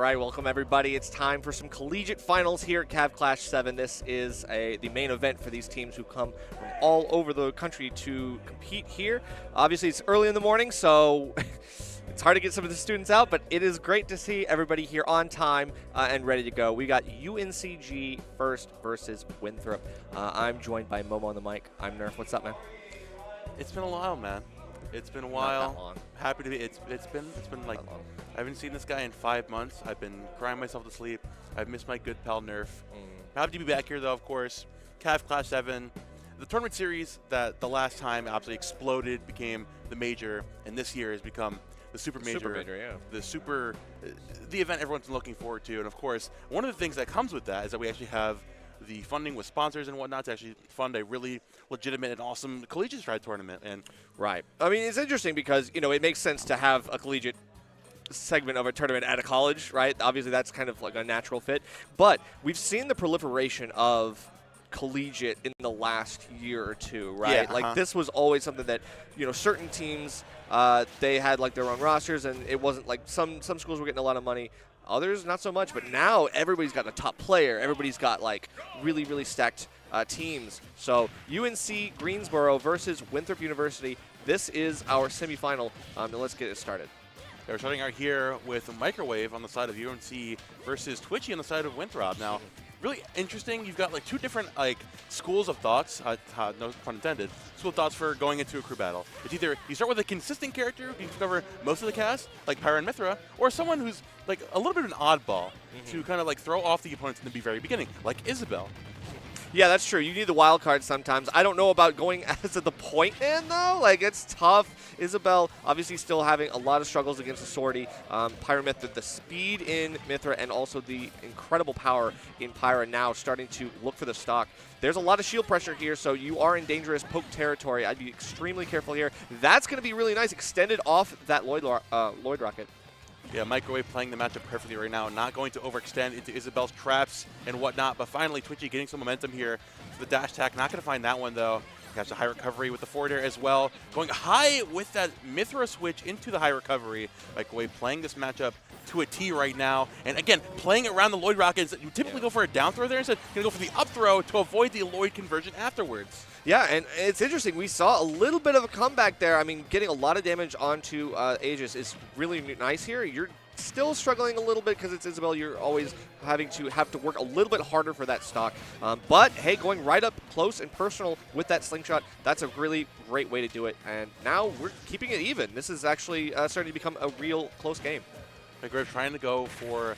right, welcome everybody. It's time for some collegiate finals here at Cav Clash 7. This is the main event for these teams who come from all over the country to compete here. Obviously, it's early in the morning, so it's hard to get some of the students out, but it is great to see everybody here on time and ready to go. We got UNCG first versus Winthrop. I'm joined by Momo on the mic. I'm Nerf. What's up, man? It's been a while, man. It's been a while. Not that long. Happy to be. It's been like I haven't seen this guy in 5 months. I've been crying myself to sleep. I've missed my good pal Nerf. Happy to be back here though, of course. Cav Clash 7, the tournament series that the last time absolutely exploded, became the major, and this year has become the super major. The event everyone's looking forward to. And of course, one of the things that comes with that is that we actually have the funding with sponsors and whatnot to actually fund a really legitimate and awesome collegiate stride tournament. And right. I mean, it's interesting because, you know, it makes sense to have a collegiate segment of a tournament at a college, right? Obviously, that's kind of like a natural fit. But we've seen the proliferation of collegiate in the last year or two, right? Yeah, like this was always something that, you know, certain teams, they had like their own rosters, and it wasn't like some schools were getting a lot of money. Others, not so much, but now everybody's got a top player. Everybody's got, like, really, really stacked teams. So UNC Greensboro versus Winthrop University. This is our semifinal. Now let's get it started. We're starting out here with Microwave on the side of UNC versus Twitchy on the side of Winthrop. Now, really interesting. You've got like two different schools of thoughts, no pun intended, school of thoughts for going into a crew battle. It's either you start with a consistent character who can cover most of the cast, like Pyra and Mithra, or someone who's like a little bit of an oddball to kind of like throw off the opponents in the very beginning, like Isabel. Yeah, that's true. You need the wild card sometimes. I don't know about going as the point man, though. Like, it's tough. Isabel obviously still having a lot of struggles against the Sortie. Pyra Mithra, the speed in Mithra, and also the incredible power in Pyra now starting to look for the stock. There's a lot of shield pressure here, so you are in dangerous poke territory. I'd be extremely careful here. That's going to be really nice, extended off that Lloyd rocket. Yeah, Microwave playing the matchup perfectly right now, not going to overextend into Isabel's traps and whatnot, but finally Twitchy getting some momentum here for the dash attack. Not going to find that one, though. Catch the high recovery with the forward air as well. Going high with that Mithra switch into the high recovery. Microwave playing this matchup to a T right now. And again, playing around the Lloyd rockets. You typically go for a down throw there instead. Going to go for the up throw to avoid the Lloyd conversion afterwards. Yeah, and it's interesting. We saw a little bit of a comeback there. I mean, getting a lot of damage onto Aegis is really nice here. You're still struggling a little bit because it's Isabel. You're always having to work a little bit harder for that stock. But, hey, going right up close and personal with that slingshot, that's a really great way to do it. And now we're keeping it even. This is actually starting to become a real close game. McGriff trying to go for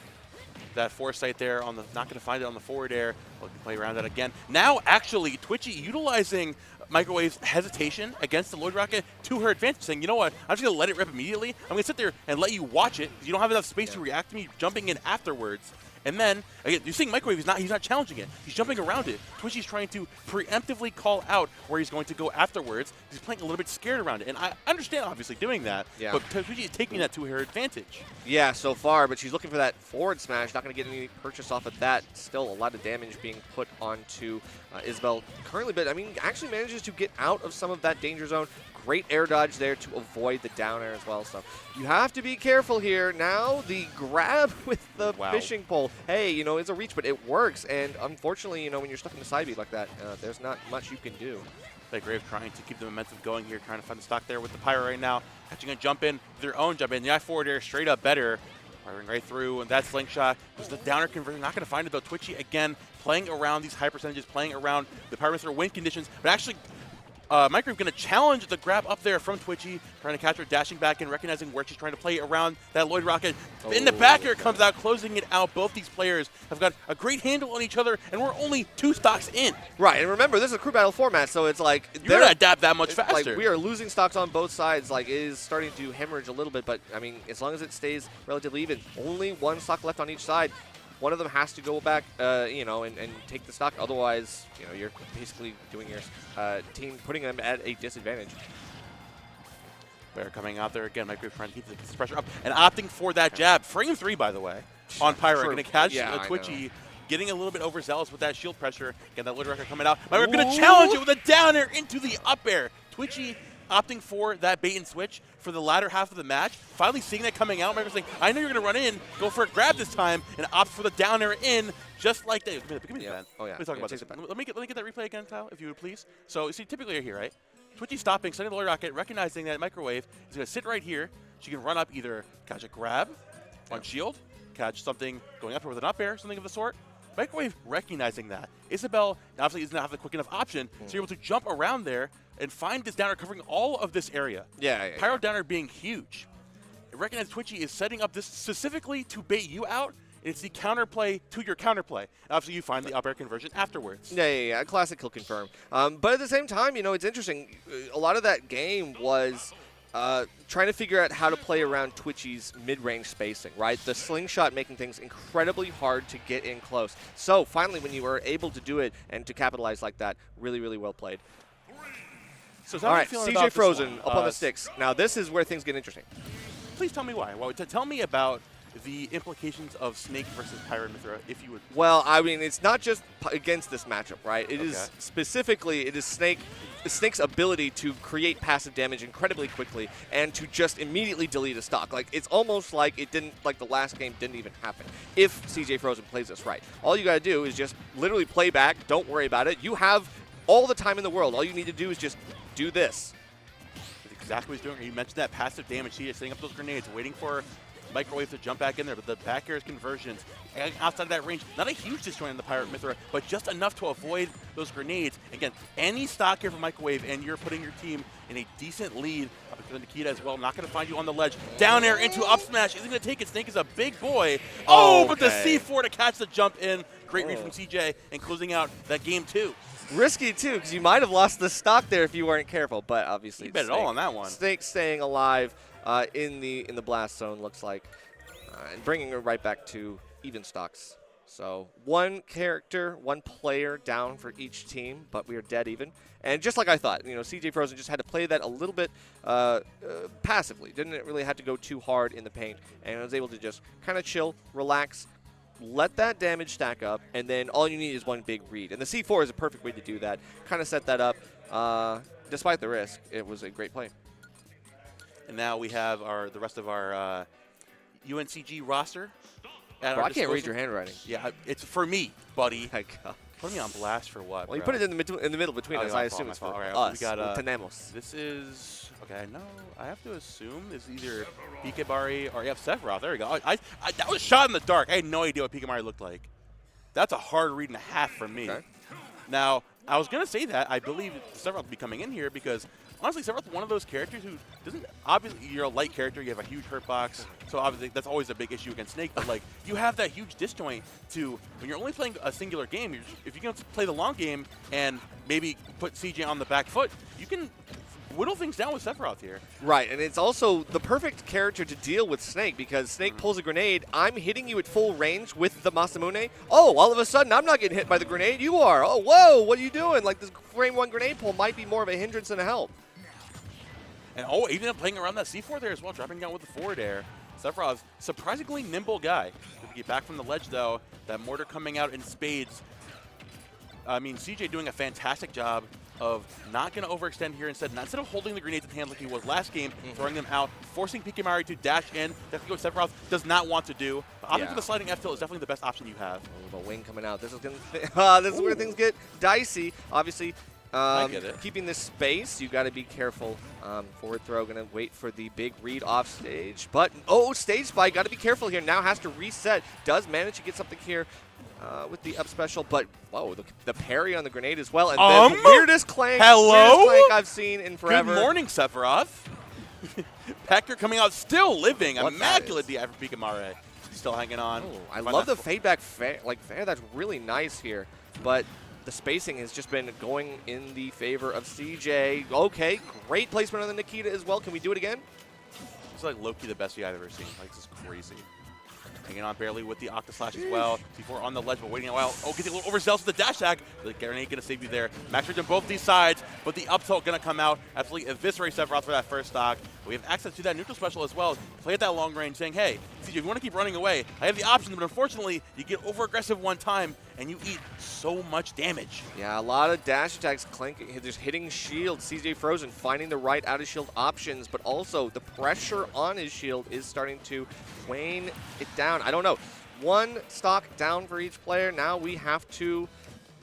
that foresight there on the, not going to find it on the forward air. We'll play around that again. Now, actually, Twitchy utilizing Microwave's hesitation against the Lloyd rocket to her advantage, saying, you know what, I'm just going to let it rip immediately. I'm going to sit there and let you watch it. You don't have enough space to react to me jumping in afterwards. And then, again, you're seeing Microwave, he's not challenging it. He's jumping around it. Twitchy's trying to preemptively call out where he's going to go afterwards. He's playing a little bit scared around it. And I understand, obviously, doing that. Yeah. But Twitchy is taking that to her advantage. Yeah, so far. But she's looking for that forward smash. Not going to get any purchase off of that. Still a lot of damage being put onto Isabel currently. But, I mean, actually manages to get out of some of that danger zone. Great air dodge there to avoid the down air as well. So you have to be careful here. Now the grab with the fishing pole. Hey, you know, it's a reach, but it works. And unfortunately, you know, when you're stuck in the side beat like that, there's not much you can do. Grave trying to keep the momentum going here, trying to find the stock there with the Pyro right now. Catching a jump in, their own jump in. The I-forward air straight up better. Firing right through, and that slingshot was the downer conversion. Not going to find it, though. Twitchy, again, playing around these high percentages, playing around the Pyro Mithra win conditions, but actually Microwave going to challenge the grab up there from Twitchy, trying to catch her, dashing back in, recognizing where she's trying to play around that Lloyd rocket. In the back here, comes out, closing it out. Both these players have got a great handle on each other, and we're only 2 stocks in. Right, and remember, this is a crew battle format, so it's like you're going to adapt that much faster. Like, we are losing stocks on both sides. Like, it is starting to hemorrhage a little bit, but I mean, as long as it stays relatively even, only 1 stock left on each side. One of them has to go back, you know, and take the stock. Otherwise, you know, you're basically doing your team, putting them at a disadvantage. Bear coming out there again. Microwave trying to keep the pressure up and opting for that jab. Frame 3, by the way, on Pyra. Going to catch Twitchy, getting a little bit overzealous with that shield pressure. Again, that Lloyd rocket coming out. Microwave going to challenge it with a down air into the up air. Twitchy opting for that bait and switch for the latter half of the match, finally seeing that coming out, Michael saying, I know you're going to run in, go for a grab this time, and opt for the down air in, just like that. Give me the fan. Oh, yeah. Let me talk about this. Let me get that replay again, Kyle, if you would please. So, see, typically you're here, right? Twitchy stopping, sending the Lord Rocket, recognizing that Microwave is going to sit right here. She can run up, either catch a grab on shield, catch something going up with an up air, something of the sort. Microwave recognizing that. Isabel obviously does not have the quick enough option, so you're able to jump around there and find this downer covering all of this area. Pyro downer being huge. Recognize Twitchy is setting up this specifically to bait you out. It's the counterplay to your counterplay. Obviously, you find the up air conversion afterwards. Yeah. Classic kill confirm. But at the same time, it's interesting. A lot of that game was trying to figure out how to play around Twitchy's mid-range spacing, right? The slingshot making things incredibly hard to get in close. So finally, when you were able to do it and to capitalize like that, really, really well played. So all right, CJ Frozen up on the sticks. Now this is where things get interesting. Please tell me why. Well, tell me about the implications of Snake versus Pyro Mithra, if you would. Well, I mean, it's not just against this matchup, right? It is specifically, it is Snake's ability to create passive damage incredibly quickly and to just immediately delete a stock. Like, it's almost like it didn't, like the last game didn't even happen. If CJ Frozen plays this right, all you got to do is just literally play back. Don't worry about it. You have all the time in the world. All you need to do is just do this. That's exactly what he's doing. You mentioned that passive damage. He's setting up those grenades, waiting for Microwave to jump back in there, but the back air's conversions outside of that range, not a huge disjoint in the Pirate Mithra, but just enough to avoid those grenades. Again, any stock here for Microwave, and you're putting your team in a decent lead. Because Nikita as well, not going to find you on the ledge. Down air into up smash, isn't going to take it. Snake is a big boy. But the C4 to catch the jump in. Great read from CJ, and closing out that game 2. Risky, too, because you might have lost the stock there if you weren't careful, but obviously you bet it all on that one. Snake staying alive in the blast zone, looks like, and bringing her right back to even stocks. So one character, one player down for each team, but we are dead even. And just like I thought, CJ Frozen just had to play that a little bit passively. Didn't really have to go too hard in the paint, and was able to just kind of chill, relax, let that damage stack up, and then all you need is one big read. And the C4 is a perfect way to do that. Kind of set that up. Despite the risk, it was a great play. And now we have the rest of our UNCG roster. Bro, I can't read your handwriting. Yeah, it's for me, buddy. My God. Put me on blast for what? Well, you put it in the middle between us. I assume it's for us. Tenemos. This is okay. No, I have to assume this is either Peabnut or Sephiroth. There we go. That was shot in the dark. I had no idea what Peabnut looked like. That's a hard read and a half for me. Okay. Now, I was gonna say that I believe Sephiroth will be coming in here because honestly, Sephiroth is one of those characters who doesn't, obviously you're a light character, you have a huge hurt box, so obviously that's always a big issue against Snake, but like, you have that huge disjoint to, when you're only playing a singular game, if you're going to play the long game and maybe put CJ on the back foot, you can whittle things down with Sephiroth here. Right, and it's also the perfect character to deal with Snake because Snake pulls a grenade. I'm hitting you at full range with the Masamune. Oh, all of a sudden, I'm not getting hit by the grenade. You are. Oh, whoa, what are you doing? Like, this frame 1 grenade pull might be more of a hindrance than a help. And even playing around that C4 there as well, dropping down with the forward air. Sephiroth, surprisingly nimble guy. To get back from the ledge, though, that mortar coming out in spades. I mean, CJ doing a fantastic job of not going to overextend here. Instead of holding the grenades in hand like he was last game, throwing them out, forcing Peabnut to dash in. Definitely what Sephiroth does not want to do. Opting for the sliding F tilt is definitely the best option you have. A wing coming out. This is where things get dicey. Obviously, keeping this space, you got to be careful. Forward throw, going to wait for the big read off stage. But, stage spike, got to be careful here. Now has to reset. Does manage to get something here with the up special, but, whoa, the parry on the grenade as well. And then the weirdest clank I've seen in forever. Good morning, Sephiroth. Pecker coming out, still living. Immaculate DI for Peabnut. Still hanging on. I love the fade back fair. That's really nice here. But the spacing has just been going in the favor of CJ. Okay, great placement on the Nikita as well. Can we do it again? It's like low-key the best I've ever seen. Like, this is crazy. Hanging on barely with the Octa Slash as well. C4 on the ledge, but waiting a while. Getting a little overzealous with the dash attack. The grenade going to save you there. Max range on both these sides, but the up tilt going to come out. Absolutely eviscerate Sephiroth for that first stock. We have access to that neutral special as well. Play at that long range, saying, hey, CJ, if you want to keep running away, I have the option, but unfortunately, you get over-aggressive one time, and you eat so much damage. Yeah, a lot of dash attacks clanking, just hitting shield. CJ Frozen finding the right out of shield options, but also the pressure on his shield is starting to wane it down. I don't know. One stock down for each player. Now we have to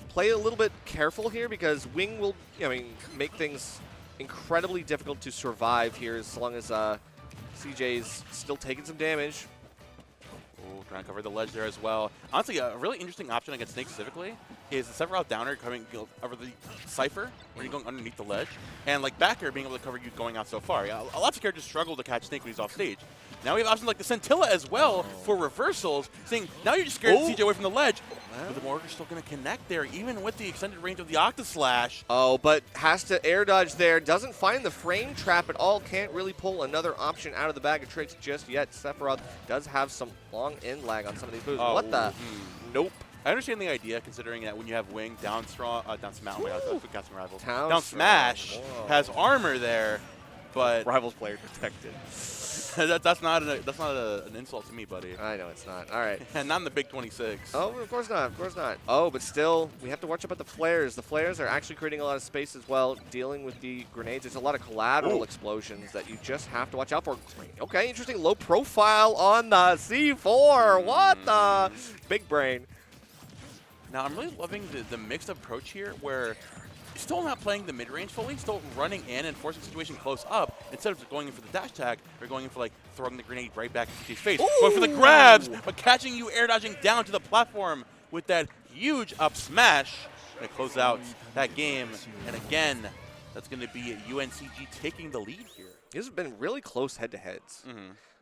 play a little bit careful here because Wing will, make things incredibly difficult to survive here as long as CJ's still taking some damage. Oh, trying to cover the ledge there as well. Honestly, a really interesting option against Snake specifically is the Sephiroth downer coming over the Cypher when you're going underneath the ledge, and like back air being able to cover you going out so far. Yeah, lots of characters struggle to catch Snake when he's off stage. Now we have options like the Scintilla as well for reversals, saying now you're just scared to CJ away from the ledge, but the Mortar's still going to connect there, even with the extended range of the Octaslash. Oh, but has to air dodge there. Doesn't find the frame trap at all. Can't really pull another option out of the bag of tricks just yet. Sephiroth does have some long end lag on some of these moves. Oh, what the? Nope. I understand the idea, considering that when you have Wing down smash, rivals. Down smash has armor there, but Rivals player protected. that's not an insult to me, buddy. I know it's not. All right. And not in the Big 26. Oh, of course not. Of course not. Oh, but still, we have to watch out about the flares. The flares are actually creating a lot of space as well, dealing with the grenades. There's a lot of collateral explosions that you just have to watch out for. Okay, interesting. Low profile on the C4. What the? Big brain. Now, I'm really loving the mixed approach here where you're still not playing the mid-range fully, still running in and forcing the situation close up. Instead of going in for the dash tag, you're going in for, like, throwing the grenade right back into his face. Going for the grabs, but catching you air dodging down to the platform with that huge up smash. Going to close out that game. And again, that's going to be UNCG taking the lead here. These have been really close head-to-heads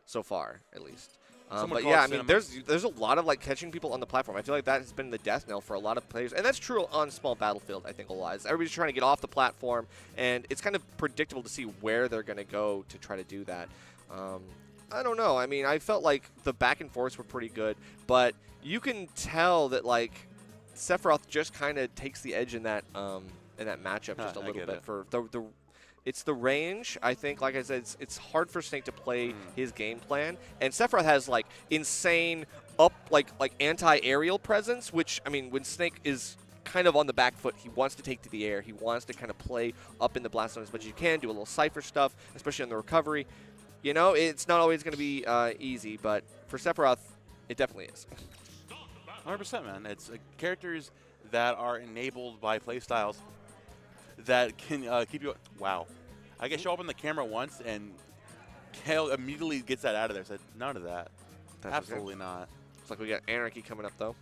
so far, at least. Someone But yeah, I calls mean, there's a lot of like catching people on the platform. I feel like that has been the death knell for a lot of players, and that's true on small battlefield. I think a lot. Everybody's trying to get off the platform, and it's kind of predictable to see where they're going to go to try to do that. I don't know. I mean, I felt like the back and forths were pretty good, but you can tell that like Sephiroth just kind of takes the edge in that matchup just a little bit for the. It's the range, I think. Like I said, it's hard for Snake to play his game plan. And Sephiroth has, like, insane like anti-aerial presence, which, I mean, when Snake is kind of on the back foot, he wants to take to the air. He wants to kind of play up in the blast zone as much as you can, do a little Cypher stuff, especially on the recovery. You know, it's not always going to be easy, but for Sephiroth, it definitely is. 100%, man. It's characters that are enabled by playstyles that can keep you. Wow. I get show up on the camera once, and Kale immediately gets that out of there. Said, none of that. That's absolutely not. Looks like we got Anarchy coming up, though.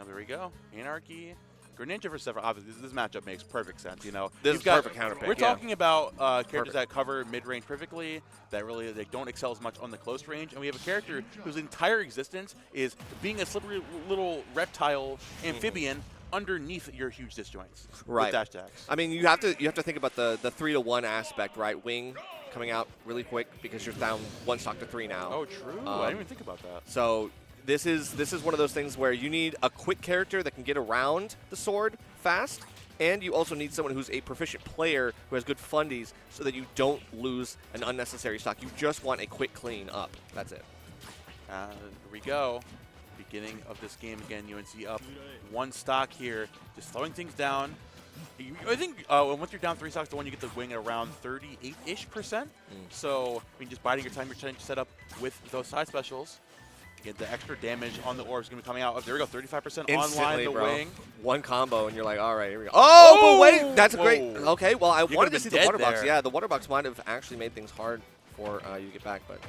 There we go. Anarchy. Greninja for Sephiroth. Obviously, this matchup makes perfect sense. You know, this is perfect counter pick. We're talking about characters that cover mid-range perfectly, that really they don't excel as much on the close range, and we have a character whose entire existence is being a slippery little reptile amphibian underneath your huge disjoints. Right. With dash attacks. I mean, you have to think about the 3-to-1 aspect, right? Wing coming out really quick because you're down 1 stock to 3 now. Oh, true. I didn't even think about that. So this is one of those things where you need a quick character that can get around the sword fast, and you also need someone who's a proficient player who has good fundies so that you don't lose an unnecessary stock. You just want a quick clean up. That's it. Here we go. Beginning of this game again, UNC up 1 stock here, just slowing things down. I think once you're down 3 stocks to 1, you get the wing at around 38-ish%. So, I mean, just biding your time, you're trying to set up with those side specials. Get the extra damage on the orbs going to be coming out. Oh, there we go, 35% online the wing. 1 combo, and you're like, all right, here we go. Oh, but wait, that's a great. Okay, well, I wanted to see the water box. Yeah, the water box might have actually made things hard for you to get back, but.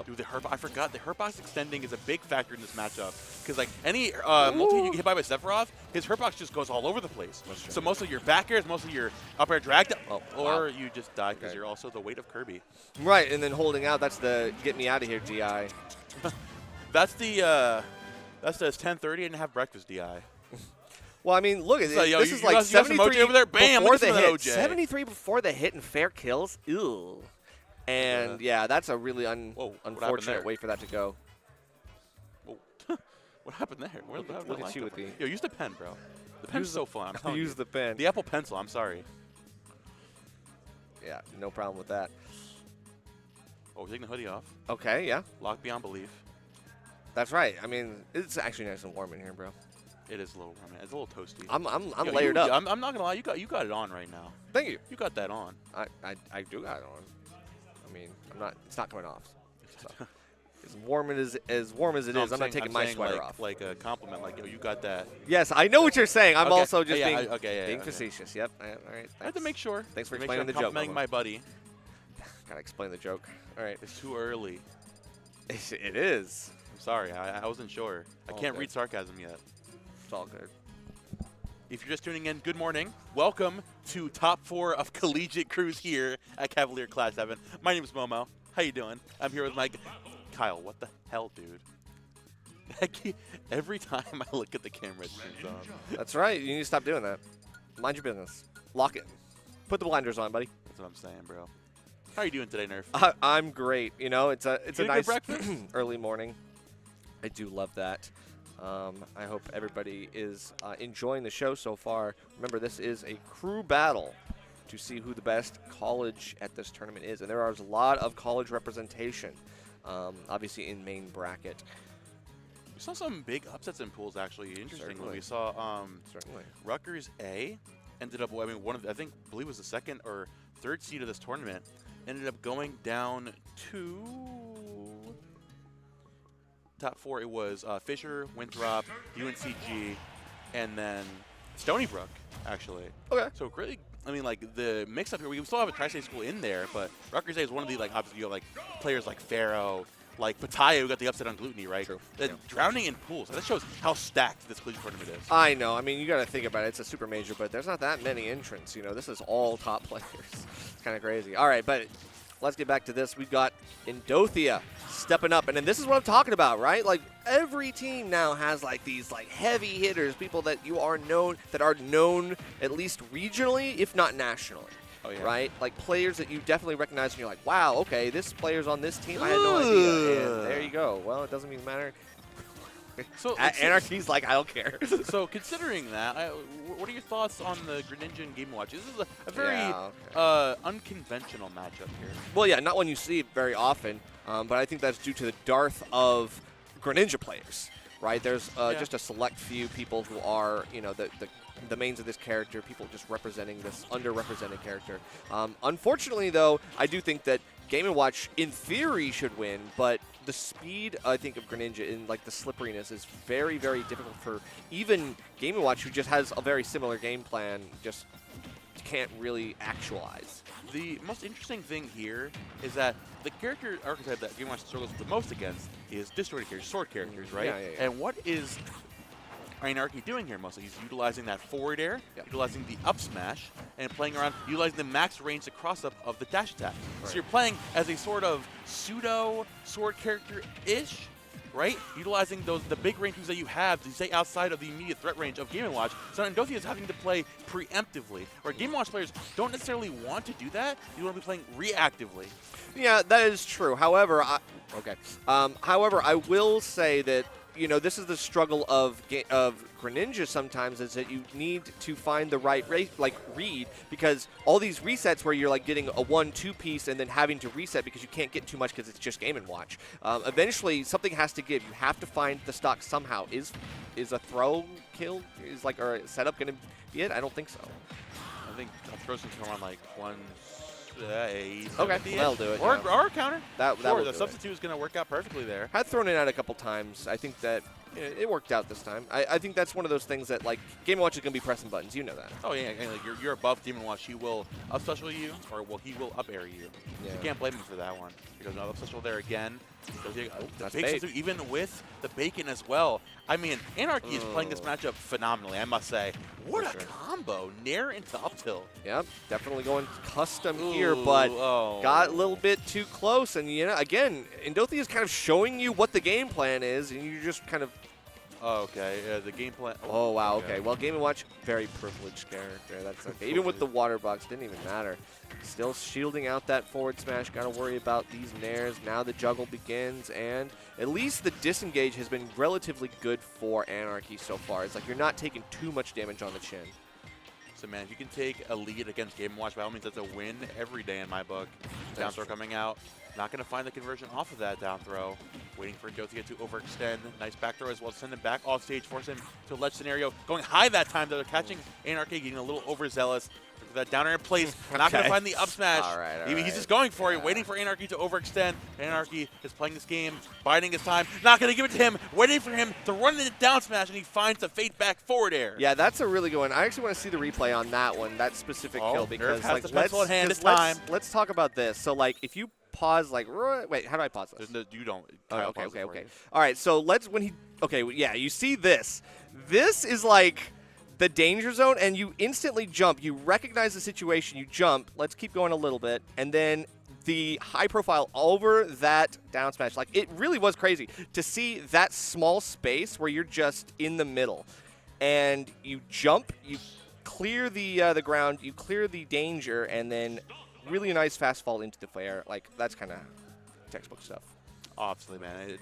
Dude, I forgot the hurt box extending is a big factor in this matchup because like any multi you get hit by Sephiroth, his hurt box just goes all over the place. So most of your back airs, most of your up air drag, or you just die because you're also the weight of Kirby. Right, and then holding out, that's the get me out of here DI. That's the 10:30 and have breakfast DI. Well, I mean, look at this. This is like 73 over there. Bam! Before the hit. 73 before the hit and fair kills. Ew. And yeah, that's a really unfortunate way for that to go. Whoa. What happened there? Look at you with the. Yo, use the pen, bro. The pen's so fun. Use the pen. The Apple Pencil. I'm sorry. Yeah, no problem with that. Oh, we're taking the hoodie off. Okay, yeah. Lock beyond belief. That's right. I mean, it's actually nice and warm in here, bro. It is a little warm. It's a little toasty. I'm layered up. I'm not gonna lie. You got it on right now. Thank you. You got that on. I do got it on. I mean, it's not coming off. So. As warm as it is, I'm not taking my sweater off. Like a compliment, like, yo, you got that. Yes, I know what you're saying. I'm also just being okay. facetious. Yep. All right. I had to make sure. Thanks for explaining the joke. Complimenting my buddy. Gotta explain the joke. All right. It's too early. It is. I'm sorry. I wasn't sure. I can't read sarcasm yet. It's all good. If you're just tuning in, good morning. Welcome to Top 4 of Collegiate Crews here at Cavalier Class 7. My name is Momo. How you doing? I'm here with Mike. Kyle, what the hell, dude? Every time I look at the camera, it turns on. That's right. You need to stop doing that. Mind your business. Lock it. Put the blinders on, buddy. That's what I'm saying, bro. How are you doing today, Nerf? I'm great. You know, it's a nice early morning. I do love that. I hope everybody is enjoying the show so far. Remember, this is a crew battle to see who the best college at this tournament is, and there is a lot of college representation. Obviously in main bracket. We saw some big upsets in pools, actually. Interestingly, Certainly. we saw Certainly. Rutgers A ended up. I mean, believe it was the second or third seed of this tournament. Ended up going down to top 4. It was Fisher, Winthrop, UNCG, and then Stony Brook, actually. Okay. So really, I mean, like, the mix-up here, we still have a Tri-State school in there, but Rutgers A is one of the, like, obviously, you have, like, players like Farrow, like Pataya, who got the upset on Gluteny, right? True. Drowning in pools. That shows how stacked this collegiate tournament is. I know. I mean, you got to think about it. It's a super major, but there's not that many entrants. You know, this is all top players. It's kind of crazy. All right, but let's get back to this. We've got Endothea stepping up, and then this is what I'm talking about, right? Like, every team now has like these like heavy hitters, people that are known at least regionally, if not nationally. Oh, yeah. Right? Like players that you definitely recognize, and you're like, wow, okay, this player's on this team. I had no idea. And there you go. Well, it doesn't even matter. So Anarchy's like, I don't care. So considering that, what are your thoughts on the Greninja and Game & Watch? This is a very unconventional matchup here. Well, yeah, not one you see very often, but I think that's due to the dearth of Greninja players, right? There's just a select few people who are, you know, the mains of this character, people just representing this underrepresented character. Unfortunately, though, I do think that Game & Watch, in theory, should win, but the speed, I think, of Greninja and like the slipperiness is very, very difficult for even Game & Watch, who just has a very similar game plan, just can't really actualize. The most interesting thing here is that the character archetype that Game & Watch struggles the most against is disjointed characters, sword characters, right? Yeah. And what is Anarchy doing here mostly? He's utilizing that forward air, utilizing the up smash, and playing around, utilizing the max range, the cross-up of the dash attack. Right. So you're playing as a sort of pseudo sword character-ish, right? Utilizing the big range moves that you have to stay outside of the immediate threat range of Game & Watch. So Endothea is having to play preemptively, where Game & Watch players don't necessarily want to do that. You want to be playing reactively. Yeah, that is true. However, I will say that, you know, this is the struggle of Greninja sometimes, is that you need to find the right read, because all these resets where you're like getting a 1-2 piece and then having to reset because you can't get too much because it's just Game & Watch. Eventually, something has to give. You have to find the stock somehow. Is a throw kill, or a setup going to be it? I don't think so. I think throws can come on like 1. Okay, that'll do it. Or a counter. The substitute is going to work out perfectly there. Had thrown it out a couple times. I think that it worked out this time. I think that's one of those things that, like, Game & Watch is going to be pressing buttons. You know that. Oh, yeah. Like you're above Game & Watch. He will up special you, or he will up air you. Yeah. You can't blame him for that one. He goes up special there again. That's big substitute, even with the bacon as well. I mean, Anarchy is playing this matchup phenomenally, I must say. What a combo. Nair into up tilt. Yep, definitely going custom here, but got a little bit too close. And, you know, again, Endothea is kind of showing you what the game plan is, and you just kind of... Oh, okay. The game plan... Oh, wow, okay. Well, Game & Watch, very privileged character. That's okay. Even with the water box, didn't even matter. Still shielding out that forward smash. Got to worry about these nairs. Now the juggle begins, and at least the disengage has been relatively good for Anarchy so far. It's like you're not taking too much damage on the chin. So, man, if you can take a lead against Game & Watch, by all means, that's a win every day in my book. Down throw coming out. Not going to find the conversion off of that down throw. Waiting for Dothia to overextend. Nice back throw as well. Send him back off stage, force him to a ledge scenario. Going high that time, though. Catching Anarchy, getting a little overzealous. That down air in place. Not going to find the up smash. All right, He's just going for it, waiting for Anarchy to overextend. Anarchy is playing this game, biding his time. Not going to give it to him. Waiting for him to run into down smash, and he finds the fade back forward air. Yeah, that's a really good one. I actually want to see the replay on that one, that specific kill, because like, let's talk about this. So like, if you pause, like, wait, how do I pause this? You don't. Oh, okay. All right, so you see this. This is like the danger zone, and you instantly jump. You recognize the situation, you jump. Let's keep going a little bit, and then the high profile over that down smash. Like, it really was crazy to see that small space where you're just in the middle, and you jump, you clear the ground, you clear the danger, and then really nice fast fall into the flare. Like, that's kind of textbook stuff. Obviously, man.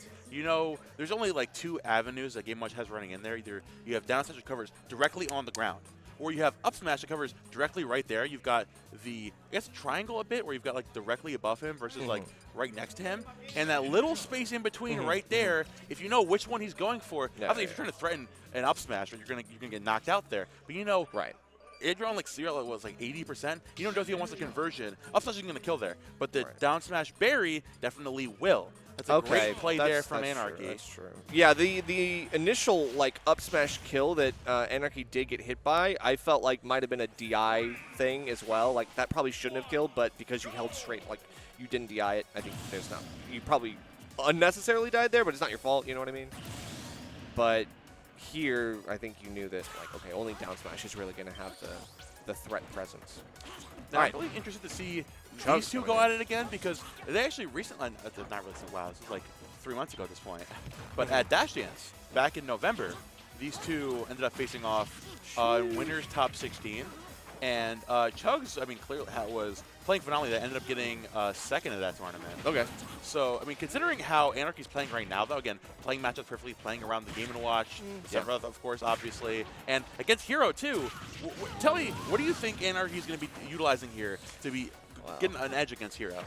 There's only like 2 avenues that Game Watch has running in there. Either you have down smash that covers directly on the ground, or you have up smash that covers directly right there. You've got the, I guess, triangle a bit where you've got like directly above him versus like right next to him. And that little space in between right there, if you know which one he's going for, obviously if you're trying to threaten an up smash, you're gonna get knocked out there. But if you're on like 80%, you know Dothia wants a conversion. Up smash isn't going to kill there, but the down smash berry definitely will. That's a great play there from Anarchy. That's true. Yeah, the initial like up smash kill that Anarchy did get hit by, I felt like might have been a DI thing as well. Like, that probably shouldn't have killed, but because you held straight, like, you didn't DI it, I think you probably unnecessarily died there, but it's not your fault, you know what I mean? But here, I think you knew that, like, okay, only down smash is really going to have the threat presence. Now, I'm really interested to see these two go at it again, because they actually recently, not recently, wow, this is like 3 months ago at this point, but at Dash Dance, back in November, these two ended up facing off winners top 16, and Chugs, I mean, clearly was playing phenomenally. That ended up getting second in that tournament. Okay. So, I mean, considering how Anarchy's playing right now, though, again, playing matchups perfectly, playing around the Game & Watch, Sephiroth, of course, obviously, and against Hero, too. Tell me, what do you think Anarchy's going to be utilizing here to be getting an edge against Hero?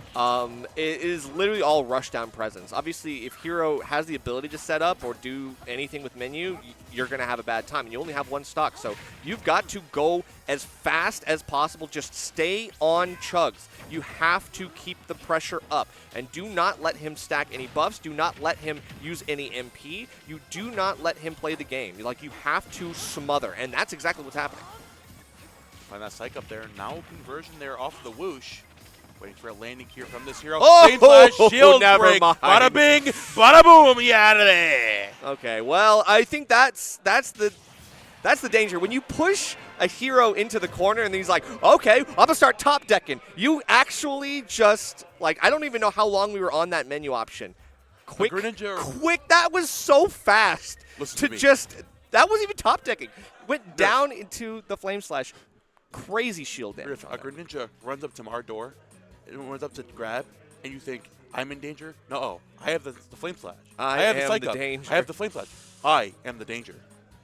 It is literally all rushdown presence. Obviously, if Hero has the ability to set up or do anything with menu, you're going to have a bad time. And you only have one stock, so you've got to go as fast as possible. Just stay on Chugs. You have to keep the pressure up. And do not let him stack any buffs. Do not let him use any MP. You do not let him play the game. Like, you have to smother, and that's exactly what's happening. Find that psych up there. Now conversion there off the whoosh. Waiting for a landing here from this Hero. Shield break. Bada bing, bada boom. You out of there. Okay, well, I think that's the danger. When you push a Hero into the corner and he's like, okay, I'm going to start top decking. You actually just, like, I don't even know how long we were on that menu option. Quick, that was so fast. Listen to me. That wasn't even top decking. Went down into the Flame Slash. Crazy shield damage. If a Greninja runs up to our door, and runs up to grab, and you think, I'm in danger? No, I have the Flame Slash. I have the danger. I have the Flame Slash. I am the danger.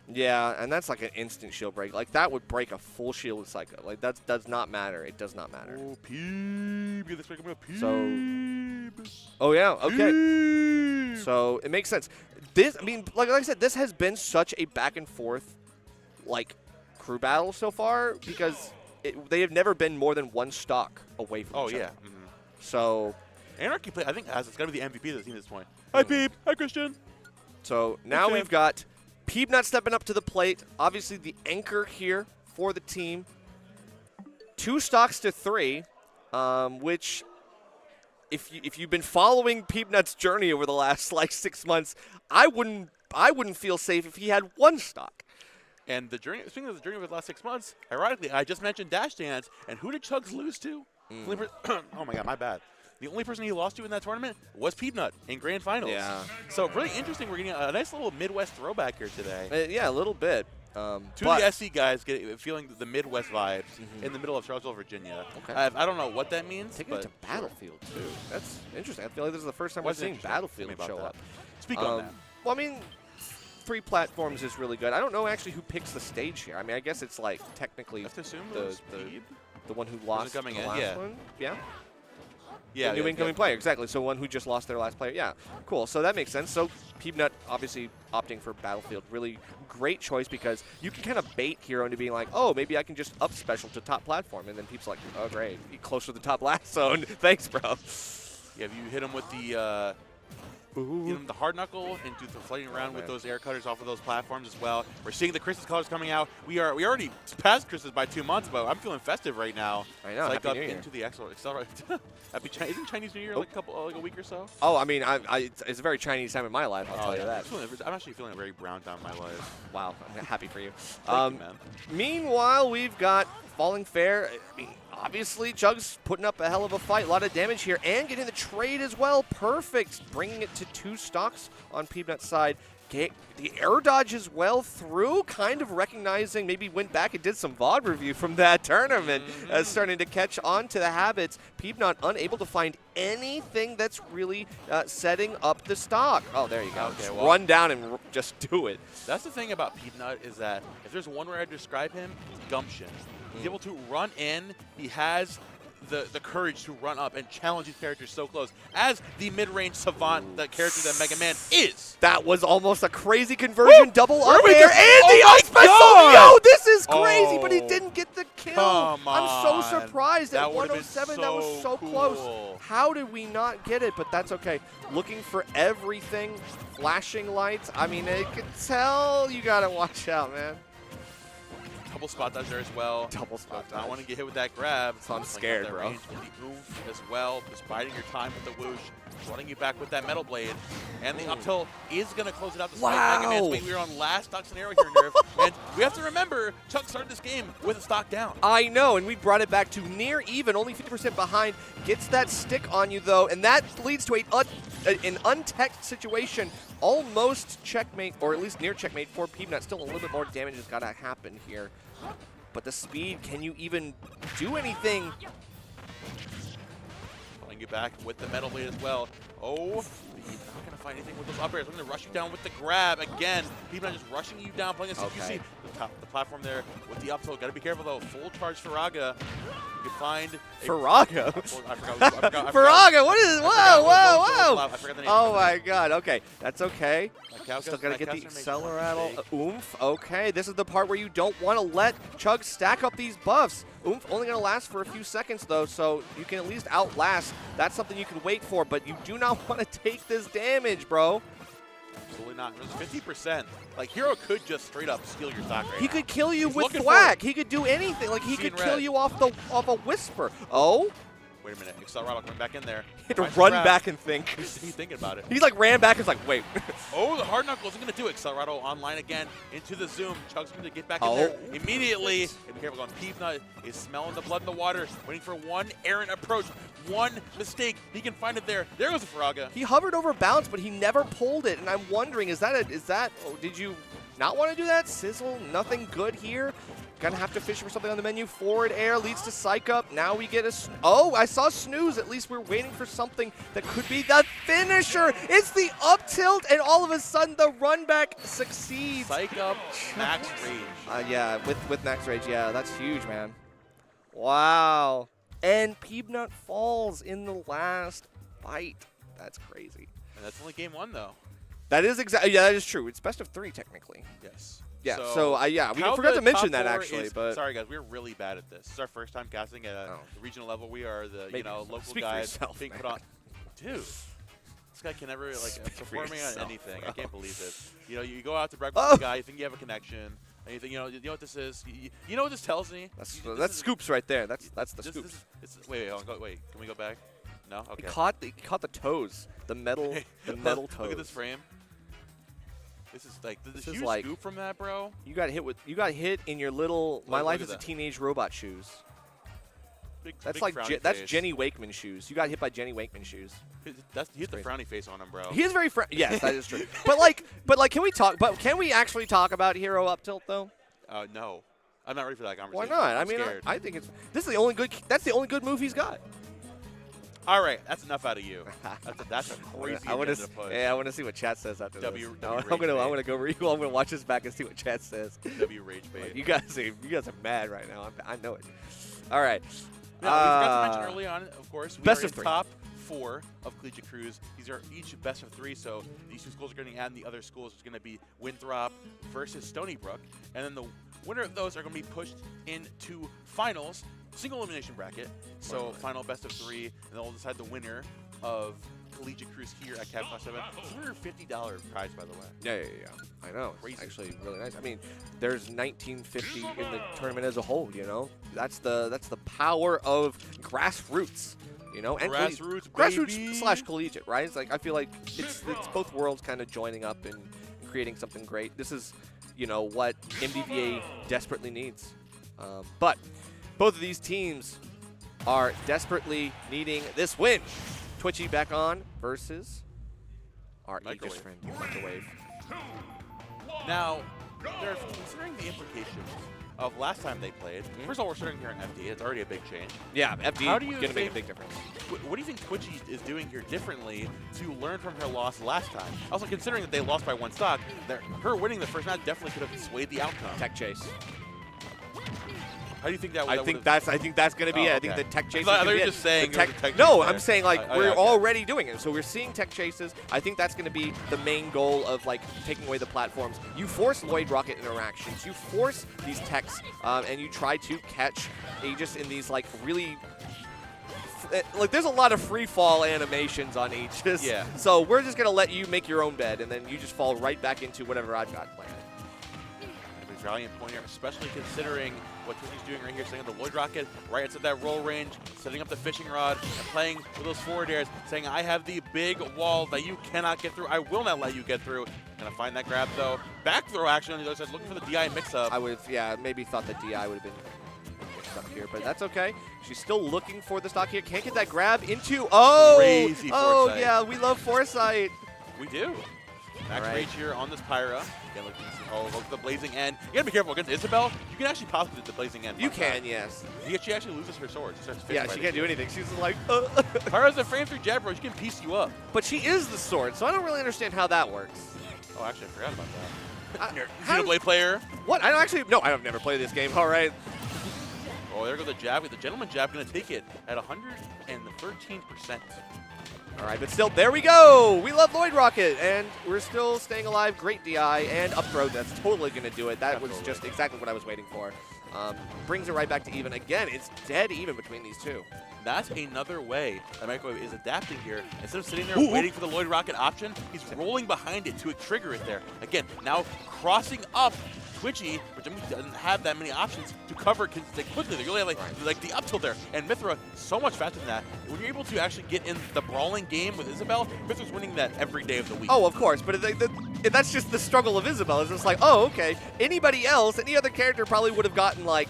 Yeah, and that's like an instant shield break. Like, that would break a full shield with Psycho. Like, that does not matter. It does not matter. Oh, Peeb. Get this break up, Peeb. Oh, yeah, okay. Peeb. So, it makes sense. This, I mean, like I said, this has been such a back and forth, like, crew battle so far, because they have never been more than one stock away from each other. So Anarchy play, I think, it's got to be the MVP of the team at this point. Hi, Peeb. Hi, Christian. So now we've got Peabnut stepping up to the plate. Obviously, the anchor here for the team. 2 stocks to 3, which, if you've been following Peabnut's journey over the last like 6 months, I wouldn't feel safe if he had 1 stock. And the journey, speaking of the journey over the last 6 months, ironically, I just mentioned Dash Dance, and who did Chugs lose to? Oh my God, my bad. The only person he lost to in that tournament was Peabnut in Grand Finals. Yeah. So really interesting. We're getting a nice little Midwest throwback here today. Yeah, a little bit. Two of the SC guys feeling the Midwest vibes in the middle of Charlottesville, Virginia. Okay. I don't know what that means. Taking it to Battlefield, too. That's interesting. I feel like this is the first time we're seeing Battlefield show up. Speak on that. Well, I mean, 3 platforms is really good. I don't know actually who picks the stage here. I mean, I guess it's like technically I have to assume the one who lost the last one. Yeah. Yeah, the new incoming player, exactly. So one who just lost their last player. Yeah, cool. So that makes sense. So Peabnut obviously opting for Battlefield. Really great choice because you can kind of bait Hero into being like, oh, maybe I can just up special to top platform. And then people's like, oh, great. Closer to the top last zone. Thanks, bro. Yeah, if you hit him with the hard knuckle and do the floating around with those air cutters off of those platforms as well. We're seeing the Christmas colors coming out. We already passed Christmas by 2 months, but I'm feeling festive right now. I know. It's like Happy up New Year. into the Accelerate. Isn't Chinese New Year like a week or so? Oh, I mean, it's a very Chinese time in my life. I'll tell you that. I'm actually feeling a very brown time in my life. Wow, I'm happy for you. Thank you, man. Meanwhile, we've got Falling Fair. I mean, obviously, Chug's putting up a hell of a fight. A lot of damage here and getting the trade as well. Perfect. Bringing it to 2 stocks on Peabnut's side. The air dodge as well through, kind of recognizing, maybe went back and did some VOD review from that tournament, starting to catch on to the habits. Peabnut unable to find anything that's really setting up the stock. Oh, there you go. Okay, just well, run down and just do it. That's the thing about Peabnut is that if there's one way I describe him, it's gumption. He's able to run in. He has the courage to run up and challenge these characters so close, as the mid-range savant, the character that Mega Man is. That was almost a crazy conversion, double up we air, go? and Oh the my up special. God! Yo, this is crazy, but he didn't get the kill. Come I'm so on. surprised That at would've been 107. That was so cool. close. How did we not get it? But that's okay. Looking for everything, flashing lights. I mean, I could tell you got to watch out, man. Double spot dodge there as well. Double spot I dodge. want to get hit with that grab. So I'm Like scared, that bro. range with the oomph as well, just biding your time with the whoosh, running you back with that metal blade, and the up tilt is going to close it out despite Mega Man's wing. We were on last stock scenario here in Nerve, and we have to remember Chuck started this game with a stock down. I know, and we brought it back to near even, only 50% behind. Gets that stick on you, though, and that leads to an untech situation. Almost checkmate, or at least near checkmate for Peabnut. Still a little bit more damage has got to happen here. But the speed, can you even do anything? Pulling you back with the metal blade as well. Oh, he's not going to find anything with those up airs. I'm going to rush you down with the grab again. Peabnut just rushing you down, playing a CQC. The platform there with the up tilt. Got to be careful though. Full charge Faraga. You can find Faraga? I forgot. Faraga, what is? Whoa, whoa, whoa! I forgot the name. Oh my God. Okay, that's okay. Still Still gotta get the Acceleratle. Oomph. Okay, this is the part where you don't want to let Chug stack up these buffs. Oomph only gonna last for a few seconds though, so you can at least outlast. That's something you can wait for, but you do not want to take this damage, bro. Absolutely not. It was 50%. Like, Hero could just straight up steal your stock right He now. could kill you He's with looking thwack. for it. He could do anything. Like, he could Seen kill red. you off a whisper. Oh? Wait a minute. Accelerate coming back in there. He had to Finds the run grab. back and think. He's thinking about it. He's like ran back and was like, wait. Oh, the hard knuckle isn't going to do it. Accelerato online again into the zoom. Chug's going to get back in there immediately. And be careful going. Peabnut is smelling the blood in the water, waiting for one errant approach. One mistake. He can find it there. There goes the Faraga. He hovered over bounce, but he never pulled it. And I'm wondering, did you not want to do that? Sizzle, nothing good here. Gonna have to fish for something on the menu. Forward air leads to psych up. Now we get oh, I saw snooze. At least we're waiting for something that could be the finisher. It's the up tilt, and all of a sudden the run back succeeds. Psych up, max rage. Yeah, with max rage. Yeah, that's huge, man. Wow. And Peabnut falls in the last fight. That's crazy. And that's only game 1, though. That is exactly. Yeah, that is true. It's best of 3 technically. Yes. Yeah, so we forgot to mention that actually, but sorry guys, we're really bad at this. This is our first time casting at the regional level. We are the local Speak guys for yourself, being man. put on. Dude, this guy can never performing on anything. bro. I can't believe it. You go out to breakfast with a guy, you think you have a connection, and you think you know what this is. You know what this tells me? That's scoops right there. That's the scoops. Wait, can we go back? No, okay. He caught the toes, the metal toes. Look at this frame. This is like the huge like, scoop from that, bro. You got hit in your little. My life is a teenage robot shoes. That's big like that's face. Jenny Wakeman shoes. You got hit by Jenny Wakeman shoes. He hit the frowny face on him, bro. He is very yes, that is true. but can we talk? But can we actually talk about Hero Up Tilt though? No, I'm not ready for that Why conversation. not? I'm I mean, scared. I think that's the only good move he's got. All right, that's enough out of you. That's a crazy I want agenda push. I want to see what chat says after this. W I'm gonna go. I'm gonna watch this back and see what chat says. W rage bait. You guys are mad right now. I know it. All right. Now, we forgot to mention early on, of course, we best are of in three. top 4 of Collegiate Cruise. These are each best of 3, so these 2 schools are going to add, and the other schools is going to be Winthrop versus Stony Brook. And then the winner of those are going to be pushed into finals, single elimination bracket. So final best of 3, and then we'll decide the winner of Collegiate Cruise here at Cav Class 7. $250 prize, by the way. Yeah. I know. Crazy. It's actually really nice. I mean, there's 1950 in the tournament as a whole. You know, that's the power of grassroots. You know, and grassroots / collegiate, right? It's like I feel like it's both worlds kind of joining up and creating something great. This is, you know, what MDVA desperately needs. But both of these teams are desperately needing this win. Twitchy back on versus our Aegis friend, Microwave. Now, they're considering the implications of last time they played. First of all, we're starting here in FD. It's already a big change. Yeah, FD How do you going to make a big difference. What do you think Twitchy is doing here differently to learn from her loss last time? Also, considering that they lost by 1 stock, her winning the first match definitely could have swayed the outcome. Tech chase. How do you think that? I think that's going to be it. I think the tech chases. I thought you were just saying. No, I'm saying like we're already doing it. So we're seeing tech chases. I think that's going to be the main goal of like taking away the platforms. You force Lloyd Rocket interactions. You force these techs, and you try to catch Aegis in these like really. Like there's a lot of free fall animations on Aegis. Yeah. So we're just going to let you make your own bed, and then you just fall right back into whatever I've got planned. Valiant point here, especially considering what Twitchy's doing right here, setting up the Lloyd Rocket right outside that roll range, setting up the fishing rod, and playing with those forward airs, saying, I have the big wall that you cannot get through. I will not let you get through. Gonna find that grab, though. Back throw action on the other side, looking for the DI mix-up. I would have, yeah, maybe thought that DI would have been mixed up here, but that's okay. She's still looking for the stock here. Can't get that grab into, Crazy foresight. Yeah, we love foresight. We do. Max rage here on this Pyra. Again, look at the blazing end. You gotta be careful against Isabel. You can actually possibly do the blazing end. You can, yes. She actually loses her sword. She starts yeah, she can't do anything. She's like, Pyra's a frame 3 jab, bro. She can piece you up. But she is the sword, so I don't really understand how that works. Oh, actually, I forgot about that. You're a Xenoblade player. What? I don't actually. No, I've never played this game. All right. Oh, there goes the jab. The gentleman jab gonna take it at 113%. All right, but still, there we go. We love Lloyd Rocket, and we're still staying alive. Great DI and up throw. That's totally going to do it. That was just exactly what I was waiting for. Brings it right back to even. Again, it's dead even between these two. That's another way that Microwave is adapting here. Instead of sitting there waiting for the Lloyd Rocket option, he's rolling behind it to trigger it there. Again, now crossing up Twitchy, which doesn't have that many options to cover quickly. They really have like the up tilt there. And Mithra, so much faster than that. When you're able to actually get in the brawling game with Isabel, Mithra's winning that every day of the week. Oh, of course. But that's just the struggle of Isabel. It's just like, oh, okay. Anybody else, any other character probably would have gotten like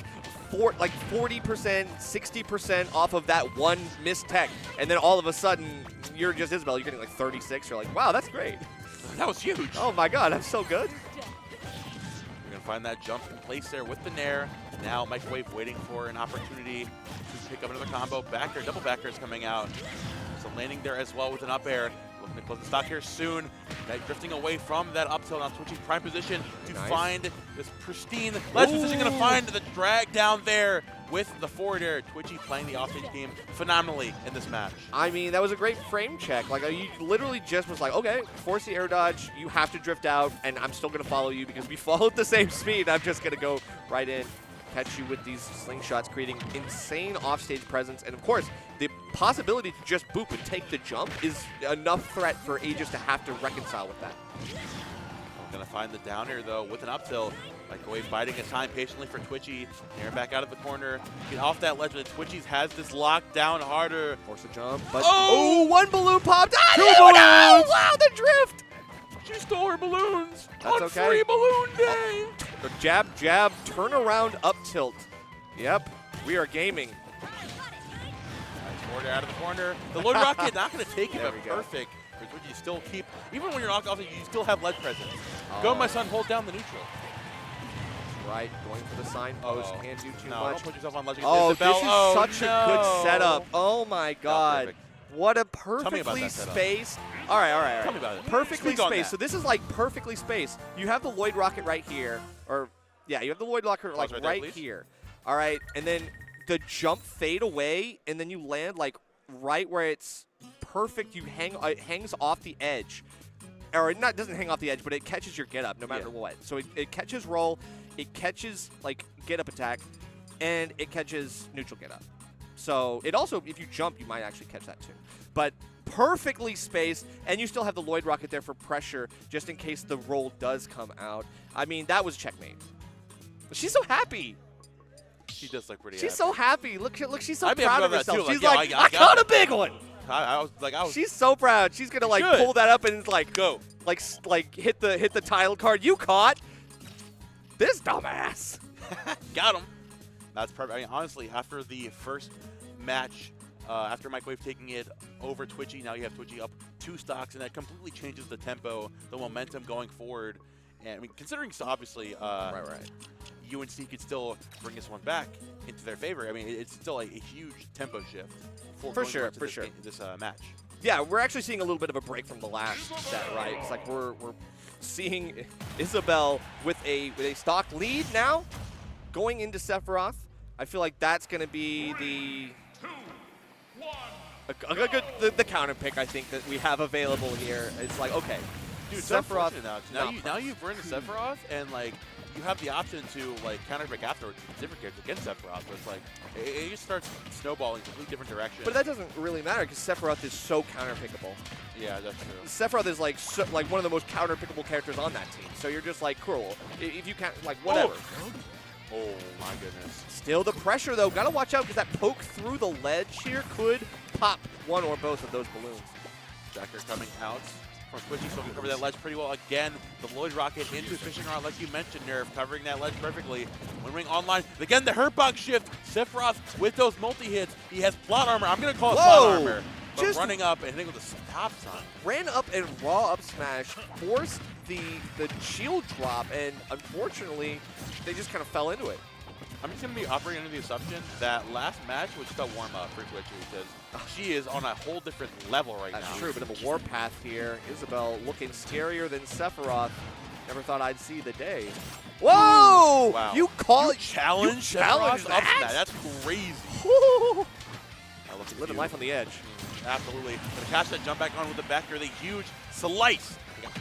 40%, 60% off of that one missed tech. And then all of a sudden, you're just Isabel. You're getting like 36. You're like, wow, that's great. That was huge. Oh, my God. I'm so good. Find that jump in place there with the Nair. Now Microwave waiting for an opportunity to pick up another combo. Back air, double back air is coming out. So landing there as well with an up air. Looking to close the stock here soon. Drifting away from that up tilt, now switching prime position to find this pristine ledge position. Gonna find the drag down there with the forward air. Twitchy playing the offstage game phenomenally in this match. I mean, that was a great frame check. Like, you literally just was like, okay, force the air dodge. You have to drift out, and I'm still going to follow you because we follow at the same speed. I'm just going to go right in, catch you with these slingshots, creating insane offstage presence. And, of course, the possibility to just boop and take the jump is enough threat for Aegis to have to reconcile with that. Going to find the down air, though, with an up tilt. Microwave biding his time patiently for Twitchy. Air back out of the corner. Get off that ledge, but Twitchy's has this locked down harder. Force a jump, but one balloon popped. Ah, Two balloons! No! Wow, the drift! She stole her balloons. That's on free balloon day. The jab, jab, turn around, up tilt. Yep, we are gaming. Nice forward out of the corner. The Lloyd Rocket not going to take it, but perfect. Twitchy, you still keep, even when you're knocked off, you still have ledge presence. Go, my son, hold down the neutral. Right, going for the signpost, can't do too much. Don't put yourself on ledge. Oh, this is such a good setup. Oh my God. What a perfectly spaced. All right. Tell me about it. Perfectly spaced. So this is like perfectly spaced. You have the Lloyd Rocket right here, or yeah, you have the Lloyd Rocket like right here. All right, and then the jump fade away, and then you land like right where it's perfect. You it hangs off the edge. Or not doesn't hang off the edge, but it catches your get up no matter what. So it catches roll, it catches like get up attack, and it catches neutral get up. So it also, if you jump, you might actually catch that too. But perfectly spaced, and you still have the Lloyd Rocket there for pressure just in case the roll does come out. I mean, that was checkmate. She's so happy. She does look pretty. She's so happy. Look, she's so I'd be proud of happy about that herself. too. She's Like, like, I caught a big one. I was. She's so proud. She's gonna like pull that up and it's like go, like hit the title card. You caught this dumbass. Got him. That's perfect. I mean, honestly, after the first match, after Microwave taking it over Twitchy, now you have Twitchy up 2 stocks, and that completely changes the tempo, the momentum going forward. And I mean, considering so obviously, UNC could still bring this one back into their favor. I mean, it's still a huge tempo shift for sure. This match. Yeah, we're actually seeing a little bit of a break from the last set, right? It's like we're seeing Isabel with a stock lead now, going into Sephiroth. I feel like that's going to be the counter pick I think that we have available here. It's like, okay, dude, Sephiroth. Now you've run into Sephiroth, and like you have the option to like counter pick afterwards with different characters against Sephiroth. But it's like it just starts snowballing in a completely different direction. But that doesn't really matter because Sephiroth is so counter pickable. Yeah, that's true. Sephiroth is like one of the most counter pickable characters on that team. So you're just like, cool. If you can't, like, whatever. Oh my goodness. Still the pressure though. Gotta watch out because that poke through the ledge here could pop one or both of those balloons. Jacker coming out from Twitchy, so we cover that ledge pretty well. Again, the Lloyd Rocket into Fishing Rod, like you mentioned, Nerf, covering that ledge perfectly. One Ring online. Again, the Hurtbox shift. Sephiroth with those multi-hits. He has plot armor. I'm going to call it plot armor. But just running up and hitting with the stop sign. Ran up and raw up smash, forced the shield drop, and unfortunately, they just kind of fell into it. I'm just going to be operating under the assumption that last match was just a warm-up for Twitchy because she is on a whole different level right now. That's true, bit of a warpath here. Isabel looking scarier than Sephiroth. Never thought I'd see the day. Whoa! Wow. You call it challenge that? That's crazy. Living life on the edge. Absolutely. Gonna catch that jump back on with the back here. The huge slice.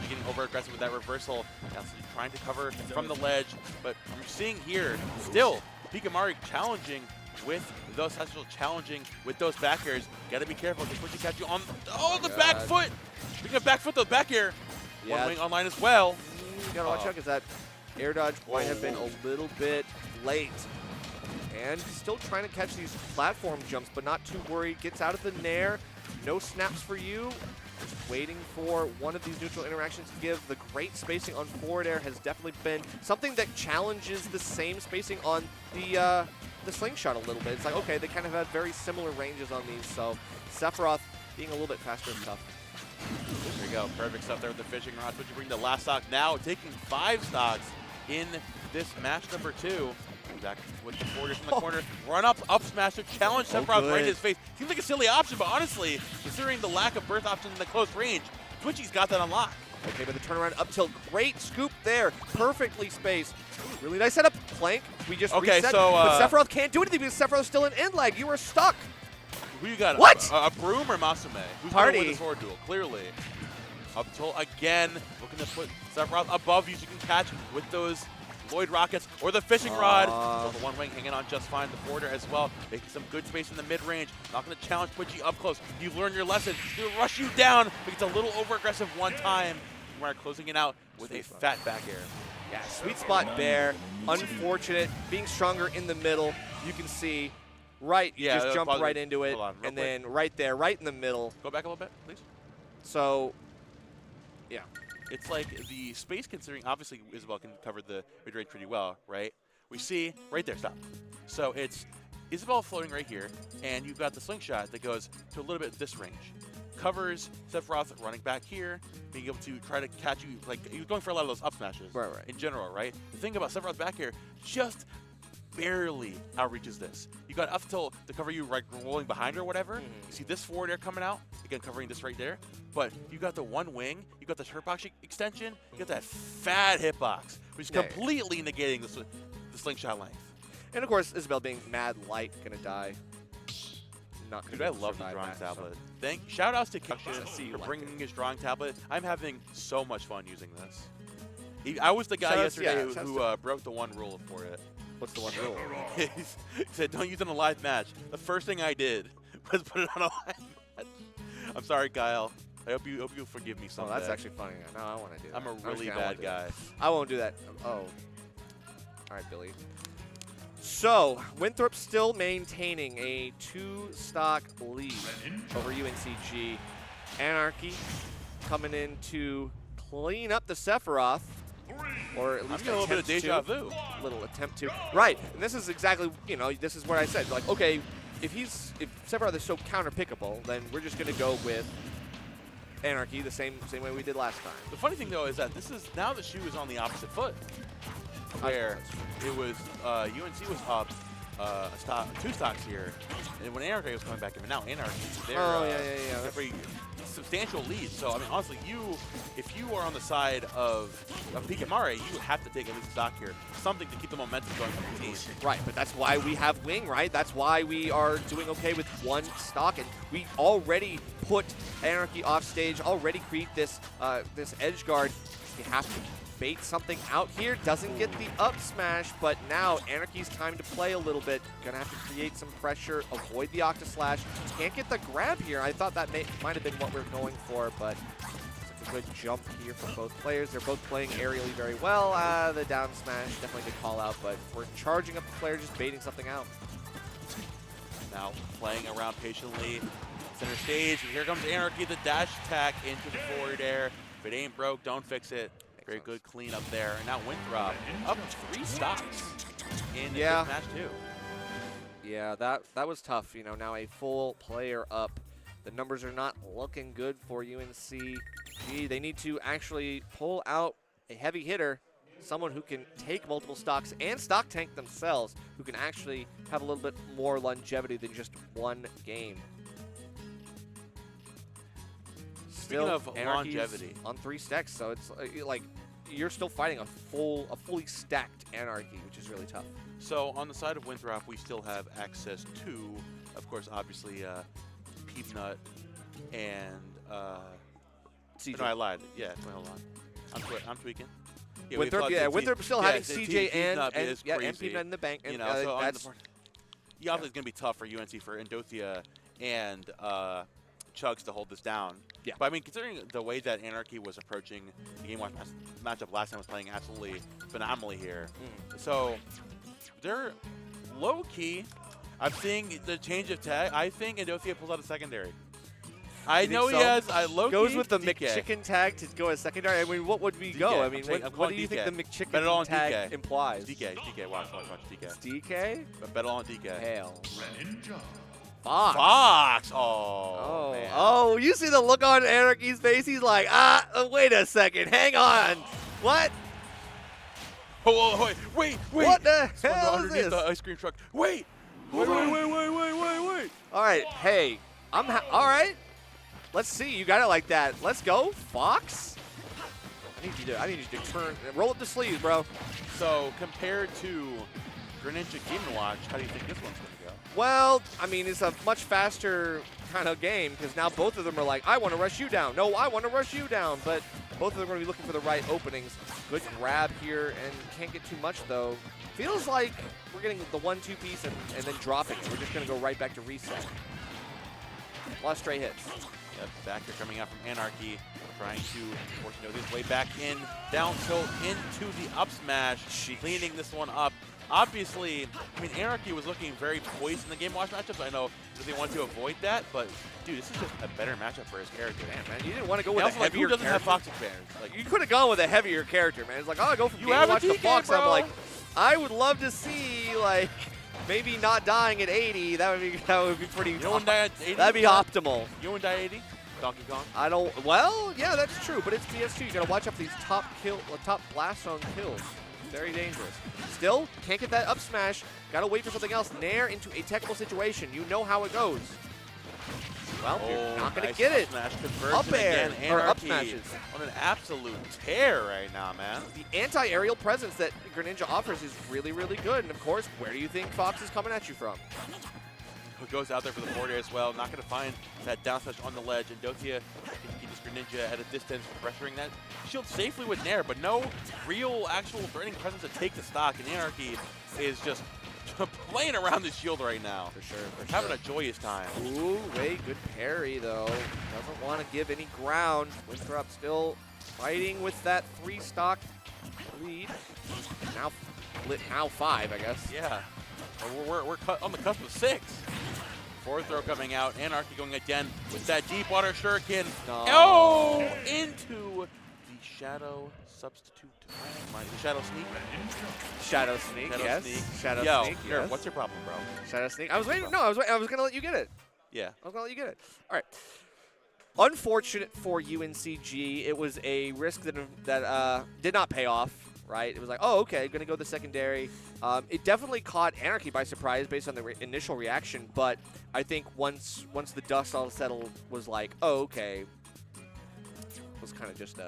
Getting over aggressive with that reversal. That's trying to cover from the ledge. But you're seeing here still Peabnut challenging with those those back airs. Gotta be careful because once you catch you on the back foot. Speaking of back foot, the back air. Yeah. One Wing online as well. You gotta watch out because that air dodge might have been a little bit late. And still trying to catch these platform jumps, but not too worried. Gets out of the nair. No snaps for you. Just waiting for one of these neutral interactions to give. The great spacing on forward air has definitely been something that challenges the same spacing on the slingshot a little bit. It's like, okay, they kind of have very similar ranges on these, so Sephiroth being a little bit faster and stuff. There you go. Perfect stuff there with the fishing rods. Would you bring the last stock now, taking 5 stocks in this match number 2. Back with the forwarders in the corner. Run up smash to challenge Sephiroth right in his face. Seems like a silly option, but honestly, considering the lack of burst options in the close range, Twitchy's got that unlocked. Okay, but the turnaround up tilt, great scoop there. Perfectly spaced. Really nice setup. Plank, we just reset. So, but Sephiroth can't do anything because Sephiroth's still in end lag. You are stuck. Who you got? What? A Broom or Masume? Who's going to win the sword duel? Clearly. Up tilt again. Looking to put Sephiroth above you so you can catch with those Lloyd Rockets or the fishing rod. So the One Wing hanging on just fine. The forwarder as well, making some good space in the mid-range. Not going to challenge Twitchy up close. You've learned your lesson. He'll rush you down, but it's a little over-aggressive one time. We're closing it out with a fat back air. Yeah, sweet spot there. Unfortunate. Being stronger in the middle. You can see just jump right into it. And then right there, right in the middle. Go back a little bit, please. So, yeah. It's like the space, considering obviously Isabel can cover the mid-range pretty well, right? We see right there, stop. So it's Isabel floating right here, and you've got the slingshot that goes to a little bit this range. Covers Sephiroth running back here, being able to try to catch you, like you're going for a lot of those up smashes in general, right? The thing about Sephiroth back here, just barely outreaches this. You got up tilt to cover you right rolling behind or whatever. You see this forward air coming out, again covering this right there. But you got the One Wing, you got the Hurtbox extension, you got that fat hitbox, which is completely negating the slingshot length. And of course, Isabel being mad light, gonna die. Not gonna Dude, I love the drawing tablet. Shout outs to Kitchen for bringing his drawing tablet. I'm having so much fun using this. I was the guy yesterday who broke the one rule for it. What's the one rule? He said, don't use it in a live match. The first thing I did was put it on a live match. I'm sorry, Kyle. I hope you forgive me someday. Oh, that's actually funny. No, I want to do that. I'm a really bad guy. I won't do that. Oh. All right, Billy. So, Winthrop's still maintaining a 2-stock lead over UNCG. Anarchy coming in to clean up the Sephiroth. Or at least a little bit of deja vu. Little attempt to. Right, and this is exactly, this is where I said, like, okay, if Sephiroth is so counter-pickable, then we're just going to go with Anarchy the same way we did last time. The funny thing, though, is that now the shoe is on the opposite foot. Where it was, UNC was up 2 stocks here, and when Anarchy was coming back in, but now Anarchy, they're very substantial lead. So, I mean, honestly, if you are on the side of Picamare, you have to take at least stock here, something to keep the momentum going from the team. Right, but that's why we have Wing, right? That's why we are doing okay with 1 stock, and we already put Anarchy off stage, already create this this edge guard. You have to bait something out here. Doesn't get the up smash, but now Anarchy's time to play a little bit. Gonna have to create some pressure, avoid the Octa Slash. Can't get the grab here. I thought that might have been what we're going for, but it's a good jump here from both players. They're both playing aerially very well. The down smash, definitely good call out, but we're charging up the player, just baiting something out. Now playing around patiently. Center stage, and here comes Anarchy, the dash attack into the forward air. If it ain't broke, don't fix it. Very good clean up there. And now Winthrop up 3 stocks in the match 2. Yeah, that was tough. Now a full player up. The numbers are not looking good for UNC. They need to actually pull out a heavy hitter, someone who can take multiple stocks and stock tank themselves, who can actually have a little bit more longevity than just 1 game. Speaking of longevity, on 3 stacks, so it's like you're still fighting a fully stacked Anarchy, which is really tough. So on the side of Winthrop, we still have access to, of course, obviously Peabnut and CJ. No, I lied. Yeah, hold on. I'm tweaking. Yeah, Winthrop still having CJ and Peabnut in the bank. And, so obviously it's going to be tough for UNC for Endothea and Chugs to hold this down. Yeah. But I mean, considering the way that Anarchy was approaching the game watch matchup last time, was playing absolutely phenomenally here. So they're low key. I'm seeing the change of tag. I think Endothea pulls out a secondary. I know he has. Goes with the McChicken tag to go as secondary. I mean, what would we go? I mean, what do you think the McChicken tag implies? DK. Watch DK. DK? Bet on DK. Hell. Fox. Oh, you see the look on Anarchy's face? He's like, wait a second. Hang on. What? Oh, wait. What the hell is underneath this? the ice cream truck. Wait. Wait. All right. Hey, all right. Let's see. You got it like that. Let's go, Fox. I need you to roll up the sleeves, bro. So compared to Greninja Game & Watch, how do you think this one's going to go? Well, I mean, it's a much faster kind of game because now both of them are like, I want to rush you down. No, I want to rush you down. But both of them are going to be looking for the right openings. Good grab here and can't get too much, though. Feels like we're getting the 1-2 piece and then dropping it. We're just going to go right back to reset. A lot of stray hits. Yep, back here coming out from Anarchy, trying to force his way back in, down tilt into the up smash, cleaning this one up. Obviously, I mean, Anarchy was looking very poised in the Game Watch matchup, so I know that they want to avoid that, but dude, this is just a better matchup for his character. Man, you didn't want to go with a heavier who doesn't character. have Fox advantage? Like, you could have gone with a heavier character, man. It's like, oh, I go from Game Watch to Fox. Bro. I'm like, I would love to see, like, maybe not dying at 80. That would be pretty. You know when die at 80? That'd be optimal. You know when die at 80? Donkey Kong? I don't. Well, yeah, that's true, but it's PS2. You gotta watch out for these top blast zone kills. Very dangerous. Still, can't get that up smash. Gotta wait for something else. Nair into a technical situation. You know how it goes. Well, you're not going to nice get it. Smash conversion Up air, again. or up Anarchy smashes. on an absolute tear right now, man. The anti-aerial presence that Greninja offers is really, really good. And of course, where do you think Fox is coming at you from? Who goes out there for the forward air as well. Not going to find that down smash on the ledge. And Dotia can keep this Greninja at a distance, pressuring that shield safely with Nair, but no real, actual threatening presence to take the stock. And Anarchy is just playing around the shield right now. For sure. Having a joyous time. Ooh, wait, good parry though. Doesn't want to give any ground. Winthrop still fighting with that 3-stock lead. Now 5, I guess. Yeah. We're on the cusp of 6. Forward throw coming out. Anarchy going again with that deep water shuriken. No. Oh! Into the shadow substitute. The shadow sneak. Shadow sneak, Shadow yes. sneak. Shadow Yo, sneak, Nerf, yes. what's your problem, bro? Shadow sneak. I was waiting. No, I was gonna let you get it. Yeah. I was gonna let you get it. All right. Unfortunate for UNCG. It was a risk that did not pay off. Right? It was like, oh, okay, gonna go the secondary. It definitely caught Anarchy by surprise based on the initial reaction, but I think once the dust all settled, was like, oh, okay. It was kind of just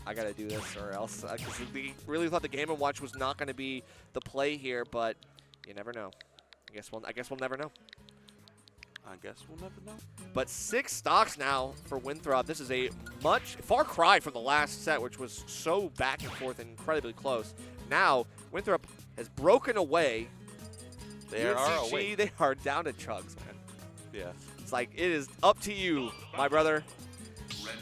I gotta do this or else. Because we really thought the Game & Watch was not gonna be the play here, but you never know. I guess we'll never know. I guess we'll never know. But 6 stocks now for Winthrop. This is a far cry from the last set, which was so back and forth and incredibly close. Now, Winthrop has broken away. They are away. They are down to chugs, man. Yeah. It's like, it is up to you, my brother.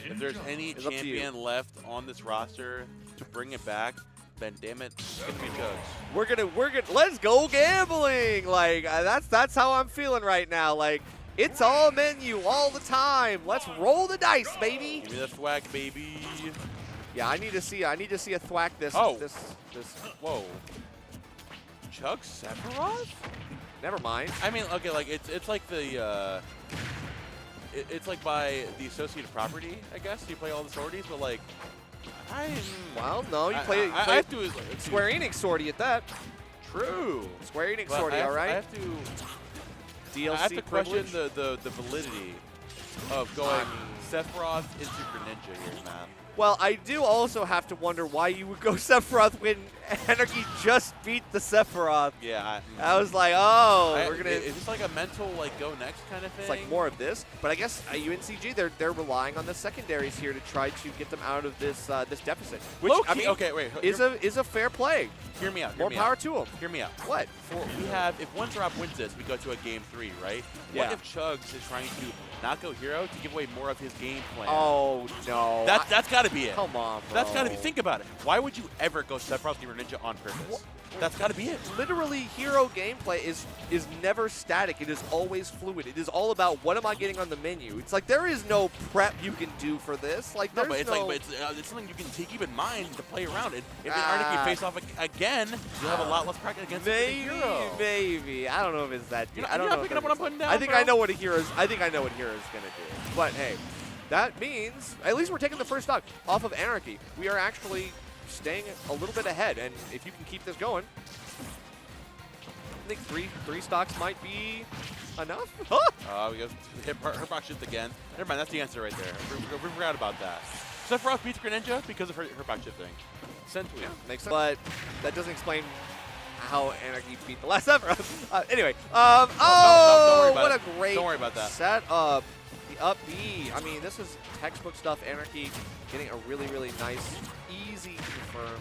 If there's any champion left on this roster to bring it back, then damn it, it's gonna be Chugs. We're gonna let's go gambling. Like that's how I'm feeling right now. Like it's all menu all the time. Let's roll the dice, baby. Give me the thwack, baby. Yeah, I need to see a thwack this. Oh. This. Whoa. Chug Sephiroth? Never mind. I mean, okay, like it's like the it's like by the associated property, I guess. You play all the sorties, but like Well, no, you play I have to Square Enix sortie at that. True. Square Enix But sortie, all right. I have to DLC I have to question privilege? the validity of going Sephiroth into Greninja here, man. Well, I do also have to wonder why you would go Sephiroth when Anarchy just beat the Sephiroth. Yeah. I was like, oh, we're gonna. Is this like a mental like go next kind of thing? It's like more of this, but I guess UNCG they're relying on the secondaries here to try to get them out of this this deficit. Which I mean, okay, wait, is a fair play. Hear me out. More power to them. Hear me out. What? We have if Winthrop wins this, we go to a game 3, right? Yeah. What if Chugs is trying to not go hero to give away more of his game plan? Oh no. That's got to be it. Come on, bro. That's got to be. Think about it. Why would you ever go Sephiroth to Ninja on purpose? That's got to be it. Literally, hero gameplay is never static. It is always fluid. It is all about what am I getting on the menu. It's like there is no prep you can do for this. Like no, but it's it's something you can keep in mind to play around. If the Arctic face off again, you'll have a lot less practice against the hero. Maybe. I don't know if it's that deep. You're not picking up what I'm putting down. I think I know what a hero's. I think I know what hero's gonna do. But hey, that means at least we're taking the first stock off of Anarchy. We are actually staying a little bit ahead, and if you can keep this going, I think three stocks might be enough. We go Herbox shift again. Never mind, that's the answer right there. We forgot about that. Sephiroth beats Greninja because of Herbox shifting. Essentially. Yeah, makes sense. But that doesn't explain how Anarchy beat the last Sephiroth. Anyway, don't worry about what it. a great Don't worry about that. setup. The up B. I mean, this is textbook stuff. Anarchy getting a really, really nice, easy confirm.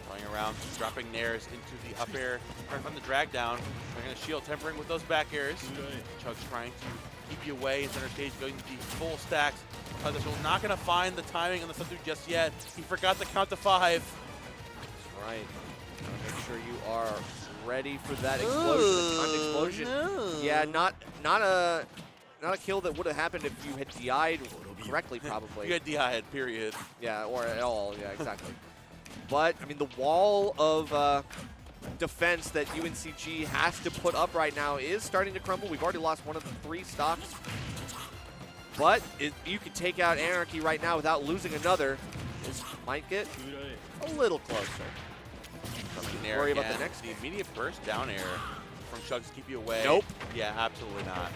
Going around, dropping nairs into the up air, trying to find the drag down. They're going to shield, tempering with those back airs. Chug's trying to keep you away in center stage, going to the full stacks. This will not going to find the timing on the substitute just yet. He forgot to count to 5. That's right. Make sure you are ready for that explosion. The timed explosion. No. Yeah, not a kill that would have happened if you had DI'd correctly, probably. You had DI'd, period. Yeah, or at all. Yeah, exactly. But, I mean, the wall of defense that UNCG has to put up right now is starting to crumble. We've already lost one of the 3 stocks. But you can take out Anarchy right now without losing another. This might get a little closer. Worry about the next. The immediate burst down air from Chugs to keep you away. Nope. Yeah, absolutely not.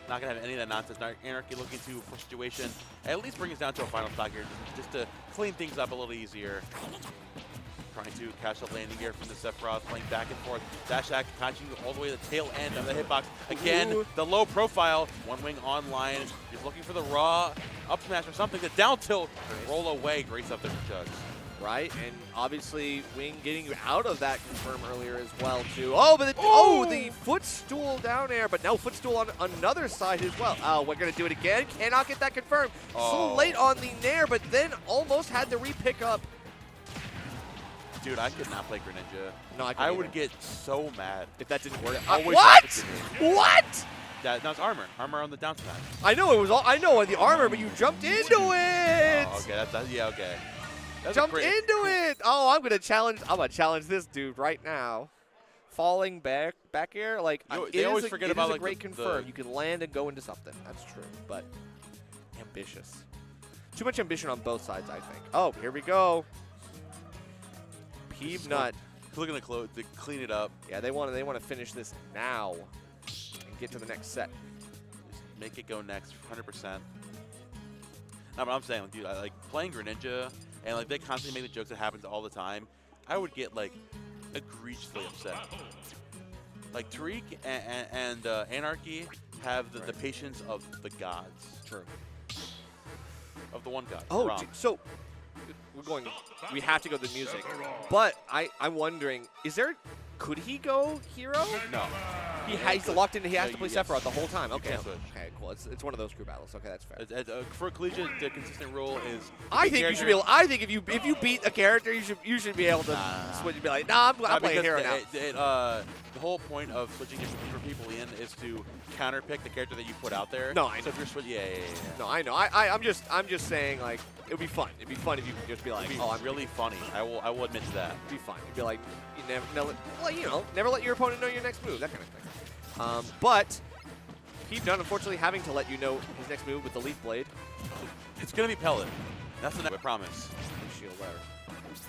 Not going to have any of that nonsense. Anarchy looking to for situation. At least bring us down to a final stock here just to clean things up a little easier. Trying to catch the landing gear from the Sephiroth, playing back and forth. Dash attack catching all the way to the tail end of the hitbox. Again, Ooh. the low profile. One wing online. Just looking for the raw up smash or something. The down tilt. Roll away. Great stuff there from Chugs. Right, and obviously Wing getting you out of that confirm earlier as well too. Oh, but the footstool down air, but no footstool on another side as well. Oh, we're gonna do it again. Cannot get that confirmed. So late on the nair, but then almost had the re-pick up. Dude, I could not play Greninja. No, I would get so mad if that didn't work. Always What? What? That was armor. Armor on the down smash. I know it was all. I know on the armor, but you jumped into it. Oh, okay, that's yeah, okay. That's Jumped into it. Oh, I'm gonna challenge this dude right now. Falling back air, like they always forget about like great confirm. You can land and go into something. That's true, but ambitious. Too much ambition on both sides, I think. Oh, here we go. Peabnut. Looking to clean it up. Yeah, they want to finish this now and get to the next set. Just make it go next, 100%. No, but I'm saying, dude, I like playing Greninja, and like they constantly make the jokes that happens all the time. I would get like egregiously upset. Like Tariq and Anarchy have the patience of the gods. True. Of the one god. Oh, Ram. so we have to go to the music, but I'm wondering, could he go hero? No. He's locked into. He has to play Sephiroth the whole time. Okay. can't switch. Okay. Cool. It's one of those crew battles. Okay, that's fair. For collegiate, the consistent rule is. I think you should be able. I think if you beat a character, you should be able to switch and be like, nah, I'm playing hero now. The whole point of switching different people in is to counterpick the character that you put out there. No, I know. So if you're switching, yeah. No, I know. I'm just saying, like, it would be fun. It'd be fun if you could just be like, I'm really funny. I will admit to that. It'd be fun. You'd be like, never let your opponent know your next move, that kind of thing. But Peabnut, unfortunately, having to let you know his next move with the Leaf Blade. It's gonna be Pellet. That's the next. I promise. Shield there.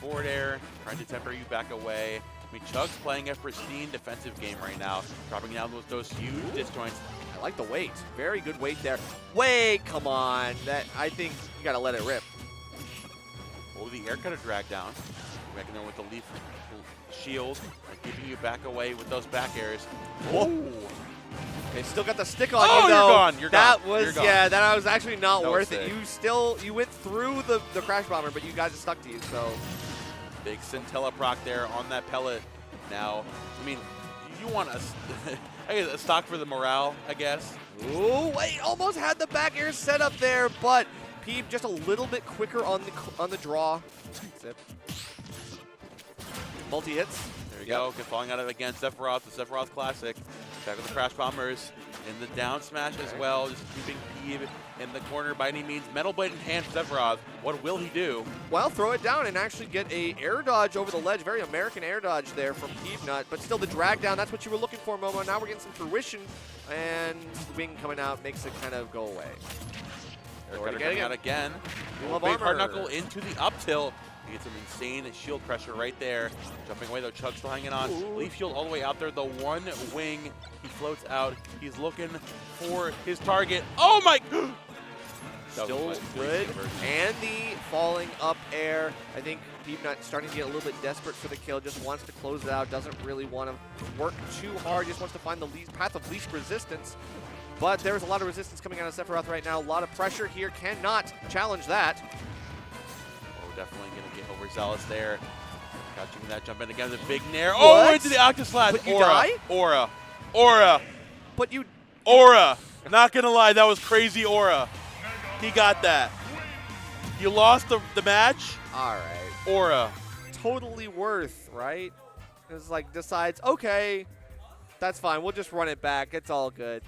Forward air, trying to temper you back away. I mean, Chug's playing a pristine defensive game right now, dropping down those huge disjoints. I like the weight. Very good weight there. Wait, come on. I think you gotta let it rip. Oh, the air cutter drag down. Back in there with the leaf shield, keeping you back away with those back airs. Whoa! They still got the stick on you, though. You're gone. You're that gone. was You're gone. Yeah. That was actually not that worth it. You went through the crash bomber, but you guys it stuck to you. So big scintilla proc there on that pellet. Now, I mean, you want a stock for the morale, I guess. Ooh, wait! Almost had the back air set up there, but Peeb just a little bit quicker on the draw. Zip. Multi-hits. There you go. Falling out of it again. Sephiroth, the Sephiroth Classic. Back with the Crash Bombers. In the down smash as well. Just keeping Peeb in the corner by any means. Metal Blade in hand for Sephiroth. What will he do? Well, throw it down and actually get a air dodge over the ledge. Very American air dodge there from Peabnut. But still the drag down. That's what you were looking for, Momo. Now we're getting some fruition. And Wing coming out makes it kind of go away. Air cutter coming out again. Big hard knuckle into the up tilt. He gets some insane shield pressure right there. Jumping away though, Chug still hanging on. Ooh. Leaf shield all the way out there. The one wing, he floats out. He's looking for his target. Oh my! Still good. And the falling up air. I think Peabnut starting to get a little bit desperate for the kill. Just wants to close it out. Doesn't really want to work too hard. Just wants to find the path of least resistance. But there's a lot of resistance coming out of Sephiroth right now. A lot of pressure here. Cannot challenge that. Definitely going to get overzealous there. Catching that jump in again. The big nair. Oh, into the Octa Slash. But you die? Aura. But you... Aura. Not going to lie. That was crazy aura. He got that. You lost the match. All right. Aura. Totally worth, right? It's like decides, okay, that's fine. We'll just run it back. It's all good.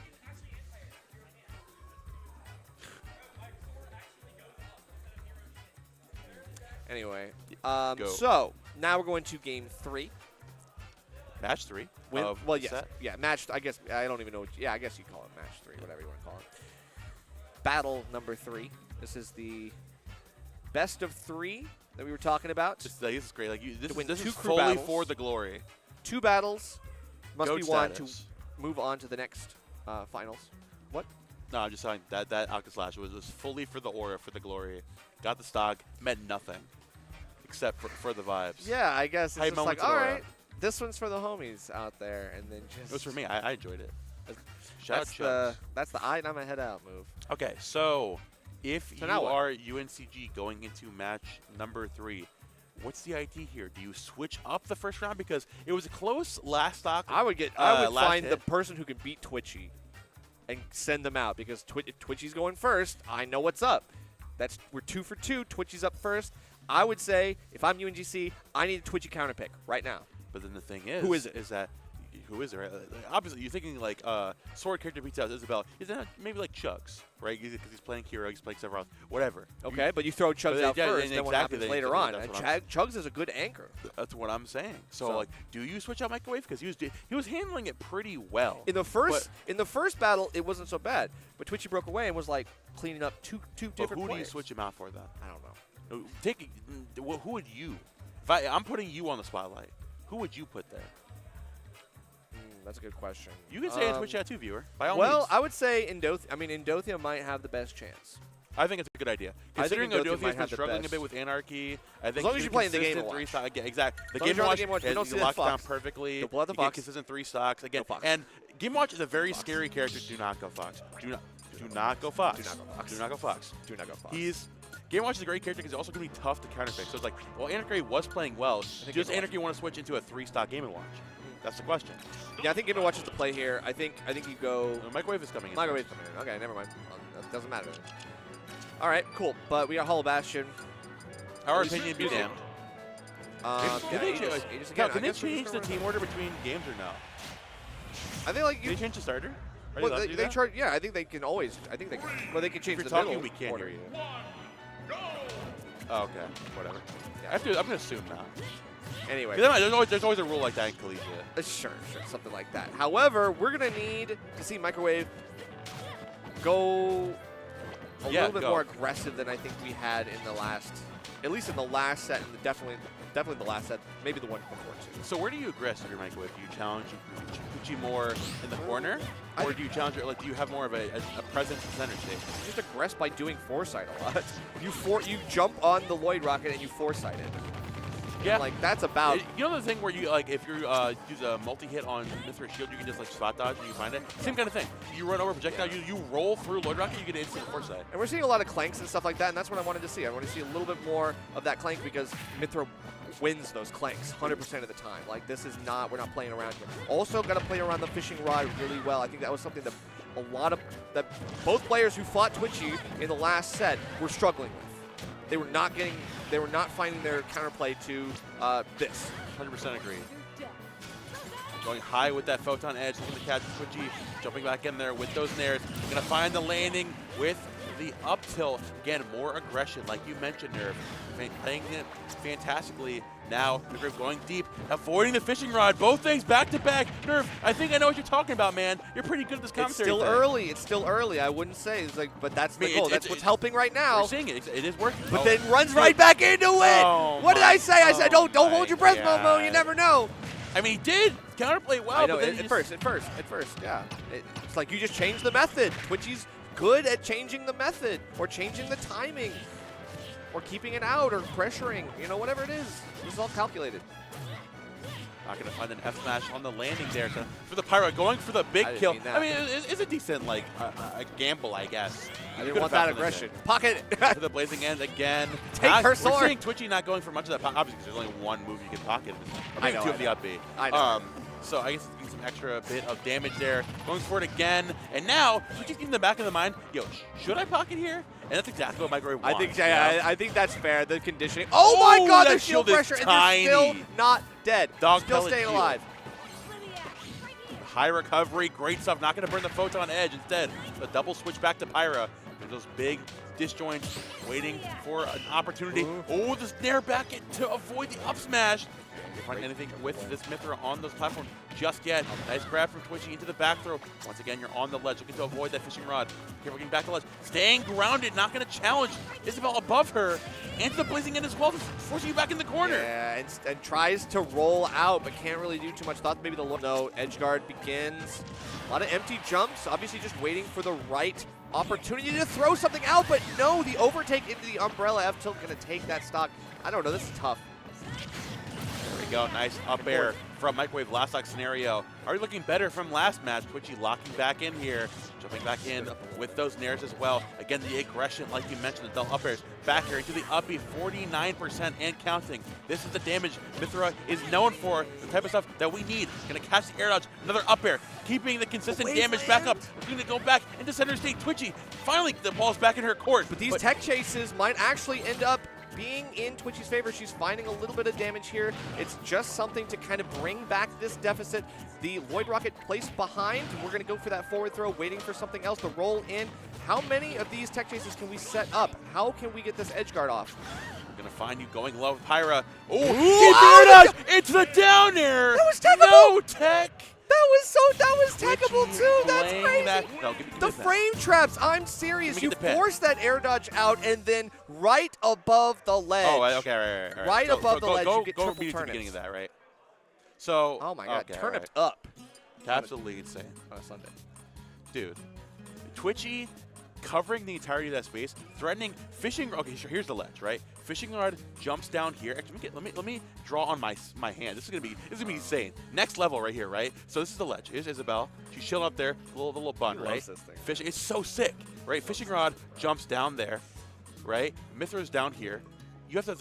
Anyway, so now we're going to game 3. Match 3. Well, yes, match. I guess I don't even know. I guess you call it match 3, whatever you want to call it. Battle number 3. This is the best of 3 that we were talking about. This is great. Like this is crew fully battles. for the glory. 2 battles must Goat be won status. to move on to the next finals. What? No, I'm just saying that Alka Slash was fully for the aura, for the glory. Got the stock, meant nothing except for the vibes. Yeah, I guess it's Hype just like, moments of all aura. right, this one's for the homies out there, and then just. It was for me. I enjoyed it. Shout out That's Chubbs. the eye and I'm a head out move. Okay, so if So you now what? are UNCG going into match number 3, what's the idea here? Do you switch up the first round because it was a close last stock? I would last find hit. the person who can beat Twitchy, and send them out because if Twitchy's going first, I know what's up. We're 2 for 2. Twitchy's up first. I would say if I'm UNGC, I need a Twitchy counter pick right now. But then the thing is, Who is it? Who is it? Right? Obviously, you're thinking like sword character beats out Isabel. Is that maybe like Chugs, right? Because he's playing Kira, he's playing several else, whatever. Okay, but you throw Chugs out yeah, first, then what exactly, happens later on? that's And what I'm Chugs is a good anchor. That's what I'm saying. So like, do you switch out Microwave because he was handling it pretty well In the first battle, it wasn't so bad, but Twitchy broke away and was like cleaning up two different who do you players. switch him out for then? I don't know. Who would you? I'm putting you on the spotlight. Who would you put there? That's a good question. You can say in Twitch chat too, viewer. By all Well, means. I would say Indothia might have the best chance. I think it's a good idea. I think Considering Indothia Odothia's might been have the struggling a best. bit with Anarchy, I think long as he's you're playing the game consistent and three watch. stock. Exactly. The As long Game as you're on Watch, the Game Watch, we don't see he the locks down Fox. perfectly. Don't pull out the You get Fox. consistent 3 stocks. Again, Go Fox. and Game Watch is a very scary character. Do not go Fox. Do not go Fox. Do not go Fox. Do not go Fox. Do not go Fox. Game Watch is a great character because he's also going to be tough to counterpick. So it's like, well, Anarchy was playing well. Does Anarchy want to switch into a 3-stock Game & Watch? That's the question. Yeah, I think Game & Watch is the play here. I think you go. Microwave is coming in. Microwave coming in. Okay, never mind. That doesn't matter. All right, cool. But we got Hollow Bastion. Our opinion be damned. Can they change the team order between games or no? I think like Can they change the starter? Are well, allowed to they do that? charge. Yeah, I think they can always. I think they can. Well, they can change If the you're talking, middle we can't order. hear you. Oh, okay. Whatever. Yeah. I'm going to assume not. Anyway. There's always a rule like that in collegiate. Sure, something like that. However, we're going to need to see Microwave go a little bit more aggressive than I think we had in the last, at least in the last set, and definitely the last set, maybe the one before too. So where do you aggress with your Microwave? Do you challenge Pucci more in the corner? Or do you challenge it, like, do you have more of a presence in center stage? Just aggress by doing foresight a lot. You jump on the Lloyd rocket and you foresight it. Yeah. And, like, that's about. You know the thing where you, like, if you use a multi-hit on Mithra Shield, you can just, like, spot dodge and you find it? Same kind of thing. You run over projectile, you roll through Lloyd rocket, you get instant foresight. And we're seeing a lot of clanks and stuff like that, and that's what I wanted to see. I want to see a little bit more of that clank because Mithra wins those clanks 100% of the time. Like, this is not, we're not playing around here. Also got to play around the fishing rod really well. I think that was something that both players who fought Twitchy in the last set were struggling with. They were not finding their counterplay to this. 100% agree. Going high with that photon edge, looking to catch Twitchy, jumping back in there with those nairs. Gonna find the landing with the up tilt. Again, more aggression, like you mentioned, Nerve. Playing it fantastically. Now, Nerve going deep, avoiding the fishing rod. Both things back to back. Nerve, I think I know what you're talking about, man. You're pretty good at this commentary. It's still early. I wouldn't say it's like, but that's the goal. That's what's helping right now. We're seeing it. It is working. But then runs right back into it. Oh, what did I say? I said don't hold your breath, God. Momo. You never know. I mean, he did counterplay well. I know, but then at first, yeah. It's like you just changed the method. Twitchy's good at changing the method or changing the timing or keeping it out or pressuring, whatever it is. This is all calculated. Not going to find an F smash on the landing there for the Pyro, going for the big kill. I mean, it's a decent, like, a gamble, I guess. I didn't want that aggression. Pocket. To the blazing end again. Take her sword. We're seeing Twitchy not going for much of that, obviously, because there's only one move you can pocket. I know, two of the up B. I know. So I guess it's getting some extra bit of damage there. Going for it again. And now, Twitchy's getting in the back of the mind, yo, should I pocket here? And that's exactly what Microwave wants. I think that's fair. The conditioning. Oh my God, the shield pressure, and they're still not dead. Dog still staying alive. High recovery, great stuff. Not going to burn the photon edge. Instead, the double switch back to Pyra. With those big disjoints, waiting for an opportunity. Oh, the snare back to avoid the up smash. Can't find anything with this Mythra on those platforms just yet. Nice grab from Twitchy into the back throw. Once again, you're on the ledge, looking to avoid that fishing rod. Careful getting back to the ledge. Staying grounded, not going to challenge Isabel above her. And to the blazing in as well, forcing you back in the corner. Yeah, and tries to roll out, but can't really do too much. Thought maybe the no, edge guard begins. A lot of empty jumps, obviously just waiting for the right opportunity to throw something out, but no, the overtake into the umbrella. F tilt going to take that stock. I don't know, this is tough. There we go, nice up air from Microwave last stock scenario. Already looking better from last match. Twitchy locking back in here, jumping back in with those nairs as well. Again, the aggression, like you mentioned, the double up airs. Back here into the uppy, 49% and counting. This is the damage Mythra is known for, the type of stuff that we need. Gonna catch the air dodge, another up air, keeping the consistent damage back up. We're gonna go back into center state. Twitchy, finally the ball's back in her court. But these tech chases might actually end up being in Twitchy's favor. She's finding a little bit of damage here. It's just something to kind of bring back this deficit. The Lloyd Rocket placed behind. We're going to go for that forward throw, waiting for something else to roll in. How many of these tech chases can we set up? How can we get this edge guard off? We're going to find you going low with Pyra. Oh, into the down air. That was techable. No tech. That was techable too. That's crazy. No, the frame traps. I'm serious. You force that air dodge out and then right above the ledge. Oh, okay, right. Right above the ledge, you get triple turnips. turnips. Beginning of that, right? So. Oh my God, okay, turnips up. Absolutely insane on a Sunday, dude. Twitchy covering the entirety of that space, threatening fishing. Okay, sure. Here's the ledge, right? Fishing rod jumps down here. Actually, let me draw on my hand. This is gonna be insane. Next level right here, right? So this is the ledge. Here's Isabel. She's chilling up there, the little bun, right? This thing. Fishing. It's so sick, right? Fishing rod jumps down there, right? Mythra's down here. You have to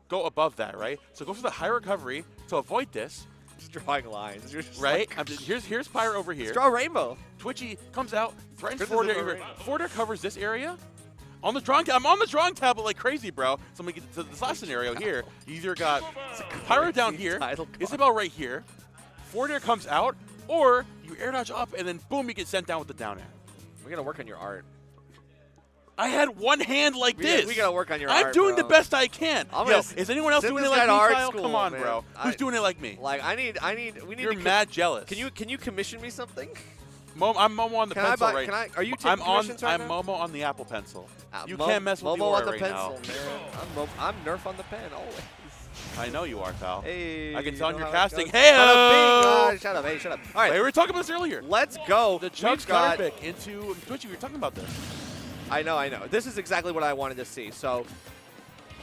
go above that, right? So go for the high recovery to avoid this. Just drawing lines. You're just right? Like, here's Pyre over here. Let's draw a rainbow. Twitchy comes out, threatens forward air. Forward air covers this area. On the drawing, I'm on the drawing tablet like crazy, bro. So I'm gonna get to this last scenario here. You either got Pyro down here, Isabel right here. Forward air comes out, or you air dodge up and then boom, you get sent down with the down air. We gotta work on your art. I had one hand like this. We gotta work on your art. I'm doing the best I can. Yo, is anyone else doing it like me, Kyle? School, come on, man. bro. Who's doing it like me? Like we need. You're mad jealous. Can you commission me something? I'm Momo on the pencil right now. Are you taking commissions right now? I'm Momo on the Apple Pencil. You Momo, can't mess with Momo on the right pencil, now. man. I'm Nerf on the pen always. I know you are, pal. Hey, I can tell in your how casting. it goes. Hey, shut up, hey, shut up. All right, we were talking about this earlier. Let's go. The Chugs counter pick into Twitchy. We were talking about this. I know. This is exactly what I wanted to see. So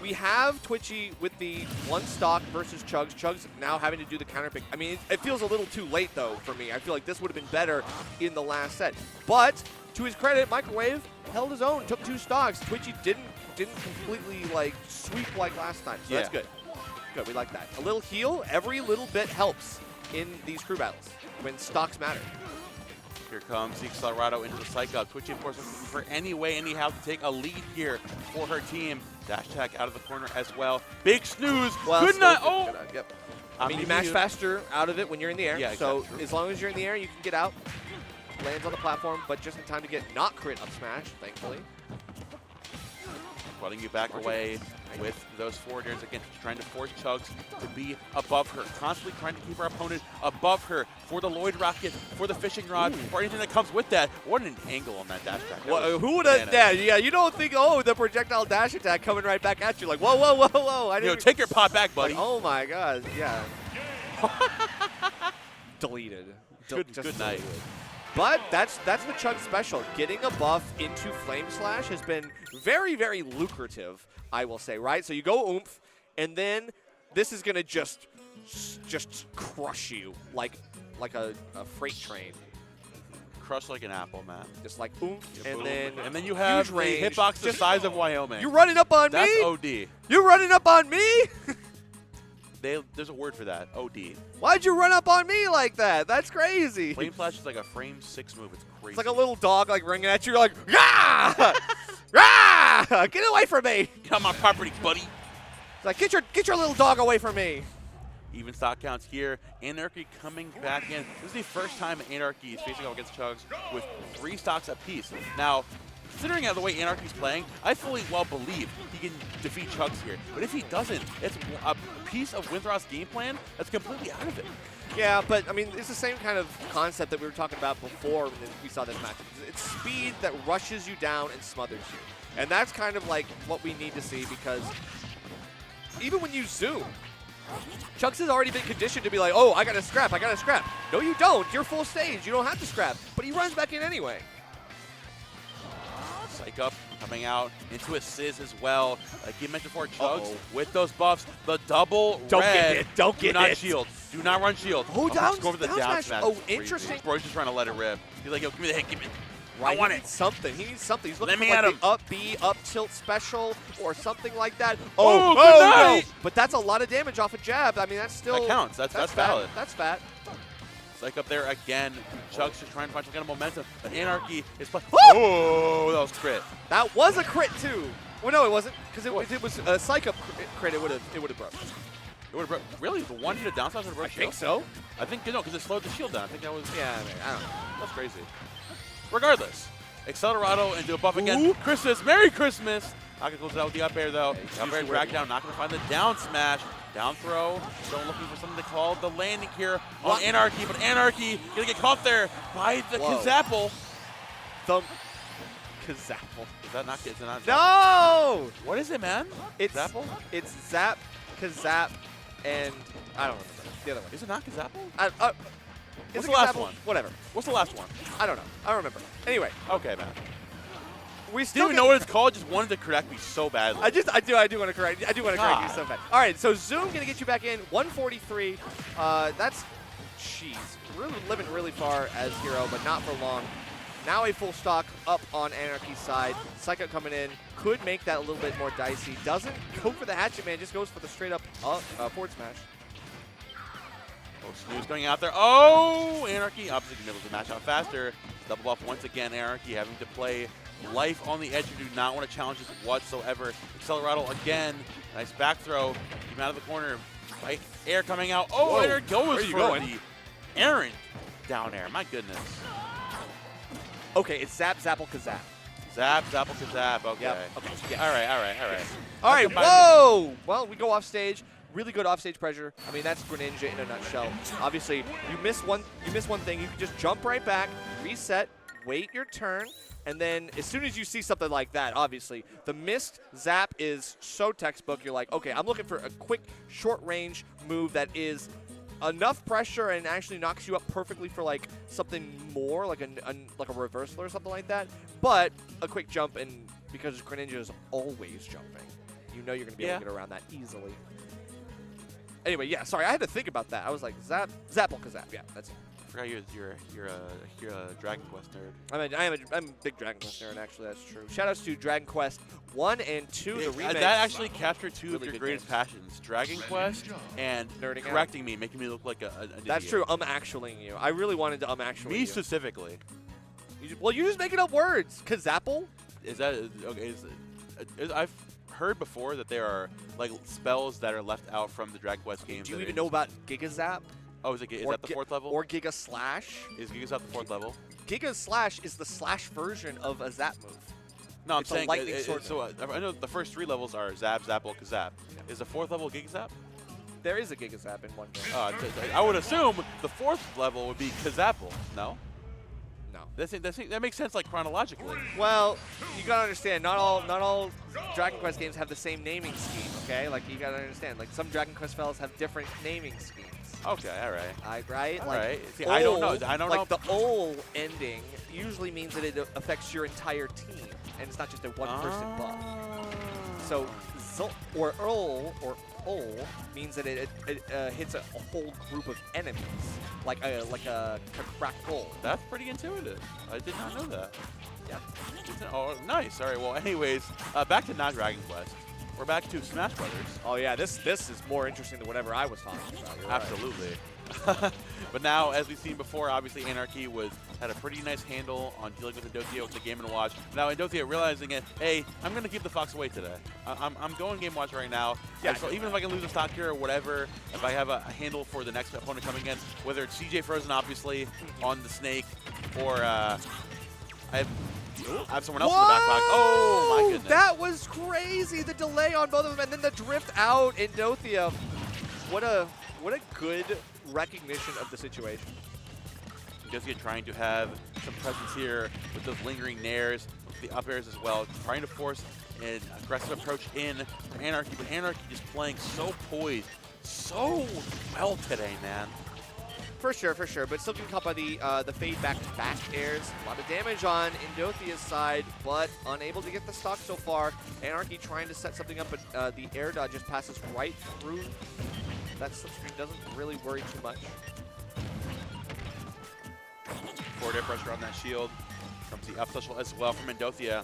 we have Twitchy with the one stock versus Chugs. Chugs now having to do the counter pick. I mean, it feels a little too late, though, for me. I feel like this would have been better in the last set. But to his credit, Microwave held his own, took two stocks. Twitchy didn't completely, like, sweep like last time. So that's good. Good, we like that. A little heal, every little bit helps in these crew battles when stocks matter. Here comes Zeke Colorado into the psych up. Twitchy, of course, looking for any way, anyhow, to take a lead here for her team. Dash attack out of the corner as well. Big snooze. Well, good night. Oh. Yep. I mean, you mash faster out of it when you're in the air. Yeah, so exactly. as long as you're in the air, you can get out. Lands on the platform, but just in time to get not crit up smash, thankfully. Letting you back away with those forward airs again, trying to force Chugs to be above her, constantly trying to keep our opponent above her for the Lloyd Rocket, for the fishing rod, for anything that comes with that. What an angle on that dash attack. Well, who would have that? Yeah, you don't think, oh, the projectile dash attack coming right back at you. Like, whoa, whoa, whoa, whoa. I didn't take your pot back, buddy. Like, oh, my God. Yeah. Deleted. Good night. But that's the Chug special. Getting a buff into Flame Slash has been very, very lucrative, I will say, right? So you go oomph, and then this is going to just crush you like a freight train. Crush like an apple, man. Just like oomph, and then you have a hitbox the size of Wyoming. You're running up on me? That's OD. You're running up on me? There's a word for that, OD. Why'd you run up on me like that? That's crazy. Flame Flash is like a frame 6 move. It's crazy. It's like a little dog like ringing at you. You're like, rah! Rah! Get away from me. Get on my property, buddy. It's like, get your little dog away from me. Even stock counts here. Anarchy coming back in. This is the first time Anarchy is facing off against Chugs with 3 stocks apiece. Now, considering how the way Anarchy's playing, I fully well believe he can defeat Chugs here. But if he doesn't, it's a piece of Winthrop's game plan that's completely out of it. Yeah, but I mean, it's the same kind of concept that we were talking about before when we saw this match. It's speed that rushes you down and smothers you. And that's kind of like what we need to see, because even when you zoom, Chugs has already been conditioned to be like, oh, I got to scrap, I got to scrap. No, you don't. You're full stage. You don't have to scrap. But he runs back in anyway. Psych up coming out into a Sizz as well. Like you mentioned before, Chugs with those buffs, the double Don't red. get it. Don't get Do not it. shield. Do not run shield. Oh, down, go for the down smash. Oh, interesting. Bro's just trying to let it rip. He's like, yo, give me the hit, give me. Right, I want he needs something. He needs something. He's looking Let for me like at the up B, up tilt special or something like that. Oh, good no. night. But that's a lot of damage off a jab. I mean, that's still. That counts. That's valid. That's fat. Psych up there again. Chugs just trying to find some kind of momentum. But Anarchy is playing. Oh! Oh, that was crit. That was a crit too. Well, no, it wasn't, because if it was a psych up crit, it would have broke. It would have really the one hit down smash would have broke. I think so. I think no, because it slowed the shield down. I think that was. Yeah, I don't know. That's crazy. Regardless, Accelerado into a buff again. Ooh. Christmas, Merry Christmas. Not gonna close it out with the up air though. Yeah, Up air drag down, not gonna find the down smash. Down throw. Still looking for something to call the landing here on Anarchy, but Anarchy gonna get caught there by the Kazapple. The Kazapple. Is that not? Is it not? No! What is it, man? It's Zapple? It's Zap, Kazap, and I don't remember the other one. Is it not Kazapple? Is What's it the last Kazapple? one? Whatever. What's the last one? I don't know. I don't remember. Anyway, Okay, man. we Didn't still even know what it's called. Just wanted to correct me so badly. I do want to correct. I do want to correct you so bad. All right, so Zoom gonna get you back in 143. That's really living really far as hero, but not for long. Now a full stock up on Anarchy's side. Psycho coming in could make that a little bit more dicey. Doesn't go for the hatchet man, just goes for the straight up forward smash. Oh, Snooze going out there. Oh, Anarchy opposite middle to match out faster. Double buff once again. Anarchy having to play life on the edge. You do not want to challenge this whatsoever. Accelerado again. Nice back throw. Keep him out of the corner. Right air coming out. Oh, Whoa. Aaron goes Where are you for going? the errant down air. My goodness. Okay, it's Zap, Zapple, Kazap. Zap, Zapple, Kazap. Okay. Yep. Okay. Yes. All right. All right. Whoa! Well, we go off stage. Really good offstage pressure. I mean, that's Greninja in a nutshell. Obviously, you miss one thing, you can just jump right back, reset, wait your turn, and then as soon as you see something like that, obviously, the missed zap is so textbook. You're like, okay, I'm looking for a quick, short-range move that is enough pressure and actually knocks you up perfectly for like something more, like a reversal or something like that. But a quick jump, and because Greninja is always jumping, you know you're going to be able to get around that easily. Anyway, yeah, sorry, I had to think about that. I was like, Zapple, Kazap. Yeah, that's it. I forgot you're a Dragon Quest nerd. I'm a big Dragon Quest nerd, actually. That's true. Shoutouts to Dragon Quest 1 and 2, the remakes. That actually captured two Really of your good greatest games. passions: Dragon Quest and Nerding out. correcting me, making me look like an That's idiot. true. Actuallying you. I really wanted to actually Me you. specifically. Well, you're just making up words. Kazapple? Is that okay? I've heard before that there are like spells that are left out from the Dragon Quest games. Do you even know about Giga Zap? Oh, is that the fourth level? Or Giga Slash? Is Giga Zap the fourth level? Giga Slash is the slash version of a Zap move. No, I'm It's a saying lightning sword so. I know the first three levels are Zap, Zapple, Kazap. Yeah. Is the fourth level Giga Zap? There is a Giga Zap in one game. I would assume the fourth level would be Kazapple. No. No. That makes sense, like chronologically. Well, you gotta understand, not all Dragon Quest games have the same naming scheme, okay? Like, you gotta understand, like, some Dragon Quest fellas have different naming schemes. Okay, all right. Right? All Like, right. See, I don't know. Like, the ol ending usually means that it affects your entire team, and it's not just a one-person buff. So, or ol means that it hits a whole group of enemies, like a crackle. That's pretty intuitive. I did not know that. Yeah. Oh, nice. All right. Well, anyways, back to not Dragon Quest. We're back to Smash Brothers. Oh yeah, this is more interesting than whatever I was talking about. You're right. Absolutely. But now, as we've seen before, obviously Anarchy had a pretty nice handle on dealing with Indothea with the Game & Watch. Now Indothea realizing it, hey, I'm going to keep the Fox away today. I'm going Game & Watch right now. Yeah. So even if I can lose a stock here or whatever, if I have a handle for the next opponent coming in, whether it's CJ Frozen, obviously, on the Snake, or I have someone else in the back pocket. Oh, my goodness. That was crazy. The delay on both of them, and then the drift out in Dothia. What a good recognition of the situation. Dothia trying to have some presence here with those lingering nairs, the up airs as well, trying to force an aggressive approach in for Anarchy, but Anarchy just playing so poised, so well today, man. For sure, but still getting caught by the fade back airs. A lot of damage on Indothia's side, but unable to get the stock so far. Anarchy trying to set something up, but the air dodge just passes right through. That slipstream doesn't really worry too much. Forward air pressure on that shield. Comes the up special as well from Indothia.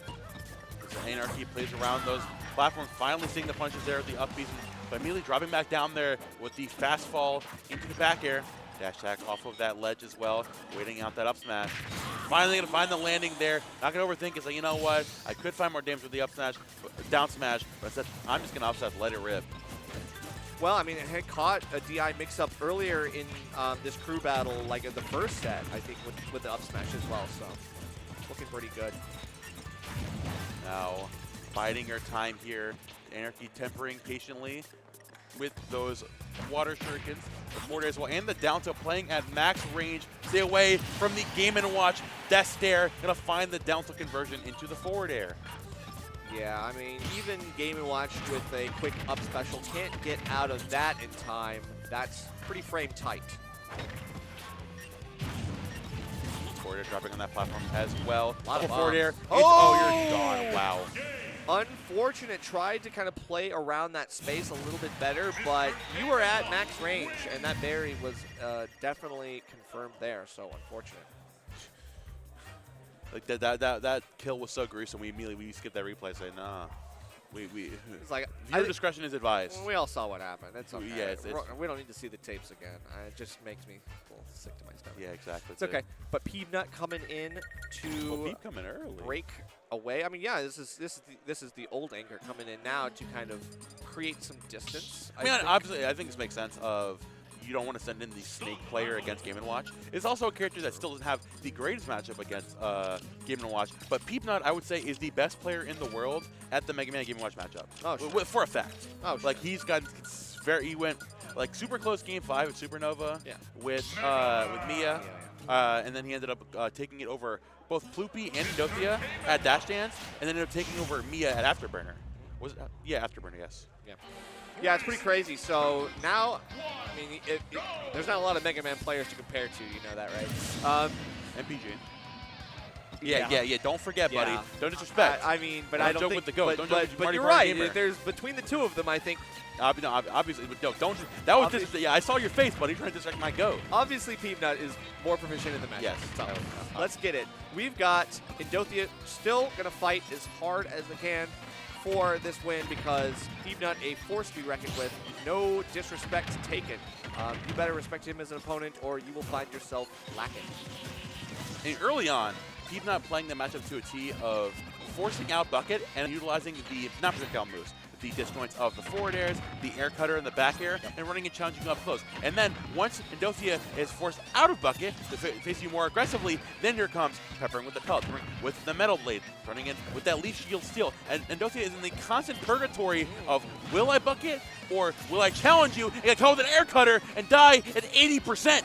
As Anarchy plays around those platforms, finally seeing the punches there with the up beat, but immediately dropping back down there with the fast fall into the back air. Dash attack off of that ledge as well, waiting out that up smash. Finally gonna find the landing there. Not gonna overthink. It's like, you know what? I could find more damage with the up smash, down smash, but instead I'm just gonna up smash, let it rip. Well, I mean, it had caught a DI mix-up earlier in this crew battle, like in the first set, I think, with the up smash as well. So looking pretty good. Now biding her time here. Anarchy tempering patiently with those water shurikens, the forward as well, and the down tilt playing at max range. Stay away from the Game & Watch death stare. Gonna find the down tilt conversion into the forward air. Yeah, I mean, even Game & Watch with a quick up special can't get out of that in time. That's pretty frame tight. Forward air dropping on that platform as well. A lot of forward air. Oh, you're gone. Wow. Unfortunate, tried to kind of play around that space a little bit better, but you were at max range, and that berry was definitely confirmed there, so unfortunate. Like that kill was so gruesome, we immediately skipped that replay, saying, nah. It's like, viewer discretion is advised. We all saw what happened. It's okay. Yeah, we don't need to see the tapes again. It just makes me a little sick to my stomach. Yeah, exactly. It's okay. But Peabnut coming in to Peab coming early. Break away. I mean, yeah, this is the old anchor coming in now to kind of create some distance. I mean, obviously, I think this makes sense of you don't want to send in the Snake player against Game & Watch. It's also a character that still doesn't have the greatest matchup against Game & Watch, but Peabnut, I would say, is the best player in the world at the Mega Man Game & Watch matchup. Oh, sure. For a fact. Oh, sure. Like, he went like super close game 5 at Supernova with Miya, and then he ended up taking it over both Ploopy and Dothia at Dash Dance, and then ended up taking over Miya at Afterburner. Was it? Yeah, Afterburner, yes. Yeah. Yeah, it's pretty crazy. So now, I mean, there's not a lot of Mega Man players to compare to. You know that, right? MPG. Yeah. Don't forget, buddy. Don't disrespect. I mean, but don't I don't joke think. with the goat. But you're right. There's between the two of them, I think. No, obviously, but no, don't. That was just. Yeah, I saw your face, buddy. Trying to disrespect my goat. Obviously, Peabnut is more proficient in the match. Yes. So, let's get it. We've got Indothia still gonna fight as hard as they can for this win because Peabnut a force to be reckoned with. No disrespect taken. You better respect him as an opponent or you will find yourself lacking. And early on, Peabnut playing the matchup to a T of forcing out Bucket and utilizing the not projectile moves, the disjoints of the forward airs, the air cutter in the back air, and running and challenging up close. And then once Indothia is forced out of Bucket to face you more aggressively, then here comes peppering with the pellet, with the metal blade, running in with that leaf shield steel. And Indothia is in the constant purgatory of will I Bucket or will I challenge you and go with an air cutter and die at 80%?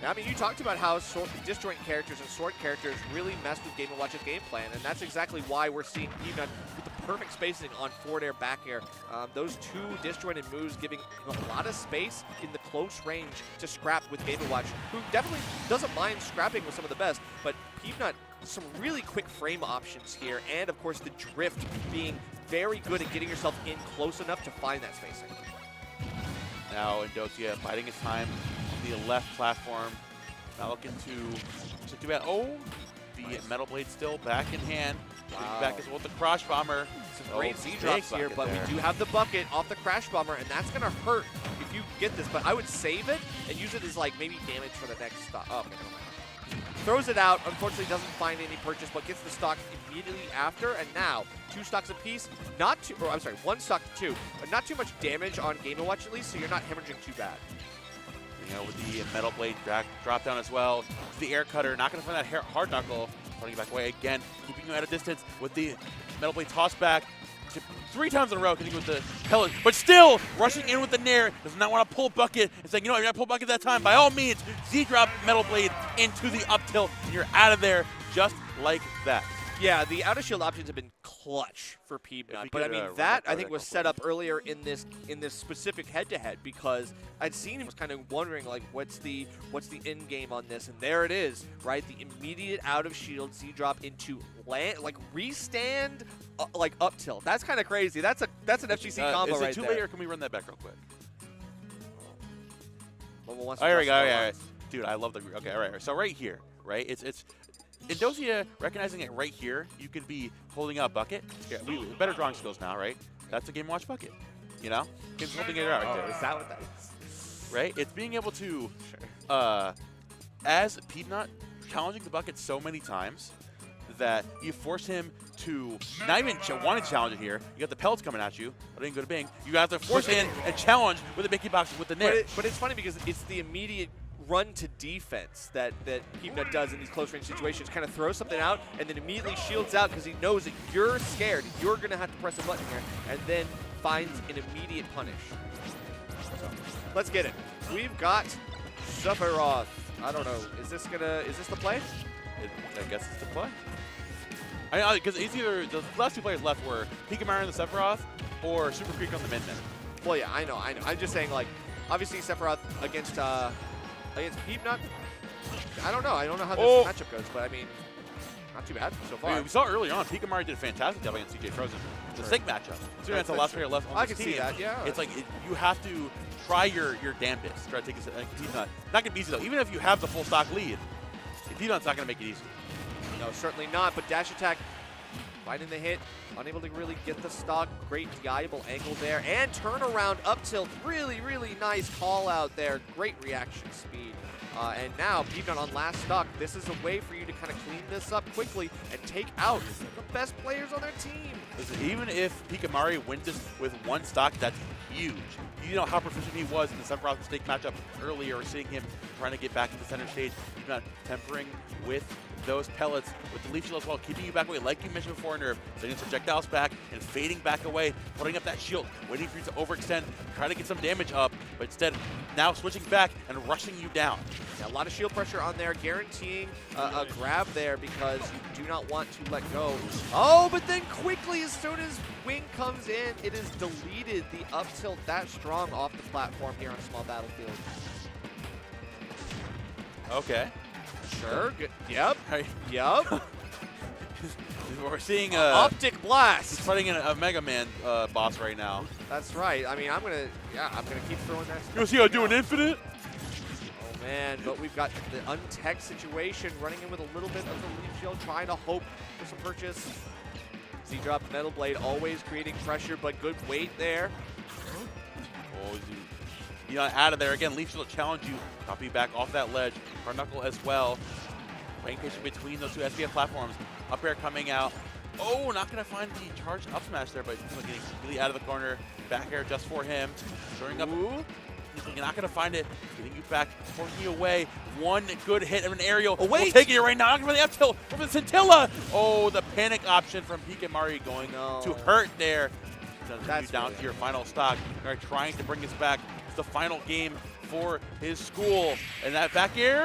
I mean, you talked about how disjoint characters and sword characters really mess with Game & Watch's game plan, and that's exactly why we're seeing Peabnut with the perfect spacing on forward air, back air. Those two disjointed moves giving him a lot of space in the close range to scrap with Game & Watch, who definitely doesn't mind scrapping with some of the best, but Peabnut, some really quick frame options here, and of course the drift being very good at getting yourself in close enough to find that spacing. Now Indothia biding his time on the left platform. Now looking to do that. Oh, the metal blade still back in hand. Wow. Back as well with the crash bomber. Some great Z-drops here, but we do have the bucket off the crash bomber, and that's going to hurt if you get this. But I would save it and use it as like maybe damage for the next stock. Oh, okay, never mind. Throws it out. Unfortunately, doesn't find any purchase, but gets the stock immediately after. And now, 2 stocks apiece. Not too, or I'm sorry, 1 stock to 2, but not too much damage on Game & Watch at least, so you're not hemorrhaging too bad. You know, with the metal blade drop down as well. The air cutter, not going to find that hard knuckle. Running back away again, keeping you at a distance with the Metal Blade toss back. 3 times in a row, getting with the pellet, but still rushing in with the nair. Does not want to pull bucket. It's like, you know what, you're not pull bucket that time. By all means, Z-drop Metal Blade into the up tilt, and you're out of there just like that. Yeah, the out of shield options have been clutch for Peabnut, but I mean that I think was set up earlier in this specific head-to-head because I'd seen him was kind of wondering like what's the end game on this, and there it is, right? The immediate out of shield Z drop into land, like restand, like up tilt. That's kind of crazy. That's an FGC combo right there. Is it too late, or can we run that back real quick? Well, oh, here we go. Yeah, dude, I love the. Okay, all right. So right here, right? It's. Indosia recognizing it right here, you could be holding out bucket. Yeah, we better drawing skills now, right? That's a game watch bucket. You know? Game's holding it out right there. Is that what that is? Right? It's being able to, as Peabnut, challenging the bucket so many times that you force him to not even want to challenge it here. You got the pellets coming at you. I didn't go to Bing. You got to force in and challenge with the Mickey box with the nair. But it's funny because it's the immediate run to defense that Peabnut does in these close range situations. Kind of throws something out and then immediately shields out because he knows that you're scared. You're going to have to press a button here, and then finds an immediate punish. So let's get it. We've got Sephiroth. I don't know. Is this the play? I guess it's the play. Because it's either the last 2 players left were Peabnut and the Sephiroth or Super Creek on the Min-Min. Well, yeah, I know. I'm just saying, like, obviously Sephiroth against Peabnut, I don't know. I don't know how this matchup goes, but I mean, not too bad so far. I mean, we saw early on, Peabnut did a fantastic job against CJ Frozen. It's a sick matchup. So that's the last player left on this team. I can see that, yeah. It's like you have to try your damnedest. Try to take this. Peabnut. Not going to be easy, though. Even if you have the full stock lead, Peabnut's not going to make it easy. No, certainly not, but dash attack, finding the hit, unable to really get the stock. Great DI-able angle there, and turnaround up tilt. Really, really nice call out there. Great reaction speed. And now, Peabnut on last stock, this is a way for you to kind of clean this up quickly and take out the best players on their team. Listen, even if Peabnut wins this with 1 stock, that's huge. You know how proficient he was in the Sephiroth mistake matchup earlier, seeing him trying to get back to the center stage. Peabnut tempering with those pellets with the leaf shield as well, keeping you back away, like you mentioned before, Nerve, sending projectiles back and fading back away, putting up that shield, waiting for you to overextend, trying to get some damage up, but instead now switching back and rushing you down. Yeah, a lot of shield pressure on there, guaranteeing a grab there because you do not want to let go. Oh, but then quickly, as soon as Wing comes in, it is deleted. The up tilt that strong off the platform here on Small Battlefield. Okay. Sure. Good. Yep. Right. Yep. We're seeing Optic Blast. He's fighting a Mega Man boss right now. That's right. I mean, I'm gonna keep throwing that. You see how doing infinite? Oh man, but we've got the untech situation, running in with a little bit of the leaf shield, trying to hope for some purchase. Z-drop Metal Blade, always creating pressure, but good weight there. Oh, you know, out of there again. Leaf shield challenge you. Copy back off that ledge. Front knuckle as well. Playing patient between those 2 SBF platforms. Up air coming out. Oh, not going to find the charged up smash there, but getting completely out of the corner. Back air just for him. Showing up. Ooh. You're not going to find it. Getting you back, forcing you away. 1 good hit of an aerial. Oh, wait. We'll take it right now. For the up tilt from the Scintilla. Oh, the panic option from Peabnut going to hurt there. That's down to your final stock. They're trying to bring us back. It's the final game for his school. And that back air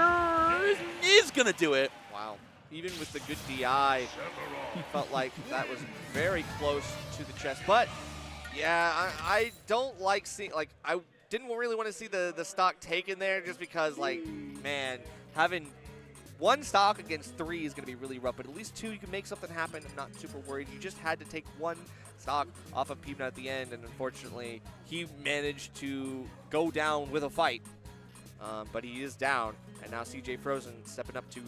is going to do it. Wow. Even with the good DI, he felt like that was very close to the chest. But, yeah, I don't like seeing, like, I didn't really want to see the stock taken there just because, like, man, having 1 stock against 3 is going to be really rough. But at least 2, you can make something happen. I'm not super worried. You just had to take 1 stock off of Peabnut at the end, and unfortunately, he managed to go down with a fight. But he is down, and now CJ Frozen stepping up to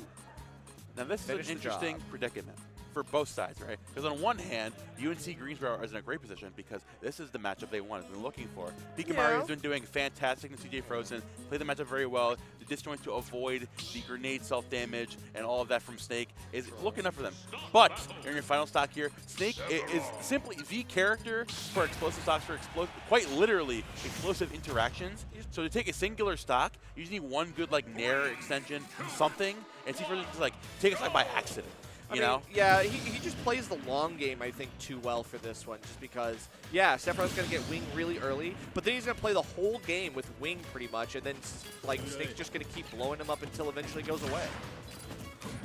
Now this is an interesting predicament for both sides, right? Because on one hand, UNC Greensboro is in a great position because this is the matchup they wanted, been looking for. Peabnut has been doing fantastic in CJ Frozen, played the matchup very well. The disjoint to avoid the grenade self-damage and all of that from Snake is looking up for them. But in your final stock here, Snake is simply the character for explosive stocks, for quite literally explosive interactions. So to take a singular stock, you just need 1 good like nair extension, something, and see if it's like take a stock by accident. You know? Yeah, he just plays the long game, I think, too well for this one, just because, yeah, Sephiroth's going to get Wing really early, but then he's going to play the whole game with Wing pretty much, and then, like, Snake's just going to keep blowing him up until eventually goes away.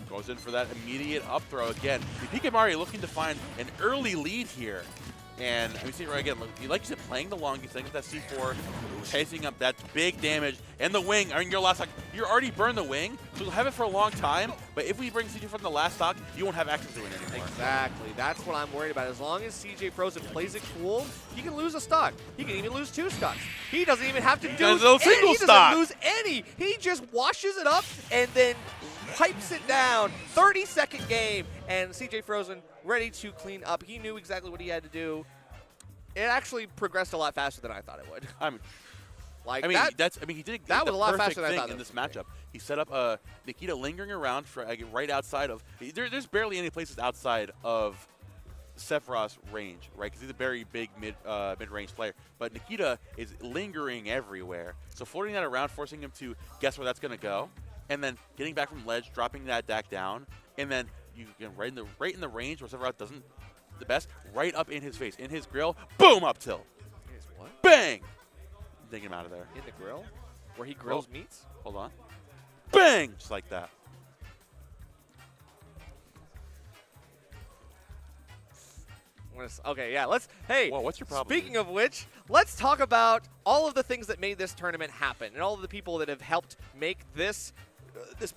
Goes in for that immediate up throw again. Peabnut looking to find an early lead here. And we see right again, like you said, playing the long game, with that C4, chasing up that big damage, and the Wing. I mean, your last stock, you already burned the Wing, so you'll have it for a long time. But if we bring CJ from the last stock, you won't have access to it anymore. Exactly. That's what I'm worried about. As long as CJ Frozen plays it cool, he can lose a stock. He can even lose 2 stocks. He doesn't even have to do any. He doesn't lose any. He just washes it up and then wipes it down. 30-second game, and CJ Frozen ready to clean up. He knew exactly what he had to do. It actually progressed a lot faster than I thought it would. He did that was a lot faster thing than I thought in this matchup. He set up Nikita lingering around for right outside of. There's barely any places outside of Sephiroth's range, right? Because he's a very big mid-range player. But Nikita is lingering everywhere, so floating that around, forcing him to guess where that's going to go, and then getting back from ledge, dropping that DAC down, and then you get right in the range where Sephiroth doesn't. The best, right up in his face, in his grill, boom, up tilt. What? Bang! Ding him out of there. In the grill? Where he grills meats? Hold on. Bang! Just like that. Okay, yeah, Whoa, what's your problem? Speaking of which, let's talk about all of the things that made this tournament happen and all of the people that have helped make this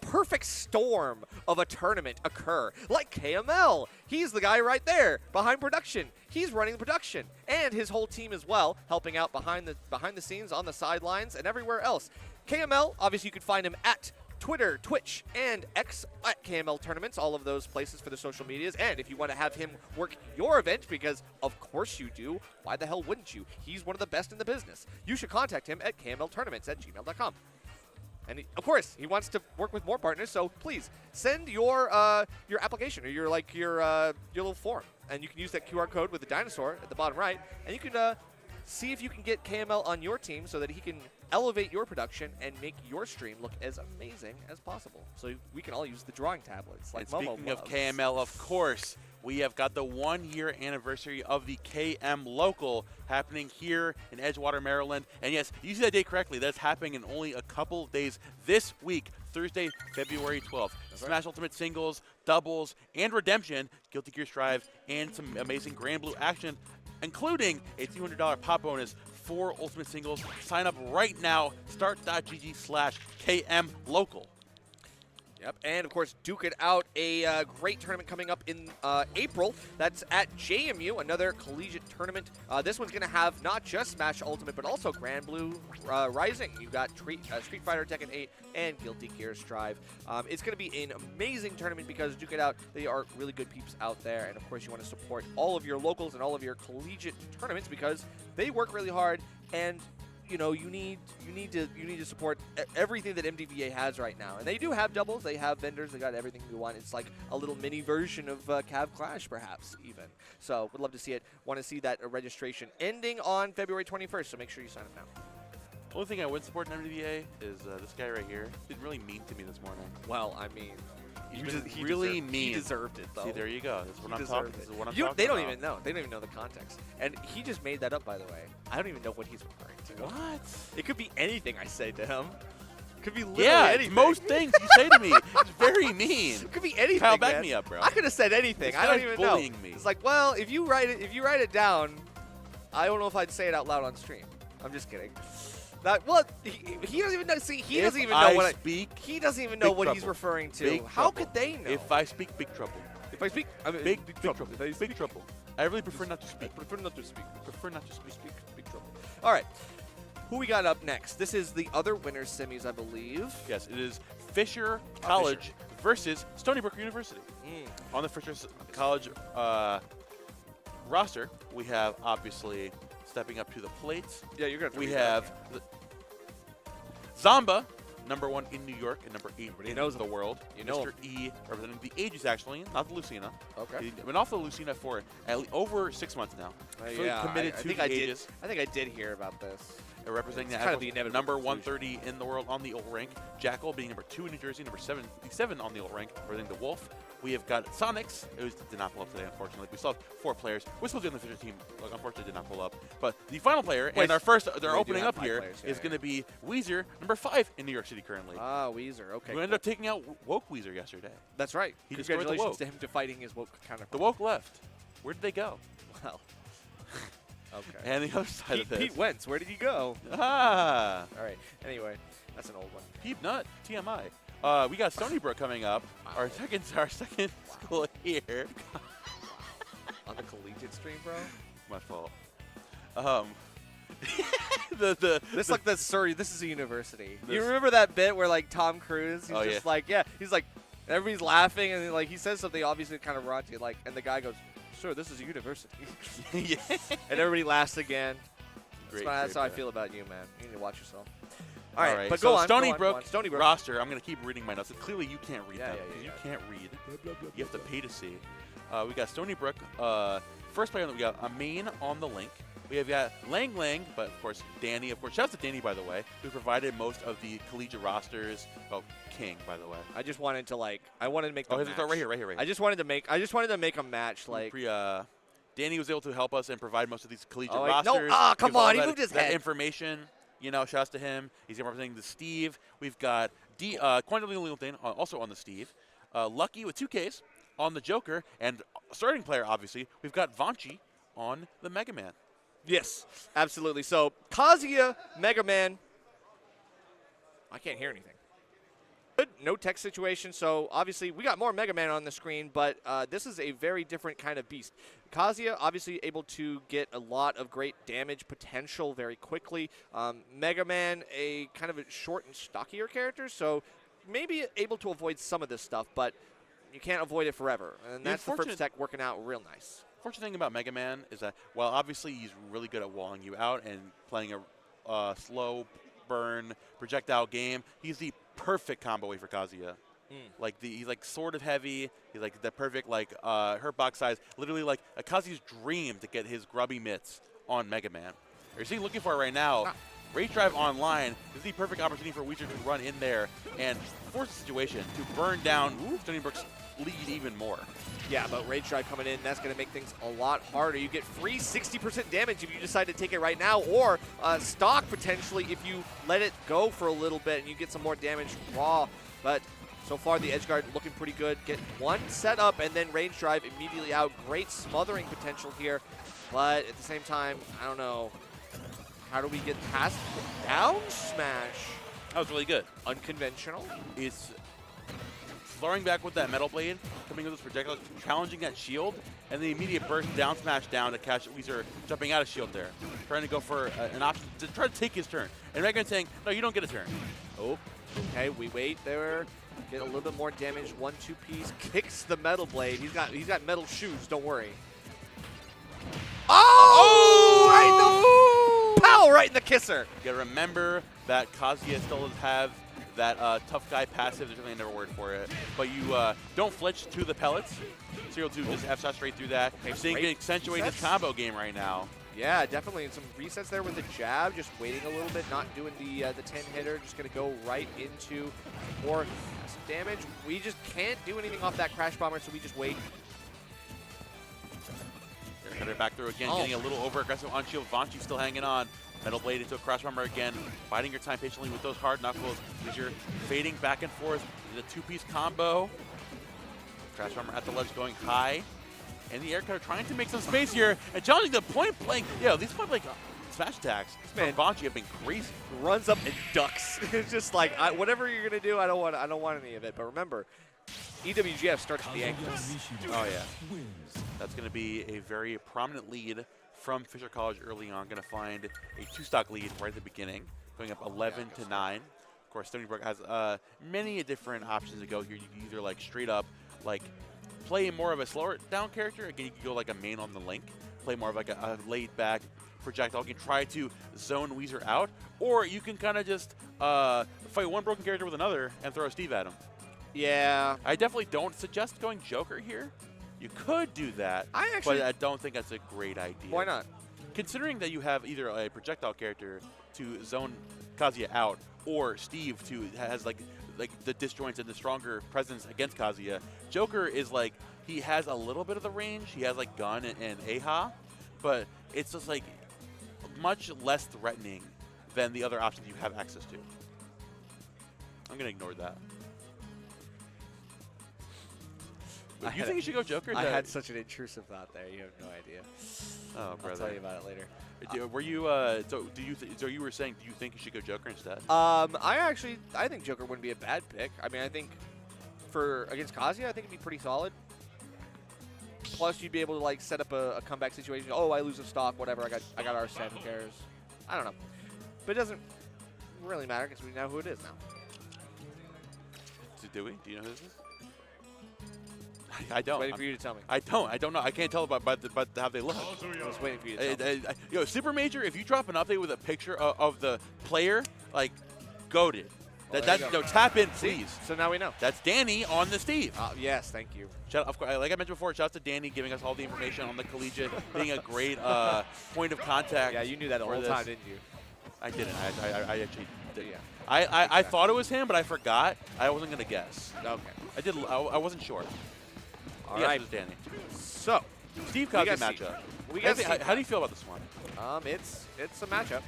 perfect storm of a tournament occur. Like KML. He's the guy right there behind production. He's running the production and his whole team as well, helping out behind the scenes, on the sidelines, and everywhere else. KML, obviously you could find him at Twitter, Twitch, and X at KML Tournaments, all of those places for the social medias. And if you want to have him work your event, because of course you do, why the hell wouldn't you? He's one of the best in the business. You should contact him at kmltournaments@gmail.com. And of course, he wants to work with more partners, so please send your application or your little form, and you can use that QR code with the dinosaur at the bottom right, and you can see if you can get KML on your team so that he can elevate your production and make your stream look as amazing as possible. So we can all use the drawing tablets like Momo Speaking of loves. KML, of course, we have got the 1-year anniversary of the KM Local happening here in Edgewater, Maryland. And yes, you see that date correctly. That's happening in only a couple of days this week, Thursday, February 12th. That's Smash right. Ultimate Singles, Doubles, and Redemption, Guilty Gear Strive, and some amazing Grand Blue action, including a $200 pop bonus for Ultimate Singles. Sign up right now, start.gg/KM Local. Yep, and of course, duke it out. A great tournament coming up in April. That's at JMU, another collegiate tournament. This one's going to have not just Smash Ultimate, but also Grand Blue Rising. You've got Street Fighter Tekken 8 and Guilty Gear Strive. It's going to be an amazing tournament because duke it out. They are really good peeps out there, and of course, you want to support all of your locals and all of your collegiate tournaments because they work really hard, and you know, you need to support everything that MDVA has right now. And they do have doubles, they have vendors, they got everything you want. It's like a little mini version of Cav Clash, perhaps, even. So would love to see it. Want to see that registration ending on February 21st, so make sure you sign up now. The only thing I would support in MDVA is this guy right here. He's been really mean to me this morning. Well, I mean, He really mean. He deserved it, though. See, there you go. This is what I'm talking. This is what I'm They talking don't about. even know. They don't even know the context. And he just made that up, by the way. I don't even know what he's referring to. What? It could be anything I say to him. It could be literally anything. Most things you say to me. It's very mean. It could be anything. Kyle, back man. me up, bro. I could have said anything. This I don't guy's even bullying know. me. It's like, well, if you write it down, I don't know if I'd say it out loud on stream. I'm just kidding. He doesn't even know. See, he doesn't even know what he doesn't even know what he's referring to. How could they know? If I speak, big trouble. If I speak, I mean, Big trouble. Big trouble. I really prefer not to speak. I prefer not to speak. Prefer not to speak. Big trouble. All right. Who we got up next? This is the other winners semis, I believe. Yes, it is Fisher College versus Stony Brook University. On the Fisher College roster, we have obviously stepping up to the plate. Yeah, you're gonna. We have Zomba, #1 in New York and #8 in the world. You know Mr. E representing the Aegis, actually, not the Lucina. Okay. He's been off the Lucina for over 6 months now. Fully committed to the Aegis. I think I did hear about this. Representing the kind of the inevitable number 130 in the world on the ult rank. Jackal being #2 in New Jersey, #77 on the ult rank, representing the Wolf. We have got Sonics. It did not pull up today, unfortunately. We still have 4 players. We're supposed to be on the Fisher team. Like, unfortunately, did not pull up. But the final player, and our first, they're opening up here, is going to be Weezer, number 5 in New York City currently. Ah, Weezer. Okay. We ended up taking out Woke Weezer yesterday. That's right. He destroyed the Woke. Congratulations to him fighting his Woke counterpart. The Woke left. Where did they go? Well. Okay. And the other side of this. Pete Wentz, where did he go? Ah. All right. Anyway, that's an old one. Peabnut, TMI. We got Stony Brook coming up. Wow. Our second school here. On the collegiate stream, bro? My fault. This like the Surrey. This is a university. You remember that bit where like Tom Cruise? He's just like, yeah. He's like, everybody's laughing and like he says something obviously kind of raunchy, like, and the guy goes, "Sure, this is a university." Yeah. And everybody laughs again. Great, That's how I feel about you, man. You need to watch yourself. All right, but so go on. Stony Brook Stony Brook roster. I'm going to keep reading my notes. And clearly, you can't read them. Yeah. You can't read. You have to pay to see. We got Stony Brook. First player, we got a main on the link. We have got Lang Lang, but of course Danny. Of course, shout out to Danny, by the way, who provided most of the collegiate rosters. Oh, King, by the way. I just wanted to like, I wanted to make. Oh, right here. I just wanted to make a match like. Danny was able to help us and provide most of these collegiate rosters. No, come on, he moved his head. That information, shout out to him. He's representing the Steve. We've got Quantum Leontin also on the Steve. Lucky with 2 Ks on the Joker, and starting player, obviously, we've got Vanchi on the Mega Man. Yes, absolutely. So Kazuya, Mega Man. I can't hear anything. Good, no text situation, so obviously we got more Mega Man on the screen, but this is a very different kind of beast. Kazuya obviously able to get a lot of great damage potential very quickly. Mega Man, a kind of a short and stockier character, so maybe able to avoid some of this stuff, but you can't avoid it forever. And that's the first tech working out real nice. Fortunate thing about Mega Man is that, while obviously he's really good at walling you out and playing a slow burn projectile game, he's the perfect combo way for Kazuya. Like he's like sort of heavy. He's like the perfect hurt box size. Literally like a Kazuya's dream to get his grubby mitts on Mega Man. You're seeing looking for it right now. Rage Drive Online is the perfect opportunity for Weezer to run in there and force the situation to burn down Stony Brook's lead even more. Yeah, but Rage Drive coming in, that's going to make things a lot harder. You get free 60% damage if you decide to take it right now, or stock potentially if you let it go for a little bit and you get some more damage raw. But so far the edge guard looking pretty good. Get one set up and then Rage Drive immediately out. Great smothering potential here, but at the same time, I don't know. How do we get past the down smash? That was really good. Unconventional. It's throwing back with that metal blade, coming with those projectiles, challenging that shield, and the immediate burst down smash down to catch Weezer jumping out of shield there. Trying to go for an option to try to take his turn. And Megan saying, no, you don't get a turn. Oh, okay, we wait there. Get a little bit more damage. 1-2 piece. Kicks the metal blade. He's got metal shoes, don't worry. Oh! Right in the kisser. You gotta remember that Kazuya still does have that tough guy passive. There's really never a word for it. But you don't flinch to the pellets. So you're able to just F-shot straight through that. So you can accentuate this combo game right now. Yeah, definitely. And some resets there with the jab, just waiting a little bit, not doing the 10-hitter. Just going to go right into more damage. We just can't do anything off that Crash Bomber, so we just wait. They're back through again, getting a little over-aggressive on shield. Vanchi still hanging on. Metal Blade into a Crash Bomber again, biding your time patiently with those hard knuckles as you're fading back and forth in a 2-piece combo. Crash Bomber at the ledge going high. And the air cutter trying to make some space here and challenging the point blank. Yeah, these point blank smash attacks from Vanchi have been crazy. Runs up and ducks. It's just like, whatever you're gonna do, I don't want any of it. But remember, EWGF starts at the ankles. Oh yeah, that's gonna be a very prominent lead from Fisher College early on. Going to find a 2-stock lead right at the beginning, going up 11 to 9. Of course, Stony Brook has many different options to go here. You can either like straight up like play more of a slower down character. Again, you can go like a main on the link, play more of like a laid back projectile. You can try to zone Weezer out, or you can kind of just fight one broken character with another and throw a Steve at him. Yeah. I definitely don't suggest going Joker here. You could do that, but I don't think that's a great idea. Why not? Considering that you have either a projectile character to zone Kazuya out, or Steve has like like the disjoints and the stronger presence against Kazuya. Joker is like, he has a little bit of the range. He has like Gun and Aha, but it's just like much less threatening than the other options you have access to. I'm gonna ignore that. You think you should go Joker? I had such an intrusive thought there. You have no idea. Oh, brother. I'll tell you about it later. Were you? So you were saying, do you think you should go Joker instead? I think Joker wouldn't be a bad pick. I mean, I think against Kazuya, I think it'd be pretty solid. Plus, you'd be able to like set up a comeback situation. Oh, I lose a stock, whatever. I got Arsene, who cares? I don't know, but it doesn't really matter because we know who it is now. Do we? Do you know who this is? I don't. Waiting for you to tell me. I don't know. I can't tell by how they look. I was waiting for you to tell me. Yo, Super Major, if you drop an update with a picture of the player, like, goated. Tap in, please. So now we know. That's Danny on the Steve. Yes, thank you. Of course, like I mentioned before, shout out to Danny giving us all the information on the collegiate, being a great point of contact. Yeah, you knew that the whole time, didn't you? I didn't. I actually did. Yeah. I thought it was him, but I forgot. I wasn't gonna guess. Okay. I wasn't sure. All yes, right. it was Danny. So, Steve Kazuya matchup. How do you feel about this one? It's a matchup.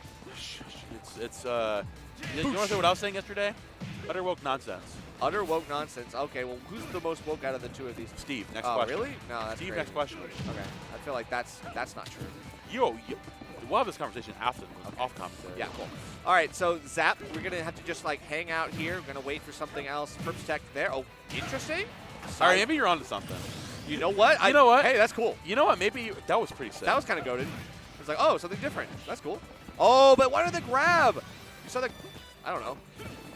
You want to say what I was saying yesterday? Utter woke nonsense. Utter woke nonsense. Okay, well, who's the most woke out of the two of these? Steve. Next question. Really? No, that's Steve. crazy. Next question. Okay, I feel like that's not true. We'll have this conversation after the off commentary. Yeah, cool. All right, so Zap, we're gonna have to just like hang out here. We're gonna wait for something else. Perps Tech there. Oh, interesting. All right, maybe you're onto something. You know what? You know what? Hey, that's cool. You know what? Maybe that was pretty sick. That was kind of goated. It's like, oh, something different. That's cool. Oh, but why did they grab? You saw the, I don't know.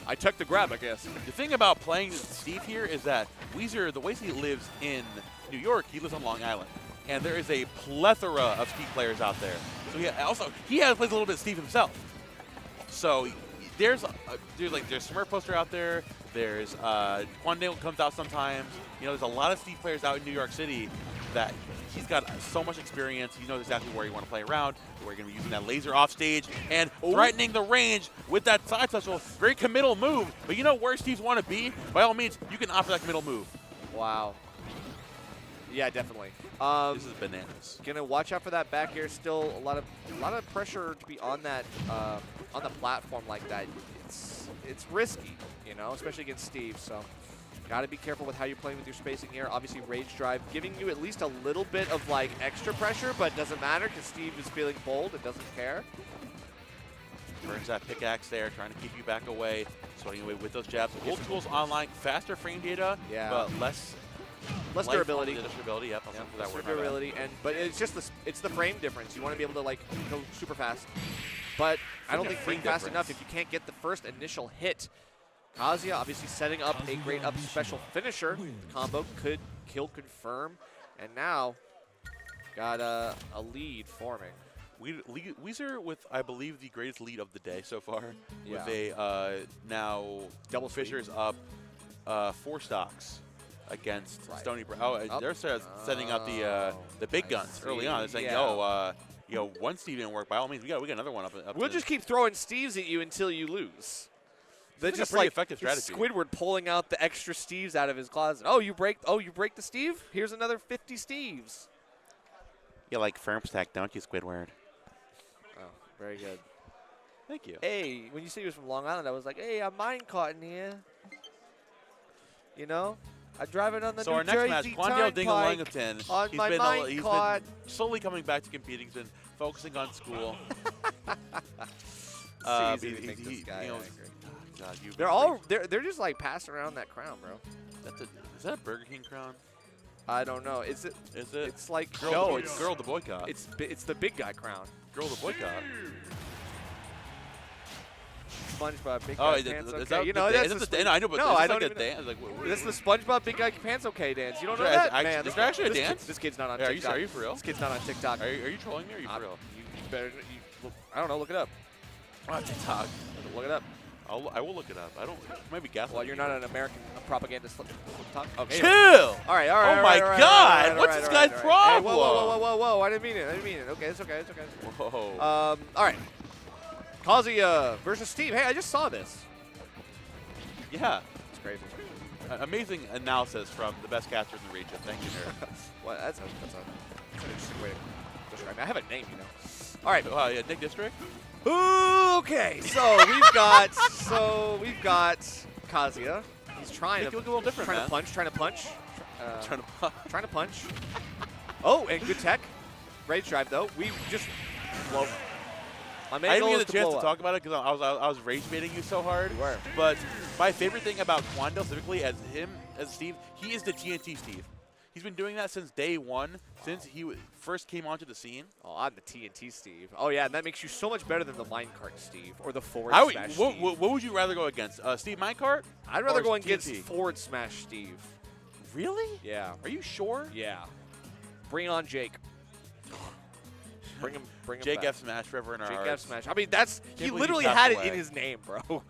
I took the grab, I guess. The thing about playing Steve here is that Weezer, the way he lives in New York, he lives on Long Island. And there is a plethora of Steve players out there. So he plays a little bit Steve himself. So there's Smurf poster out there. There's Quandale comes out sometimes. You know, there's a lot of Steve players out in New York City that he's got so much experience. He knows exactly where you want to play around, where you're going to be using that laser off stage and threatening the range with that side special. Very committal move. But you know where Steve's want to be? By all means, you can opt for that committal move. Wow. Yeah, definitely. This is bananas. Gonna watch out for that back air. Still a lot of pressure to be on that on the platform like that. It's risky, you know, especially against Steve. So got to be careful with how you're playing with your spacing here. Obviously, Rage Drive giving you at least a little bit of like extra pressure, but doesn't matter because Steve is feeling bold and doesn't care. Burns that pickaxe there, trying to keep you back away, swatting away with those jabs. Old school's online, faster frame data, but less durability. Durability, yep. Less durability, but it's just it's the frame difference. You want to be able to like go super fast, but I don't think being fast enough if you can't get the first initial hit. Kazuya obviously setting up a great up special finisher. The combo could kill confirm, and now got a lead forming. Weezer with, I believe, the greatest lead of the day so far. Yeah. With a now Double Fisher's up 4 stocks against Stony Brook. Oh, they're setting up the big guns early on. They're saying, one Steve didn't work. By all means, we got another one up. We'll just keep throwing Steves at you until you lose. That's just a pretty effective strategy. Squidward pulling out the extra Steves out of his closet. Oh, you break the Steve? Here's another 50 Steves. You like firm stack, don't you, Squidward? Oh, very good. Thank you. Hey, when you said he was from Long Island, I was like, hey, I'm mine caught in here. You know? I drive it on the New Jersey match, Quandale Turnpike on my mine caught. Been slowly coming back to competing. He's been focusing on school. It's easy to make this guy angry. God, they're just like passing around that crown, bro. Is that a Burger King crown? I don't know. Is it? It's like it's Girl the Boycott. It's the big guy crown. Girl the Boycott. SpongeBob Big Guy Pants is Okay. You know that's the I know, but I it's don't like even a dance. Like, this is the SpongeBob Big Guy Pants Okay dance. You don't know that, man? Is there actually a dance? This kid's not on TikTok. Are you for real? This kid's not on TikTok. Are you trolling me? Or are you for real? You better. I don't know. Look it up. On TikTok. Look it up. I will look it up. I don't. Maybe gaslight. Well, you're not an American propagandist. Okay. Chill. All right. Oh my God! What's this guy's problem? Hey, whoa! I didn't mean it. Okay, it's okay. Whoa. All right. Kazuya versus Steve. Hey, I just saw this. Yeah. crazy. Amazing analysis from the best caster in the region. Thank you, nerd. Well, that's an interesting way to describe me. I have a name, you know. All right. Yeah, Nick District. Okay, so we've got Kazuya. He's trying Make it look a little different, man. trying to punch. Trying to punch. Oh, and good tech. Rage drive though. We just blow. My main I goal didn't is get a chance to blow talk about it because I was rage baiting you so hard. You were. But my favorite thing about Quandale specifically as Steve, he is the TNT Steve. He's been doing that since day one, since he first came onto the scene. Oh, I'm the TNT Steve. Oh yeah, and that makes you so much better than the minecart Steve or the forward smash Steve. What would you rather go against, Steve Minecart? I'd rather go TNT? against forward smash Steve. Really? Yeah. Are you sure? Yeah. Bring on Jake. Bring him Jake back. F Smash forever in our Jake F hearts. Smash. I mean, that's he believe he literally passed had away. it in his name, bro.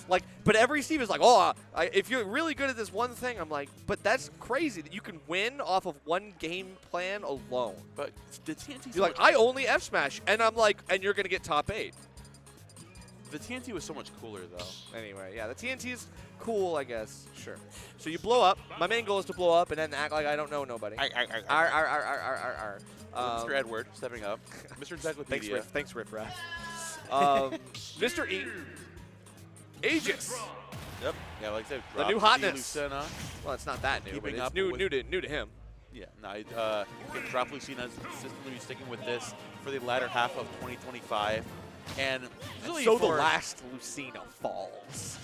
Like, but every Steve is like, oh, if you're really good at this one thing, I'm like, but that's crazy that you can win off of one game plan alone. But the TNT. You're like, I only F Smash, and I'm like, and you're gonna get top 8. The TNT was so much cooler though. Anyway, yeah, the TNT is cool, I guess. Sure. So you blow up. My main goal is to blow up and then act like I don't know nobody. Mr. Edward stepping up. Mr. Encyclopedia. Thanks, Riff Raff. Mr. E. Aegis. Yep. Yeah, like I said, The new hotness. Lucina. Well, it's not that new, but Keeping it's up new with- to him. Yeah, no, drop Lucina is consistently sticking with this for the latter half of 2025. And really So the for last Lucina falls.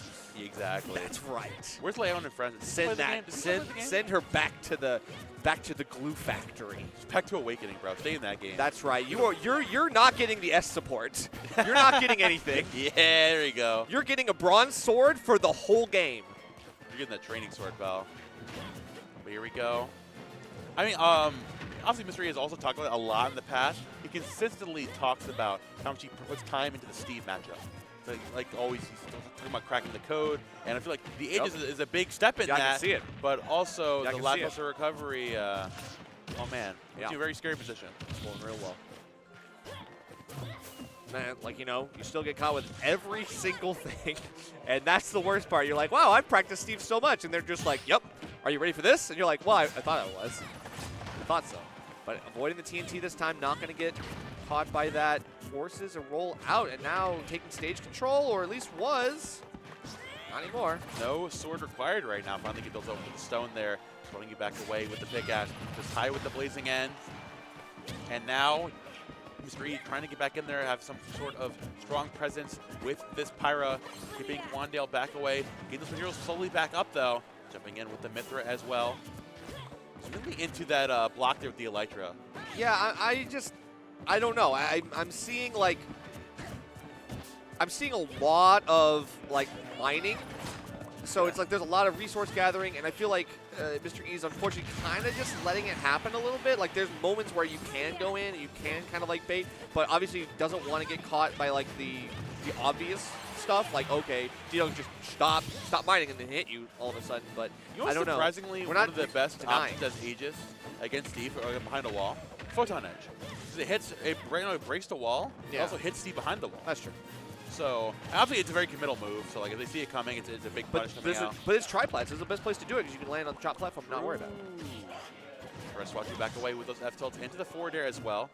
Exactly. That's right. Where's Leon and friends? Send her back to the glue factory. Back to Awakening, bro. Stay in that game. That's right. You're not getting the S support. You're not getting anything. Yeah, there you go. You're getting a bronze sword for the whole game. You're getting that training sword, pal. But here we go. I mean, obviously, Mr. E has also talked about it a lot in the past. He consistently talks about how much he puts time into the Steve matchup. So, like always, he's talking about cracking the code, and I feel like the Aegis is a big step in Yeah, that. I can see it. But also Yeah, I the can see lackluster recovery. Oh man, puts you in a very scary position. It's going real well. Man, like, you know, you still get caught with every single thing, and that's the worst part. You're like, wow, I've practiced Steve so much, and they're just like, yep, are you ready for this? And you're like, well, I thought I was. I thought so. But avoiding the TNT this time, not going to get caught by that, forces a roll out, and now taking stage control, or at least was. Not anymore. No sword required right now. Finally get built over to the stone there, pulling you back away with the pickaxe. Just high with the blazing end. And now Mr. E trying to get back in there, have some sort of strong presence with this Pyra, keeping Quandale back away. Getting those materials slowly back up though. Jumping in with the Mithra as well. Really into that block there with the Elytra. Yeah, I don't know. I'm seeing like, I'm seeing a lot of like mining. So it's like there's a lot of resource gathering, and I feel like Mr. E is unfortunately kind of just letting it happen a little bit. Like there's moments where you can go in and you can kind of like bait, but obviously doesn't want to get caught by like the obvious stuff. Like, okay, you know, just stop mining and then hit you all of a sudden. But I don't know. Surprisingly, We're one not of the best denying. options as Aegis against Steve or behind a wall. Photon Edge. It hits, it breaks the wall. Yeah. It also hits Steve behind the wall. That's true. So obviously it's a very committal move. So like if they see it coming, it's a big punish coming out. But it's triplats. This is the best place to do it because you can land on the top platform and not worry about it. Rest watching back away with those F tilts into the forward air as well.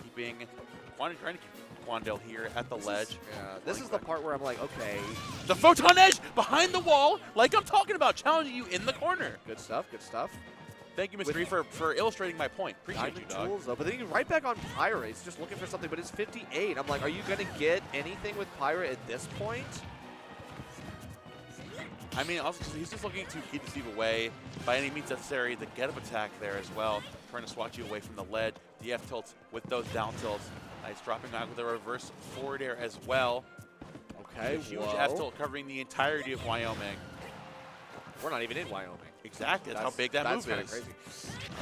Trying to keep Quandale here at the ledge. This is the part where I'm like, okay. The Photon Edge behind the wall, like I'm talking about, challenging you in the corner. Good stuff, good stuff. Thank you, Mr. E, for illustrating my point. Appreciate you, dog. Tools, though. But then he's right back on Pyra. He's just looking for something, but it's 58. I'm like, are you going to get anything with Pyra at this point? I mean, also, he's just looking to keep Steve away by any means necessary. The get-up attack there as well, trying to swat you away from the lead. The F-tilts with those down tilts. Nice dropping out with a reverse forward air as well. Okay, a huge F-tilt covering the entirety of Wyoming. We're not even in Wyoming. Exactly. That's how big that move is. Crazy.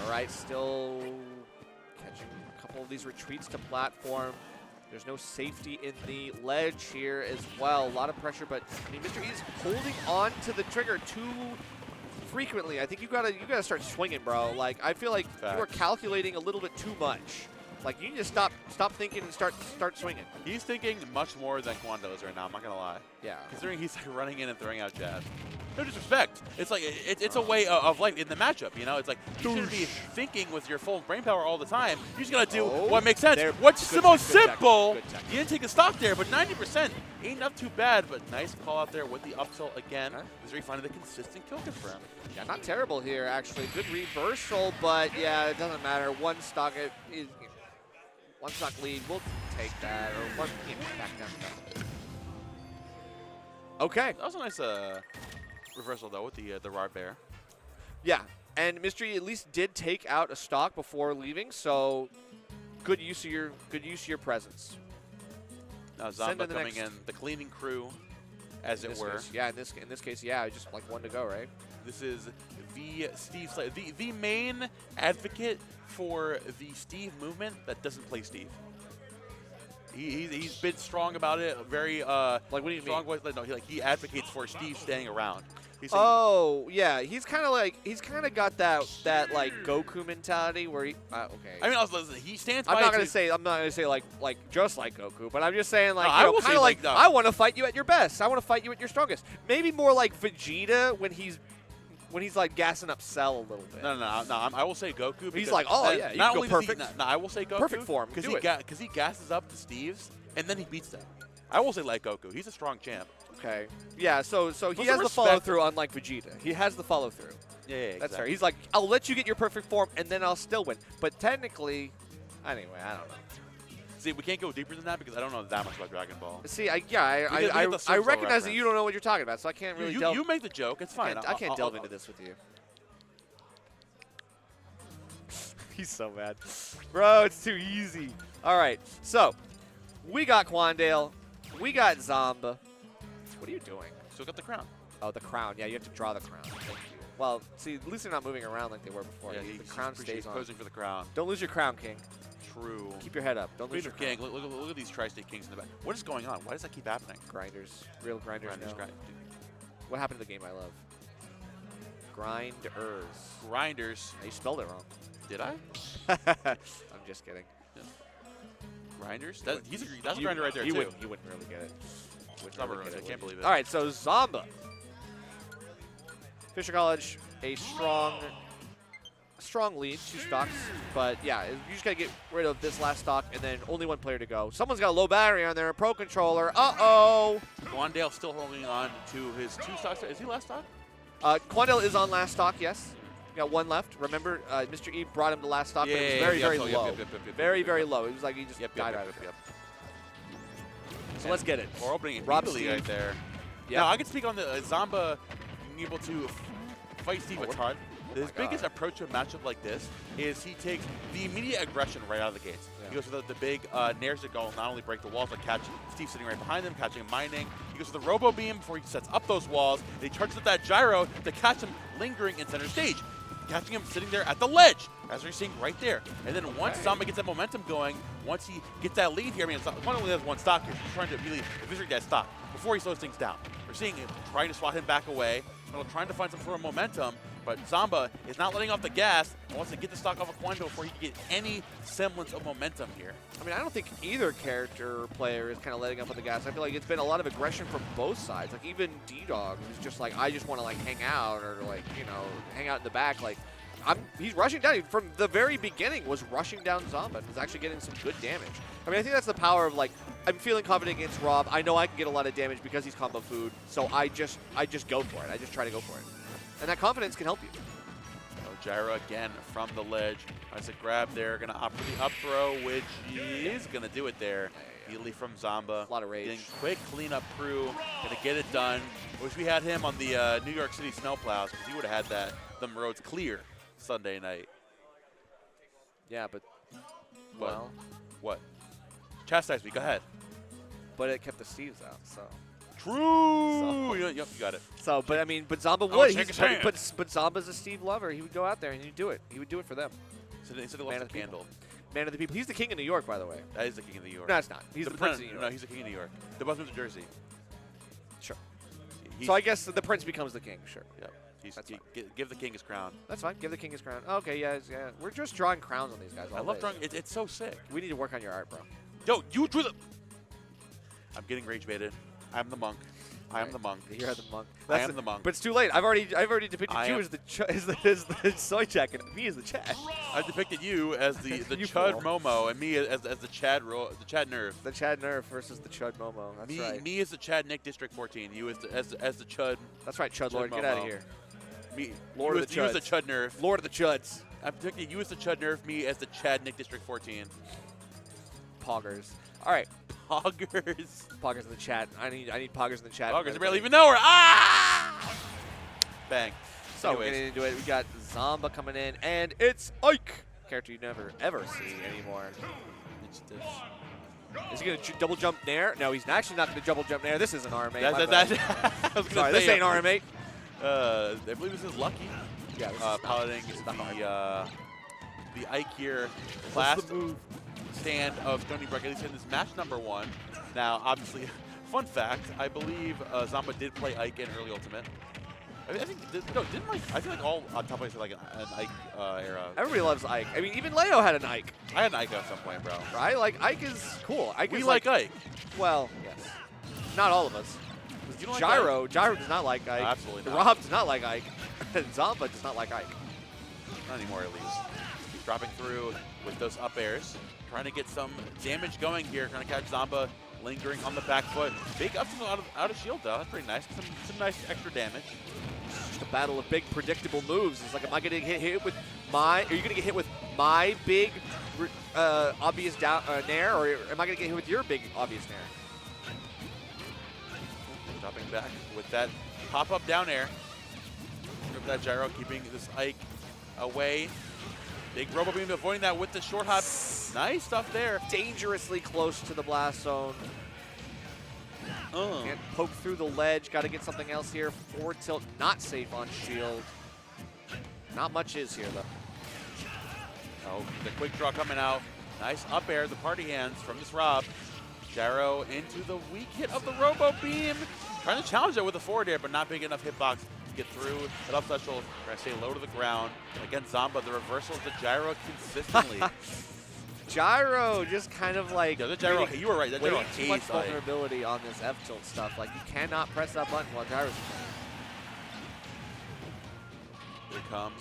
All right, still catching a couple of these retreats to platform. There's no safety in the ledge here as well. A lot of pressure, but I mean, Mr. E is holding on to the trigger too frequently. I think you gotta start swinging, bro. Like I feel like you are calculating a little bit too much. Like, you need to stop thinking and start swinging. He's thinking much more than Kwando is right now. I'm not gonna lie. Yeah. Considering he's like running in and throwing out jabs. No disrespect. It's like it's a way of life in the matchup. You know, it's like you shouldn't be thinking with your full brain power all the time. You just gotta do what makes sense. What's the most simple? You didn't take a stock there, but 90% ain't not too bad. But nice call out there with the up tilt again. Missouri finding the consistent kill confirm. Yeah, not terrible here actually. Good reversal, but yeah, it doesn't matter. One stock lead. We'll take that, or one back down. Okay. That was a nice reversal though with the Rod Bear. Yeah, and Mystery at least did take out a stock before leaving, so good use of your presence. Now Zomba coming in, the cleaning crew, as it were. Yeah, in this case, yeah, just like one to go, right? This is the Steve, the main advocate for the Steve movement that doesn't play Steve. He's been strong about it. Very like what do you mean? No, he advocates for Steve staying around. Yeah, he's kind of got that like Goku mentality where he. Okay. I mean, he stands by. I'm not gonna say like just like Goku, but I'm just saying like kind of like I want to fight you at your best. I want to fight you at your strongest. Maybe more like Vegeta when he's like gassing up Cell a little bit. No. I will say Goku. He's like, oh yeah, you go perfect. No, I will say Goku. Perfect form. Because he gasses up the Steves and then he beats them. I will say like Goku. He's a strong champ. Okay. Yeah. So he has the follow through, unlike Vegeta. He has the follow through. Yeah, exactly. That's fair. He's like, I'll let you get your perfect form and then I'll still win. But technically, anyway, I don't know. See, we can't go deeper than that because I don't know that much about Dragon Ball. See, I recognize that you don't know what you're talking about, so I can't really delve. You make the joke. It's fine. I can't delve into this with you. He's so mad. Bro, it's too easy. All right, so we got Quandale. We got Zomba. What are you doing? Still got the crown. Oh, the crown. Yeah, you have to draw the crown. Thank you. Well, see, at least they're not moving around like they were before. Yeah, the crown stays on. Posing for the crown. Don't lose your crown, King. True. Keep your head up. Don't lose your crown. King. Look at these Tri-State Kings in the back. What is going on? Why does that keep happening? Grinders. Real grinders. What happened to the game I love? Grinders. Grinders. You spelled it wrong. Did I? I'm just kidding. Yeah. Grinders? That's a grinder right there, you too. You wouldn't really get it. I can't believe it. All right, so Zomba. Fisher College, a strong lead, 2 stocks. But, yeah, you just got to get rid of this last stock, and then only 1 player to go. Someone's got a low battery on their Pro Controller. Uh-oh. Quandale still holding on to his 2 stocks. Is he last stock? Quandale is on last stock, yes. Got 1 left. Remember, Mr. E brought him to last stock, but it was very, very low. Very low. It was like he just died out of it. So let's get it. We're opening Rob immediately right there. Yeah. Now, I can speak on the Zomba being able to fight Steve a ton. His biggest approach to a matchup like this is he takes the immediate aggression right out of the gates. Yeah. He goes for the big nairs that go not only break the walls, but catch Steve sitting right behind him, catching him mining. He goes for the Robo Beam before he sets up those walls. And he charges up that gyro to catch him lingering in center stage, catching him sitting there at the ledge, as we're seeing right there. And then once Zomba gets that momentum going, once he gets that lead here, I mean, Zomba only has 1 stock here. He's trying to really eviscerate that stock before he slows things down. We're seeing him trying to swat him back away, trying to find some sort of momentum, but Zomba is not letting off the gas and wants to get the stock off of Quando before he can get any semblance of momentum here. I mean, I don't think either character player is kind of letting up on the gas. I feel like it's been a lot of aggression from both sides. Like, even D-Dog, who's just like, I just want to, like, hang out or, like, you know, hang out in the back. Like, he's rushing down. From the very beginning was rushing down Zomba and was actually getting some good damage. I mean, I think that's the power of, like, I'm feeling confident against Rob. I know I can get a lot of damage because he's combo food, so I just go for it. I just try to go for it. And that confidence can help you. Gyro again from the ledge. Nice a grab there. Going to opt for the up throw, which is going to do it there. Immediately from Zomba. A lot of rage. Getting quick cleanup crew. Going to get it done. Wish we had him on the New York City snowplows because he would have had them roads clear Sunday night. Yeah, but well. What? Chastise me. Go ahead. But it kept the Steves out, so. True. So. Yep, you got it. So, but I mean, but Zomba would. But Zomba's a Steve lover. He would go out there and he'd do it. He would do it for them. So he loves the candle. Man of the people. He's the king of New York, by the way. That is the king of New York. No, it's not. He's the prince of New York. No, he's the king of New York. The Buzzman's of Jersey. Sure. So I guess the prince becomes the king. Sure. Yep. Give the king his crown. That's fine. Give the king his crown. Okay, yeah. We're just drawing crowns on these guys. I love drawing. It's so sick. We need to work on your art, bro. Yo, you drew the. I'm getting rage baited. I'm the monk. I am the monk. You're the monk. I am the monk. But it's too late. I've already depicted you as the soy check and me as the Chad. I depicted you as the Chud Momo and me as the Chad Nerf. The Chad Nerf versus the Chud Momo. That's right. Me as the Chad Nick District 14. You as the Chud. That's right, Chud Lord. Get out of here. Me, Lord of the Chuds. You as the Chud Nerf. Lord of the Chuds. I'm depicting you as the Chud Nerf. Me as the Chad Nick District 14. Poggers. All right. Poggers. Poggers in the chat. I need poggers in the chat. Poggers, I barely even know her. Ah! Bang. So we're getting into it. We got Zomba coming in, and it's Ike. Character you never ever see anymore. Is he gonna double jump Nair? No, he's actually not gonna double jump Nair. This is an RMA. Sorry, this ain't RMA. I believe this is Lucky. Yeah, this is piloting the Ike here. Last stand of Stony Brook, at least in this match number 1. Now, obviously, fun fact, I believe Zomba did play Ike in early Ultimate. I feel like all top players had like an Ike era. Everybody loves Ike. I mean, even Leo had an Ike. I had an Ike at some point, bro. Right? Like, Ike is cool. We like Ike. Well, yes. Not all of us. You don't Gyro. like Gyro does not like Ike. Absolutely not. Rob does not like Ike. And Zomba does not like Ike. Not anymore, at least. Keep dropping through with those up airs. Trying to get some damage going here. Trying to catch Zomba lingering on the back foot. Big up out of shield, though. That's pretty nice. Some nice extra damage. It's just a battle of big, predictable moves. It's like, am I going to get hit with my... Are you going to get hit with my big, obvious down nair, or am I going to get hit with your big, obvious nair? Dropping back with that pop-up down air. Grip that gyro, keeping this Ike away. Big Robo Beam avoiding that with the short hop. Nice stuff there. Dangerously close to the blast zone. Can't poke through the ledge. Got to get something else here. Forward tilt, not safe on shield. Not much is here, though. Oh, the quick draw coming out. Nice up air, the party hands from this Rob. Gyro into the weak hit of the Robo Beam. Trying to challenge it with a forward air, but not big enough hitbox to get through that up special. Trying to stay low to the ground. Again, Zomba, the reversal of the Gyro consistently. Gyro just kind of like... Yeah, the Gyro, you were right. That Gyro too much vulnerability on this F-tilt stuff. Like, you cannot press that button while Gyro's playing. Here comes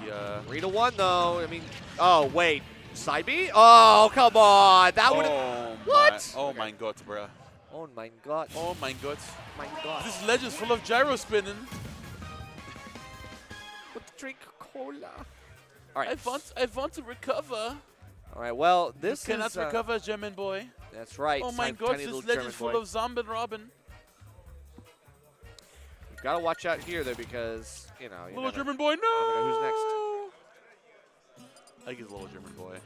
the... 3-1, though. I mean... Oh, wait. Side B? Oh, come on. That would have... What? Oh, my God, bro. Oh, my God. Oh, my God. My God. This ledge is full of gyro spinning. But drink cola. All right. I want to recover. All right, well, this you cannot recover, German boy. That's right. Oh, my God, this ledge is full of Zomba and Robin. You've got to watch out here, though, because, you know. Little German boy, no! Who's next? I think he's a little German boy.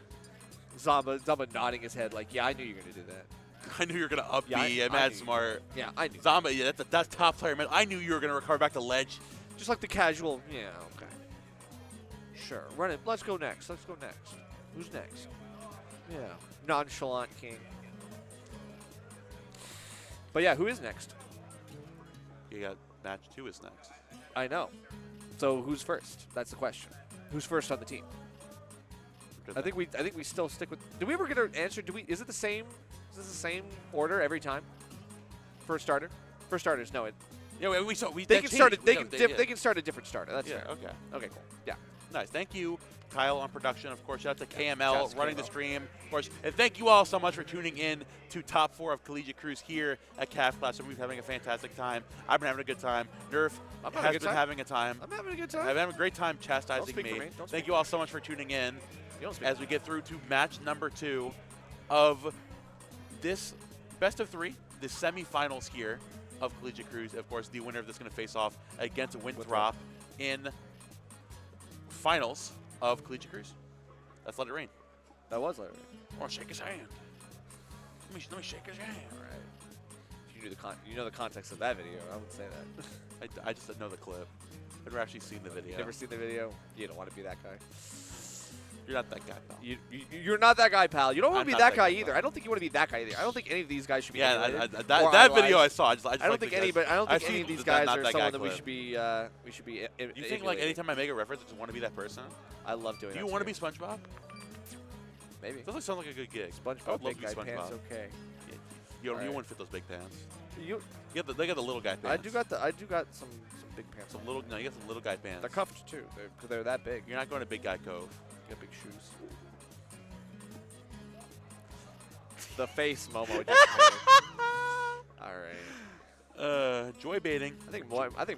Zomba nodding his head like, yeah, I knew you were going to do that. I knew you were going to up B and mad smart. Yeah, I knew. Zomba, yeah, that's top player, man. I knew you were going to recover back to ledge. Just like the casual, yeah, okay. Sure, run it. Let's go next. Let's go next. Who's next? Yeah, nonchalant king. But yeah, who is next? You got match 2 is next. I know. So who's first? That's the question. Who's first on the team? I think we still stick with. Do we ever get an answer? Is it the same? Is this the same order every time? For a starter? For starters, no. Yeah, they can start. They can start a different starter. That's fair. Okay. Okay. Cool. Yeah. Nice. Thank you, Kyle, on production. Of course, shout out to KML running the stream. Of course, and thank you all so much for tuning in to Top 4 of Collegiate Cruise here at CAF Class. We've been having a fantastic time. I've been having a good time. Nerf has been having a time. I'm having a good time. I've been having a great time chastising me. Thank you all so much for tuning in as we get through to match number 2 of this best of 3, the semifinals here of Collegiate Cruise. Of course, the winner of this is going to face off against Winthrop in finals of Collegiate Cruise. That's Let It Rain. That was Let It Rain. Or shake his hand. Let me shake his hand. All right. You know the context of that video. I wouldn't say that. I just know the clip. I've never actually seen the video. Never seen the video? You don't want to be that guy. You're not that guy, pal. You're not that guy, pal. You don't want I'm to be not that that guy guy, either. pal. I don't think you want to be that guy either. I don't think any of these guys should be. Yeah, that idolized. video I saw. I just I don't like think the any, guys. but I don't I've think any seen of these the guys not are that guy someone that we clip. should be. We should be. You think like emulating. anytime I make a reference, I just want to be that person? I love doing. Do that you want to be too. SpongeBob? Maybe. Doesn't sound like a good gig. I SpongeBob, would love big to be guy SpongeBob. pants. Okay. You Alright. wouldn't fit those big pants. You. They got the little guy pants. I do got some big pants. Some little. No, you got some little guy pants. They're cuffed too. They're that big. You're not going to Big Guy Cove. You got big shoes. The face Momo just made. All right. Joy baiting. I think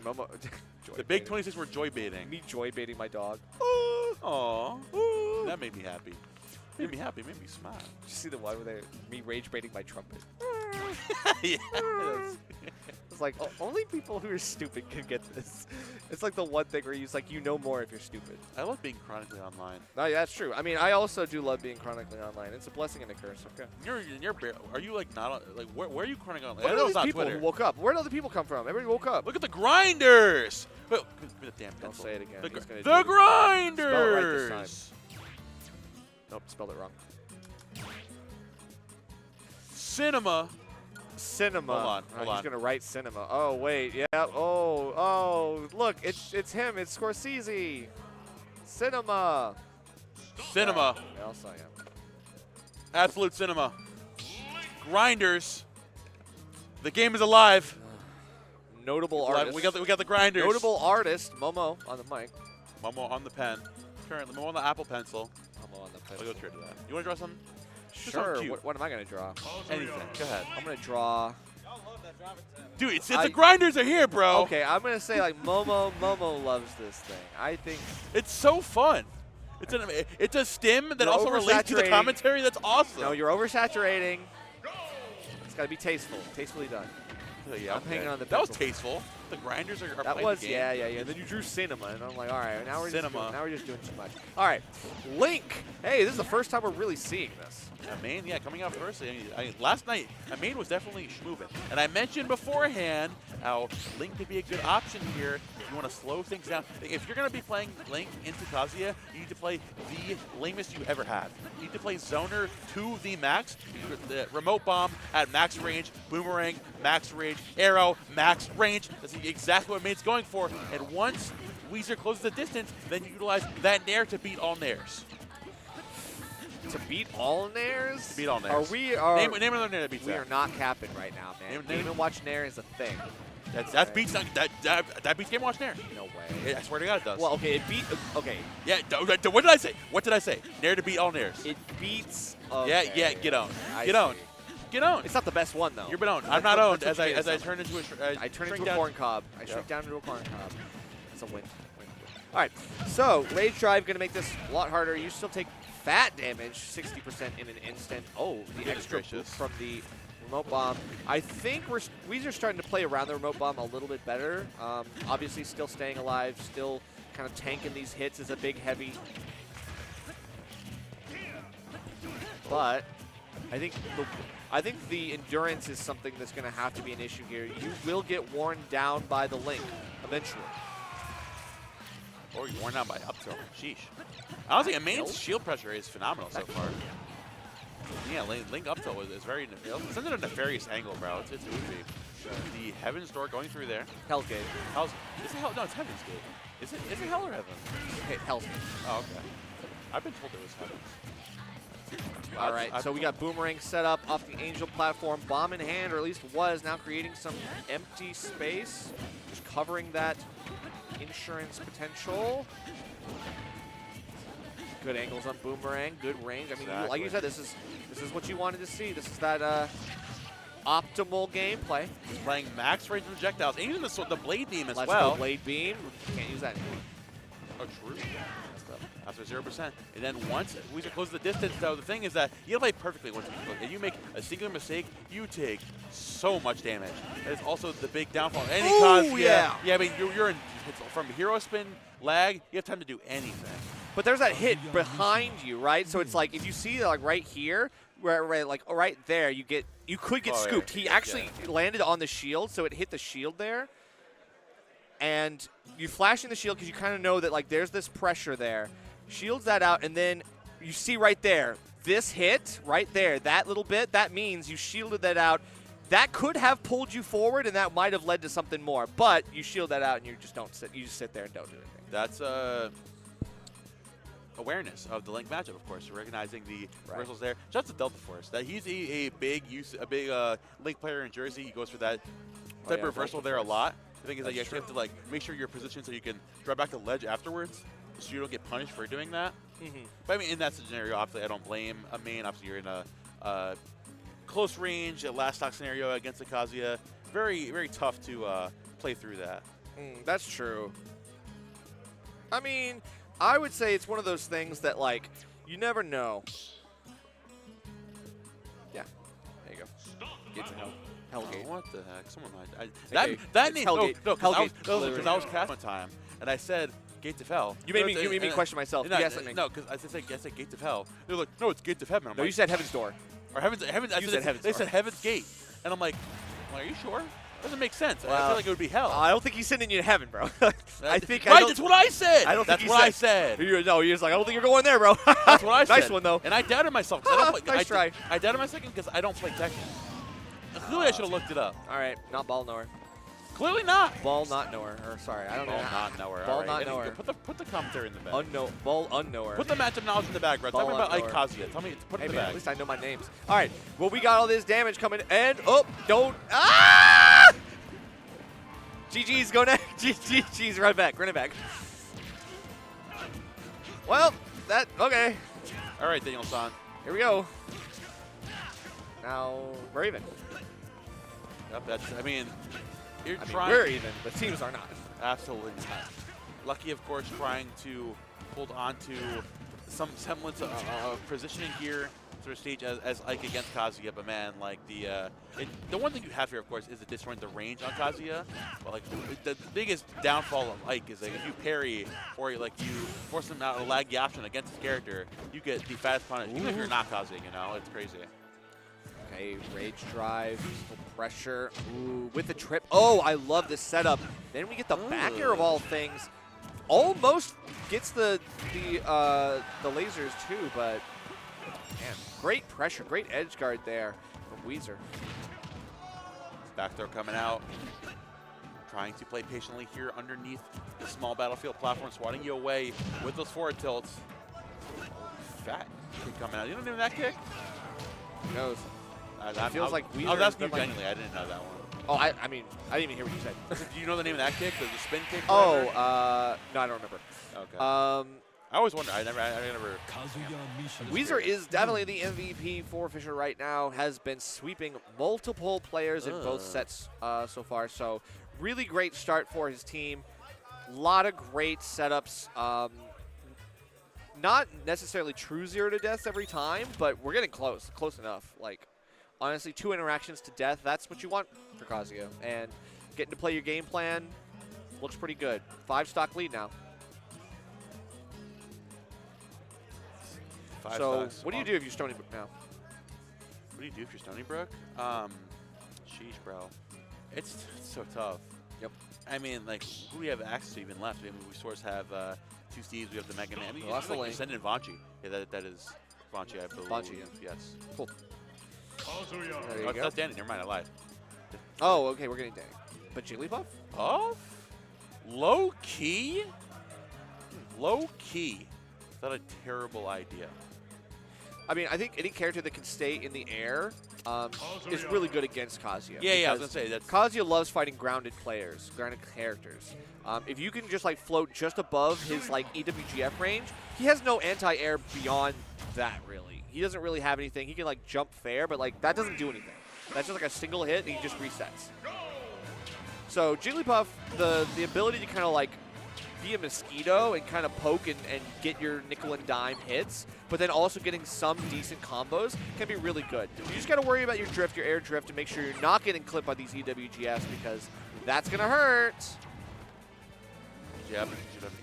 Momo. The big 26 were joy baiting. Me joy baiting my dog. Aw. That made me happy. Made me happy. Made me smile. Did you see the one where me rage baiting my trumpet? Yeah. It's like only people who are stupid can get this. It's like the one thing where you know more if you're stupid. I love being chronically online. No, yeah, that's true. I mean, I also do love being chronically online. It's a blessing and a curse. Okay. Are you like not like where are you chronically online? What I are know these it's not people Twitter. who woke up? Where did other people come from? Everybody woke up. Look at the grinders. But the damn Don't pencil. say it again. The, He's gonna the do it. grinders. Spell it right this time. Nope, spelled it wrong. Cinema. Cinema. Hold on. He's gonna write cinema. Oh wait, yeah. Oh, look, it's him. It's Scorsese. Cinema. Cinema. Yeah, I'll say him. Absolute cinema. Grinders. The game is alive. Notable artist. We got the grinders. Notable artist. Momo on the mic. Momo on the pen. Currently, Momo on the Apple Pencil. Momo on the I'll pencil. go straight to that. You want to draw something? Just Sure. something cute. What am I gonna draw? Anything. Go ahead. I'm gonna draw. Dude, it's the grinders are here, bro. Okay, I'm gonna say like Momo loves this thing. I think It's so fun. It's a stim that You're also relates to the oversaturating. commentary. That's awesome. no, you're oversaturating. It's gotta be tasteful. Tastefully done. Yeah, I'm hanging on the That was pencil. tasteful. The grinders are That playing was the game. yeah. Then you drew cinema, and I'm like, all right, now we're Cinema. just doing too much. All right, Link. Hey, this is the first time we're really seeing this. Maine, coming out first. Last night, Maine was definitely schmoving. And I mentioned beforehand how Link could be a good option here if you want to slow things down. If you're going to be playing Link into Kazuya, you need to play the lamest you ever had. You need to play Zoner to the max. The remote bomb at max range, boomerang, max range, arrow, max range. That's exactly what Maine's going for. And once Weezer closes the distance, then you utilize that nair to beat all nairs. To beat all nairs? Beat all nairs. Are we? Name another nair that beats We that. are not capping right now, man. Name- Game and Watch Nair is a thing. That beats that beats Game Watch Nair. No way. I swear to God, it does. Well, okay, it beat. Okay, Yeah. What did I say? What did I say? Nair to beat all nairs. it beats. Yeah. Okay. Get on. I Get on. see. Get on. It's not the best one though. You're been owned. That's I'm not what- owned that's as what I it is. turn into a. I turn shrink into a down. corn cob. I Yep. shrink down into a corn cob. It's a win. All right, so Rage Drive going to make this a lot harder. You still take fat damage, 60% in an instant. Oh, the Goodness extra gracious. boost from the remote bomb. I think Weezer's starting to play around the remote bomb a little bit better. Obviously, still staying alive, still kind of tanking these hits as a big heavy. But I think the endurance is something that's going to have to be an issue here. You will get worn down by the Link eventually. Or you're worn down by up tilt. Sheesh. Honestly, Maine's shield pressure is phenomenal so far. Yeah, Link up tilt is very. It's under a nefarious angle, bro. It's goofy. The Heaven's Door going through there. Hell's Gate. Is it Hell? No, it's Heaven's Gate. Is it Hell or Heaven? Okay, Hell's Gate. Oh, okay. I've been told it was Heaven's. All right, so we got Boomerang set up off the Angel platform. Bomb in hand, or at least was, now creating some empty space. Just covering that insurance potential. Good angles on Boomerang, good range. I mean, like you said, this is what you wanted to see. This is that optimal gameplay. He's playing max range projectiles, and even the blade beam as Let's well. go Blade Beam. Can't use that anymore. Oh, true. After 0%. And then once Weezer closes the distance, though, the thing is that you play perfectly once and you make a singular mistake, you take so much damage. That is also the big downfall. Any cause, yeah, I mean, you're in from hero spin lag, you have time to do anything. But there's that hit behind you, right? So it's like if you see like right here, right there, you could get scooped. Yeah. He actually landed on the shield, so it hit the shield there. And you flashing the shield because you kind of know that like there's this pressure there. Shields that out, and then you see right there, this hit right there, that little bit, that means you shielded that out. That could have pulled you forward, and that might have led to something more. But you shield that out, and you just don't sit. You just sit there and don't do anything. That's awareness of the Link matchup, of course, recognizing the reversals there. Shout out to Delta Force. That he's a big Link player in Jersey. He goes for that type of reversal there a lot. The thing is that you actually have to like make sure you're positioned so you can drop back the ledge afterwards, so you don't get punished for doing that. But I mean, in that scenario, obviously, I don't blame a main. Obviously, you're in a close range, a last stock scenario against the Kazuya. Very, very tough to play through that. That's true. I mean, I would say it's one of those things that, like, you never know. Yeah. There you go. Gates of Hell. Hellgate. Oh, what the heck? Someone might. That name. Hellgate. No, Hellgate. Because I was cast one time, and I said Gates of Hell. You made me question myself. No, Yes, no, because I said Gates of Hell. They're like, no, it's Gates of Heaven. No, you said Heaven's Door. Or Heaven's. You said Heaven's They Door. said Heaven's Gate, and I'm like, are you sure? Doesn't make sense. Well, I feel like it would be hell. I don't think he's sending you to heaven, bro. I think that's what I said. I don't that's think what I said. You're just like, I don't think you're going there, bro. That's what I said. Nice one, though. And I doubted myself. I don't play, Nice try. I doubted myself because I don't play Tekken. Clearly, I should have looked it up. All right, not ball knower. Clearly not. Ball not knower. Or sorry, I don't know. Ball not knower. Ball all right. not knower. Put the commentary in the bag. Ball unknower. Put the matchup knowledge in the bag, bro. Tell me about Ike unknower. Kazuya. Tell me. Put it Hey, in the man, bag. at least I know my names. All right, well, we got all this damage coming, and don't. Ah! GG's, go next. GG's, run it back. Well, okay. All right, Daniel-san. Here we go. Now, we're even. Yep, I mean, we're even, but teams are not. Absolutely not. Lucky, of course, trying to hold on to some semblance of positioning here through stage as Ike against Kazuya, but man, like the one thing you have here, of course, is to disjoint the range on Kazuya. But like the biggest downfall of Ike is like if you parry or like you force him out a laggy option against his character, you get the fattest punish. Even if you're not Kazuya, you know, it's crazy. Okay, rage drive, pressure. Ooh, with the trip. Oh, I love this setup. Then we get the back air of all things. Almost gets the lasers too, but man, great pressure, great edge guard there from Weezer. Back throw coming out. Trying to play patiently here underneath the small battlefield platform, swatting you away with those forward tilts. Fat kick coming out. You don't know that kick? Who knows? That feels like Weezer. I was asking you genuinely. I didn't know that one. Oh, I mean, I didn't even hear what you said. Do you know the name of that kick? The spin kick? Oh, no, I don't remember. Okay. I always wonder. I never. Weezer is definitely the MVP for Fisher right now. Has been sweeping multiple players in both sets so far. So really great start for his team. A lot of great setups. Not necessarily true 0 to deaths every time, but we're getting close enough. Like, honestly, 2 interactions to death, that's what you want for Kazuya. And getting to play your game plan looks pretty good. 5-stock lead now. So, what do you do if you're Stony Brook now? What do you do if you're Stony Brook? Sheesh, bro. It's so tough. Yep. I mean, like, who do we have access to even left? I mean, we, of course, have 2 Steves. We have the Mega Man. I mean, you send in Vanchi. Yeah, that is Vanchi, I believe. Vanchi, yeah. Yes. Cool. There you go. That's Danny. Never mind, I lied. Oh, okay, we're getting Danny. But Jigglypuff? Oh? Low key? Low key. Is that a terrible idea? I mean, I think any character that can stay in the air is really good against Kazuya. Yeah, I was going to say that's... Kazuya loves fighting grounded players, grounded characters. If you can just, like, float just above his, like, EWGF range, he has no anti-air beyond that, really. He doesn't really have anything. He can, like, jump fair, but, like, that doesn't do anything. That's just, like, a single hit, and he just resets. So, Jigglypuff, the ability to kind of, like, be a mosquito and kind of poke and get your nickel and dime hits, but then also getting some decent combos can be really good. You just got to worry about your drift, your air drift, and make sure you're not getting clipped by these EWGFs because that's going to hurt. Yep,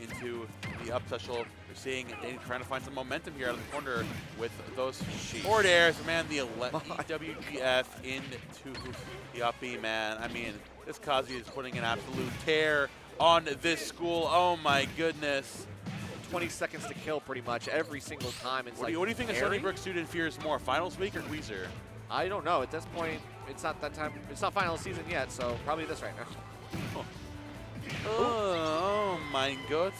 into the up special. You're seeing Danny trying to find some momentum here out of the corner with those forward airs. Man, the EWGF into the up B, man. I mean, this Kazuya is putting an absolute tear on this school. Oh my goodness. 20 seconds to kill pretty much every single time. It's What do you think a Stony Brook student fears more, finals week or Weezer? I don't know. At this point, it's not that time. It's not final season yet, so probably this right now. Oh my god.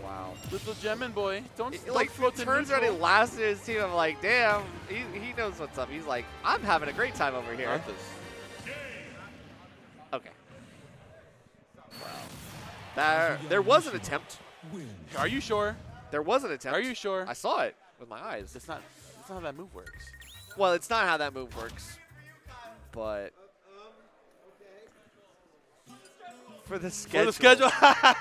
Wow. Little Gemmin boy. Don't like float to turns around neutral. and laughs at his team. I'm like, damn, he knows what's up. He's like, I'm having a great time over here. Not this. Okay. Wow. There was an attempt. Are you sure? There was an attempt. Are you sure? I saw it with my eyes. That's not how that move works. Well, it's not how that move works, but for the schedule. For the schedule.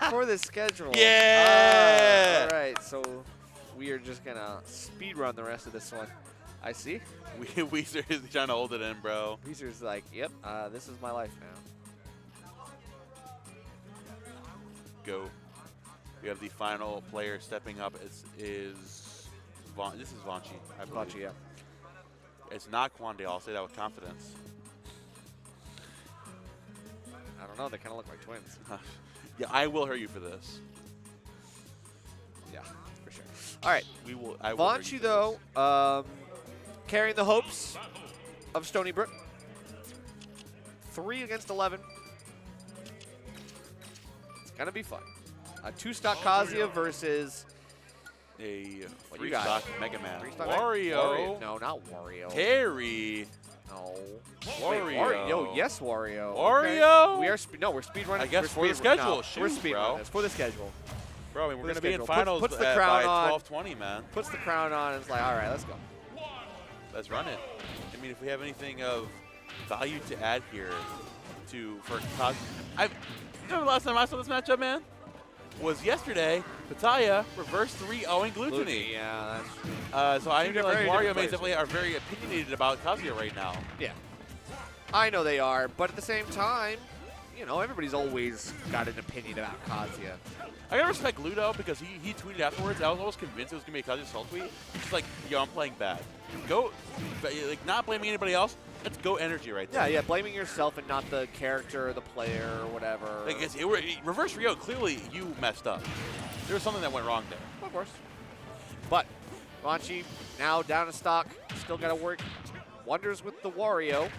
For the schedule. Yeah. All right, so we are just gonna speed run the rest of this one. I see. Weezer is trying to hold it in, bro. Weezer's like, yep, this is my life now. Go. We have the final player stepping up. This is Vanchi, I believe. Vanchi, yeah. It's not Quandale. I'll say that with confidence. I don't know. They kind of look like twins. Yeah, I will hurt you for this. Yeah, for sure. All right. I will hurt you Vanchi, for though, carrying the hopes of Stony Brook. 3 against 11. It's going to be fun. A 2-stock Kazuya versus a what you got? 3-stock Mega Man. Wario. No, not Wario. Terry. No. Wario. Wait, Wario. Yes, Wario. Wario. Okay. We are we're speed running. I guess for the schedule. Shoot, we're speed bro. running this for the schedule. Bro, I mean, we're going to the be in schedule. finals Puts the by crown on. 12:20, man. Puts the crown on and is like, all right, let's go. Let's run it. I mean, if we have anything of value to add here for Kazuya. Remember the last time I saw this matchup, man? Was yesterday, Pataya reverse 3-0 Glutony. Yeah, that's so I feel like Wario players. definitely are very opinionated about Kazuya right now. yeah. I know they are, but at the same time, you know, everybody's always got an opinion about Kazuya. I gotta respect Ludo because he tweeted afterwards. I was almost convinced it was gonna be a Kazuya Soul tweet. It's like, yo, I'm playing bad. Go, like, not blaming anybody else. Let's go energy right there. Yeah, blaming yourself and not the character or the player or whatever. Like, Reverse Rio, clearly you messed up. There was something that went wrong there. Of course. But Vanchi now down in stock. Still got to work wonders with the Wario.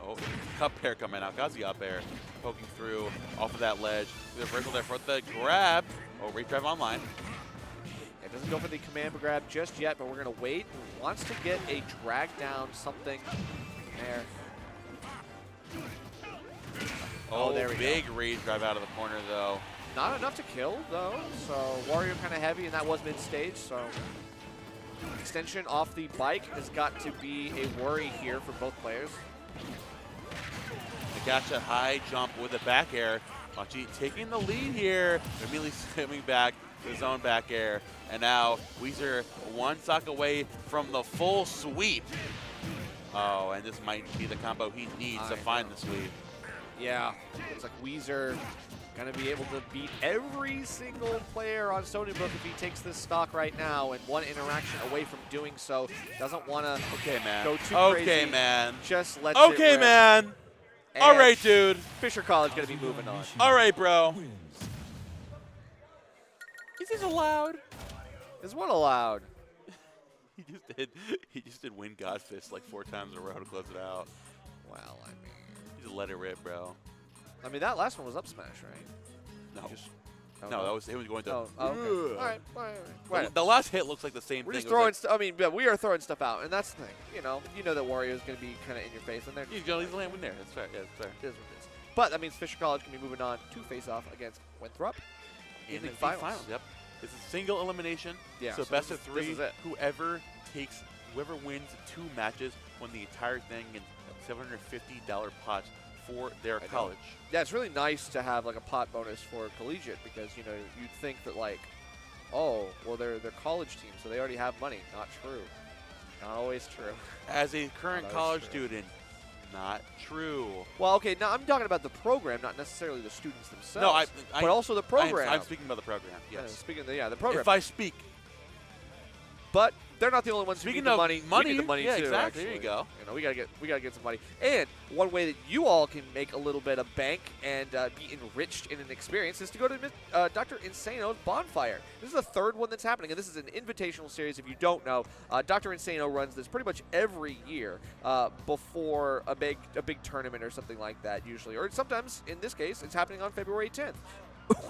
Oh, up air coming out. Kazuya up air poking through off of that ledge. The reversal there for the grab. Oh, race drive online. It doesn't go for the command grab just yet, but we're going to wait. Wants to get a drag down something there. Oh, there we big go. raise drive out of the corner, though. Not enough to kill, though. So Wario kind of heavy, and that was mid-stage. So extension off the bike has got to be a worry here for both players. Nagacha high jump with a back air. Machi taking the lead here. Immediately swimming back to the zone back air. And now Weezer 1 stock away from the full sweep. Oh, and this might be the combo he needs to find the sweep. Yeah, looks like Weezer going to be able to beat every single player on Stony Brook if he takes this stock right now, and one interaction away from doing so. Doesn't want to go too crazy. Okay, man. Just let it rip. Man. And All right, dude. Fisher College going to be moving on. All right, bro. Is this allowed? Is what allowed? He just did win Godfist like 4 times in a row to close it out. Well, I mean. He just let it rip, bro. I mean, that last one was up smash, right? No. No, it was going to. Oh, okay. All right. The last hit looks like the same We're thing. just throwing I mean, yeah, we are throwing stuff out, and that's the thing. You know that Wario is going to be kind of in your face, and they're he's going to land in there. That's fair. Yeah, that's fair. It is what it is. But that means Fisher College can be moving on to face off against Winthrop in the finals. Yep. It's a single elimination. Yeah. So best of 3. This is it. Whoever wins 2 matches won the entire thing in $750 pot for their college. Yeah, it's really nice to have like a pot bonus for collegiate because you'd think that like, oh, well they're college team, so they already have money. Not true. Not always true. As a current college student, not true. Well, okay, now I'm talking about the program, not necessarily the students themselves. No, but also the program. I'm speaking about the program. Yes. Speaking of the program. If I speak. but they're not the only ones who need the money. We need the money yeah, too. Exactly. Actually. There you go. We gotta get some money. And one way that you all can make a little bit of bank and be enriched in an experience is to go to Dr. Insano's Bonfire. This is the third one that's happening, and this is an invitational series. If you don't know, Dr. Insano runs this pretty much every year before a big tournament or something like that, usually, or sometimes in this case, it's happening on February 10th.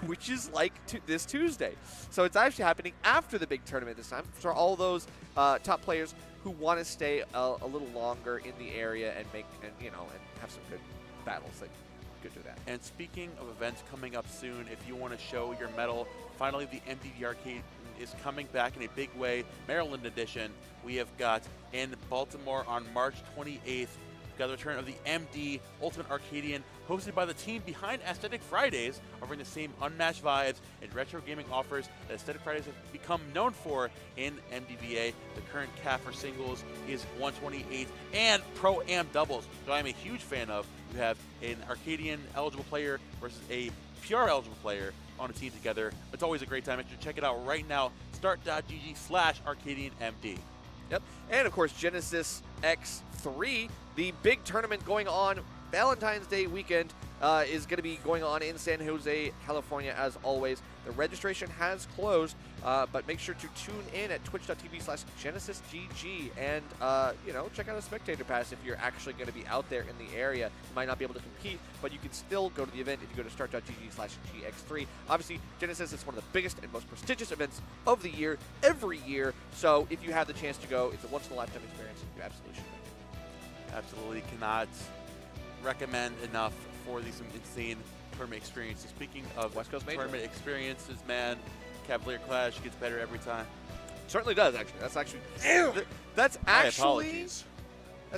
Which is like this Tuesday. So it's actually happening after the big tournament this time for all those top players who want to stay a little longer in the area and and have some good battles. Like, good to that. And speaking of events coming up soon, if you want to show your medal, finally the MDV Arcade is coming back in a big way. Maryland edition. We have got in Baltimore on March 28th. Got the return of the MD Ultimate Arcadian, hosted by the team behind Aesthetic Fridays, offering the same unmatched vibes and retro gaming offers that Aesthetic Fridays have become known for in MDVA. The current cap for singles is 128 and Pro-Am doubles, so I'm a huge fan of. You have an Arcadian eligible player versus a PR eligible player on a team together. It's always a great time. Make sure to check it out right now. Start.gg/ArcadianMD. Yep. And of course, Genesis X3, the big tournament going on Valentine's Day weekend, is going to be going on in San Jose, California, as always. The registration has closed, but make sure to tune in at twitch.tv/GenesisGG and, check out a spectator pass if you're actually going to be out there in the area. You might not be able to compete, but you can still go to the event if you go to start.gg/GX3. Obviously, Genesis is one of the biggest and most prestigious events of the year, every year. So if you have the chance to go, it's a once-in-a-lifetime experience. You absolutely should. Absolutely cannot recommend enough for these insane tournament experiences. Speaking of West Coast Major tournament experiences, man, Cavalier Clash gets better every time. Certainly does, actually. That's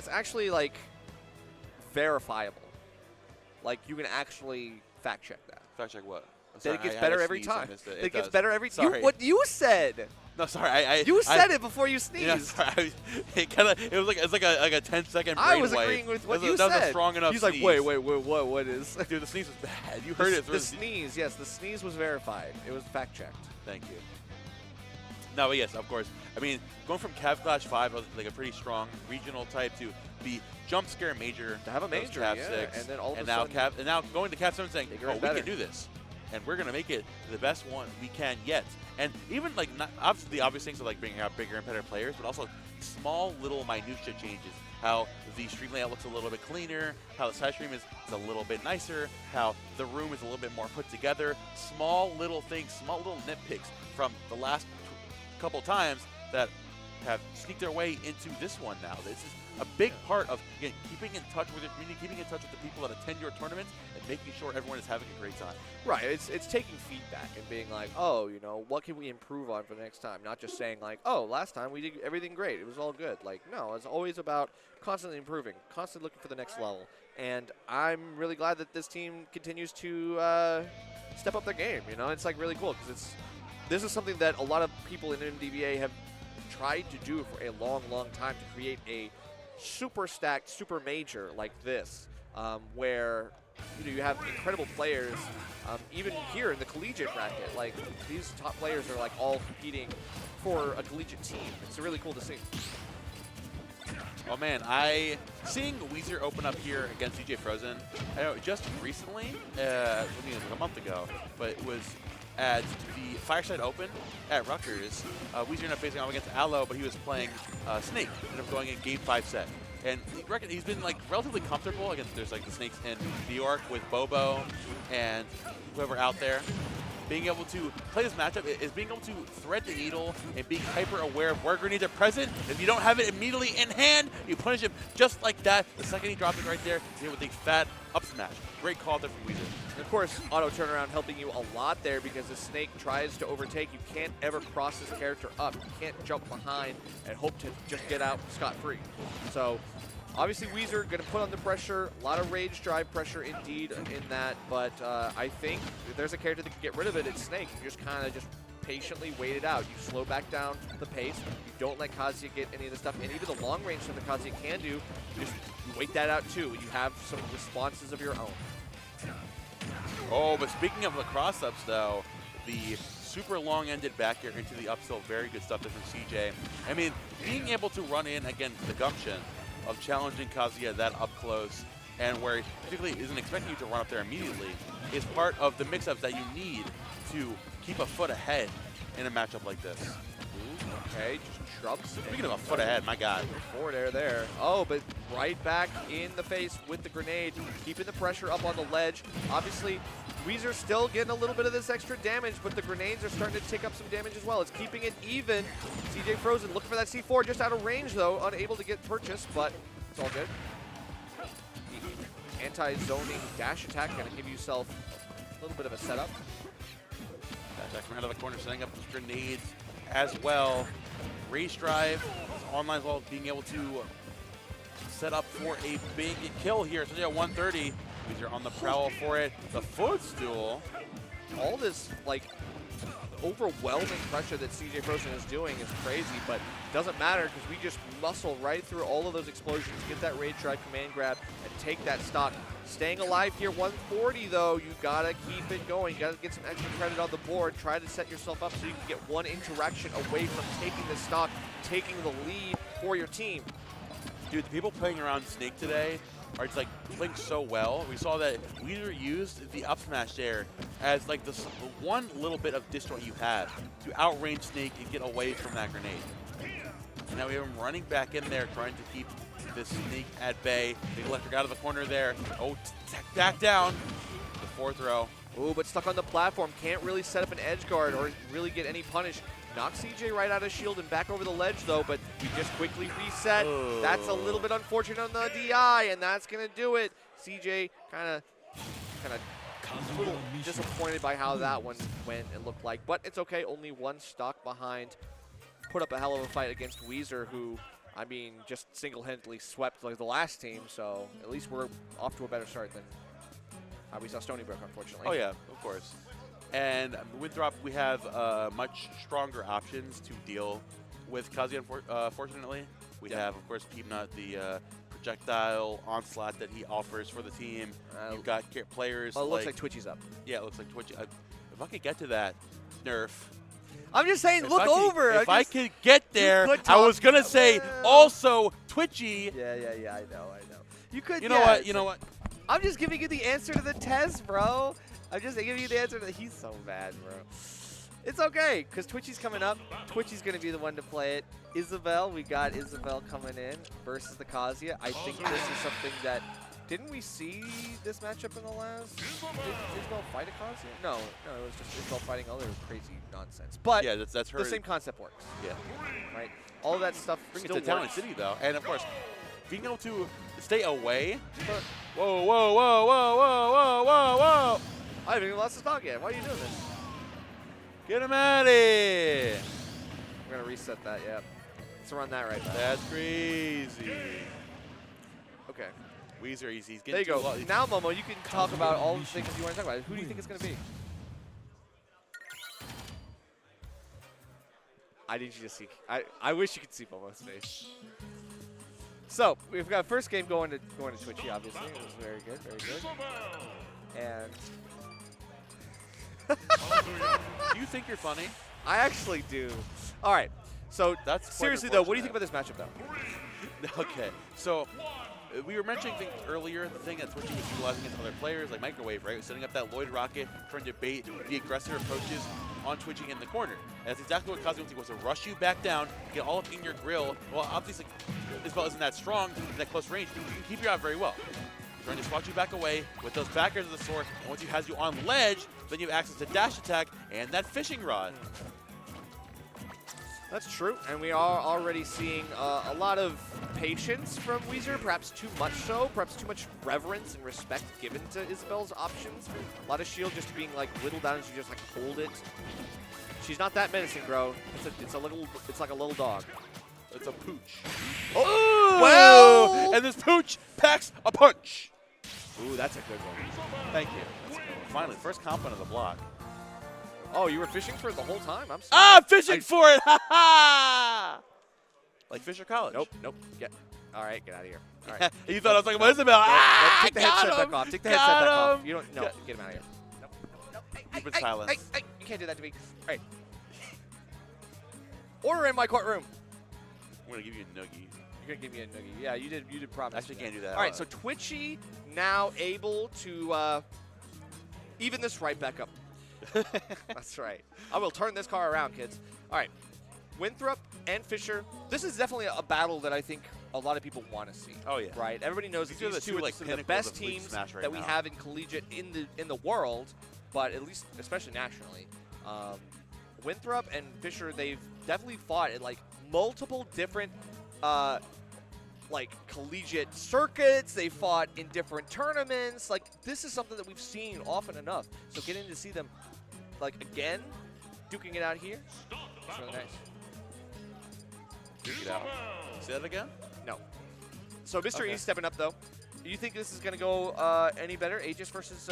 actually like verifiable. Like, you can actually fact check that. Fact check what? That it gets better every time. It gets better every time. time. What you said. No, sorry. You said it before you sneezed. Yeah, sorry. It was like a 10-second brainwave. I was agreeing with what you said. That was a strong enough He's sneeze. like, wait, what is? Dude, the sneeze was bad. You heard it. The sneeze, yes, the sneeze was verified. It was fact checked. Thank you. No, but yes, of course. I mean, going from Cav Clash 5, like a pretty strong regional type, to the jump scare major, to have a major, Cav yeah, 6, and then all of and a now sudden, and now going to Cav 7 saying, oh, we better. can do this, and we're gonna make it the best one we can yet. And even like obviously the obvious things are like bringing out bigger and better players, but also small little minutia changes. How the stream layout looks a little bit cleaner, how the side stream is a little bit nicer, how the room is a little bit more put together. Small little things, small little nitpicks from the last couple times that have sneaked their way into this one now. This is a big part of, again, keeping in touch with your community, keeping in touch with the people that attend your tournaments, and making sure everyone is having a great time. Right. It's taking feedback and being like, oh, what can we improve on for the next time? Not just saying like, oh, last time we did everything great. It was all good. Like, no, it's always about constantly improving, constantly looking for the next level. And I'm really glad that this team continues to step up their game. It's like really cool because this is something that a lot of people in MDVA have tried to do for a long, long time, to create a super stacked super major like this, where you have incredible players, even here in the collegiate bracket. Like, these top players are like all competing for a collegiate team. It's really cool to see. Oh man, seeing Weezer open up here against DJ Frozen, I know just recently, I mean, it was a month ago, but it was at the Fireside Open at Rutgers. Weezer ended up facing off against Aloe, but he was playing Snake. Ended up going in game 5 set. And he's been like relatively comfortable against, there's like the Snakes in New York with Bobo and whoever out there. Being able to play this matchup is being able to thread the needle and being hyper aware of where grenades are present. If you don't have it immediately in hand, you punish him just like that. The second he drops it right there, you hit with a fat up smash. Great call there from Weezer. And of course, auto turnaround helping you a lot there, because the Snake tries to overtake. You can't ever cross this character up. You can't jump behind and hope to just get out scot-free. So obviously, Weezer going to put on the pressure. A lot of rage drive pressure indeed in that, but I think if there's a character that can get rid of it, it's Snake. You just kind of just patiently wait it out. You slow back down the pace. You don't let Kazuya get any of the stuff, and even the long range stuff that Kazuya can do, you wait that out too. You have some responses of your own. Oh, but speaking of the cross-ups, though, the super long-ended back air into the up tilt. Very good stuff there from CJ. I mean, being able to run in against the gumption of challenging Kazuya that up close, and where he particularly isn't expecting you to run up there immediately, is part of the mix-ups that you need to keep a foot ahead in a matchup like this. Ooh, okay, just shrubs. Speaking of a foot ahead, my God. Forward air there. Oh, but right back in the face with the grenade, keeping the pressure up on the ledge. Obviously, Weezer's still getting a little bit of this extra damage, but the grenades are starting to take up some damage as well. It's keeping it even. CJ Frozen looking for that C4, just out of range though, unable to get purchased, but it's all good. The anti-zoning dash attack gonna give yourself a little bit of a setup. Dash attack out of the corner, setting up those grenades as well. Race drive, online as well, being able to set up for a big kill here. So at 130, Weezer on the prowl for it. The footstool. All this like overwhelming pressure that CJ Frozen is doing is crazy, but it doesn't matter because we just muscle right through all of those explosions, get that rage drive command grab, and take that stock. Staying alive here, 140 though, you gotta keep it going. You gotta get some extra credit on the board. Try to set yourself up so you can get one interaction away from taking the stock, taking the lead for your team. Dude, the people playing around Snake today are just like playing so well. We saw that Weezer used the up smash there as like the one little bit of distort you have to outrange Snake and get away from that grenade. And now we have him running back in there trying to keep this Snake at bay. Big electric out of the corner there. Oh, back down. The fourth row. Ooh, but stuck on the platform. Can't really set up an edge guard or really get any punish. Knocks CJ right out of shield and back over the ledge though, but we just quickly reset. Oh. That's a little bit unfortunate on the DI, and that's gonna do it. CJ kind of a little disappointed by how that one went and looked like, but it's okay. Only one stock behind. Put up a hell of a fight against Weezer, who, I mean, just single-handedly swept like the last team. So at least we're off to a better start than we saw Stony Brook, unfortunately. Oh yeah, of course. And with Drop, we have much stronger options to deal with Kazuya, fortunately. We have, of course, Peabnut, the projectile onslaught that he offers for the team. You've got players it looks like Twitchy's up. Yeah, it looks like Twitchy. If I could get to that, Nerf. I'm just saying, look over. If I could get there, I was going to say also Twitchy. Yeah, I know. You could, You know what? I'm just giving you the answer to the test, bro. I'm just giving you the answer to he's so bad, bro. It's okay, because Twitchy's coming up. Twitchy's going to be the one to play it. Isabel, we got Isabel coming in versus the Kazuya. I think this is something that, didn't we see this matchup in the last? Did Isabel fight a Kazuya? No, it was just Isabel fighting other crazy nonsense. But yeah, that's her. The same concept works. Yeah. Right? All of that stuff Bring still it to Town works. and City, though. And, of course, being able to stay away. Whoa. I haven't even lost the stock yet. Why are you doing this? Get him out of here. We're going to reset that, yep. Let's run that right back. That's crazy. Okay. Weezer, he's getting there you go. low. Now, Momo, you can talk about all the things you want to talk about. Who do you think it's going to be? I need you to see. I wish you could see Momo's face. So we've got first game going to Twitchy. Obviously, it was very good. And Do you think you're funny? I actually do. All right. So That's seriously though, what do you think about this matchup though? Okay. So we were mentioning things earlier, the thing that Twitchy was utilizing against other players like Microwave, right? Setting up that Lloyd rocket, trying to bait the aggressive approaches on Twitchy in the corner. And that's exactly what Kazuya was to rush you back down, get all up in your grill. Well, obviously, Isabel isn't that strong in that close range. You can keep you out very well. Trying to spot you back away with those backers of the sword, and once he has you on ledge, then you have access to dash attack and that fishing rod. That's true, and we are already seeing a lot of patience from Weezer, perhaps too much so, perhaps too much reverence and respect given to Isabel's options. A lot of shield just being like whittled down and she just like hold it. She's not that menacing, bro. It's like a little dog. It's a pooch. Oh, well, and this pooch packs a punch. Ooh, that's a good one. Thank you. That's a good one. Finally, first comp of the block. Oh, you were fishing for it the whole time? I'm sorry. Ah, fishing for it! Ha ha! Like Fisher College. Nope. All right, get out of here. All right. You thought I was talking about Isabel. Ah, take the headset back off. Take the headset back off. You don't. No, get him out of here. Nope. Keep it silent. You can't do that to me. All right. Order in my courtroom. I'm going to give you a noogie. You're going to give me a noogie. Yeah, you did promise. Actually, can't do that. All right, so Twitchy now able to even this right back up. That's right. I will turn this car around, kids. All right. Winthrop and Fisher. This is definitely a battle that I think a lot of people want to see. Oh, yeah. Right? Everybody knows that these two are like the best teams that we have in collegiate in the world, but at least, especially nationally. Winthrop and Fisher, they've definitely fought at like multiple different like collegiate circuits. They fought in different tournaments. Like, this is something that we've seen often enough. So getting to see them like again duking it out here, it's really nice. Duke it out. Say that again? No. So Mr. E stepping up though. Do you think this is going to go any better? Aegis versus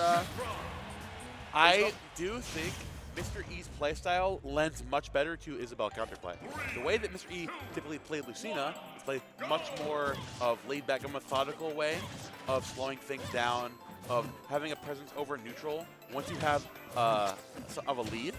I do think Mr. E's playstyle lends much better to Isabel counterplay. The way that Mr. E typically played Lucina is played much more of laid-back and methodical way of slowing things down, of having a presence over neutral once you have of a lead.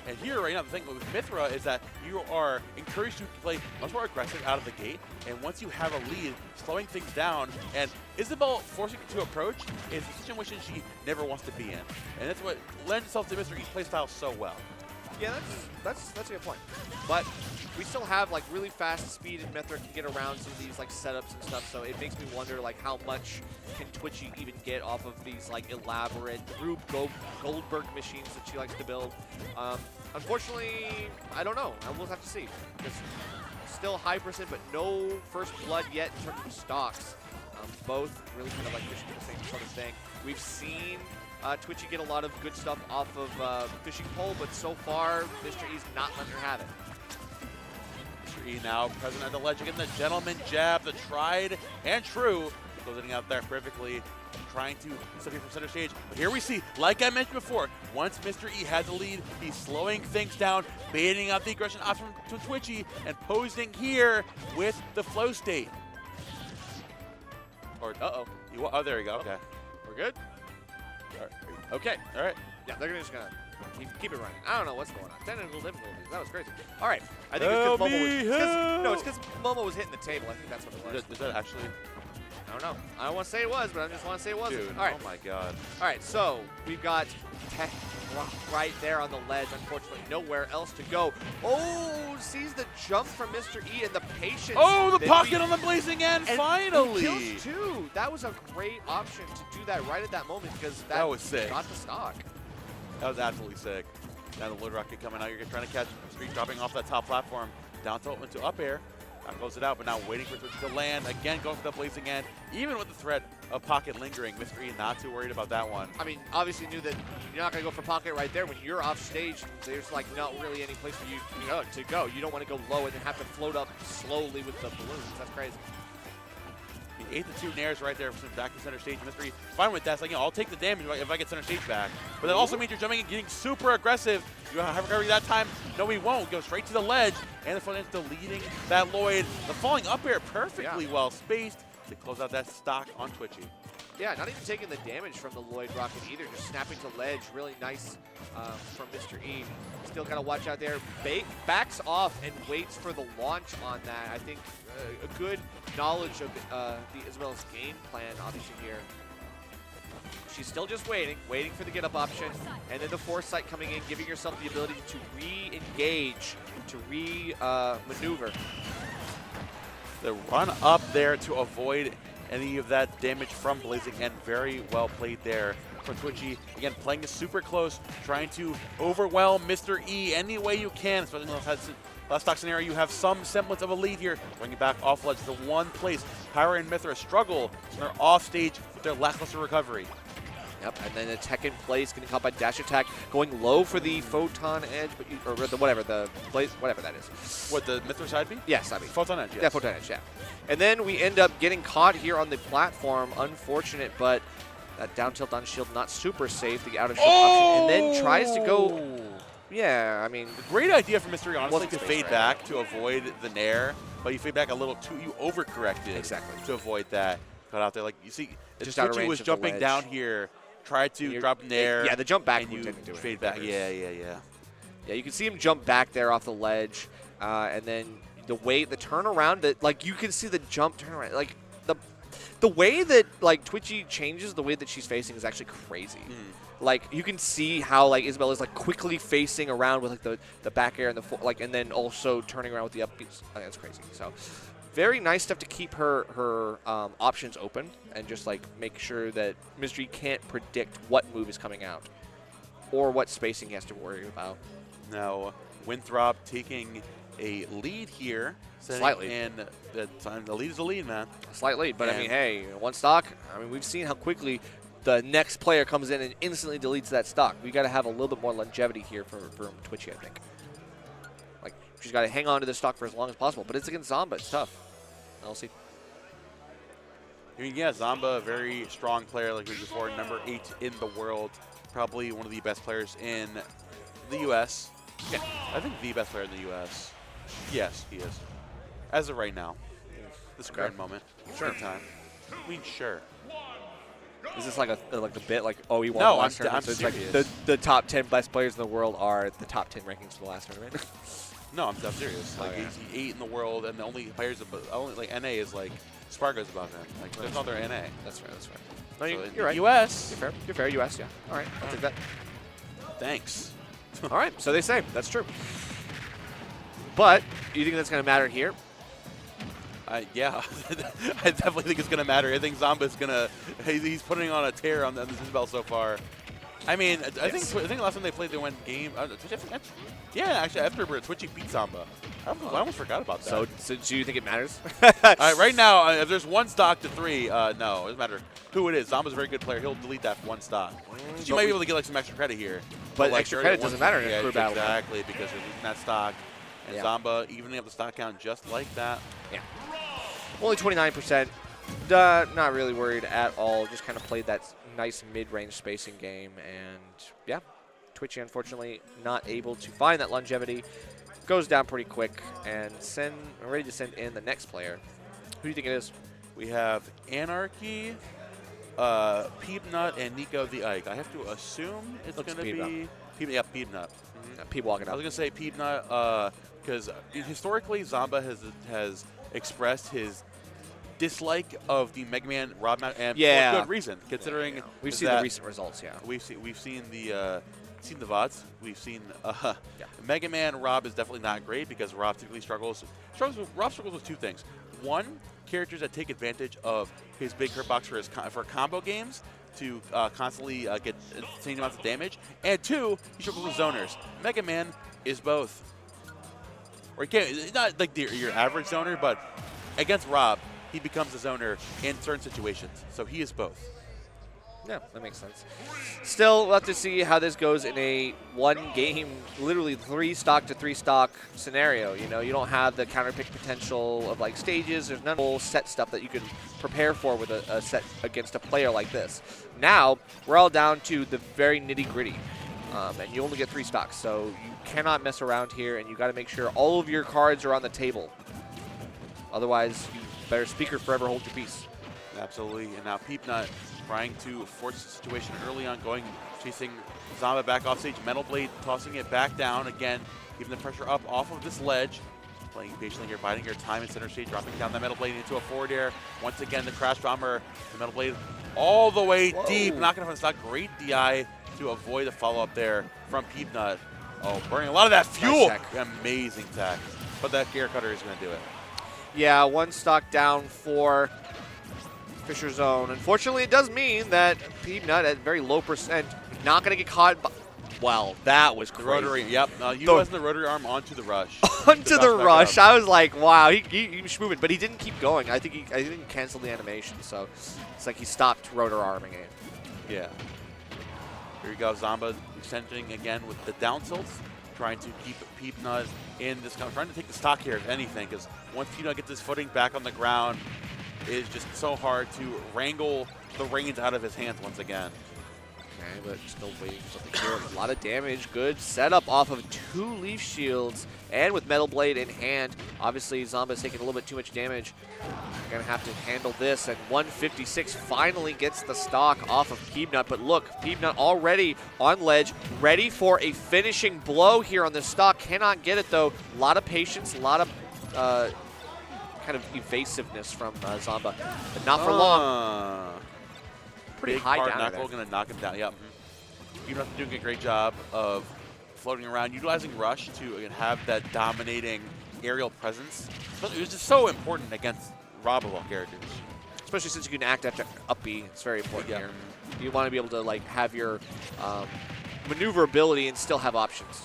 And here right now, the thing with Mithra is that you are encouraged to play much more aggressive out of the gate. And once you have a lead, slowing things down. And Isabel forcing you to approach is a situation she never wants to be in. And that's what lends itself to Mr. E's playstyle so well. Yeah, that's a good point. But we still have like really fast speed, and Mithra can get around some of these like setups and stuff. So it makes me wonder like how much can Twitchy even get off of these like elaborate Rube Goldberg machines that she likes to build. Unfortunately, I don't know. I will have to see. Because still high percent, but no first blood yet in terms of stocks. Both really kind of like fishing the same sort of thing. We've seen Twitchy get a lot of good stuff off of fishing pole, but so far, Mr. E's not letting her have it. Mr. E now present at the ledge again. The gentleman jab, the tried and true. Closing out there perfectly, trying to set you from center stage. But here we see, like I mentioned before, once Mr. E has the lead, he's slowing things down, baiting out the aggression option to Twitchy, and posing here with the flow state. Or, oh, there we go. Okay. We're good? Okay. All right. Yeah, they're just going to keep it running. I don't know what's going on. Technical difficulties. That was crazy. All right. I think it's because Momo was hitting the table. I think that's what it was. Is that actually? I don't know. I don't want to say it was, but I just want to say it wasn't. Dude, all right. Oh my God. All right, so we've got Tech right there on the ledge. Unfortunately, nowhere else to go. Oh, sees the jump from Mr. E and the patience. Oh, the pocket on the blazing end, finally. Kills two. That was a great option to do that right at that moment because that was sick. Got the stock. That was absolutely sick. Now the load rocket coming out. You're trying to catch Mr. E dropping off that top platform. Down tilt into up air. Close it out, but now waiting for Twitch to land. Again, going for the blazing end. Even with the threat of pocket lingering, Mr. E not too worried about that one. I mean, obviously knew that you're not going to go for pocket right there. When you're off stage, there's like not really any place for you to go. You don't want to go low and then have to float up slowly with the balloons. That's crazy. The 8-2 nairs right there from back to center stage. Mr. E fine with that. It's like, I'll take the damage if I get center stage back. But that also means you're jumping and getting super aggressive. You have recovery that time. No, he won't. Go straight to the ledge. And the front end deleting that Lloyd. The falling up air perfectly well spaced to close out that stock on Twitchy. Yeah, not even taking the damage from the Lloyd rocket either. Just snapping to ledge. Really nice from Mr. E. Still got to watch out there. Backs off and waits for the launch on that. I think a good knowledge of the Isabel's game plan, obviously, here. She's still just waiting for the get-up option. And then the foresight coming in, giving yourself the ability to re-engage, to re-maneuver. The run up there to avoid any of that damage from Blazing End. Very well played there for Twitchy. Again, playing it super close, trying to overwhelm Mr. E any way you can, especially in the last stock scenario. You have some semblance of a lead here. Bringing back off ledge, the one place Pyra and Mithra struggle when they're off stage with their lackluster recovery. Yep, and then the tech in place, getting caught by dash attack, going low for the photon edge, but whatever that is. What, the Mithra side B? Yes, I mean. Photon edge, yes. Yeah, photon edge, yeah. And then we end up getting caught here on the platform. Unfortunate, but that down tilt on shield not super safe. The out of shield option, and then tries to go. Yeah, I mean, great idea for Mr. E, honestly, to space, fade right? back to avoid the nair, but you fade back a little too. You overcorrected exactly to avoid that. Cut out there, like you see, just out of range was of jumping the down here, tried to drop nair. Yeah, the jump back and you didn't do it. fade back. Yeah. Yeah, you can see him jump back there off the ledge, and then the turnaround, that like you can see the jump turnaround, like the way that like Twitchy changes the way that she's facing is actually crazy. Like you can see how like Isabel is like quickly facing around with like the back air and and then also turning around with the up beats. I think that's crazy. So very nice stuff to keep her options open and just like make sure that Mystery can't predict what move is coming out or what spacing he has to worry about. Now Winthrop taking a lead here. Slightly. And the lead is a lead, man. Slight lead, but I mean, hey, one stock. I mean, we've seen how quickly the next player comes in and instantly deletes that stock. We got to have a little bit more longevity here for Twitchy, I think. Like, she's got to hang on to this stock for as long as possible, but it's against Zomba. It's tough. I'll see. I mean, yeah, Zomba, a very strong player, like we said before, number 8 in the world, probably one of the best players in the U.S. Yeah, I think the best player in the U.S. Yes, he is. As of right now, this current moment, Sure. time. I mean, sure. Is this like the bit like, oh, he won No, the last I'm tournament? So it's serious. like the top 10 best players in the world are the top 10 rankings for the last tournament. No, I'm serious. Like, yeah. he's 8 in the world, and the only players, like NA is like Sparg0's above him. Like, there's no other NA. That's fair. That's fair. No, So you're right. U.S. You're fair. U.S. Yeah. All right. I'll take that. Thanks. All right. So they say that's true. But you think that's going to matter here? Yeah, I definitely think it's going to matter. I think Zomba's going to – he's putting on a tear on this Isabel so far. I mean, I think the last time they played, they went game yeah, actually, after Twitchy beat Zomba. I almost forgot about that. So do you think it matters? Right now, if there's one stock to 3, no, it doesn't matter who it is. Zomba's a very good player. He'll delete that one stock. You might be able to get like some extra credit here. But like, extra credit doesn't matter in a crew battle. Exactly, because you're losing that stock. And Zomba evening up the stock count just like that. Yeah. Only 29%. Not really worried at all. Just kind of played that nice mid-range spacing game. And, yeah, Twitchy, unfortunately, not able to find that longevity. Goes down pretty quick. And we're ready to send in the next player. Who do you think it is? We have Anarchy, Peabnut, and Nico the Ike. I have to assume it's going to be Peabnut. Peab walking I up. was going to say Peabnut because historically Zomba has expressed his dislike of the Mega Man Rob map, and for good reason, considering we've seen the recent results. Yeah, we've seen the VODs. We've seen Mega Man Rob is definitely not great because Rob typically struggles with 2 things. One, characters that take advantage of his big hurt box for combo games to constantly get insane amounts of damage, and 2, he struggles with zoners. Mega Man is both. Or he can't, not like your average zoner, but against Rob, he becomes a zoner in certain situations. So he is both. Yeah, that makes sense. Still, we'll have to see how this goes in a one-game, literally 3 stock to 3 stock scenario. You know, you don't have the counter pick potential of like stages. There's none of the whole set stuff that you can prepare for with a set against a player like this. Now, we're all down to the very nitty-gritty. And you only get 3 stocks, so you cannot mess around here, and you got to make sure all of your cards are on the table. Otherwise, you better speaker forever hold your peace. Absolutely. And now Peabnut trying to force the situation early on, chasing Zomba back off stage. Metal Blade tossing it back down again, giving the pressure up off of this ledge. Playing patiently here, biding your time in center stage, dropping down the Metal Blade into a forward air. Once again, the Crash Bomber, the Metal Blade all the way deep, knocking off the stock. Great DI to avoid the follow-up there from Peabnut. Oh, burning a lot of that fuel. Nice tech. Amazing tech. But that gear cutter is going to do it. Yeah, 1 stock down for Fisher Zone. Unfortunately, it does mean that Peabnut at very low percent, not going to get caught. Well, that was crazy. Rotary, yep. Utilizing the rotary arm onto the rush. Onto the rush. I was like, wow, he was moving, but he didn't keep going. I think he didn't cancel the animation, so it's like he stopped rotor arming it. Yeah. Here you go, Zomba extending again with the down tilts, trying to keep Peabnut in this, trying to take the stock here, if anything, because once Peabnut gets his footing back on the ground, it is just so hard to wrangle the reins out of his hands once again. Okay, but still waiting for something here. A lot of damage. Good setup off of 2 Leaf Shields, and with Metal Blade in hand, Obviously, Zomba is taking a little bit too much damage. Going to have to handle this, and 156 finally gets the stock off of Peabnut. But look, Peabnut already on ledge, ready for a finishing blow here on this stock. Cannot get it, though. A lot of patience, a lot of kind of evasiveness from Zomba, but not for long. Pretty big high hard down knuckle, going to knock him down. Yep. Peabnut doing a great job of floating around, utilizing Rush to again have that dominating aerial presence. But it was just so important against robbable characters. Especially since you can act after up B. It's very important Yeah. here. You want to be able to like have your maneuverability and still have options.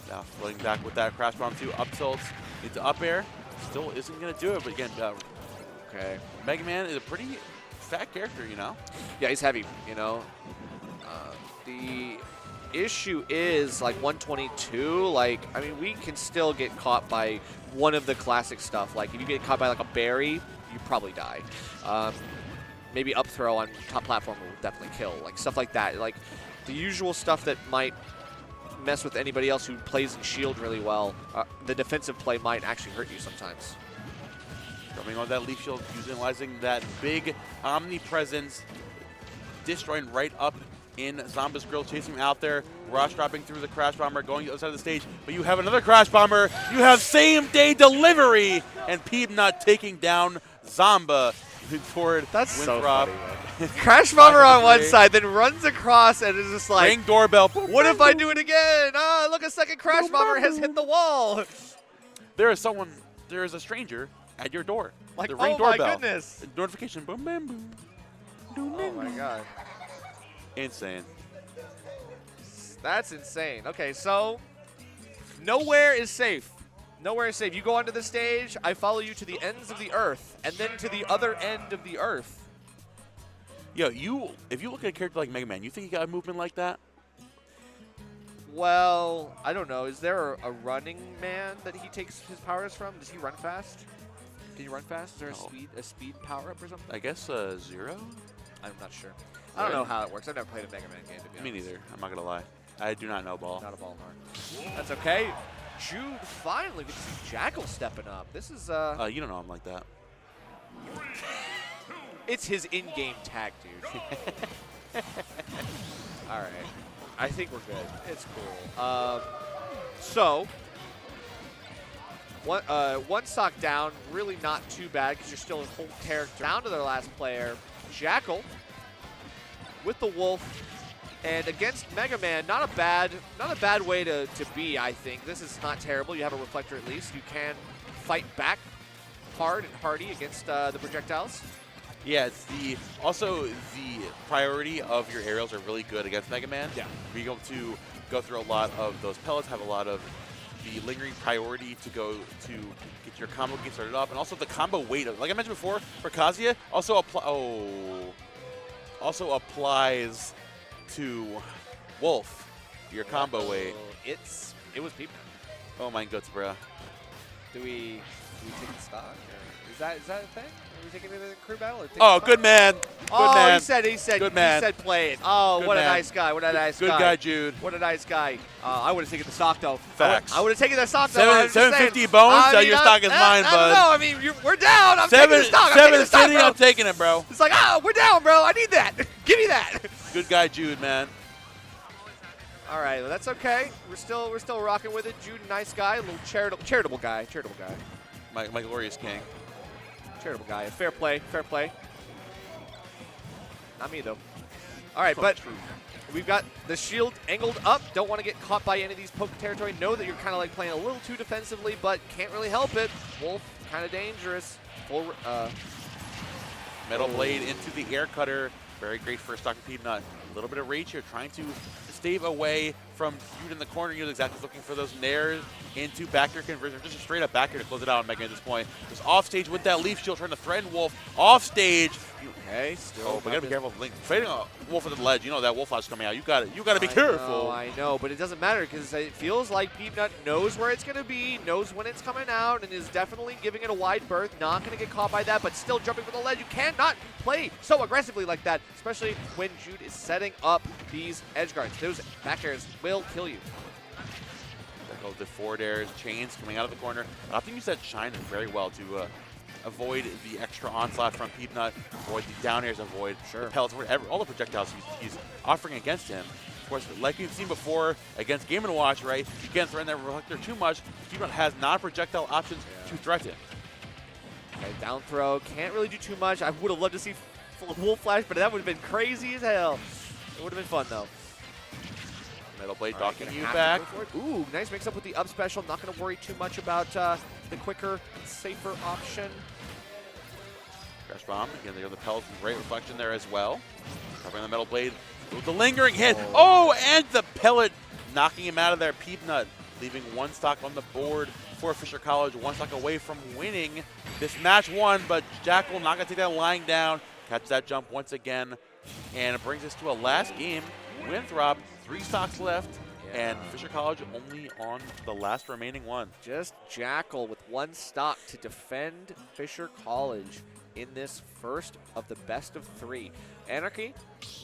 Now floating back with that crash bomb too, up tilts into up air. Still isn't going to do it, but again, Okay. Mega Man is a pretty fat character, you know? Yeah, he's heavy, you know. The issue is like 122, like, I mean, we can still get caught by one of the classic stuff. Like, if you get caught by like a berry, you probably die. Maybe up throw on top platform will definitely kill. Like, stuff like that. Like, the usual stuff that might mess with anybody else who plays in shield really well. The defensive play might actually hurt you sometimes. Coming on that leaf shield, utilizing that big omnipresence, destroying right up in Zomba's grill, chasing him out there. Rush dropping through the Crash Bomber, going to the other side of the stage. But you have another Crash Bomber. You have same-day delivery. And Peabnut taking down Zomba. Moving forward. That's so Winthrop. funny, man. Crash Bomber on one side, then runs across and is just like, Ring doorbell. what if I do it again? Ah, look, a second Crash Bomber has hit the wall. There is a stranger at your door. Like, the Ring oh doorbell. my goodness. Notification. Boom, bam, boom. Oh my god. Insane. That's insane. Okay, so nowhere is safe. Nowhere is safe. You go onto the stage, I follow you to the ends of the earth, and then to the other end of the earth. Yo, if you look at a character like Mega Man, you think he got a movement like that? Well, I don't know. Is there a running man that he takes his powers from? Does he run fast? Can you run fast? Is there a speed power up or something? I guess 0? I'm not sure. I don't know how it works. I've never played a Mega Man game, to be honest. Me neither. I'm not going to lie. I do not know ball. Not a ball hard. That's okay. Jude finally gets to see Jackal stepping up. This is You don't know him like that. It's his in-game tag, dude. All right. I think we're good. It's cool. So, one stock down, really not too bad because you're still a whole character. Down to their last player, Jackal with the Wolf. And against Mega Man, not a bad way to be, I think. This is not terrible. You have a reflector at least. You can fight back hard and hardy against the projectiles. Yeah, it's also the priority of your aerials are really good against Mega Man. Yeah. Being able to go through a lot of those pellets, have a lot of the lingering priority to go to get your combo get started up, and also the combo weight. Like I mentioned before, for Kazuya, also applies to Wolf, your combo weight. It was Peabnut. Oh my guts, bro. Do we take the stock? Or is that a thing? Are we taking it in the crew battle? Oh, good man. Good man. He said Good man. He said play it. Oh, Good what man. a nice guy. What a nice guy. Good guy, Jude. What a nice guy. I would have taken the stock, though. Facts. I would have taken the stock, though. 750 bones? Your stock is mine, bud. I don't know. I mean, we're down. I'm taking the stock. 750, I'm taking it, bro. It's like, we're down, bro. I need that. Give me that. Good guy, Jude, man. All right, well, that's okay. We're still rocking with it. Jude, nice guy, a little charitable guy. My glorious king. Charitable guy. Fair play. Not me, though. All right, but we've got the shield angled up. Don't want to get caught by any of these poke territory. Know that you're kind of like playing a little too defensively, but can't really help it. Wolf, kind of dangerous. Metal blade into the air cutter. Very great first stock of Peabnut. A little bit of rage here, trying to stave away from Jude in the corner. You're exactly looking for those nairs into back air conversion. Just a straight up back air to close it out on Mega at this point. Just off stage with that leaf shield, trying to threaten Wolf. Off stage. Okay, still. Oh, but gotta be careful. Link fighting a Wolf at the ledge. You know that Wolf flash coming out. You gotta be careful. I know, but it doesn't matter because it feels like Peabnut knows where it's gonna be, knows when it's coming out, and is definitely giving it a wide berth. Not gonna get caught by that, but still jumping for the ledge. You cannot play so aggressively like that, especially when Jude is setting up these edge guards. Those back airs will kill you. Jackal, the forward airs, chains coming out of the corner. Opting use that shine very well to avoid the extra onslaught from Peabnut, avoid the down airs, avoid the pellets, whatever, all the projectiles he's offering against him. Of course, like we've seen before against Game & Watch, right? You can't threaten that reflector too much. Peabnut has non-projectile options to threaten. Okay, down throw, can't really do too much. I would have loved to see Wolf Flash, but that would have been crazy as hell. It would have been fun, though. Metal Blade All right, docking gonna you have back. to go for it. Ooh, nice mix up with the up special. Not going to worry too much about the quicker, safer option. Crash Bomb, again, they got the pellets, great reflection there as well. Covering the Metal Blade with the lingering hit. Oh, and the pellet knocking him out of there. Peabnut leaving one stock on the board for Fisher College, one stock away from winning this match one, but Jackal not going to take that lying down. Catch that jump once again, and it brings us to a last game. Winthrop, 3 stocks left, and Fisher College only on the last remaining one. Just Jackal with 1 stock to defend Fisher College in this first of the best of 3. Anarchy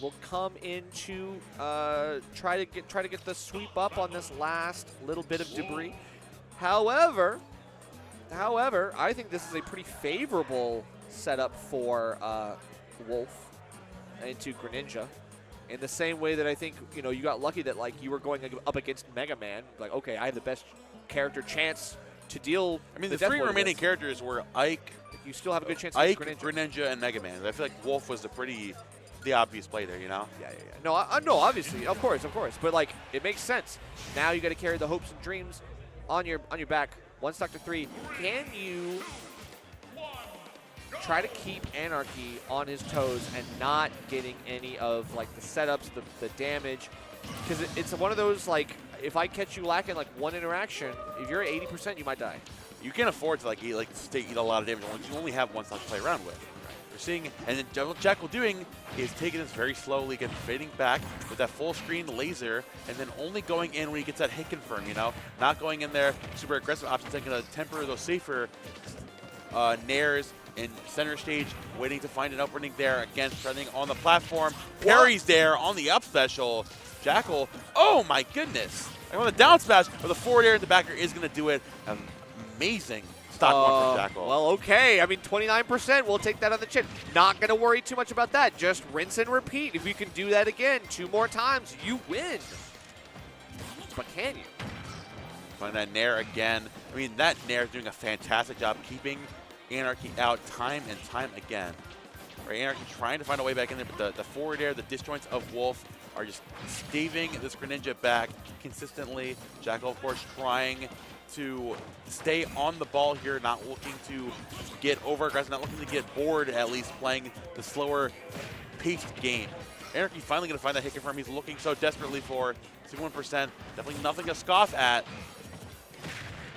will come in to try to get the sweep up on this last little bit of debris. However, I think this is a pretty favorable setup for Wolf into Greninja. In the same way that I think, you know, you got lucky that, like, you were going up against Mega Man. Like, okay, I have the best character chance to deal. I mean, the 3 remaining characters were Ike. You still have a good chance Ike, against Greninja. Greninja, and Mega Man. I feel like Wolf was the obvious play there, you know? Yeah. No, no, obviously, of course. But, like, it makes sense. Now you got to carry the hopes and dreams on your back. 1 stock to 3. Can you try to keep Anarchy on his toes and not getting any of, like, the setups, the damage? Because it's one of those, like, if I catch you lacking, like, 1 interaction, if you're at 80%, you might die. You can't afford to, like, eat a lot of damage. You only have 1 stock to play around with. We're seeing, and then what Jackal doing is taking this very slowly, again, fading back with that full screen laser, and then only going in when he gets that hit confirm, you know? Not going in there, super aggressive options, taking a temper those safer nairs in center stage, waiting to find an opening there. Again, trending on the platform. Parries there on the up special. Jackal, oh my goodness. Like on the down smash, but the forward air in the backer is going to do it. Amazing stock one for Jackal. Well, okay. I mean, 29%. We'll take that on the chin. Not going to worry too much about that. Just rinse and repeat. If you can do that again 2 more times, you win. But can you? Find that Nair again. I mean, that Nair is doing a fantastic job keeping Anarchy out time and time again. Right, Anarchy trying to find a way back in there, but the forward air, the disjoints of Wolf are just staving this Greninja back consistently. Jackal, of course, trying to stay on the ball here, not looking to get over-aggressive, not looking to get bored, at least playing the slower paced game. Anarchy finally going to find that hit confirm he's looking so desperately for. 61%, definitely nothing to scoff at.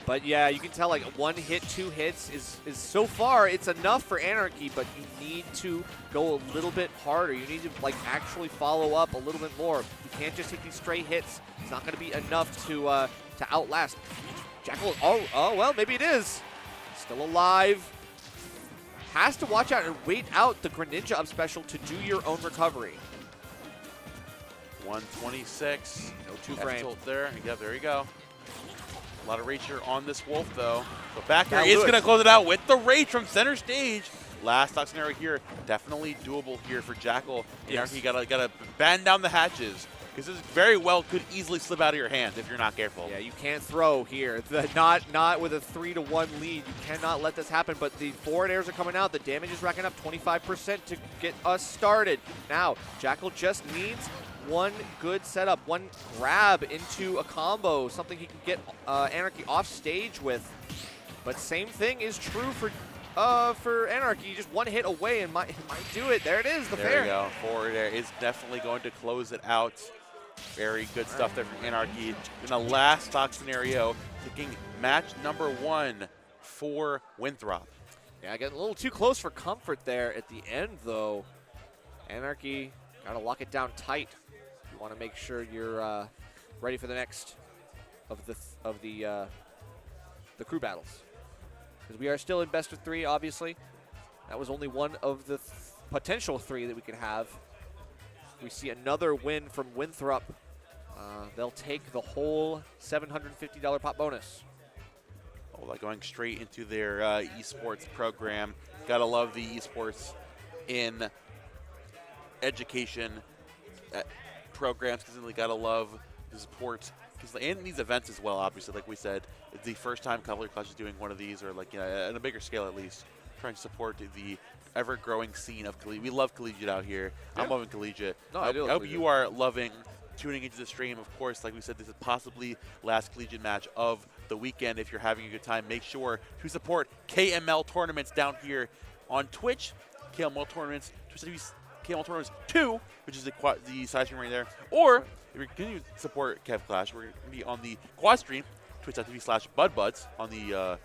But yeah, you can tell, like, 1 hit, 2 hits is so far, it's enough for Anarchy, but you need to go a little bit harder. You need to, like, actually follow up a little bit more. You can't just take these straight hits. It's not going to be enough to outlast. Jackal, oh, well, maybe it is. Still alive. Has to watch out and wait out the Greninja up special to do your own recovery. 126. No 2-frame. There. Yeah, there you go. A lot of rage here on this Wolf, though. But back here Now is going to close it out with the rage from center stage. Last stock scenario here, definitely doable here for Jackal. Yes. You gotta band down the hatches, because this very well could easily slip out of your hands if you're not careful. Yeah, you can't throw here. Not with a 3-1 lead. You cannot let this happen. But the forward airs are coming out. The damage is racking up 25% to get us started. Now, Jackal just needs 1 good setup, 1 grab into a combo, something he can get Anarchy off stage with. But same thing is true for Anarchy. Just 1 hit away and might do it. There it is, the fair. There you go. Forward air is definitely going to close it out. Very good stuff there from Anarchy. In the last stock scenario, taking match number 1 for Winthrop. Yeah, getting a little too close for comfort there at the end, though. Anarchy, got to lock it down tight. You want to make sure you're ready for the next of the crew battles, because we are still in best of 3. Obviously, that was only one of the potential 3 that we could have. We see another win from Winthrop they'll take the whole $750 pop bonus. Oh, like going straight into their esports program. Gotta love the esports in education programs, because they gotta love the support. And these events as well, obviously, like we said, it's the first time Cavalier Clash is doing one of these, or like, on a bigger scale at least, trying to support the ever-growing scene of collegiate. We love collegiate out here. Yeah. I'm loving collegiate. No, I do. I hope you are loving tuning into the stream. Of course, like we said, this is possibly last collegiate match of the weekend. If you're having a good time, make sure to support KML tournaments down here on Twitch. KML tournaments, KML tournaments 2, which is the side stream right there. Or if you're continuing to support Cav Clash, we're going to be on the quad stream, twitch.tv/BudBuds on the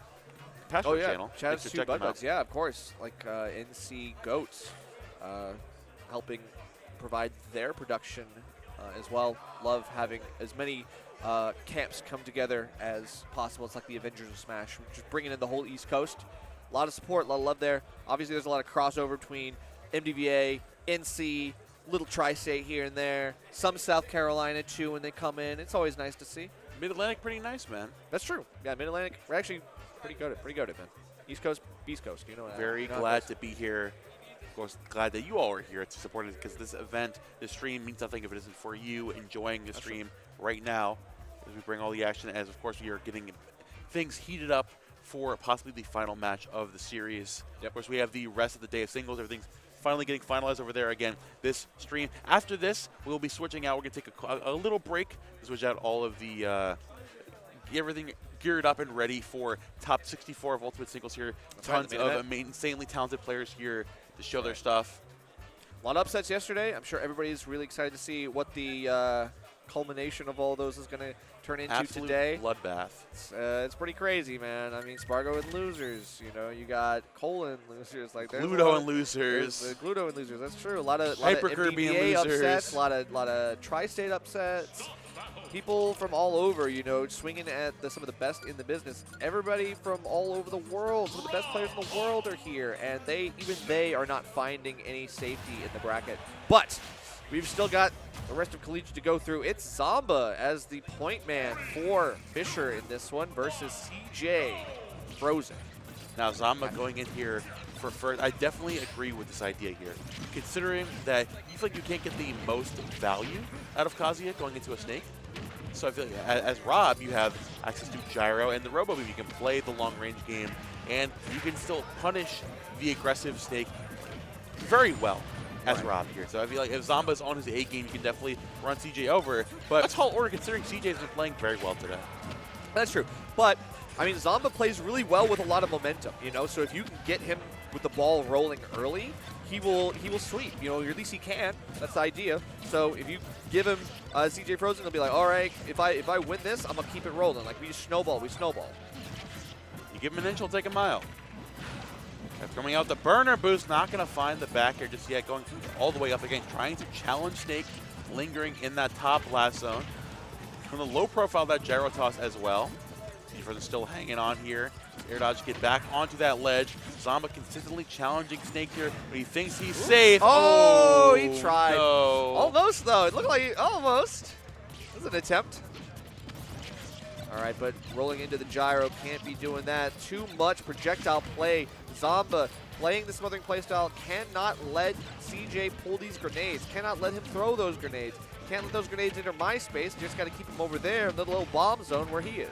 Patchwork channel. Shout out to BudBuds. Yeah, of course. Like NC Goats helping provide their production as well. Love having as many camps come together as possible. It's like the Avengers of Smash. We're just bringing in the whole East Coast. A lot of support, a lot of love there. Obviously, there's a lot of crossover between MDVA, NC, little tri-state here and there. Some South Carolina, too, when they come in. It's always nice to see. Mid-Atlantic, pretty nice, man. That's true. Yeah, Mid-Atlantic, we're actually pretty good at it, man. East Coast, Beast Coast. You know. Very glad to be here. Of course, glad that you all are here to support it, because this event, this stream means nothing if it isn't for you enjoying the stream right now as we bring all the action. As, of course, we are getting things heated up for possibly the final match of the series. Yep. Of course, we have the rest of the day of singles. Everything's finally getting finalized over there. Again, this stream. After this, we'll be switching out. We're going to take a little break to switch out all of the everything geared up and ready for top 64 of Ultimate Singles here. Tons of insanely talented players here to show their stuff. A lot of upsets yesterday. I'm sure everybody's really excited to see what the culmination of all those is going to turn into Absolute today. Bloodbath. It's pretty crazy, man. I mean, Sparg0 and losers. You know, you got Colon losers. Like Gluto and losers. Gluto and losers. That's true. A lot of MDVA upsets. A lot of tri-state upsets. People from all over, you know, swinging at some of the best in the business. Everybody from all over the world, some of the best players in the world are here, and even they are not finding any safety in the bracket. But we've still got the rest of collegiate to go through. It's Zomba as the point man for Fisher in this one versus CJ Frozen. Now Zomba going in here for first. I definitely agree with this idea here, considering that you feel like you can't get the most value out of Kazuya going into a snake. So I feel like as Rob, you have access to gyro and the robo beam. You can play the long range game, and you can still punish the aggressive snake very well as Rob here. So I feel like if Zomba's on his A game, you can definitely run CJ over. But that's tall order considering CJ's been playing very well today. That's true. But I mean, Zomba plays really well with a lot of momentum, you know. So if you can get him with the ball rolling early, he will sweep. You know, or at least he can. That's the idea. So if you give him CJ Frozen, he'll be like, all right, if I win this, I'm gonna keep it rolling. Like we just snowball, we snowball. You give him an inch, he'll take a mile. Coming out the burner boost, not gonna find the back air just yet. Going all the way up again, trying to challenge Snake, lingering in that top blast zone. From the low profile, that gyro toss as well. Frozen still hanging on here. Air dodge, get back onto that ledge. Zomba consistently challenging Snake here, but he thinks he's safe. Oh, he tried. No. Almost, though. It looked like he almost. It was an attempt. All right, but rolling into the gyro, can't be doing that. Too much projectile play. Zomba playing the smothering playstyle, cannot let CJ pull these grenades, cannot let him throw those grenades. Can't let those grenades enter my space. Just got to keep him over there in the little bomb zone where he is.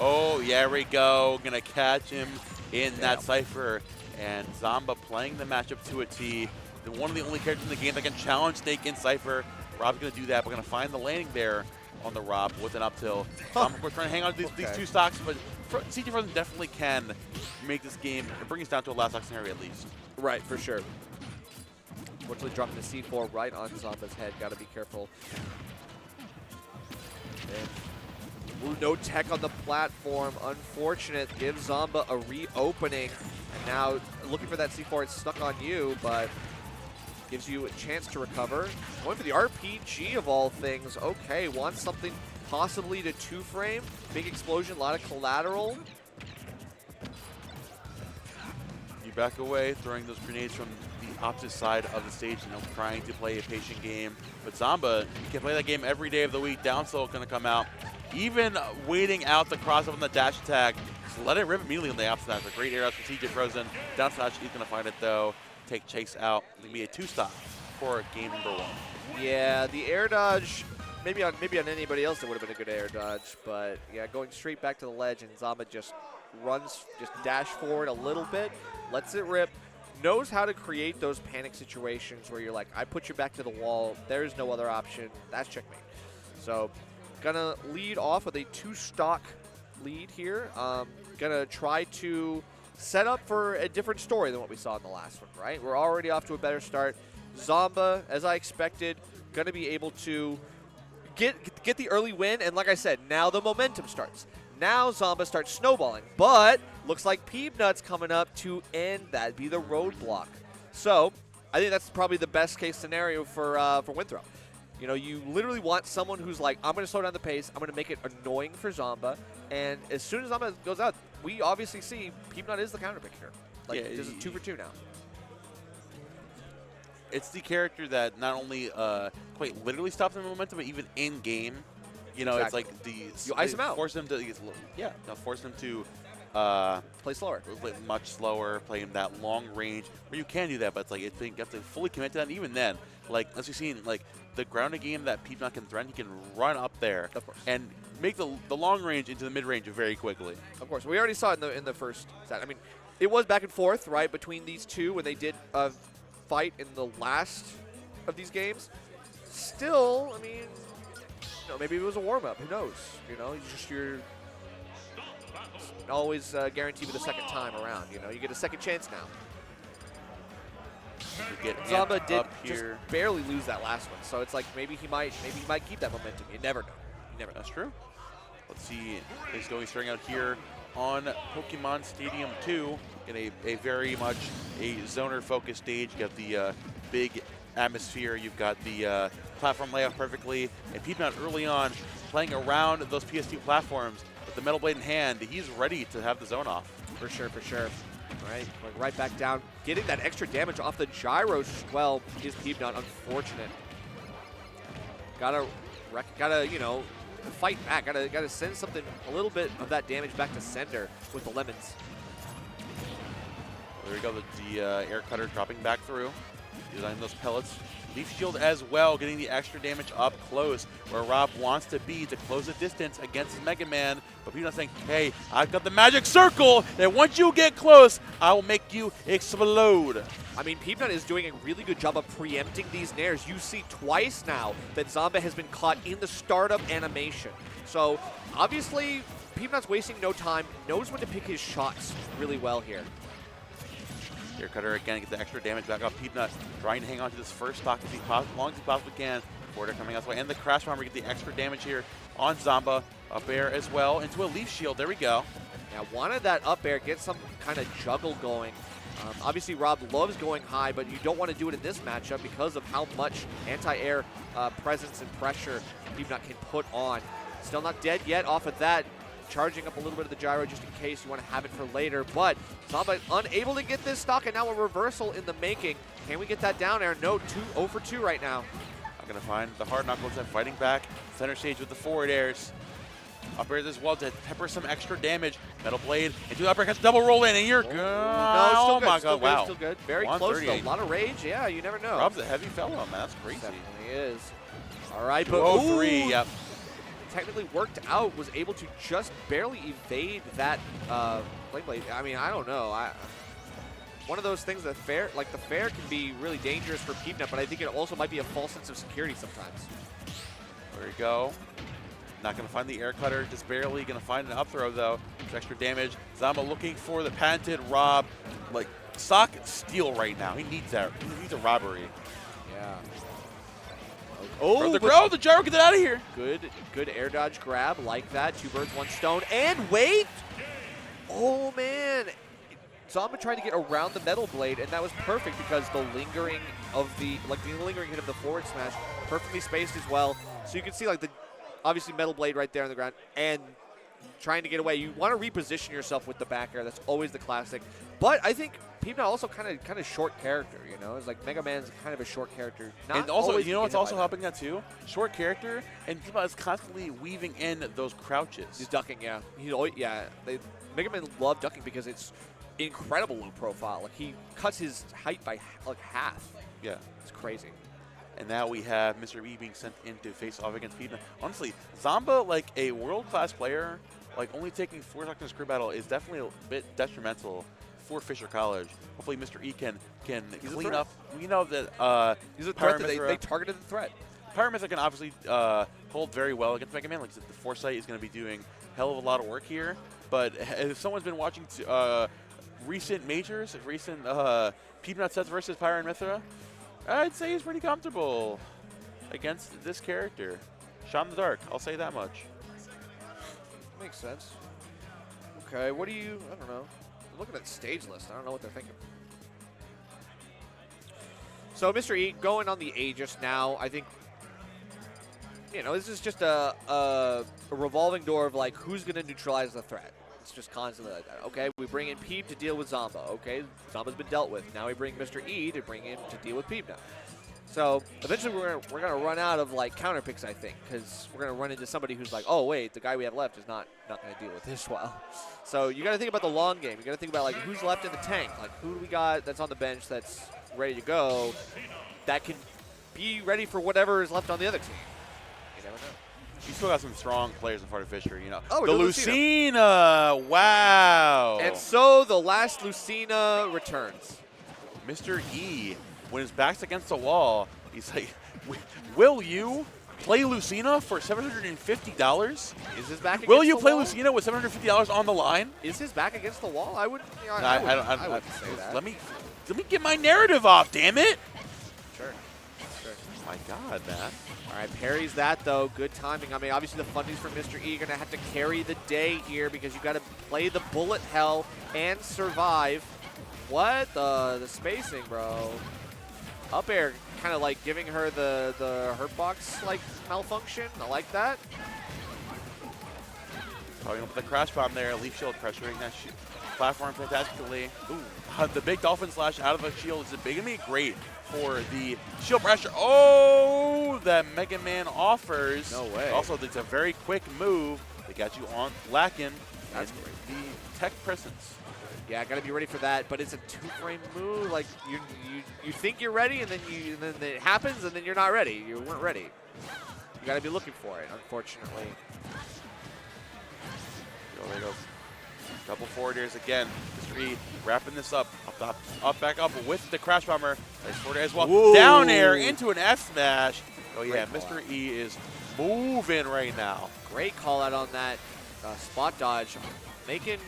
Oh, yeah, we go. Gonna catch him in that Cypher. And Zomba playing the matchup to a T. One of the only characters in the game that can challenge Snake in Cypher. Rob's gonna do that. We're gonna find the landing there on the Rob with an up tilt. Zomba, we're trying to hang on to these two stocks, but CJ Frozen definitely can make this game and bring us down to a last stock scenario at least. Right, for sure. Fortunately, dropping the C4 right on Zomba's head. Got to be careful. And no tech on the platform. Unfortunate. Gives Zomba a reopening. And now looking for that C4. It's stuck on you, but gives you a chance to recover. Going for the RPG of all things. Okay, wants something possibly to two-frame. Big explosion, a lot of collateral. You back away, throwing those grenades from the opposite side of the stage, trying to play a patient game. But Zomba can play that game every day of the week. Down tilt going to come out. Even waiting out the crossover on the dash attack, just let it rip immediately on the opposite side. A great air out from CJ Frozen. Down slash, he's going to find it though. Take Chase out. It's going to be a 2-stop for game number 1. Yeah, the air dodge, maybe on anybody else it would have been a good air dodge, but yeah, going straight back to the ledge, and Zomba just dash forward a little bit, lets it rip, knows how to create those panic situations where you're like, I put your back to the wall, there's no other option, that's checkmate. So, gonna lead off with a 2-stock lead here. Gonna try to set up for a different story than what we saw in the last one, right? We're already off to a better start. Zomba, as I expected, going to be able to get the early win, and like I said, now the momentum starts. Now Zomba starts snowballing, but looks like Peabnut's coming up to end that, be the roadblock. So I think that's probably the best case scenario for Winthrow. You know, you literally want someone who's like, I'm going to slow down the pace, I'm going to make it annoying for Zomba, and as soon as Zomba goes out, we obviously see Peabnut is the counter pick here. Like, yeah, this is 2 for 2 now. It's the character that not only quite literally stops the momentum, but even in game, you know, exactly. It's like you ice him out, force him to force him to play slower, much slower, play in that long range where you can do that, but it's like you have to fully commit to that. And even then, like as we've seen, like the grounded game that Peabnut can threaten, he can run up there and make the long range into the mid range very quickly. Of course, we already saw it in the first set. I mean, it was back and forth, right, between these two when they did fight in the last of these games. Still, I mean, you know, maybe it was a warm-up. Who knows? You know, you're always guaranteed with a second time around. You know, you get a second chance now. Zomba did just barely lose that last one, so it's like maybe he might keep that momentum. You never know. You never know. That's true. Let's see. He's going starting out here on Pokemon Stadium 2 in a very much a zoner-focused stage. You got the big atmosphere. You've got the platform layout perfectly. And Peabnut early on playing around those PS2 platforms with the Metal Blade in hand. He's ready to have the zone off. For sure, for sure. Right, going right back down. Getting that extra damage off the gyros as well is Peabnut. Unfortunate. Gotta, you know, fight back. Gotta send something, a little bit of that damage back to sender with the lemons. There we go, the air cutter dropping back through. Designing those pellets. Leaf Shield as well, getting the extra damage up close where Rob wants to be to close the distance against his Mega Man. But Peabnut saying, hey, I've got the magic circle, and once you get close, I will make you explode. I mean, Peabnut is doing a really good job of preempting these nairs. You see twice now that Zomba has been caught in the startup animation. So, obviously, Peabnut's wasting no time, knows when to pick his shots really well here. Air cutter again, get the extra damage back off Peabnut, trying to hang on to this first stock as long as he possibly can. Forwarder coming out this way, and the Crash Bomber get the extra damage here on Zomba. Up air as well into a Leaf Shield. There we go. Yeah, wanted that up air, get some kind of juggle going. Obviously, Rob loves going high, but you don't want to do it in this matchup because of how much anti-air presence and pressure Peabnut can put on. Still not dead yet off of that. Charging up a little bit of the gyro just in case you want to have it for later, but Zomba unable to get this stock, and now a reversal in the making. Can we get that down air? No, 0 for 2 right now. Not going to find the hard knuckles and fighting back. Center stage with the forward airs. Up airs as well to pepper some extra damage. Metal Blade into the uppercuts, double roll in, and you're good. No, still oh good, my still god, good, wow. Still good. Very close though. A lot of rage. Yeah, you never know. Rob's a heavy fellow, man. That's crazy. Definitely is. All right, but 203, yep. Technically worked out, was able to just barely evade that Flame Blade. I mean, I don't know. One of those things that fair can be really dangerous for Peabnut, but I think it also might be a false sense of security sometimes. There we go. Not going to find the air cutter, just barely going to find an up throw though. It's extra damage. Zomba looking for the patented Rob, like stock steal right now. He needs that. He needs a robbery. Yeah. Oh, the gyro, get that out of here. Good air dodge grab like that. 2 birds, 1 stone. And wait! Oh, man. Zomba trying to get around the Metal Blade, and that was perfect because the lingering hit of the forward smash, perfectly spaced as well. So you can see, like, obviously Metal Blade right there on the ground, and trying to get away. You want to reposition yourself with the back air. That's always the classic. But I think Peabnut also kind of short character, you know? It's like Mega Man's kind of a short character. And also, you know what's also helping that too? Short character, and Peabnut is constantly weaving in those crouches. He's ducking, yeah. Mega Man love ducking because it's incredible low profile. Like, he cuts his height by like half. Yeah. It's crazy. And now we have Mr. E being sent in to face off against Peabnut. Honestly, Zomba, like a world-class player, like only taking 4 seconds in this career battle is definitely a bit detrimental for Fisher College. Hopefully Mr. E can clean up. We know that he's a threat. They targeted the threat. Pyramithra can obviously hold very well against Mega Man. Like I said, the Foresight is going to be doing hell of a lot of work here. But if someone's been watching recent majors, recent Peabnut sets versus Pyramithra, I'd say he's pretty comfortable against this character. Shot in the dark, I'll say that much. Makes sense. Okay, what do you, I don't know. I'm looking at the stage list. I don't know what they're thinking. So Mr. E going on the Aegis now. I think, you know, this is just a revolving door of like who's going to neutralize the threat. It's just constantly like that. Okay, we bring in Peab to deal with Zomba. Okay, Zomba's been dealt with. Now we bring Mr. E to bring in to deal with Peabnut. So eventually we're gonna run out of like counter picks, I think, because we're gonna run into somebody who's like, oh wait, the guy we have left is not gonna deal with this well. So you got to think about the long game. You got to think about like who's left in the tank. Like who do we got that's on the bench that's ready to go, that can be ready for whatever is left on the other team. You never know. You still got some strong players in front of Fisher, you know. Oh, the Lucina, wow. And so the last Lucina returns. Mr. E, when his back's against the wall, he's like, will you play Lucina for $750? Is his back against Will you the play wall? Lucina with $750 on the line? Is his back against the wall? I wouldn't, you know, No, I wouldn't say that. Let me get my narrative off, damn it. Sure. My God, man. All right, parries that, though. Good timing. I mean, obviously the fundies for Mr. E are going to have to carry the day here because you got to play the bullet hell and survive. What? The spacing, bro. Up air kind of like giving her the hurt box like malfunction. I like that. Probably going to put the crash bomb there. Leaf shield pressuring that platform fantastically. Ooh, the big dolphin slash out of a shield is going to be great for the shield pressure. Oh, that Mega Man offers. No way. Also, it's a very quick move. They got you on lacking. That's great. The tech presence. Yeah, got to be ready for that. But it's a 2-frame move. Like you think you're ready, and then it happens, and then you're not ready. You weren't ready. You got to be looking for it. Unfortunately. There we go. Double forward airs again. Mr. E wrapping this up. Back up with the crash bomber. Nice forward air as well. Whoa. Down air into an F smash. Oh yeah, Great Mr. E is moving right now. Great call out on that spot dodge. Making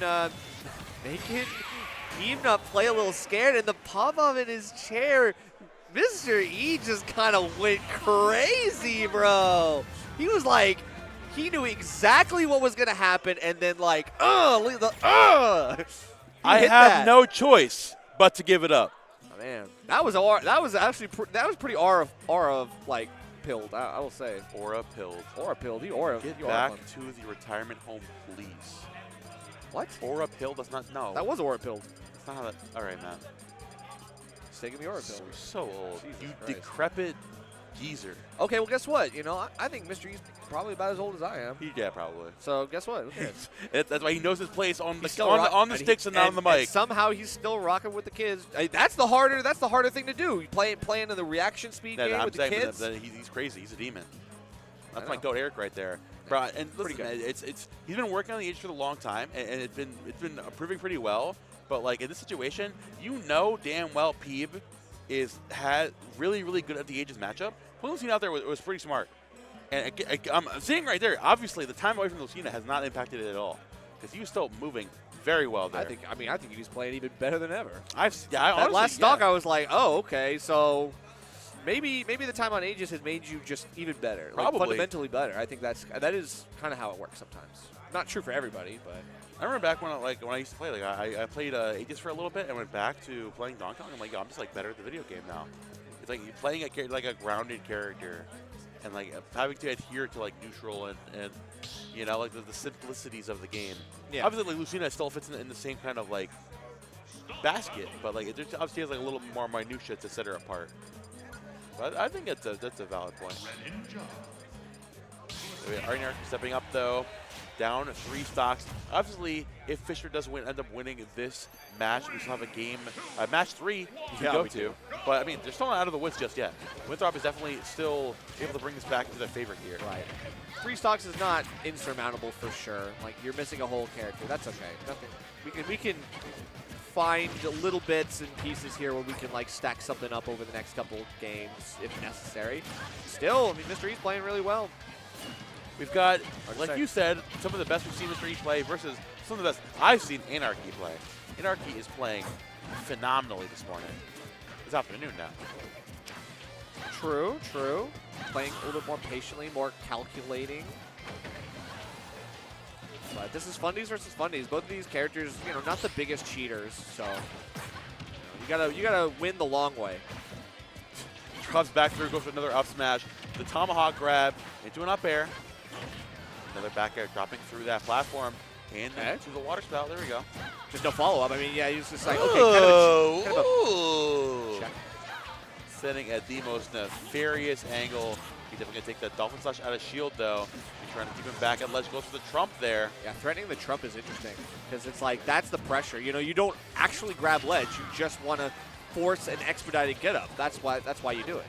Peabnut play a little scared, and the pop-up in his chair. Mr. E just kind of went crazy, bro. He was like, he knew exactly what was going to happen, and then like, look at the, I have no choice but to give it up. Oh, man, that was pretty aura like pilled. I will say. Aura pilled. Aura pilled. Aura. Get back to the retirement home, please. What? Aura pilled does not know. That was aura pilled. That's not how that. All right, man. Just taking the aura pill. So old. Jesus You Christ. decrepit geezer. Okay, well, guess what? You know, I think Mr. E's probably about as old as I am. Yeah, probably. So guess what? Who cares? That's why he knows his place on He's the still on the sticks and not on the mic. And somehow he's still rocking with the kids. That's the harder thing to do. Playing in the reaction speed game I'm with the saying kids. He's crazy. He's a demon. That's I my know. goat Eric right there. Bro, and Pretty listen, good. man, he's been working on the Aegis for a long time, and it's been proving pretty well. But like in this situation, you know damn well Peab had really good at the Aegis matchup. Putting Lucina out there was pretty smart. And I'm seeing right there, obviously the time away from Lucina has not impacted it at all, because he was still moving very well there. I think he's playing even better than ever. Honestly, Last stock, I was like, oh, okay, so maybe the time on Aegis has made you just even better, Probably. like fundamentally better. I think that is kind of how it works sometimes. Not true for everybody, but I remember back when I used to play, like I played Aegis for a little bit and went back to playing Donkey Kong. I'm like, yo, I'm just like better at the video game now. It's like you're playing like a grounded character. and like having to adhere to like neutral and you know, like the simplicities of the game. Yeah. Obviously, like Lucina still fits in the same kind of like basket, but like it just obviously has like a little more minutia to set her apart. But I think that's a valid point. Argentina stepping up though, down 3 stocks. Obviously, if Fisher does end up winning this match, we still have a game, match 3 to go to. But I mean, they're still not out of the woods just yet. Winthrop is definitely still able to bring this back to their favorite here. Right. 3 stocks is not insurmountable for sure. Like, you're missing a whole character. That's okay. Nothing. We can find little bits and pieces here where we can like stack something up over the next couple games if necessary. Still, I mean, Mr. E's playing really well. We've got, like you said, some of the best we've seen Mr. E play versus some of the best I've seen Anarchy play. Anarchy is playing phenomenally this morning. It's afternoon now. True, true. Playing a little bit more patiently, more calculating. But this is Fundies versus Fundies. Both of these characters, you know, not the biggest cheaters, so you know, you gotta win the long way. Comes back through, goes for another up smash. The tomahawk grab into an up air. Another back air dropping through that platform and to the water spout. There we go. Just no follow up. I mean, yeah, he's just like, okay, kind of a check. Sitting at the most nefarious angle. He's definitely going to take that Dolphin Slash out of shield, though. He's trying to keep him back at ledge. Goes for the Trump there. Yeah, threatening the Trump is interesting because it's like that's the pressure. You know, you don't actually grab ledge. You just want to force an expedited get up. That's why you do it.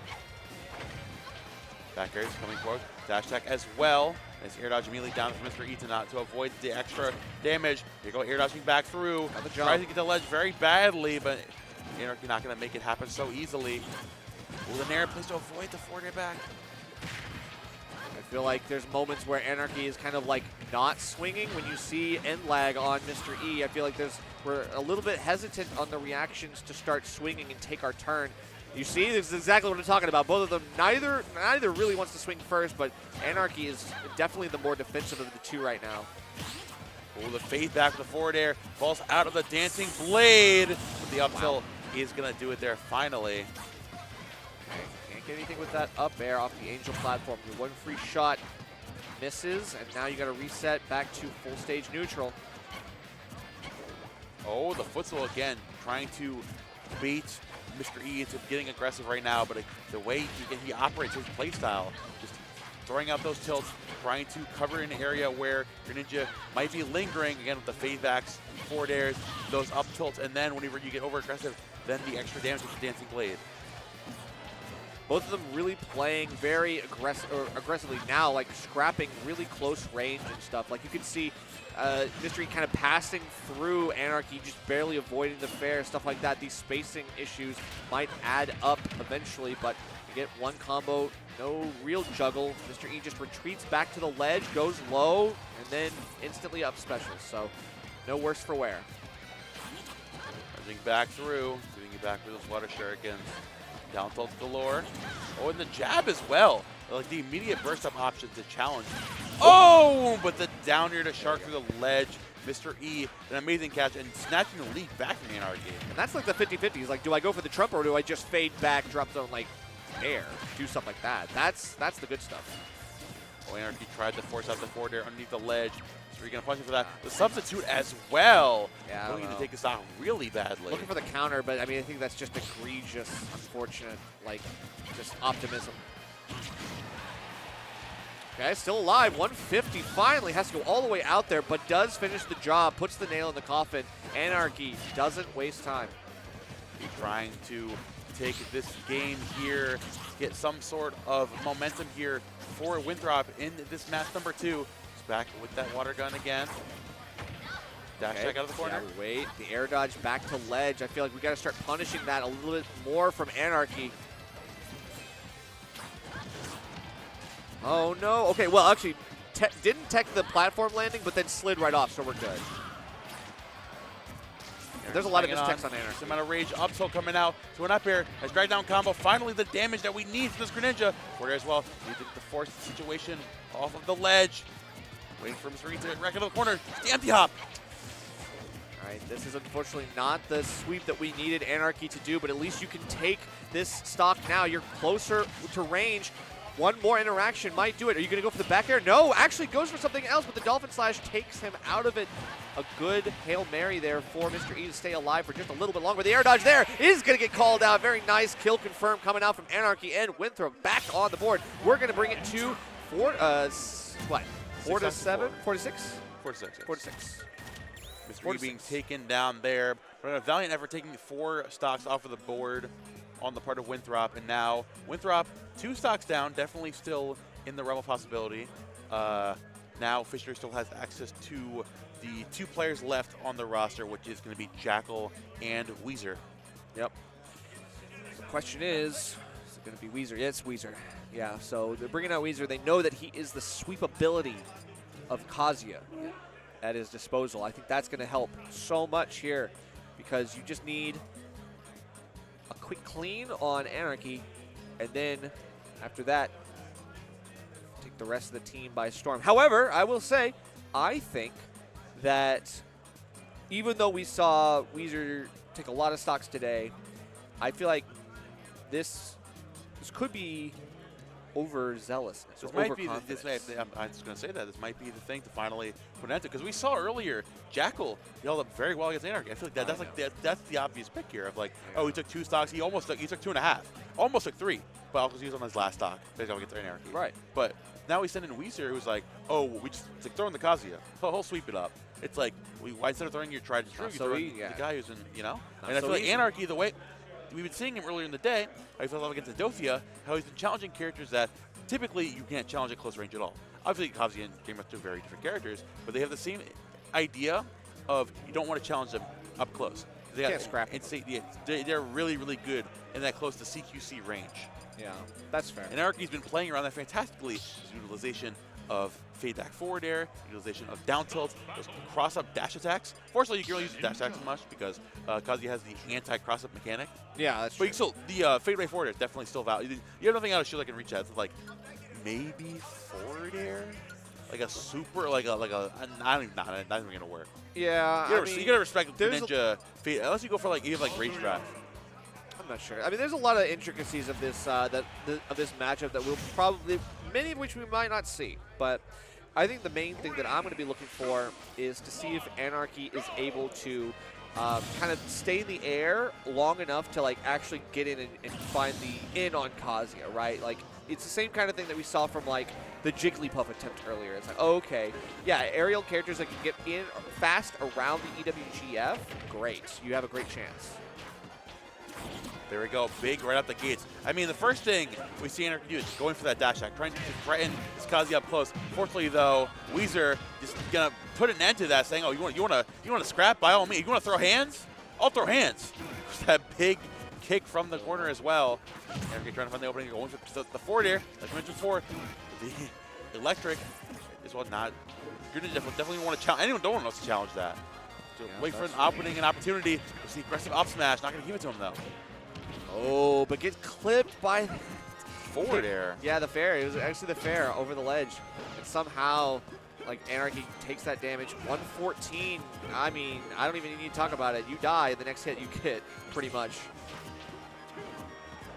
Back air is coming forward. Dash attack as well. Nice air dodge immediately down for Mr. E to avoid the extra damage. Here you go, air dodging back through. Tries to get the ledge very badly, but Anarchy not going to make it happen so easily. Will the Nair place to avoid the forward air back? I feel like there's moments where Anarchy is kind of like not swinging. When you see end lag on Mr. E, I feel like we're a little bit hesitant on the reactions to start swinging and take our turn. You see, this is exactly what I'm talking about. Both of them, neither really wants to swing first, but Anarchy is definitely the more defensive of the two right now. Oh, the fade back with the forward air. Falls out of the Dancing Blade. But the up tilt is going to do it there finally. Okay, can't get anything with that up air off the Angel platform. Your one free shot misses, and now you got to reset back to full stage neutral. Oh, the footstool again, trying to bait Mr. E into getting aggressive right now, but the way he operates his playstyle, just throwing out those tilts, trying to cover an area where your ninja might be lingering, again with the fade backs, forward airs, those up tilts, and then whenever you get over aggressive, then the extra damage with the Dancing Blade. Both of them really playing very aggressively now, like scrapping really close range and stuff. Like you can see Mr. E kind of passing through Anarchy, just barely avoiding the fair, stuff like that. These spacing issues might add up eventually, but you get one combo, no real juggle. Mr. E just retreats back to the ledge, goes low, and then instantly up special. So no worse for wear. Running back through, getting it back with those water shurikens. Down tilt galore. Oh, and the jab as well. Like the immediate burst up option to challenge. Oh, but the down air to shark through the ledge. Mr. E, an amazing catch and snatching the lead back from Anarchy. And that's like the 50-50. He's like, do I go for the Trump or do I just fade back, drop zone like air, do something like that? That's the good stuff. Oh, Anarchy tried to force out the forward air underneath the ledge. So you're going to punish him for that. The substitute as well. Yeah, going to take this out really badly. Looking for the counter, but I mean, I think that's just egregious, unfortunate, like, just optimism. Okay, still alive. 150 finally has to go all the way out there, but does finish the job, puts the nail in the coffin. Anarchy doesn't waste time. He's trying to take this game here, get some sort of momentum here for Winthrop in this match number 2. Back with that water gun again. Dash check out of the corner. Yeah, wait, the air dodge back to ledge. I feel like we got to start punishing that a little bit more from Anarchy. Oh no. Okay, well actually didn't tech the platform landing, but then slid right off, so we're good. There's a lot of mischecks on Anarchy. Some amount of rage up tilt coming out to an up air. Has drag down combo. Finally the damage that we need from this Greninja. Forward as well. Need to force the situation off of the ledge. Waiting for Mr. E to wreck into the corner. The empty hop. All right, this is unfortunately not the sweep that we needed Anarchy to do, but at least you can take this stock now. You're closer to range. One more interaction might do it. Are you going to go for the back air? No, actually goes for something else, but the Dolphin Slash takes him out of it. A good Hail Mary there for Mr. E to stay alive for just a little bit longer. The air dodge there is going to get called out. Very nice kill confirmed coming out from Anarchy and Winthrop back on the board. We're going to bring it to 4 to 7? 4 to 6? 4 to 6. 4 to 6. Mr. E being taken down there. But a valiant effort taking 4 stocks off of the board on the part of Winthrop. And now Winthrop, 2 stocks down, definitely still in the realm of possibility. Now Fisher still has access to the 2 players left on the roster, which is going to be Jackal and Weezer. Yep. The question is it going to be Weezer? Yeah, it's Weezer. Yeah, so they're bringing out Weezer. They know that he is the sweepability of Kazuya at his disposal. I think that's going to help so much here because you just need a quick clean on Anarchy, and then after that, take the rest of the team by storm. However, I will say, I think that even though we saw Weezer take a lot of stocks today, I feel like this could be overzealousness. This might be. I'm just going to say that this might be the thing to finally put an end to, because we saw earlier Jackal held up very well against Anarchy. I feel like that's the obvious pick here of like, oh, he took 2 stocks. He took 2.5, almost took 3, but because he was on his last stock, he's going to get Anarchy. Right. But now we send in Weezer, who's like, oh, we just like throwing the Kazuya. He'll sweep it up. It's like, why instead of throwing your tried and true, you throw the guy who's in, you know. And I feel like Anarchy, the way we've been seeing him earlier in the day, how he felt against Adofia, how he's been challenging characters that typically you can't challenge at close range at all. Obviously, Kazuya and Game are very different characters, but they have the same idea of you don't want to challenge them up close. They can't scrap them. They're really, really good in that close to CQC range. Yeah, that's fair. And Anarchy's been playing around that fantastically. His utilization of fade back forward air, utilization of down tilt, those cross-up dash attacks. Fortunately, you can only use the dash attacks so much because Kazuya has the anti-cross-up mechanic. Yeah, that's but true. But the fade back forward air is definitely still valid. You have nothing out of shield that can reach that. It's like maybe forward air? Like a super, not even gonna work. Yeah, you gotta respect the ninja fade, unless you go for like even like rage drive. I'm not sure. I mean, there's a lot of intricacies of this of this matchup that we'll probably, many of which we might not see. But I think the main thing that I'm going to be looking for is to see if Anarchy is able to kind of stay in the air long enough to like actually get in and find the in on Kazuya, right? Like it's the same kind of thing that we saw from like the Jigglypuff attempt earlier. It's like, okay, yeah, aerial characters that can get in fast around the EWGF, great. You have a great chance. There we go, big right out the gates. I mean, the first thing we see Anarchy do is going for that dash attack, trying to threaten this Kazuya up close. Fortunately, though, Weezer is gonna put an end to that, saying, "Oh, you want to scrap? By all means, you want to throw hands? I'll throw hands." That big kick from the corner as well. Anarchy trying to find the opening, going for the forward air. Like I mentioned before, the electric is what not. You're gonna definitely want to challenge. Anyone don't want to challenge that. So yeah, wait for an opening and opportunity. It's the aggressive up smash. Not gonna give it to him though. Oh, but gets clipped by forward air. Yeah, the fair. It was actually the fair over the ledge. And somehow, like, Anarchy takes that damage. 114. I mean, I don't even need to talk about it. You die, the next hit you get, pretty much.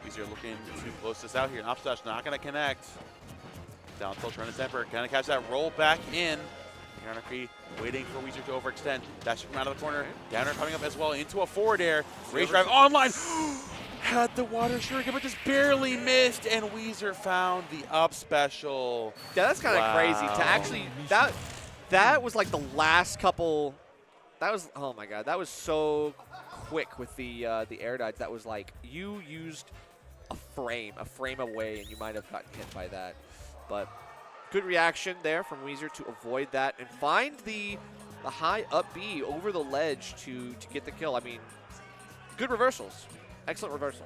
Weezer looking to close this out here. Up smash not going to connect. Down tilt trying to temper. Kind of catch that roll back in. Anarchy waiting for Weezer to overextend. Dashing from out of the corner. Downer coming up as well into a forward air. Rage drive online. Had the water shuriken, but just barely missed, and Weezer found the up special. Yeah, that's kind of crazy to actually. That was like the last couple. That was, oh my god, that was so quick with the air dodge. That was like you used a frame away, and you might have gotten hit by that. But good reaction there from Weezer to avoid that and find the high up B over the ledge to get the kill. I mean, good reversals. Excellent reversal.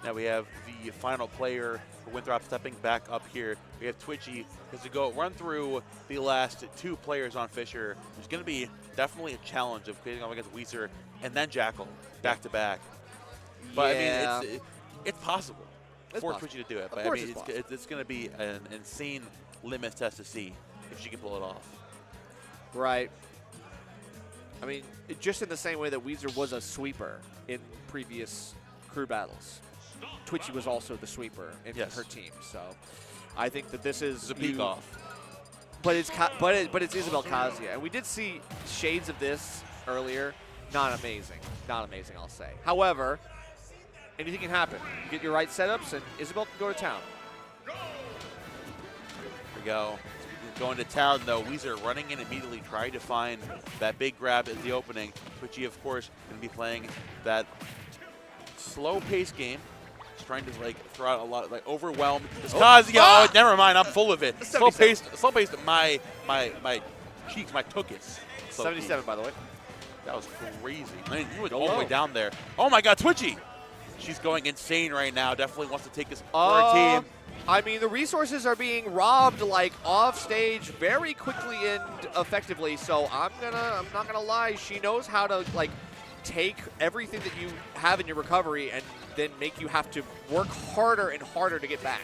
Now we have the final player for Winthrop stepping back up here. We have Twitchy as we go run through the last 2 players on Fisher. There's going to be definitely a challenge of creating off against Weezer and then Jackal back to back. But yeah. I mean, it's possible for Twitchy to do it. But I mean, it's going to be an insane limit test to see if she can pull it off. Right. I mean, just in the same way that Weezer was a sweeper in previous crew battles. Twitchy was also the sweeper in Yes. her team. So I think that this is It's a peek off. But it's Isabelle Kazuya, and we did see shades of this earlier. Not amazing, I'll say. However, anything can happen. You get your right setups, and Isabelle can go to town. Here we go. Going to town, though. Weezer running in immediately, trying to find that big grab at the opening. Twitchy, of course, going to be playing that slow-paced game. Just trying to, like, throw out a lot, like, overwhelm. Oh, never mind. I'm full of it. Slow-paced, my cheeks, my tuchus. 77, by the way. That was crazy. I mean, you went all the way down there. Oh, my God, Twitchy. She's going insane right now. Definitely wants to take this for her team. I mean, the resources are being robbed like off stage very quickly and effectively. So I'm not gonna lie. She knows how to like take everything that you have in your recovery and then make you have to work harder and harder to get back.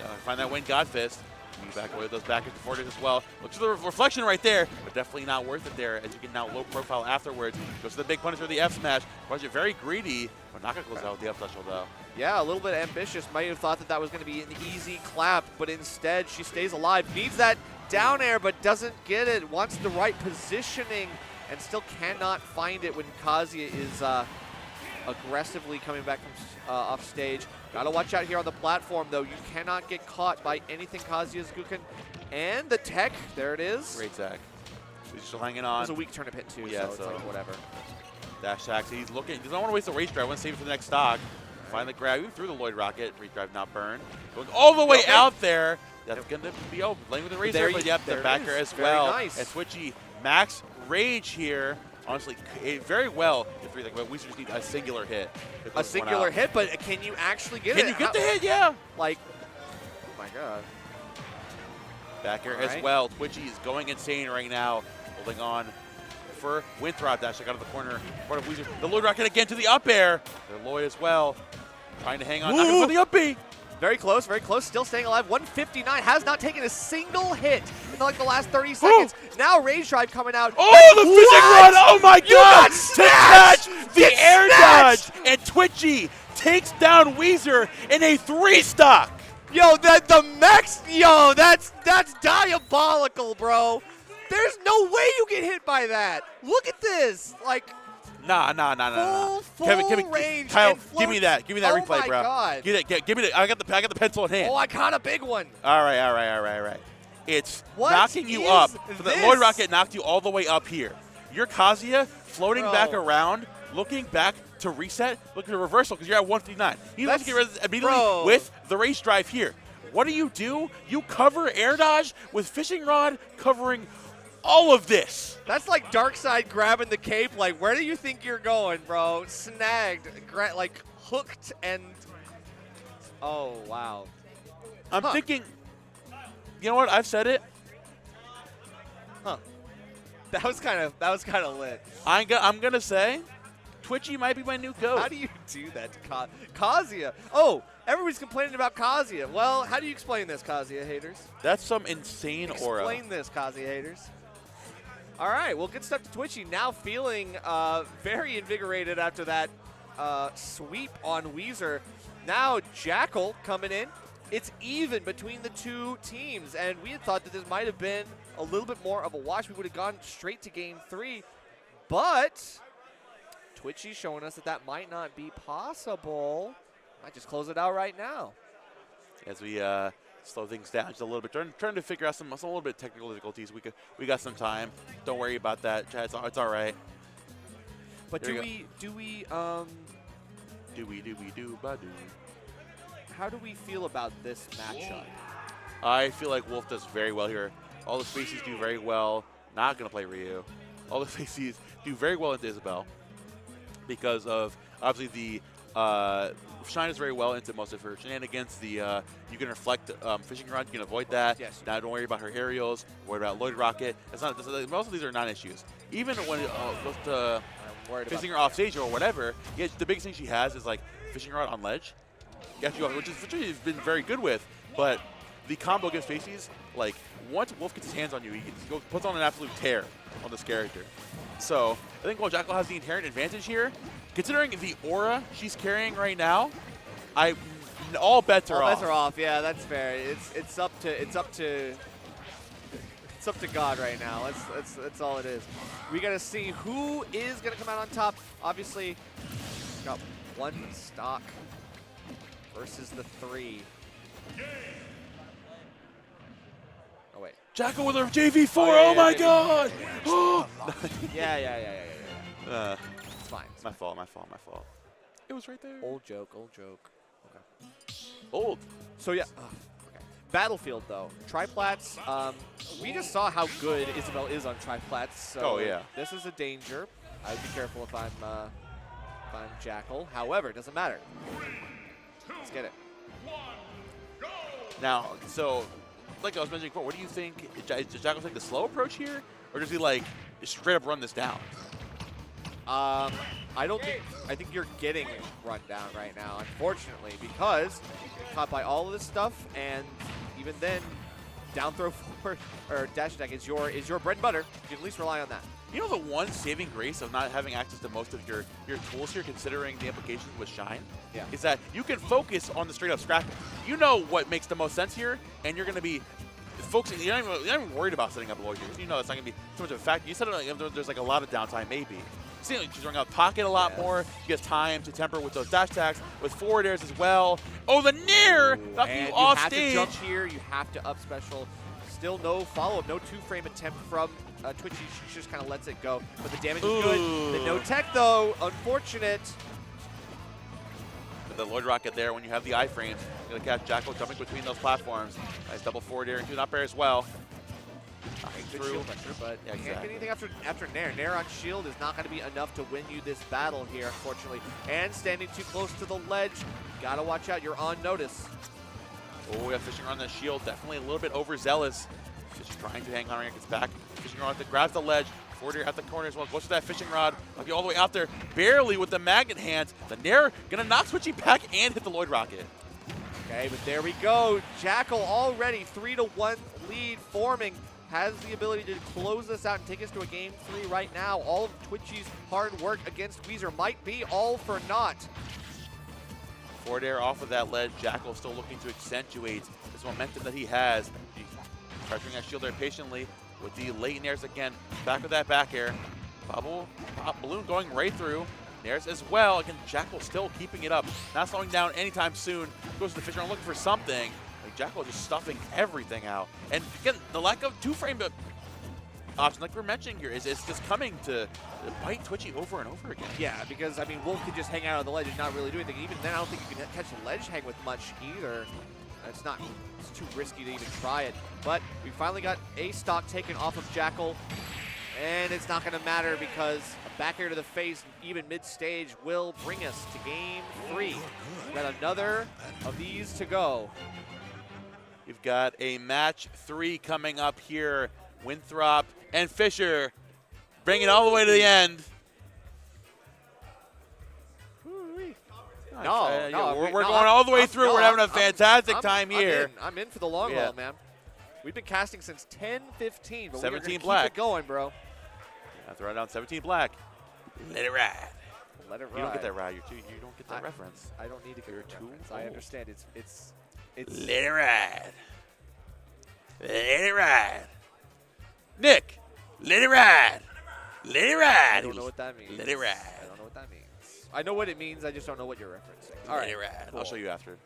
Yeah, find that win, Godfist. You back away with those back into forwards as well. Look to the reflection right there, but definitely not worth it there as you get now low profile afterwards. Goes to the big punish for the F smash. Budget very greedy, but not gonna close out with the F special though. Yeah, a little bit ambitious. Might have thought that that was going to be an easy clap, but instead she stays alive. Needs that down air, but doesn't get it. Wants the right positioning and still cannot find it when Kazuya is aggressively coming back from off stage. Gotta watch out here on the platform, though. You cannot get caught by anything Kazuya's Guken. And the tech, there it is. Great Zach. He's still hanging on. It was a weak turnip hit, too, Yeah, so it's like whatever. Dash attacks. He's looking. He doesn't want to waste the race drive. Want to save it for the next stock. Find the grab. Even through the Lloyd Rocket. Race drive not burn. Going all the way out there. That's going to be open. Playing with the razor, but yep, the backer as well. Nice. And Twitchy, max rage here. Honestly, very well. But we just need a singular hit. A singular hit, but can you actually get it? Can you get the hit? Yeah. Like, oh my God. Backer as well. Twitchy is going insane right now. Holding on for Winthrop. Dash out of the corner. Part of Weezer. The Lloyd Rocket again to the up air. They're Lloyd as well. Trying to hang on. Not for the up B. Very close, very close. Still staying alive. 159 has not taken a single hit in like the last 30 seconds. Now Rage Drive coming out. Oh, the fishing rod! Oh my God! To catch the air dodge, and Twitchy takes down Weezer in a 3-stock. Yo, that's diabolical, bro. There's no way you get hit by that. Look at this, like. Nah. Full Kevin, range. Kyle, give me that replay, bro. Oh my God. Give me that. I got the pencil in hand. Oh, I caught a big one. All right. It's what knocking you up. The this? Lloyd Rocket knocked you all the way up here. Your Kazuya floating back around, looking back to reset, looking to reversal because you're at 159. You have to get rid of it immediately with the race drive here. What do? You cover air dodge with fishing rod covering all of this. That's like Darkseid grabbing the cape. Like, where do you think you're going, bro? Snagged, like hooked, and oh wow. I'm thinking. You know what? I've said it. Huh. That was kind of lit. I'm gonna say, Twitchy might be my new coach. How do you do that to Kazuya? Oh, everybody's complaining about Kazuya. Well, how do you explain this, Kazuya haters? That's some insane aura. Explain this, Kazuya haters. All right, well, good stuff to Twitchy. Now feeling very invigorated after that sweep on Weezer. Now Jackal coming in. It's even between the two teams, and we had thought that this might have been a little bit more of a wash. We would have gone straight to game 3, but Twitchy's showing us that might not be possible. Might just close it out right now. As we slow things down just a little bit, trying to figure out some little bit of technical difficulties. We got some time. Don't worry about that, Chad. It's all right. But Here do we how do we feel about this matchup? I feel like Wolf does very well here. All the species do very well. Not going to play Ryu. All the species do very well into Isabelle because of, obviously, the Shine is very well into most of her shenanigans. You can reflect fishing rod. You can avoid that. Yes. Now don't worry about her aerials. Don't worry about Lloyd Rocket. Most of these are non-issues. Even when it goes to fishing her off stage or whatever, yeah, the biggest thing she has is like fishing rod on ledge. Get you off, which she's been very good with. But the combo against faces, like once Wolf gets his hands on you, he puts on an absolute tear on this character. So I think while Jackal has the inherent advantage here, considering the aura she's carrying right now, All bets are All off. bets are off. Yeah, that's fair. It's up to God right now. That's all it is. We got to see who is going to come out on top. Obviously, got one stock versus the 3. Oh wait. Jacko with her JV4. Oh, yeah, oh my JV4. God. Yeah. It's fine. My fault. It was right there. Old joke. Okay. Old. So yeah. Okay. Battlefield though. Triplats. We just saw how good Isabel is on triplats. So Oh, yeah. This is a danger. I'd be careful if I'm Jackal. However, it doesn't matter. Let's get it. Now, so like I was mentioning before, what do you think? Does Jackal take the slow approach here, or does he like straight up run this down? I think you're getting run down right now, unfortunately, because you're caught by all of this stuff, and even then, down throw forward or dash attack is your bread and butter. You can at least rely on that. You know the one saving grace of not having access to most of your tools here, considering the implications with Shine, is that you can focus on the straight up scrapping. You know what makes the most sense here, and you're going to be focusing. You're not even worried about setting up a load here. You know it's not going to be too much of a factor. You said there's like a lot of downtime, maybe. See, she's running out pocket a lot more. She gets time to temper with those dash attacks, with forward airs as well. Oh, the nair! Knocking you off stage. You have to jump here. You have to up special. Still no follow-up, no 2-frame attempt from Twitchy. She just kind of lets it go. But the damage is good. The no tech, though, unfortunate. With the Lloyd Rocket there, when you have the iframes, you're going to catch Jackal jumping between those platforms. Nice double forward air into an up air as well. Good shield pressure, but can't get anything after Nair. Nair on shield is not going to be enough to win you this battle here, unfortunately. And standing too close to the ledge, got to watch out. You're on notice. Oh, yeah, fishing on the shield, definitely a little bit overzealous. Just trying to hang on, gets back. Fishing rod grabs the ledge. Forward air at the corner as well. Goes to that fishing rod. I'll be all the way out there, barely with the magnet hands. The Nair gonna knock Twitchy back and hit the Lloyd Rocket. Okay, but there we go. Jackal already 3-1 lead forming. Has the ability to close this out and take us to a game 3 right now. All of Twitchy's hard work against Weezer might be all for naught. Forward air off of that ledge. Jackal still looking to accentuate this momentum that he has. He's pressuring that shield there patiently with the late nairs again. Back with that back air. Bubble, pop, balloon going right through. Nairs as well. Again, Jackal still keeping it up. Not slowing down anytime soon. Goes to the fisher looking for something. Like Jackal just stuffing everything out. And again, the lack of 2-frame option, like we're mentioning here, is just coming to bite Twitchy over and over again. Yeah, because, I mean, Wolf can just hang out on the ledge and not really do anything. Even then, I don't think you can catch a ledge hang with much either. It's too risky to even try it. But we finally got a stock taken off of Jackal, and it's not going to matter because a back air to the face, even mid-stage, will bring us to game 3. We've got another of these to go. We've got a match 3 coming up here. Winthrop and Fisher bring it all the way to the end. We're going all the way through. We're having a fantastic time here. I'm in for the long haul, man. We've been casting since 10:15, but 17 we're black. Keep it going, bro. Yeah, throw it down 17 black. Let it ride. Let it ride. You don't get that ride. You don't get that reference. I don't need to get your reference. I understand. It's. Let it ride. Let it ride. Nick, let it ride. Let it ride. I don't know what that means. Let it ride. I don't know what that means. I know what it means. I just don't know what you're referencing. All right. Let it ride. Cool. I'll show you after.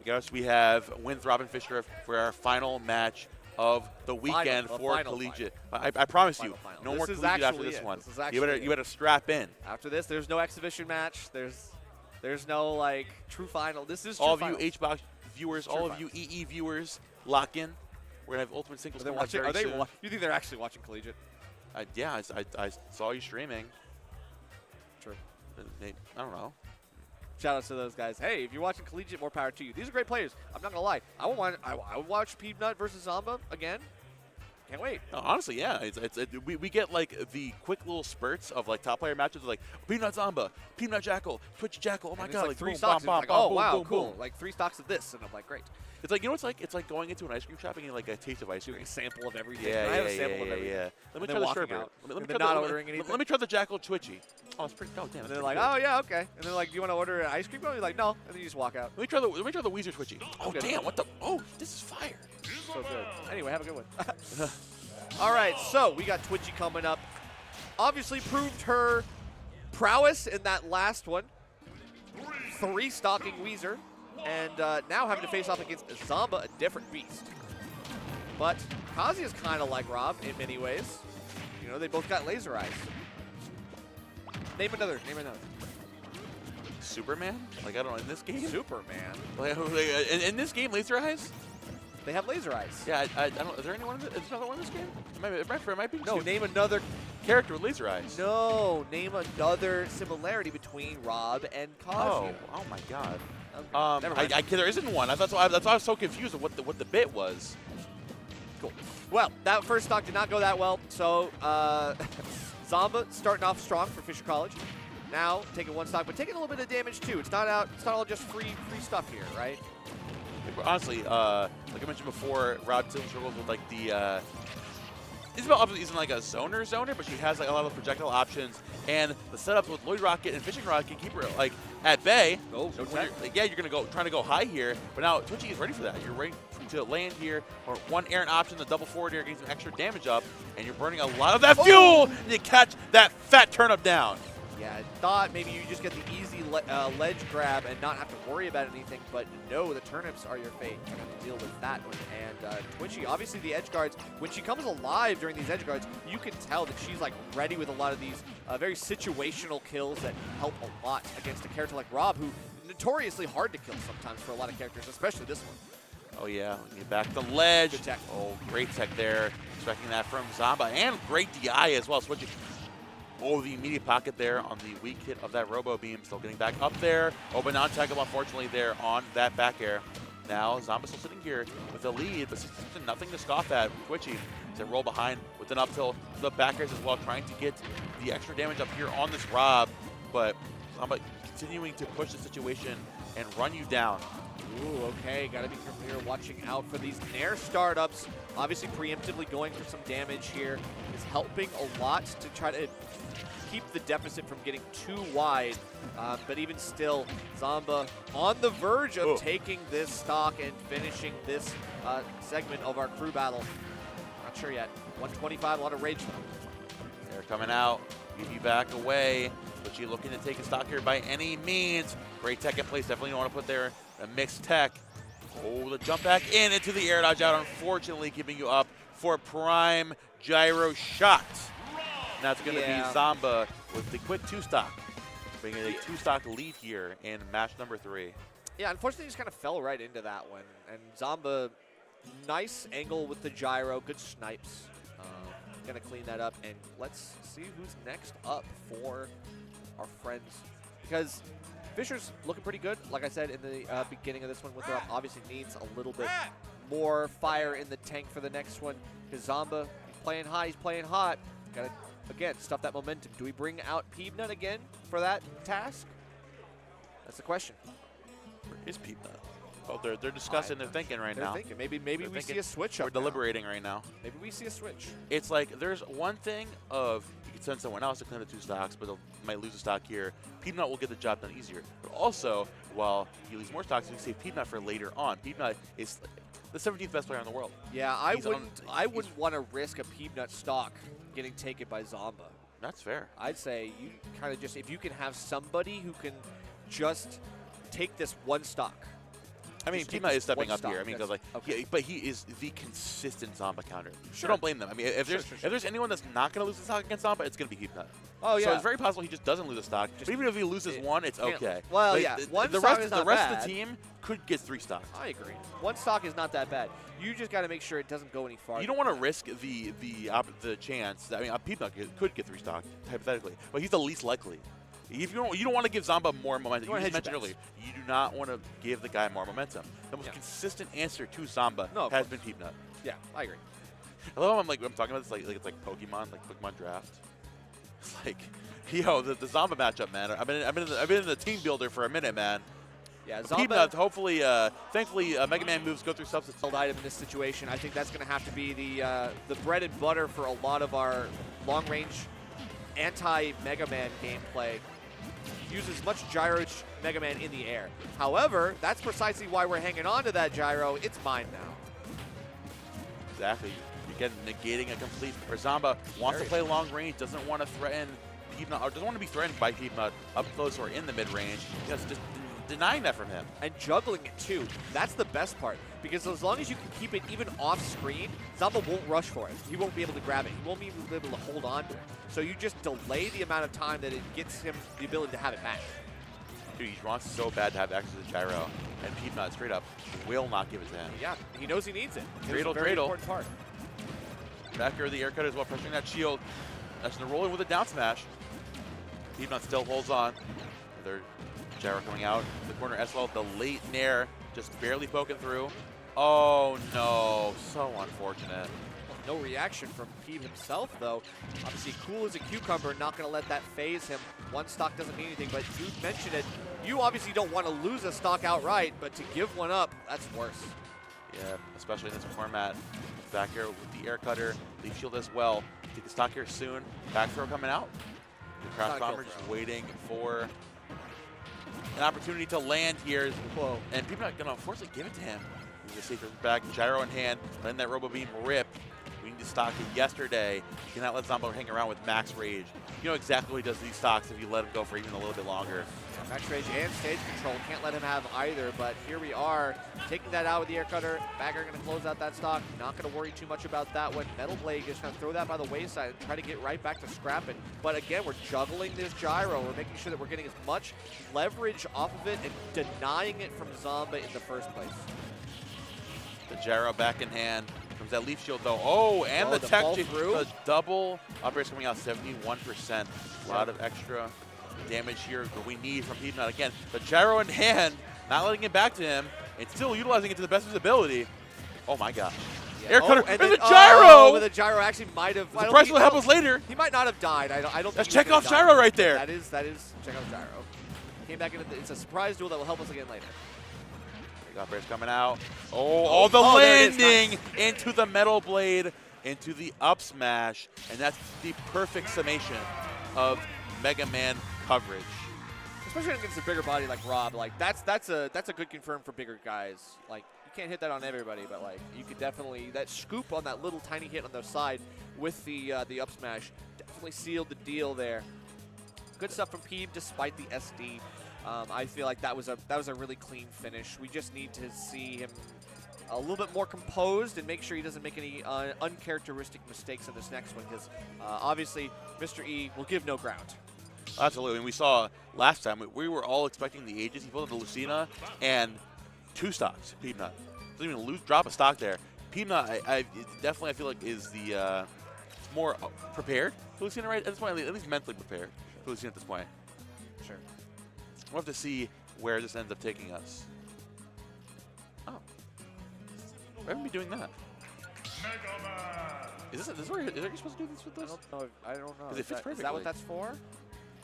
Guys, we have Winthrop and Fisher for our final match of the weekend for collegiate. I promise you, no more collegiate after this one. You better strap in. After this, there's no exhibition match. There's no like true final. This is true all of finals. you HBox viewers, all of you EE viewers, lock in. We're gonna have Ultimate Singles coming up very soon. You think they're actually watching collegiate? Yeah, I saw you streaming. True. I don't know. Shout out to those guys. Hey, if you're watching collegiate, more power to you. These are great players. I'm not gonna lie. I would watch Peabnut versus Zomba again. Can't wait. No, honestly, yeah. We get like the quick little spurts of like top player matches of like Peabnut Zomba, Peabnut Jackal, Twitchy Jackal. Oh my And god, it's like 3 boom, stocks. bam, It's like, bam, oh, boom, wow, boom, cool. boom. Like 3 stocks of this. And I'm like, great. It's like, you know what it's like? It's like going into an ice cream shop and getting like a taste of ice cream. Doing a sample of everything. Yeah, I have a sample of everything. yeah. Let me then try the walking sherbet. out. Let me And try then not the, ordering anything. let me try the Jackal Twitchy. Oh, it's pretty. Oh, damn. And they're like, oh, yeah, okay. And they're like, do you want to order an ice cream cone? You're like, no. And then you just walk out. Let me try the Weezer Twitchy. Oh, Okay. damn. What the? Oh, this is fire. So good. Anyway, have a good one. All right, so we got Twitchy coming up. Obviously proved her prowess in that last one. 3 stocking Weezer. And now having to face off against Zomba, a different beast. But Kazuya's kind of like Rob in many ways. You know, they both got laser eyes. Name another. Superman? Like, I don't know, in this game? Superman. Like, in this game, laser eyes? They have laser eyes. Yeah, I don't. Is there anyone? Is there another one in this game? It might be. No, name another. Character with laser eyes. No, name another similarity between Rob and Kazuya. Oh my God. Okay. Never mind. There isn't one. That's why I was so confused of what the bit was. Cool. Well, that first stock did not go that well. So Zomba starting off strong for Fisher College. Now taking 1 stock, but taking a little bit of damage too. It's not all just free stuff here, right? Honestly, like I mentioned before, Rob still struggles with like the. Isabel obviously isn't like a zoner, but she has like a lot of projectile options, and the setups with Lloyd Rocket and Fishing Rod can keep her like at bay. Oh, So when you're gonna trying to go high here, but now Twitchy is ready for that. You're ready to land here, or 1 errant option, the double forward air getting some extra damage up, and you're burning a lot of that fuel, and you catch that fat turnip down. Yeah, I thought maybe you just get the easy ledge grab and not have to worry about anything, but no, the turnips are your fate. You're going to have to deal with that one. And Twitchy, obviously the edge guards, when she comes alive during these edge guards, you can tell that she's like ready with a lot of these very situational kills that help a lot against a character like Rob, who notoriously hard to kill sometimes for a lot of characters, especially this one. Oh yeah, get back the ledge. Good tech. Oh, great tech there. Expecting that from Zomba, and great DI as well. Switching. Oh, the immediate pocket there on the weak hit of that Robo Beam. Still getting back up there. Oh, but non-taggable, unfortunately, there on that back air. Now, Zomba still sitting here with a lead, but nothing to scoff at. Twitchy to roll behind with an up tilt. The back airs as well, trying to get the extra damage up here on this Rob. But Zomba continuing to push the situation and run you down. Ooh, okay, gotta be prepared, watching out for these Nair startups. Obviously, preemptively going for some damage here is helping a lot to try to keep the deficit from getting too wide. But even still, Zomba on the verge of taking this stock and finishing this segment of our crew battle. Not sure yet. 125, a lot of rage though. They're coming out, give you back away. But you looking to take a stock here by any means. Great tech in place, definitely don't want to put there a mixed tech. Oh, the jump back in into the air dodge out, unfortunately giving you up for prime gyro shot. And that's going to be Zomba with the quick 2-stock, bringing a 2-stock lead here in match number 3. Yeah, unfortunately, just kind of fell right into that one. And Zomba, nice angle with the gyro, good snipes. Gonna clean that up, and let's see who's next up for our friends. Because Fisher's looking pretty good, like I said in the beginning of this one. With her up, obviously needs a little bit more fire in the tank for the next one. Because Zomba, playing high, he's playing hot. Gotta, again, stuff that momentum. Do we bring out Peabnut again for that task? That's the question. Where is Peabnut? Oh, they're discussing, they're thinking right now. They're thinking. Maybe we see a switch up. We're deliberating right now. Maybe we see a switch. It's like there's one thing of you can send someone else to clean the 2 stocks, but they might lose a stock here. Peabnut will get the job done easier. But also, while you lose more stocks, you can save Peabnut for later on. Peabnut is the 17th best player in the world. Yeah, I wouldn't want to risk a Peabnut stock getting taken by Zomba. That's fair. I'd say you kind of just, if you can have somebody who can just take this 1 stock. I mean, Peabnut is stepping up here. I mean, because like, okay. but he is the consistent Zomba counter. Sure. So don't blame them. I mean, if there's anyone that's not going to lose a stock against Zomba, it's going to be Peabnut. Oh yeah. So it's very possible he just doesn't lose a stock. But even if he loses 1, it's okay. Well, like, yeah. The rest of the team could get 3 stocks. I agree. 1 stock is not that bad. You just got to make sure it doesn't go any farther. You don't want to risk the chance. I mean, Peabnut could get 3 stocks hypothetically, but he's the least likely. If you don't want to give Zomba more momentum. You mentioned earlier, you do not want to give the guy more momentum. The most consistent answer to Zomba has been Peabnut. Yeah, I agree. I love how I'm talking about this like it's like Pokemon Draft. It's like, yo, the Zomba matchup, man. I've been in the team builder for a minute, man. Yeah, Peabnut, hopefully, thankfully, Mega Man moves go through substitute item in this situation. I think that's going to have to be the bread and butter for a lot of our long-range anti-Mega Man gameplay. Use as much gyro Mega Man in the air. However, that's precisely why we're hanging on to that gyro. It's mine now. Exactly. You're negating a complete. Or Zomba wants to play long range, doesn't want to threaten Peabnut, or doesn't want to be threatened by Peabnut up close or in the mid range. Just denying that from him. And juggling it too. That's the best part. Because as long as you can keep it even off screen, Zomba won't rush for it. He won't be able to grab it. He won't be able to hold on to it. So you just delay the amount of time that it gets him the ability to have it back. Dude, he wants so bad to have access to the gyro. And Peabnut straight up will not give it to him. Yeah, he knows he needs it. Dreidel, It's a very important part. Back here, the air cut as well, pressuring that shield. That's going to roll in with a down smash. Peabnut still holds on. Another gyro coming out in the corner as well. The late nair just barely poking through. Oh no, so unfortunate. No reaction from Peab himself, though. Obviously, cool as a cucumber, not going to let that phase him. One stock doesn't mean anything, but you mentioned it. You obviously don't want to lose a stock outright, but to give one up, that's worse. Yeah, especially in this format. Back here with the air cutter, leaf shield as well. Take the stock here soon. Back throw coming out. The Crash Bomber just waiting for an opportunity to land here. Whoa. And people are going to unfortunately give it to him. He's just safe back, gyro in hand, letting that Robo Beam rip. We need to stock it yesterday. You cannot let Zomba hang around with max rage. You know exactly what he does to these stocks if you let him go for even a little bit longer. Yeah, max rage and stage control, can't let him have either, but here we are, taking that out with the air cutter. Bagger going to close out that stock. Not going to worry too much about that one. Metal Blade is going to throw that by the wayside and try to get right back to scrapping. But again, we're juggling this gyro. We're making sure that we're getting as much leverage off of it and denying it from Zomba in the first place. The gyro back in hand. Comes that leaf shield though. Oh, and the tech through. The double up air's coming out 71%. A lot of extra damage here that we need from Peabnut. Again, the gyro in hand, not letting it back to him, and still utilizing it to the best of his ability. Oh my gosh. Yeah. Air cutter and the gyro! With the gyro actually might have. The price will help us later. He might not have died. I don't That's think Chekhov's gyro right there. That is Chekhov's gyro. Came back into it's a surprise duel that will help us again later. Up air's coming out. Oh, the landing into the Metal Blade, into the up smash, and that's the perfect summation of Mega Man coverage. Especially against a bigger body like Rob, like that's a good confirm for bigger guys. Like you can't hit that on everybody, but like you could definitely that scoop on that little tiny hit on the side with the up smash definitely sealed the deal there. Good stuff from Peab despite the SD. I feel like that was a really clean finish. We just need to see him a little bit more composed and make sure he doesn't make any uncharacteristic mistakes in this next one, because obviously Mr. E will give no ground. Absolutely, and we saw last time we were all expecting the ages. He pulled into Lucina and 2 stocks. Peabnut doesn't even drop a stock there. Peabnut, I definitely feel like is the more prepared for Lucina right at this point, at least mentally prepared for Lucina at this point. Sure. We'll have to see where this ends up taking us. Oh. Why haven't we doing that? Is this where you're supposed to do this with this? I don't know. Because it fits perfectly. Is that what that's for?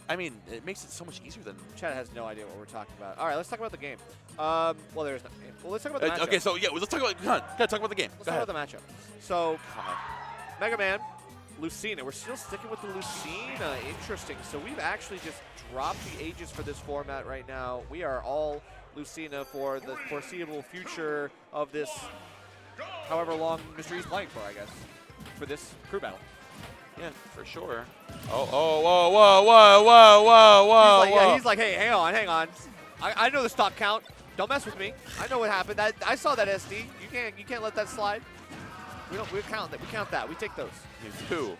I mean, it makes it so much easier than... Chad has no idea what we're talking about. All right, let's talk about the game. Well, there's no game. Well, let's talk about the matchup. Okay, so yeah, let's talk about... Gotta talk about the game. Let's talk about the matchup. So, Mega Man, Lucina. We're still sticking with the Lucina. Interesting. So we've actually just dropped the ages for this format right now. We are all Lucina for the foreseeable future of this, however long Mr. E's playing for, I guess, for this crew battle. Yeah, for sure. Oh, whoa. He's like, hey, hang on. I know the stock count. Don't mess with me. I know what happened. I saw that SD. You can't let that slide. We count that. We take those. You do.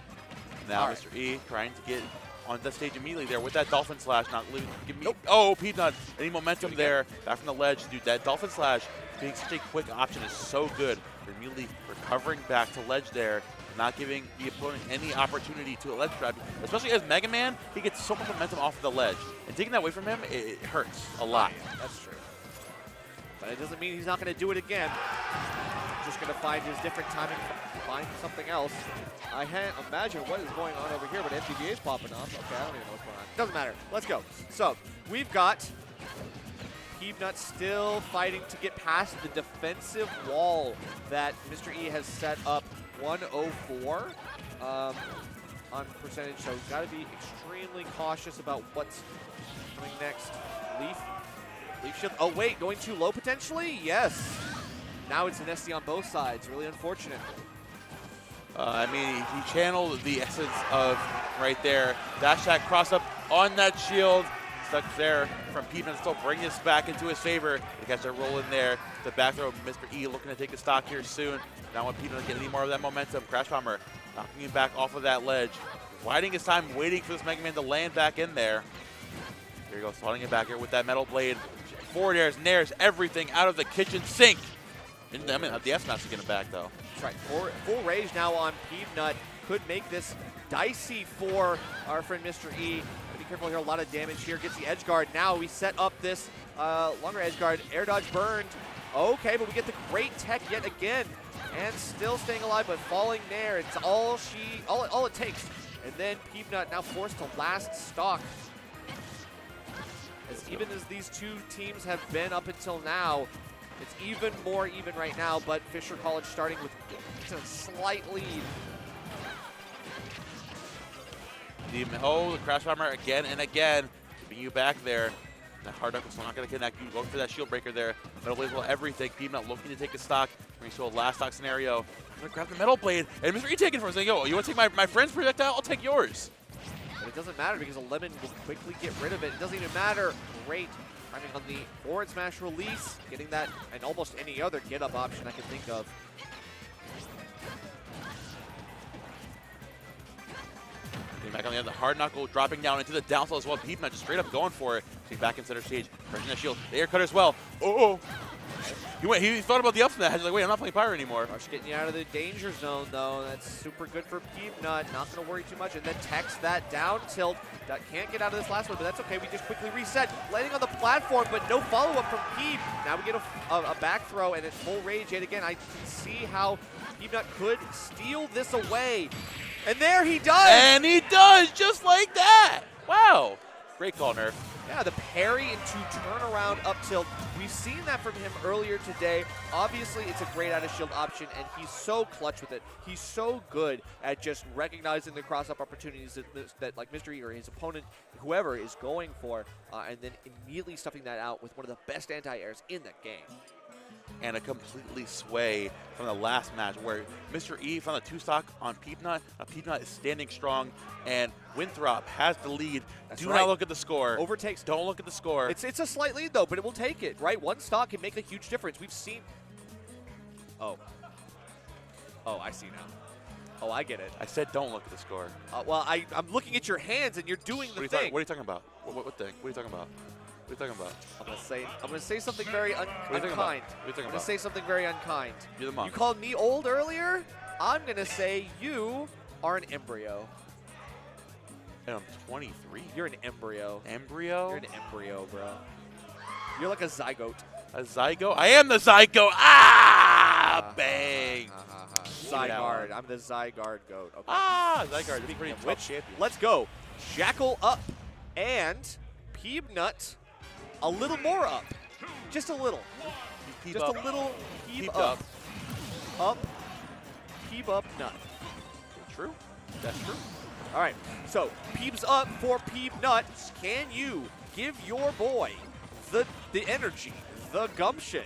Now right. Mr. E trying to get on the stage immediately there with that Dolphin Slash. Not give me. Nope. Oh, Peabnut. Any momentum there. Back from the ledge. Dude, that Dolphin Slash being such a quick option is so good. For immediately recovering back to ledge there. Not giving the opponent any opportunity to a ledge grab. Especially as Mega Man, he gets so much momentum off of the ledge. And taking that away from him, it hurts a lot. That's true. But it doesn't mean he's not going to do it again. just going to find his different timing, find something else. I can't imagine what is going on over here, but MTBA is popping up. Okay, I don't even know what's going on. Doesn't matter. Let's go. So we've got Peabnut still fighting to get past the defensive wall that Mr. E has set up. 104 on percentage, so we've got to be extremely cautious about what's coming next. Leaf shield. Oh wait, going too low potentially? Yes. Now it's an SD on both sides. Really unfortunate. I mean, he channeled the essence of right there. Dash attack cross up on that shield. Stuck there from Peabnut, still bring this back into his favor. He gets a roll in there. The back throw, Mr. E looking to take a stock here soon. Now when Peabnut get any more of that momentum, Crash Bomber knocking him back off of that ledge. Biding his time, waiting for this Mega Man to land back in there. Here he goes, slotting it back here with that metal blade. Forward airs, nairs, everything out of the kitchen sink. And, I mean, the S-Master getting it back though. That's right. Full rage now on Peabnut. Could make this dicey for our friend Mr. E. Be careful here, a lot of damage here. Gets the edge guard. Now we set up this longer edge guard. Air dodge burned. Okay, but we get the great tech yet again. And still staying alive, but falling there. It's all it takes. And then Peabnut now forced to last stock. As even as these two teams have been up until now, it's even more even right now, but Fisher College starting with a slight lead. The Crash Bomber again and again, keeping you back there. That hard knuckle still not going to connect. You going for that shield breaker there. Metal blade will everything. Peabnut looking to take a stock. Brings to a last stock scenario. I'm going to grab the metal blade, and Mr. E taking it for him, saying, yo, you want to take my friend's projectile? I'll take yours. But it doesn't matter because a lemon will quickly get rid of it. It doesn't even matter. Great timing on the forward smash release. Getting that and almost any other get-up option I can think of. Back on the other, hard knuckle dropping down into the down slow as well. Peabnut just straight up going for it. He's back in center stage, pressing that shield. The air cutter as well. Oh! He thought about the up smash. He's like, wait, I'm not playing Pyro anymore. Rush getting you out of the danger zone though. That's super good for Peabnut. Not going to worry too much. And then text that down tilt. That can't get out of this last one, but that's okay. We just quickly reset. Landing on the platform, but no follow-up from Peab. Now we get a back throw, and it's full rage yet again. I can see how Peabnut could steal this away. And there he does! And he does, just like that! Wow. Great call, Nerf. Yeah, the parry into turnaround up tilt. We've seen that from him earlier today. Obviously, it's a great out-of-shield option, and he's so clutch with it. He's so good at just recognizing the cross-up opportunities that like Mr. E or his opponent, whoever, is going for, and then immediately stuffing that out with one of the best anti-airs in the game. And a completely sway from the last match where Mr. E found a 2-stock on Peabnut. Peabnut is standing strong, and Winthrop has the lead. That's Do right. not look at the score. Overtakes. Don't look at the score. It's a slight lead, though, but it will take it, right? One stock can make a huge difference. We've seen... Oh, I see now. Oh, I get it. I said don't look at the score. Well, I'm looking at your hands, and you're doing the thing. What are you talking about? What thing? What are you talking about? What are you talking about? I'm gonna say something very unkind. What are you talking I'm gonna say something very unkind. You're the monk. You called me old earlier. I'm gonna say you are an embryo. And I'm 23. You're an embryo. Embryo? You're an embryo, bro. You're like a zygote. A zygote? I am the zygote. Ah! Bang! Zygarde. I'm the Zygarde goat. Okay. Zygarde. It's pretty tough champion. Let's go. Jackal up and Peabnut a little more up. Just a little. Peab Just up. a little Peab Peab up. Up. Peab up nut. True. That's true. All right. So Peab's up for Peabnut. Can you give your boy the energy, the gumption?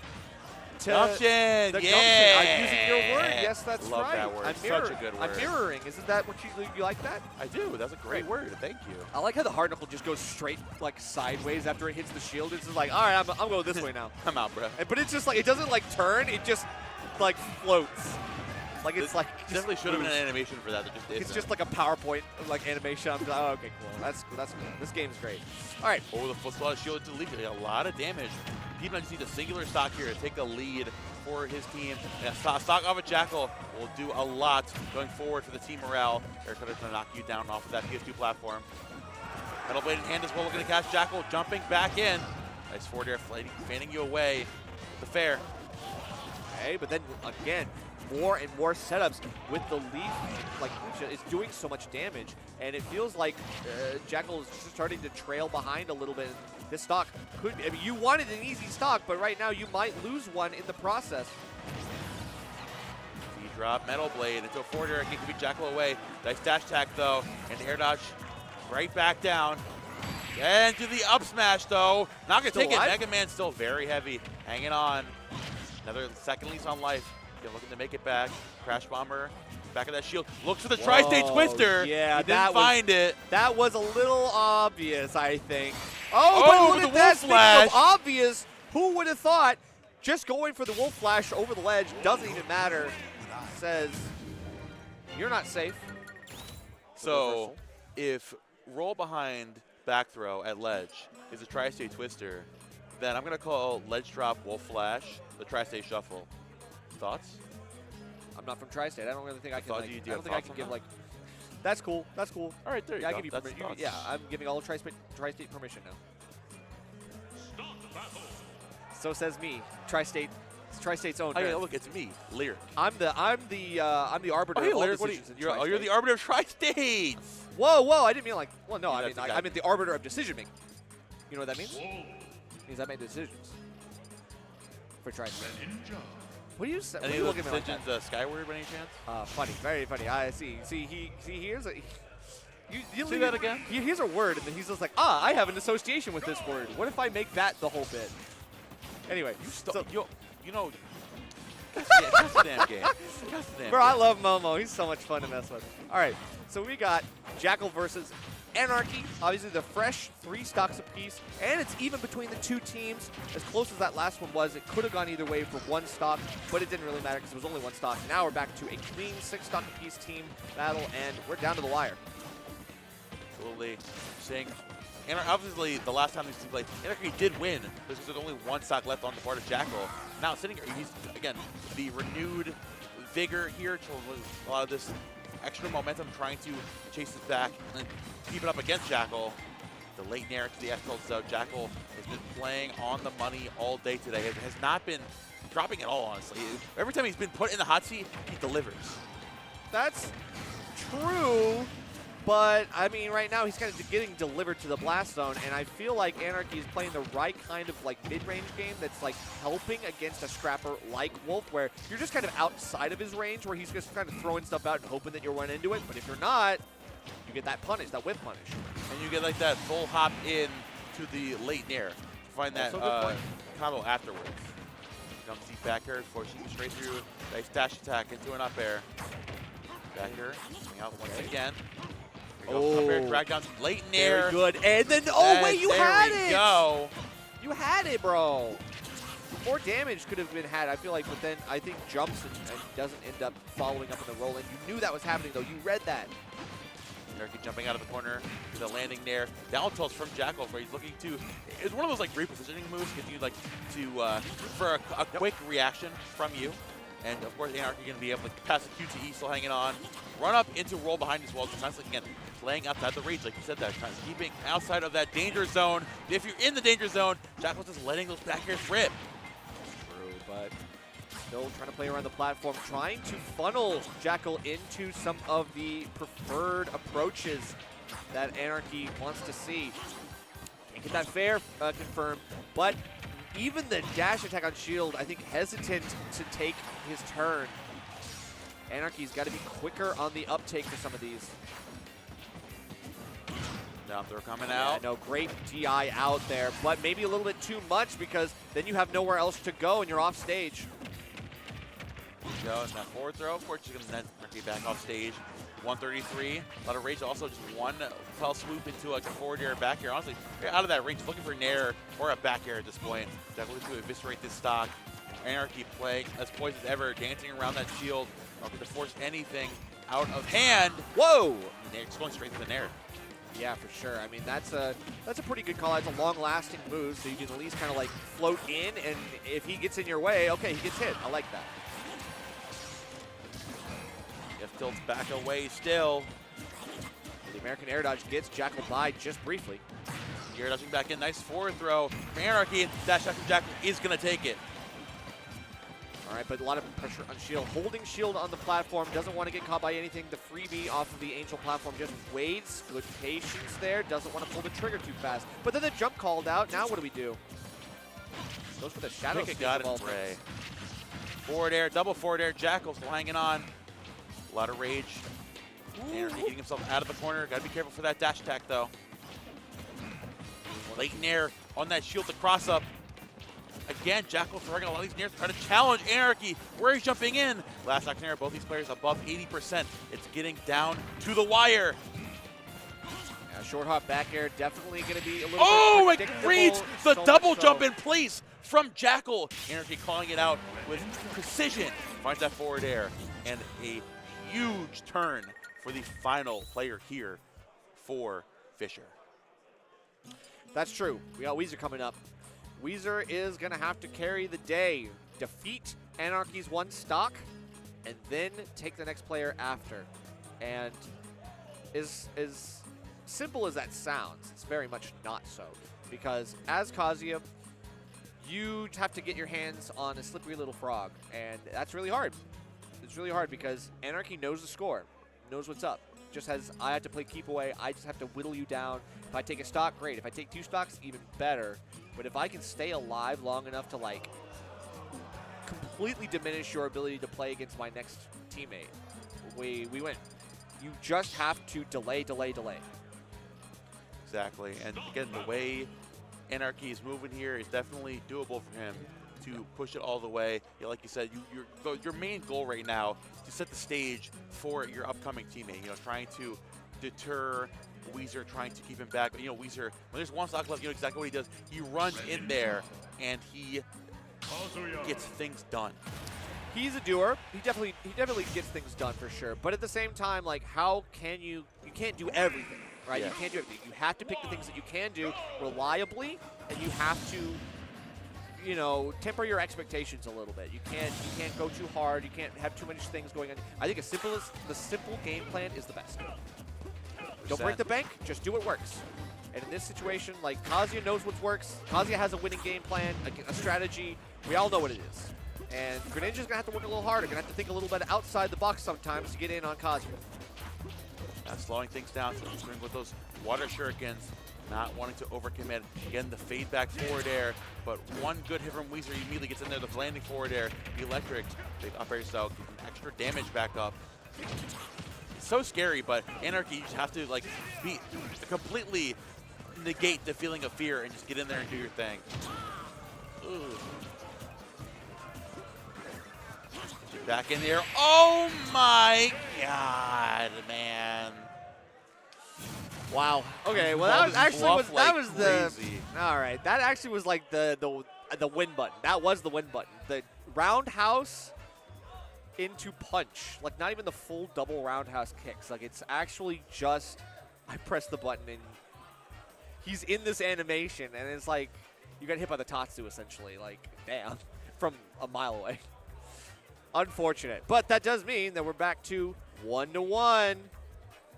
Gumption, the yeah. Gumption. I'm using your word. Yes, that's Love right. that word. I'm Such a good word. I'm mirroring. Isn't that what you like that? I do. That's a great word. Thank you. I like how the hard knuckle just goes straight like sideways after it hits the shield. It's just like, all right, I'm going this way now. I'm out, bro. But it's just like it doesn't like turn. It just like floats. Like it's like definitely should have been an animation for that. That just isn't. It's just like a PowerPoint like animation. I'm just like, oh, okay, cool. That's cool. This game's great. All right. Oh, the football shield to lead. A lot of damage. Peabnut just needs a singular stock here to take the lead for his team. And a stock off a Jackal will do a lot going forward for the team morale. They're going to knock you down off of that PS2 platform. Metal blade in hand as well, looking to catch Jackal, jumping back in. Nice forward air, fanning you away with the fair. okay, but then again, more and more setups with the leaf, like Lucha is doing so much damage, and it feels like Jackal is just starting to trail behind a little bit. This stock could, I mean, you wanted an easy stock, but right now you might lose one in the process. Drop Metal Blade into a forward air. Again, can beat Jackal away. Nice dash attack though, and the air dodge right back down. And to the up smash though. Not gonna take it. Mega Man's still very heavy, hanging on. Another second lease on life. Again, looking to make it back. Crash Bomber, back of that shield. Looks for the Tri-State Twister. Yeah, he didn't find it. That was a little obvious, I think. Oh, but look at that. Speaking of obvious, who would have thought? Just going for the Wolf Flash over the ledge doesn't even matter. Says you're not safe. So if roll behind back throw at ledge is a Tri-State Twister, then I'm going to call ledge drop Wolf Flash the Tri-State Shuffle. Thoughts? I'm not from Tri-State. I don't really think I can. I don't think I can give like. That's cool. That's cool. All right, there you go. I go. give you permission. Yeah, I'm giving all Tri-State permission now. So says me, Tri-State's own. Oh, yeah, look, it's me, Lyric. I'm the arbiter. Oh, hey, of all Lyric, decisions in you're the arbiter of Tri-States. Whoa, I didn't mean like. Well, no, I meant the arbiter of decision making. You know what that means? It means I make decisions for Tri-State. What do you say? Any of the decisions Skyward by any chance? Funny, very funny. I see. Here's a. You see that again? Here's a word, and then he's just like, I have an association with this word. What if I make that the whole bit? Anyway, you know, that's the damn game. Bro, I love Momo. He's so much fun to mess with. All right, so we got Jackal versus Anarchy. Obviously, the fresh 3 stocks apiece, and it's even between the 2 teams. As close as that last one was, it could have gone either way for 1 stock, but it didn't really matter because it was only 1 stock. Now we're back to a clean 6 stock apiece team battle, and we're down to the wire. Absolutely. Saying, obviously, the last time these teams played, Anarchy did win because there's only 1 stock left on the part of Jackal. Now sitting here, he's, again, the renewed vigor here to a lot of this extra momentum, trying to chase this back and keep it up against Jackal. The late nair to the F-tilt, so Jackal has been playing on the money all day today. Has not been dropping at all, honestly. Every time he's been put in the hot seat, he delivers. That's true. But, I mean, right now he's kind of getting delivered to the blast zone, and I feel like Anarchy is playing the right kind of, like, mid-range game that's, like, helping against a scrapper like Wolf, where you're just kind of outside of his range, where he's just kind of throwing stuff out and hoping that you'll run into it. But if you're not, you get that punish, that whip punish. And you get, like, that full hop in to the late nair to find that combo afterwards. Comes deep back air, forcing you straight through. Nice dash attack into an up air. Back air, coming out once again. Drag down late nair. Very good. And then, wait, you had it. There we go. You had it, bro. More damage could have been had, I feel like, but then I think jumps and doesn't end up following up on the roll. And you knew that was happening, though. You read that. Anarchy jumping out of the corner to the landing nair. Down tilts from Jackal, where he's looking to. It's one of those like repositioning moves, because you like to for a quick reaction from you. And of course, Anarchy going to be able to pass the QTE, still hanging on. Run up into roll behind as well. Just constantly, again, playing outside the reach, like you said, that kind of keeping outside of that danger zone. If you're in the danger zone, Jackal's just letting those back airs rip. True, but still trying to play around the platform, trying to funnel Jackal into some of the preferred approaches that Anarchy wants to see. Can't get that fair confirmed, but even the dash attack on shield, I think, hesitant to take his turn. Anarchy's got to be quicker on the uptake for some of these. Down throw coming out. No, great DI out there, but maybe a little bit too much, because then you have nowhere else to go and you're off stage. Go, and that forward throw, of course, you're going to then be back off stage. 133, a lot of rage, also just one fell swoop into like a forward air, back air. Honestly, you're out of that range, looking for an air or a back air at this point. Definitely to eviscerate this stock. Anarchy playing as poised as ever, dancing around that shield, not going to force anything out of hand. Whoa! It's going straight to the nair. Yeah, for sure. I mean, that's a pretty good call. It's a long-lasting move, so you can at least kind of like float in, and if he gets in your way, okay, he gets hit. I like that. Tilts back away still. The American air dodge gets Jackal by just briefly. Air dodging back in. Nice forward throw from Anarchy. Dash attack from Jackal is going to take it. All All right, but a lot of pressure on Shield. Holding Shield on the platform, doesn't want to get caught by anything. The freebie off of the Angel platform just waits. Good patience there, doesn't want to pull the trigger too fast. But then the jump called out. Now what do we do? Goes for the Shadow Pick got it, Bray. Forward air, double forward air. Jackal's hanging on. A lot of rage. Energy getting himself out of the corner. Got to be careful for that dash attack, though. Late in air on that shield to cross up. Again, Jackal throwing a lot of these nairs to try to challenge Anarchy. Where he's jumping in. Last action air, both these players above 80%. It's getting down to the wire. Yeah, short hop back air definitely going to be a little bit bit it reads the double jump in place from Jackal. Anarchy calling it out with precision. Finds that forward air. And a huge turn for the final player here for Fisher. That's true. We got Weezer coming up. Weezer is going to have to carry the day. Defeat Anarchy's one stock, and then take the next player after. And as simple as that sounds, it's very much not so. Because as Kazuya, you have to get your hands on a slippery little frog, and that's really hard. It's really hard because Anarchy knows the score, knows what's up. Just has, I have to play keep away, I just have to whittle you down. If I take a stock, great. If I take 2 stocks, even better. But if I can stay alive long enough to like completely diminish your ability to play against my next teammate, we win. You just have to delay. Exactly, and again, the way Anarchy is moving here is definitely doable for him to push it all the way. Yeah, like you said, your main goal right now is to set the stage for your upcoming teammate. You know, trying to deter Weezer, trying to keep him back. But, you know, Weezer, when there's one stock left, you know exactly what he does. He runs in there and he gets things done. He's a doer. He definitely gets things done for sure. But at the same time, like, how can you can't do everything, right? Yeah. You can't do everything. You have to pick the things that you can do reliably, and you have to, you know, temper your expectations a little bit. You can't go too hard. You can't have too many things going on. I think the simple game plan is the best. Don't break the bank, just do what works. And in this situation, like, Kazuya knows what works. Kazuya has a winning game plan, a strategy. We all know what it is. And Greninja's going to have to work a little harder, going to have to think a little bit outside the box sometimes to get in on Kazuya. Slowing things down, so he's going with those water shurikens, not wanting to overcommit. Again, the fade back forward air, but one good hit from Weezer, he immediately gets in there, the landing forward air, the electric, big up air style, extra damage back up. So scary, but Anarchy, you just have to like completely negate the feeling of fear and just get in there and do your thing. Ooh. Back in there. Oh my God, man! Wow. Okay. Well, that was actually crazy. All right. That actually was like the win button. That was the win button. The roundhouse into punch, like not even the full double roundhouse kicks. Like it's actually just I press the button and he's in this animation, and it's like you got hit by the Tatsu essentially. Like damn, from a mile away. Unfortunate, but that does mean that we're back to 1-1.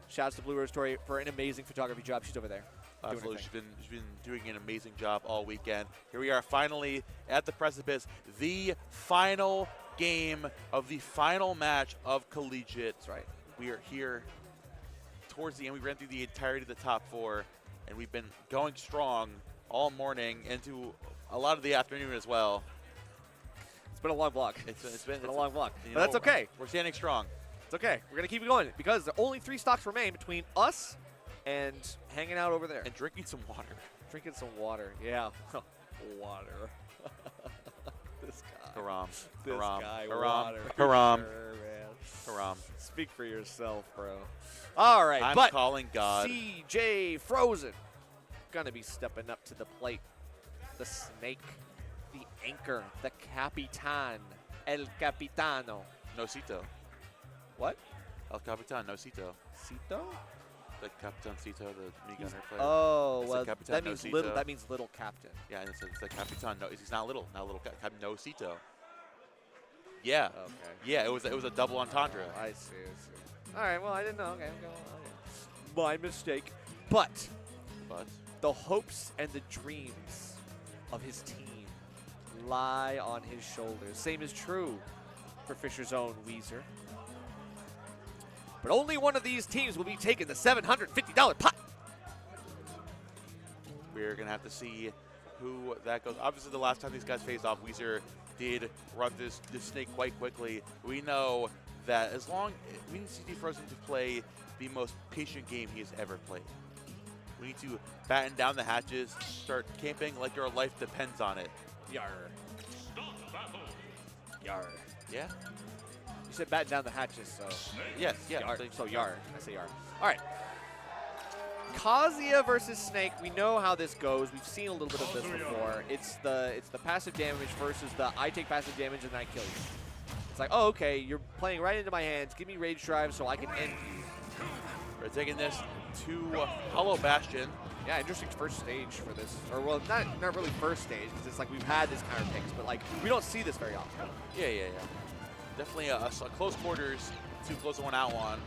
Shouts to Blue Rose Story for an amazing photography job. She's over there. Absolutely, she's been doing an amazing job all weekend. Here we are, finally at the precipice, the final game of the final match of Collegiate. That's right. We are here towards the end. We ran through the entirety of the top 4, and we've been going strong all morning into a lot of the afternoon as well. It's been a long vlog. It's been a long vlog, but know, that's okay. We're standing strong. It's okay. We're going to keep it going because there only 3 stocks remain between us and hanging out over there. And drinking some water. Drinking some water, yeah. Water. This guy. Haram. This Haram. guy, Haram. water. Haram. Sure, man. Haram. Speak for yourself, bro. All right, I'm calling God. CJ Frozen going to be stepping up to the plate. The snake, the anchor, the Capitan, El Capitano. Nosito. What? El Capitan Nosito. Cito? The Capitan Cito, the mini gunner player. Oh, it's well, that means little. That means little captain. Yeah, and it's the Capitan. No, he's not little. Not little. Nosito. Yeah. Okay. Yeah, it was a double entendre. I see. All right. Well, I didn't know. Okay. My mistake. But the hopes and the dreams of his team lie on his shoulders. Same is true for Fisher's own Weezer. But only one of these teams will be taking the $750 pot. We're going to have to see who that goes. Obviously, the last time these guys faced off, Weezer did run this snake quite quickly. We know that as long we need CJ Frozen to play the most patient game he has ever played. We need to batten down the hatches, start camping like your life depends on it. Yar. Yar. Yeah? You said batten down the hatches, so. Yes, yeah. Yar. So yar. I say yar. All right. Kazuya versus Snake. We know how this goes. We've seen a little bit of this before. It's the passive damage versus the I take passive damage and then I kill you. It's like, oh, okay, you're playing right into my hands. Give me Rage Drive so I can end you. We're taking this to Hollow Bastion. Yeah, interesting first stage for this. Or, well, not really first stage, because it's like we've had this counter picks, but, like, we don't see this very often. Yeah. Definitely a close quarters, too close to one out one.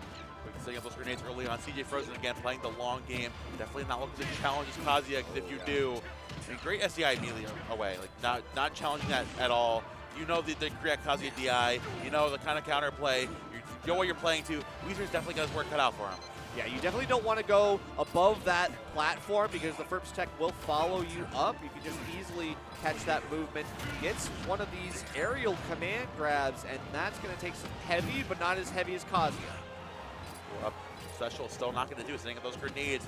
We can setting up those grenades early on. CJ Frozen, again, playing the long game. Definitely not looking to challenge his Kazuya, because if you do, I mean, great SDI immediately away. Like, not challenging that at all. You know the correct Kazuya DI. You know the kind of counterplay. You know what you're playing to. Weezer's definitely got his work cut out for him. Yeah, you definitely don't want to go above that platform because the Firps Tech will follow you up. You can just easily catch that movement. Gets one of these aerial command grabs, and that's going to take some heavy, but not as heavy as Kazuya. Up special, still not going to do it. Setting up those grenades.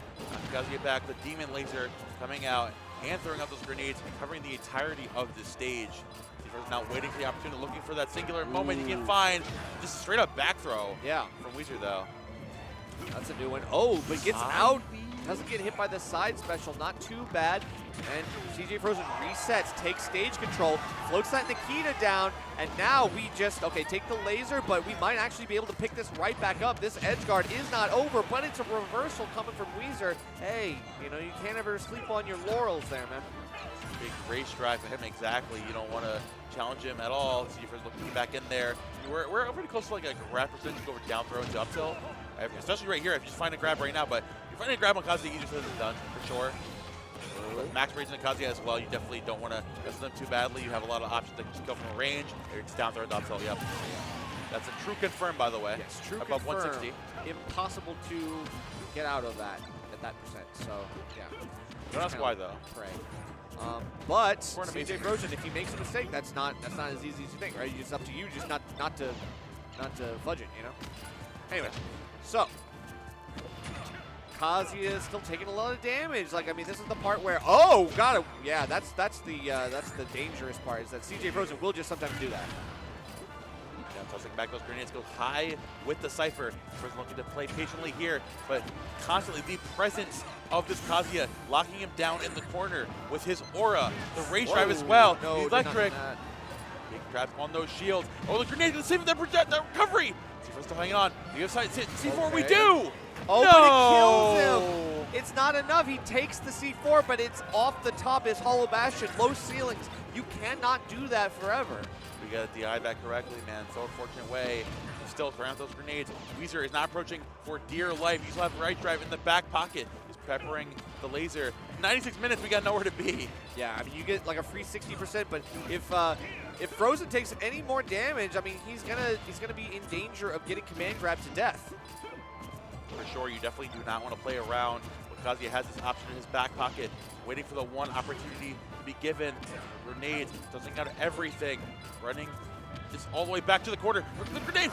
Kazuya back, the Demon Laser coming out and throwing up those grenades and covering the entirety of the stage. Now waiting for the opportunity, looking for that singular moment he can find. Just a straight up back throw. Yeah. From Weezer though. That's a new one. Oh, but gets out. Doesn't get hit by the side special. Not too bad. And CJ Frozen resets, takes stage control, floats that Nikita down, and now we just, okay, take the laser, but we might actually be able to pick this right back up. This edge guard is not over, but it's a reversal coming from Weezer. Hey, you know, you can't ever sleep on your laurels there, man. Big race drive for him, exactly. You don't want to challenge him at all. CJ Frozen looking back in there. We're pretty close to like a grab percentage over down throw into up tilt. Especially right here, if you just find a grab right now, but if you're finding a grab on Kazuya, you just isn't done, for sure. With max rage in Kazuya as well, you definitely don't want to mess them too badly. You have a lot of options that just go from a range, or it's down throw, up tilt, yep. That's a true confirm, by the way. Yes, true above confirm. 160. Impossible to get out of that at that percent, so yeah. Don't ask why, though. Pray. But CJ Frozen, if he makes a mistake, that's not as easy as you think, right? It's up to you just not to fudge it, you know? Anyway. So, Kazuya is still taking a lot of damage. Like, I mean, this is the part where, oh, got it. Yeah, that's the dangerous part, is that CJ Frozen will just sometimes do that. Yeah, tossing back those grenades, go high with the Cypher. Frozen looking to play patiently here, but constantly the presence of this Kazuya locking him down in the corner with his aura, the rage drive as well, no, the electric. Big grab on those shields. Oh, the grenade to save that recovery. C4 still hanging on. The other side, C4, okay. We do! Oh, no! But it kills him! It's not enough. He takes the C4, but it's off the top. His Hollow Bastion, low ceilings. You cannot do that forever. We got the DI back correctly, man. So unfortunate way. Still throwing out those grenades. Weezer is not approaching for dear life. You still have right drive in the back pocket. He's peppering the laser. 96 minutes, we got nowhere to be. Yeah, I mean, you get like a free 60%, but if Frozen takes any more damage, I mean, he's gonna be in danger of getting command grabbed to death. For sure, you definitely do not want to play around. Kazuya has this option in his back pocket, waiting for the one opportunity to be given. Grenades, doesn't got everything. Running this all the way back to the corner. The grenade!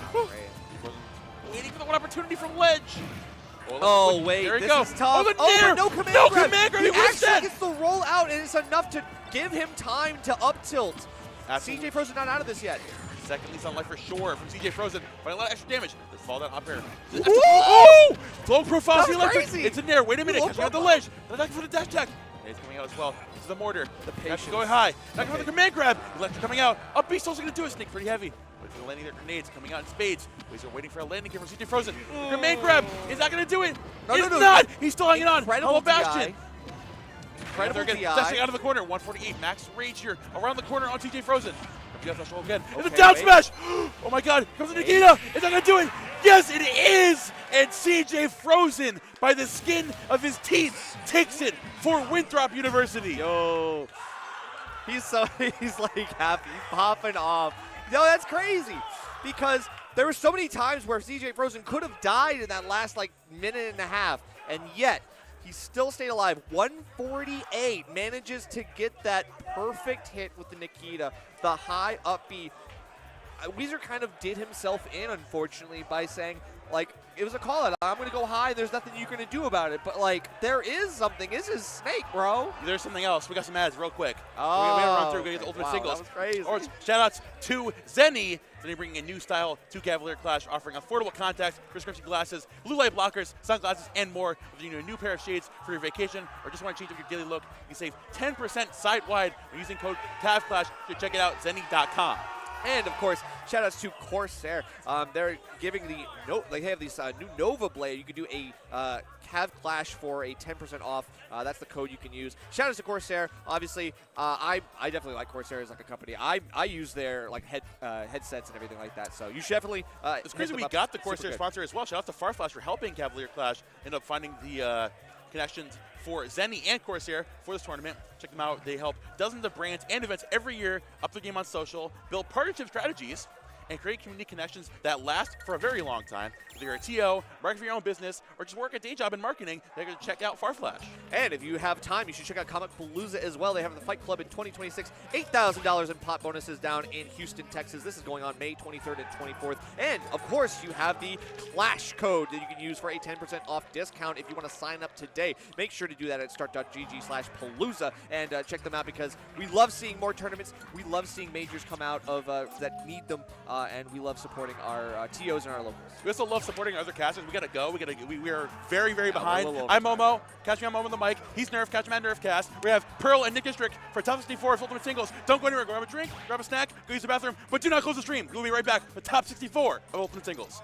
Waiting for the one opportunity from ledge. Oh, wait, there he this goes. is tough. Oh, no command grab. He actually gets the roll out, and it's enough to give him time to up tilt. Absolutely. CJ Frozen not out of this yet. Second lease on life for sure from CJ Frozen. But a lot of extra damage. Let's fall down up here. Oh! Flow profile, the electric. Crazy. It's in there. Wait a minute. Catching out the ledge. Attack for the dash attack. It's coming out as well. This is the mortar. The patience. Going high. Attacking for the command grab. Electric coming out. Up B still going to do it. Snake pretty heavy. Waiting for the landing their grenades coming out in spades. Weezer waiting for a landing here from CJ Frozen. The command grab is not going to do it. No. Not. He's still hanging on. Hollow Bastion. Incredible DI. Dashing out of the corner. 148. Max rage here around the corner on CJ Frozen. Special again. Okay, it's a down smash! Oh my god, comes to Nikita! Is that gonna do it? Yes, it is! And CJ Frozen, by the skin of his teeth, takes it for Winthrop University. Yo. He's like happy, popping off. No, that's crazy because there were so many times where CJ Frozen could have died in that last like minute and a half, and yet he still stayed alive. 148 manages to get that perfect hit with the Nikita, the high up B. Weezer kind of did himself in, unfortunately, by saying, like, it was a call out. I'm going to go high. There's nothing you can do about it. But, like, there is something. This is Snake, bro. There's something else. We got some ads real quick. Oh, we got to run through. We got to get the ultimate singles. That was crazy. Or shout-outs to Zenny. Zenny bringing a new style to Cavalier Clash, offering affordable contacts, prescription glasses, blue light blockers, sunglasses, and more. If you need a new pair of shades for your vacation or just want to change up your daily look, you can save 10% site-wide when using code TAVClash. So check it out, zenny.com. And, of course, shout-outs to Corsair. They're giving they have these new Nova Blade. You can do a Cav Clash for a 10% off. That's the code you can use. Shout-outs to Corsair. Obviously, I definitely like Corsair as like a company. I use their like headsets and everything like that. So you should definitely it's crazy we got the Corsair sponsor as well. Shout out to Farflash for helping Cavalier Clash end up finding the connections for Zenny and Corsair for this tournament. Check them out. They help dozens of brands and events every year, up the game on social, build partnership strategies, and create community connections that last for a very long time. Whether you're a TO, market for your own business, or just work a day job in marketing, they're going to check out Farflash. And if you have time, you should check out Comic Palooza as well. They have the Fight Club in 2026. $8,000 in pot bonuses down in Houston, Texas. This is going on May 23rd and 24th. And, of course, you have the Clash code that you can use for a 10% off discount if you want to sign up today. Make sure to do that at start.gg/Palooza and check them out because we love seeing more tournaments. We love seeing majors come out of that need them. And we love supporting our TOs and our locals. We also love supporting other casters. We gotta go. We are very, very behind. I'm Momo. Catch me on Momo on the mic. He's Nerf. Catch him at Nerf Cast. We have Pearl and Nick District for Top 64's Ultimate Singles. Don't go anywhere. Grab a drink, grab a snack, go use the bathroom, but do not close the stream. We'll be right back with Top 64 of Ultimate Singles.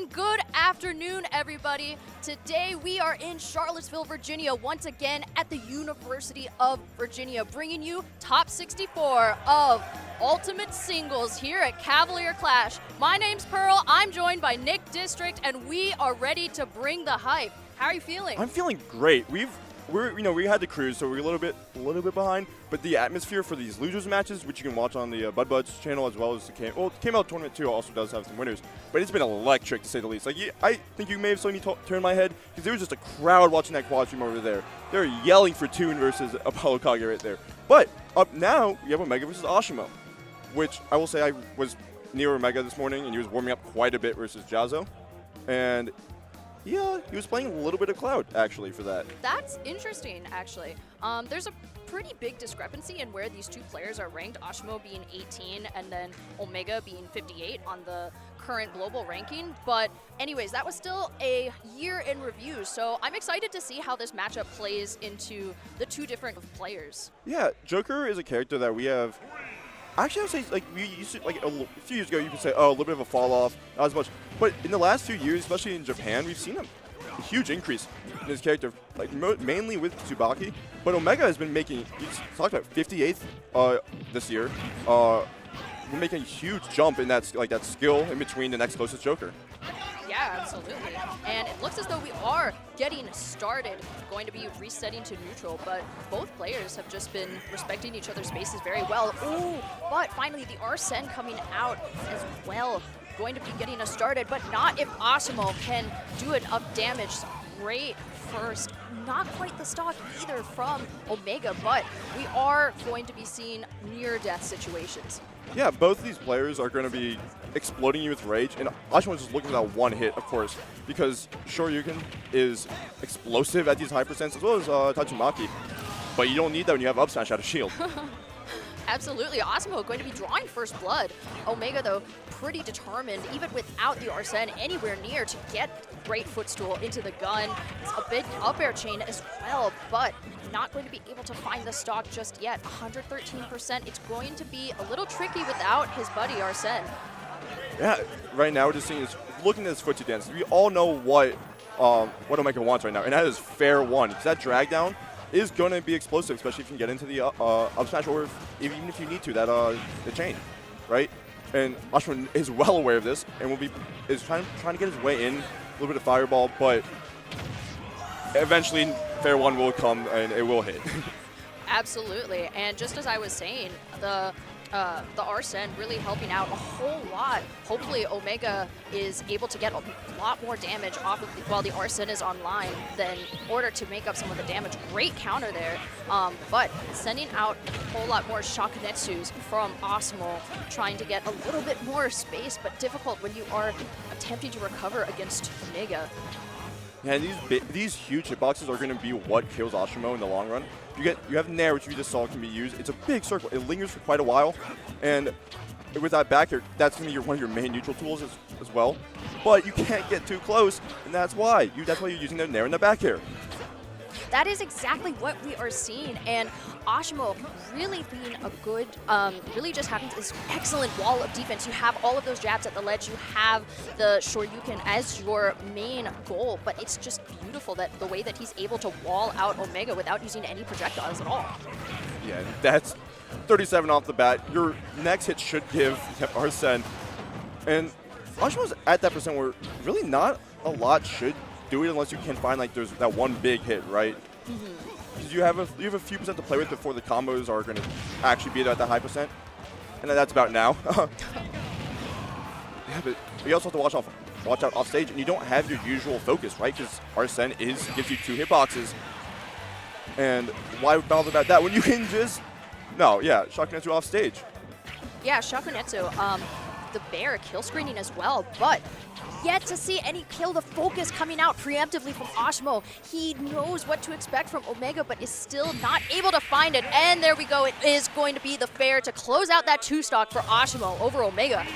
And good afternoon, everybody. Today we are in Charlottesville, Virginia, once again at the University of Virginia, bringing you top 64 of Ultimate Singles here at Cavalier Clash. My name's Pearl, I'm joined by Nick District, and we are ready to bring the hype. How are you feeling? I'm feeling great. We had the cruise, so we're a little bit behind. But the atmosphere for these losers matches, which you can watch on the Bud Buds channel, as well as the Came Out tournament too, also does have some winners. But it's been electric to say the least. Like I think you may have seen me turn my head because there was just a crowd watching that quad stream over there. They're yelling for Toon versus Apollo Kage right there. But up now we have Omega versus Ashimo, which I will say I was near Omega this morning and he was warming up quite a bit versus Jazzo, and yeah, he was playing a little bit of Cloud, actually, for that. That's interesting, actually. There's a pretty big discrepancy in where these two players are ranked, Ashimo being 18 and then Omega being 58 on the current global ranking. But anyways, that was still a year in review, so I'm excited to see how this matchup plays into the two different players. Yeah, Joker is a character that we have. Actually, I would say, like, we used to, like, a few years ago, you could say, oh, a little bit of a fall off, not as much. But in the last few years, especially in Japan, we've seen a huge increase in his character, like, mainly with Tsubaki. But Omega has been making, he's talked about 58th this year. We're making a huge jump in that skill in between the next closest Joker. Yeah, absolutely. And it looks as though we are getting started, going to be resetting to neutral, but both players have just been respecting each other's spaces very well. Ooh, but finally the Arsene coming out as well, going to be getting us started, but not if Ashimo can do enough damage. Great first, not quite the stock either from Omega, but we are going to be seeing near-death situations. Yeah, both of these players are going to be exploding you with rage, and Ashimo's just looking for that one hit, of course, because Shoryuken is explosive at these high percents, as well as Tatsumaki, but you don't need that when you have up smash out of shield. Absolutely, Ashimo going to be drawing first blood. Omega, though, pretty determined, even without the Arsene anywhere near, to get great footstool into the gun. It's a big up air chain as well, but not going to be able to find the stock just yet. 113%. It's going to be a little tricky without his buddy Arsene. Yeah, right now we're just seeing this, looking at his footsie dance. We all know what Omega wants right now, and that is fair one. Because that drag down is going to be explosive, especially if you can get into the up smash, or even if you need to, that the chain, right? And Ashimo is well aware of this, and is trying to get his way in, a little bit of fireball, but eventually fair one will come and it will hit. Absolutely, and just as I was saying, the Arsene really helping out a whole lot. Hopefully Omega is able to get a lot more damage off of while the Arsene is online in order to make up some of the damage. Great counter there, but sending out a whole lot more Shakunetsus from Ashimo, trying to get a little bit more space, but difficult when you are attempting to recover against Omega. Yeah, these huge hitboxes are going to be what kills Ashimo in the long run. You have Nair, which you just saw can be used. It's a big circle. It lingers for quite a while, and with that back air, that's going to be one of your main neutral tools as well. But you can't get too close, and that's why you're using the Nair and the back air. That is exactly what we are seeing, and Ashimo really being a good, really just having this excellent wall of defense. You have all of those jabs at the ledge, you have the Shoryuken as your main goal, but it's just beautiful that the way that he's able to wall out Omega without using any projectiles at all. Yeah, that's 37 off the bat. Your next hit should give Arsene, and Ashimo's at that percent where really not a lot should do it unless you can find like there's that one big hit, right? Because you have a few percent to play with before the combos are going to actually be at that high percent, and that's about now. Yeah, but you also have to watch out off stage, and you don't have your usual focus, right? Because Arsene gives you 2 hitboxes, and why bother about that when you can just Shakunetsu off stage. Yeah, Shakunetsu, the bear kill screening as well, but yet to see any kill the focus coming out preemptively from Ashimo. He knows what to expect from Omega, but is still not able to find it. And there we go. It is going to be the fair to close out that 2-stock for Ashimo over Omega.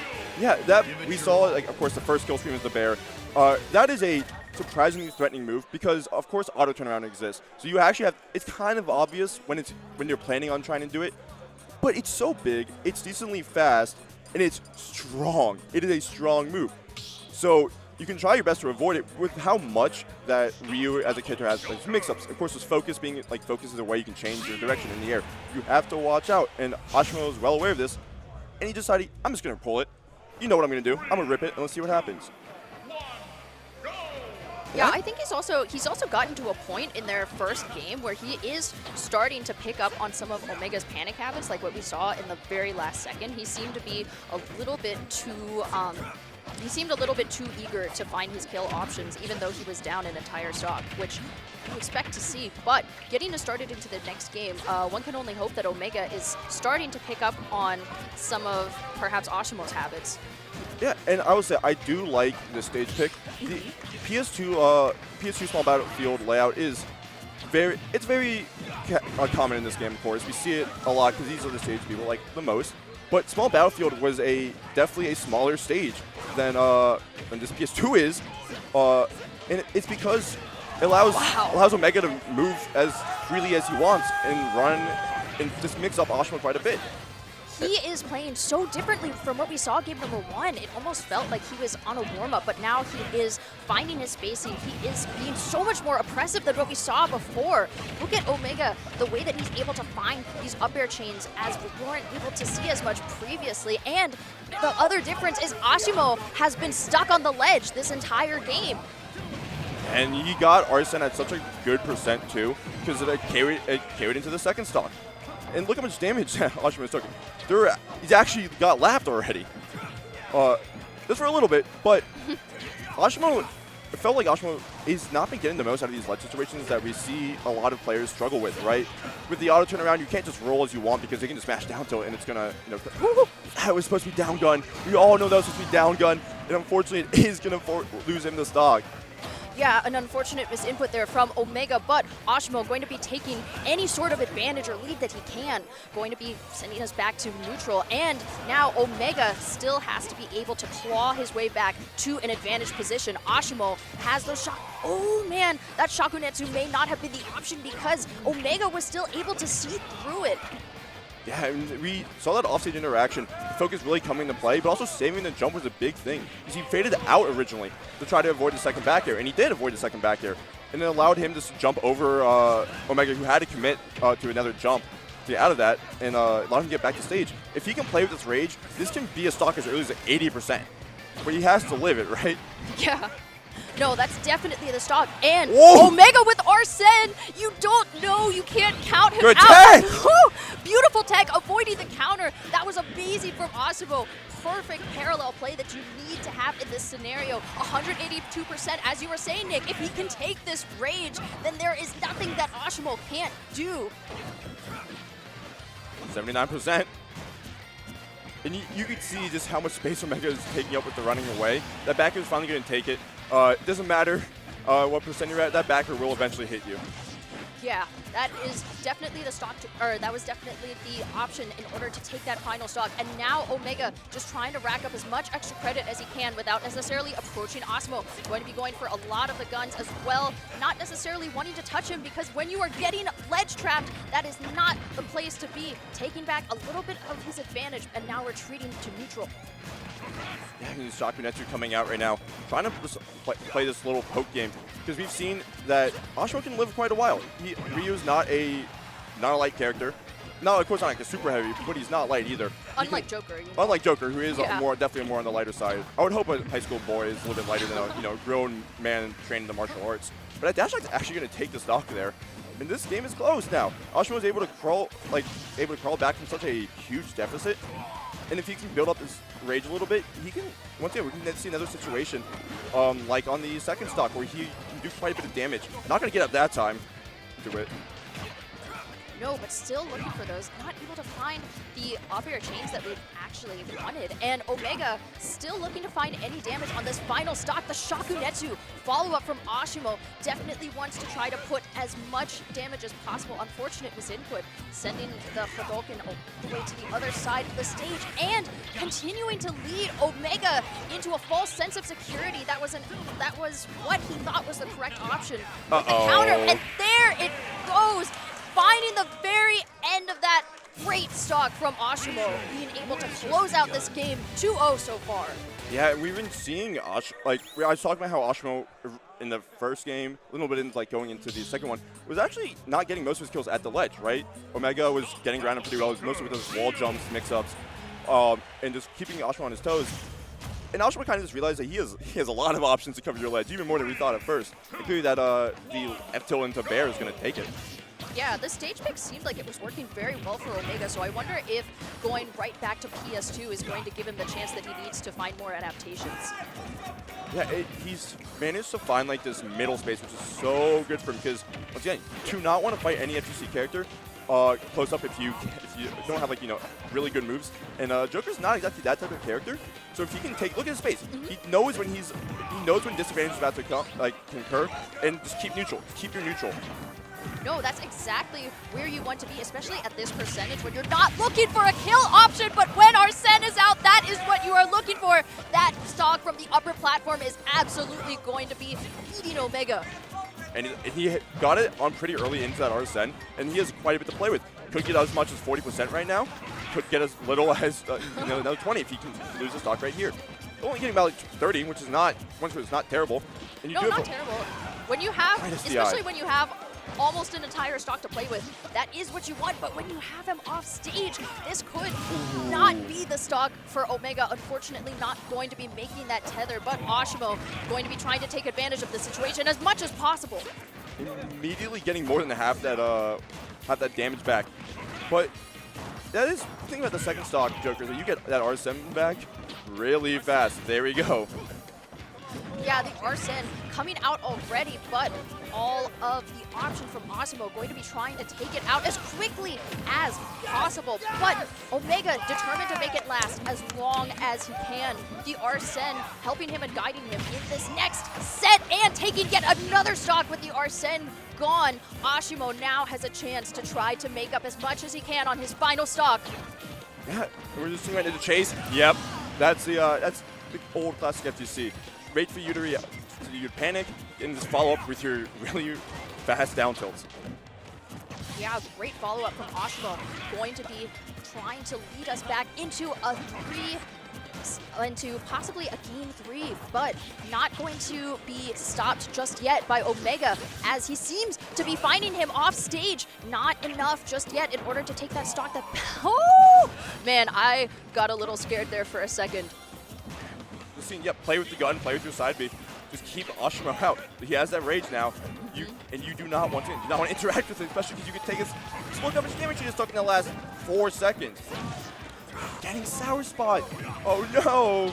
Yeah, that we saw, like, of course, the first kill screen was the bear. That is a surprisingly threatening move because, of course, auto turnaround exists. So you actually have, it's kind of obvious when you're planning on trying to do it, but it's so big, it's decently fast, and it's strong. It is a strong move. So you can try your best to avoid it with how much that Ryu as a character has like mix-ups. Of course, with focus being like focus is a way you can change your direction in the air. You have to watch out, and Ashimo is well aware of this, and he decided, I'm just gonna pull it. You know what I'm gonna do? I'm gonna rip it, and let's see what happens. Yeah, I think he's also gotten to a point in their first game where he is starting to pick up on some of Omega's panic habits, like what we saw in the very last second. He seemed to be a little bit too eager to find his kill options, even though he was down an entire stock, which you expect to see. But getting us started into the next game, one can only hope that Omega is starting to pick up on some of perhaps Ashimo's habits. Yeah, and I would say I do like the stage pick. The PS2 small battlefield layout is very common in this game, of course. We see it a lot because these are the stage people like the most. But small battlefield was definitely a smaller stage than this PS2 is, and it's because it allows Omega to move as freely as he wants and run and just mix up Ashimo quite a bit. He is playing so differently from what we saw game number 1. It almost felt like he was on a warm-up, but now he is finding his spacing. He is being so much more oppressive than what we saw before. Look at Omega, the way that he's able to find these up air chains as we weren't able to see as much previously. And the other difference is Ashimo has been stuck on the ledge this entire game. And he got Arsene at such a good percent too, because it carried into the second stock. And look how much damage Ashimo's took. He's actually got lapped already. Just for a little bit, but Ashimo, it felt like Ashimo has not been getting the most out of these ledge situations that we see a lot of players struggle with, right? With the auto turnaround, you can't just roll as you want because they can just smash down tilt and it's gonna, that was supposed to be down gun. We all know that was supposed to be down gun, and unfortunately it is gonna lose him the stock. Yeah, an unfortunate misinput there from Omega, but Ashimo going to be taking any sort of advantage or lead that he can, going to be sending us back to neutral, and now Omega still has to be able to claw his way back to an advantage position. Ashimo has those shots. Oh man, that Shakunetsu may not have been the option because Omega was still able to see through it. Yeah, and we saw that offstage interaction, focus really coming into play, but also saving the jump was a big thing. Because he faded out originally to try to avoid the second back air, and he did avoid the second back air. And it allowed him to jump over Omega, who had to commit to another jump to get out of that, and allowed him to get back to stage. If he can play with this rage, this can be a stock as early as 80%. But he has to live it, right? Yeah. No, that's definitely the stock. And Whoa. Omega with Arsene, you don't know, you can't count him Good out. tech! Woo! Beautiful tech, avoiding the counter. That was amazing from Ashimo. Perfect parallel play that you need to have in this scenario. 182%, as you were saying, Nick. If he can take this rage, then there is nothing that Ashimo can't do. 79%. And you can see just how much space Omega is taking up with the running away. That backer is finally going to take it. It doesn't matter what percent you're at, that backer will eventually hit you. Yeah, that is definitely the stock, that was definitely the option in order to take that final stock. And now Omega just trying to rack up as much extra credit as he can without necessarily approaching Ashimo. Going to be going for a lot of the guns as well, not necessarily wanting to touch him because when you are getting ledge trapped, that is not the place to be. Taking back a little bit of his advantage and now retreating to neutral. Yeah, and Shakunetsu coming out right now, trying to play this little poke game because we've seen that Ashimo can live quite a while. Ryu's not a light character. No, of course not like a super heavy, but he's not light either. Unlike Joker. Unlike Joker, who is definitely more on the lighter side. I would hope a high school boy is a little bit lighter than a grown man trained in the martial arts. But Dashlock's actually going to take the stock there. And this game is close now. Ashimo is able to crawl back from such a huge deficit. And if he can build up his rage a little bit, he can, once again, we can see another situation like on the second stock where he can do quite a bit of damage. Not going to get up that time to it. No, but still looking for those. Not able to find the off-air chains that we've actually wanted. And Omega still looking to find any damage on this final stock. The Shakunetsu follow-up from Ashimo definitely wants to try to put as much damage as possible. Unfortunate misinput, sending the Hadouken all the way to the other side of the stage and continuing to lead Omega into a false sense of security. That was what he thought was the correct option. With the counter, and there it goes. Finding the very end of that great stock from Ashimo, being able to close out this game 2-0 so far. Yeah, we've been seeing I was talking about how Ashimo in the first game, a little bit in like going into the second one, was actually not getting most of his kills at the ledge, right? Omega was getting grounded pretty well, mostly with those wall jumps, mix-ups, and just keeping Ashimo on his toes. And Ashimo kind of just realized that he has a lot of options to cover your ledge, even more than we thought at first. Including that the F-tilt into Bear is going to take it. Yeah, the stage pick seemed like it was working very well for Omega, so I wonder if going right back to PS2 is going to give him the chance that he needs to find more adaptations. Yeah, he's managed to find like this middle space, which is so good for him because, once again, to not want to fight any FGC character close up if you don't have like, really good moves. And Joker's not exactly that type of character. So if he can look at his space, he knows when disadvantage is about to come, concur, and just keep neutral. Just keep your neutral. No, that's exactly where you want to be, especially at this percentage when you're not looking for a kill option, but when Arsene is out, that is what you are looking for. That stock from the upper platform is absolutely going to be eating Omega. And he got it on pretty early into that Arsene, and he has quite a bit to play with. Could get as much as 40% right now. Could get as little as another 20 if he can lose the stock right here. Only getting about like 30, which is not terrible. And No, not terrible. When you have, especially when you have almost an entire stock to play with, that is what you want, but when you have him off stage, this could not be the stock for Omega. Unfortunately, not going to be making that tether, but Ashimo going to be trying to take advantage of the situation as much as possible. Immediately getting more than half that damage back. But that is the thing about the second stock, Joker, that you get that Arsene back really fast. There we go. Yeah, the Arsene coming out already, but all of the option from Ashimo going to be trying to take it out as quickly as possible. But Omega determined to make it last as long as he can. The Arsene helping him and guiding him in this next set and taking yet another stock with the Arsene gone. Ashimo now has a chance to try to make up as much as he can on his final stock. Yeah, we're just going into the chase. Yep, that's the old classic FGC. Wait for you to panic and just follow up with your really fast down tilts. Yeah, great follow-up from Ashimo. Going to be trying to lead us back into possibly a game 3, but not going to be stopped just yet by Omega, as he seems to be finding him off stage. Not enough just yet in order to take that stock. Oh man, I got a little scared there for a second. Yep, play with the gun, play with your side B. Just keep Ashimo out. He has that rage now. You do not want to interact with it, especially because you can take his look how much damage he just took in the last 4 seconds. Getting sour spot. Oh no.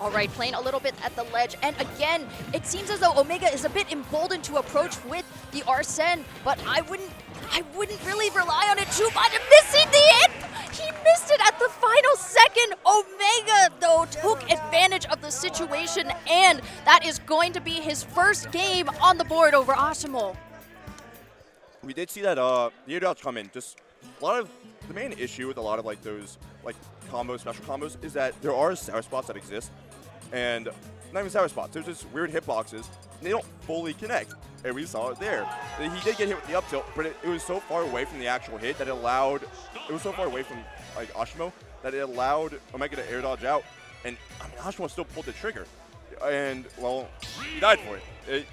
All right, playing a little bit at the ledge, and again, it seems as though Omega is a bit emboldened to approach with the Arsene, but I wouldn't really rely on it too much. Missing the hit! He missed it at the final second. Omega, though, took advantage of the situation, and that is going to be his first game on the board over Ashimo. We did see that the air dodge come in. Just a lot of the main issue with a lot of those combos, special combos, is that there are sour spots that exist, and not even sour spots. There's just weird hitboxes. And they don't fully connect, and we saw it there. He did get hit with the up tilt, but it was so far away from the actual hit that it allowed. It was so far away from Ashimo that it allowed Omega to air dodge out, and Ashimo still pulled the trigger, and well, he died for it.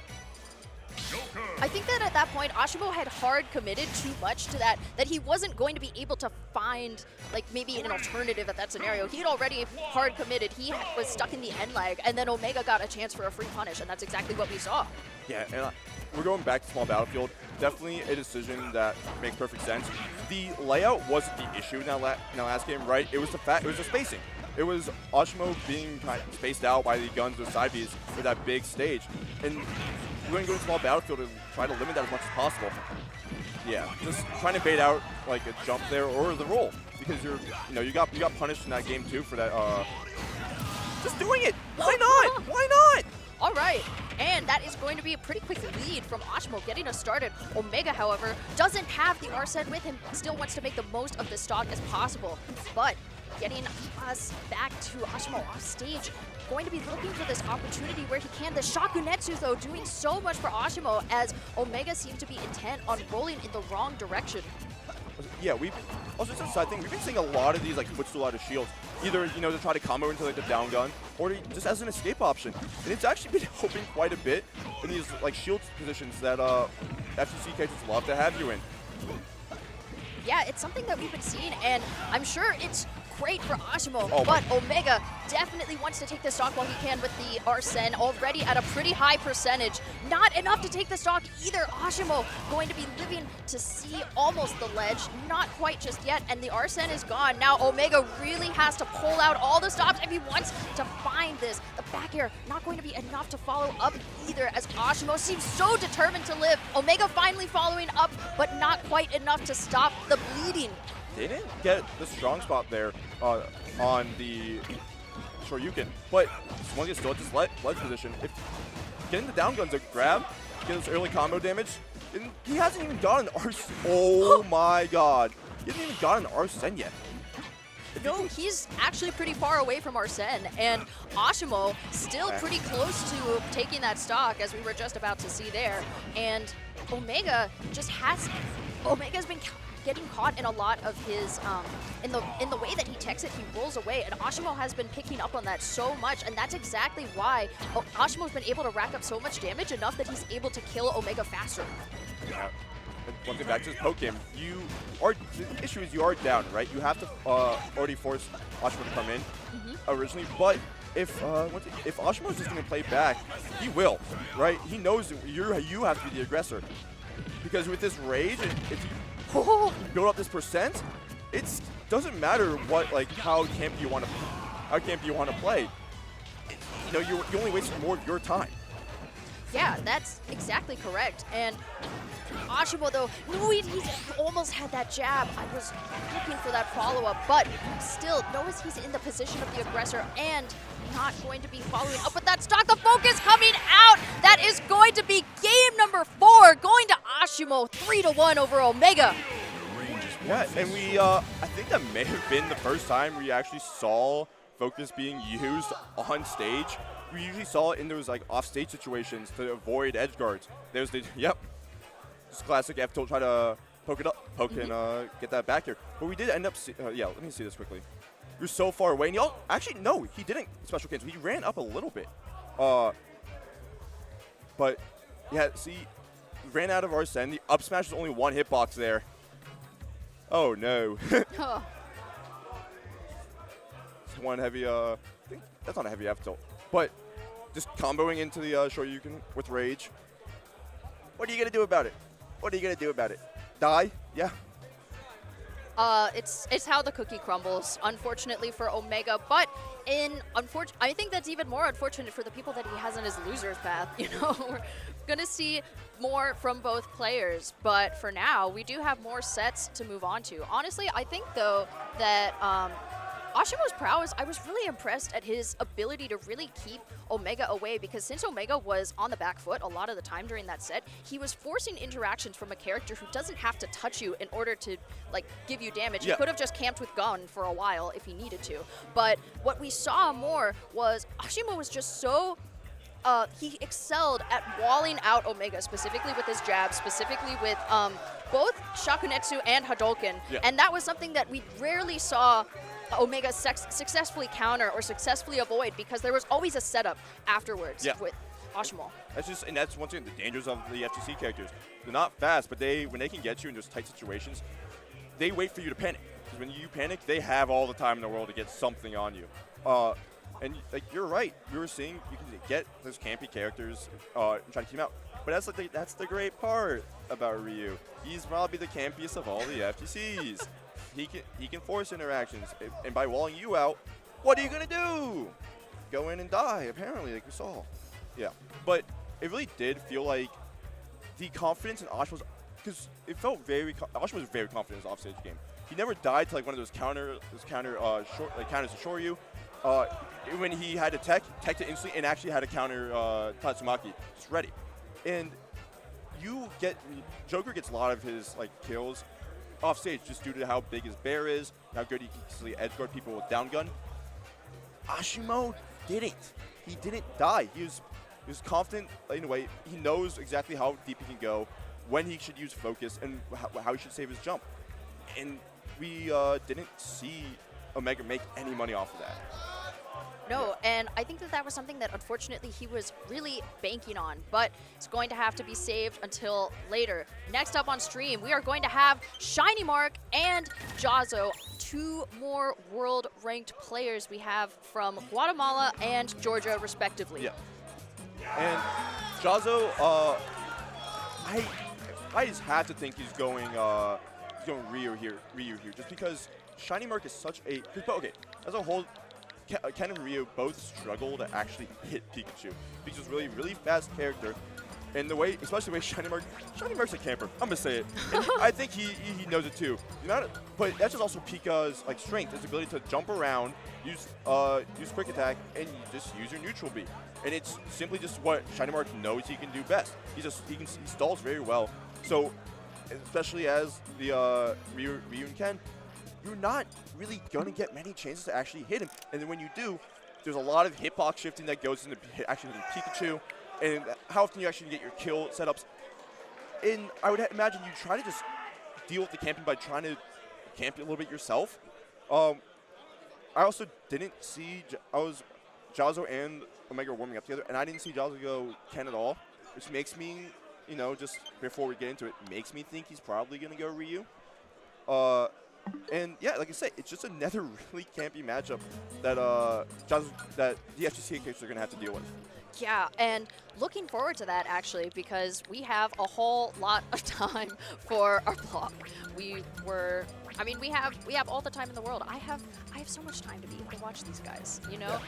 I think that at that point, Ashimo had hard committed too much to that he wasn't going to be able to find maybe an alternative at that scenario. He had already hard committed. He was stuck in the end lag, and then Omega got a chance for a free punish, and that's exactly what we saw. Yeah, and we're going back to small battlefield. Definitely a decision that makes perfect sense. The layout wasn't the issue in that last game, right? It was the spacing. It was Ashimo being kind of spaced out by the guns with side Bs for that big stage, and we're going to go to small battlefield and try to limit that as much as possible. Yeah, just trying to bait out a jump there or the roll, because you got punished in that game too for that. Just doing it. Why not? Why not? All right, and that is going to be a pretty quick lead from Ashimo getting us started. Omega, however, doesn't have the Arsene with him, still wants to make the most of this stock as possible. But getting us back to Ashimo off stage. Going to be looking for this opportunity where he can. The Shakunetsu, though, doing so much for Ashimo as Omega seems to be intent on rolling in the wrong direction. Yeah, also just a side thing, we've been seeing a lot of these like footstool out of shields, either to try to combo into like the down gun, or just as an escape option. And it's actually been helping quite a bit in these like shield positions that FGC characters love to have you in. Yeah, it's something that we've been seeing, and I'm sure it's great for Ashimo, Oh but Omega definitely wants to take the stock while he can with the Arsene, already at a pretty high percentage. Not enough to take the stock either. Ashimo going to be living to see almost the ledge, not quite just yet, and the Arsene is gone. Now Omega really has to pull out all the stops if he wants to find this. The back air not going to be enough to follow up either, as Ashimo seems so determined to live. Omega finally following up, but not quite enough to stop the bleeding. They didn't get the strong spot there on the Shoryuken, but one gets still at this ledge position. If getting the down gun's a grab, get this early combo damage, and he hasn't even gotten an Arsene. Oh my god. He hasn't even gotten an Arsene yet. No, he's actually pretty far away from Arsene, and Ashimo still pretty close to taking that stock, as we were just about to see there. And Omega just Omega's been getting caught in a lot of his, in the way that he techs it, he rolls away, and Ashimo has been picking up on that so much, and that's exactly why Ashimo's been able to rack up so much damage, enough that he's able to kill Omega faster. Yeah. And one thing back to his poke game, the issue is you are down, right? You have to already force Ashimo to come in originally, but if Ashimo's just going to play back, he will, right? He knows that you have to be the aggressor, because with this rage, if you build up this percent, it doesn't matter how campy you want to play. You only waste more of your time. Yeah, that's exactly correct. And Ashimo, though, he's almost had that jab. I was looking for that follow-up, but still knows he's in the position of the aggressor and not going to be following up with that stock. The focus coming out. That is going to be game number 4, going to Ashimo, 3-1 over Omega. Yeah, and I think that may have been the first time we actually saw focus being used on stage. We usually saw it in those off-stage situations to avoid edge guards. There's just classic F tilt, try to poke and get that back here. But we did end up, let me see this quickly. You're so far away, and actually, no, he didn't special cancel. He ran up a little bit. But, yeah, see, ran out of Arsene. The up smash was only one hitbox there. Oh, no. One heavy, I think that's not a heavy F tilt. But just comboing into the Shoryuken with rage. What are you going to do about it? Die? Yeah. It's how the cookie crumbles, unfortunately for Omega, but I think that's even more unfortunate for the people that he has in his loser's path. We're gonna see more from both players, but for now, we do have more sets to move on to. Honestly, I think though that Ashimo's prowess, I was really impressed at his ability to really keep Omega away, because since Omega was on the back foot a lot of the time during that set, he was forcing interactions from a character who doesn't have to touch you in order to give you damage. Yeah. He could have just camped with gun for a while if he needed to. But what we saw more was Ashimo was just so he excelled at walling out Omega, specifically with his jab, specifically with both Shakunetsu and Hadouken. Yeah. And that was something that we rarely saw Omega successfully counter or successfully avoid, because there was always a setup afterwards with Ashimo. That's one thing, the dangers of the FGC characters. They're not fast, but when they can get you in those tight situations, they wait for you to panic. Because when you panic, they have all the time in the world to get something on you. And you're right, you can get those campy characters and try to keep them out. But that's the great part about Ryu. He's probably the campiest of all the FGCs. He can force interactions, and by walling you out, what are you gonna do? Go in and die, apparently, like we saw. Yeah, but it really did feel like the confidence in Ashimo's, because it felt Ashimo was very confident in his offstage game. He never died to one of those counters to Shoryu. When he had to tech it instantly, and actually had to counter Tatsumaki, just ready. And Joker gets a lot of his kills off stage just due to how big his bear is, how good he can easily edge guard people with down gun. Ashimo didn't. He didn't die. He was confident in a way. He knows exactly how deep he can go, when he should use focus, and how he should save his jump. And we didn't see Omega make any money off of that. No, and I think that was something that unfortunately he was really banking on, but it's going to have to be saved until later. Next up on stream, we are going to have Shiny Mark and Jazo, 2 more world-ranked players we have from Guatemala and Georgia, respectively. Yeah. And Jazo, I just have to think he's going Ryu here, just because Shiny Mark is such a. Okay, as a whole, Ken and Ryu both struggle to actually hit Pikachu. Pikachu's really, really fast character, and the way, especially the way Shiny Mark's a camper. I'm gonna say it. And I think he knows it too. But that's just also Pika's like strength, his ability to jump around, use quick attack, and just use your neutral B. And it's simply just what Shiny Mark knows he can do best. He stalls very well. So, especially as the Ryu and Ken, you're not really going to get many chances to actually hit him. And then when you do, there's a lot of hitbox shifting that goes into actually hitting Pikachu. And how often you actually get your kill setups. And I would imagine you try to just deal with the camping by trying to camp a little bit yourself. I also didn't see Jazo and Omega warming up together, and I didn't see Jazo go Ken at all, which makes me, just before we get into it, makes me think he's probably going to go Ryu. And yeah, like I say, it's just another really campy matchup that that the FGC characters are going to have to deal with. Yeah, and looking forward to that actually, because we have a whole lot of time for our block. We have all the time in the world. I have so much time to be able to watch these guys. Yeah.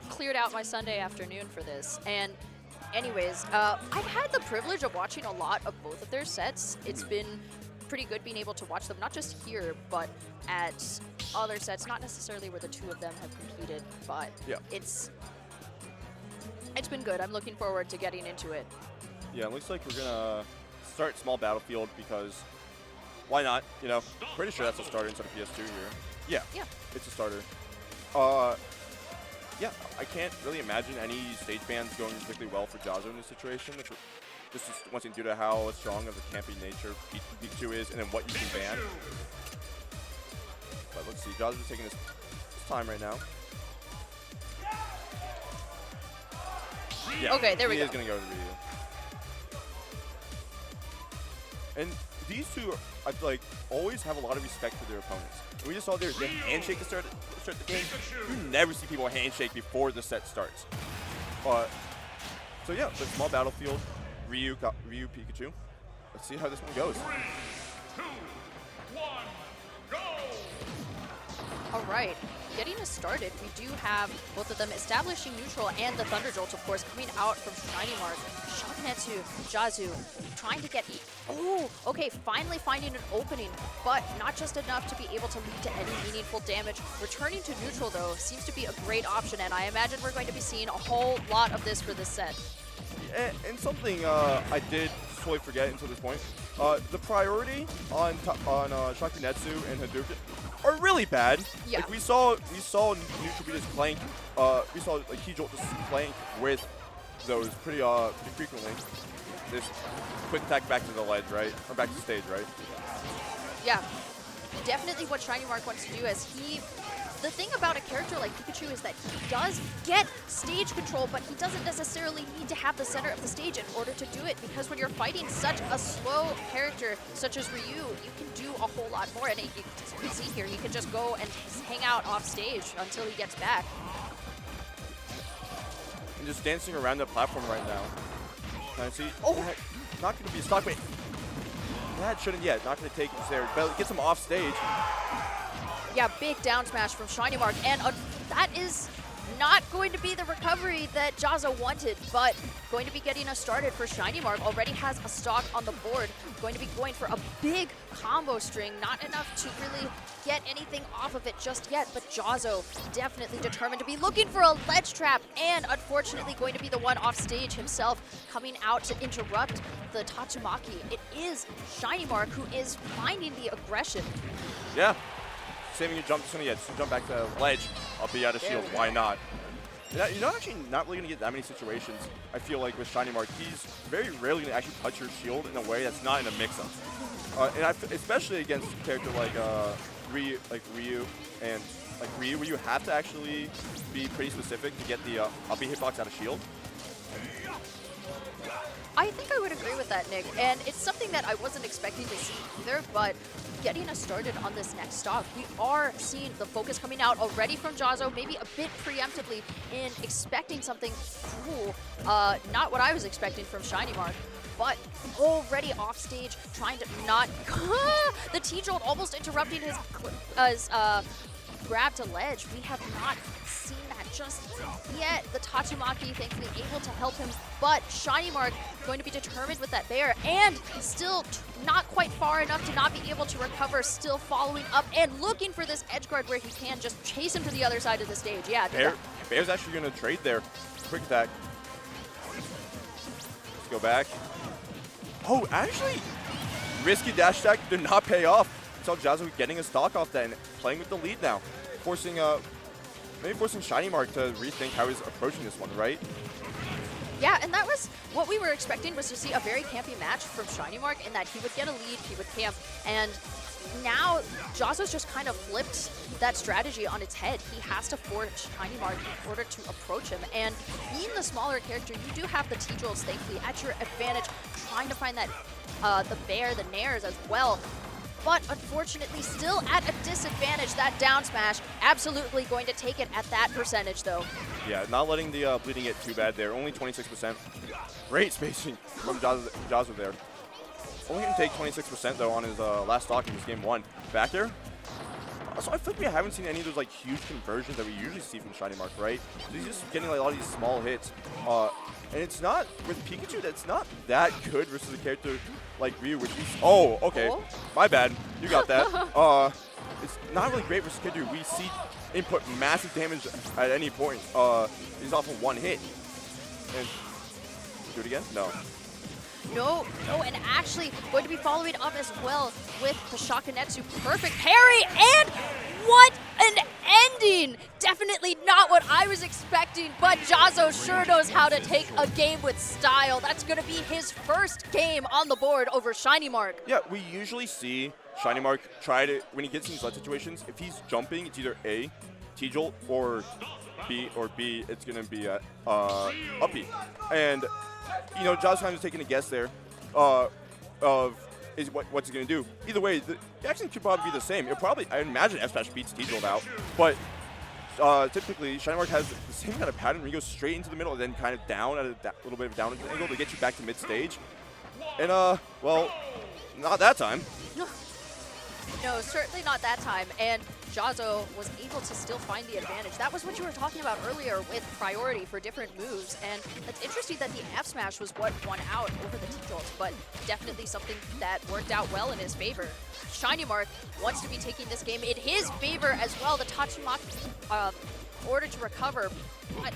Cleared out my Sunday afternoon for this. And anyways, I've had the privilege of watching a lot of both of their sets. It's been pretty good being able to watch them, not just here, but at other sets, not necessarily where the 2 of them have competed, but yeah. It's been good. I'm looking forward to getting into it. Yeah, it looks like we're gonna start small battlefield because why not? Pretty sure that's a starter instead of PS2 here. Yeah, it's a starter. Yeah, I can't really imagine any stage bans going particularly well for Jazo in this situation. This is once again due to how strong of a campy nature Pikachu is, and then what you can ban. But let's see, Jazo's taking his time right now. Yeah, okay, there we go. He is going to go to Ryu. And these two, I feel like, always have a lot of respect for their opponents. We just saw their handshake to start the game. You never see people handshake before the set starts. So yeah, the small battlefield, Ryu, Pikachu. Let's see how this one goes. 3, 2, 1, go! All right, getting us started, we do have both of them establishing neutral and the Thunder Jolt, of course, coming out from Shiny Mark. Shakunetsu, Jazu, trying to get... Oh, okay, finally finding an opening, but not just enough to be able to lead to any meaningful damage. Returning to neutral, though, seems to be a great option, and I imagine we're going to be seeing a whole lot of this for this set. And something I did totally forget until this point, the priority on Shakunetsu and Hadouken are really bad. Yeah. Like we saw neutral be just playing. We saw like Key Jolt just playing with those pretty frequently. This quick attack back to the ledge, right, or back to the stage, right? Yeah, definitely what Shiny Mark wants to do is the thing about a character like Pikachu is that he does get stage control, but he doesn't necessarily need to have the center of the stage in order to do it, because when you're fighting such a slow character such as Ryu, you can do a whole lot more. And you can see here, he can just go and hang out off stage until he gets back. And just dancing around the platform right now. Can I see? Oh. Not going to be a stock, but that shouldn't yet. Not going to take it there, but it gets him off stage. Yeah, big down smash from Shiny Mark, and that is Not going to be the recovery that Jazo wanted, but going to be getting us started for Shiny Mark. Already has a stock on the board. Going to be going for a big combo string. Not enough to really get anything off of it just yet, but Jazo definitely determined to be looking for a ledge trap, and unfortunately going to be the one off stage himself, coming out to interrupt the Tatsumaki. It is Shiny Mark who is finding the aggression. Yeah. Saving your jump, jump back to the ledge. I'll be out of shield. Why not? You're not actually not really going to get that many situations, I feel like, with Shiny Mark. He's very rarely going to actually touch your shield in a way that's not in a mix-up. Especially against a character like Ryu, and Ryu, where you have to actually be pretty specific to get the uppy hitbox out of shield. I think I would agree with that, Nick, and it's something that I wasn't expecting to see either, but getting us started on this next stock, we are seeing the focus coming out already from Jazo, maybe a bit preemptively in expecting something cool. Not what I was expecting from Shiny Mark, but already off stage, trying to not... the T-Jolt almost interrupting his grab to ledge. We have not seen that just yet. The Tatsumaki thankfully able to help him, but Shiny Mark going to be determined with that bear, and still not quite far enough to not be able to recover, still following up and looking for this edge guard where he can just chase him to the other side of the stage. Yeah, Bear's actually going to trade there. Quick attack. Let's go back. Oh, actually, risky dash attack did not pay off. Saw Jazo getting a stock off that and playing with the lead now, forcing maybe forcing Shiny Mark to rethink how he's approaching this one, right? Yeah, and that was what we were expecting, was to see a very campy match from Shiny Mark in that he would get a lead, he would camp, and now Jazo's just kind of flipped that strategy on its head. He has to force Shiny Mark in order to approach him, and being the smaller character, you do have the T-Jolts thankfully at your advantage, trying to find that the bear, the nairs as well. But unfortunately, still at a disadvantage. That down smash, absolutely going to take it at that percentage, though. Yeah, not letting the bleeding get too bad there. Only 26%. Great spacing from Jazo there. Only can take 26% though on his last stock in this game 1. Back air. So I feel like we haven't seen any of those like huge conversions that we usually see from Shiny Mark, right? So he's just getting like a lot of these small hits. And it's not, with Pikachu, that's not that good versus a character like Ryu, which he's, oh, okay, my bad, you got that. It's not really great versus a character we see input massive damage at any point. He's off of one hit. And do it again? No. No, and actually going to be following up as well with the Shakunetsu. Perfect parry, and what an ending! Definitely not what I was expecting, but Jazo sure knows how to take a game with style. That's going to be his first game on the board over Shiny Mark. Yeah, we usually see Shiny Mark try to, when he gets in these ledge situations, if he's jumping, it's either A, T-Jolt, or B, it's going to be uppy. And you know, Jazo kind of taking a guess there of what's he going to do. Either way, the action could probably be the same. It'll probably, I imagine F-Smash beats T-Jolt out, but typically Shiny Mark has the same kind of pattern where he goes straight into the middle and then kind of down at a little bit of a down angle to get you back to mid-stage. And, well, not that time. No, certainly not that time. And Jazo was able to still find the advantage. That was what you were talking about earlier with priority for different moves. And it's interesting that the F smash was what won out over the T-Jolt, but definitely something that worked out well in his favor. Shiny Mark wants to be taking this game in his favor as well. The Tatsumaki order to recover, but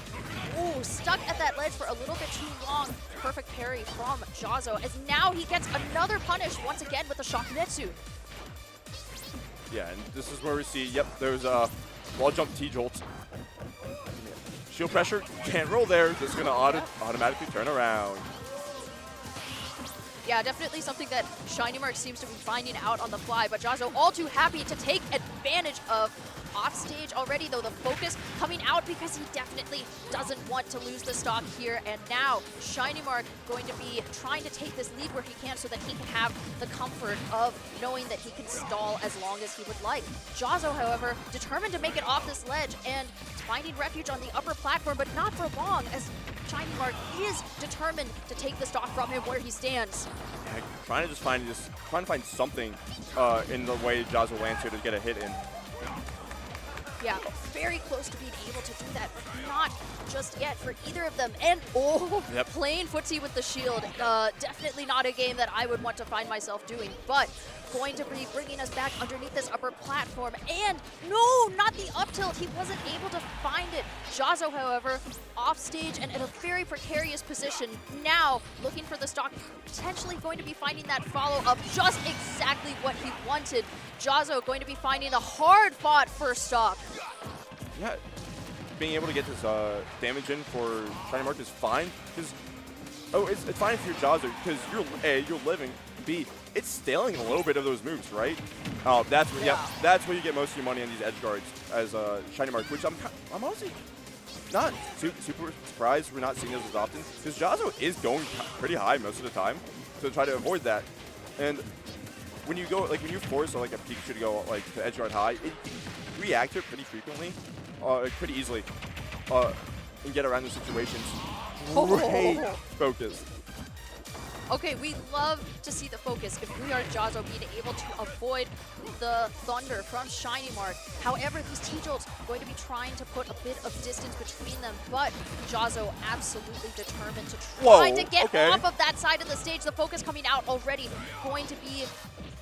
stuck at that ledge for a little bit too long. Perfect parry from Jazo, as now he gets another punish once again with the Shakunetsu. Yeah, and this is where we see, yep, there's a wall jump T-Jolt. Shield pressure, can't roll there, just gonna automatically turn around. Yeah, definitely something that Shiny Mark seems to be finding out on the fly, but Jazo all too happy to take advantage of. Off stage already, though, the focus coming out because he definitely doesn't want to lose the stock here. And now Shiny Mark going to be trying to take this lead where he can so that he can have the comfort of knowing that he can stall as long as he would like. Jazo, however, determined to make it off this ledge and finding refuge on the upper platform, but not for long, as Shiny Mark is determined to take the stock from him where he stands. Yeah, trying to find something in the way Jazo lands here to get a hit in. Yeah, very close to being able to do that, but not just yet for either of them. And Yep. playing footsie with the shield, definitely not a game that I would want to find myself doing, but going to be bringing us back underneath this upper platform. And no, not the up tilt. He wasn't able to find it. Jazo, however, off stage and in a very precarious position. Now looking for the stock, potentially going to be finding that follow-up, just exactly what he wanted. Jazo going to be finding the hard-fought first stock. Yeah, being able to get this damage in for Shiny Mark is fine. Because it's fine if you're Jazo because you're living. B, it's staling a little bit of those moves, right? That's where, Yeah. that's where you get most of your money on these edge guards as Shiny Mark, which I'm honestly not super surprised we're not seeing those as often because Jazo is going pretty high most of the time, so try to avoid that. And when you go when you force like a Pikachu to go like to edge guard high, it reacts to it pretty frequently, pretty easily, and get around those situations. Great focus. Okay, we love to see the focus if we are Jazo being able to avoid the thunder from Shiny Mark. However, these T-Jolts going to be trying to put a bit of distance between them, but Jazo absolutely determined to try to get off of that side of the stage. The focus coming out already, going to be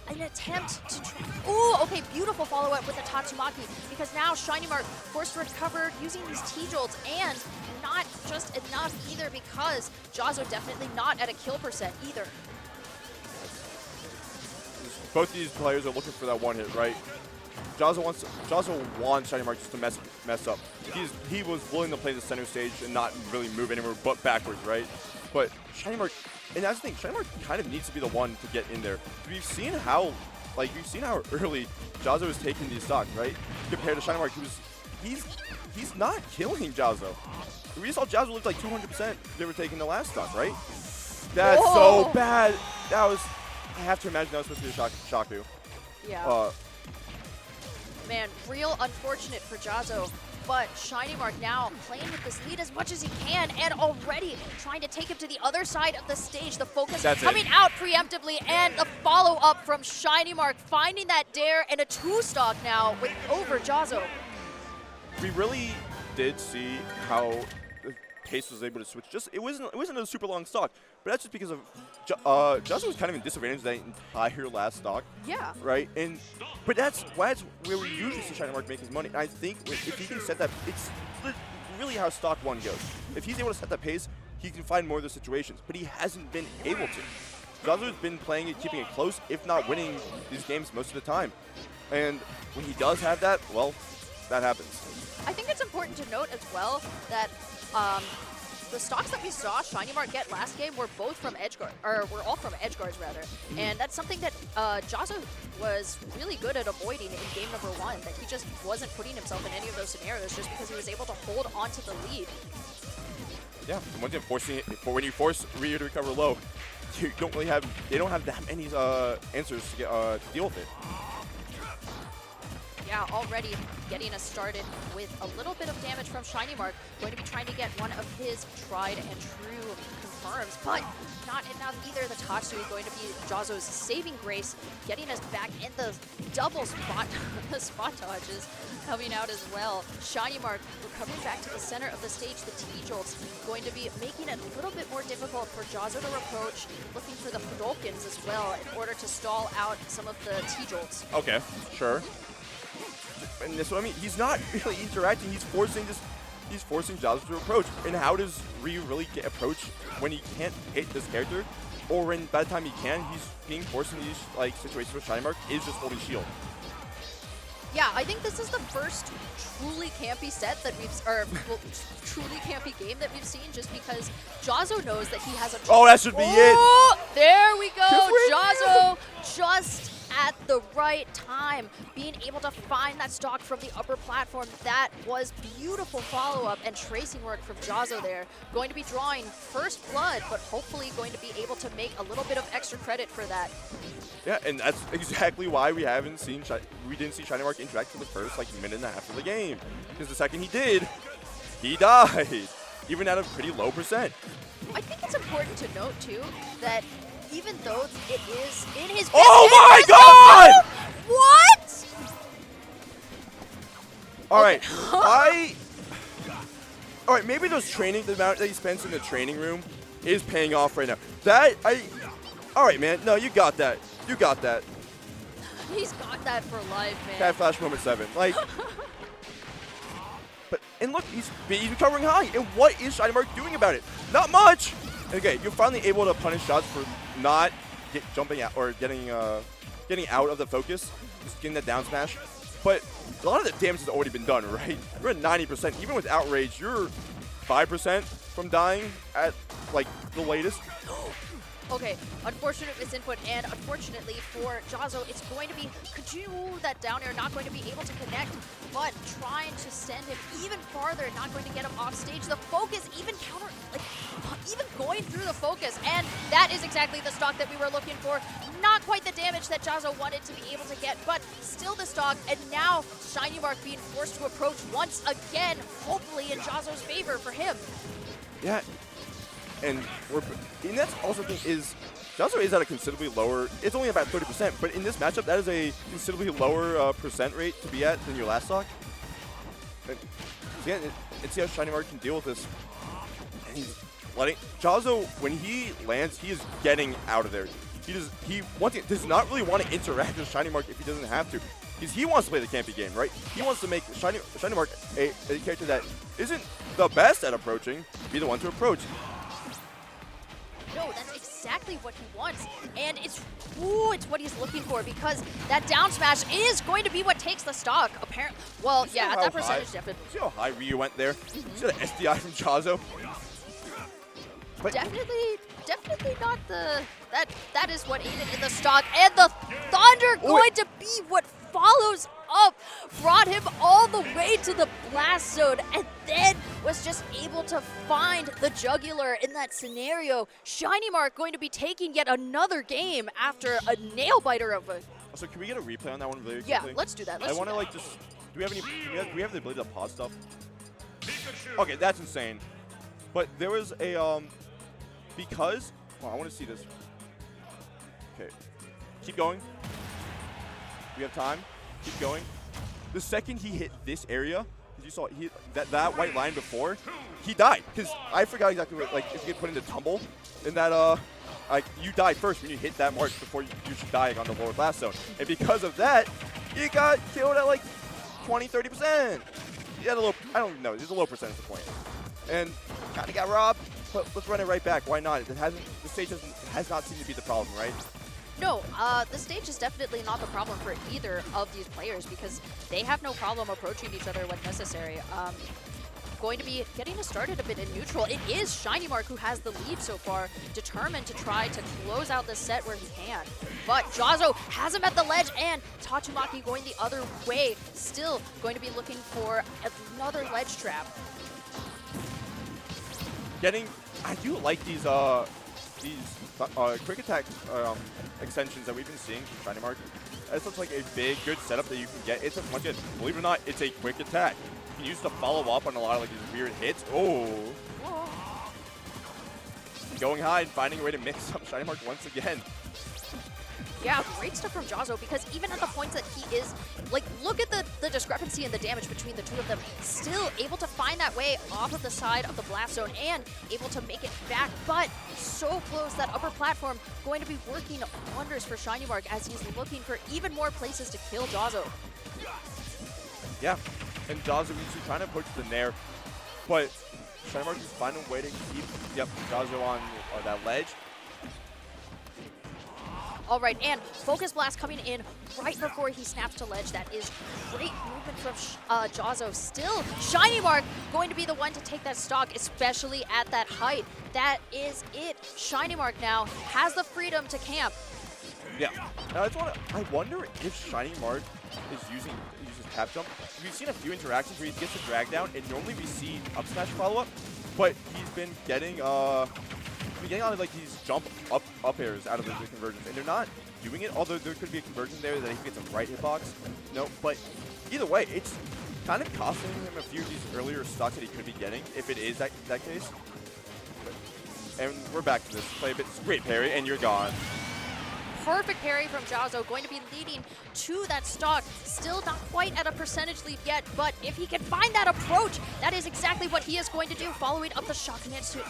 an attempt to try. Ooh, okay, beautiful follow-up with the Tatsumaki, because now Shiny Mark forced to recover using these T-Jolts, and not just enough either because Jazo definitely not at a kill percent either. Both of these players are looking for that one hit, right? Jazo wants Shiny Mark just to mess up. He was willing to play the center stage and not really move anywhere but backwards, right? But Shiny Mark, and that's the thing, Shiny Mark kind of needs to be the one to get in there. We've seen how early Jazo is taking these stocks, right? Compared to Shiny Mark, he's not killing Jazo. We saw Jazo lived like 200%. They were taking the last stock, right? That's so bad. That was. I have to imagine that was supposed to be a Shaku. Yeah. Man, real unfortunate for Jazo. But Shiny Mark now playing with this lead as much as he can and already trying to take him to the other side of the stage. The focus coming out preemptively and the follow-up from Shiny Mark finding that dare and a 2-stock now with over Jazo. We really did see how the pace was able to switch. It wasn't a super long stock, but that's just because of Jazo was kind of in disadvantage that entire last stock. Yeah. Right? But that's where we usually see Shiny Mark make his money. And I think if he can set that, it's really how stock 1 goes. If he's able to set that pace, he can find more of those situations. But he hasn't been able to. Jazo's been playing it, keeping it close, if not winning these games most of the time. And when he does have that, well, that happens. I think it's important to note as well that the stocks that we saw Shiny Mark get last game were both from edge guard, or were all from edge guards rather, and that's something that Jazo was really good at avoiding in game number 1. That he just wasn't putting himself in any of those scenarios just because he was able to hold onto the lead. Yeah, one thing when you force Ryu to recover low, they don't have that many answers to deal with it. Yeah, already getting us started with a little bit of damage from Shiny Mark. Going to be trying to get one of his tried and true confirms, but not enough either. The Tatsu is going to be Jazo's saving grace, getting us back in the double spot, the spot dodges coming out as well. Shiny Mark recovering back to the center of the stage. The T-Jolts going to be making it a little bit more difficult for Jazo to approach, looking for the Hadokens as well in order to stall out some of the T-Jolts. Okay, sure. And that's what I mean. He's not really interacting. He's forcing Jazo to approach. And how does Ryu really get approached when he can't hit this character? Or when by the time he can, he's being forced in these situations where Shiny Mark is just holding shield. Yeah, I think this is the first truly campy set that truly campy game that we've seen, just because Jazo knows that he has a. Oh, that should be it. There we go. Jazo just at the right time, being able to find that stock from the upper platform. That was beautiful follow-up and tracing work from Jazo there. Going to be drawing first blood, but hopefully going to be able to make a little bit of extra credit for that. Yeah, and that's exactly why we didn't see Shiny Mark interact for the first minute and a half of the game. Because the second he did, he died, even at a pretty low percent. I think it's important to note too that even though it is in his Oh my God! What? All right, all right, maybe those training, the amount that he spends in the training room is paying off right now. All right, man. No, you got that. You got that. He's got that for life, man. Cat Flash moment 7. Like, and look, he's recovering high. And what is Shiny Mark doing about it? Not much. Okay, you're finally able to punish shots for not jumping out or getting out of the focus, just getting that down smash. But a lot of the damage has already been done, right? You're at 90%. Even with Outrage, you're 5% from dying at, like, the latest. Okay, unfortunate misinput, and unfortunately for Jazo, it's going to be Kaju that down air, not going to be able to connect, but trying to send him even farther, not going to get him off stage. The focus, even even going through the focus, and that is exactly the stock that we were looking for. Not quite the damage that Jazo wanted to be able to get, but still the stock, and now Shiny Mark being forced to approach once again, hopefully in Jazo's favor for him. Yeah. And that's also the thing is, Jazo is at a considerably lower, it's only about 30%, but in this matchup, that is a considerably lower percent rate to be at than your last stock. And see how Shiny Mark can deal with this. And he's letting, Jazo, when he lands, he is getting out of there. He does not really want to interact with Shiny Mark if he doesn't have to. Because he wants to play the campy game, right? He wants to make Shiny Mark a character that isn't the best at approaching, be the one to approach. No, that's exactly what he wants, and it's what he's looking for, because that down smash is going to be what takes the stock, apparently. Well, yeah, at that percentage, definitely. See how high Ryu went there? See the SDI from Jazo? But Definitely not the, that is what aided in the stock, and the Thunder going to be what follows up, brought him all the way to the blast zone, and then was just able to find the jugular in that scenario. Shiny Mark going to be taking yet another game after a nail biter of a... So can we get a replay on that one very quickly? Yeah, let's do that. I want to like just, do we have the ability to pause stuff? Okay, that's insane. But there was a, because, well, I want to see this. Okay, keep going. We have time. Keep going. The second he hit this area, because you saw that white line before, he died. Because I forgot exactly what, like, if you get put into tumble, in that, like, you die first when you hit that mark before you should die on the lower blast zone. And because of that, you got killed at like 20, 30%. You had a low, I don't even know, there's a low percentage point. And kind of got robbed, but let's run it right back. Why not? The stage has not seemed to be the problem, right? No, the stage is definitely not the problem for either of these players, because they have no problem approaching each other when necessary. Going to be getting us started a bit in neutral. It is Shiny Mark who has the lead so far, determined to try to close out the set where he can. But Jazo has him at the ledge, and Tatsumaki going the other way, still going to be looking for another ledge trap. I do like these quick attack extensions that we've been seeing from Shiny Mark. This looks like a big, good setup that you can get. It's once again, believe it or not, it's a quick attack. You can use it to follow up on a lot of like these weird hits. Oh. Going high and finding a way to mix up Shiny Mark once again. Yeah, great stuff from Jazo, because even at the points that he is, like, look at the discrepancy in the damage between the two of them. Still able to find that way off of the side of the blast zone and able to make it back, but so close. That upper platform going to be working wonders for Shiny Mark as he's looking for even more places to kill Jazo. Yeah, and Jazo is trying to push the nair, but Shiny Mark is finding a way to keep Jazo on that ledge. All right, and Focus Blast coming in right before he snaps to ledge. That is great movement from Jazo. Still, Shiny Mark going to be the one to take that stock, especially at that height. That is it. Shiny Mark now has the freedom to camp. Yeah. I wonder if Shiny Mark uses tap jump. We've seen a few interactions where he gets a drag down, and normally we see up smash follow up, but he's been getting on like these jump up airs out of the conversions, and they're not doing it, although there could be a conversion there that he gets a right hitbox. No, but either way, it's kind of costing him a few of these earlier stocks that he could be getting, if it is that case. And we're back to this. Play a bit. Great parry, and you're gone. perfect parry from Jazo, going to be leading to that stock. Still not quite at a percentage lead yet, but if he can find that approach, that is exactly what he is going to do, following up the Shakunetsu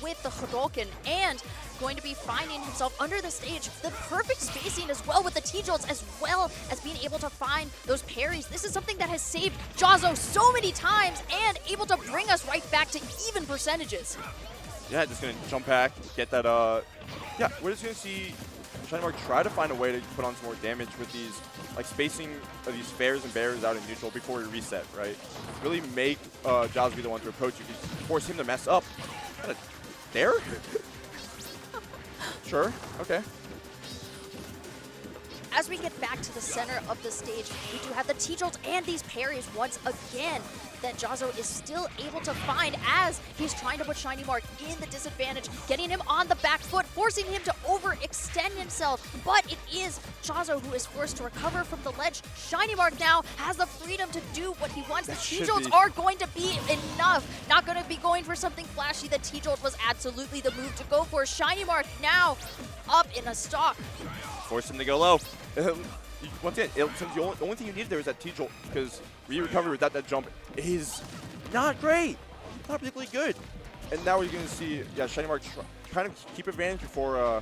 with the Hadouken, and going to be finding himself under the stage. The perfect spacing as well with the T-Jolts, as well as being able to find those parries. This is something that has saved Jazo so many times and able to bring us right back to even percentages. Yeah, just going to jump back, get that, yeah, we're just going to see ShinyMark try to find a way to put on some more damage with these, like, spacing of these fairs and bears out in neutral before we reset, right? Really make Jaws be the one to approach you, force him to mess up. Kind of there? Sure, okay. As we get back to the center of the stage, we do have the T-Jolts and these parries once again that Jazo is still able to find as he's trying to put ShinyMark in the disadvantage, getting him on the back foot, forcing him to overextend himself. But it is Jazo who is forced to recover from the ledge. ShinyMark now has the freedom to do what he wants. The T-Jolts are going to be enough. Not going to be going for something flashy. The T-Jolt was absolutely the move to go for. ShinyMark now up in a stock. Force him to go low. Once again, since the only thing you needed there was that T-Jolt, because recovery without that jump is not great, not particularly good. And now we're going to see, yeah, ShinyMark kind of keep advantage before, oh,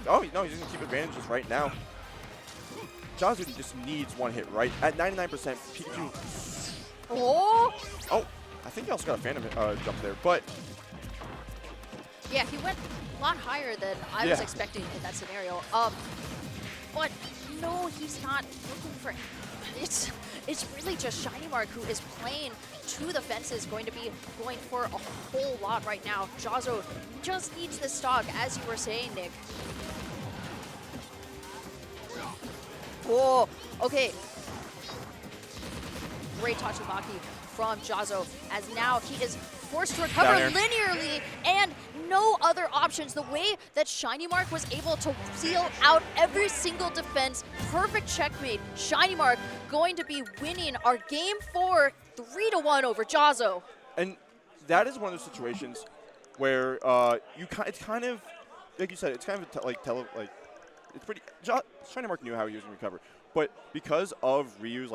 no, he's going to keep advantage just right now. Jazu just needs one hit, right? At 99%, Pikachu. Oh! Oh, I think he also got a Phantom jump there, but. Yeah, he went a lot higher than I was expecting in that scenario. But no, he's not looking for. It's really just ShinyMark who is playing to the fences, going to be going for a whole lot right now. Jazo just needs this stock, as you were saying, Nick. Oh, okay. Great Tatsumaki from Jazo, as now he is forced to recover linearly and no other options. The way that ShinyMark was able to seal out every single defense, perfect checkmate. ShinyMark going to be winning our game 4 3-1 over Jazo. And that is one of those situations where it's kind of, like you said, it's kind of it's pretty. ShinyMark knew how he was going to recover, but because of Ryu's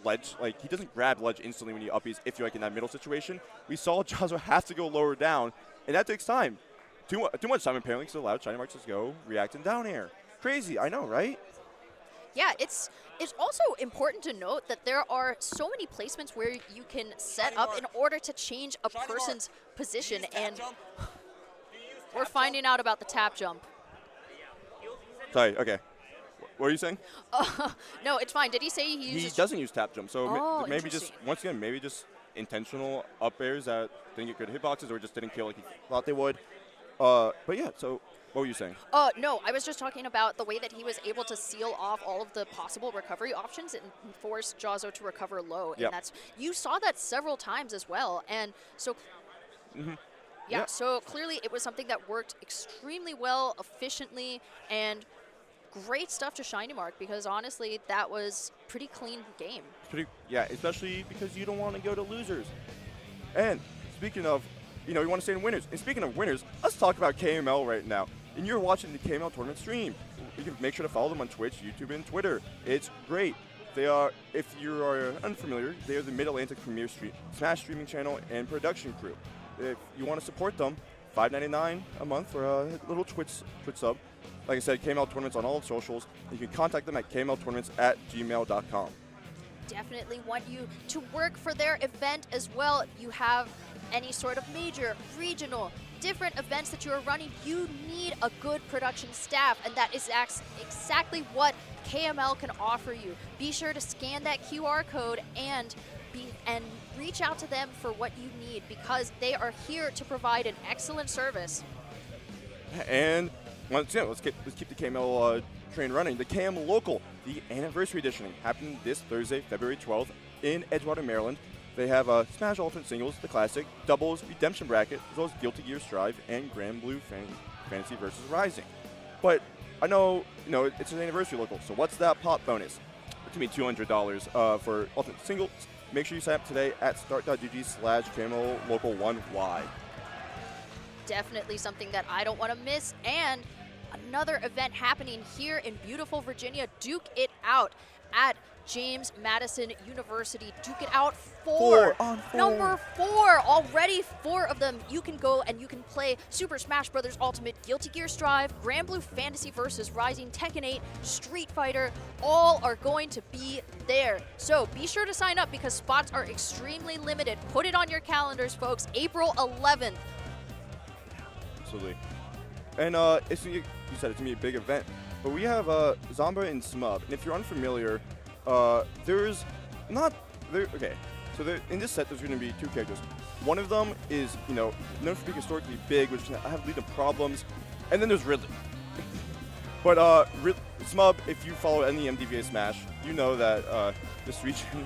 ledge, he doesn't grab ledge instantly when you uppies if you're in that middle situation. We saw Jazo have to go lower down, and that takes time. Too much time apparently, because it allowed ShinyMark to go react in down air. Crazy, I know, right? Yeah, it's also important to note that there are so many placements where you can set up in order to change a person's position, and we're finding out about the tap jump. Sorry, okay. What were you saying? No, it's fine. Did he say he uses... He doesn't use tap jump, so maybe interesting. once again, maybe just intentional up airs that didn't get good hitboxes or just didn't kill like he thought they would. But yeah, so what were you saying? No, I was just talking about the way that he was able to seal off all of the possible recovery options and force Jazo to recover low. And that's, you saw that several times as well. And so, yeah, so clearly it was something that worked extremely well, efficiently, and great stuff to ShinyMark, because honestly, that was pretty clean game. Yeah, especially because you don't want to go to losers. And speaking of, you want to stay in winners. And speaking of winners, let's talk about KML right now. And you're watching the KML tournament stream. You can make sure to follow them on Twitch, YouTube, and Twitter. It's great. They are, if you are unfamiliar, they are the Mid-Atlantic premier Smash streaming channel and production crew. If you want to support them, $5.99 a month for a little Twitch sub. Like I said, KML Tournaments on all of socials. You can contact them at kmltournaments@gmail.com. Definitely want you to work for their event as well. If you have any sort of major, regional, different events that you are running, you need a good production staff, and that is exactly what KML can offer you. Be sure to scan that QR code and reach out to them for what you need, because they are here to provide an excellent service. And once again, let's keep the KML train running. The KM Local, the anniversary edition, happening this Thursday, February 12th in Edgewater, Maryland. They have Smash Ultimate Singles, the Classic, Doubles, Redemption Bracket, as well as Guilty Gear Strive and Grand Blue Fantasy vs. Rising. But I know, it's an anniversary local, so what's that pop bonus? It's going to be $200 for Ultimate Singles. Make sure you sign up today at start.gg/KML Local 1Y. Definitely something that I don't want to miss. And another event happening here in beautiful Virginia. Duke it out at James Madison University. Duke it out 4 on 4. Number 4. Already 4 of them. You can go and you can play Super Smash Bros. Ultimate, Guilty Gear Strive, Grand Blue Fantasy vs. Rising, Tekken 8, Street Fighter. All are going to be there. So be sure to sign up because spots are extremely limited. Put it on your calendars, folks. April 11th. Absolutely. And you said it's going to be a big event. But we have Zomba and Smub. And if you're unfamiliar, there's not there. Okay, so in this set there's going to be 2 characters. One of them is known for being historically big, which have lead to problems, and then there's Ridley. But Smub, if you follow any MDVA Smash, you know that this region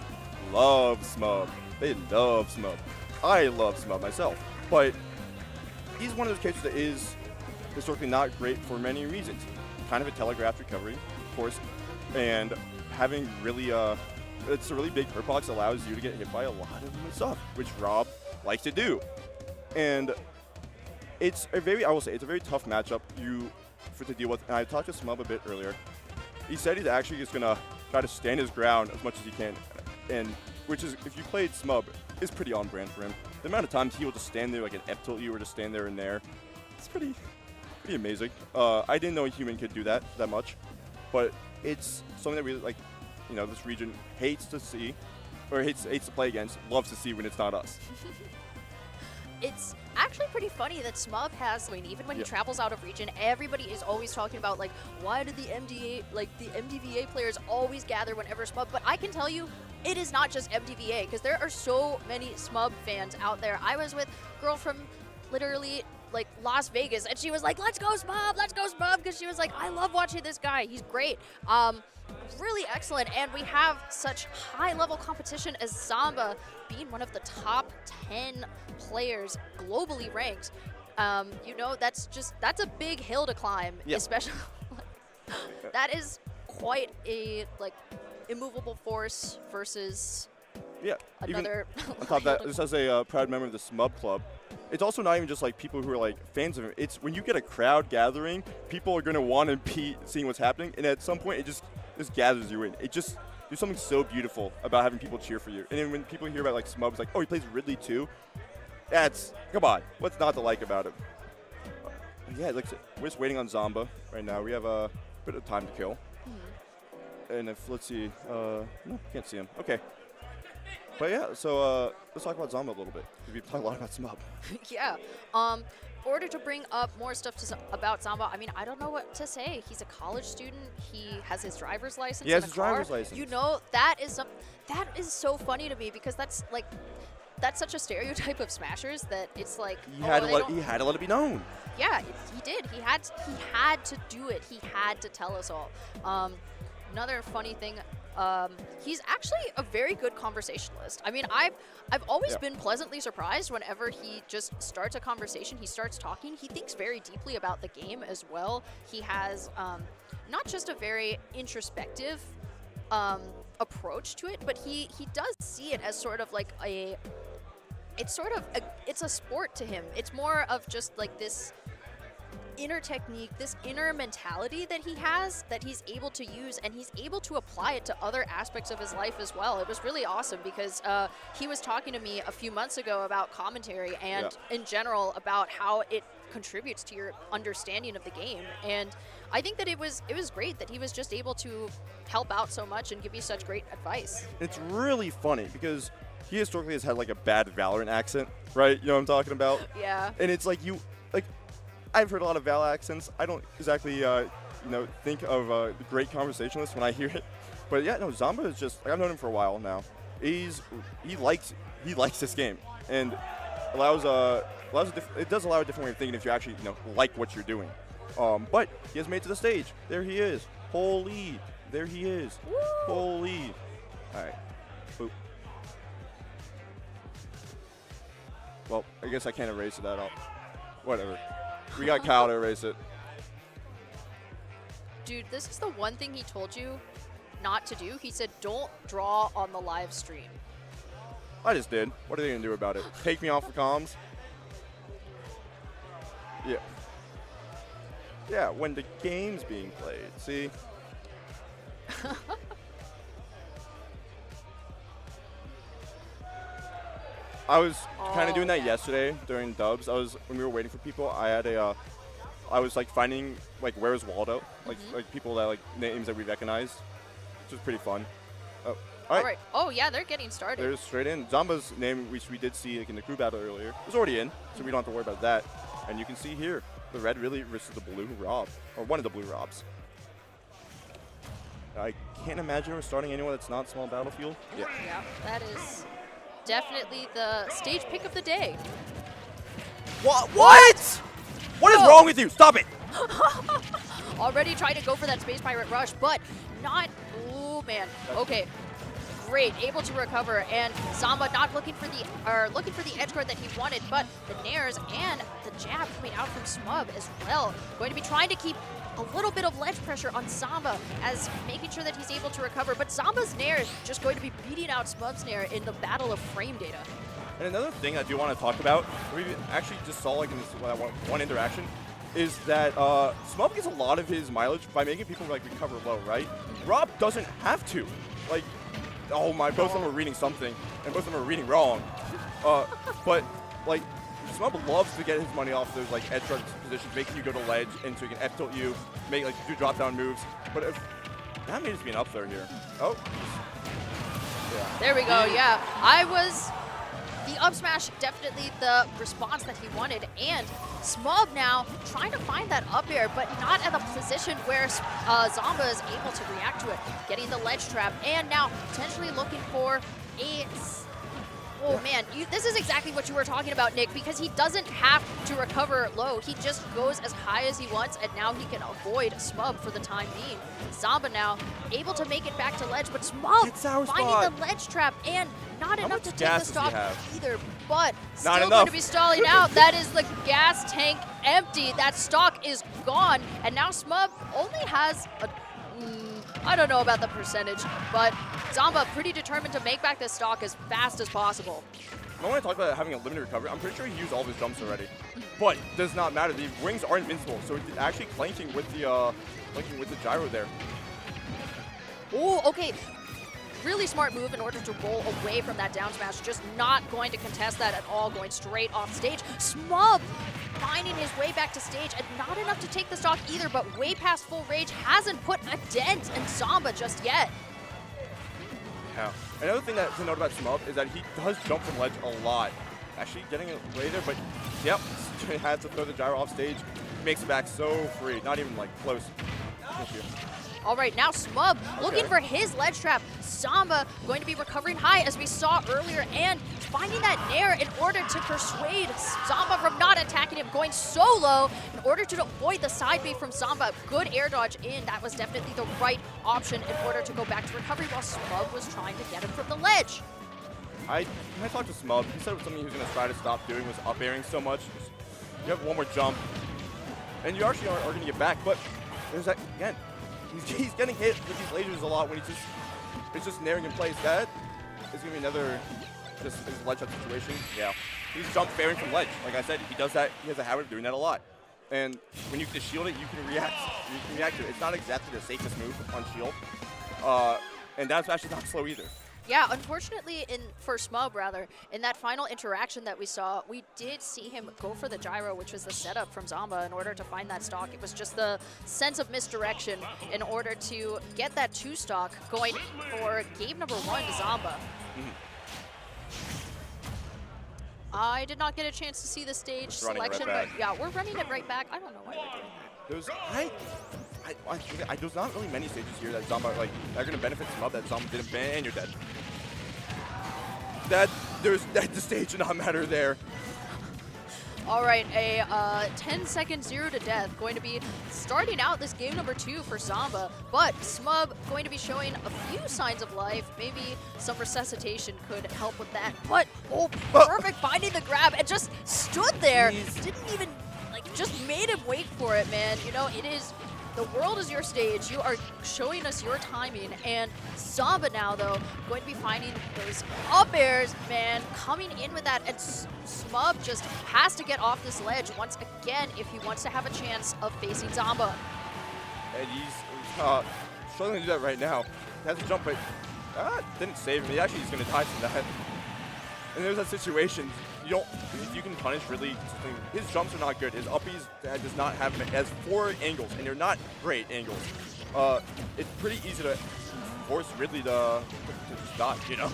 loves Smub. They love Smub. I love Smub myself, but he's one of those characters that is historically not great for many reasons. Kind of a telegraphed recovery, of course, and having really it's a really big hurt box allows you to get hit by a lot of stuff, which Rob likes to do. And it's a very, I will say, it's a very tough matchup to deal with. And I talked to Smub a bit earlier. He said he's actually just gonna try to stand his ground as much as he can, and which is, if you played Smub, is pretty on brand for him. The amount of times he will just stand there like an F tilt you or just stand there and there, it's pretty amazing. I didn't know a human could do that much, but it's something that we like. This region hates to see, or hates to play against, loves to see when it's not us. It's actually pretty funny that Smub has, even when he travels out of region, everybody is always talking about, why did the MDVA players always gather whenever Smub, but I can tell you, it is not just MDVA, because there are so many Smub fans out there. I was with a girl from literally, Las Vegas, and she was like, let's go Smub, because she was like, I love watching this guy, he's great. Really excellent, and we have such high-level competition as Zomba being one of the top 10 players globally ranked. That's a big hill to climb, especially. That is quite a immovable force versus another. Even on top of that, just as a proud member of the Smub Club, it's also not even just people who are fans of him. It's when you get a crowd gathering, people are going to want to be seeing what's happening, and at some point it just gathers you in. There's something so beautiful about having people cheer for you. And then when people hear about Smub, it's like, oh, he plays Ridley too? Come on, what's not to like about him? We're just waiting on Zomba right now. We have a bit of time to kill. And let's see, no, can't see him. Okay. But yeah, so let's talk about Zomba a little bit, because we talk a lot about Smub. Yeah. In order to bring up more stuff about Zomba, I don't know what to say. He's a college student. He has his driver's license. He has his driver's license. That is so funny to me, because that's such a stereotype of Smashers that it's he had to let it be known. Yeah, he did. He had to do it. He had to tell us all. Another funny thing. He's actually a very good conversationalist. I've always been pleasantly surprised whenever he just starts a conversation, he starts talking. He thinks very deeply about the game as well. He has not just a very introspective approach to it, but he does see it as sort of it's a sport to him. It's more of just this inner technique, this inner mentality that he has that he's able to use, and he's able to apply it to other aspects of his life as well. It was really awesome because he was talking to me a few months ago about commentary and in general about how it contributes to your understanding of the game. And I think that it was great that he was just able to help out so much and give you such great advice. It's really funny because he historically has had a bad Valorant accent, right? You know what I'm talking about? Yeah. And it's I've heard a lot of Val accents. I don't exactly, think of great conversationalists when I hear it. But yeah, no, Zomba is just, I've known him for a while now. He likes this game, and it does allow a different way of thinking if you actually, like what you're doing. But he has made it to the stage. There he is. Holy, there he is. Woo! Holy. All right. Boop. Well, I guess I can't erase that up. Whatever. We got Kyle to erase it. Dude, this is the one thing he told you not to do. He said, don't draw on the live stream. I just did. What are they going to do about it? Take me off the comms? Yeah. Yeah, when the game's being played. See? I was kind of doing that yesterday during dubs. When we were waiting for people, I was like finding like where's Waldo, like people that like names that we recognized, which was pretty fun. Oh, all right. Oh yeah, they're getting started. They're straight in. Zomba's name, which we did see like, in the crew battle earlier, was already in, so we don't have to worry about that. And you can see here, the red really versus the blue Rob, or one of the blue Robs. I can't imagine we're starting anyone that's not small battlefield. Yeah. Yeah, that is definitely the stage pick of the day. What? What is wrong with you? Stop it! Already trying to go for that Space Pirate Rush, but not. Oh man. Okay. Great, able to recover, and Zomba not looking for the edge guard that he wanted, but the nairs and the jab coming out from Smub as well. Going to be trying to keep a little bit of ledge pressure on Zomba as making sure that he's able to recover, but Zomba's nair is just going to be beating out Smub's nair in the battle of frame data. And another thing I do want to talk about, we actually just saw like in this one interaction, is that Smub gets a lot of his mileage by making people like recover low, right? Rob doesn't have to. Like, oh my, both of them are reading something, and both of them are reading wrong. But like, Smub loves to get his money off those like edge guard positions, making you go to ledge, and so he can F tilt you, make like do drop down moves. But if that may just be an up throw here. Oh. Yeah. There we go. Yeah, the up smash, definitely the response that he wanted, and Smub now trying to find that up air, but not at a position where Zomba is able to react to it. Getting the ledge trap, and now potentially looking for a... Oh man, this is exactly what you were talking about, Nick, because he doesn't have to recover low. He just goes as high as he wants, and now he can avoid Smub for the time being. Zomba now able to make it back to ledge, but Smub finding the ledge trap, and not enough to take the stock either, but still going to be stalling out. That is the gas tank empty. That stock is gone, and now Smub only has a... I don't know about the percentage, but Zomba pretty determined to make back this stock as fast as possible. I want to talk about having a limited recovery. I'm pretty sure he used all of his jumps already, but does not matter. The wings are invincible, so it's actually clanking with the gyro there. Oh, okay. Really smart move in order to roll away from that down smash. Just not going to contest that at all, going straight off stage. Smub finding his way back to stage, and not enough to take the stock either, but way past full rage, hasn't put a dent in Zomba just yet. Yeah. Another thing to note about Smub is that he does jump from ledge a lot. Actually getting it later, but yep, he had to throw the gyro off stage. Makes it back so free, not even like close. Thank you. All right, now Smub looking for his ledge trap. Zomba going to be recovering high, as we saw earlier, and finding that nair in order to persuade Zomba from not attacking him, going solo in order to avoid the side B from Zomba. Good air dodge in. That was definitely the right option in order to go back to recovery while Smub was trying to get him from the ledge. When I talked to Smub, he said it was something he was going to try to stop doing was up airing so much. You have one more jump, and you actually are going to get back, but there's that, again, he's getting hit with these lasers a lot when it's just nairing in place. That is going to be another his ledge up situation. Yeah. He's jump fairing from ledge. Like I said, he does that. He has a habit of doing that a lot. And when you can shield it, you can react. You can react to it. It's not exactly the safest move on shield. And that's actually not slow either. Yeah, unfortunately, for Smub, in that final interaction that we saw, we did see him go for the gyro, which was the setup from Zomba in order to find that stock. It was just the sense of misdirection in order to get that 2 stock going for game number 1 to Zomba. I did not get a chance to see the stage selection, but yeah, we're running it right back. I don't know why we're doing that. There's not really many stages here that Zomba, like, are going to benefit Smub that Zomba didn't ban, and you're dead. The stage did not matter there. All right, a 10-second 0 to death going to be starting out this game number 2 for Zomba, but Smub going to be showing a few signs of life. Maybe some resuscitation could help with that, but perfect finding the grab and just stood there. Didn't even, like, just made him wait for it, man. You know, it is The world is your stage. You are showing us your timing. And Zomba now, though, going to be finding those up airs, man, coming in with that. And Smub just has to get off this ledge once again if he wants to have a chance of facing Zomba. And he's struggling to do that right now. He has to jump, but didn't save him. He actually is going to die from that. And there's that situation. You can punish really. His jumps are not good. His uppies does not have him. It has 4 angles, and they're not great angles. It's pretty easy to force Ridley to stop, you know?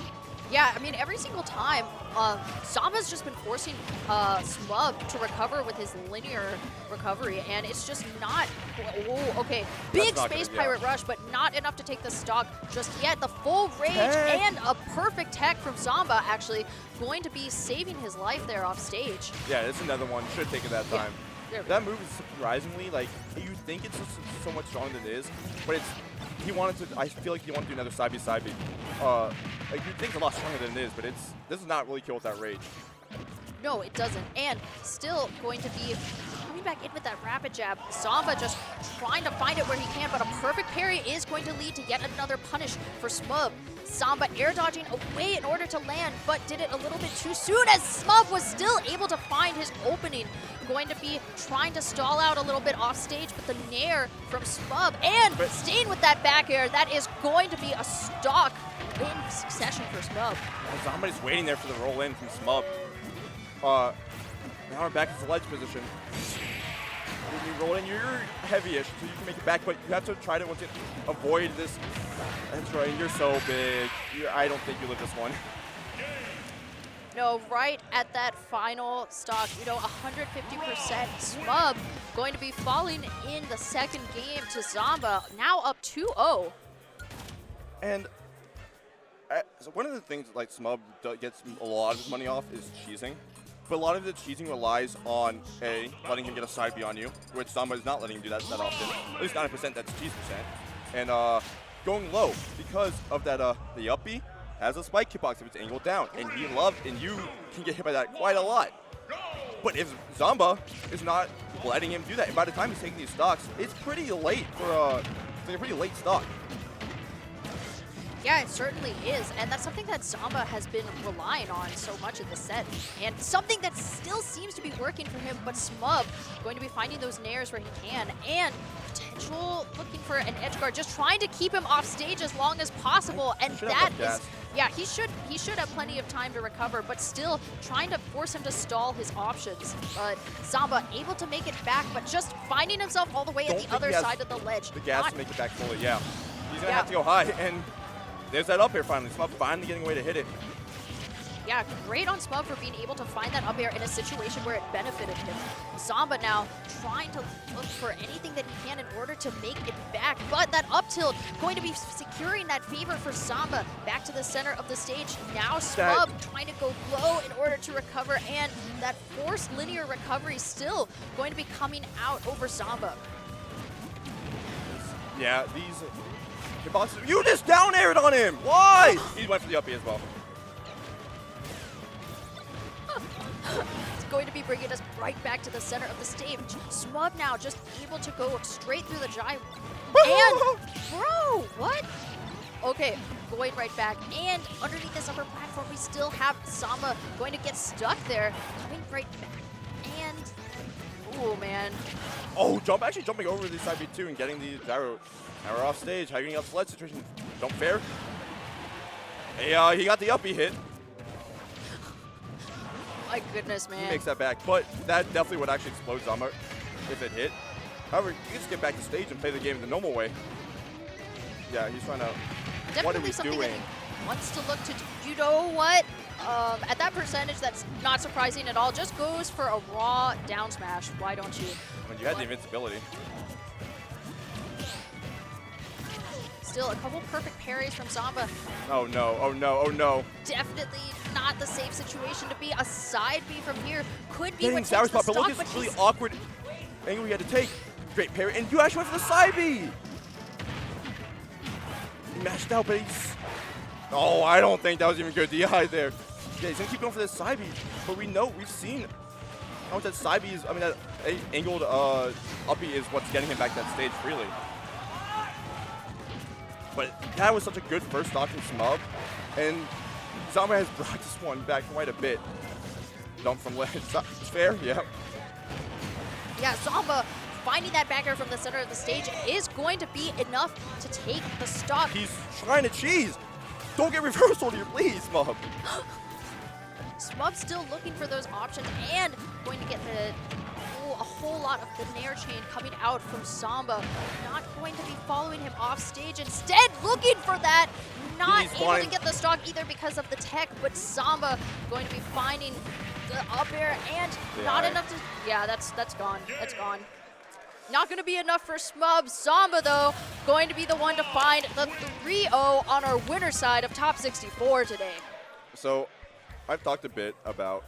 Yeah, I mean, every single time, Zomba's just been forcing Smub to recover with his linear recovery, and it's just not, oh, okay, big Space Pirate Rush, but not enough to take the stock just yet. The full rage and a perfect tech from Zomba, actually, going to be saving his life there off stage. Yeah, that's another one. Should have taken that time. Yeah. That move is surprisingly, like, you think it's so much stronger than it is, but it's, he wanted to, I feel like he wanted to do another side B side B. Like, you think it's a lot stronger than it is, but this does not really kill with that rage. No, it doesn't. And still going to be coming back in with that rapid jab. Zomba just trying to find it where he can, but a perfect parry is going to lead to yet another punish for Smub. Zomba air dodging away in order to land, but did it a little bit too soon as Smub was still able to find his opening. Going to be trying to stall out a little bit off stage, but the nair from Smub and staying with that back air, that is going to be a stock in succession for Smub. Zomba is waiting there for the roll in from Smub. Now we're back to the ledge position. When you roll in, you're heavy-ish, so you can make it back, but you have to try to avoid this. That's right, you're so big. I don't think you live this one. No, right at that final stock, 150%. Smub going to be falling in the second game to Zomba, now up 2-0. And so one of the things like Smub gets a lot of his money off is cheesing. But a lot of the cheesing relies on letting him get a side B on you, which Zomba is not letting him do that often. At least 90% that's cheese percent. And going low because of that the up B has a spike hitbox if it's angled down, and you can get hit by that quite a lot. But if Zomba is not letting him do that, and by the time he's taking these stocks, it's pretty late for a pretty late stock. Yeah, it certainly is, and that's something that Zomba has been relying on so much in the set, and something that still seems to be working for him, but Smub going to be finding those nairs where he can, and potential looking for an edge guard, just trying to keep him off stage as long as possible, and that is, yeah, he should have plenty of time to recover, but still trying to force him to stall his options. But Zomba able to make it back, but just finding himself all the way at the other side of the ledge. The gas to make it back fully, yeah. He's gonna have to go high, and there's that up air finally. Smub finally getting away to hit it. Yeah, great on Smub for being able to find that up air in a situation where it benefited him. Zomba now trying to look for anything that he can in order to make it back, but that up tilt going to be securing that favor for Zomba back to the center of the stage. Now Smub trying to go low in order to recover, and that forced linear recovery still going to be coming out over Zomba. Yeah, these hitboxes. You just down aired on him! Why? He went for the up B as well. It's going to be bringing us right back to the center of the stage. Smub now just able to go straight through the gyro. And, bro, what? Okay, going right back. And underneath this upper platform, we still have Zomba going to get stuck there. Coming right back. And, oh, man. Oh, actually jumping over the side B2 and getting the gyro. Now we're off stage, hiding out the ledge situation. Don't fair. Hey, he got the up B hit. My goodness, man. He makes that back, but that definitely would actually explode Zomba if it hit. However, you can just get back to stage and play the game the normal way. Yeah, he's trying to. Definitely what are we something doing? that he wants to look to do. You know what? At that percentage, that's not surprising at all. Just goes for a raw down smash. Why don't you? When you had the invincibility. Still a couple perfect parries from Zomba. Oh no, oh no, oh no. Definitely not the safe situation to be. A side B from here could be Getting what sour takes the spot, but look stock, at this really awkward angle he had to take. Great parry, and you actually went for the side B. He mashed out, but he's. Oh, I don't think that was even good DI there. Yeah, he's gonna keep going for this side B, but we've seen how much that side B is, I mean, that angled up B is what's getting him back that stage, really. But that was such a good first stock from Smub, and Zomba has brought this one back quite a bit. Dump from ledge. It's fair, yeah. Yeah, Zomba finding that backer from the center of the stage is going to be enough to take the stock. He's trying to cheese. Don't get reversal here, please, Smub. Smub still looking for those options and going to get a whole lot of the Nair chain coming out from Zomba. Not going to be following him off stage. Instead, looking for that. Not able to get the stock either because of the tech, but Zomba going to be finding the up air and not enough to. Yeah, that's gone. That's gone. Not going to be enough for Smub. Zomba, though, going to be the one to find the 3-0 on our winner side of top 64 today. So, I've talked a bit about,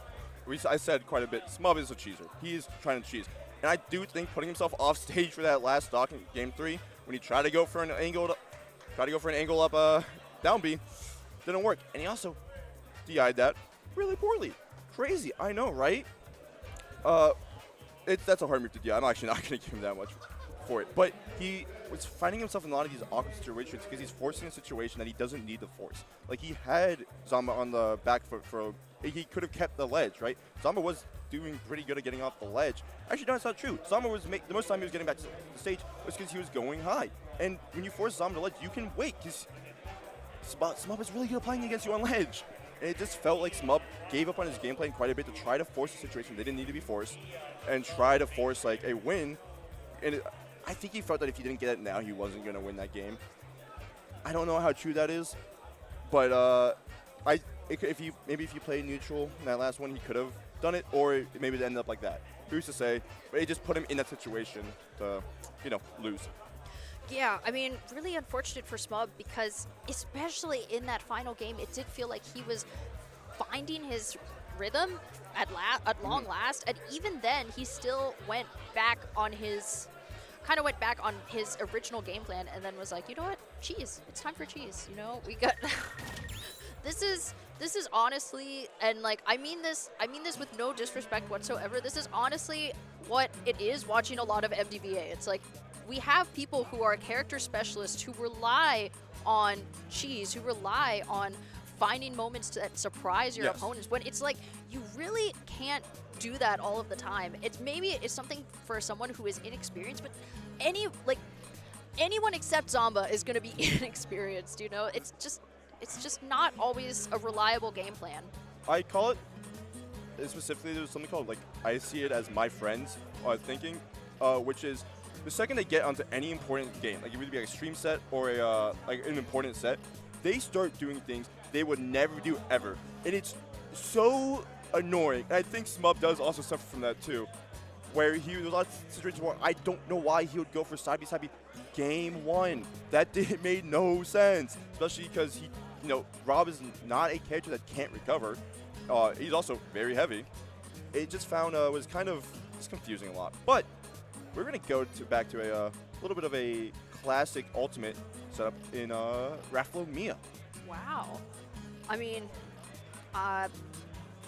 I said quite a bit, Smub is a cheeser. He's trying to cheese. And I do think putting himself off stage for that last stock in game 3, when he tried to go for an angle up down B, didn't work. And he also DI'd that really poorly. Crazy, I know, right? That's a hard move to DI. I'm actually not going to give him that much for it. But he was finding himself in a lot of these awkward situations because he's forcing a situation that he doesn't need to force. Like, he had Zomba on the back foot for, he could have kept the ledge, right? Zomba was doing pretty good at getting off the ledge. Actually, no, that's not true. Zomba was, the most time he was getting back to the stage was because he was going high. And when you force Zomba to ledge, you can wait because Smub is really good at playing against you on ledge. And it just felt like Smub gave up on his game plan quite a bit to try to force a situation they didn't need to be forced and try to force like a win. And I think he felt that if he didn't get it now, he wasn't going to win that game. I don't know how true that is, but if you played neutral in that last one, he could have done it, or maybe it ended up like that. Who's to say? But it just put him in that situation to, lose. Yeah, I mean, really unfortunate for Smub because especially in that final game, it did feel like he was finding his rhythm at long last, and even then, he still went back on his original game plan, and then was like, you know what, cheese, it's time for cheese. We got. This is honestly, and like I mean this with no disrespect whatsoever. This is honestly what it is watching a lot of MDVA. It's like, we have people who are character specialists who rely on cheese, who rely on finding moments that surprise your opponents, when it's like you really can't do that all of the time. It's something for someone who is inexperienced, but anyone except Zomba is going to be inexperienced. It's just not always a reliable game plan. I call it specifically. There's something called I see it as my friends thinking, which is, the second they get onto any important game, like it would be a stream set or an important set, they start doing things they would never do ever. And it's so annoying. And I think Smub does also suffer from that too, where there's a lot of situations where I don't know why he would go for side B game 1. That made no sense, especially because Rob is not a character that can't recover. He's also very heavy. It just was kind of confusing a lot. But we're going to go back to a little bit of a classic ultimate setup in Rafflo Miya. Wow. I mean,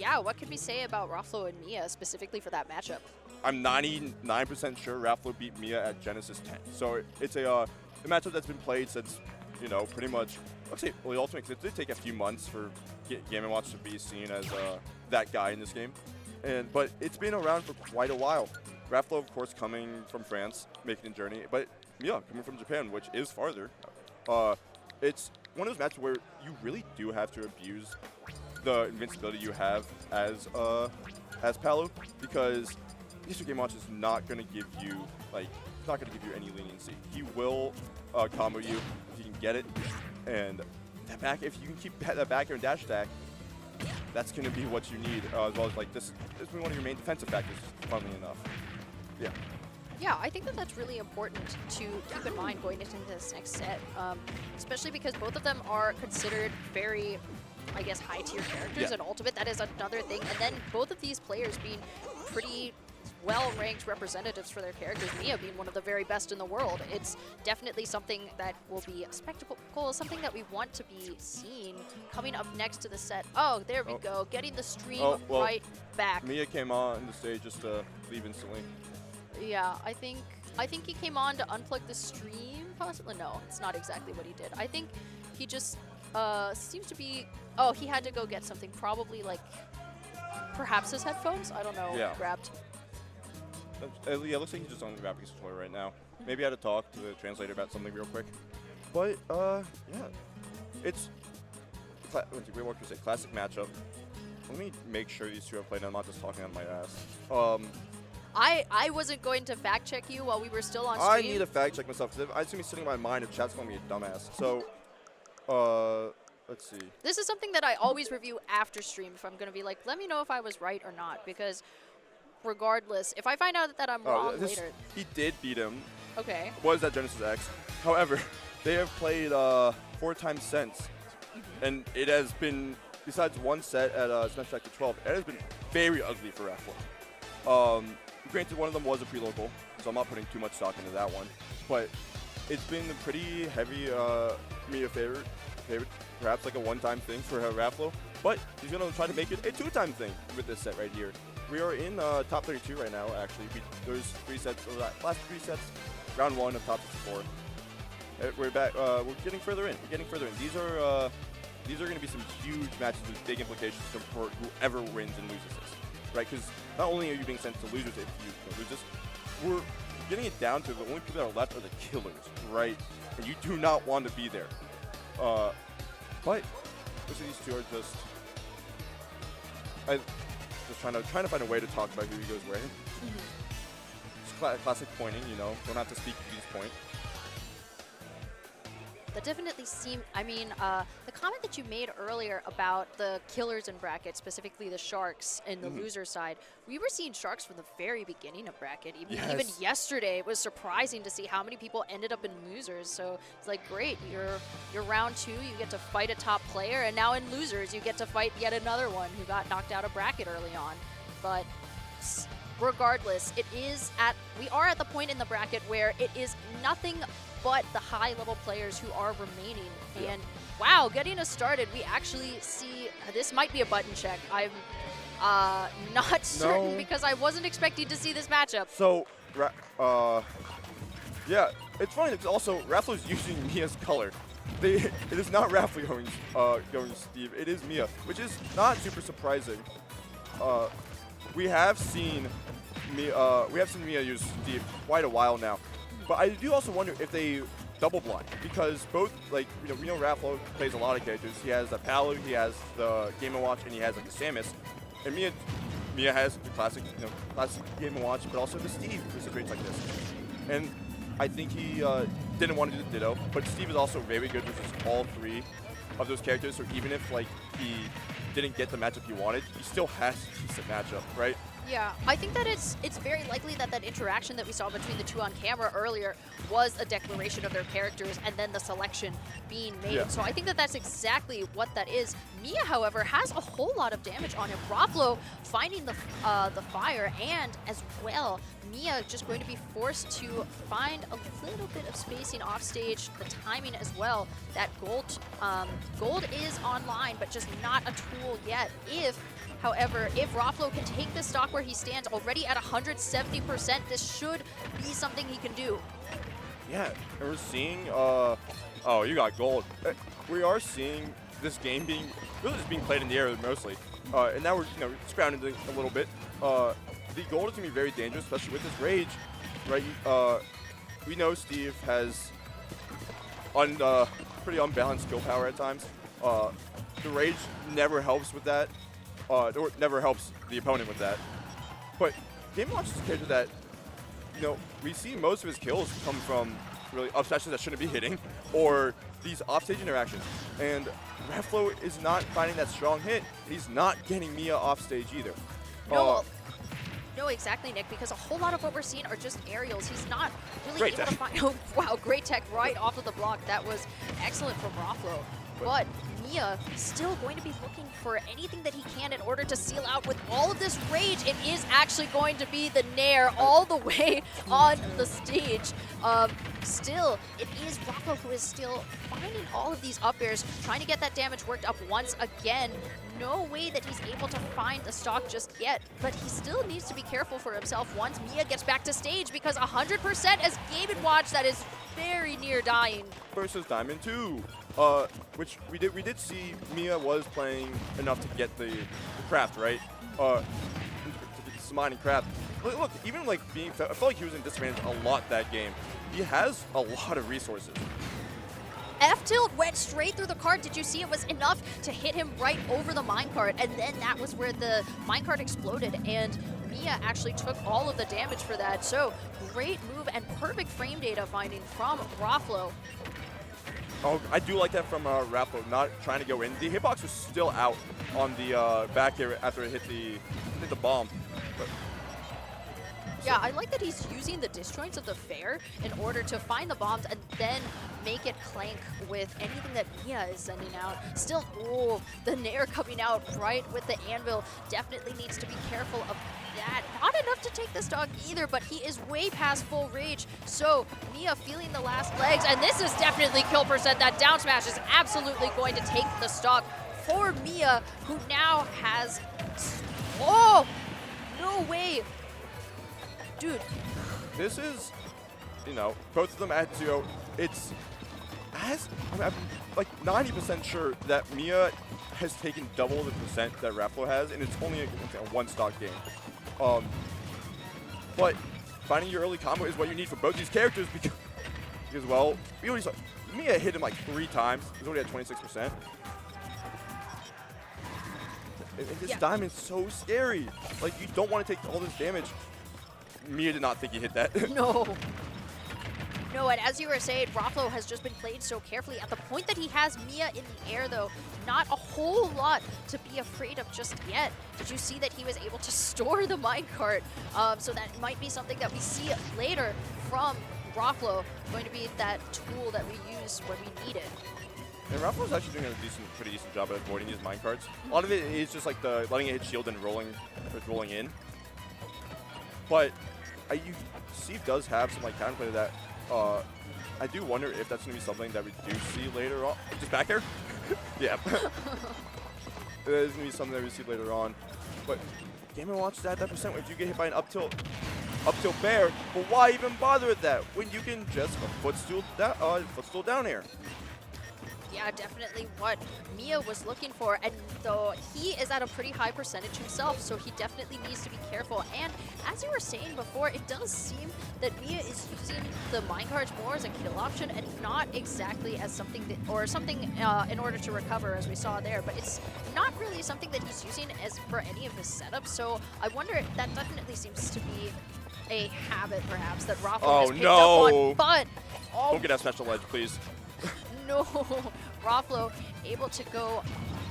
yeah, what can we say about Rafflo and Miya specifically for that matchup? I'm 99% sure Rafflo beat Miya at Genesis 10. So it's a matchup that's been played since, pretty much, let's say, the ultimate, because it did take a few months for Game & Watch to be seen as that guy in this game. But it's been around for quite a while. Rafflo, of course, coming from France, making a journey, but Miya coming from Japan, which is farther. It's one of those matches where you really do have to abuse the invincibility you have as Paolo, because Mr. Game Watch is not going to give you any leniency. He will combo you if you can get it, and if you can keep that back air and dash attack, that's going to be what you need, as well as this is one of your main defensive factors, funnily enough. Yeah. Yeah, I think that's really important to keep in mind going into this next set, especially because both of them are considered very, I guess, high-tier characters in Ultimate. That is another thing. And then both of these players being pretty well-ranked representatives for their characters, Miya being one of the very best in the world. It's definitely something that will be a spectacle, something that we want to be seen coming up next to the set. Oh, there we go, getting the stream right back. Miya came on the stage just to leave instantly. Yeah, I think he came on to unplug the stream, possibly. No, it's not exactly what he did. I think he just seems to be, oh, he had to go get something, probably like perhaps his headphones? I don't know. Yeah. Grabbed. Yeah, it looks like he's just on the graphics tutorial right now. Maybe I had to talk to the translator about something real quick. But, yeah. It's, what can I say, classic matchup. Let me make sure these two have played, and I'm not just talking on my ass. I wasn't going to fact check you while we were still on stream. I need to fact check myself, because I assume he's sitting in my mind if chat's calling me a dumbass. So, let's see. This is something that I always review after stream if I'm going to be like, let me know if I was right or not, because regardless, if I find out that I'm wrong later. He did beat him. Okay. Was at Genesis X. However, they have played 4 times since. And it has been, besides one set at Smash Factor 12, it has been very ugly for Raffle. Granted, one of them was a pre-local, so I'm not putting too much stock into that one. But it's been a pretty heavy Miya favorite, perhaps like a one-time thing for Rafflo. But he's going to try to make it a 2-time thing with this set right here. We are in top 32 right now, actually. There's 3 sets, last 3 sets, round 1 of top 64. We're back, we're getting further in. These are going to be some huge matches with big implications for whoever wins and loses this. Right, because not only are you being sent to losers if you lose this, we're getting it down to the only people that are left are the killers, right? And you do not want to be there. But looks like these two are just trying to find a way to talk about who he goes where. Just classic pointing, you know. Don't have to speak to these point. That definitely seemed, I mean, the comment that you made earlier about the killers in bracket, specifically the Sharks in the loser side, we were seeing Sharks from the very beginning of bracket. Even yesterday, it was surprising to see how many people ended up in losers. So it's like, great, you're round 2, you get to fight a top player, and now in losers, you get to fight yet another one who got knocked out of bracket early on. But regardless, we are at the point in the bracket where it is nothing but the high-level players who are remaining. And wow, getting us started, we actually see, this might be a button check. I'm not certain because I wasn't expecting to see this matchup. So, yeah, it's funny because also Rafflo's using Mia's color. It is not Rafflo going Steve, it is Miya, which is not super surprising. We have seen Miya use Steve quite a while now. But I do also wonder if they double blind, because both, like, we know Rafflo plays a lot of characters. He has the Palu, he has the Game & Watch, and he has like the Samus. And Miya has the classic, classic Game & Watch, but also the Steve, who creates like this. And I think he didn't want to do the Ditto, but Steve is also very good versus all 3 of those characters. So even if like he didn't get the matchup he wanted, he still has a decent matchup, right? Yeah, I think that it's very likely that interaction that we saw between the 2 on camera earlier was a declaration of their characters and then the selection being made. Yeah. So I think that that's exactly what that is. Miya, however, has a whole lot of damage on him. Rafflo finding the fire, and as well, Miya just going to be forced to find a little bit of spacing off stage, the timing as well. That gold is online, but just not a tool yet. However, if Rafflo can take this stock where he stands already at 170%, this should be something he can do. Yeah, and we're seeing, oh, you got gold. We are seeing this game being played in the air mostly. And now we're, scrounging a little bit. The gold is going to be very dangerous, especially with this rage, right? We know Steve has pretty unbalanced skill power at times. The rage never helps with that. Or never helps the opponent with that. But Game & Watch is a character that, we see most of his kills come from really up smashes that shouldn't be hitting, or these offstage interactions. And Rafflo is not finding that strong hit. He's not getting Miya offstage either. No, exactly, Nick, because a whole lot of what we're seeing are just aerials. He's not really able to find... Oh, wow, great tech right off of the block. That was excellent from Rafflo. But Miya still going to be looking for anything that he can in order to seal out with all of this rage. It is actually going to be the Nair all the way on the stage. Still, it is Rafa who is still finding all of these up airs, trying to get that damage worked up once again. No way that he's able to find the stock just yet, but he still needs to be careful for himself once Miya gets back to stage, because 100% as Game & Watch, that is very near dying. Versus Diamond 2, which we did see Miya was playing enough to get the craft, right? Mining craft. Look, even like I felt like he was in disadvantage a lot that game. He has a lot of resources. F-tilt went straight through the cart. Did you see it was enough to hit him right over the minecart? And then that was where the minecart exploded, and Miya actually took all of the damage for that. So great move and perfect frame data finding from Raflo. Oh, I do like that from Raflo, not trying to go in. The hitbox was still out on the back here after it hit the bomb. But yeah, I like that he's using the disjoints of the fair in order to find the bombs and then make it clank with anything that Miya is sending out. Still, oh, the Nair coming out right with the anvil. Definitely needs to be careful of that. Not enough to take this dog either, but he is way past full rage. So Miya feeling the last legs, and this is definitely kill percent. That down smash is absolutely going to take the stock for Miya, who now has, oh, no way. Dude. This is, you know, both of them at 0. It's, I'm like 90% sure that Miya has taken double the percent that Raflo has, and it's only a one stock game. But finding your early combo is what you need for both these characters because well, we already saw Miya hit him like 3 times. He's already at 26%. And this diamond's so scary. Like, you don't want to take all this damage. Miya did not think he hit that. No. No, and as you were saying, Raflo has just been played so carefully. At the point that he has Miya in the air, though, not a whole lot to be afraid of just yet. Did you see that he was able to store the minecart? So that might be something that we see later from Raflo. Going to be that tool that we use when we need it. And Raflo's actually doing a pretty decent job at avoiding these minecarts. A lot of it is just like the letting it hit shield and rolling in. But you Steve does have some like counterplay to that. I do wonder if that's going to be something that we do see later on. Just back here? Yeah. It is going to be something that we see later on. But Game & Watch that percent if you get hit by an up tilt bear. But why even bother with that when you can just footstool down here? Yeah, definitely what Miya was looking for, and though he is at a pretty high percentage himself, so he definitely needs to be careful. And as you were saying before, it does seem that Miya is using the minecarts more as a kill option and not exactly as something in order to recover, as we saw there. But it's not really something that he's using as for any of his setups. So I wonder if that definitely seems to be a habit, perhaps, that Raflo has picked up on. But don't get that special ledge, please. No, Raflo able to go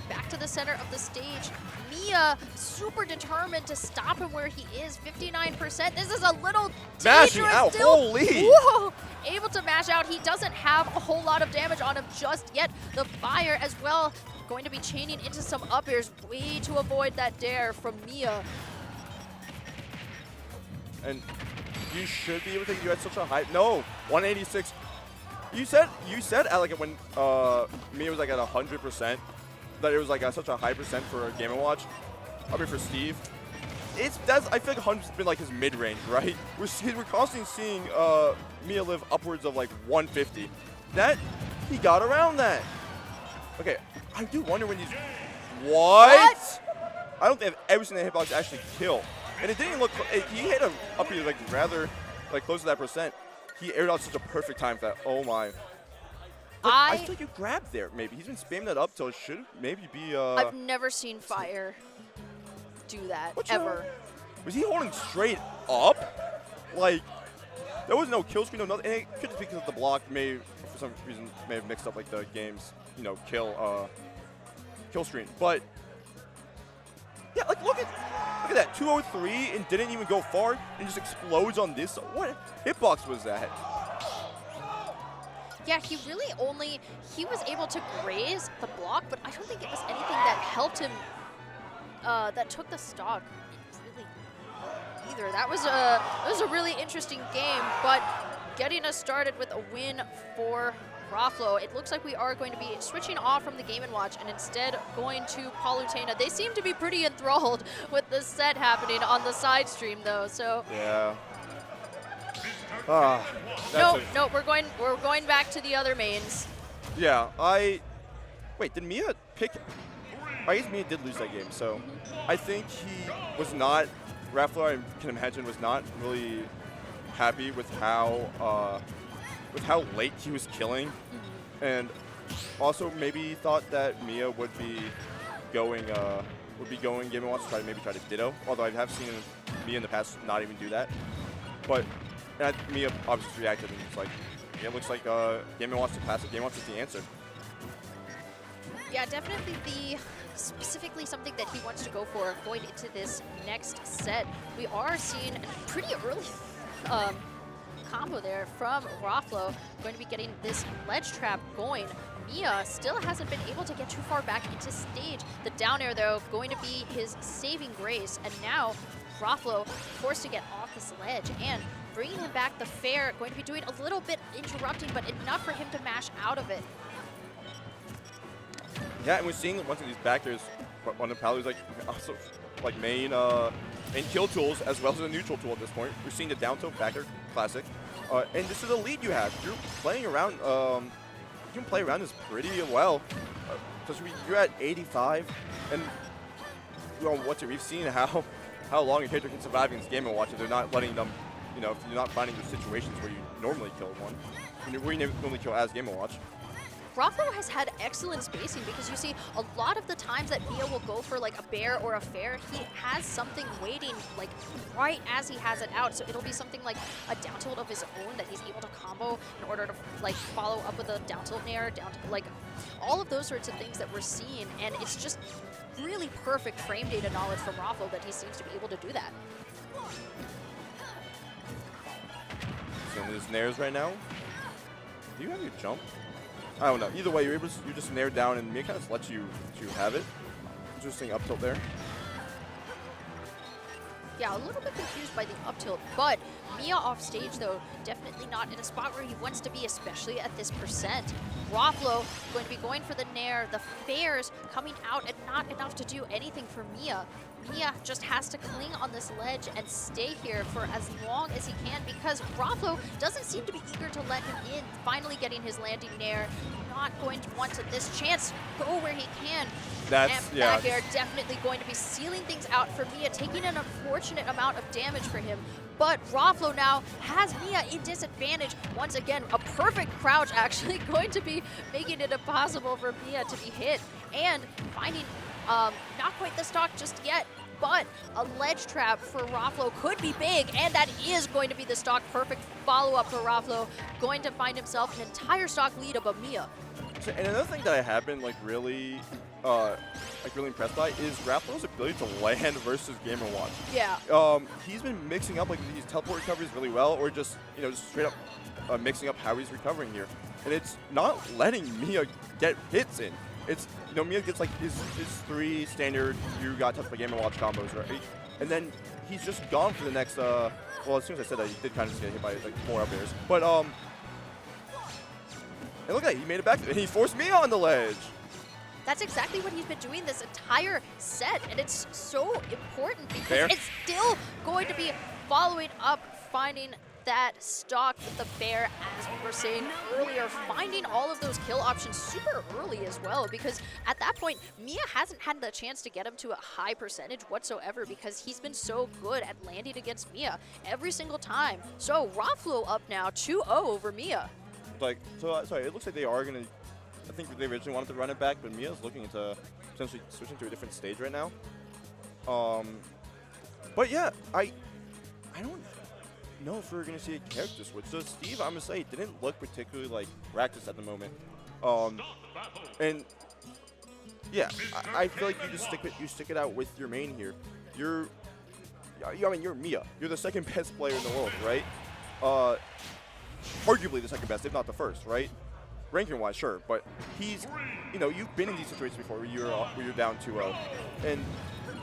back to the center of the stage. Miya super determined to stop him where he is, 59%. This is a little mashing dangerous out, still. holy! Whoa, able to mash out. He doesn't have a whole lot of damage on him just yet. The fire as well going to be chaining into some up airs, way to avoid that dare from Miya. And you should be able to, you had such a high, no, 186. You said like when Miya was like at 100%, that it was like such a high percent for a Game & Watch. I mean for Steve, I feel like 100's been like his mid range, right? We're constantly seeing Miya live upwards of like 150. That he got around that. Okay, I do wonder when these. What? I don't think I've ever seen the hitbox actually kill, and it didn't look. He hit him up here like rather like close to that percent. He aired out such a perfect time for that. Oh my. I feel like you grabbed there, maybe. He's been spamming that up till it should maybe be I've never seen Fire do that, ever. Was he holding straight up? Like, there was no kill screen, no nothing. And it could just be because of the block may, for some reason, may have mixed up like the game's, you know, kill screen. But yeah, like look at that, 203 and didn't even go far and just explodes on this. What hitbox was that? Yeah, he was able to graze the block, but I don't think it was anything that helped him, that took the stock really either. That was a really interesting game, but getting us started with a win for Raflo. It looks like we are going to be switching off from the Game & Watch and instead going to Palutena. They seem to be pretty enthralled with the set happening on the side stream, though. So Yeah. No, we're going back to the other mains. Yeah, wait, did Miya pick? I guess Miya did lose that game, so I think he was not, Raflo, I can imagine, was not really happy with how late he was killing, and also maybe thought that Miya would be going Game & Watch to try to ditto, although I have seen Miya in the past not even do that. But Miya obviously reacted and it's like, yeah, it looks like Game & Watch to pass it. Game & Watch is the answer. Yeah, definitely specifically something that he wants to go for going into this next set. We are seeing a pretty early combo there from Raflo, going to be getting this ledge trap going. Miya still hasn't been able to get too far back into stage. The down air, though, going to be his saving grace, and now Raflo forced to get off this ledge, and bringing him back the fair, going to be doing a little bit interrupting, but enough for him to mash out of it. Yeah, and we're seeing once of these backers, one of Palu's also main kill tools as well as a neutral tool at this point. We're seeing the down tilt backer classic, and this is a lead you have. You're playing around. You can play around this pretty well, because you're at 85, and we've seen how long a character can survive against Game & Watch if they're not letting them, if you're not finding the situations where you normally kill one, where you normally kill as Game & Watch. Raflo has had excellent spacing because you see a lot of the times that Miya will go for like a bear or a fair, he has something waiting like right as he has it out. So it'll be something like a down tilt of his own that he's able to combo in order to like follow up with a down tilt nair, like all of those sorts of things that we're seeing. And it's just really perfect frame data knowledge from Raflo that he seems to be able to do that. So there's nairs right now. Do you have your jump? I don't know. Either way, you're just nair down, and Miya kind of lets you have it. Interesting up tilt there. Yeah, a little bit confused by the up tilt, but Miya off stage, though, definitely not in a spot where he wants to be, especially at this percent. Raflo going to be going for the nair, the fairs coming out, and not enough to do anything for Miya. Miya just has to cling on this ledge and stay here for as long as he can because Raflo doesn't seem to be eager to let him in. Finally getting his landing nair. Not going to want to this chance go where he can. That's, and yeah. back air definitely going to be sealing things out for Miya, taking an unfortunate amount of damage for him. But Raflo now has Miya in disadvantage. Once again, a perfect crouch actually going to be making it impossible for Miya to be hit. And finding not quite the stock just yet, but a ledge trap for Raflo could be big, and that is going to be the stock. Perfect follow-up for Raflo, going to find himself an entire stock lead above Miya. So, and another thing that I have been really impressed by is Raflo's ability to land versus Game & Watch. Yeah. He's been mixing up these teleport recoveries really well, or just just straight up mixing up how he's recovering here, and it's not letting Miya get hits in. It's Miya gets his 3 standard you got touched by Game & Watch combos, right? And then he's just gone for the next well, as soon as I said that, he did kind of just get hit by 4 up airs. But and look at that, he made it back and he forced Miya on the ledge. That's exactly what he's been doing this entire set, and it's so important because Fair. it's still going to be following up, finding that stock with the bear, as we were saying earlier, finding all of those kill options super early as well, because at that point, Miya hasn't had the chance to get him to a high percentage whatsoever because he's been so good at landing against Miya every single time. So Raflo up now 2-0 over Miya. Sorry, it looks like they are going to, I think they originally wanted to run it back, but Mia's looking into potentially switching to a different stage right now. But yeah, I don't know if we're going to see a character switch. So Steve, I'm going to say, didn't look particularly practice at the moment. And yeah, I feel like you stick it out with your main here. You're Miya. You're the second best player in the world, right? Arguably the second best, if not the first, right? ranking-wise, sure, but he's, you know, you've been in these situations before where you're down 2-0, and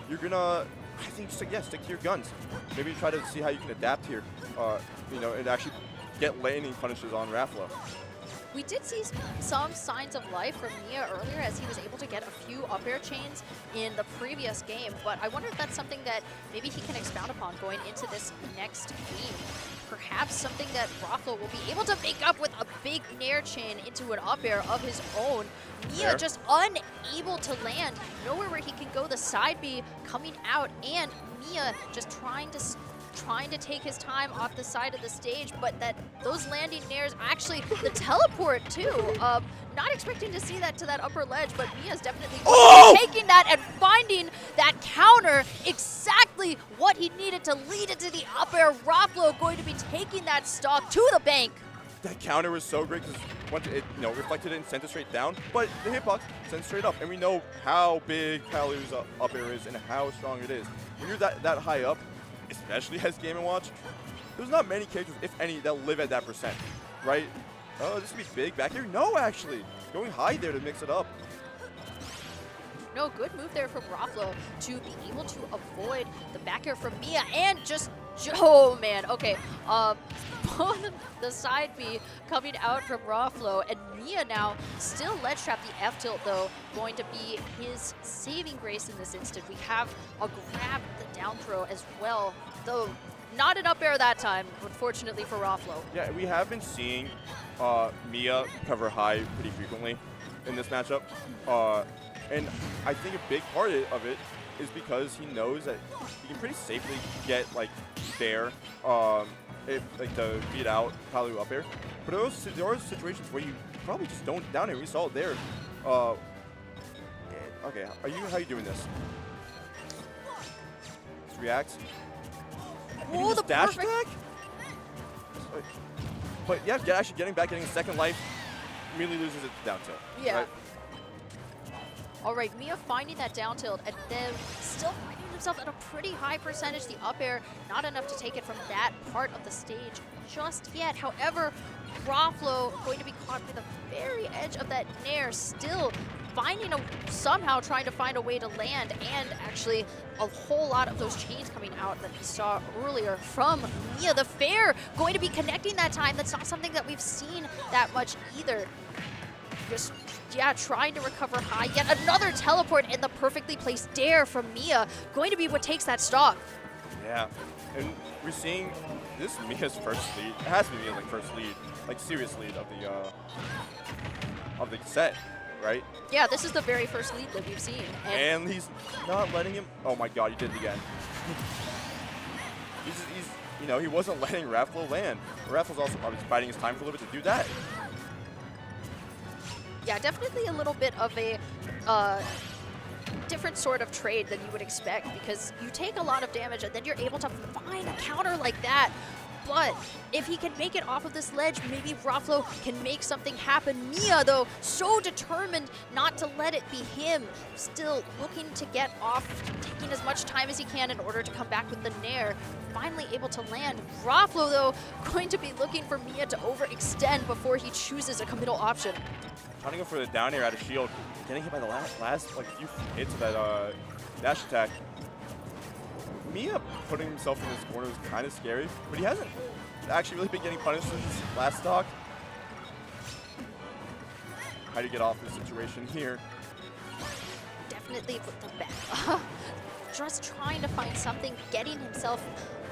you're gonna, I think, just stick to your guns. Maybe try to see how you can adapt here, you know, and actually get landing punishes on Raffalo. We did see some signs of life from Miya earlier as he was able to get a few up air chains in the previous game, but I wonder if that's something that maybe he can expound upon going into this next game. Perhaps something that Raffalo will be able to make up with a big nair chain into an up air of his own. Miya just unable to land, nowhere where he can go. The side B coming out, and Miya just trying to take his time off the side of the stage, but those landing nairs, actually the teleport too. Not expecting to see that to that upper ledge, but Miya's definitely taking that and finding that counter, exactly what he needed to lead into the up air. Raffalo going to be taking that stock to the bank. That counter was so great because once it, you know, reflected it and sent it straight down, but the hitbox sent it straight up, and we know how big Cavalier's up air is and how strong it is. When you're that high up, especially as Game & Watch, there's not many characters, if any, that live at that percent, right? Oh, this would be big back here. No, actually. Going high there to mix it up. No, good move there from Raffalo to be able to avoid the back air from Miya, and just, oh man, okay. The side B coming out from Raffalo, and Miya now still ledge trap. The F tilt though going to be his saving grace in this instant. We have a grab the down throw as well, though not an up air that time, unfortunately for Raffalo. Yeah, we have been seeing Miya cover high pretty frequently in this matchup. And I think a big part of it is because he knows that he can pretty safely get like there, like to beat out Palu up air. But there are situations where you probably just don't down air. We saw it there. Okay, how are you doing this? Just react. Oh, the dash perfect attack? But yeah, actually getting back, getting a second life, immediately loses it down tilt. Yeah. Right? All right, Miya finding that down tilt, and then still finding himself at a pretty high percentage. The up air, not enough to take it from that part of the stage just yet. However, Raffalo going to be caught by the very edge of that nair, still finding somehow trying to find a way to land, and actually a whole lot of those chains coming out that we saw earlier from Miya. The fair going to be connecting that time. That's not something that we've seen that much either. Just, yeah, trying to recover high. Yet another teleport in the perfectly placed dare from Miya. Going to be what takes that stock. Yeah, and we're seeing this is Miya's first lead. It has to be Miya's first lead, like serious lead of the set, right? Yeah, this is the very first lead that we've seen. And he's not letting him. Oh my God, he did it again. he's you know, he wasn't letting Raffalo land. Raffalo's also obviously biding his time for a little bit to do that. Yeah, definitely a little bit of a different sort of trade than you would expect, because you take a lot of damage and then you're able to find a counter like that. But if he can make it off of this ledge, maybe Raffalo can make something happen. Miya, though, so determined not to let it be him. Still looking to get off, taking as much time as he can in order to come back with the nair. Finally able to land. Raffalo, though, going to be looking for Miya to overextend before he chooses a committal option. Trying to go for the down air out of shield. Getting hit by the last like few hits of that dash attack. Miya putting himself in this corner was kind of scary, but he hasn't actually really been getting punished since his last stock. How do you get off this situation here? Definitely put them back. Just trying to find something, getting himself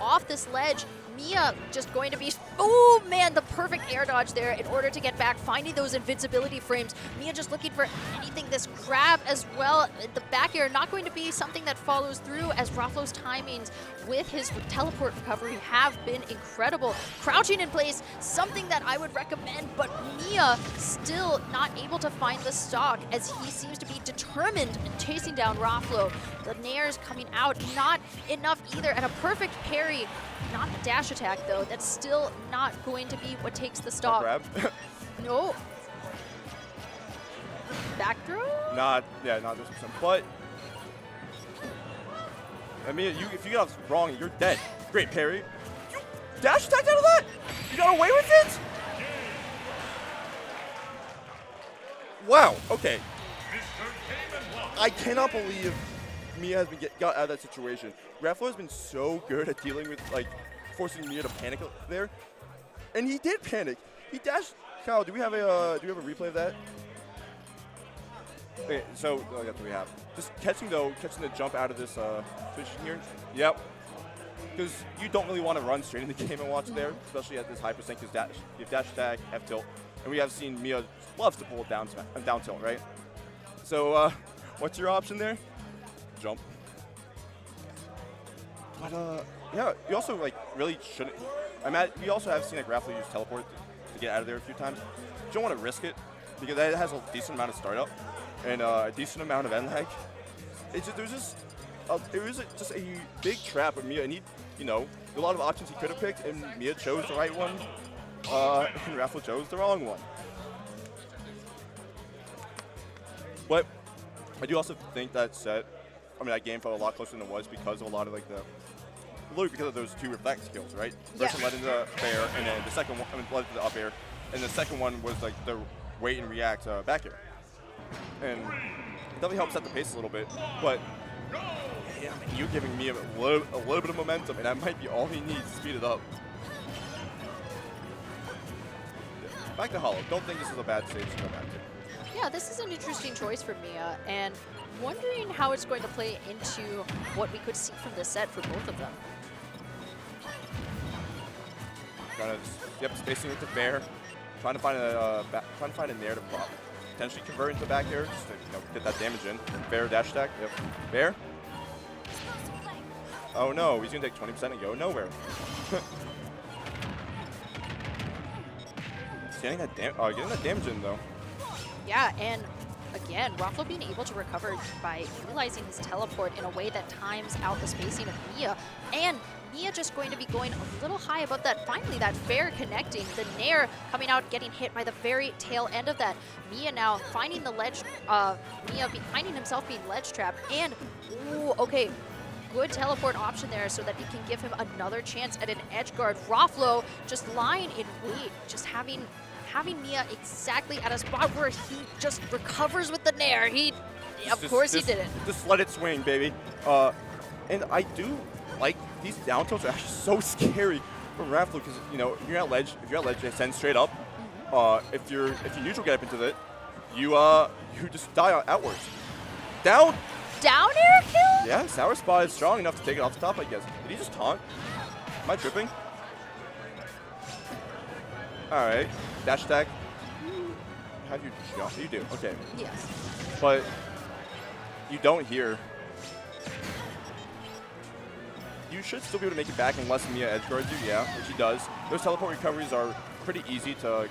off this ledge. Miya just going to be, oh man, the perfect air dodge there in order to get back, finding those invincibility frames. Miya just looking for anything, this grab as well. The back air not going to be something that follows through, as Raffalo's timings with his teleport recovery have been incredible. Crouching in place, something that I would recommend, but Miya still not able to find the stock as he seems to be determined in chasing down Raffalo. The nairs coming out, not enough either, and a perfect parry. Not a dash attack, though. That's still not going to be what takes the stock. Grab? No. Back throw? Not this one. But I mean, if you get off wrong, you're dead. Great parry. You dash attacked out of that? You got away with it? Wow, okay. I cannot believe Miya has been got out of that situation. Raffalo has been so good at dealing with, like, forcing Miya to panic there. And he did panic. He dashed. Kyle, do we have a replay of that? Okay, so that's what we have. Just catching the jump out of this position here. Yep. Because you don't really want to run straight in the game and watch there, especially at this high percent. Because you have dash attack, F tilt, and we have seen Miya loves to pull down tilt, right? So what's your option there? Jump. But yeah, you also like really shouldn't. We also have seen like Raffalo use teleport to get out of there a few times. You don't want to risk it because that has a decent amount of startup and a decent amount of end lag. It's just, it was just a big trap of Miya, and a lot of options he could have picked, and Miya chose the right one, and Raffalo chose the wrong one. But I do also think that game felt a lot closer than it was because of a lot of literally because of those two reflect skills, right? Yeah. First one led into the fair, and then the second one led into the up air, and the second one was like the wait and react back air, and it definitely helps set the pace a little bit. But yeah, you're giving me a little bit of momentum, and that might be all he needs to speed it up. Back to Hollow. Don't think this is a bad stage to go back to. Yeah, this is an interesting choice for Miya, and wondering how it's going to play into what we could see from this set for both of them. Spacing with the fair, trying to find a nair to prop, potentially convert into back air, just to get that damage in. Fair dash attack. Yep. Fair. Oh no, he's gonna take 20% and go nowhere. Getting that damage in though. Yeah, and again, Raffalo being able to recover by utilizing his teleport in a way that times out the spacing of Miya, and Miya just going to be going a little high above that. Finally, that fair connecting, the nair coming out, getting hit by the very tail end of that. Miya now finding the ledge, finding himself being ledge trapped, and ooh, okay, good teleport option there so that he can give him another chance at an edge guard. Raffalo just lying in wait, just having Miya exactly at a spot where he just recovers with the nair. Of course he didn't. Just let it swing, baby. And I do like these down tilts are actually so scary from Raffalo because if you're at ledge, it sends straight up. If you neutral get up into it, you just die outwards. Down air kill? Yeah, Sour Spot is strong enough to take it off the top, I guess. Did he just taunt? Am I tripping? Alright. Dash attack. How do you jump? You do. Okay. Yes. But you don't hear. You should still be able to make it back unless Miya edge guards you, yeah, which he does. Those teleport recoveries are pretty easy to,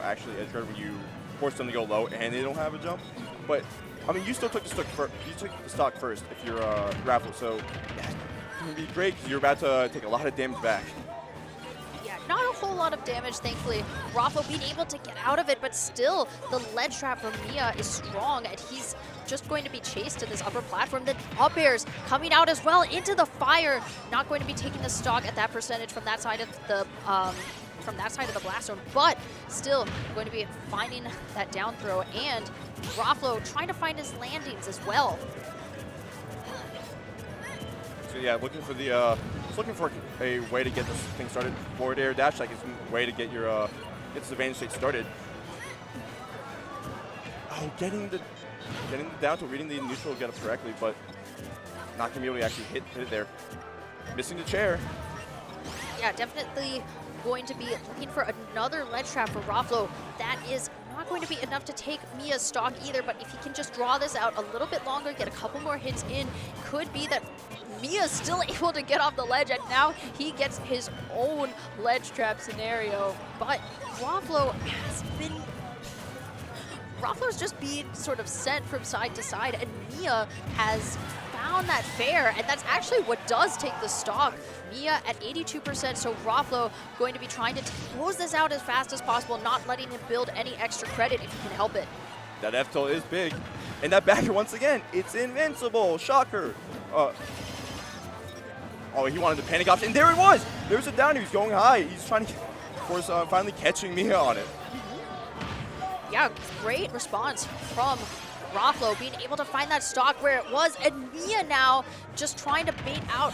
actually edge guard when you force them to go low and they don't have a jump. But I mean, you still took the stock first if you're Raffalo, so yeah, it's gonna be great because you're about to take a lot of damage back. Yeah, not a whole lot of damage, thankfully. Raffalo being able to get out of it, but still, the ledge trap from Miya is strong, and he's just going to be chased to this upper platform. The up airs coming out as well into the fire. Not going to be taking the stock at that percentage from that side of the blast zone, but still going to be finding that down throw, and Raffalo trying to find his landings as well. So yeah, looking for a way to get this thing started. Forward air dash like is a way to get your get this advantage state started. Oh, getting the down to reading the neutral get up correctly, but not gonna be able to actually hit it there. Missing the chair. Yeah, definitely going to be looking for another ledge trap for Raffalo. That is not going to be enough to take Miya's stock either, but if he can just draw this out a little bit longer, get a couple more hits in, could be that Miya's still able to get off the ledge, and now he gets his own ledge trap scenario. But Raffalo's just being sort of sent from side to side, and Miya has found that fair, and that's actually what does take the stock. Miya at 82%, so Raffalo going to be trying to close this out as fast as possible, not letting him build any extra credit if he can help it. That F tilt is big. And that backer, once again, it's invincible. Shocker. Oh, he wanted the panic option, and there it was. There's a down. He was going high. He's trying to force finally catching Miya on it. yeah, great response from Raflo, being able to find that stock where it was, and Miya now just trying to bait out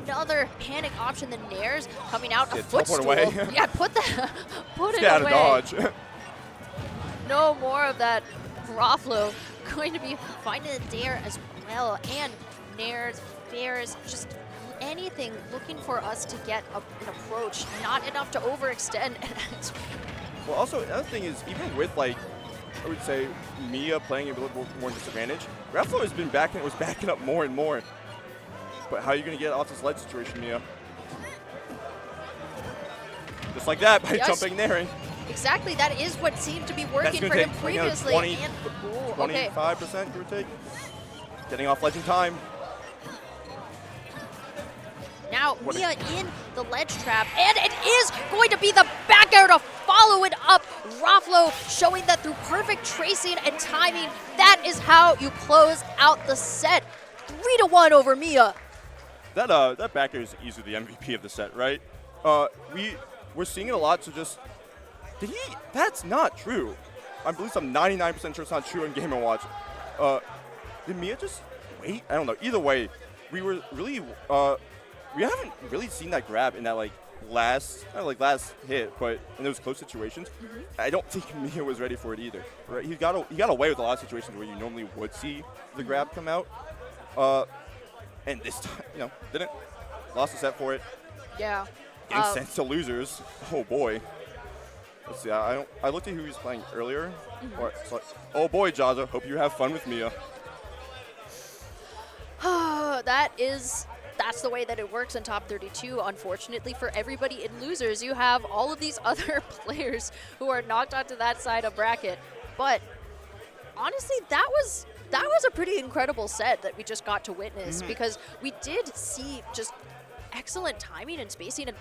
another panic option. The Nairs coming out, a footstool. Away. Yeah, put it Get out away. of dodge. No more of that. Raflo going to be finding the dare as well, and Nairs, Bears, just anything looking for us to get an approach, not enough to overextend. Well, also, another thing is, even with, like, I would say Miya playing a little more disadvantage, Raflo has been backing up more and more. But how are you going to get off this ledge situation, Miya? Just like that, by jumping there. Exactly, that is what seemed to be working for him previously. 25%, give or take. Getting off ledge in time. Now Miya in the ledge trap, and it is going to be the back air to follow it up. Raflo showing that through perfect tracing and timing, that is how you close out the set. 3-1 over Miya. That back air is easily the MVP of the set, right? We're seeing it a lot, so just... That's not true. I believe I'm 99% sure it's not true in Game & Watch. Did Miya just wait? I don't know. Either way, we were really... we haven't really seen that grab in that last hit, but in those close situations, I don't think Miya was ready for it either. Right? He got away with a lot of situations where you normally would see the grab come out, and this time, didn't. Lost the set for it. Yeah. Getting sent to losers. Oh boy. Let's see. I looked at who he was playing earlier. Oh boy, Jaza. Hope you have fun with Miya. That's the way that it works in top 32. Unfortunately for everybody in losers, you have all of these other players who are knocked onto that side of bracket. But honestly, that was a pretty incredible set that we just got to witness, because we did see just excellent timing and spacing and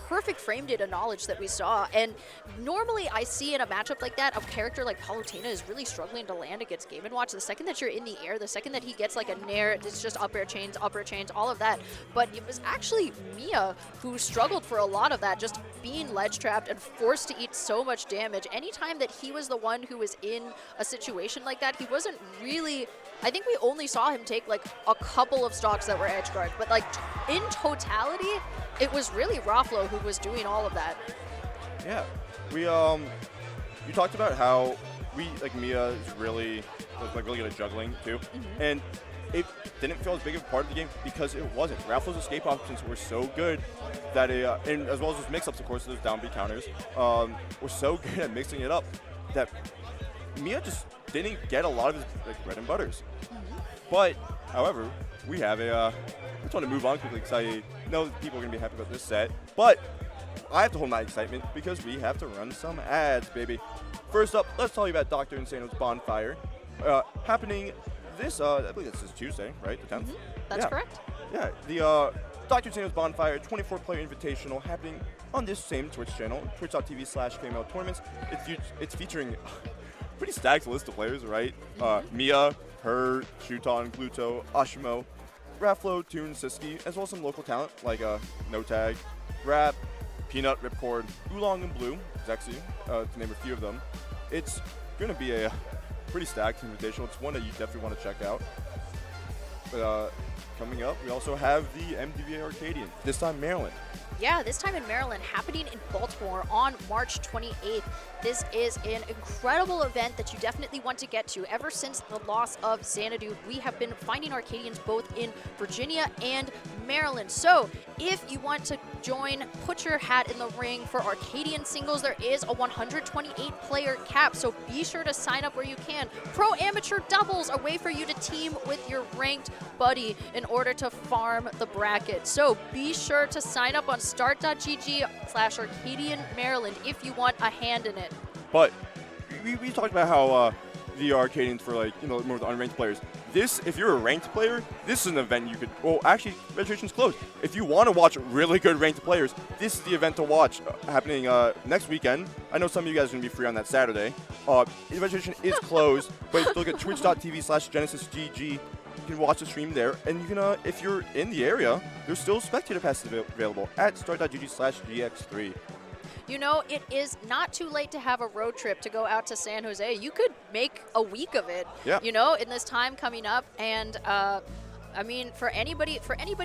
perfect frame data knowledge that we saw. And normally I see in a matchup like that, a character like Palutena is really struggling to land against Game & Watch. The second that you're in the air, the second that he gets a nair, it's just up air chains, all of that. But it was actually Miya who struggled for a lot of that, just being ledge trapped and forced to eat so much damage. Anytime that he was the one who was in a situation like that, he wasn't really... I think we only saw him take a couple of stocks that were edge guard, but in totality, it was really Raflo who was doing all of that. Yeah, you talked about how Miya is really good at juggling too, and it didn't feel as big of a part of the game because it wasn't. Raflo's escape options were so good that and as well as his mix-ups, of course, those down B counters, were so good at mixing it up that Miya just didn't get a lot of his bread and butters. But, however, we have I just want to move on quickly because I know people are going to be happy about this set. But I have to hold my excitement because we have to run some ads, baby. First up, let's tell you about Dr. Insano's Bonfire. Happening this, I believe this is Tuesday, right? The 10th? That's correct. Yeah, the Dr. Insano's Bonfire 24-player invitational happening on this same Twitch channel, twitch.tv/KML Tournaments. It's featuring pretty stacked list of players, right? Miya, Her, Shuton, Gluto, Ashimo, Raflo, Toon, Siski, as well as some local talent like No Tag, Rap, Peanut, Ripcord, Oolong, and Blue, Zexy, to name a few of them. It's going to be a pretty stacked invitational. It's one that you definitely want to check out. But coming up, we also have the MDVA Arcadian, this time Maryland. Yeah, this time in Maryland, happening in Baltimore on March 28th. This is an incredible event that you definitely want to get to. Ever since the loss of Xanadu, we have been finding Arcadians both in Virginia and Maryland. So if you want to join, put your hat in the ring for Arcadian singles. There is a 128-player cap, so be sure to sign up where you can. Pro-amateur doubles, a way for you to team with your ranked buddy in order to farm the bracket. So be sure to sign up on start.gg/Arcadian Maryland if you want a hand in it. But we talked about how the Arcadians for more of the unranked players. This, if you're a ranked player, this is an event you could, well, actually, registration's closed. If you want to watch really good ranked players, this is the event to watch, happening next weekend. I know some of you guys are going to be free on that Saturday. Registration is closed, but if you look at twitch.tv/GenesisGG, you can watch the stream there, and you can, if you're in the area, there's still spectator passes available at start.gg/GX3. You know, it is not too late to have a road trip to go out to San Jose. You could make a week of it, you know, in this time coming up. And I mean, for anybody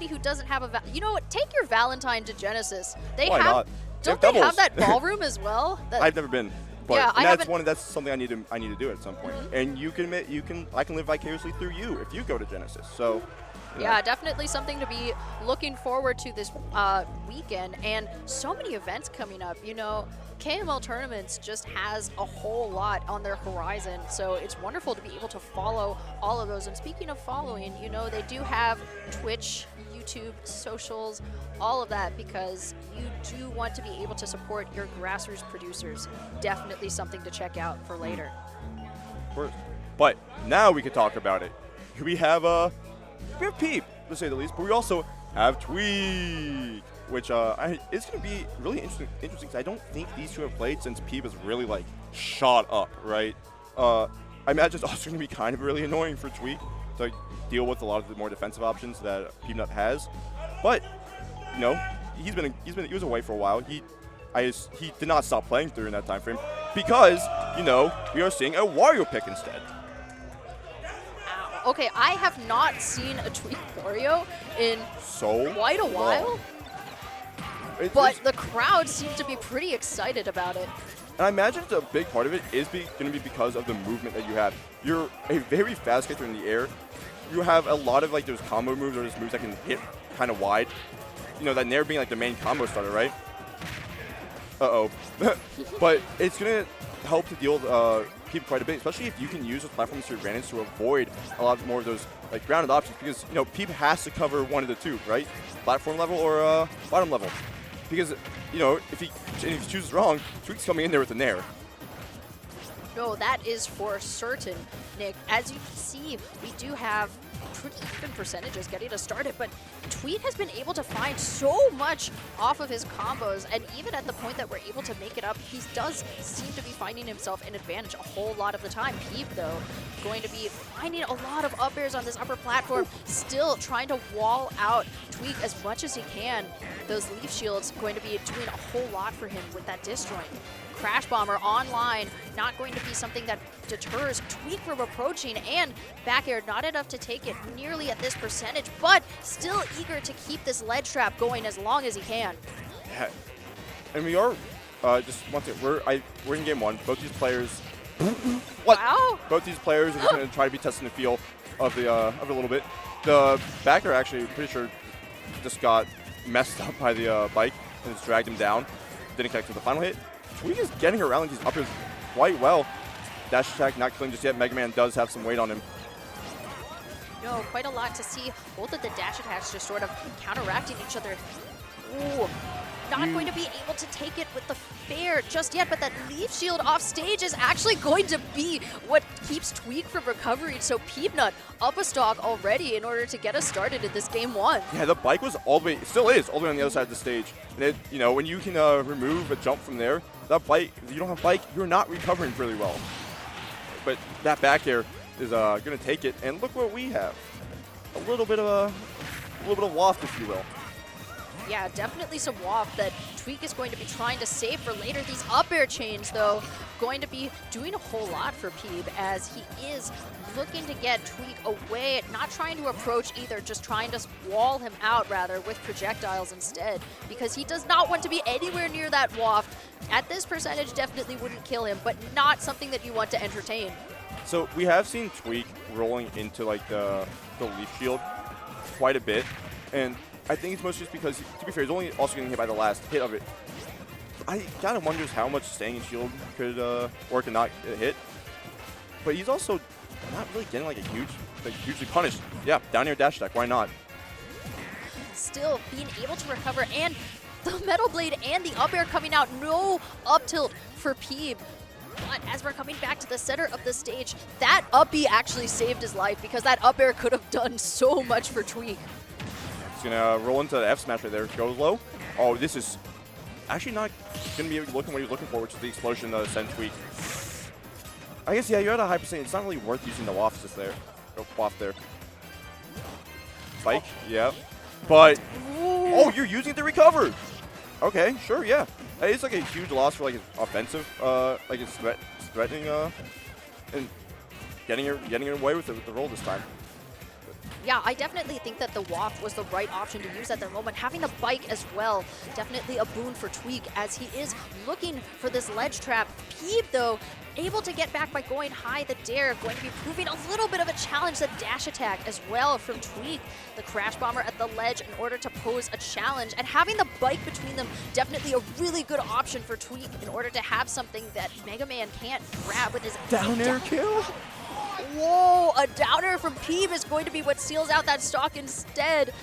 who doesn't have you know what, take your Valentine to Genesis. They Why not? Don't they have that ballroom as well? I've never been. But yeah, that's something I need to do at some point. And I can live vicariously through you if you go to Genesis. So yeah, definitely something to be looking forward to this weekend, and so many events coming up. You know, KML Tournaments just has a whole lot on their horizon, so it's wonderful to be able to follow all of those. And speaking of following, you know, they do have Twitch, YouTube, socials, all of that, because you do want to be able to support your grassroots producers. Definitely something to check out for later. Of course. But now we can talk about it. We have Peep, to say the least, but we also have Tweak, which it's going to be really interesting because I don't think these two have played since Peep has really like shot up, right? I imagine it's also going to be kind of really annoying for Tweak to deal with a lot of the more defensive options that Peabnut has, but you know, he was away for a while. He did not stop playing during that time frame because, you know, we are seeing a Wario pick instead. Okay, I have not seen a Tweak Wario in quite a while, but the crowd seems to be pretty excited about it. And I imagine a big part of it is going to be because of the movement that you have. You're a very fast hitter in the air. You have a lot of like those combo moves or those moves that can hit kind of wide. You know, that Nair being like the main combo starter, right? Uh-oh. But it's going to help to deal with Peep quite a bit, especially if you can use those platforms to your advantage to avoid a lot more of those like grounded options, because, you know, Peep has to cover one of the two, right? Platform level or bottom level. Because, you know, if he chooses wrong, Tweak's coming in there with a Nair. No, that is for certain, Nick. As you can see, we do have pretty even percentages getting us started, but Tweak has been able to find so much off of his combos, and even at the point that we're able to make it up, he does seem to be finding himself an advantage a whole lot of the time. Peep, though, going to be finding a lot of up airs on this upper platform, still trying to wall out Tweak as much as he can. Those leaf shields going to be doing a whole lot for him with that disjoint. Crash Bomber online, not going to be something that deters Tweak from approaching, and back air not enough to take it nearly at this percentage, but still eager to keep this ledge trap going as long as he can. Yeah. And we are, just once again, we're in game one. Both these players, what? Wow. Both these players are just going to try to be testing the feel of a little bit. The back air actually, pretty sure, just got messed up by the bike and just dragged him down. Didn't connect to the final hit. Tweak is getting around these uppers quite well. Dash attack not killing just yet. Mega Man does have some weight on him. No, quite a lot to see. Both of the dash attacks just sort of counteracting each other. Ooh, not going to be able to take it with the fair just yet, but that leaf shield off stage is actually going to be what keeps Tweak from recovering. So Peabnut up a stock already in order to get us started in this game one. Yeah, the bike was still is all the way on the other side of the stage. And it, you know, when you can remove a jump from there, that bike, if you don't have bike, you're not recovering really well. But that back air is going to take it, and look what we have. A little bit of waft, if you will. Yeah, definitely some waft that Tweak is going to be trying to save for later. These up air chains, though, going to be doing a whole lot for Peeb, as he is looking to get Tweak away, not trying to approach either, just trying to wall him out, rather, with projectiles instead, because he does not want to be anywhere near that waft. At this percentage, definitely wouldn't kill him, but not something that you want to entertain. So we have seen Tweak rolling into like the leaf shield quite a bit, and I think it's mostly just because, to be fair, he's only also getting hit by the last hit of it. I kind of wonders how much staying in shield could work and not get hit. But he's also not really getting like hugely punished. Yeah, down air dash attack, why not? Still being able to recover, and the Metal Blade and the up air coming out. No up tilt for Peeb. But as we're coming back to the center of the stage, that up B actually saved his life, because that up air could have done so much for Tweak. He's going to roll into the F smash right there. Goes low. Oh, this is actually not going to be looking what you're looking for, which is the explosion to send Tweak. I guess, yeah, you're at a high percentage. It's not really worth using the waft just there. Go waft there. Spike, yeah. But, oh, you're using it to recover. Okay, sure, yeah. It's like a huge loss for like his offensive, like his threatening, and getting away with the roll this time. Yeah, I definitely think that the waft was the right option to use at the moment. Having the bike as well, definitely a boon for Tweak as he is looking for this ledge trap. Peeb, though, able to get back by going high the dare, going to be proving a little bit of a challenge. The dash attack as well from Tweak, the crash bomber at the ledge in order to pose a challenge. And having the bike between them, definitely a really good option for Tweak in order to have something that Mega Man can't grab with his Down air kill? Whoa, a downer from Peeb is going to be what seals out that stock instead.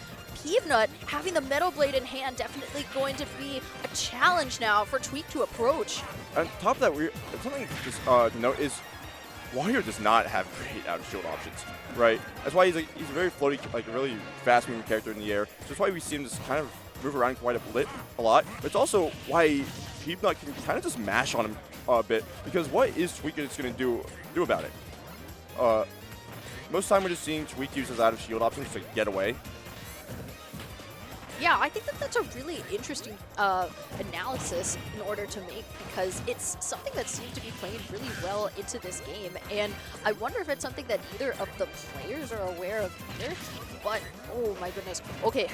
Peabnut, having the Metal Blade in hand, definitely going to be a challenge now for Tweak to approach. On top of that, something just to note is Wario does not have great out of shield options, right? That's why he's a very floaty, like a really fast moving character in the air. So that's why we see him just kind of move around quite a lot. But it's also why Peabnut can kind of just mash on him a bit, because what is Tweak just going to do about it? Most of the time we're just seeing Tweak use his out of shield options to get away. Yeah, I think that that's a really interesting analysis in order to make, because it's something that seems to be playing really well into this game, and I wonder if it's something that either of the players are aware of either. But, oh my goodness. Okay,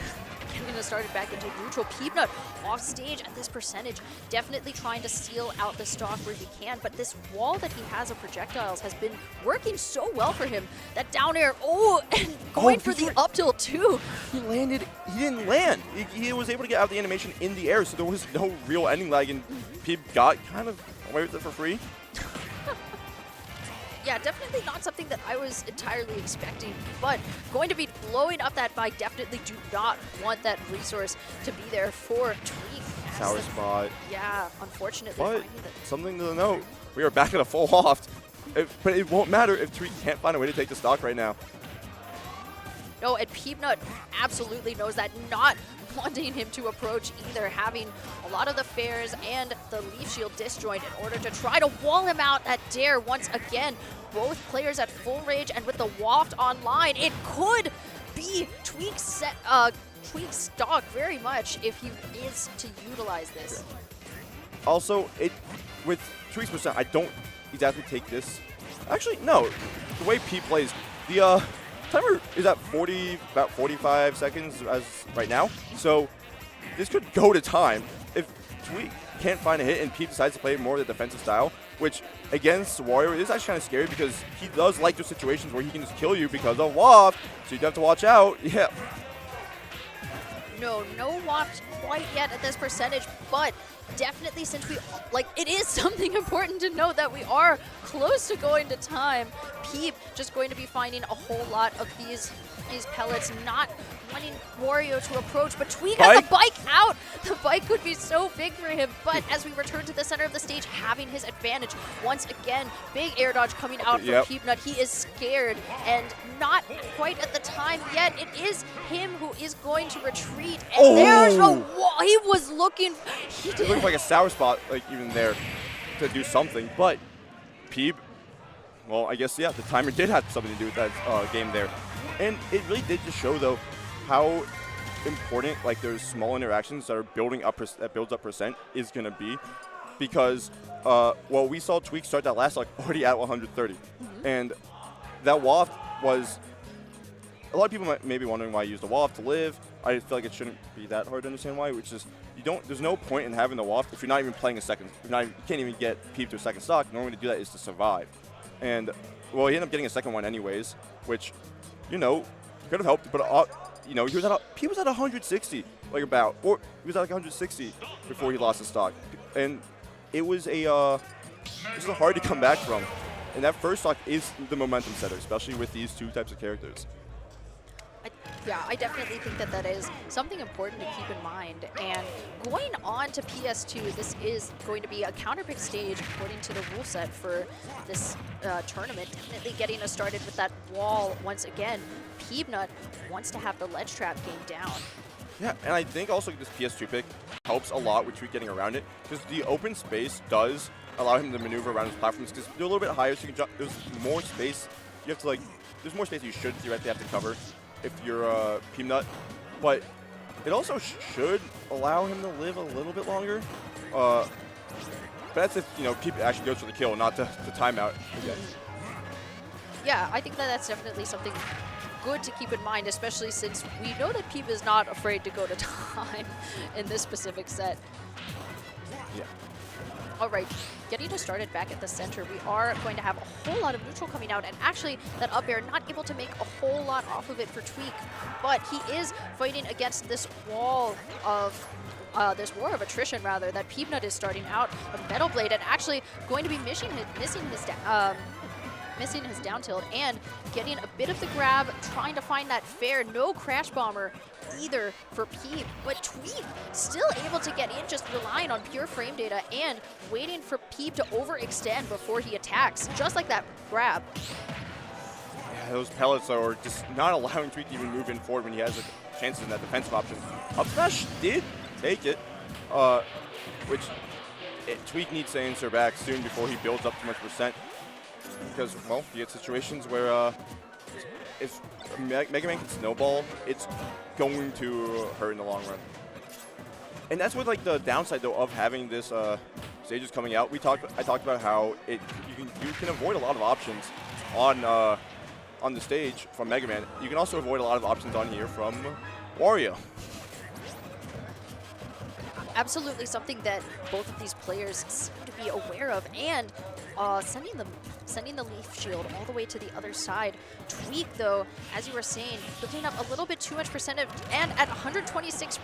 getting us started back into neutral. Peabnut off stage at this percentage, definitely trying to seal out the stock where he can, but this wall that he has of projectiles has been working so well for him. That down air, and going for the up tilt too. He didn't land. He was able to get out the animation in the air, so there was no real ending lag, and Peeb got kind of away with it for free. Yeah, definitely not something that I was entirely expecting, but going to be blowing up that bike. Definitely do not want that resource to be there for Tweak. Sour spot. Yeah, unfortunately. But something to note, we are back at a full loft, but it won't matter if Tweak can't find a way to take the stock right now. No, and Peabnut absolutely knows that, not wanting him to approach either, having a lot of the fares and the leaf shield disjoint in order to try to wall him out at dare once again. Both players at full rage, and with the waft online, it could be Tweak's stock very much if he is to utilize this. Also, with Tweak's percent, I don't exactly take this. Actually, no. The way P plays, the timer is at about 45 seconds as right now. So this could go to time if Tweak can't find a hit and Pete decides to play more of the defensive style, which against Wario is actually kind of scary because he does like those situations where he can just kill you because of waft. So you have to watch out. Yeah. No waft quite yet at this percentage, but definitely, since it is something important to note that we are close to going to time. Peep just going to be finding a whole lot of these pellets, not wanting Wario to approach, but Tweak has the bike out. The bike could be so big for him, but as we return to the center of the stage, having his advantage once again. Big air dodge coming out from Peabnut. He is scared and not quite at the time yet. It is him who is going to retreat, and there's a wall. He was looking. It looked like a sour spot, even there, to do something. But Peeb, well, I guess the timer did have something to do with that game there, and it really did just show though how important those small interactions that are building up that builds up percent is gonna be, because we saw Tweak start that last already at 130, and that waft was. A lot of people may be wondering why I used the waft to live. I feel like it shouldn't be that hard to understand why, which is there's no point in having the waft if you're not even playing a second. You can't even get Peep to a second stock. The only way to do that is to survive. And, well, he ended up getting a second one anyways, which, could have helped. But, Peep was at 160, he was at 160 before he lost his stock. And it was hard to come back from. And that first stock is the momentum setter, especially with these two types of characters. Yeah, I definitely think that is something important to keep in mind. And going on to PS2, this is going to be a counterpick stage according to the rule set for this tournament. Definitely getting us started with that wall once again. Peabnut wants to have the ledge trap game down. Yeah, and I think also this PS2 pick helps a lot with Tweak getting around it, because the open space does allow him to maneuver around his platforms, because they're a little bit higher, so you can jump. There's more space. You have to there's more space you should theoretically have to cover if you're Peabnut, but It also should allow him to live a little bit longer. But that's if, Peep actually goes for the kill, not the timeout again. Yeah, I think that that's definitely something good to keep in mind, especially since we know that Peep is not afraid to go to time in this specific set. Yeah. All right, getting us started back at the center, we are going to have a whole lot of neutral coming out, and actually that up air not able to make a whole lot off of it for Tweak, but he is fighting against this wall of attrition rather that Peabnut is starting out of Metal Blade, and actually going to be missing his down tilt and getting a bit of the grab, trying to find that fair, no crash bomber either for Peep, but Tweep still able to get in, just relying on pure frame data and waiting for Peep to overextend before he attacks, just like that grab. Yeah, those pellets are just not allowing Tweak to even move in forward when he has the chances in that defensive option. Up smash did take it, which Tweak needs to answer back soon before he builds up too much percent. Because, well, you get situations where if Mega Man can snowball, it's going to hurt in the long run. And that's what, like, the downside, though, of having this stages coming out. I talked about how you can avoid a lot of options on the stage from Mega Man. You can also avoid a lot of options on here from Wario. Absolutely something that both of these players seem to be aware of, and sending the Leaf Shield all the way to the other side. Tweak, though, as you were saying, building up a little bit too much percentage, and at 126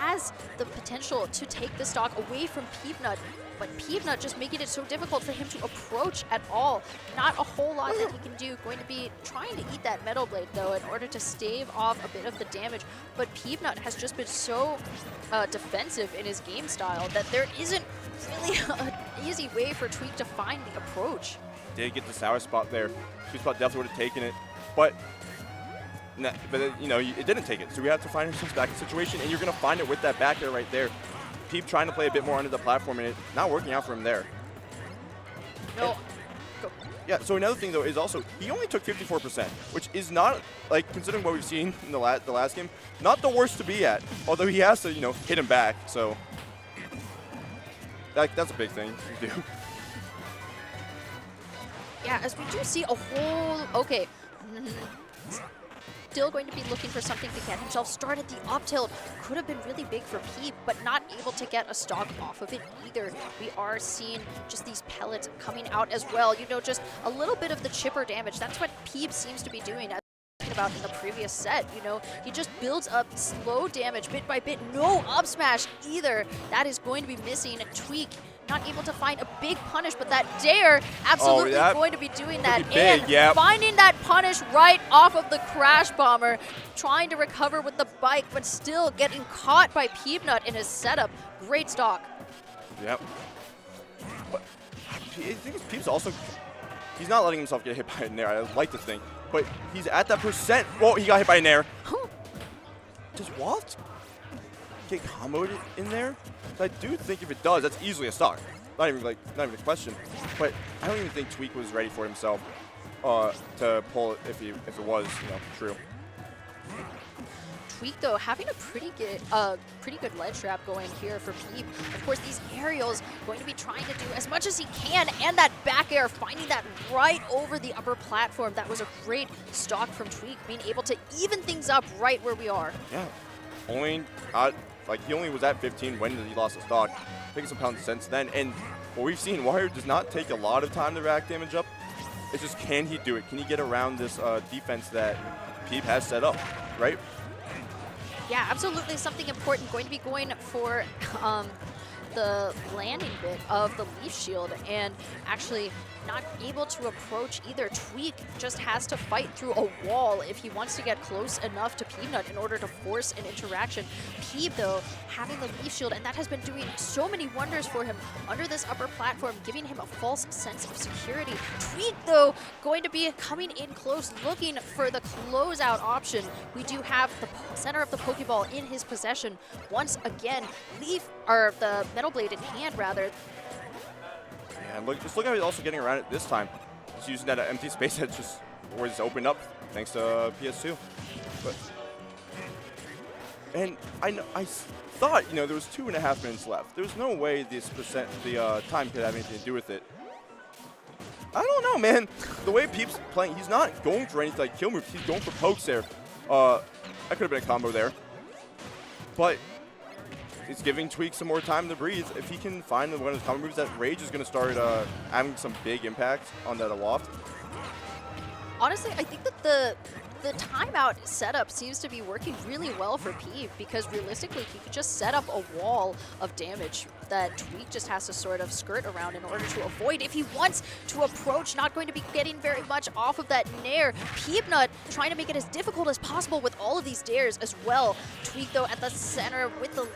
has the potential to take the stock away from Peabnut, but Peabnut just making it so difficult for him to approach at all. Not a whole lot that he can do. Going to be trying to eat that Metal Blade, though, in order to stave off a bit of the damage, but Peabnut has just been so defensive in his game style that there isn't really an easy way for Tweak to find the approach. Did get the sour spot there. Sweet spot definitely would have taken it, but it didn't take it. So we have to find ourselves back in situation, and you're going to find it with that back air right there. Peep trying to play a bit more under the platform, and it not working out for him there. No. Yeah, so another thing, though, is also he only took 54%, which is not, like, considering what we've seen in the last game, not the worst to be at, although he has to, hit him back, so that's a big thing to do. Yeah, as we do see a whole, okay, still going to be looking for something to get himself started. The up tilt could have been really big for Peep, but not able to get a stock off of it either. We are seeing just these pellets coming out as well. Just a little bit of the chipper damage. That's what Peep seems to be doing, as we talked about in the previous set. He just builds up slow damage bit by bit. No up smash either. That is going to be missing. Tweak not able to find a big punish, but that dare absolutely going to be doing that. And finding that punish right off of the crash bomber, trying to recover with the bike, but still getting caught by Peabnut in his setup. Great stock. Yep. But I think Peep's also, he's not letting himself get hit by a nair, I like to think, but he's at that percent. Whoa, he got hit by a nair. Does Walt get comboed in there? So I do think if it does, that's easily a stock. Not even a question. But I don't even think Tweak was ready for himself to pull it if it was true. Tweak, though, having a pretty good ledge trap going here for Peep. Of course, these aerials going to be trying to do as much as he can, and that back air, finding that right over the upper platform. That was a great stock from Tweak, being able to even things up right where we are. Yeah, he only was at 15 when he lost the stock. Taking some pounds since then, and what we've seen, Wario does not take a lot of time to rack damage up. It's just, can he do it? Can he get around this defense that Peep has set up, right? Yeah, absolutely something important. Going to be going for the landing bit of the Leaf Shield, and actually not able to approach either. Tweak just has to fight through a wall if he wants to get close enough to Peabnut in order to force an interaction. Peab, though, having the Leaf Shield, and that has been doing so many wonders for him under this upper platform, giving him a false sense of security. Tweak, though, going to be coming in close, looking for the closeout option. We do have the center of the Pokeball in his possession. Once again, the Metal Blade in hand, rather. Yeah, just look how he's also getting around it this time. He's using that empty space that was opened up thanks to PS2. But And I thought, there was 2.5 minutes left. There's no way the time could have anything to do with it. I don't know, man. The way Peep's playing, he's not going for anything like kill moves. He's going for pokes there. That could have been a combo there. But it's giving Tweak some more time to breathe. If he can find one of his combo moves, that Rage is going to start having some big impact on that Waft. Honestly, I think that the timeout setup seems to be working really well for Peeb, because realistically he could just set up a wall of damage that Tweak just has to sort of skirt around in order to avoid. If he wants to approach, not going to be getting very much off of that Nair. Peabnut trying to make it as difficult as possible with all of these dares as well. Tweak though at the center with the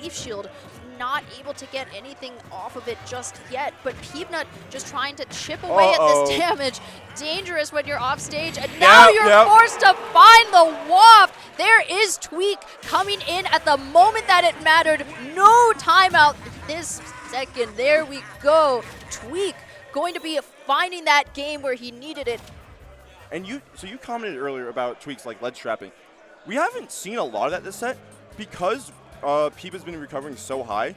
Leaf Shield, not able to get anything off of it just yet, but Peabnut just trying to chip away at this damage. Dangerous when you're off stage, and now you're forced to find the Waft. There is Tweak coming in at the moment that it mattered. No timeout this second. There we go. Tweak going to be finding that game where he needed it. And you commented earlier about Tweak's ledge trapping. We haven't seen a lot of that this set because Peep has been recovering so high.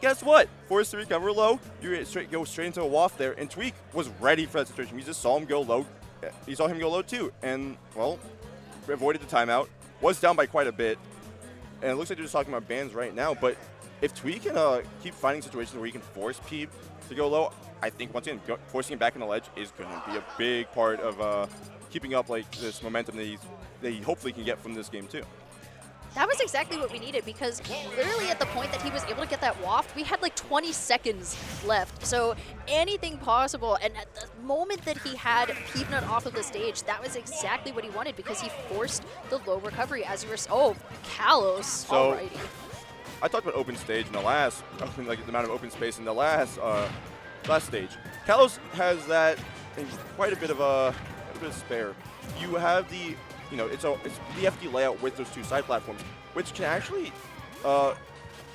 Guess what? Forced to recover low, you go straight into a Waft there, and Tweak was ready for that situation. We just saw him go low. You saw him go low too, and well, avoided the timeout. Was down by quite a bit, and it looks like they're just talking about bans right now. But if Tweak can keep finding situations where he can force Peep to go low, I think once again forcing him back in the ledge is going to be a big part of keeping up this momentum that he hopefully can get from this game too. That was exactly what we needed, because literally at the point that he was able to get that Waft, we had 20 seconds left. So anything possible. And at the moment that he had Peabnut off of the stage, that was exactly what he wanted, because he forced the low recovery as you were. Oh, Kalos. So alrighty. I talked about open stage in the last, the amount of open space in the last stage. Kalos has that in quite a bit of spare. You have the it's the FD layout with those two side platforms, which can actually it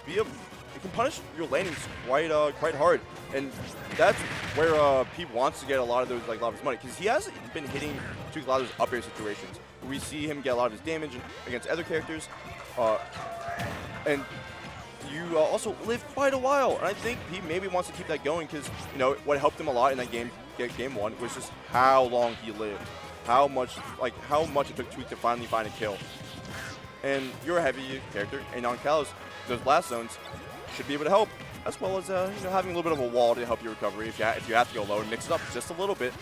can punish your landings quite hard, and that's where Peep wants to get a lot of those a lot of his money, because he hasn't been hitting to a lot of those up air situations. We see him get a lot of his damage against other characters, and you also live quite a while, and I think Peep maybe wants to keep that going, because what helped him a lot in that game one was just how long he lived. How much it took Tweak to finally find a kill. And you're a heavy character, and on Kalos, those blast zones should be able to help, as well as having a little bit of a wall to help your recovery if you have to go low and mix it up just a little bit.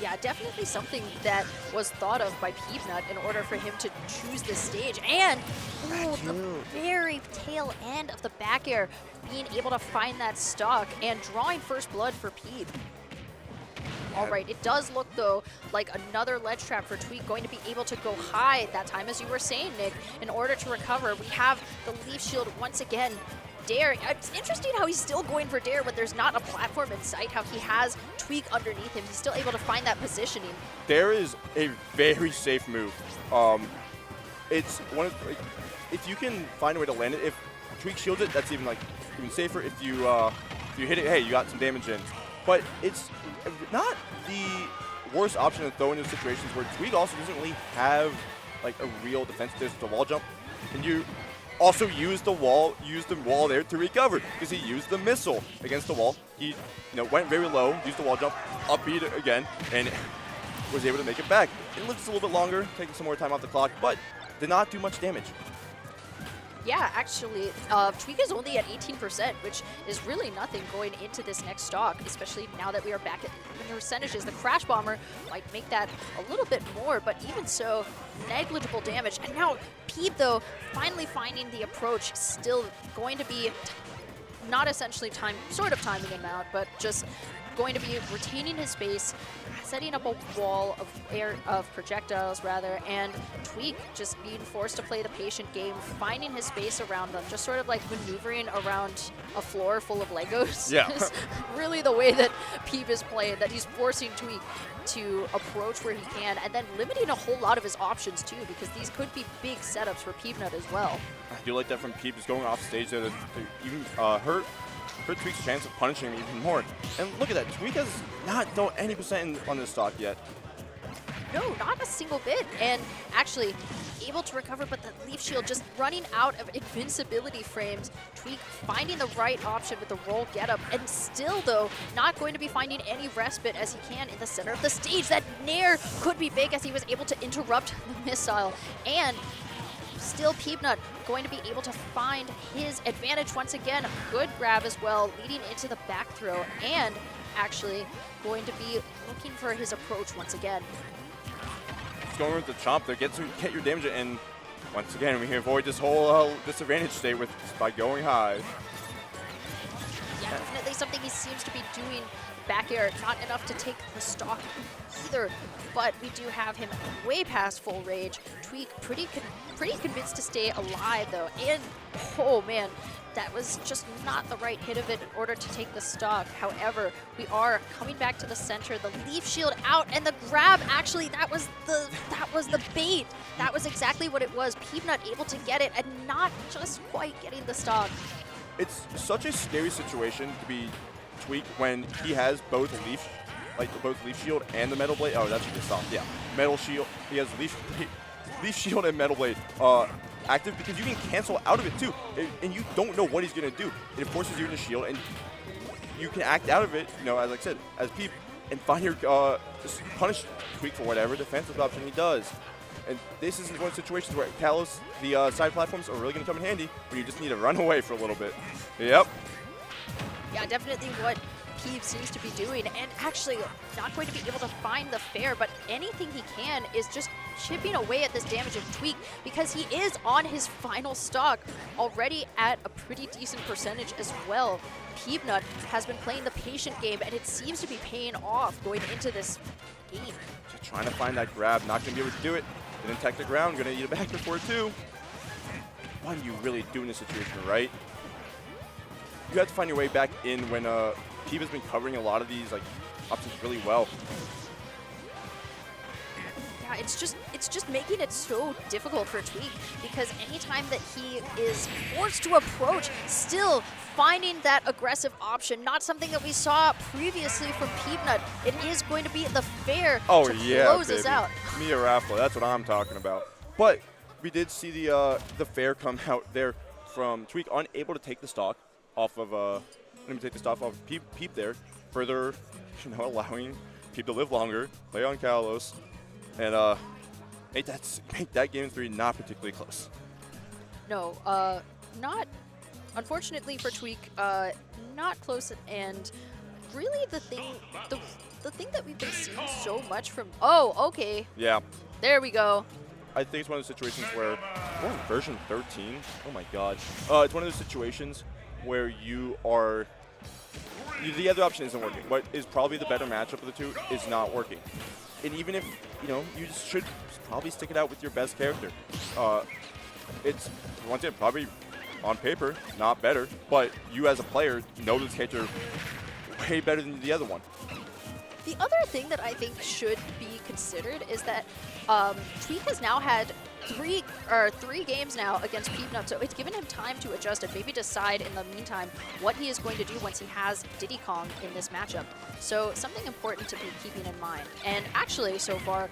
Yeah, definitely something that was thought of by Peabnut in order for him to choose this stage. And the very tail end of the back air, being able to find that stock and drawing first blood for Peeb. All right, it does look, though, like another ledge trap for Tweak, going to be able to go high that time, as you were saying, Nick, in order to recover. We have the Leaf Shield once again. Dare. It's interesting how he's still going for Dare when there's not a platform in sight, how he has Tweak underneath him. He's still able to find that positioning. Dare is a very safe move. It's one of if you can find a way to land it, if Tweak shields it, that's even safer. If you hit it, hey, you got some damage in. But it's not the worst option to throw in those situations where Tweak also doesn't really have a real defense. There's the wall jump, and you also use the wall there to recover, because he used the missile against the wall. He went very low, used the wall jump, upbeat it again, and was able to make it back. It lived just a little bit longer, taking some more time off the clock, but did not do much damage. Yeah, actually, Tweak is only at 18%, which is really nothing going into this next stock, especially now that we are back at the percentages. The Crash Bomber might make that a little bit more, but even so, negligible damage. And now Peep, though, finally finding the approach, still going to be not essentially timing him out, but just going to be retaining his space, setting up a wall of projectiles rather, and Tweak just being forced to play the patient game, finding his space around them, just sort of maneuvering around a floor full of Legos. Yeah. Is really the way that Peep is playing, that he's forcing Tweak to approach where he can, and then limiting a whole lot of his options too, because these could be big setups for Peabnut as well. I do like that from Peep, just going off stage there to even hurt Tweak's chance of punishing him even more. And look at that, Tweak has not done any percent on this stock yet. No, not a single bit. And actually, able to recover, but the Leaf Shield just running out of invincibility frames. Tweak finding the right option with the roll get-up, and still, though, not going to be finding any respite as he can in the center of the stage. That Nair could be big as he was able to interrupt the missile, and still Peabnut going to be able to find his advantage once again. Good grab as well, leading into the back throw, and actually going to be looking for his approach once again. Just going with the chomp there, get your damage in, and once again we can avoid this whole disadvantage state by going high. Yeah, definitely something he seems to be doing back air, not enough to take the stock either, but we do have him way past full rage. Tweak pretty convinced to stay alive though, and oh man, that was just not the right hit of it in order to take the stock. However, we are coming back to the center, the Leaf Shield out, and the grab, actually that was the bait. That was exactly what it was. Peabnut able to get it and not just quite getting the stock. It's such a scary situation to be Tweak when he has both Leaf Shield and the Metal Blade. Oh, that's just stock. Yeah, Metal Shield. He has Leaf Shield and Metal Blade active because you can cancel out of it too, and you don't know what he's gonna do. It forces you into shield, and you can act out of it. You know, as I said, as Peep, and find your just punish Tweak for whatever defensive option he does. And this is one of the situations where Kalos, the side platforms, are really going to come in handy when you just need to run away for a little bit. Yep. Yeah, definitely what Peeb seems to be doing, and actually not going to be able to find the fair, but anything he can is just chipping away at this damage of Tweak because he is on his final stock already at a pretty decent percentage as well. Peabnut has been playing the patient game, and it seems to be paying off going into this game. Just trying to find that grab, not going to be able to do it. Didn't tech the ground, going to need a back before it too. What do you really do in this situation, right? You have to find your way back in when Peeb has been covering a lot of these options really well. Yeah, it's just making it so difficult for Tweak because anytime that he is forced to approach, still finding that aggressive option, not something that we saw previously from Peabnut. It is going to be the fair to close us out. Miya Raffle, that's what I'm talking about. But we did see the fair come out there from Tweak, unable to take the stock off of Peep there, further allowing Peep to live longer, play on Kalos, and make that game 3 not particularly close. No, not. Unfortunately for Tweak, not close, and really the thing that we've been seeing so much from. Oh, okay. Yeah. There we go. I think it's one of those situations where we're in version 13. Oh my God. It's one of those situations where the other option isn't working. What is probably the better matchup of the two is not working. And even if, you just should probably stick it out with your best character. It's, once again, probably on paper, not better, but you as a player know this character way better than the other one. The other thing that I think should be considered is that Tweak has now had three games now against Peabnut, so it's given him time to adjust and maybe decide in the meantime what he is going to do once he has Diddy Kong in this matchup. So something important to be keeping in mind. And actually, so far,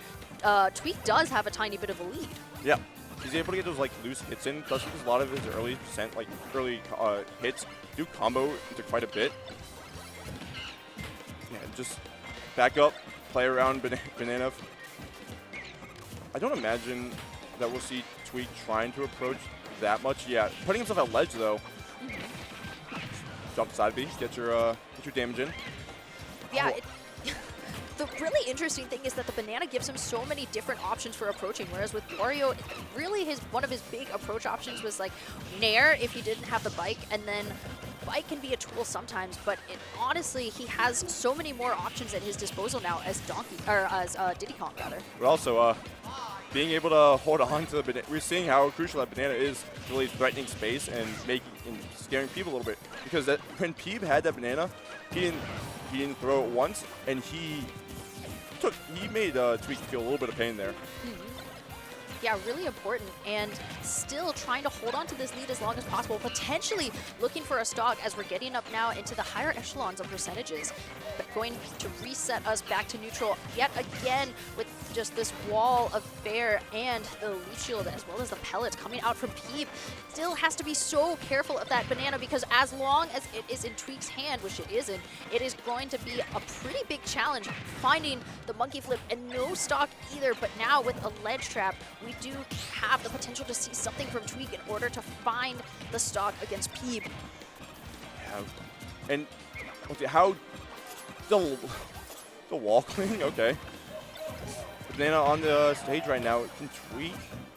Tweak does have a tiny bit of a lead. Yeah. He's able to get those loose hits in, plus because a lot of his early hits do combo into quite a bit. Yeah, just back up, play around Banana. I don't imagine that we'll see Tweak trying to approach that much. Yeah, putting himself at ledge though. Jump side B, get your damage in. Yeah. The really interesting thing is that the banana gives him so many different options for approaching, whereas with Wario, really one of his big approach options was like Nair if he didn't have the bike, and then bike can be a tool sometimes, but honestly, he has so many more options at his disposal now as Diddy Kong rather. But also, being able to hold on to the banana, we're seeing how crucial that banana is, really threatening space and scaring people a little bit. Because when Peeb had that banana, he didn't throw it once, and he made Tweak feel a little bit of pain there. Yeah, really important, and still trying to hold on to this lead as long as possible, potentially looking for a stock as we're getting up now into the higher echelons of percentages, but going to reset us back to neutral yet again with just this wall of Bear and the Leaf Shield, as well as the pellets coming out from Peeb. Still has to be so careful of that banana, because as long as it is in Tweak's hand, which it isn't, it is going to be a pretty big challenge finding the monkey flip, and no stock either. But now with a ledge trap, we do have the potential to see something from Tweak in order to find the stock against Peeb. Yeah. And okay, how the wall cleaning? Okay. Banana on the stage right now. Can Tweak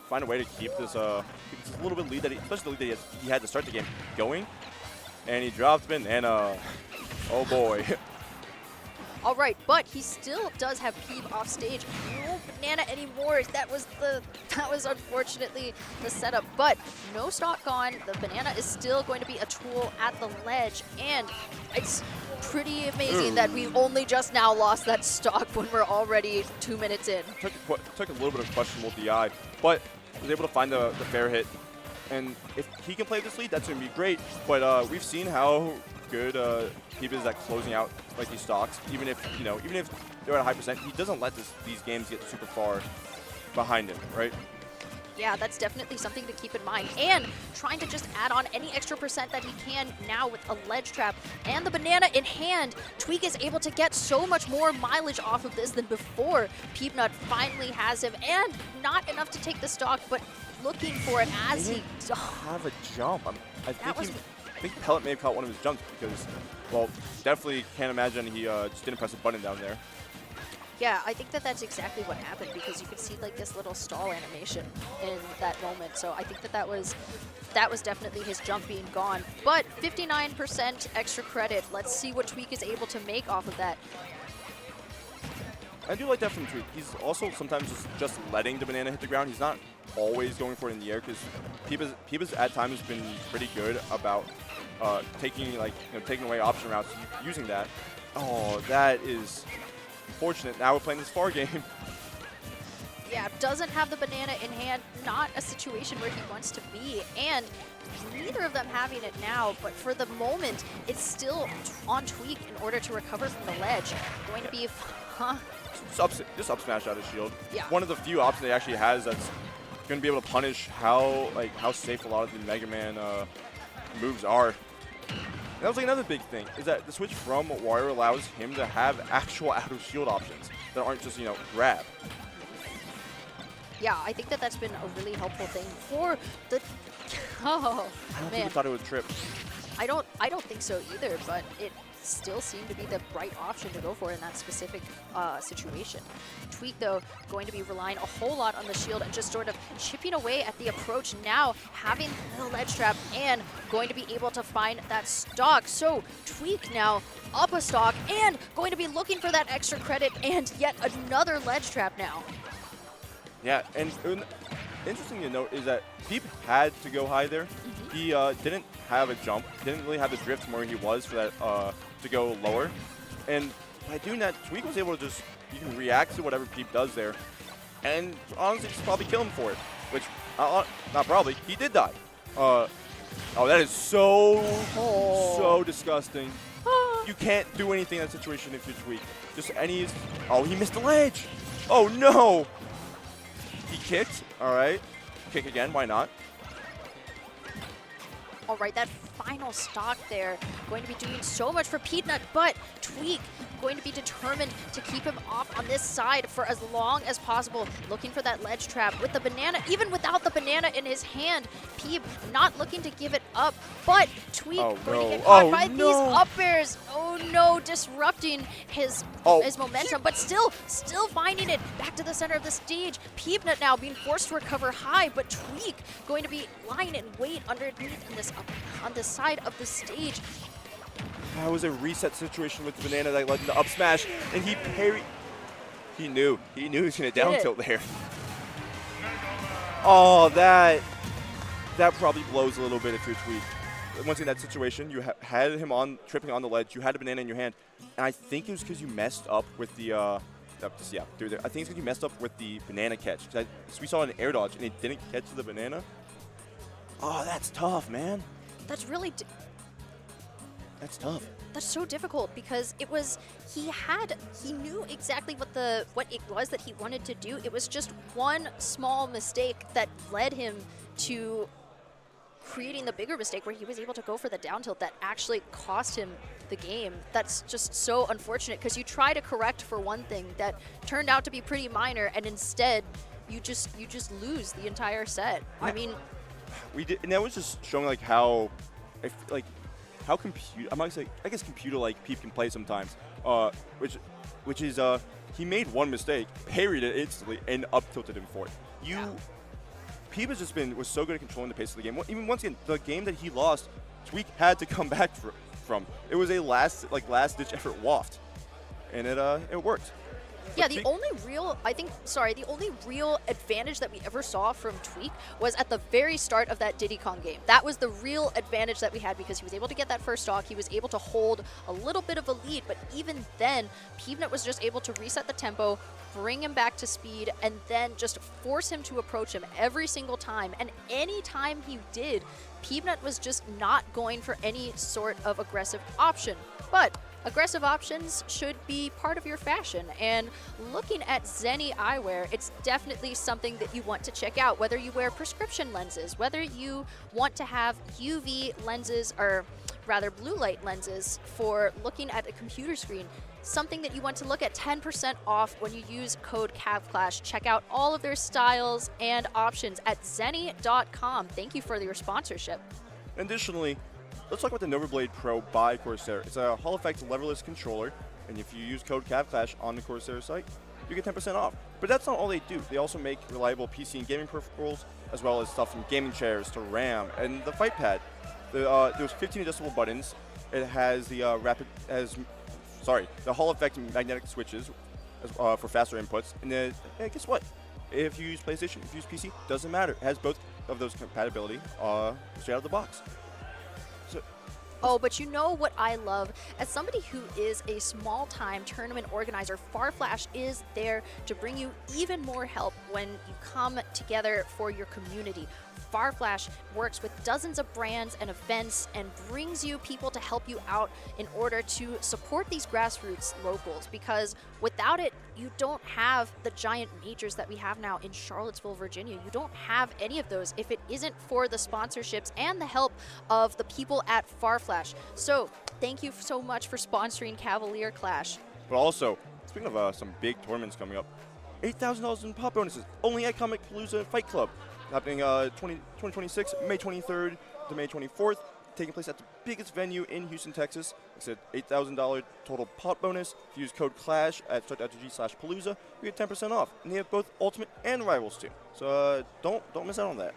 find a way to keep this little bit lead that especially the lead that he had to start the game going? And he dropped Banana. Oh boy. All right, but he still does have Peeb off stage. No banana anymore. That was unfortunately the setup, but no stock gone. The banana is still going to be a tool at the ledge, and it's pretty amazing that we only just now lost that stock when we're already 2 minutes in. Took a little bit of questionable DI, but was able to find the fair hit. And if he can play this lead, that's going to be great. But we've seen how good Peeb is at closing out like these stocks. Even if they're at a high percent, he doesn't let these games get super far behind him, right? Yeah, that's definitely something to keep in mind. And trying to just add on any extra percent that he can now with a ledge trap and the banana in hand. Tweak is able to get so much more mileage off of this than before. Peabnut finally has him, and not enough to take the stock, but looking for it as he have a jump. I think Pellet may have caught one of his jumps because, well, definitely can't imagine he just didn't press a button down there. Yeah, I think that's exactly what happened, because you could see like this little stall animation in that moment. So I think that was definitely his jump being gone. But 59% extra credit. Let's see what Tweak is able to make off of that. I do like that from Tweak. He's also sometimes just letting the banana hit the ground. He's not always going for it in the air, because Peeb's at times been pretty good about taking away option routes, using that. Oh, that is fortunate. Now we're playing this Sparg game. Yeah, doesn't have the banana in hand. Not a situation where he wants to be, and neither of them having it now. But for the moment, it's still on Tweak in order to recover from the ledge. Going to be, Just up smash out of shield. Yeah. One of the few options he actually has that's going to be able to punish how safe a lot of the Mega Man moves are. And that was like another big thing, is that the switch from Wario allows him to have actual out of shield options that aren't just, grab. Yeah, I think that's been a really helpful thing for the. Oh, I don't man. think he thought it would trip. I don't think so either, but it still seemed to be the right option to go for in that specific situation. Tweak, though, going to be relying a whole lot on the shield and just sort of chipping away at the approach, now having the ledge trap and going to be able to find that stock. So Tweak now up a stock and going to be looking for that extra credit and yet another ledge trap now. Yeah, and interesting to note is that Peeb had to go high there. He didn't have a jump, didn't really have the drift from where he was for that to go lower. And by doing that, Tweak was able to just, you can react to whatever Peeb does there, and honestly just probably kill him for it. Which, not probably, he did die. Oh, that is so disgusting. You can't do anything in that situation if you're Tweak. Just any, oh, he missed the ledge. Oh no. He kicked, all right. Kick again, why not? All right, that final stock there going to be doing so much for Peabnut, but Tweak going to be determined to keep him off on this side for as long as possible, looking for that ledge trap with the banana. Even without the banana in his hand, Peeb not looking to give it up, but Tweak going to get caught by these up airs. Oh no, disrupting his momentum, but still finding it back to the center of the stage. Peabnut now being forced to recover high, but Tweak going to be lying in wait underneath on this side of the stage. That was a reset situation with the banana that led to the up smash, and he parried. He knew he was going to down tilt there. Oh, that probably blows a little bit if you're Tweak. Once in that situation, you had him tripping on the ledge. You had a banana in your hand, and I think it was because you messed up with the. I think it's because you messed up with the banana catch. We saw an air dodge, and it didn't catch the banana. Oh, that's tough, man. That's really. That's tough. That's so difficult because he knew exactly what it was that he wanted to do. It was just one small mistake that led him to creating the bigger mistake where he was able to go for the down tilt that actually cost him the game. That's just so unfortunate because you try to correct for one thing that turned out to be pretty minor, and instead you just lose the entire set. Yeah. I mean, We did, and that was just showing like how, how computer-like Peep can play sometimes. Which is he made one mistake, parried it instantly, and up tilted him for it. Peep was so good at controlling the pace of the game. Even once again, the game that he lost, Tweak had to come back from. It was a last-ditch effort waft, and it worked. yeah, the only real advantage that we ever saw from Tweak was at the very start of that Diddy Kong game. That was the real advantage that we had because he was able to get that first stock. He was able to hold a little bit of a lead, but even then, Peabnut was just able to reset the tempo, bring him back to speed, and then just force him to approach him every single time. And any time he did, Peabnut was just not going for any sort of aggressive option. But aggressive options should be part of your fashion, and looking at Zenny eyewear, it's definitely something that you want to check out, whether you wear prescription lenses, whether you want to have UV lenses, or rather blue light lenses for looking at a computer screen. Something that you want to look at 10% off when you use code CAVCLASH. Check out all of their styles and options at zenny.com. Thank you for your sponsorship. Additionally, let's talk about the Novablade Pro by Corsair. It's a Hall Effect leverless controller, and if you use code CAVCLASH on the Corsair site, you get 10% off. But that's not all they do. They also make reliable PC and gaming peripherals, as well as stuff from gaming chairs to RAM and the fight pad. There's 15 adjustable buttons. It has the the Hall Effect magnetic switches for faster inputs. And then, guess what? If you use PlayStation, if you use PC, doesn't matter. It has both of those compatibility straight out of the box. Oh, but you know what I love? As somebody who is a small-time tournament organizer, Farflash is there to bring you even more help when you come together for your community. Farflash works with dozens of brands and events and brings you people to help you out in order to support these grassroots locals, because without it, you don't have the giant majors that we have now in Charlottesville, Virginia. You don't have any of those if it isn't for the sponsorships and the help of the people at Farflash. So thank you so much for sponsoring Cavalier Clash. But also, speaking of some big tournaments coming up, $8,000 in pop bonuses only at Comic Palooza Fight Club, happening 2026, May 23rd to May 24th, taking place at the biggest venue in Houston, Texas. It's an $8,000 total pot bonus. If you use code CLASH at start.gg/Palooza, you get 10% off. And they have both Ultimate and Rivals too. So don't miss out on that.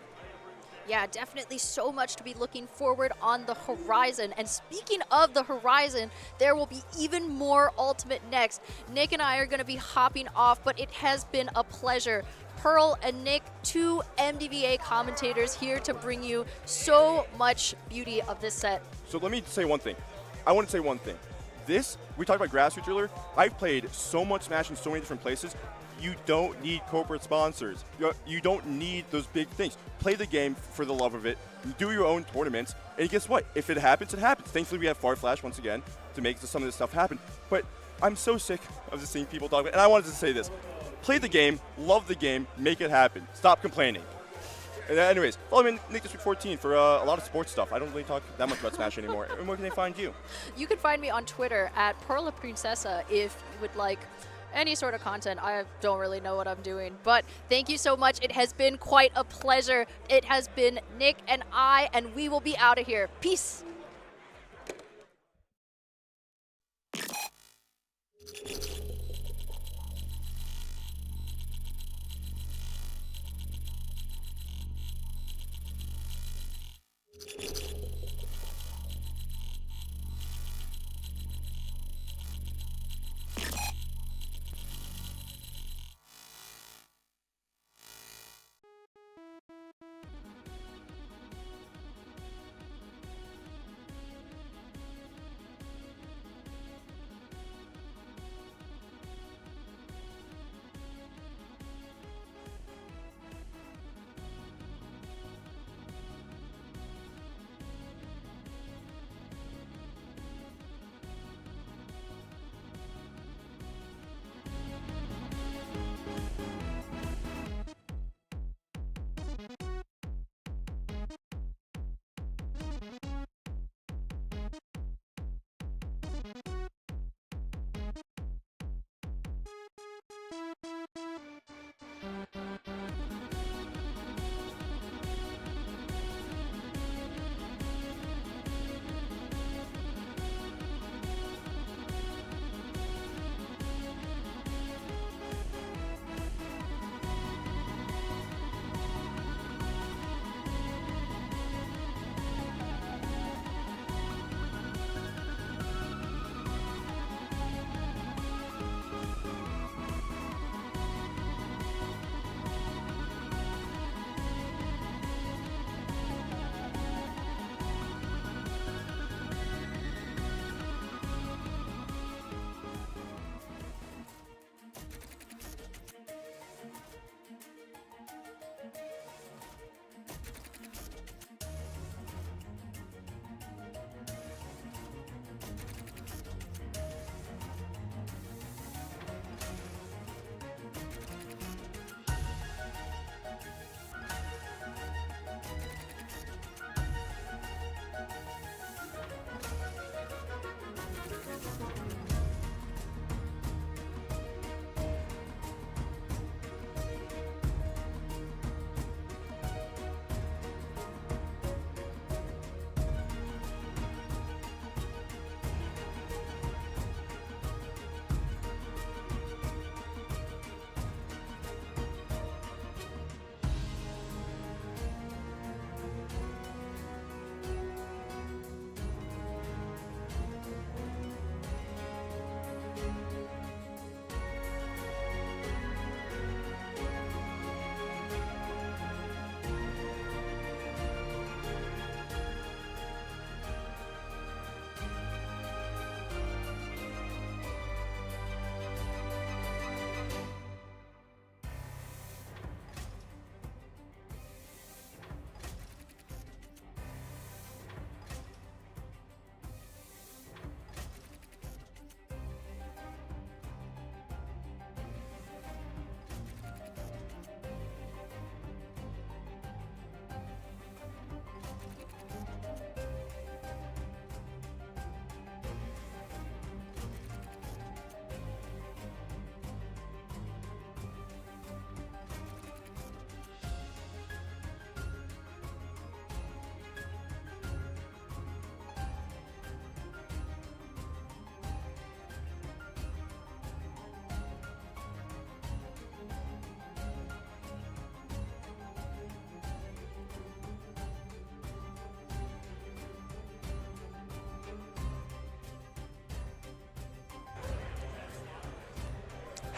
Yeah, definitely so much to be looking forward on the horizon. And speaking of the horizon, there will be even more Ultimate next. Nick and I are going to be hopping off, but it has been a pleasure. Pearl and Nick, two MDVA commentators here to bring you so much beauty of this set. So let me say one thing. I want to say one thing. We talked about grassroots earlier. I've played so much Smash in so many different places. You don't need corporate sponsors. You don't need those big things. Play the game for the love of it. Do your own tournaments. And guess what? If it happens, it happens. Thankfully, we have Farflash once again to make some of this stuff happen. But I'm so sick of just seeing people talk about it. And I wanted to say this. Play the game, love the game, make it happen. Stop complaining. And anyways, follow me Nick District 14 for a lot of sports stuff. I don't really talk that much about Smash anymore. And where can they find you? You can find me on Twitter at Perla Princesa if you would like any sort of content. I don't really know what I'm doing, but thank you so much. It has been quite a pleasure. It has been Nick and I, and we will be out of here. Peace.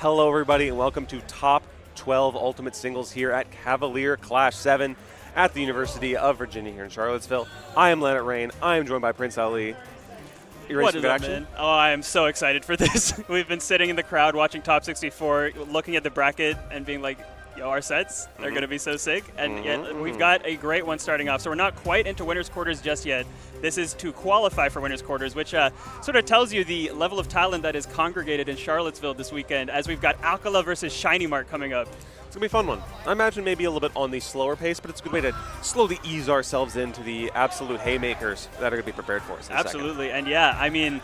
Hello, everybody, and welcome to Top 12 Ultimate Singles here at Cavalier Clash 7 at the University of Virginia here in Charlottesville. I am Leonard Rain. I am joined by Prince Ali. You ready What for is good up, action? man? Oh, I am so excited for this. We've been sitting in the crowd watching Top 64, looking at the bracket and being like, yo, our sets, they're going to be so sick. And yet we've got a great one starting off. So we're not quite into winner's quarters just yet. This is to qualify for winner's quarters, which sort of tells you the level of talent that is congregated in Charlottesville this weekend, as we've got Acola versus Shiny Mark coming up. It's going to be a fun one. I imagine maybe a little bit on the slower pace, but it's a good way to slowly ease ourselves into the absolute haymakers that are going to be prepared for us in a second. Absolutely. And yeah, I mean,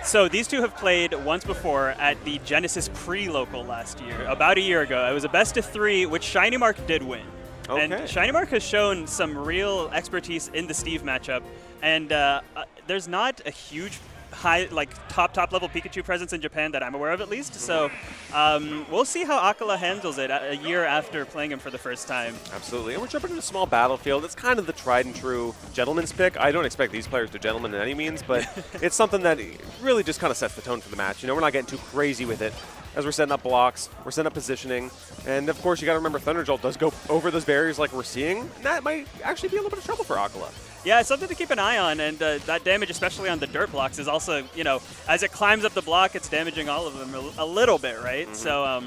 so these two have played once before at the Genesis pre-local last year, about a year ago. It was a best of 3, which Shiny Mark did win. Okay. And Shiny Mark has shown some real expertise in the Steve matchup. And there's not a huge high, like top level Pikachu presence in Japan that I'm aware of, at least. So we'll see how Acola handles it a year after playing him for the first time. Absolutely. And we're jumping into a small battlefield. It's kind of the tried and true gentleman's pick. I don't expect these players to gentlemen in any means, but it's something that really just kind of sets the tone for the match. You know, we're not getting too crazy with it as we're setting up blocks, we're setting up positioning, and of course you got to remember Thunder Jolt does go over those barriers like we're seeing, and that might actually be a little bit of trouble for Acola. Yeah, it's something to keep an eye on, and that damage, especially on the dirt blocks, is also, you know, as it climbs up the block, it's damaging all of them a little bit, right? So,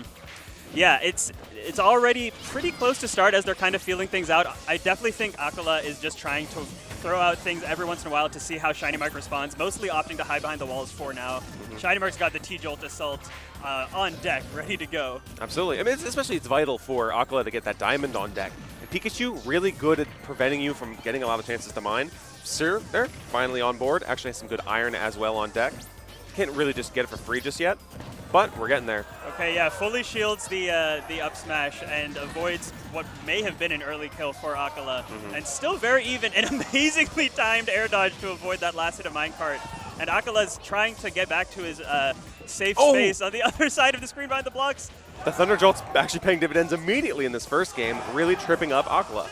yeah, it's already pretty close to start as they're kind of feeling things out. I definitely think Acola is just trying to throw out things every once in a while to see how Shiny Mark responds, mostly opting to hide behind the walls for now. Shiny Mark's got the T-Jolt Assault on deck, ready to go. Absolutely. I mean, it's vital for Acola to get that diamond on deck. And Pikachu, really good at preventing you from getting a lot of chances to mine. Sir, there, finally on board. Actually has some good iron as well on deck. Can't really just get it for free just yet, but we're getting there. Okay, yeah, fully shields the up smash and avoids what may have been an early kill for Acola. And still very even, an amazingly timed air dodge to avoid that last hit of minecart. And Akola's trying to get back to his safe space on the other side of the screen behind the blocks. The Thunder Jolt's actually paying dividends immediately in this first game, really tripping up Acola.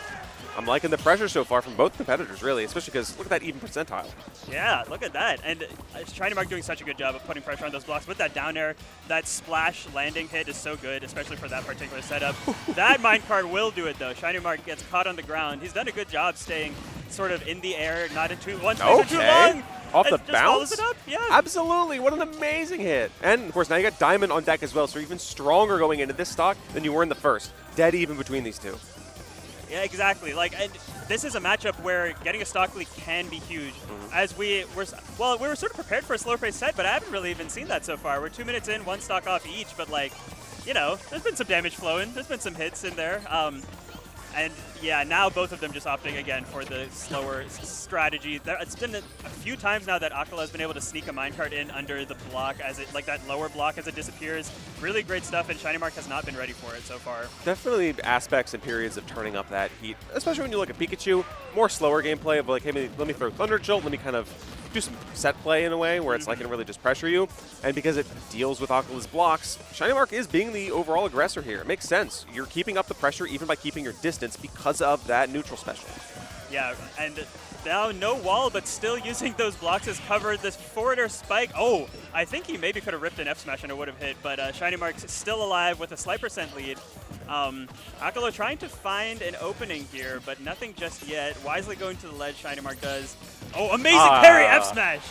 I'm liking the pressure so far from both competitors, really, especially because look at that even percentile. Yeah, look at that. And Shiny Mark doing such a good job of putting pressure on those blocks. With that down air, that splash landing hit is so good, especially for that particular setup. That minecart will do it, though. Shiny Mark gets caught on the ground. He's done a good job staying sort of in the air, not in one space for too long. Off the and just follows bounce? it up. Yeah. Absolutely. What an amazing hit. And, of course, now you got Diamond on deck as well, so you're even stronger going into this stock than you were in the first. Dead even between these two. Yeah, exactly. Like, and this is a matchup where getting a stock lead can be huge. As we were sort of prepared for a slower pace set, but I haven't really even seen that so far. We're 2 minutes in, 1 stock off each, but like, you know, there's been some damage flowing. There's been some hits in there. And yeah, now both of them just opting again for the slower strategy. It's been a few times now that Acola has been able to sneak a minecart in under the block, as it, like that lower block as it disappears. Really great stuff, and Shiny Mark has not been ready for it so far. Definitely aspects and periods of turning up that heat, especially when you look at Pikachu. More slower gameplay of like, hey, let me throw Thunder Jolt, let me kind of do some set play in a way where it's like, it really just pressure you. And because it deals with Acola's blocks, Shiny Mark is being the overall aggressor here. It makes sense. You're keeping up the pressure even by keeping your distance because of that neutral special. Yeah, and now no wall, but still using those blocks as cover. This forward air spike. Oh, I think he maybe could have ripped an F smash and it would have hit, but Shiny Mark's still alive with a slight % lead. Acola trying to find an opening here, but nothing just yet. Wisely going to the ledge, Shiny Mark does. Oh, amazing parry F smash!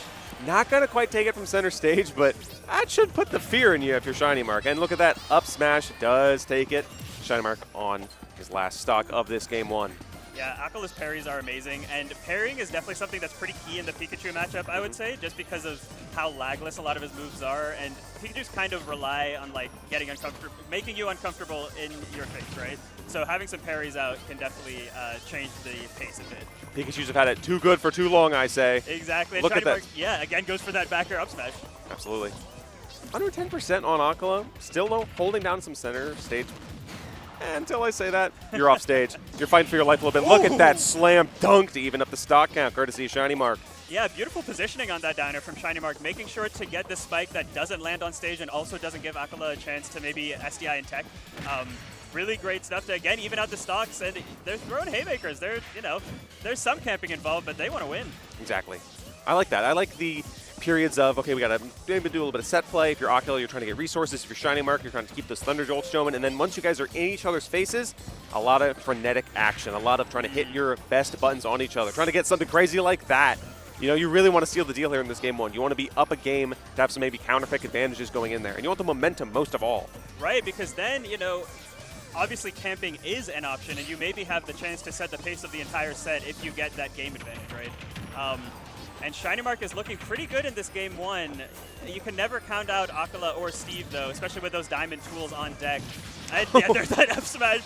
Not going to quite take it from center stage, but that should put the fear in you if you're Shiny Mark. And look at that, up smash does take it. Shiny Mark on his last stock of this game 1. Yeah, Acola's parries are amazing, and parrying is definitely something that's pretty key in the Pikachu matchup, I would say, just because of how lagless a lot of his moves are, and Pikachu's kind of rely on like getting uncomfortable, making you uncomfortable in your face, right? So having some parries out can definitely change the pace a bit. Pikachu's have had it too good for too long, I say. Exactly. Look Shiny at that. Mark, yeah, again goes for that back air up smash. Absolutely. Under 10% on Acola. Still though, holding down some center stage. Until I say that, you're off stage. You're fighting for your life a little bit. Look at that slam dunk to even up the stock count, courtesy of Shiny Mark. Yeah, beautiful positioning on that downer from Shiny Mark, making sure to get the spike that doesn't land on stage and also doesn't give Acola a chance to maybe SDI in tech. Really great stuff to, again, even out the stocks, and they're throwing haymakers. They're, you know, there's some camping involved, but they want to win. Exactly. I like that. I like the periods of, okay, we got to maybe do a little bit of set play. If you're Acola, you're trying to get resources. If you're Shiny Mark, you're trying to keep those Thunder Jolts going. And then once you guys are in each other's faces, a lot of frenetic action, a lot of trying to hit your best buttons on each other, trying to get something crazy like that. You know, you really want to seal the deal here in this game one. You want to be up a game to have some maybe counterpick advantages going in there. And you want the momentum most of all. Right, because then, you know, obviously camping is an option, and you maybe have the chance to set the pace of the entire set if you get that game advantage, right? And Shiny Mark is looking pretty good in this game one. You can never count out Acola or Steve, though, especially with those diamond tools on deck. And yeah, there's that F smash.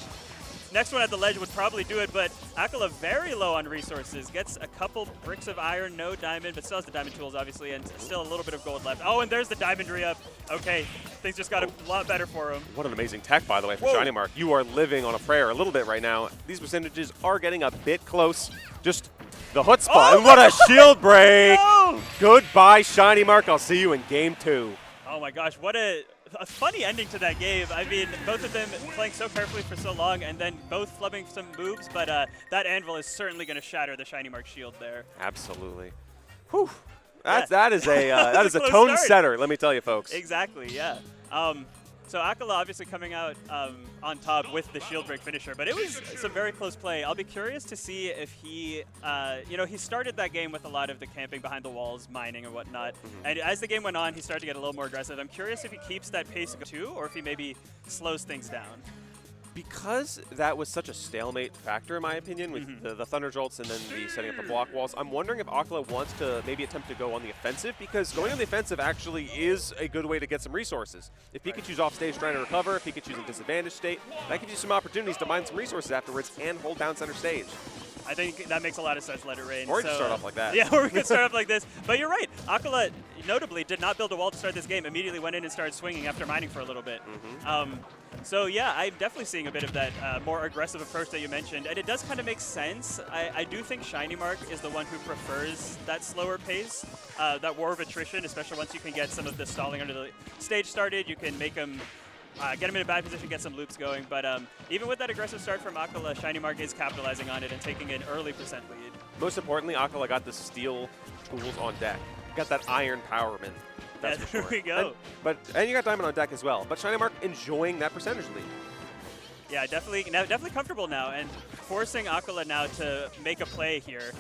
Next one at the ledge would probably do it, but Acola very low on resources. Gets a couple bricks of iron, no diamond, but still has the diamond tools, obviously, and still a little bit of gold left. Oh, and there's the diamond re-up. Okay, things just got a lot better for him. What an amazing tech, by the way, for Shiny Mark. You are living on a prayer a little bit right now. These percentages are getting a bit close. Just the hot spot. And what a shield break. No! Goodbye, Shiny Mark. I'll see you in game 2. Oh my gosh, what a funny ending to that game. I mean, both of them playing so carefully for so long and then both flubbing some moves, but that anvil is certainly going to shatter the Shiny Mark shield there. Absolutely. Whew. That is a tone setter, let me tell you, folks. Exactly, yeah. So Acola obviously coming out on top with the shield break finisher, but it was some very close play. I'll be curious to see if he, you know, he started that game with a lot of the camping behind the walls, mining and whatnot. And as the game went on, he started to get a little more aggressive. I'm curious if he keeps that pace too, or if he maybe slows things down. Because that was such a stalemate factor, in my opinion, with the Thunder Jolts and then the setting up the block walls, I'm wondering if Acola wants to maybe attempt to go on the offensive, because going on the offensive actually is a good way to get some resources. If Pikachu's off stage trying to recover, if Pikachu's in disadvantaged state, that gives you some opportunities to mine some resources afterwards and hold down center stage. I think that makes a lot of sense, Let It Rain. Or just start off like that. Yeah, or we could start off like this. But you're right. Acola, notably, did not build a wall to start this game. Immediately went in and started swinging after mining for a little bit. So yeah, I'm definitely seeing a bit of that more aggressive approach that you mentioned. And it does kind of make sense. I do think Shiny Mark is the one who prefers that slower pace, that war of attrition, especially once you can get some of the stalling under the stage started. You can make them get him in a bad position, get some loops going. But even with that aggressive start from Acola, Shiny Mark is capitalizing on it and taking an early percent lead. Most importantly, Acola got the steel tools on deck. Got that iron powerman. That's for sure. There we go. And you got diamond on deck as well. But Shiny Mark enjoying that percentage lead. Yeah, definitely comfortable now, and forcing Acola now to make a play here,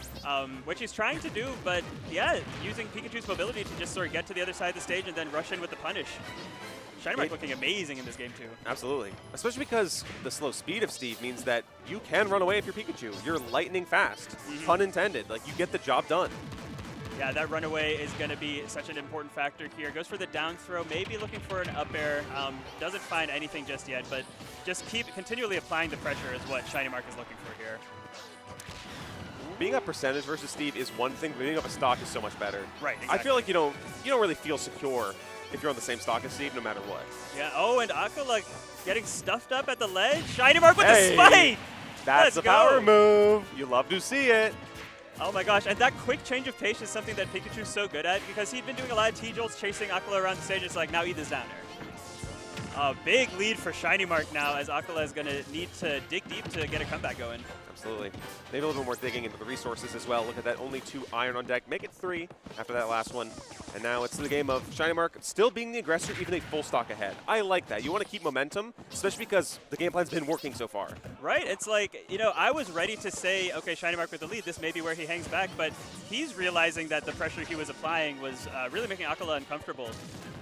which he's trying to do, but yeah, using Pikachu's mobility to just sort of get to the other side of the stage and then rush in with the punish. Shiny Mark looking amazing in this game too. Absolutely. Especially because the slow speed of Steve means that you can run away if you're Pikachu. You're lightning fast, pun intended. Like, you get the job done. Yeah, that runaway is going to be such an important factor here. Goes for the down throw, maybe looking for an up air. Doesn't find anything just yet, but just continually applying the pressure is what Shiny Mark is looking for here. Being up percentage versus Steve is one thing, but being up a stock is so much better. Right, exactly. I feel like you don't really feel secure if you're on the same stock as Steve, no matter what. Yeah, oh, and Acola getting stuffed up at the ledge. Shiny Mark with the spike! That's a power move. You love to see it. Oh my gosh, and that quick change of pace is something that Pikachu's so good at, because he'd been doing a lot of T-Jolts chasing Acola around the stage. It's like, now eat this down air. A big lead for Shiny Mark now, as Acola is going to need to dig deep to get a comeback going. Absolutely. Maybe a little bit more digging into the resources as well. Look at that, only 2 iron on deck. Make it 3 after that last one. And now it's the game of Shiny Mark still being the aggressor, even a full stock ahead. I like that. You want to keep momentum, especially because the game plan's been working so far. Right. It's like, you know, I was ready to say, okay, Shiny Mark with the lead, this may be where he hangs back, but he's realizing that the pressure he was applying was really making Acola uncomfortable.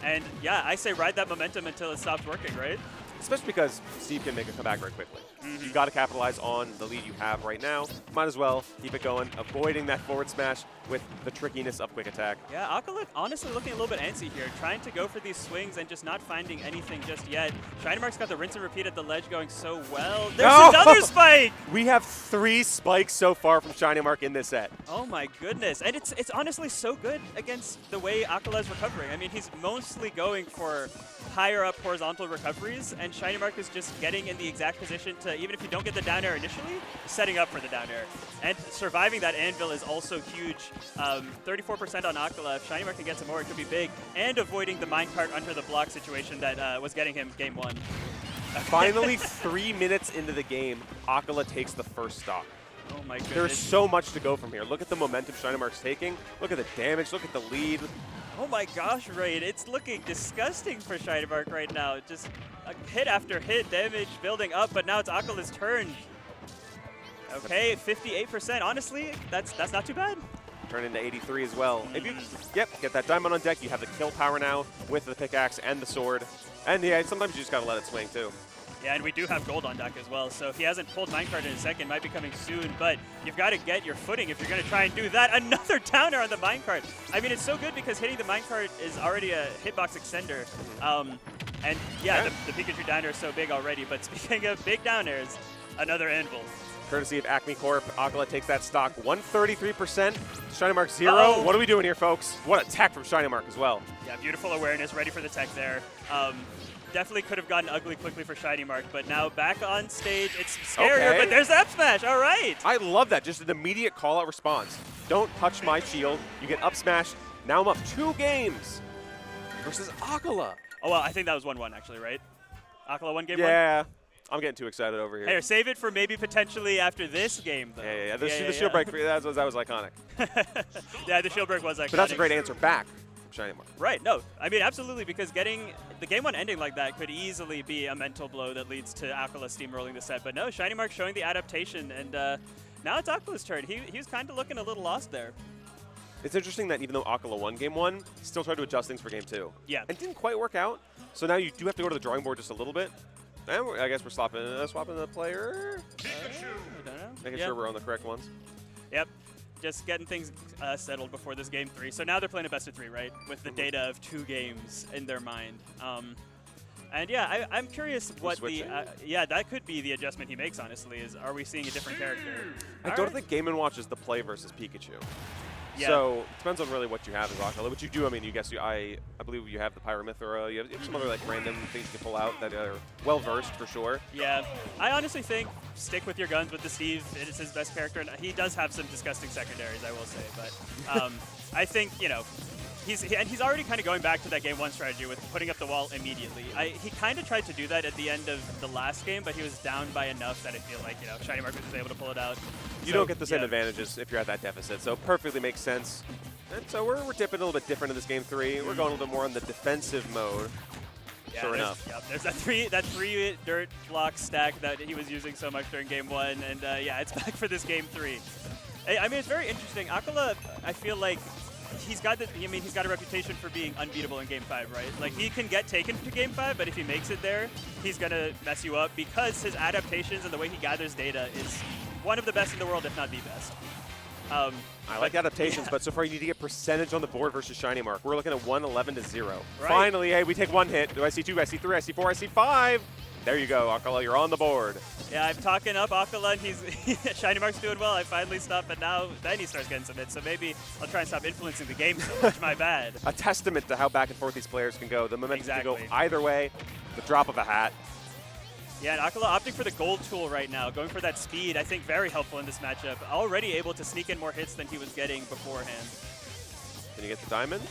And yeah, I say ride that momentum until it stops working, right? Especially because Steve can make a comeback very quickly. You got to capitalize on the lead you have right now. Might as well keep it going, avoiding that forward smash with the trickiness of quick attack. Yeah, Acola honestly looking a little bit antsy here, trying to go for these swings and just not finding anything just yet. Shiny Mark's got the rinse and repeat at the ledge going so well. There's another spike! We have 3 spikes so far from Shiny Mark in this set. Oh my goodness. And it's honestly so good against the way Acola is recovering. I mean, he's mostly going for higher up horizontal recoveries, and Shiny Mark is just getting in the exact position to, even if you don't get the down air initially, setting up for the down air. And surviving that anvil is also huge. 34% on Acola. If Shiny Mark can get some more, it could be big. And avoiding the minecart under the block situation that was getting him game 1. Finally, 3 minutes into the game, Acola takes the first stock. Oh my goodness. There's so much to go from here. Look at the momentum Shiny Mark's taking. Look at the damage. Look at the lead. Oh my gosh, Raid, it's looking disgusting for Shiny Mark right now. Just hit after hit, damage building up, but now it's Acola's turn. Okay, 58%. Honestly, that's not too bad. Turn into 83 as well. If you get that diamond on deck, you have the kill power now with the pickaxe and the sword. And yeah, sometimes you just gotta let it swing too. Yeah, and we do have gold on deck as well, so he hasn't pulled minecart in a second, might be coming soon, but you've got to get your footing if you're going to try and do that. Another downer on the minecart. I mean, it's so good because hitting the minecart is already a hitbox extender. And yeah, the Pikachu downer is so big already, but speaking of big downers, another anvil. Courtesy of Acme Corp, Acola takes that stock 133%. Shiny Mark 0. Uh-oh. What are we doing here, folks? What attack from Shiny Mark as well. Yeah, beautiful awareness, ready for the tech there. Definitely could have gotten ugly quickly for Shiny Mark, but now back on stage. It's scarier, but there's the up smash. All right. I love that. Just an immediate call-out response. Don't touch my shield. You get up smash. Now I'm up 2 games versus Acola. Oh, well, I think that was 1-1 actually, right? Acola won game 1? Yeah. I'm getting too excited over here. Hey, save it for maybe potentially after this game, though. Yeah. The shield break, that was iconic. Yeah, the shield break was iconic. But that's a great answer back from Shiny Mark. Right, no. I mean, absolutely, because getting the game 1 ending like that could easily be a mental blow that leads to Acola steamrolling the set. But no, Shiny Mark showing the adaptation, and now it's Acola's turn. He was kind of looking a little lost there. It's interesting that even though Acola won game 1, he still tried to adjust things for game 2. Yeah. And didn't quite work out. So now you do have to go to the drawing board just a little bit. And I guess we're swapping the player. I don't know. Making sure we're on the correct ones. Yep. Just getting things settled before this game 3. So now they're playing a best of 3, right? With the data of 2 games in their mind. And yeah, I'm curious what the yeah, that could be the adjustment he makes. Honestly, is are we seeing a different character? I don't think Game & Watch is the play versus Pikachu. Yeah. So it depends on really what you have as Acola. What you do, I mean, I believe you have the Pyramithra. You have some other like random things you can pull out that are well versed for sure. Yeah, I honestly think stick with your guns with the Steve. It is his best character, and he does have some disgusting secondaries, I will say. But I think he's already kind of going back to that game 1 strategy with putting up the wall immediately. He kind of tried to do that at the end of the last game, but he was down by enough that I feel like Shiny Mark was able to pull it out. You don't get the same advantages if you're at that deficit, so perfectly makes sense. And so we're dipping a little bit different in this game 3. We're going a little bit more on the defensive mode. Yeah, sure enough. Yep, there's that three dirt block stack that he was using so much during game 1, and yeah, it's back for this game 3. I mean, it's very interesting. Acola, I feel like he's got a reputation for being unbeatable in game 5, right? Like he can get taken to game 5, but if he makes it there, he's gonna mess you up because his adaptations and the way he gathers data is one of the best in the world, if not the best. I like adaptations, but so far you need to get percentage on the board versus Shiny Mark. We're looking at 111 to 0. Right. Finally, hey, we take 1 hit. Do I see 2? I see 3. I see 4. I see 5. There you go, Acola. You're on the board. Yeah, I'm talking up Acola, and he's Shiny Mark's doing well. I finally stopped, but now then he starts getting some hits. So maybe I'll try and stop influencing the game so much. My bad. A testament to how back and forth these players can go. The momentum can go Exactly. either way. The drop of a hat. Yeah, and Acola opting for the gold tool right now, going for that speed. I think very helpful in this matchup. Already able to sneak in more hits than he was getting beforehand. Can you get the diamond?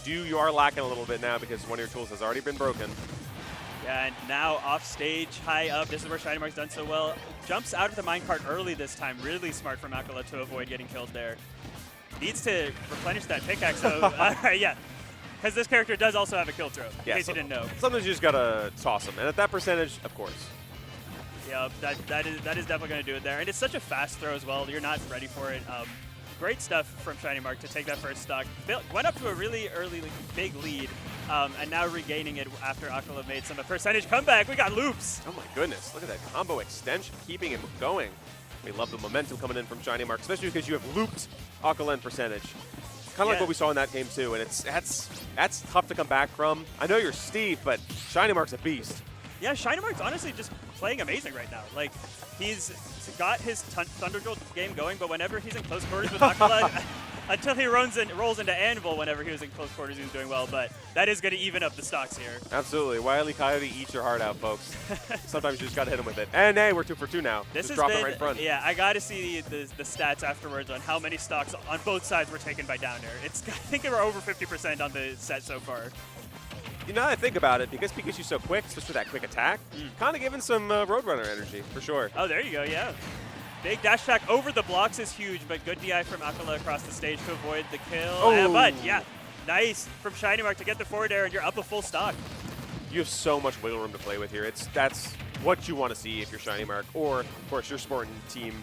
You are lacking a little bit now because one of your tools has already been broken. Yeah, and now off stage, high up. This is where Shiny Mark's done so well. Jumps out of the minecart early this time. Really smart from Acola to avoid getting killed there. Needs to replenish that pickaxe, though. Yeah, because this character does also have a kill throw, in case you didn't know. Sometimes you just got to toss them. And at that percentage, of course. Yeah, that is definitely going to do it there. And it's such a fast throw as well. You're not ready for it. Great stuff from Shiny Mark to take that first stock. Went up to a really early, big lead, and now regaining it after Acola made some percentage comeback. We got loops. Oh my goodness, look at that combo extension, keeping him going. We love the momentum coming in from Shiny Mark, especially because you have looped Acola in percentage. Kind of like what we saw in that game too, and that's tough to come back from. I know you're Steve, but Shiny Mark's a beast. Yeah, Shiny Mark's honestly just playing amazing right now. Like, he's got his Thunder Jolt game going, but whenever he's in close quarters with Acola, until he rolls into Anvil whenever he was in close quarters, he was doing well, but that is going to even up the stocks here. Absolutely. Wile E. Coyote eats your heart out, folks. Sometimes you just got to hit him with it. And hey, we're 2 for 2 now. This just has drop been, it right in front. Yeah, I got to see the stats afterwards on how many stocks on both sides were taken by Downer. I think they were over 50% on the set so far. You know, I think about it, because Pikachu's so quick, especially that quick attack, kind of giving some Roadrunner energy, for sure. Oh, there you go, yeah. Big dash attack over the blocks is huge, but good DI from Acola across the stage to avoid the kill. Oh. But, yeah, Nice from Shiny Mark to get the forward air, and you're up a full stock. You have so much wiggle room to play with here. That's what you want to see if you're Shiny Mark, or of course you're sporting team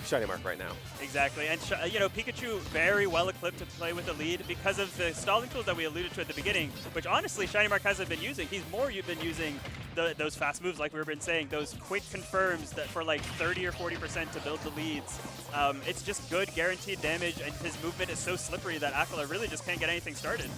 Shiny Mark right now. Exactly, and Pikachu very well equipped to play with the lead because of the stalling tools that we alluded to at the beginning, which honestly Shiny Mark hasn't been using. He's more been using those fast moves, like we've been saying, those quick confirms that for like 30 or 40% to build the leads. It's just good guaranteed damage, and his movement is so slippery that Acola really just can't get anything started.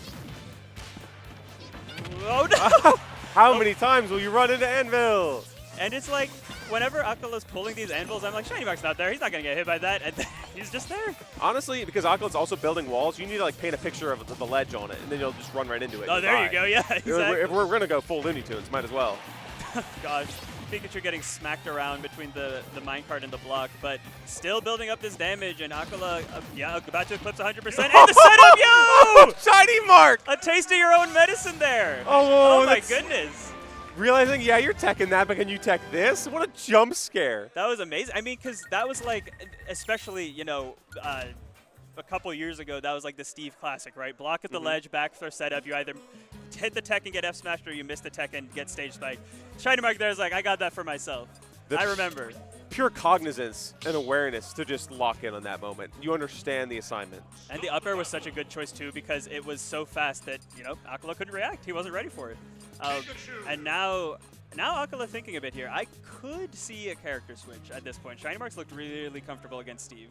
Oh no! How many times will you run into Anvil? And it's like, whenever Acola's pulling these anvils, I'm like, Shiny Mark's not there. He's not going to get hit by that. And he's just there. Honestly, because Acola's also building walls, you need to like paint a picture of the ledge on it, and then you'll just run right into it. Oh, there you go. Yeah, exactly. If we're going to go full Looney Tunes, might as well. Gosh, Pikachu getting smacked around between the minecart and the block, but still building up this damage, and Acola, about to eclipse 100%. And the setup, yo! Shiny Mark! A taste of your own medicine there. Oh, my goodness. Realizing, yeah, you're teching that, but can you tech this? What a jump scare. That was amazing. I mean, because that was like, especially, a couple years ago, that was like the Steve classic, right? Block at the ledge, back throw setup. You either hit the tech and get F smashed, or you miss the tech and get stage spike. Shiny Mark there is like, I got that for myself. I remember. Pure cognizance and awareness to just lock in on that moment. You understand the assignment. And the up air was such a good choice, too, because it was so fast that, Acola couldn't react. He wasn't ready for it. And now Acola thinking a bit here. I could see a character switch at this point. Shiny Mark's looked really comfortable against Steve.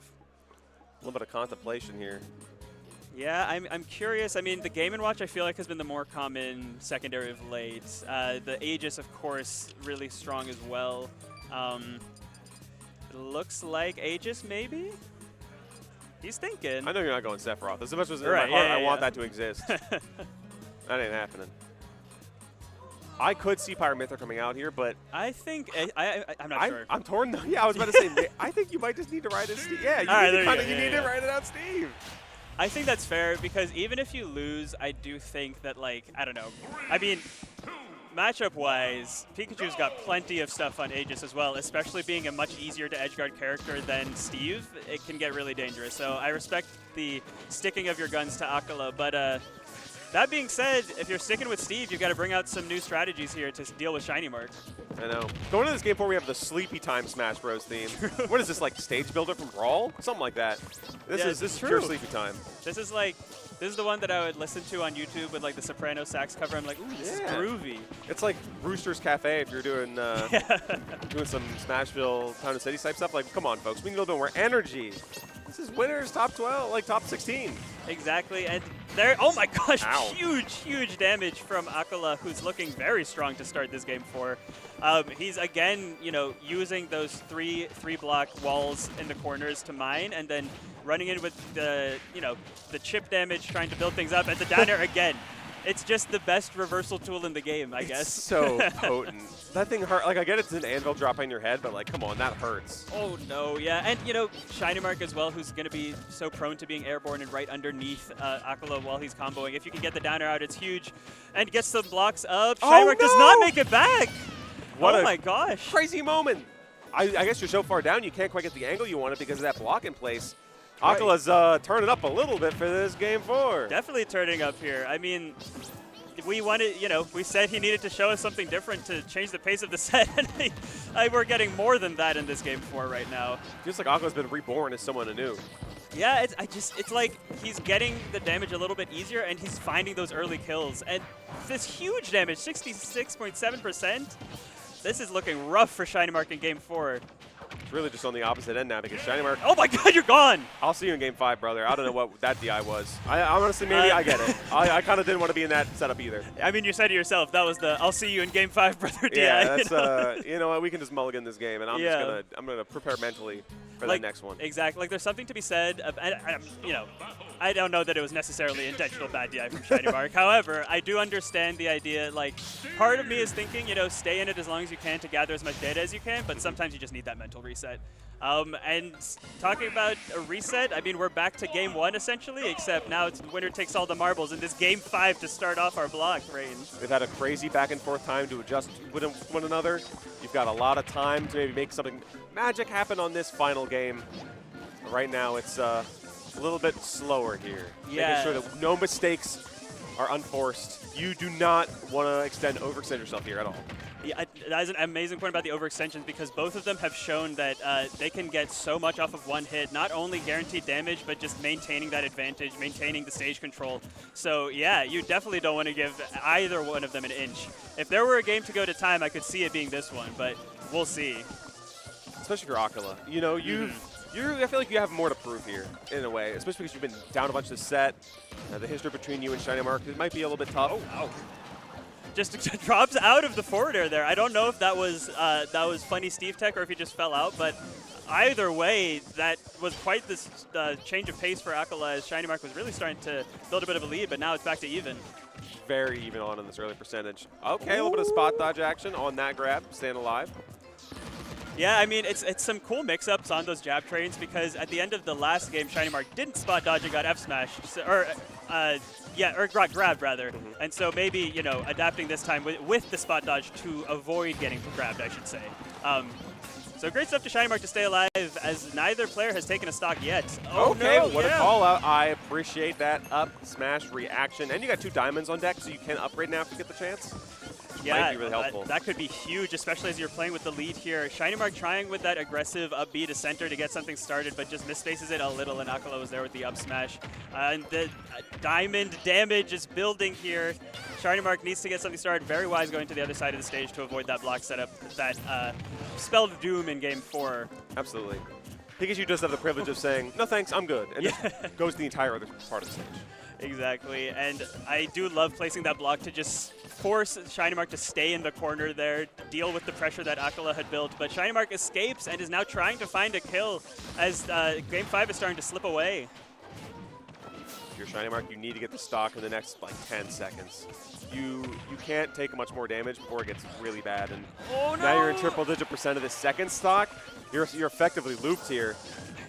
A little bit of contemplation here. Yeah, I'm curious. I mean, the Game & Watch I feel like has been the more common secondary of late. The Aegis, of course, really strong as well. It looks like Aegis, maybe? He's thinking. I know you're not going Sephiroth. As much as in Right, my heart, yeah, I want that to exist. That ain't happening. I could see Pyramithra coming out here, but I think I'm not sure. I'm torn though. Yeah, I was about to say. I think you might just need to ride it, Steve. Yeah, you need to ride it out, Steve. I think that's fair because even if you lose, I do think that I don't know. I mean, matchup-wise, Pikachu's got plenty of stuff on Aegis as well, especially being a much easier to edgeguard character than Steve. It can get really dangerous. So I respect the sticking of your guns to Acola, but. That being said, if you're sticking with Steve, you've got to bring out some new strategies here to deal with Shiny Mark. I know. Going into this game 4, we have the Sleepy Time Smash Bros theme. What is this, like Stage Builder from Brawl? Something like that. This is pure Sleepy Time. This is the one that I would listen to on YouTube with like the Soprano sax cover. I'm like, ooh, this is groovy. It's like Rooster's Cafe if you're doing doing some Smashville Town and City type stuff. Like, come on, folks, we need a little bit more energy. This is winners top 12, like top 16. Exactly, and there, oh my gosh, Ow. huge damage from Acola, who's looking very strong to start this game 4. He's again, using those three block walls in the corners to mine, and then running in with the, the chip damage, trying to build things up, and the down air again. It's just the best reversal tool in the game, I guess. It's so potent. That thing hurt. Like, I get it's an anvil drop on your head, but, like, come on, that hurts. Oh, no, yeah. And, Shiny Mark as well, who's going to be so prone to being airborne and right underneath Acola while he's comboing. If you can get the downer out, it's huge. And gets some blocks up. Shiny Mark does not make it back. Oh, my gosh. Crazy moment. I guess you're so far down, you can't quite get the angle you wanted because of that block in place. Acola's turning up a little bit for this game 4. Definitely turning up here. I mean, we wanted, we said he needed to show us something different to change the pace of the set, and we're getting more than that in this game 4 right now. Feels like Acola's been reborn as someone anew. Yeah, it's like he's getting the damage a little bit easier, and he's finding those early kills. And this huge damage, 66.7%. This is looking rough for Shiny Mark in game 4. It's really just on the opposite end now because Shiny Mark. Oh my God, you're gone! I'll see you in game 5, brother. I don't know what that DI was. I honestly, maybe I get it. I kind of didn't want to be in that setup either. I mean, you said to yourself, that was the I'll see you in game 5, brother DI. Yeah, that's, you know what, we can just mulligan this game, and I'm gonna prepare mentally for the next one. Exactly. Like, there's something to be said, I don't know that it was necessarily intentional bad DI from Shiny Mark. However, I do understand the idea. Like, part of me is thinking, stay in it as long as you can to gather as much data as you can, but sometimes you just need that mental reset. And talking about a reset, I mean, we're back to game 1 essentially, except now it's winner takes all the marbles in this game 5 to start off our block reign. They've had a crazy back and forth time to adjust with one another. You've got a lot of time to maybe make something magic happen on this final game. Right now, it's a little bit slower here. Yeah. Making sure that no mistakes are unforced. You do not want to overextend yourself here at all. Yeah, that is an amazing point about the overextensions because both of them have shown that they can get so much off of one hit, not only guaranteed damage, but just maintaining that advantage, maintaining the stage control. So yeah, you definitely don't want to give either one of them an inch. If there were a game to go to time, I could see it being this one, but we'll see. Especially for Acola. You know, I feel like you have more to prove here, in a way, especially because you've been down a bunch this set. The history between you and Shiny Mark, it might be a little bit tough. Oh, wow. Just drops out of the forward air there. I don't know if that was funny Steve Tech or if he just fell out, but either way, that was quite this change of pace for Acola as Shiny Mark was really starting to build a bit of a lead, but now it's back to even. Very even on in this early percentage. Okay, a little bit of spot dodge action on that grab, staying alive. Yeah, I mean, it's some cool mix-ups on those jab trains because at the end of the last game, Shiny Mark didn't spot dodge and got F-smashed, or got grabbed rather. And so maybe, you know, adapting this time with the spot dodge to avoid getting grabbed, I should say. So great stuff to Shiny Mark to stay alive as neither player has taken a stock yet. Oh, okay, no, what a call out. I appreciate that up smash reaction. And you got 2 diamonds on deck, so you can upgrade now if you get the chance. Yeah, might be really helpful. That could be huge, especially as you're playing with the lead here. Shiny Mark trying with that aggressive up B to center to get something started, but just misspaces it a little, and Acola was there with the up smash. And the diamond damage is building here. Shiny Mark needs to get something started. Very wise going to the other side of the stage to avoid that block setup, that spell of doom in game 4. Absolutely. Pikachu does have the privilege of saying, no thanks, I'm good, and goes the entire other part of the stage. Exactly, and I do love placing that block to just force Shiny Mark to stay in the corner there, deal with the pressure that Acola had built, but Shiny Mark escapes and is now trying to find a kill as Game 5 is starting to slip away. If you're Shiny Mark, you need to get the stock in the next, like, 10 seconds. You can't take much more damage before it gets really bad, and now you're in triple-digit % of the second stock. You're effectively looped here.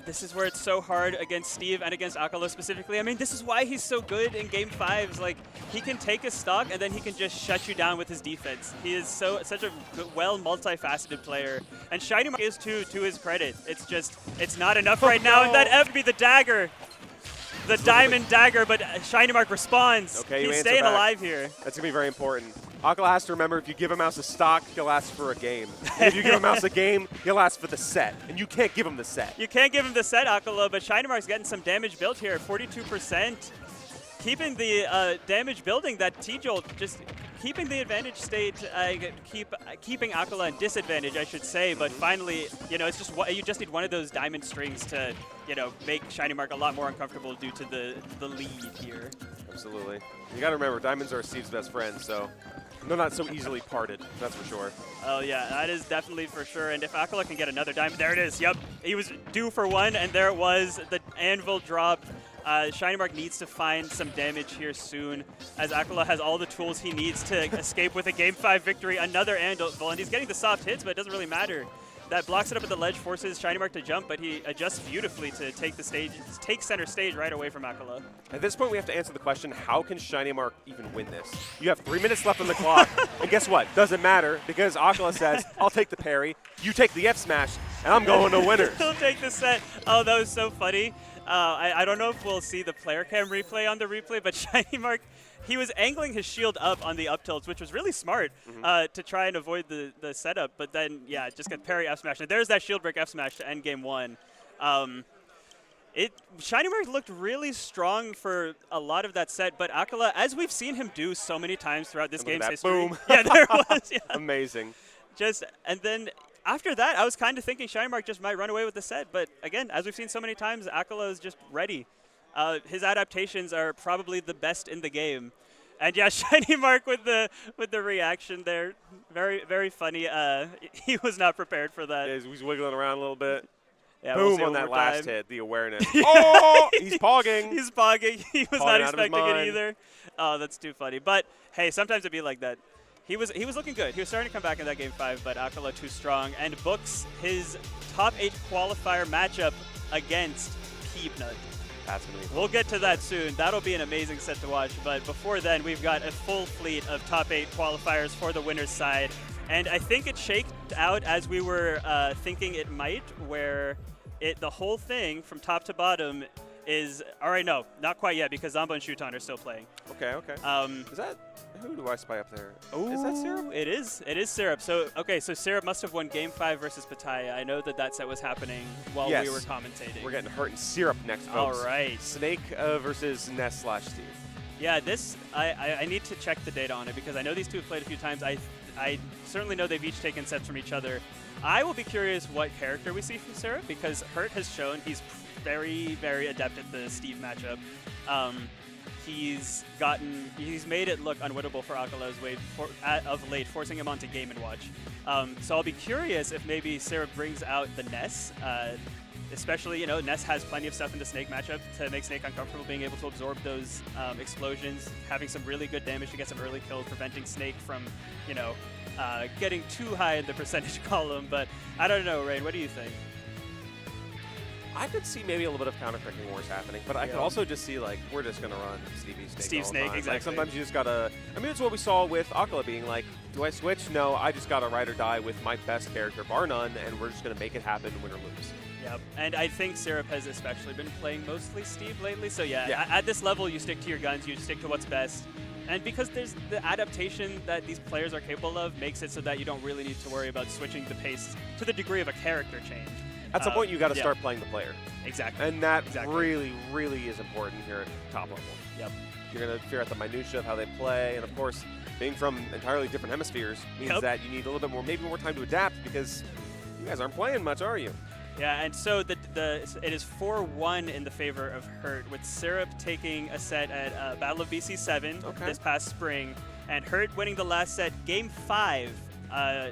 This is where it's so hard against Steve and against Acola specifically. I mean, this is why he's so good in Game 5s. Like, he can take a stock and then he can just shut you down with his defense. He is such a well multifaceted player. And Shiny Mark is too, to his credit. It's just, it's not enough right now. And that F be the dagger. The diamond dagger, but Shiny Mark responds. Okay, he's staying alive here. That's going to be very important. Acola has to remember, if you give a mouse a stock, he'll last for a game. And if you give a mouse a game, he'll last for the set. And you can't give him the set. You can't give him the set, Acola, but Shiny Mark's getting some damage built here, 42%. Keeping the damage building, that T-Jolt, just keeping the advantage state, keeping Acola in disadvantage, I should say. But finally, you know, it's just you just need one of those diamond strings to, you know, make Shiny Mark a lot more uncomfortable due to the lead here. Absolutely. You got to remember, diamonds are Steve's best friend, so they're not so easily parted, that's for sure. Oh, yeah, that is definitely for sure. And if Acola can get another diamond, there it is. Yep, he was due for one, and there it was. The anvil drop. Shiny Mark needs to find some damage here soon, as Acola has all the tools he needs to escape with a Game 5 victory. Another anvil, and he's getting the soft hits, but it doesn't really matter. That blocks it up at the ledge, forces Shiny Mark to jump, but he adjusts beautifully to take the stage, take center stage right away from Acola. At this point, we have to answer the question, how can Shiny Mark even win this? You have 3 minutes left on the clock, and guess what? Doesn't matter, because Acola says, I'll take the parry, you take the F-smash, and I'm going to winners. He'll take the set. Oh, that was so funny. I don't know if we'll see the player cam replay on the replay, but Shiny Mark, he was angling his shield up on the up tilts, which was really smart to try and avoid the setup. But then, yeah, just got parry F smash. And there's that shield break F smash to end game 1. Shiny Mark looked really strong for a lot of that set, but Acola, as we've seen him do so many times throughout this game's history. Boom. Yeah, there it was. Yeah. Amazing. And then after that, I was kind of thinking Shiny Mark just might run away with the set. But again, as we've seen so many times, Acola is just ready. His adaptations are probably the best in the game. And yeah, Shiny Mark with the reaction there, very, very funny. He was not prepared for that. Yeah, he's wiggling around a little bit. Yeah, boom on that last hit, the awareness. Oh, he's pogging. He's pogging. He was not expecting it either. Oh, that's too funny. But hey, sometimes it'd be like that. He was looking good. He was starting to come back in that Game 5, but Acola too strong and books his top 8 qualifier matchup against Peabnut. That's gonna be fun. We'll get to that soon. That'll be an amazing set to watch. But before then, we've got a full fleet of top 8 qualifiers for the winner's side. And I think it shaked out as we were thinking it might, where the whole thing from top to bottom is, all right, no, not quite yet because Zomba and Shuton are still playing. Okay, okay. Is that, who do I spy up there? Is that Syrup? It is Syrup. So, okay, so Syrup must have won Game 5 versus Pattaya. I know that set was happening while Yes. we were commentating. We're getting Hurt and Syrup next, folks. All right. Snake versus Ness/Steve. Yeah, this, I need to check the data on it because I know these two have played a few times. I certainly know they've each taken sets from each other. I will be curious what character we see from Syrup because Hurt has shown he's very, very adept at the Steve matchup. He's made it look unwinnable for Acola of late, forcing him onto Game & Watch. So I'll be curious if maybe Syrup brings out the Ness. Especially, Ness has plenty of stuff in the Snake matchup to make Snake uncomfortable, being able to absorb those explosions, having some really good damage to get some early kills, preventing Snake from, getting too high in the percentage column. But I don't know, Rain, what do you think? I could see maybe a little bit of counter-picking wars happening, but I could also just see, like, we're just going to run Stevie Snake Steve all the Snake, time. exactly. Like, sometimes you just got to... I mean, it's what we saw with Acola being like, do I switch? No, I just got to ride or die with my best character, bar none, and we're just going to make it happen, win or lose. Yep, and I think Syrup has especially been playing mostly Steve lately, so yeah, at this level, you stick to your guns, you stick to what's best. And because there's the adaptation that these players are capable of makes it so that you don't really need to worry about switching the pace to the degree of a character change. At some point, you got to start playing the player. Exactly. And that really, really is important here at top level. Yep. You're going to figure out the minutia of how they play, and of course, being from entirely different hemispheres means that you need a little bit more, maybe more time to adapt because you guys aren't playing much, are you? Yeah, and so it is 4-1 in the favor of Hurt, with Syrup taking a set at Battle of BC 7 this past spring, and Hurt winning the last set, Game 5,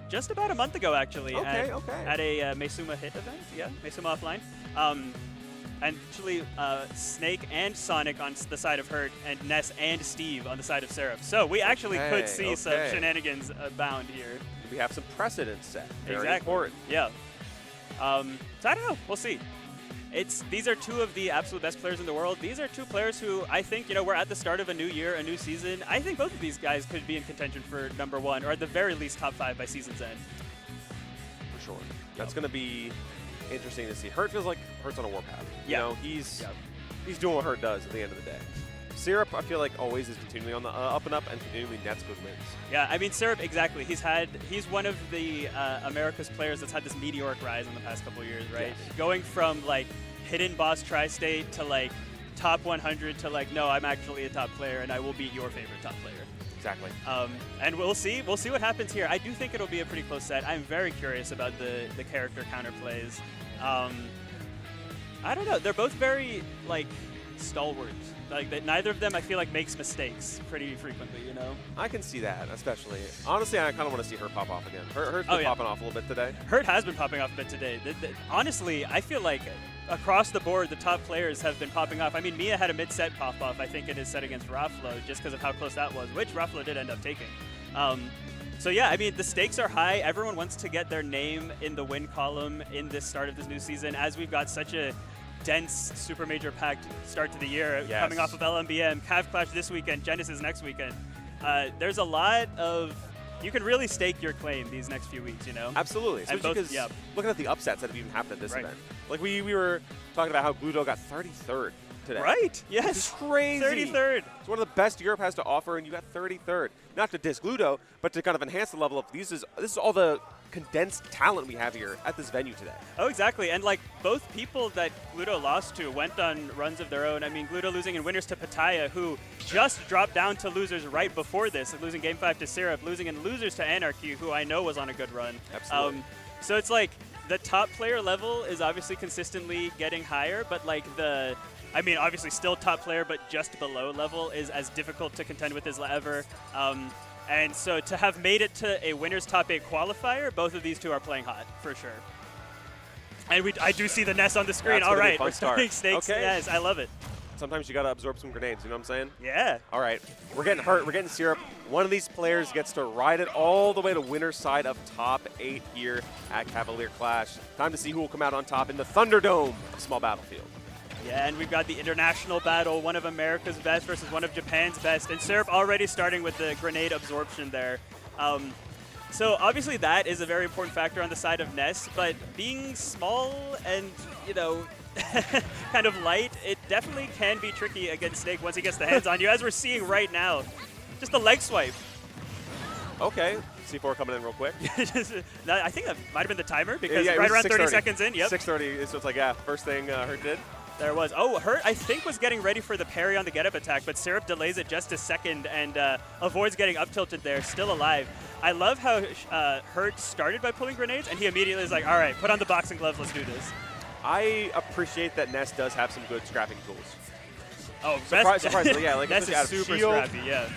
just about a month ago, actually, at a Meisuma Hit event. Yeah, Meisuma Offline. And actually, Snake and Sonic on the side of Hurt, and Ness and Steve on the side of Syrup. So we actually could see some shenanigans abound here. We have some precedent set. Very exactly. important. Yeah. So I don't know. We'll see. These are two of the absolute best players in the world. These are two players who I think, we're at the start of a new year, a new season. I think both of these guys could be in contention for #1, or at the very least top 5 by season's end. For sure. That's going to be interesting to see. Hurt feels like Hurt's on a warpath. He's doing what Hurt does at the end of the day. Syrup, I feel like always is continually on the up and up and continually nets good wins. Yeah, I mean, Syrup, exactly. He's one of the America's players that's had this meteoric rise in the past couple of years, right? Yes. Going from, hidden boss tri-state to, top 100 to, no, I'm actually a top player and I will beat your favorite top player. Exactly. And we'll see what happens here. I do think it'll be a pretty close set. I'm very curious about the character counterplays. I don't know. They're both very, stalwart. Neither of them, I feel like, makes mistakes pretty frequently, I can see that, especially. Honestly, I kind of want to see Hurt pop off again. Hurt's been popping off a little bit today. Hurt has been popping off a bit today. Honestly, I feel like across the board, the top players have been popping off. I mean, Miya had a mid-set pop-off, I think, in his set against Raflo, just because of how close that was, which Raflo did end up taking. So yeah, I mean, the stakes are high. Everyone wants to get their name in the win column in this start of this new season, as we've got such a dense, super major packed start to the year, coming off of LMBM, Cav Clash this weekend, Genesis next weekend. There's a lot of... You can really stake your claim these next few weeks, Absolutely. Especially because looking at the upsets that have even happened at this event. We were talking about how Gludo got 33rd today. Right, yes. It's crazy. 33rd. It's one of the best Europe has to offer, and you got 33rd. Not to diss Gludo, but to kind of enhance the level of this is all the condensed talent we have here at this venue today. Oh, exactly. And both people that Gludo lost to went on runs of their own. I mean, Gludo losing in winners to Pattaya, who just dropped down to losers right before this, losing Game 5 to Syrup, losing in losers to Anarchy, who I know was on a good run. Absolutely. So it's the top player level is obviously consistently getting higher, but obviously still top player, but just below level is as difficult to contend with as ever. And so to have made it to a winner's top 8 qualifier, both of these two are playing hot, for sure. And I do see the Ness on the screen. All right, we're starting stakes. Okay. Yes, I love it. Sometimes you got to absorb some grenades, you know what I'm saying? Yeah. All right, we're getting Hurt, we're getting Syrup. One of these players gets to ride it all the way to winner's side of top 8 here at Cavalier Clash. Time to see who will come out on top in the Thunderdome small battlefield. Yeah, and we've got the international battle, one of America's best versus one of Japan's best. And Syrup already starting with the grenade absorption there. So obviously that is a very important factor on the side of Ness, but being small and, you know, kind of light, it definitely can be tricky against Snake once he gets the hands on you, as we're seeing right now. Just a leg swipe. Okay, C4 coming in real quick. I think that might have been the timer, because Yeah, right around 30 6:30. seconds in, yep. 6:30, so it's like, yeah, first thing Hurt did. There was. Oh, Hurt, I think, was getting ready for the parry on the get-up attack, but Syrup delays it just a second and avoids getting up-tilted there, still alive. I love how Hurt started by pulling grenades, and he immediately is like, all right, put on the boxing gloves, let's do this. I appreciate that Ness does have some good scrapping tools. Oh, Surprisingly, yeah. Like, Ness look at is super shield. scrappy, yeah.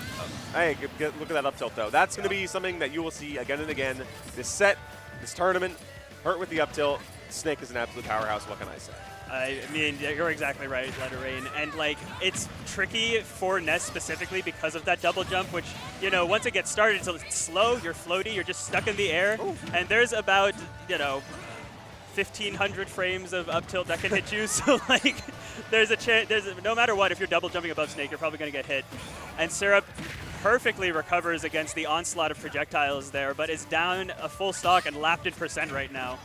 Hey, look at that up tilt, though. That's going to be something that you will see again and again. This set, this tournament, Hurt with the up tilt. Snake is an absolute powerhouse, what can I say? I mean, you're exactly right, Letterrain. And, like, it's tricky for Ness specifically because of that double jump, which, you know, once it gets started, it's slow, you're floaty, you're just stuck in the air. Ooh. And there's about, you know, 1,500 frames of up tilt that can hit you. So, like, there's a chance, no matter what, if you're double jumping above Snake, you're probably going to get hit. And Syrup perfectly recovers against the onslaught of projectiles there, but is down a full stock and lapped in percent right now.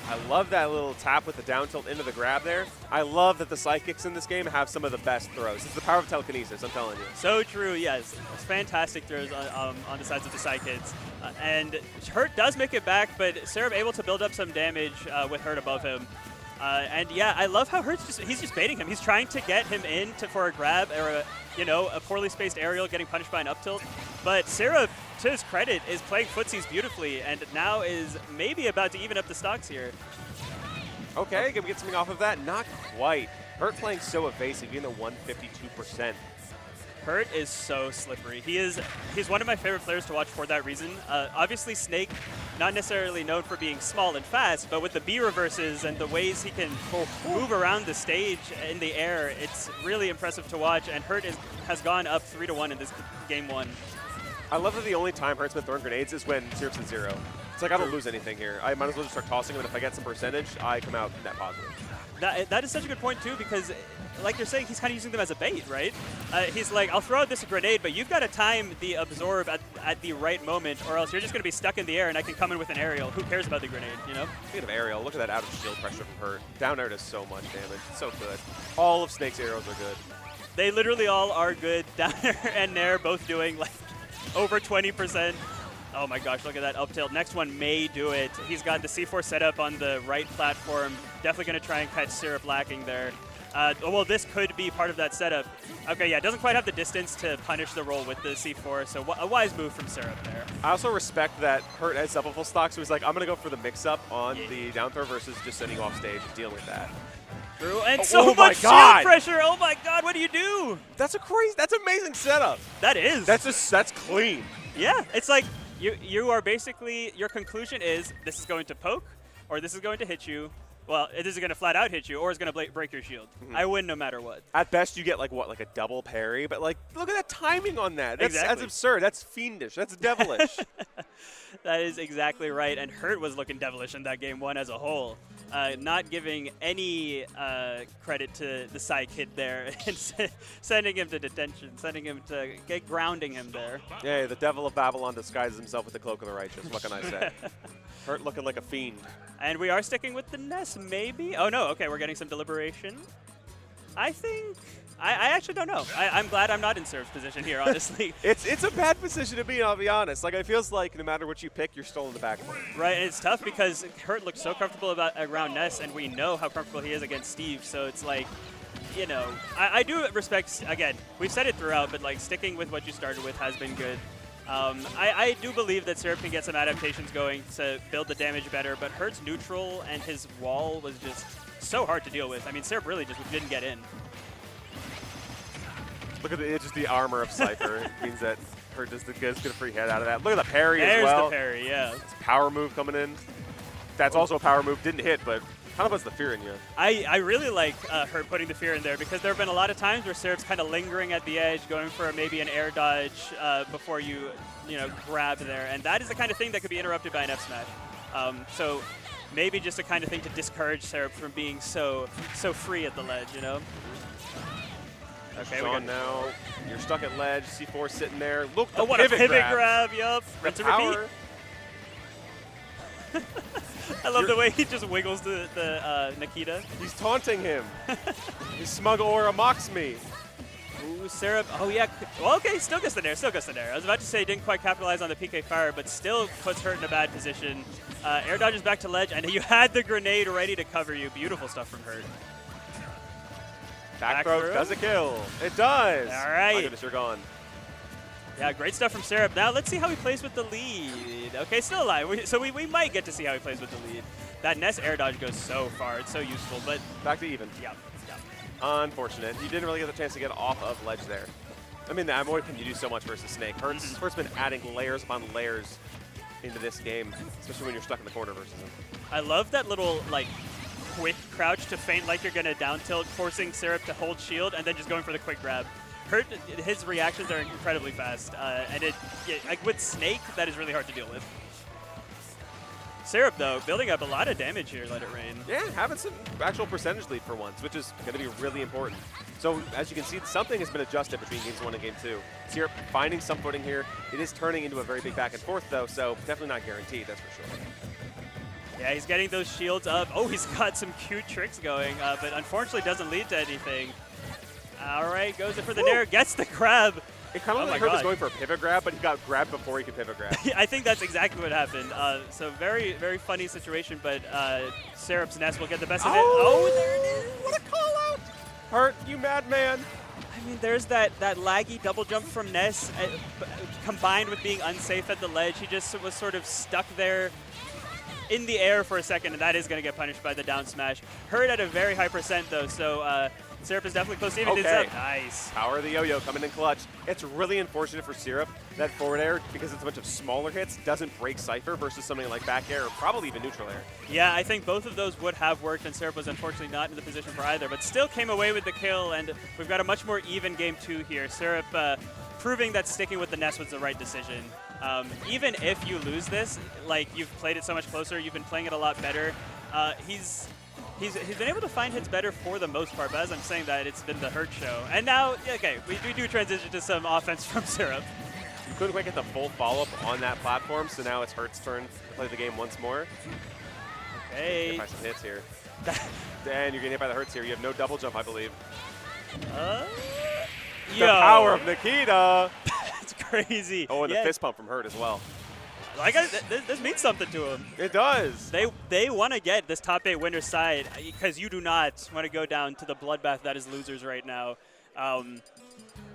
I love that little tap with the down tilt into the grab there. I love that the sidekicks in this game have some of the best throws. It's the power of telekinesis, I'm telling you. So true, yes. It's fantastic throws on the sides of the sidekicks. And Hurt does make it back, but Syrup able to build up some damage with Hurt above him. And yeah, I love how he's just baiting him. He's trying to get him in for a grab or a poorly spaced aerial getting punished by an up tilt. But Syrup, to his credit, is playing footsies beautifully and now is maybe about to even up the stocks here. Okay, can we get something off of that? Not quite. Hurt playing so evasive, even though 152%. Hurt is so slippery. He's one of my favorite players to watch for that reason. Obviously, Snake, not necessarily known for being small and fast, but with the B reverses and the ways he can move around the stage in the air, it's really impressive to watch. And Hurt has gone up 3-1 in this game one. I love that the only time Hurt's been throwing grenades is when Syrup's at 0. It's like I don't lose anything here. I might as well just start tossing them, and if I get some percentage, I come out net positive. That is such a good point, too, because like you're saying, he's kind of using them as a bait, right? He's like, I'll throw out this grenade, but you've got to time the absorb at the right moment, or else you're just going to be stuck in the air, and I can come in with an aerial. Who cares about the grenade, you know? Speaking of aerial, look at that out of shield pressure from Hurt. Down air does so much damage. It's so good. All of Snake's arrows are good. They literally all are good. Down air and nair both doing like over 20%. Oh my gosh, look at that up tilt. Next one may do it. He's got the C4 set up on the right platform. Definitely going to try and catch Syrup lacking there. Well, this could be part of that setup. Okay, yeah, doesn't quite have the distance to punish the roll with the C4, so a wise move from Syrup there. I also respect that Hurt has double full stock, so he's like, I'm going to go for the mix-up on the down throw versus just sending off stage and dealing with that. True, and so much shield pressure. Oh my god, what do you do? That's amazing setup. That is. That's clean. Yeah, it's like you are basically, your conclusion is this is going to poke, or this is going to hit you. Well, this is going to flat out hit you, or it's going to break your shield. Mm-hmm. I win no matter what. At best, you get like a double parry, but like, look at that timing on that. That's absurd. That's fiendish. That's devilish. That is exactly right. And Hurt was looking devilish in that game one as a whole. Not giving any credit to the side kid there and sending him to detention, sending him to grounding him there. Yeah, the devil of Babylon disguises himself with the cloak of the righteous. What can I say? Hurt looking like a fiend. And we are sticking with the Ness, maybe? Oh, no. Okay, we're getting some deliberation. I think... I actually don't know. I'm glad I'm not in Syrup's position here, honestly. It's a bad position to be in, I'll be honest. Like, it feels like no matter what you pick, you're still in the back. Right, and it's tough because Hurt looks so comfortable around Ness, and we know how comfortable he is against Steve, so it's like, you know, I do respect, again, we've said it throughout, but like sticking with what you started with has been good. I do believe that Syrup can get some adaptations going to build the damage better, but Hurt's neutral and his wall was just so hard to deal with. I mean, Syrup really just didn't get in. Look at it's just the armor of Cypher. It means that Hurt just gets a free head out of that. Look at the parry as well. There's the parry, yeah. It's a power move coming in. That's also a power move. Didn't hit, but kind of puts the fear in you. I really like Hurt putting the fear in there because there have been a lot of times where Syrup's kind of lingering at the edge, going for maybe an air dodge before you grab there. And that is the kind of thing that could be interrupted by an F smash. So maybe just a kind of thing to discourage Syrup from being so free at the ledge, you know? Okay, Sean, now you're stuck at ledge. C4 sitting there. Look, what a pivot grab. Yup. The power. I love the way he just wiggles the Nikita. He's taunting him. His smug aura mocks me. Ooh, Syrup. Oh, yeah. Well, okay, still gets the nair, still gets the nair. I was about to say didn't quite capitalize on the PK fire, but still puts Hurt in a bad position. Air dodges back to ledge, and you had the grenade ready to cover you. Beautiful stuff from Hurt. Back throw does a kill. It does. All right. My goodness, you're gone. Yeah, great stuff from Syrup. Now let's see how he plays with the lead. Okay, still alive. So we might get to see how he plays with the lead. That Ness air dodge goes so far. It's so useful, but... Back to even. Yeah. Unfortunate. You didn't really get the chance to get off of ledge there. I mean, the Amoy can you do so much versus Snake. Hurt's been adding layers upon layers into this game, especially when you're stuck in the corner versus him. I love that little, like, quick crouch to feint like you're going to down tilt, forcing Syrup to hold shield, and then just going for the quick grab. Hurt, his reactions are incredibly fast, and like with Snake, that is really hard to deal with. Syrup, though, building up a lot of damage here, Let It Rain. Yeah, having some actual percentage lead for once, which is going to be really important. So, as you can see, something has been adjusted between games 1 and game 2. Syrup finding some footing here. It is turning into a very big back and forth, though, so definitely not guaranteed, that's for sure. Yeah, he's getting those shields up. Oh, he's got some cute tricks going, but unfortunately doesn't lead to anything. All right, goes in for the nair, gets the grab. It kind of looked like Hurt was going for a pivot grab, but he got grabbed before he could pivot grab. I think that's exactly what happened. So very, very funny situation, but Syrup's Nest will get the best of it. Oh, there it is. What a call out! Hurt, you madman. I mean, there's that laggy double jump from Ness, combined with being unsafe at the ledge. He just was sort of stuck there in the air for a second, and that is going to get punished by the down smash. Hurt at a very high percent, though, so Syrup is definitely close to even. Okay. Nice. Power of the yo-yo coming in clutch. It's really unfortunate for Syrup that forward air, because it's a bunch of smaller hits, doesn't break Cypher versus something like back air or probably even neutral air. Yeah, I think both of those would have worked, and Syrup was unfortunately not in the position for either, but still came away with the kill, and we've got a much more even game 2 here. Syrup proving that sticking with the Nest was the right decision. Even if you lose this, like you've played it so much closer, you've been playing it a lot better, he's been able to find hits better for the most part, but as I'm saying that, it's been the Hurt show. And now, okay, we do transition to some offense from Syrup. You couldn't quite get the full follow-up on that platform, so now it's Hurt's turn to play the game once more. Okay. Get by some hits here. Dan, you're getting hit by the Hurts here. You have no double jump, I believe. The power of Nikita. It's crazy. Oh, and the fist pump from Hurt as well. Like this means something to him. It does. They want to get this top 8 winner's side because you do not want to go down to the bloodbath that is losers right now.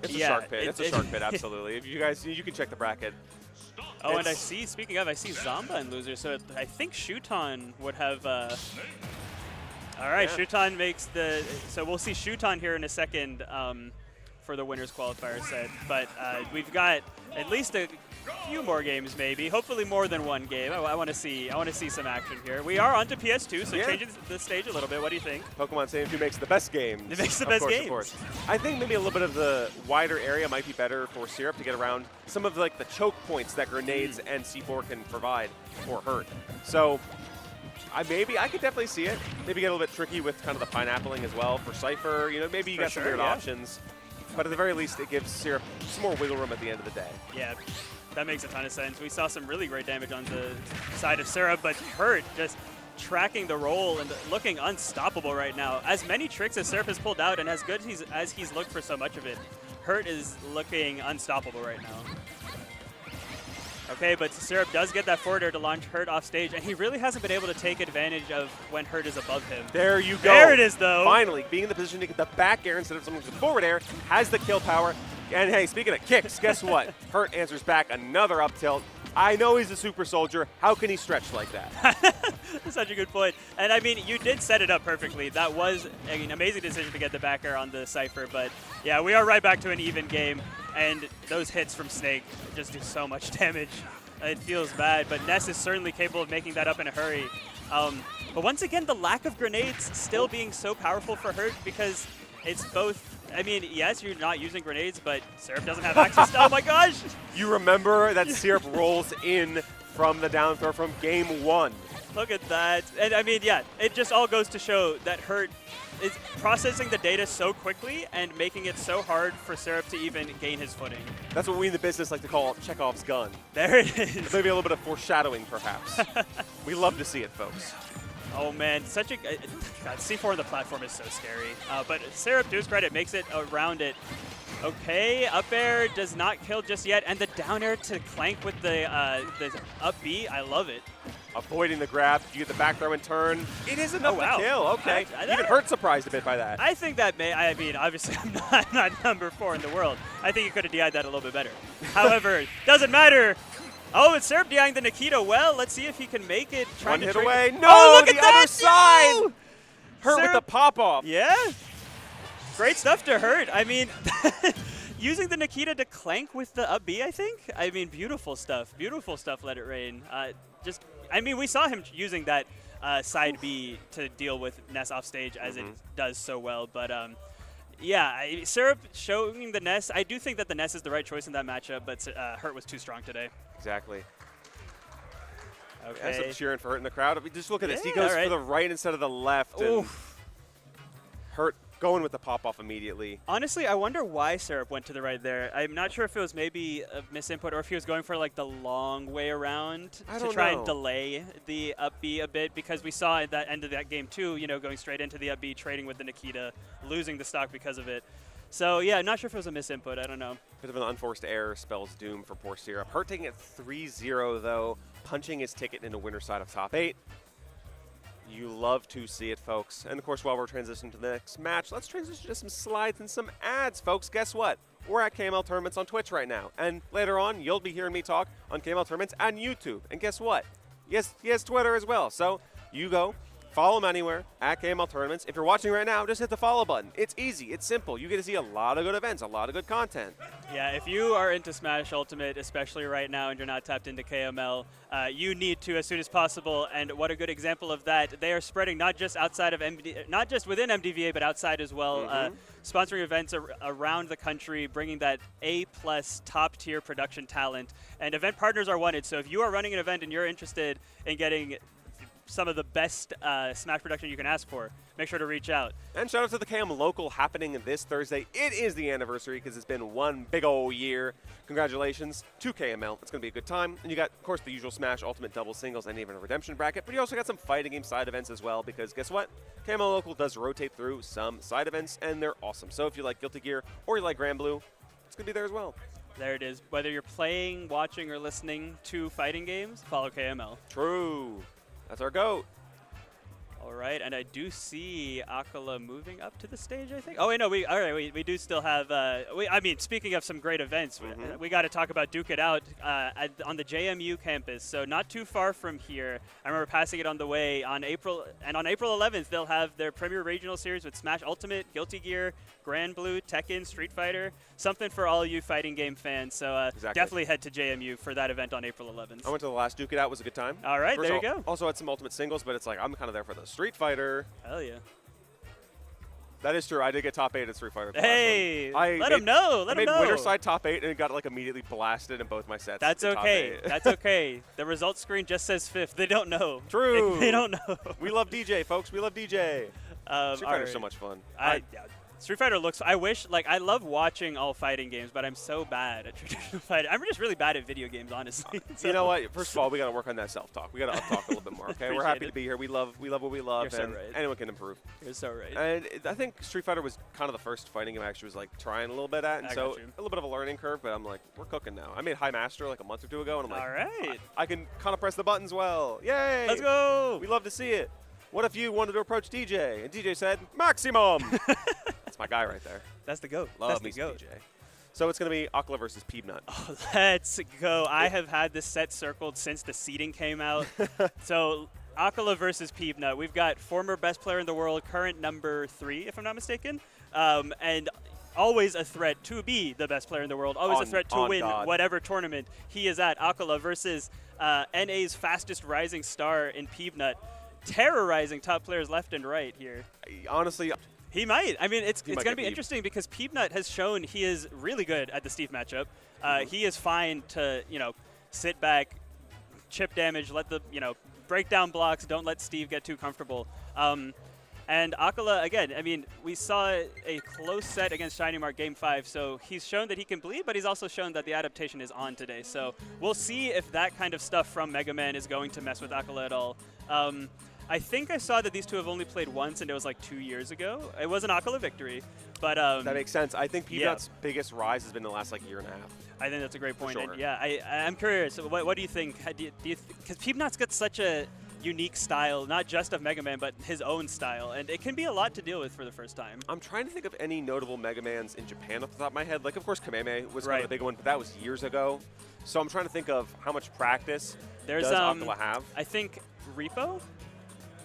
It's a shark pit. It's a shark pit, absolutely. If you guys, you can check the bracket. Oh, and I see. Speaking of, I see Zomba in losers. So I think Shuton would have. All right, yeah. Shuton makes the. So we'll see Shuton here in a second for the winners qualifier set. But we've got at least a few more games, maybe. Hopefully more than one game. I want to see some action here. We are onto PS2, so changing the stage a little bit. What do you think? Pokemon Stadium 2 makes the best games. It makes the best games. Of course. I think maybe a little bit of the wider area might be better for Syrup to get around some of like the choke points that grenades and C4 can provide for Hurt. So I could definitely see it. Maybe get a little bit tricky with kind of the pineappling as well for Cypher. You know, maybe you got some weird options. But at the very least, it gives Syrup some more wiggle room at the end of the day. Yeah. That makes a ton of sense. We saw some really great damage on the side of Syrup, but Hurt just tracking the roll and looking unstoppable right now. As many tricks as Syrup has pulled out and as good as he's looked for so much of it, Hurt is looking unstoppable right now. Okay, but Syrup does get that forward air to launch Hurt off stage, and he really hasn't been able to take advantage of when Hurt is above him. There you go. There it is, though. Finally, being in the position to get the back air instead of someone with forward air, has the kill power. And hey, speaking of kicks, guess what? Hurt answers back another up tilt. I know he's a super soldier. How can he stretch like that? That's such a good point. And I mean, you did set it up perfectly. That was an amazing decision to get the back air on the Cypher. But yeah, we are right back to an even game. And those hits from Snake just do so much damage. It feels bad, but Ness is certainly capable of making that up in a hurry. But once again, the lack of grenades still being so powerful for Hurt because it's both I mean, yes, you're not using grenades, but Syrup doesn't have access. Oh my gosh! You remember that Syrup rolls in from the down throw from game 1. Look at that. And I mean, yeah, it just all goes to show that Hurt is processing the data so quickly and making it so hard for Syrup to even gain his footing. That's what we in the business like to call Chekhov's gun. There it is. Maybe a little bit of foreshadowing, perhaps. We love to see it, folks. Oh man, such a God, C4 on the platform is so scary. But Syrup, to his credit, makes it around it. Okay, up air does not kill just yet, and the down air to clank with the up B, I love it. Avoiding the grab, you get the back throw and turn. It is enough wow. to kill. Okay, That- even Hurt surprised a bit by that. I think that may, I mean, obviously I'm not number 4 in the world. I think you could have DI'd that a little bit better. However, doesn't matter. Oh, it's Syrup DI'ing the Nikita well. Let's see if he can make it. One hit trigger- away. No, Oh, look the at that! other side. No! Hurt with the Syrup- pop-off. Yeah. Great stuff to Hurt. I mean, using the Nikita to clank with the up B, I think. I mean, beautiful stuff. Beautiful stuff, Let It Rain. I mean, we saw him using that side B to deal with Ness off stage as it does so well. But yeah, Syrup showing the Ness. I do think that the Ness is the right choice in that matchup, but Hurt was too strong today. Exactly. Okay. That's some cheering for Hurt in the crowd. I mean, just look at this. He Yeah, goes all right. for the right instead of the left. And Oof. Hurt going with the pop-off immediately. Honestly, I wonder why Syrup went to the right there. I'm not sure if it was maybe a misinput or if he was going for like the long way around to try and delay the up B a bit, because we saw at that end of that game too, you know, going straight into the up B, trading with the Nikita, losing the stock because of it. So yeah, not sure if it was a misinput. I don't know. Bit of an unforced error spells doom for poor Syrup. Hurt taking it 3-0 though, punching his ticket into winner side of top 8. You love to see it, folks. And of course, while we're transitioning to the next match, let's transition to some slides and some ads, folks. Guess what? We're at KML Tournaments on Twitch right now. And later on, you'll be hearing me talk on KML Tournaments and YouTube. And guess what? Yes, he has Twitter as well. So you go, follow him anywhere at KML Tournaments. If you're watching right now, just hit the follow button. It's easy. It's simple. You get to see a lot of good events, a lot of good content. Yeah, if you are into Smash Ultimate, especially right now, and you're not tapped into KML, you need to as soon as possible. And what a good example of that! They are spreading not just outside of not just within MDVA, but outside as well. Sponsoring events around the country, bringing that A+ top tier production talent. And event partners are wanted. So if you are running an event and you're interested in getting some of the best Smash production you can ask for, make sure to reach out. And shout out to the KM Local happening this Thursday. It is the anniversary because it's been one big old year. Congratulations to KML. It's going to be a good time. And you got, of course, the usual Smash Ultimate double singles and even a redemption bracket, but you also got some fighting game side events as well because guess what? KML Local does rotate through some side events and they're awesome. So if you like Guilty Gear or you like Grand Blue, it's going to be there as well. There it is. Whether you're playing, watching, or listening to fighting games, follow KML. True. That's our GOAT. All right, and I do see Acola moving up to the stage, I think. Oh, wait, no, we do still have, I mean, speaking of some great events, we got to talk about Duke It Out on the JMU campus, so not too far from here. I remember passing it on the way on April 11th, they'll have their Premier Regional Series with Smash Ultimate, Guilty Gear, Grand Blue, Tekken, Street Fighter, something for all you fighting game fans, so definitely head to JMU for that event on April 11th. I went to the last Duke It Out. It was a good time. All right, there you go. Also had some Ultimate Singles, but it's like I'm kind of there for the Street Fighter. Hell yeah. That is true. I did get top 8 at Street Fighter. Hey, let him know. Let him know. I made winner side top 8 and got like immediately blasted in both my sets. That's to top okay. 8. That's okay. The results screen just says 5th. They don't know. True. They don't know. We love DJ, folks. We love DJ. Street Fighter's right. so much fun. Yeah, Street Fighter looks. I wish, like, I love watching all fighting games, but I'm so bad at traditional fighting. I'm just really bad at video games, honestly. So. You know what? First of all, we got to work on that self-talk. We got to up-talk a little bit more. Okay, we're happy to be here. We love what we love, You're and so right. anyone can improve. You're so right. And I think Street Fighter was kind of the first fighting game I actually was like trying a little bit at, and so a little bit of a learning curve. But I'm like, we're cooking now. I made High Master like a month or two ago, and I'm like, all right, I can kind of press the buttons well. Yay! Let's go. We love to see it. What if you wanted to approach DJ and DJ said maximum? That's my guy right there. That's the GOAT. Love That's me the GOAT. DJ. So it's going to be Acola versus Peabnut. Oh, let's go. I have had this set circled since the seeding came out. So Acola versus Peabnut. We've got former best player in the world, current number 3, if I'm not mistaken, and always a threat to be the best player in the world, always a threat to win whatever tournament he is at. Acola versus NA's fastest rising star in Peabnut, terrorizing top players left and right here. Honestly, He might. I mean, it's might going to get be Peeb. interesting because Peabnut has shown he is really good at the Steve matchup. He is fine to, sit back, chip damage, let the, break down blocks, don't let Steve get too comfortable. And Acola, again, I mean, we saw a close set against Shiny Mark Game 5, so he's shown that he can bleed, but he's also shown that the adaptation is on today. So we'll see if that kind of stuff from Mega Man is going to mess with Acola at all. I think I saw that these two have only played once, and it was like 2 years ago. It was an Acola victory, but that makes sense. I think Peabnut's biggest rise has been the last year and a half. I think that's a great point. Sure. And yeah, I'm curious. What do you think? Because Peabnut's got such a unique style, not just of Mega Man, but his own style, and it can be a lot to deal with for the first time. I'm trying to think of any notable Mega Mans in Japan off the top of my head. Like, of course, Kameme was kind of a big one, but that was years ago. So I'm trying to think of how much practice does Acola have. I think Repo.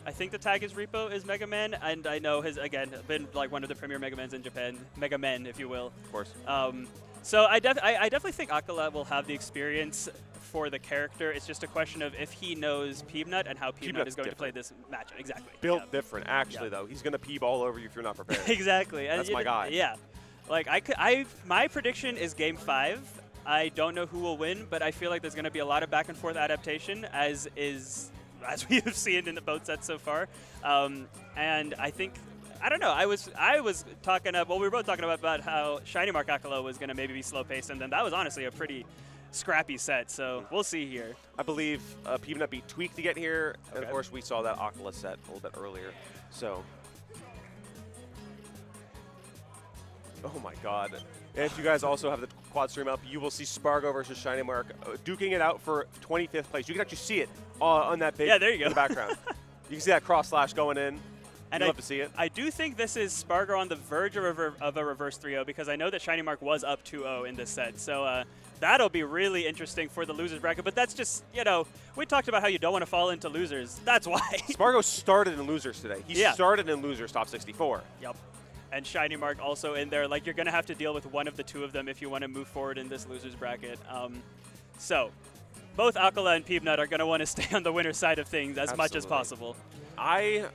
I think the tag is Repo is Mega Man, and I know has, again, been like one of the premier Mega Mans in Japan. Mega Men, if you will. Of course. So I definitely think Acola will have the experience for the character. It's just a question of if he knows Peabnut and how Peabnut is going to play this match. Exactly. Built different, actually, though. He's going to Peeb all over you if you're not prepared. Exactly. That's my guy. Yeah. Like, my prediction is Game 5. I don't know who will win, but I feel like there's going to be a lot of back and forth adaptation, as we have seen in the both sets so far. And I think, I don't know, I was talking we were both talking about how Shiny Mark Acola was going to maybe be slow paced, and then that was honestly a pretty scrappy set, so we'll see here. I believe Peabnut beat Tweak to get here, and of course we saw that Acola set a little bit earlier. So, oh my God. And if you guys also have the quad stream up, you will see Sparg0 versus Shiny Mark duking it out for 25th place. You can actually see it on that page there you go. in the background. You can see that cross slash going in. And You'd love to see it. I do think this is Sparg0 on the verge of a reverse 3-0 because I know that Shiny Mark was up 2-0 in this set. So that'll be really interesting for the losers bracket. But that's just, we talked about how you don't want to fall into losers. That's why. Sparg0 started in losers today. He started in losers top 64. Yep. And Shiny Mark also in there. Like, you're going to have to deal with one of the two of them if you want to move forward in this losers bracket. So both Acola and Peabnut are going to want to stay on the winner's side of things as much as possible. I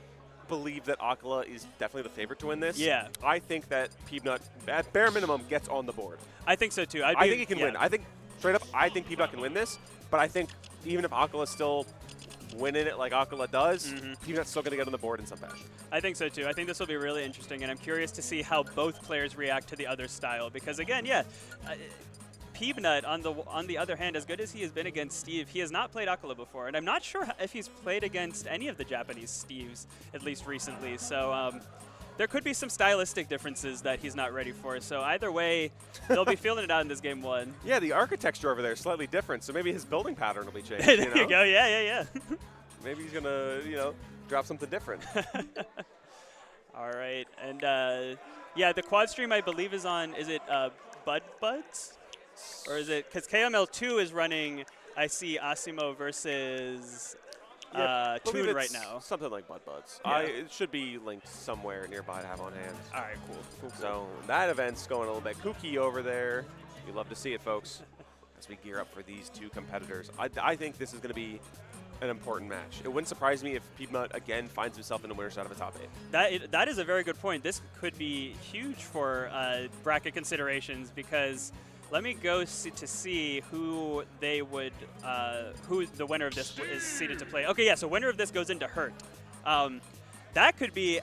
believe that Acola is definitely the favorite to win this. Yeah. I think that Peabnut, at bare minimum, gets on the board. I think so, too. I think he can win. I think, straight up, I think Peabnut can win this. But I think even if Acola's still winning it like Acola does, Peabnut's still going to get on the board in some fashion. I think so, too. I think this will be really interesting, and I'm curious to see how both players react to the other style. Because, again, Peabnut, on the other hand, as good as he has been against Steve, he has not played Acola before, and I'm not sure if he's played against any of the Japanese Steves, at least recently. So there could be some stylistic differences that he's not ready for. So either way, they'll be feeling it out in this game 1. Yeah, the architecture over there is slightly different, so maybe his building pattern will be changed. There you go. Yeah. Maybe he's gonna, drop something different. All right, and the quad stream I believe is on. Is it Buds? Or is it, because KML2 is running, I see Asimo versus Toon right now. Something like Buds. Yeah. It should be linked somewhere nearby to have on hand. All right, cool. So that event's going a little bit kooky over there. We love to see it, folks, as we gear up for these two competitors. I think this is going to be an important match. It wouldn't surprise me if Peabnut again finds himself in the winner's side of a top 8. That is a very good point. This could be huge for bracket considerations because let me go to see who they would, who the winner of this is seeded to play. Okay, yeah, so winner of this goes into Hurt. That could be,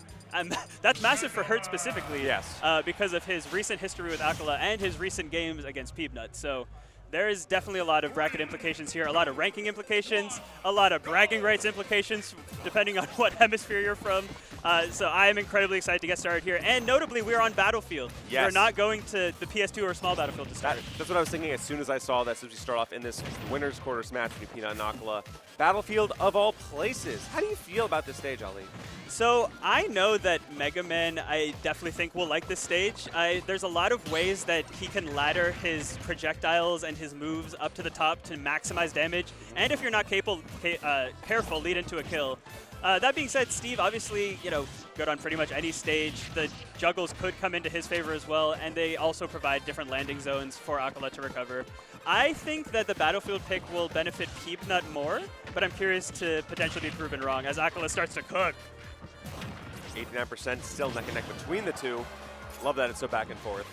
that's massive for Hurt specifically. Yes. Because of his recent history with Acola and his recent games against Peabnut. So there is definitely a lot of bracket implications here, a lot of ranking implications, a lot of bragging rights implications, depending on what hemisphere you're from. So I am incredibly excited to get started here. And notably, we're on Battlefield. Yes. We're not going to the PS2 or small Battlefield to start. That's what I was thinking as soon as I saw that, since we start off in this winner's quarters match between Peanut and Acola. Battlefield of all places. How do you feel about this stage, Ali? So I know that Mega Man, I definitely think will like this stage. There's a lot of ways that he can ladder his projectiles and his moves up to the top to maximize damage. And if you're not careful, lead into a kill. That being said, Steve, obviously, good on pretty much any stage. The juggles could come into his favor as well, and they also provide different landing zones for Acola to recover. I think that the Battlefield pick will benefit Peabnut more, but I'm curious to potentially be proven wrong as Acola starts to cook. 89% still neck and neck between the two. Love that it's so back and forth.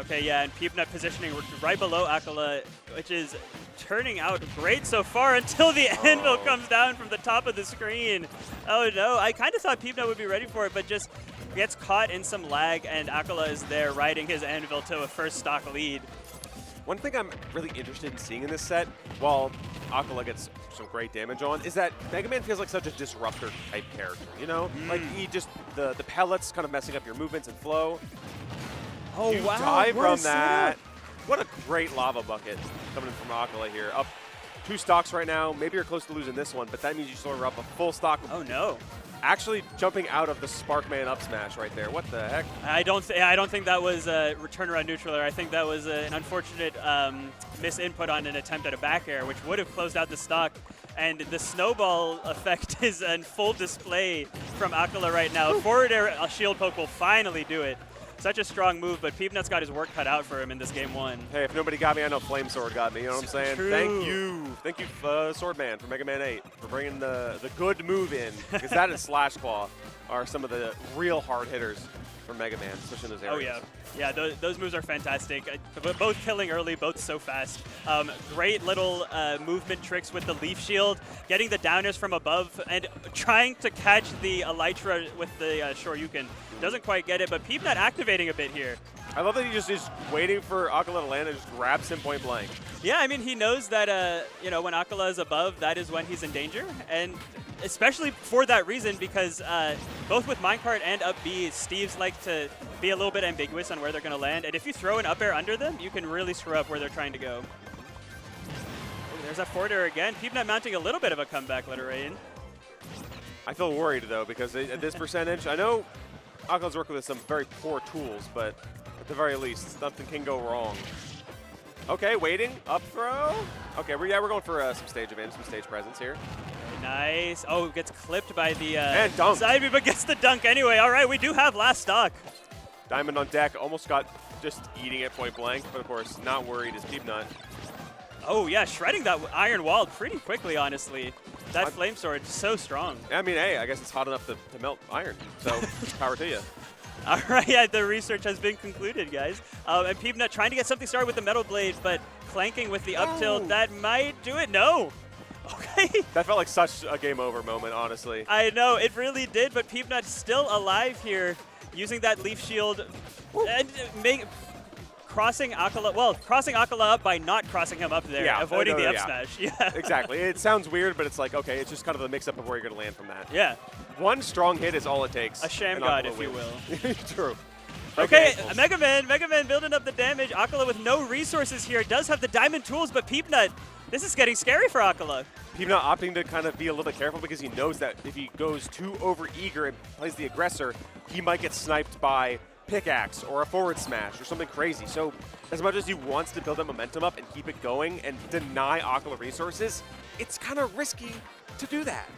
Okay, yeah, and Peabnut positioning right below Acola, which is turning out great so far until the anvil comes down from the top of the screen. Oh no, I kind of thought Peabnut would be ready for it, but just gets caught in some lag, and Acola is there riding his anvil to a first stock lead. One thing I'm really interested in seeing in this set, while Acola gets some great damage on, is that Mega Man feels like such a disruptor type character, you know? Like he just, the pellets kind of messing up your movements and flow. Oh, you wow. die What a from that. What a great lava bucket coming in from Acola here. Up 2 stocks right now. Maybe you're close to losing this one, but that means you still are up a full stock. Oh, no. Actually jumping out of the Sparkman up smash right there. What the heck? I don't think that was a turnaround neutral. I think that was an unfortunate misinput on an attempt at a back air, which would have closed out the stock. And the snowball effect is in full display from Acola right now. Forward air shield poke will finally do it. Such a strong move, but Peabnut's got his work cut out for him in this game 1. Hey, if nobody got me, I know Flame Sword got me. You know what I'm saying? True. Thank you, Swordman from Mega Man 8 for bringing the good move in, because that and Slash Claw are some of the real hard hitters for Mega Man, especially in those areas. Oh yeah, those moves are fantastic. Both killing early, both so fast. Great little movement tricks with the leaf shield, getting the downers from above, and trying to catch the Elytra with the Shoryuken. Doesn't quite get it, but Peabnut activating a bit here. I love that he just is waiting for Acola to land and just grabs him point blank. Yeah, I mean, he knows that, you know, when Acola is above, that is when he's in danger. And especially for that reason, because both with minecart and up B, Steves like to be a little bit ambiguous on where they're going to land. And if you throw an up air under them, you can really screw up where they're trying to go. Oh, there's that forward air again. Peabnut mounting a little bit of a comeback, let it rain. I feel worried, though, because at this percentage, I know Acola's working with some very poor tools, but at the very least, something can go wrong. Okay, waiting, up throw. Okay, we're going for some stage advantage, some stage presence here. Nice. Oh, gets clipped by the and dunked. side B, but gets the dunk anyway. All right, we do have last stock. Diamond on deck, almost got just eating it point blank, but of course, not worried is Peabnut. Oh yeah, shredding that iron wall pretty quickly, honestly. That flame sword is so strong. I mean, hey, I guess it's hot enough to melt iron, so power to you. All right, yeah, the research has been concluded, guys. And Peabnut trying to get something started with the metal blade, but clanking with the up tilt, that might do it. No. Okay. That felt like such a game over moment, honestly. I know, it really did, but Peabnut still alive here, using that leaf shield and crossing Acola up by not crossing him up there, avoiding the up smash. Yeah. Exactly. It sounds weird, but it's like, okay, it's just kind of a mix-up of where you're going to land from that. Yeah. One strong hit is all it takes. A sham god, if you will. True. Okay, Mega Man building up the damage. Acola with no resources here. Does have the diamond tools, but Peabnut, this is getting scary for Acola. Peabnut opting to kind of be a little bit careful because he knows that if he goes too over-eager and plays the aggressor, he might get sniped by pickaxe or a forward smash or something crazy. So as much as he wants to build that momentum up and keep it going and deny Acola resources, it's kind of risky to do that.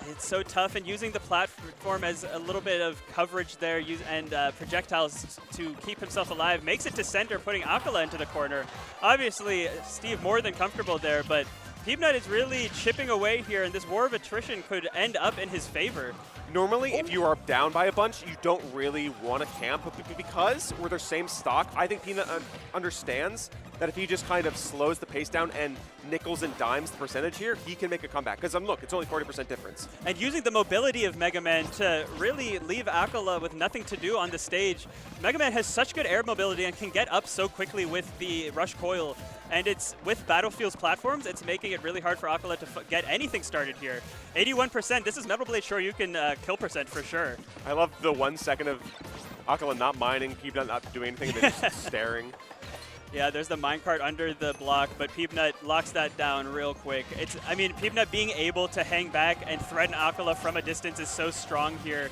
It's so tough, and using the platform as a little bit of coverage there and projectiles to keep himself alive makes it to center, putting Acola into the corner. Obviously, Steve more than comfortable there, but Peabnut is really chipping away here, and this war of attrition could end up in his favor. Normally, if you are down by a bunch, you don't really want to camp, but because we're their same stock, I think Peabnut understands that if he just kind of slows the pace down and nickels and dimes the percentage here, he can make a comeback. Because look, it's only 40% difference. And using the mobility of Mega Man to really leave Acola with nothing to do on the stage. Mega Man has such good air mobility and can get up so quickly with the rush coil. And it's with Battlefield's platforms, it's making it really hard for Acola to get anything started here. 81%, this is Metal Blade Shoryuken kill percent for sure. I love the 1 second of Acola not mining, Peabnut not doing anything, and then just staring. Yeah, there's the minecart under the block, but Peabnut locks that down real quick. I mean, Peabnut being able to hang back and threaten Acola from a distance is so strong here.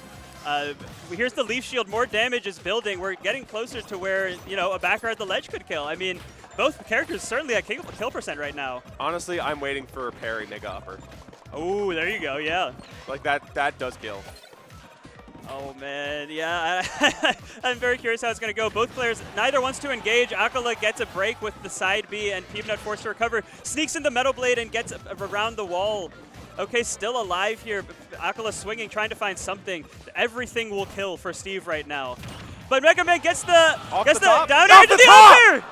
Here's the leaf shield, more damage is building. We're getting closer to where, you know, a backer at the ledge could kill. I mean, both characters certainly at kill percent right now. Honestly, I'm waiting for a parry mega upper. Oh, there you go, yeah. Like that does kill. Oh man, yeah, I'm very curious how it's going to go. Both players, neither wants to engage. Acola gets a break with the side B, and Peabnut forced to recover. Sneaks into Metal Blade and gets around the wall. Okay, still alive here. Acola swinging, trying to find something. Everything will kill for Steve right now. But Mega Man gets the down air into the over!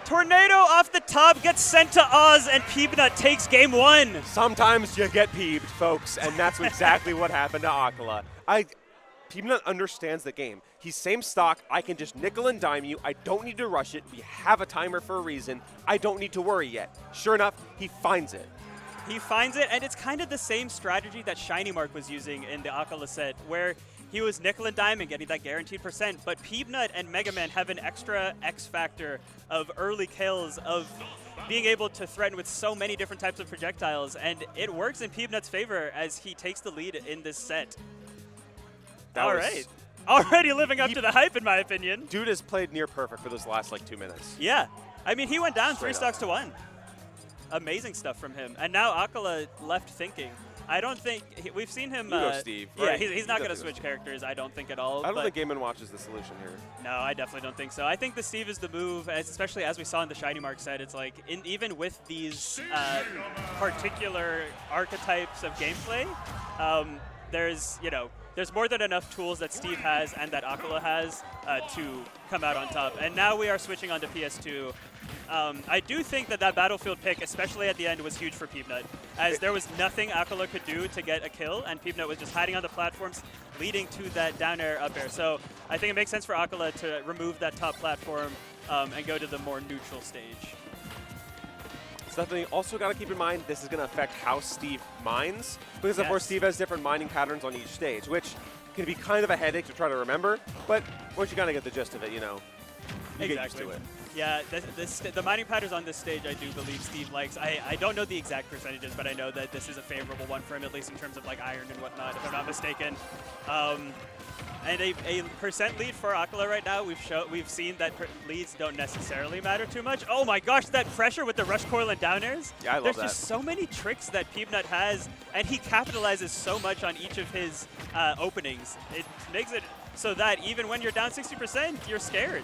Tornado off the top gets sent to Oz, and Peabnut takes game 1. Sometimes you get peeved, folks, and that's exactly what happened to Acola. Peabnut understands the game. He's same stock. I can just nickel and dime you. I don't need to rush it. We have a timer for a reason. I don't need to worry yet. Sure enough, he finds it. He finds it, and it's kind of the same strategy that Shiny Mark was using in the Acola set, where he was nickel and dime and getting that guaranteed %, but Peabnut and Mega Man have an extra X factor of early kills, of being able to threaten with so many different types of projectiles, and it works in Peabnut's favor as he takes the lead in this set. All right. Already living up to the hype, in my opinion. Dude has played near perfect for those last, like, 2 minutes. Yeah. I mean, he went down Straight 3 stocks to 1. Amazing stuff from him. And now Acola left thinking. I don't think we've seen him. You know Steve, yeah, right? he's not going to switch characters. I don't think at all. I don't think Game & Watch is the solution here. No, I definitely don't think so. I think the Steve is the move, especially as we saw in the Shiny Mark set. It's like even with these particular archetypes of gameplay, there's more than enough tools that Steve has and that Acola has to come out on top. And now we are switching on to PS2. I do think that Battlefield pick, especially at the end, was huge for Peabnut, as there was nothing Acola could do to get a kill, and Peabnut was just hiding on the platforms, leading to that down air, up air. So I think it makes sense for Acola to remove that top platform and go to the more neutral stage. Something you also got to keep in mind, this is going to affect how Steve mines, because of course Steve has different mining patterns on each stage, which can be kind of a headache to try to remember, but once you kind of get the gist of it, you get used to it. Yeah, the mining patterns on this stage, I do believe Steve likes. I don't know the exact percentages, but I know that this is a favorable one for him, at least in terms of like iron and whatnot, if I'm not mistaken. And a % lead for Acola right now, we've seen that leads don't necessarily matter too much. Oh my gosh, that pressure with the rush coil and down airs. Yeah, I love There's that. just so many tricks that Peabnut has, and he capitalizes so much on each of his openings. It makes it so that even when you're down 60%, you're scared.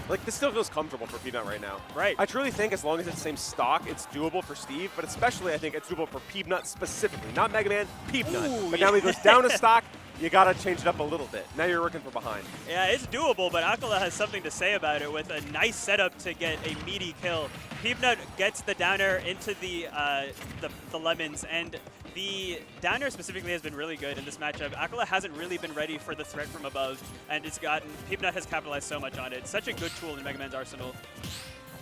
Like, this still feels comfortable for Peabnut right now. Right. I truly think as long as it's the same stock, it's doable for Steve, but especially I think it's doable for Peabnut specifically. Not Mega Man, Peabnut. Ooh, But now he goes down to stock, you got to change it up a little bit. Now you're working from behind. Yeah, it's doable, but Acola has something to say about it with a nice setup to get a meaty kill. Peabnut gets the down air into the lemons, and the down air specifically has been really good in this matchup. Acola hasn't really been ready for the threat from above, and Peabnut has capitalized so much on it. Such a good tool in Mega Man's arsenal.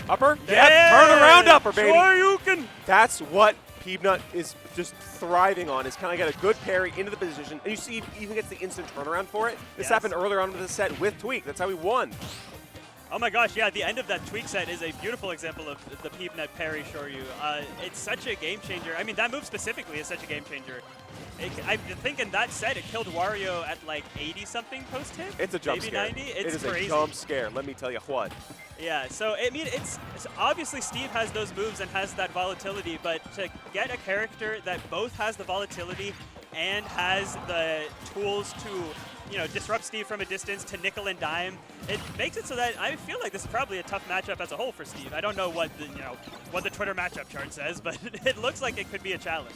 Upper? Yeah, turn around upper, baby. Sure you can. That's what Peabnut is just thriving on, is kind of get a good parry into the position, and you see he even gets the instant turnaround for it. This happened earlier on in the set with Tweak. That's how he won. Oh my gosh, yeah, the end of that Tweak set is a beautiful example of the Peabnut parry, Shoryu. It's such a game changer. I mean, that move specifically is such a game changer. I think in that set, it killed Wario at like 80-something post-hit. It's a jump maybe scare. 90. It's it is crazy. a jump scare, let me tell you what. Yeah, so I mean, it's obviously Steve has those moves and has that volatility, but to get a character that both has the volatility and has the tools to, disrupt Steve from a distance, to nickel and dime, it makes it so that I feel like this is probably a tough matchup as a whole for Steve. I don't know what the Twitter matchup chart says, but it looks like it could be a challenge.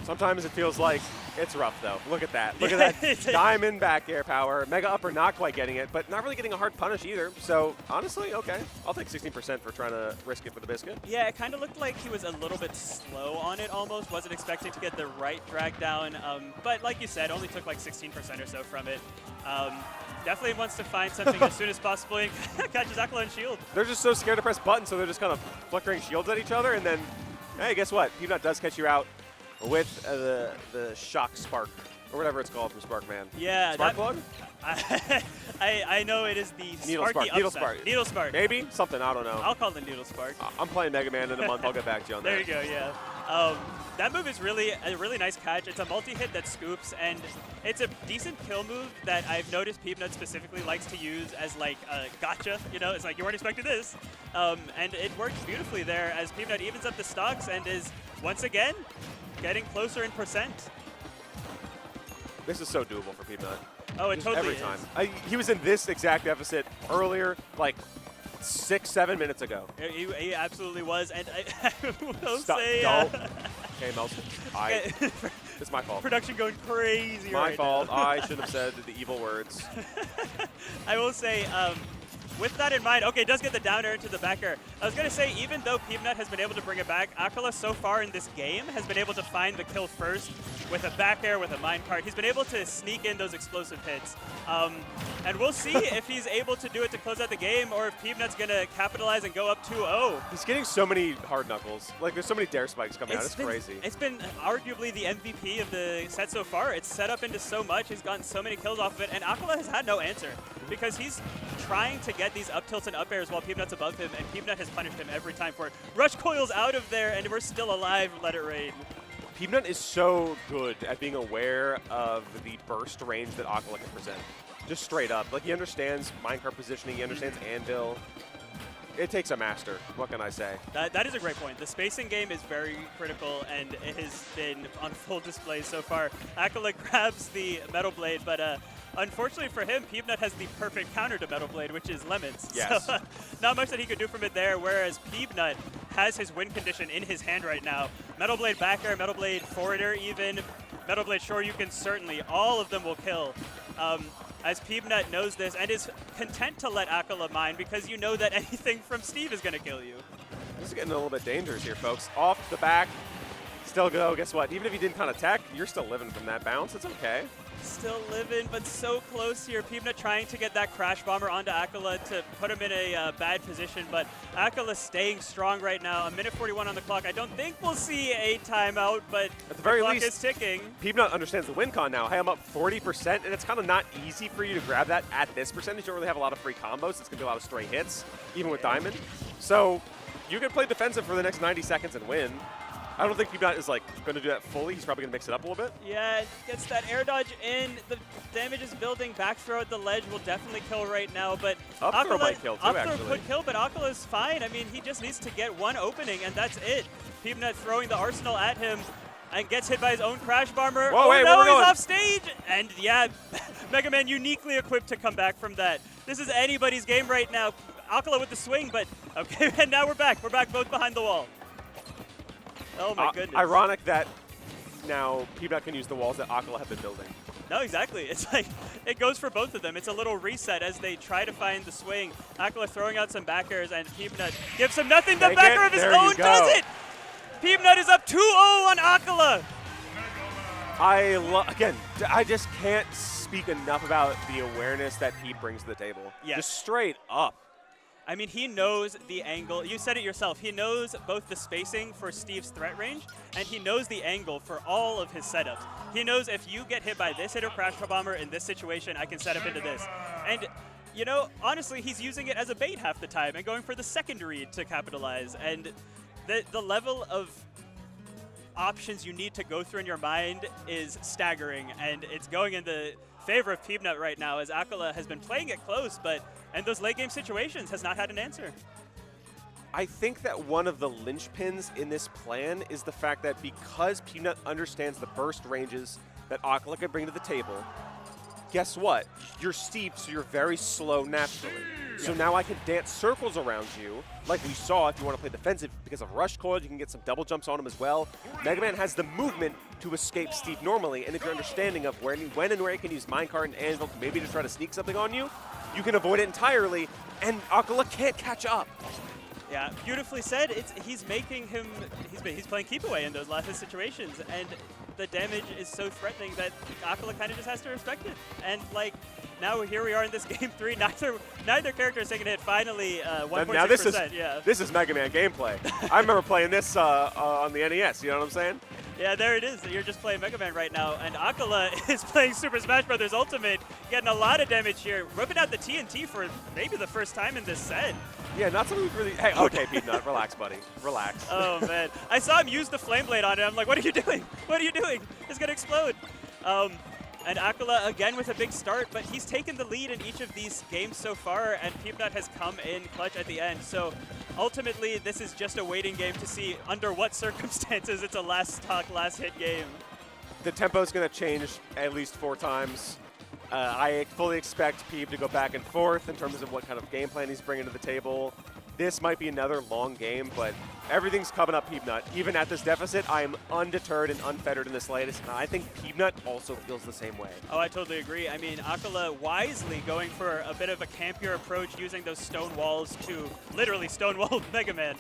Sometimes it feels like it's rough, though. Look at that. Look at that diamond back air power. Mega upper not quite getting it, but not really getting a hard punish either. So, honestly, okay. I'll take 16% for trying to risk it for the biscuit. Yeah, it kind of looked like he was a little bit slow on it almost. Wasn't expecting to get the right drag down. But like you said, only took like 16% or so from it. Definitely wants to find something as soon as possible and catches Acola and shield. They're just so scared to press buttons, so they're just kind of flickering shields at each other, and then, hey, guess what? Peabnut does catch you out with the shock spark, or whatever it's called from Sparkman. Yeah. Spark plug? I know it is the Needle Sparky Spark. Needle upset. Spark. Needle Spark. Maybe? Something, I don't know. I'll call it the Needle Spark. I'm playing Mega Man in a month. I'll get back to you on that. There you go, yeah. That move is really a really nice catch. It's a multi-hit that scoops, and it's a decent kill move that I've noticed Peabnut specifically likes to use as like a gotcha. It's like you weren't expecting this. And it works beautifully there as Peabnut evens up the stocks and is, once again, getting closer in percent. This is so doable for Peabnut. Oh, it Just totally every time. is. He was in this exact deficit earlier, like 6-7 minutes ago. He absolutely was, and I will Stop. say... Don't. Okay, Melson. It's my fault. Production going crazy My right fault. now. I should have said the evil words. I will say, with that in mind, okay, does get the down air into the back air. I was going to say, even though Peabnut has been able to bring it back, Acola so far in this game has been able to find the kill first with a back air, with a minecart. He's been able to sneak in those explosive hits. And we'll see if he's able to do it to close out the game or if Peabnut's going to capitalize and go up 2-0. He's getting so many hard knuckles. Like, there's so many dare spikes coming out. It's crazy. It's been arguably the MVP of the set so far. It's set up into so much. He's gotten so many kills off of it. And Acola has had no answer because he's trying to get these up tilts and up airs while Peabnut's above him, and Peabnut has punished him every time for it. Rush coils out of there, and we're still alive. Let it rain. Peabnut is so good at being aware of the burst range that Acola can present. Just straight up. Like, he understands minecart positioning, he understands anvil. It takes a master. What can I say? That is a great point. The spacing game is very critical, and it has been on full display so far. Acola grabs the Metal Blade, but unfortunately for him, Peabnut has the perfect counter to Metal Blade, which is Lemons. Yes. So not much that he could do from it there, whereas Peabnut has his win condition in his hand right now. Metal Blade back air, Metal Blade forward air even, Metal Blade sure you can certainly, all of them will kill. As Peabnut knows this and is content to let Acola mine because you know that anything from Steve is going to kill you. This is getting a little bit dangerous here, folks. Off the back, still go. Guess what? Even if you didn't kind of tech, you're still living from that bounce. It's okay. Still living, but so close here. Peabnut trying to get that Crash Bomber onto Acola to put him in a bad position, but Acola staying strong right now. 1:41 on the clock. I don't think we'll see a timeout, but at the very clock least, is ticking. Peabnut understands the win con now. Hey, I'm up 40%, and it's kind of not easy for you to grab that at this percentage. You don't really have a lot of free combos. It's going to be a lot of stray hits, even with Diamond. So you can play defensive for the next 90 seconds and win. I don't think Peabnut is like going to do that fully. He's probably going to mix it up a little bit. Yeah, gets that air dodge in. The damage is building. Back throw at the ledge will definitely kill right now, but up throw might kill too, up actually. Throw could kill, but Akola's fine. I mean, he just needs to get one opening, and that's it. Peabnut throwing the arsenal at him and gets hit by his own Crash Bomber. Whoa, wait, no, where we he's going? off stage! And yeah, Mega Man uniquely equipped to come back from that. This is anybody's game right now. Acola with the swing, but okay, and now we're back. We're back both behind the wall. Oh my goodness. Ironic that now Peabnut can use the walls that Acola have been building. No, exactly. It's like, it goes for both of them. It's a little reset as they try to find the swing. Acola throwing out some back airs, and Peabnut gives him nothing. The back air of his own does it! Peabnut is up 2-0 on Acola! Again, I just can't speak enough about the awareness that he brings to the table. Yes. Just straight up. I mean, he knows the angle. You said it yourself. He knows both the spacing for Steve's threat range, and he knows the angle for all of his setups. He knows if you get hit by this hit or Crash Bomber in this situation, I can set up into this. And, you know, honestly, he's using it as a bait half the time and going for the second read to capitalize. And the level of options you need to go through in your mind is staggering, and it's going in the favor of Peabnut right now as Acola has been playing it close, but in those late game situations has not had an answer. I think that one of the linchpins in this plan is the fact that because Peabnut understands the burst ranges that Acola can bring to the table, guess what? You're steep, so you're very slow naturally. So now I can dance circles around you, like we saw if you want to play defensive. Because of Rush Coil, you can get some double jumps on him as well. Mega Man has the movement to escape Steve normally, and if your understanding of when and where he can use Minecart and Anvil maybe to try to sneak something on you, you can avoid it entirely, and Acola can't catch up. Yeah, beautifully said. He's making him, he's playing keep away in those last hit situations, and the damage is so threatening that Acola kind of just has to respect it. And like, now here we are in this game 3. Neither character is taking a hit. Finally, 1.6%. Now yeah. This is Mega Man gameplay. I remember playing this on the NES. You know what I'm saying? Yeah, there it is. You're just playing Mega Man right now, and Acola is playing Super Smash Bros. Ultimate, getting a lot of damage here, ripping out the TNT for maybe the first time in this set. Yeah, not something we've really. Hey, okay, Peabnut, relax, buddy, relax. Oh man, I saw him use the Flame Blade on it. I'm like, what are you doing? What are you doing? It's gonna explode. And Acola again with a big start, but he's taken the lead in each of these games so far, and Peabnut has come in clutch at the end. So ultimately, this is just a waiting game to see under what circumstances it's a last stock, last hit game. The tempo is going to change at least 4 times. I fully expect Peab to go back and forth in terms of what kind of game plan he's bringing to the table. this might be another long game, but everything's coming up Peabnut. Even at this deficit, I am undeterred and unfettered in the slightest, and I think Peabnut also feels the same way. Oh, I totally agree. I mean, Acola wisely going for a bit of a campier approach, using those stone walls to literally stonewall Mega Man.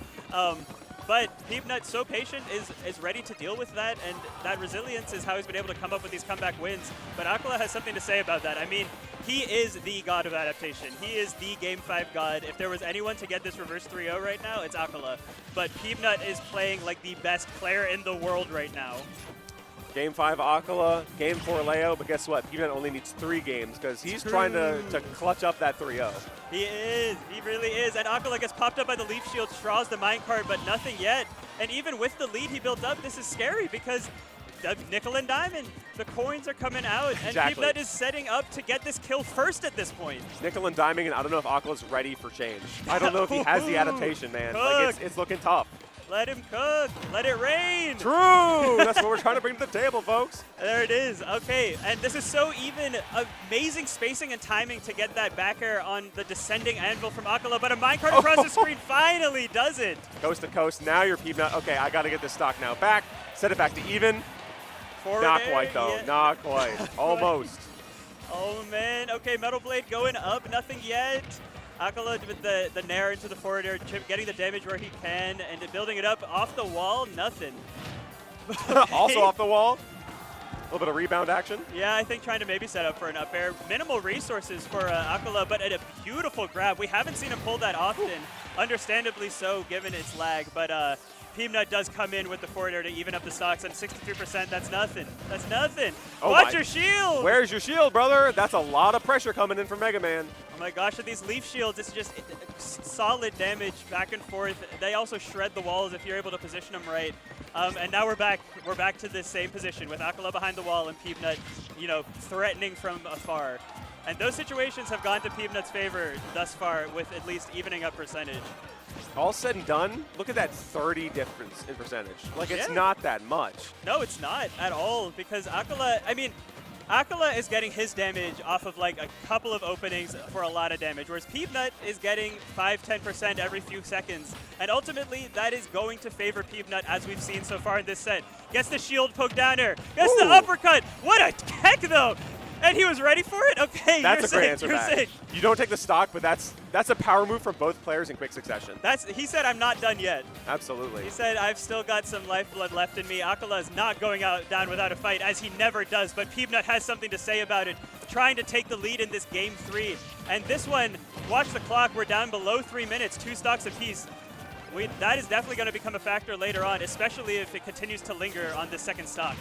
But Peabnut, so patient, is ready to deal with that, and that resilience is how he's been able to come up with these comeback wins. But Acola has something to say about that. I mean, he is the god of adaptation. He is the Game 5 god. If there was anyone to get this reverse 3-0 right now, it's Acola. But Peabnut is playing like the best player in the world right now. Game 5 Acola, Game 4 Leo, but guess what? Peabnut only needs 3 games because he's trying to clutch up that 3-0. He is. He really is. And Acola gets popped up by the Leaf Shield, draws the minecart, but nothing yet. And even with the lead he built up, this is scary because nickel and diamond, the coins are coming out, and Exactly. Peabnut is setting up to get this kill first at this point. Nickel and diming, and I don't know if Akola's ready for change. I don't know if he has the adaptation, man. Like, it's looking tough. Let him cook. Let it rain. True! That's what we're trying to bring to the table, folks. There it is. Okay, and this is so even. Amazing spacing and timing to get that back air on the descending anvil from Acola, but a minecart across the screen finally does it. Coast to coast. Now you're Peabnut. Okay, I got to get this stock now back. Set it back to even. Forward Not air, quite, though. yeah. Not quite. Almost. Oh, man. Okay, Metal Blade going up. Nothing yet. Acola with the nair into the forward air, getting the damage where he can, and building it up off the wall. Nothing. Also off the wall. A little bit of rebound action. Yeah, I think trying to maybe set up for an up air. Minimal resources for Acola, but a beautiful grab. We haven't seen him pull that often, understandably so, given its lag. But Peabnut does come in with the forward air to even up the stocks, and 63%, that's nothing. That's nothing. Oh Watch my. your shield! Where's your shield, brother? That's a lot of pressure coming in from Mega Man. Oh my gosh, with these leaf shields, it's just solid damage back and forth. They also shred the walls if you're able to position them right. And now we're back. We're back to the same position with Acola behind the wall and Peabnut, you know, threatening from afar. And those situations have gone to Peabnut's favor thus far, with at least evening up percentage. All said and done, look at that 30 difference in percentage. Like, it's Yeah. not that much. No, it's not at all, because Acola, I mean, Acola is getting his damage off of like a couple of openings for a lot of damage, whereas Peabnut is getting 5–10% every few seconds. And ultimately, that is going to favor Peabnut, as we've seen so far in this set. Gets the shield poke down air, gets the uppercut. What a tech, though! And he was ready for it? Okay, That's a you're great sick, answer you're back. sick. You don't take the stock, but that's a power move from both players in quick succession. He said, I'm not done yet. Absolutely. He said, I've still got some lifeblood left in me. Acola is not going down without a fight, as he never does, but Peabnut has something to say about it, trying to take the lead in this Game 3. And this one, watch the clock, we're down below 3 minutes, 2 stocks apiece. That is definitely going to become a factor later on, especially if it continues to linger on the second stock.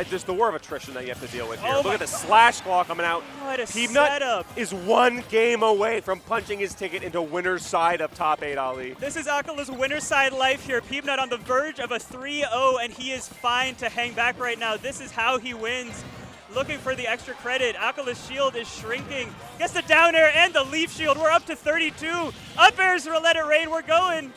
Just the war of attrition that you have to deal with here. Oh Look my at the slash claw coming out. What a Peabnut setup. is 1 game away from punching his ticket into winner's side of top 8, Ali. This is Acola's winner's side life here. Peabnut on the verge of a 3-0, and he is fine to hang back right now. This is how he wins. Looking for the extra credit. Acola's shield is shrinking. Gets the down air and the leaf shield. We're up to 32. Up airs for Let It Rain. We're going.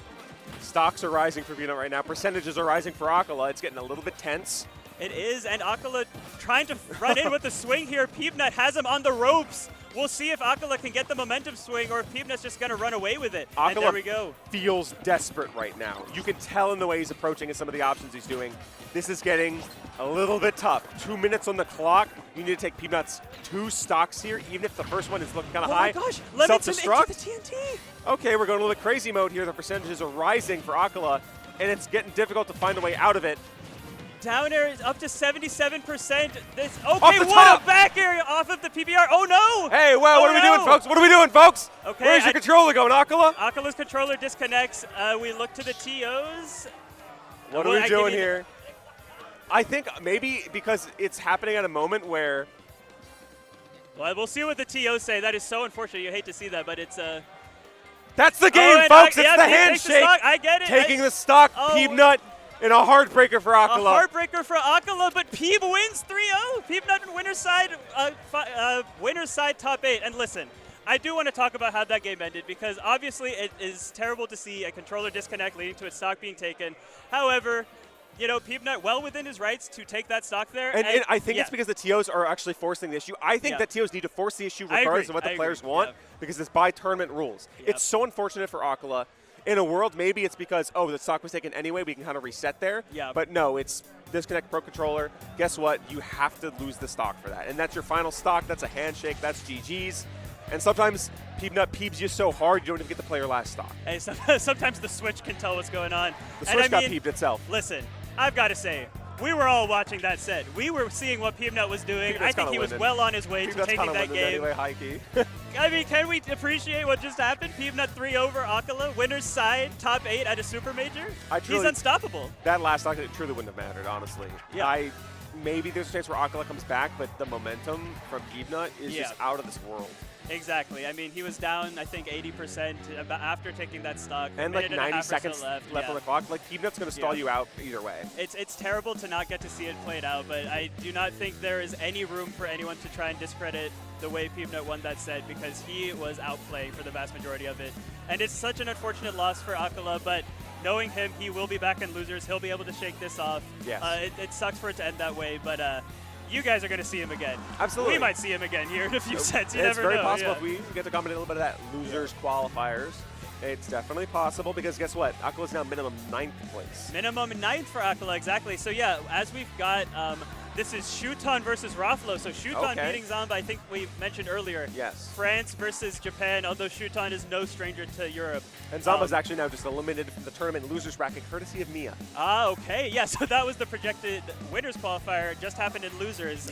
Stocks are rising for Peabnut right now. Percentages are rising for Acola. It's getting a little bit tense. It is, and Acola trying to run in with the swing here. Peabnut has him on the ropes. We'll see if Acola can get the momentum swing or if Peabnut's just going to run away with it. And there we go. Feels desperate right now. You can tell in the way he's approaching and some of the options he's doing. This is getting a little bit tough. 2 minutes on the clock. You need to take Peabnut's 2 stocks here, even if the first one is looking kind of high. Oh my gosh, limits him Self-destruct. into the TNT. Okay, we're going a little bit crazy mode here. The percentages are rising for Acola, and it's getting difficult to find a way out of it. Down air is up to 77%. This Off okay, the what top. a back air off of the PBR. Oh no! Hey, well, what are we doing, folks? What are we doing, folks? Okay, Where's your controller going, Acola? Acola's controller disconnects. We look to the TOs. What are we doing here? I think maybe because it's happening at a moment where Well, we'll see what the TOs say. That is so unfortunate. You hate to see that, but it's that's the game, and folks. yeah, It's the Pete takes handshake. stock. I get it. Taking the stock, Oh. Peabnut, and a heartbreaker for A Acola. heartbreaker for Acola, but Peab wins 3-0. Peabnut in winner's side top 8. And listen, I do want to talk about how that game ended because obviously it is terrible to see a controller disconnect leading to its stock being taken. However, you know, Peabnut well within his rights to take that stock there. And I think it's because the TOs are actually forcing the issue. I think that TOs need to force the issue regardless of what the players want because it's by tournament rules. Yep. It's so unfortunate for Acola. in a world, maybe it's because, oh, the stock was taken anyway, we can kind of reset there. Yeah. But no, it's disconnect Pro Controller. Guess what? You have to lose the stock for that. And that's your final stock. That's a handshake. That's GG's. And sometimes Peabnut peebs you so hard you don't even get to play your last stock. Hey, sometimes the Switch can tell what's going on. The And Switch I got mean, peebed itself. Listen, I've got to say, we were all watching that set. We were seeing what Peabnut was doing. Peabnut's I think kinda he was winning. well on his way to Peabnut's taking kinda that winning game. anyway, high key. I mean, can we appreciate what just happened? Peabnut 3 over Acola, winner's side, top 8 at a super major. He's unstoppable. That last stock truly wouldn't have mattered, honestly. Yeah. Maybe there's a chance where Acola comes back, but the momentum from Peabnut is just out of this world. Exactly. I mean, he was down, I think, 80% after taking that stock. And like 90 seconds left on the clock. Like, Peabnut's going to stall you out either way. It's terrible to not get to see it played out, but I do not think there is any room for anyone to try and discredit the way Peabnut won that set, because he was outplaying for the vast majority of it. And it's such an unfortunate loss for Acola, but knowing him, he will be back in losers. He'll be able to shake this off. Yes. It sucks for it to end that way, but you guys are going to see him again. Absolutely. We might see him again here in a few sets. You never It's very know. possible if we get to comment a little bit of that losers qualifiers. It's definitely possible because guess what? Acola's now minimum 9th place. Minimum 9th for Acola, exactly. So yeah, as we've got, this is Shuton versus Raflo. So Shuton beating Zomba, I think we mentioned earlier. Yes. France versus Japan, although Shuton is no stranger to Europe. And Zomba's actually now just eliminated from the tournament losers bracket courtesy of Miya. Ah, okay. Yeah, so that was the projected winners qualifier. Just happened in losers.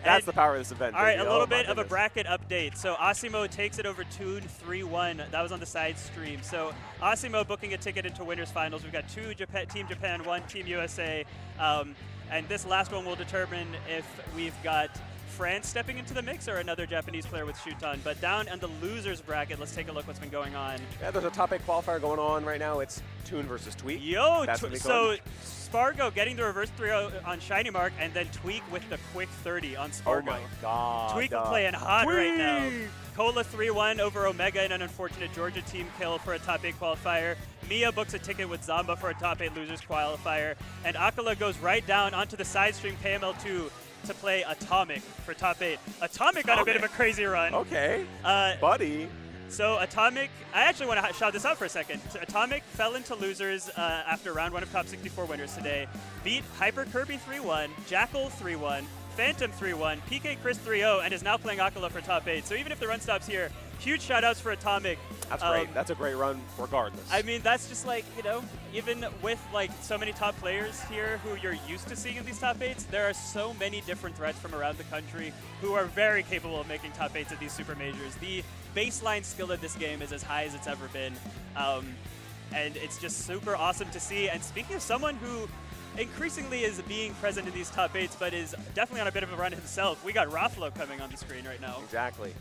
That's the power of this event. All right, baby. a little Oh, my bit of a goodness. bracket update. So Asimo takes it over Toon 3-1. That was on the side stream. So Asimo booking a ticket into winners finals. We've got 2 Team Japan, 1 Team USA. And this last one will determine if we've got France stepping into the mix or another Japanese player with Shuton. But down on the losers bracket, let's take a look what's been going on. Yeah, there's a top 8 qualifier going on right now. It's Toon versus Tweak. Yo, That's what we so call it. Sparg0 getting the reverse 3-0 on Shiny Mark, and then Tweak with the quick 30 on Sparg0. Oh my god. Tweak playing hot right now. Acola 3-1 over Omega in an unfortunate Georgia team kill for a top 8 qualifier. Miya books a ticket with Zomba for a top 8 losers qualifier. And Acola goes right down onto the side stream KML2 to play Atomic for top 8. Atomic got a bit of a crazy run. Okay. Buddy. So Atomic, I actually want to shout this out for a second. So Atomic fell into losers after round 1 of top 64 winners today. Beat Hyper Kirby 3-1, Jackal 3-1, Phantom 3-1, PK Chris 3-0, and is now playing Acola for top 8. So even if the run stops here, huge shout outs for Atomic. That's great. That's a great run regardless. I mean, that's just like, you know, even with like so many top players here who you're used to seeing in these top 8s, there are so many different threats from around the country who are very capable of making top 8s at these super majors. The baseline skill of this game is as high as it's ever been. And it's just super awesome to see. And speaking of someone who increasingly is being present in these top 8s, but is definitely on a bit of a run himself, we got Raflo coming on the screen right now. Exactly.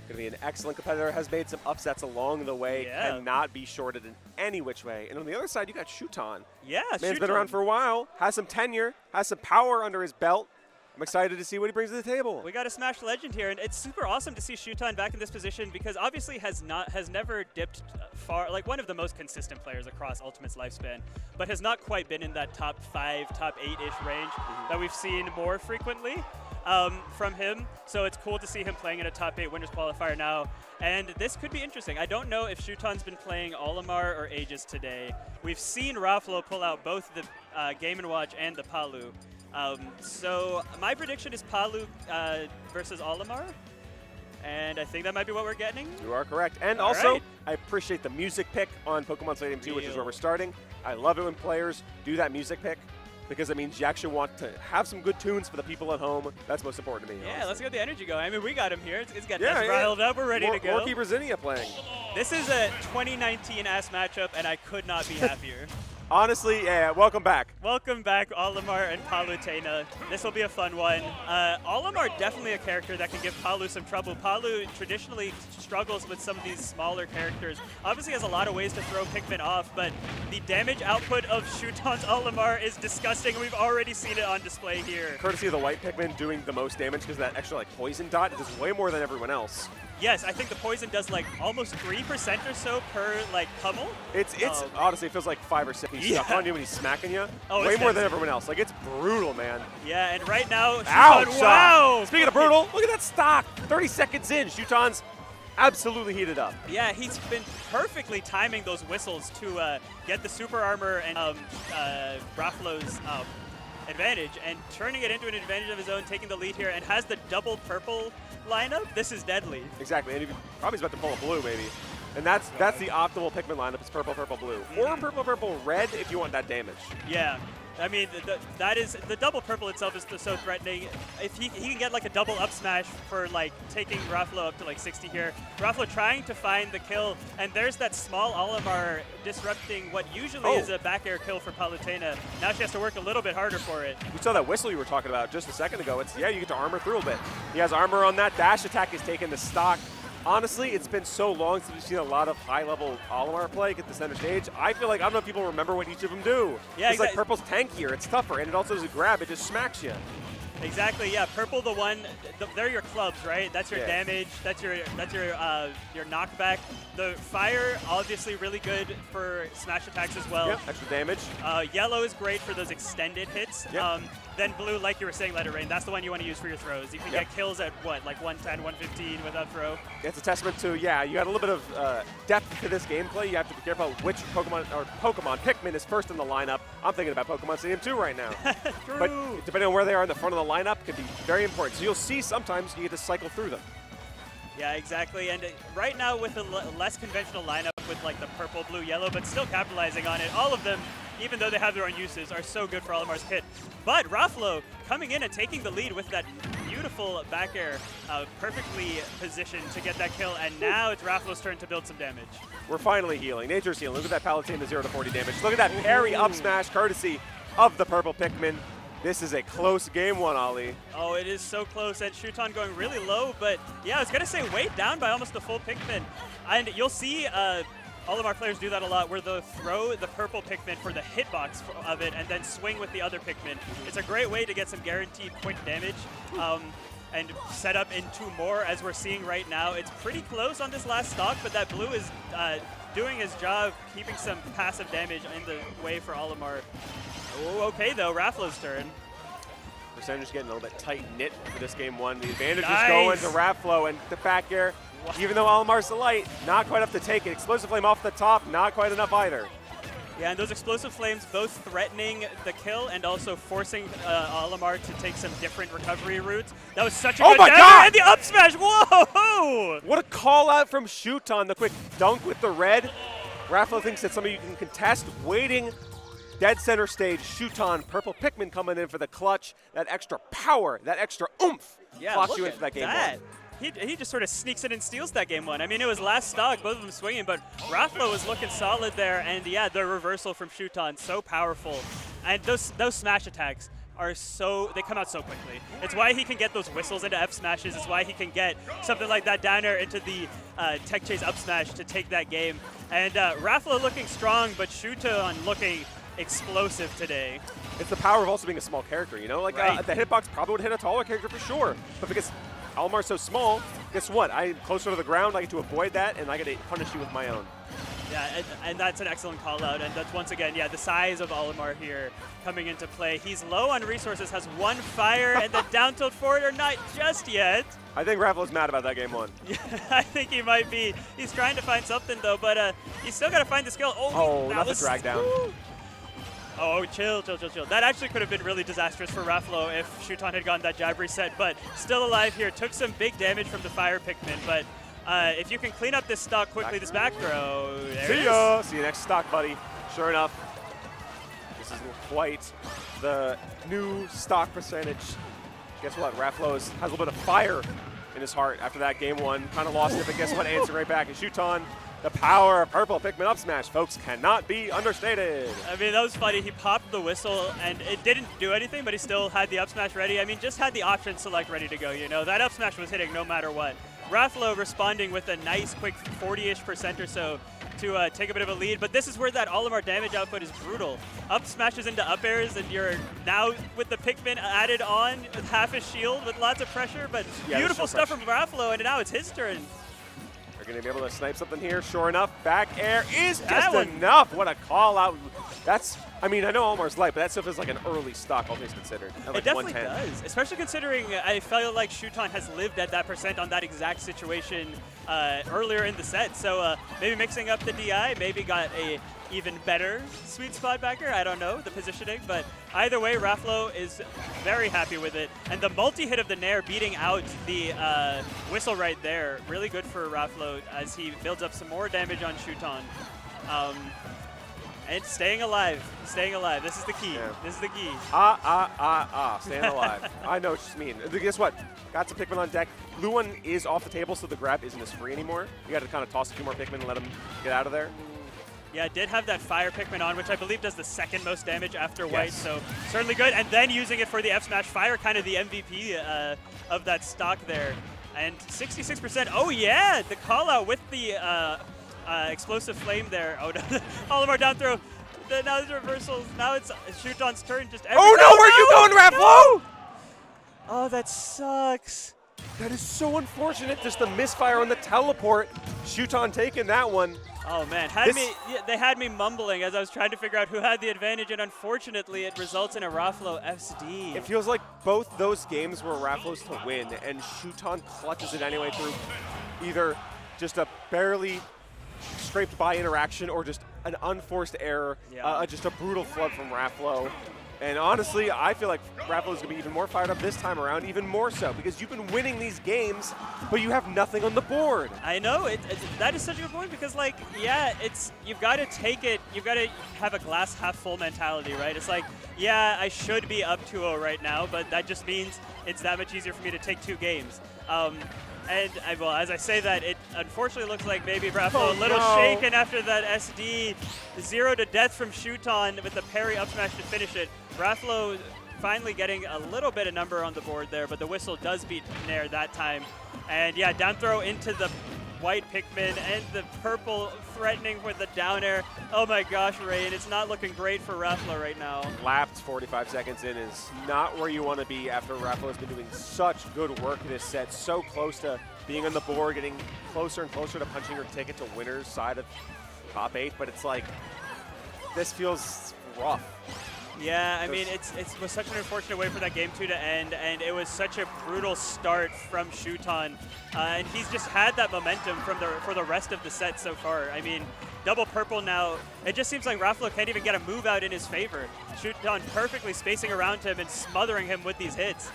Going to be an excellent competitor, has made some upsets along the way, cannot be shorted in any which way. And on the other side, you got Shuton. Yeah, Man's been around for a while, has some tenure, has some power under his belt. I'm excited to see what he brings to the table. We got a Smash legend here, and it's super awesome to see Shuton back in this position because obviously has never dipped far, like one of the most consistent players across Ultimate's lifespan, but has not quite been in that top 5, top 8-ish range that we've seen more frequently from him. So it's cool to see him playing in a top 8 winners qualifier now. And this could be interesting. I don't know if Shuton's been playing Olimar or Aegis today. We've seen Raflo pull out both the Game & Watch and the Palu. So my prediction is Palu versus Olimar, and I think that might be what we're getting. You are correct. And also, I appreciate the music pick on Pokemon Stadium 2, which is where we're starting. I love it when players do that music pick because it means you actually want to have some good tunes for the people at home. That's most important to me. Yeah, honestly. let's get the energy going. I mean, we got him here. It's getting us riled up. We're ready to go. More Keeper Zinnia playing. This is a 2019-ass matchup, and I could not be happier. Honestly, yeah, welcome back. Welcome back, Olimar and Palutena. This will be a fun one. Olimar definitely a character that can give Palu some trouble. Palu traditionally struggles with some of these smaller characters. Obviously has a lot of ways to throw Pikmin off, but the damage output of Shuton's Olimar is disgusting, and we've already seen it on display here. Courtesy of the white Pikmin doing the most damage because that extra like poison dot does way more than everyone else. Yes, I think the poison does like almost 3% or so per like pummel. It's honestly, it feels like 5 or 6. He's stuck on you when he's smacking you. Oh, way more than everyone else. Like, it's brutal, man. Yeah, and right now, Ouch! Shuton, wow! Speaking of brutal, look at that stock. 30 seconds in, Shuton's absolutely heated up. Yeah, he's been perfectly timing those whistles to get the super armor and Raffalo's advantage and turning it into an advantage of his own, taking the lead here, and has the double purple lineup. This is deadly. Exactly, and he probably is about to pull a blue maybe. And that's the optimal Pikmin lineup, is purple, purple, blue. Or purple, purple, red if you want that damage. Yeah. I mean, that is the double purple itself is so threatening. If he can get like a double up smash for like taking Raffalo up to like 60 here. Raffalo trying to find the kill, and there's that small Olimar disrupting what usually is a back air kill for Palutena. Now she has to work a little bit harder for it. We saw that whistle you were talking about just a second ago. It's, yeah, you get to armor through a bit. He has armor on that. Dash attack is taking the stock. Honestly, it's been so long since we've seen a lot of high-level Olimar play get the center stage. I feel like I don't know if people remember what each of them do. Yeah, it's like purple's tankier, it's tougher, and it also does a grab, it just smacks you. Exactly, yeah. Purple, the one, they're your clubs, right? That's your damage. That's your knockback. The fire, obviously, really good for smash attacks as well. Yep, extra damage. Yellow is great for those extended hits. Yep. Then blue, like you were saying, Let It Rain. That's the one you want to use for your throws. You can get kills at what, like 110, 115 without throw. It's a testament to, yeah, you got a little bit of depth to this gameplay. You have to be careful which Pokemon Pikmin is first in the lineup. I'm thinking about Pokemon Stadium 2 right now. But depending on where they are in the front of the lineup, can be very important. So you'll see sometimes you get to cycle through them. Yeah, exactly. And right now with a less conventional lineup with like the purple, blue, yellow, but still capitalizing on it, all of them, even though they have their own uses, are so good for Olimar's kit. But Raffalo coming in and taking the lead with that beautiful back air, perfectly positioned to get that kill, and now it's Raffalo's turn to build some damage. We're finally healing. Nature's healing. Look at that Palutena 0 to 40 damage. Look at that parry up smash courtesy of the purple Pikmin. This is a close game one, Ali. Oh, it is so close, and Shuton going really low, but yeah, I was going to say weighed down by almost the full Pikmin. And you'll see all of our players do that a lot, where they'll throw the purple Pikmin for the hitbox of it and then swing with the other Pikmin. It's a great way to get some guaranteed quick damage and set up in 2 more, as we're seeing right now. It's pretty close on this last stock, but that blue is doing his job, keeping some passive damage in the way for Olimar. Oh, okay, though, Raffalo's turn. Percentage getting a little bit tight-knit for this game one. The advantage is going to Raffalo, and the back air, even though Olimar's the light, not quite enough to take it. Explosive Flame off the top, not quite enough either. Yeah, and those explosive flames both threatening the kill and also forcing Olimar to take some different recovery routes. That was such a good my God! And the up smash, whoa! What a call out from Shuton, the quick dunk with the red. Raffalo thinks that's something you can contest, waiting dead center stage. Shuton, purple Pikmin coming in for the clutch. That extra power, that extra oomph clocks you in for that game one. He just sort of sneaks in and steals that game one. I mean, it was last stock, both of them swinging, but Raffalo was looking solid there, and yeah, the reversal from Shuton, so powerful. And those smash attacks are they come out so quickly. It's why he can get those whistles into F smashes. It's why he can get something like that downer into the tech chase up smash to take that game. And Raffalo looking strong, but Shuton looking explosive today. It's the power of also being a small character, you know? Like, the hitbox probably would hit a taller character for sure, but because Olimar's so small, guess what? I'm closer to the ground, I get to avoid that, and I get to punish you with my own. Yeah, and that's an excellent call out, and that's once again, yeah, the size of Olimar here coming into play. He's low on resources, has 1 fire, and the down tilt forward or not just yet. I think Raffalo's mad about that game one. Yeah, I think he might be. He's trying to find something though, but he's still got to find the skill. Oh, not the drag down. Woo. Oh, chill. That actually could have been really disastrous for Raffalo if Shuton had gotten that jab reset, but still alive here. Took some big damage from the fire Pikmin, but if you can clean up this stock quickly, this back throw, See ya! See you next stock, buddy. Sure enough, this isn't quite the new stock percentage. Guess what? Raffalo has a little bit of fire in his heart after that game one. Kind of lost it, but guess what? Answering right back. And Shuton, the power of purple Pikmin up smash, folks, cannot be understated. I mean, that was funny. He popped the whistle, and it didn't do anything, but he still had the up smash ready. I mean, just had the option select ready to go, you know? That up smash was hitting no matter what. Raffalo responding with a nice, quick 40-ish% or so to take a bit of a lead, but this is where that Olimar damage output is brutal. Up smashes into up airs, and you're now with the Pikmin added on with half his shield with lots of pressure, but beautiful stuff from Raffalo, and now it's his turn. They're going to be able to snipe something here. Sure enough, back air is just enough. What a call out. That's, I mean, I know Almar's light, but that still feels like an early stock, all things considered. At like It definitely 110. does, especially considering I felt like Shuton has lived at that percent on that exact situation earlier in the set. So maybe mixing up the DI, maybe got a even better sweet spot backer. I don't know the positioning, but either way, Raflo is very happy with it. And the multi-hit of the Nair beating out the whistle right there, really good for Raflo as he builds up some more damage on Shuton. And staying alive, staying alive. This is the key. Yeah. This is the key. Staying alive. I know what you mean. Guess what? Got some Pikmin on deck. Blue one is off the table, so the grab isn't as free anymore. You got to kind of toss a few more Pikmin and let them get out of there. Yeah, it did have that fire Pikmin on, which I believe does the second most damage after white, Yes. so certainly good. And then using it for the F Smash Fire, kind of the MVP of that stock there. And 66%, oh yeah, the call out with the explosive flame there. Oh no, Olimar down throw. Now there's reversals. Now it's Shuton's turn. Just Oh no, where are you going, Raflo? Oh, that sucks. That is so unfortunate. Just the misfire on the teleport. Shuton taking that one. Oh man, they had me mumbling as I was trying to figure out who had the advantage, and unfortunately it results in a Raflo SD. It feels like both those games were Raflo's to win, and Shuton clutches it anyway through either just a barely scraped by interaction or just an unforced error, Yeah. just a brutal flood from Raflo. And honestly, I feel like Raflo is going to be even more fired up this time around, even more so, because you've been winning these games, but you have nothing on the board. I know, that is such a good point because, like, yeah, you've got to take it, you've got to have a glass half full mentality, right? It's like, yeah, I should be up 2-0 right now, but that just means it's that much easier for me to take 2 games. And well, as I say that, it unfortunately looks like maybe Raflo a little shaken after that SD. 0 to death from Shuton with the parry up smash to finish it. Raflo finally getting a little bit of number on the board there, but the whistle does beat Nair that time. And yeah, down throw into the white Pikmin and the purple threatening with the down air. Oh my gosh, Rain, it's not looking great for Raflo right now. Lapped 45 seconds in is not where you want to be after Raflo has been doing such good work in this set, so close to being on the board, getting closer and closer to punching her ticket to winner's side of top 8, but it's like, this feels rough. Yeah, I mean, it was such an unfortunate way for that game 2 to end, and it was such a brutal start from Shuton, and he's just had that momentum for the rest of the set so far. I mean, double purple now, it just seems like Raflo can't even get a move out in his favor. Shuton perfectly spacing around him and smothering him with these hits.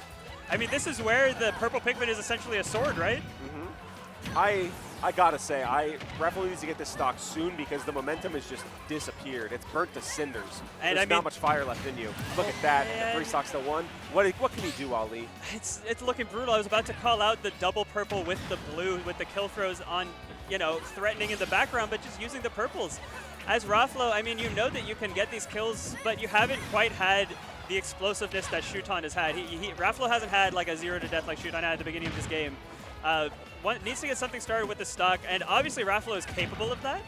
I mean, this is where the purple Pikmin is essentially a sword, right? I gotta say, Raflo needs to get this stock soon because the momentum has just disappeared. It's burnt to cinders. And There's not much fire left in you. Look at that, man. 3 stocks to 1. What can he do, Ali? It's looking brutal. I was about to call out the double purple with the blue, with the kill throws on, threatening in the background, but just using the purples. As Raflo, I mean, you know that you can get these kills, but you haven't quite had the explosiveness that Shuton has had. Raflo hasn't had like a 0 to death like Shuton had at the beginning of this game. Needs to get something started with the stock, and obviously Raflo is capable of that.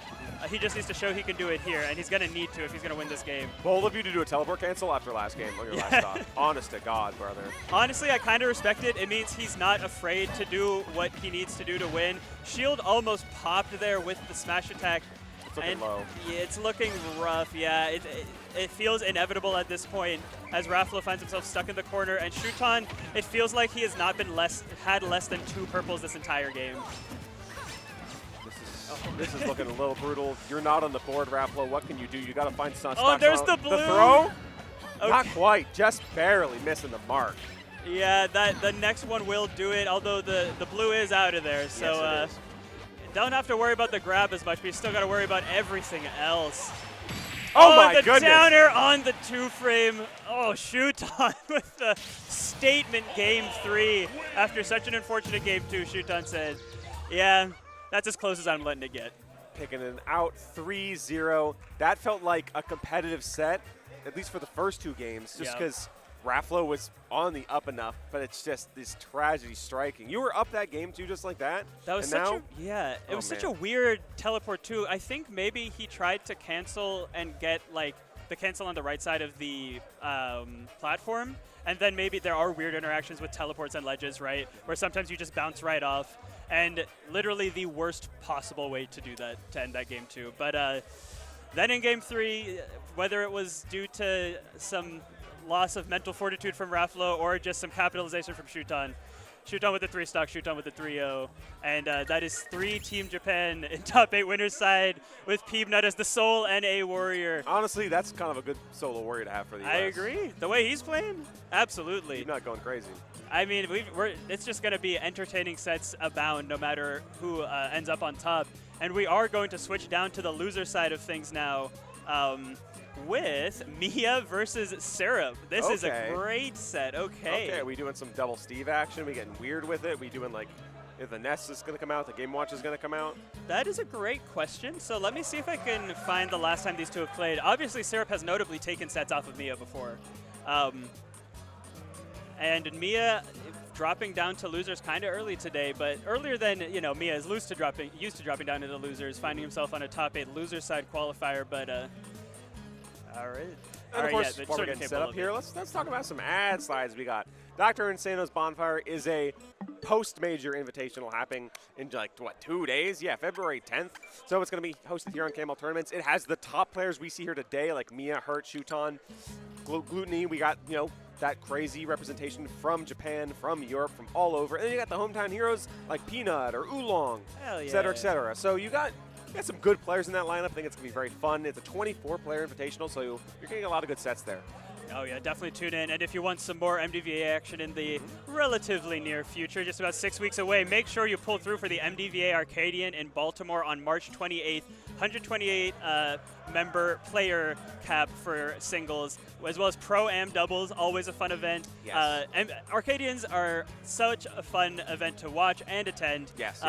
He just needs to show he can do it here, and he's going to need to if he's going to win this game. Bold of you to do a teleport cancel after last game, or your last stock. Honest to God, brother. Honestly, I kind of respect it. It means he's not afraid to do what he needs to do to win. Shield almost popped there with the smash attack. It's looking low. Yeah, it's looking rough, yeah. It feels inevitable at this point as Raflo finds himself stuck in the corner, and Shuton, it feels like he has not been had less than 2 purples this entire game. This is looking a little brutal. You're not on the board, Raflo. What can you do? You got to find some Oh, there's the blue. The throw? Okay. Not quite. Just barely missing the mark. Yeah, the next one will do it, although the blue is out of there. So Yes, it is. don't have to worry about the grab as much, but you still got to worry about everything else. Oh my the goodness. downer on the 2-frame. Oh, Shuton with the statement game 3 after such an unfortunate game 2, Shuton said. Yeah, that's as close as I'm letting it get. Picking an out 3-0. That felt like a competitive set, at least for the first 2 games, just Yeah. because Raflo was on the up enough, but it's just this tragedy striking. You were up that game too, just like that. That was and such now, a it Oh, was such a man. weird teleport too. I think maybe he tried to cancel and get like the cancel on the right side of the platform, and then maybe there are weird interactions with teleports and ledges, right? Where sometimes you just bounce right off, and literally the worst possible way to do that to end that game too. But Then in game 3, whether it was due to some loss of mental fortitude from Raflo or just some capitalization from Shuton with the 3-stock, Shuton with the 3-0. And that is 3 Team Japan in top 8 winners side with Peabnut as the sole NA warrior. Honestly, that's kind of a good solo warrior to have for the US. I agree. The way he's playing, absolutely. Peabnut going crazy. I mean, it's just going to be entertaining sets abound no matter who ends up on top. And we are going to switch down to the loser side of things now with Miya versus Syrup. This is a great set. Okay, are we doing some double Steve action? We getting weird with it? We doing like, if the Nest is going to come out, the Game Watch is going to come out? That is a great question. So let me see if I can find the last time these two have played. Obviously, Syrup has notably taken sets off of Miya before. And Miya dropping down to losers kind of early today, but earlier than, Miya is used to dropping down into losers, finding himself on a top 8 loser side qualifier, but all right. And of course, while we're getting set up here, let's talk about some ad slides we got. Dr. Insano's Bonfire is a post-major invitational happening in like, what, 2 days? Yeah, February 10th. So it's going to be hosted here on KML Tournaments. It has the top players we see here today, like Miya, Hurt, Shuton, Gluteny. We got, that crazy representation from Japan, from Europe, from all over. And then you got the hometown heroes like Peanut or Oolong, et cetera, et cetera. So you got some good players in that lineup. I think it's going to be very fun. It's a 24-player invitational, so you're getting a lot of good sets there. Oh, yeah, definitely tune in. And if you want some more MDVA action in the relatively near future, just about 6 weeks away, make sure you pull through for the MDVA Arcadian in Baltimore on March 28th. 128 member player cap for singles, as well as Pro-Am doubles, always a fun event. Yes. And Arcadians are such a fun event to watch and attend. Yes,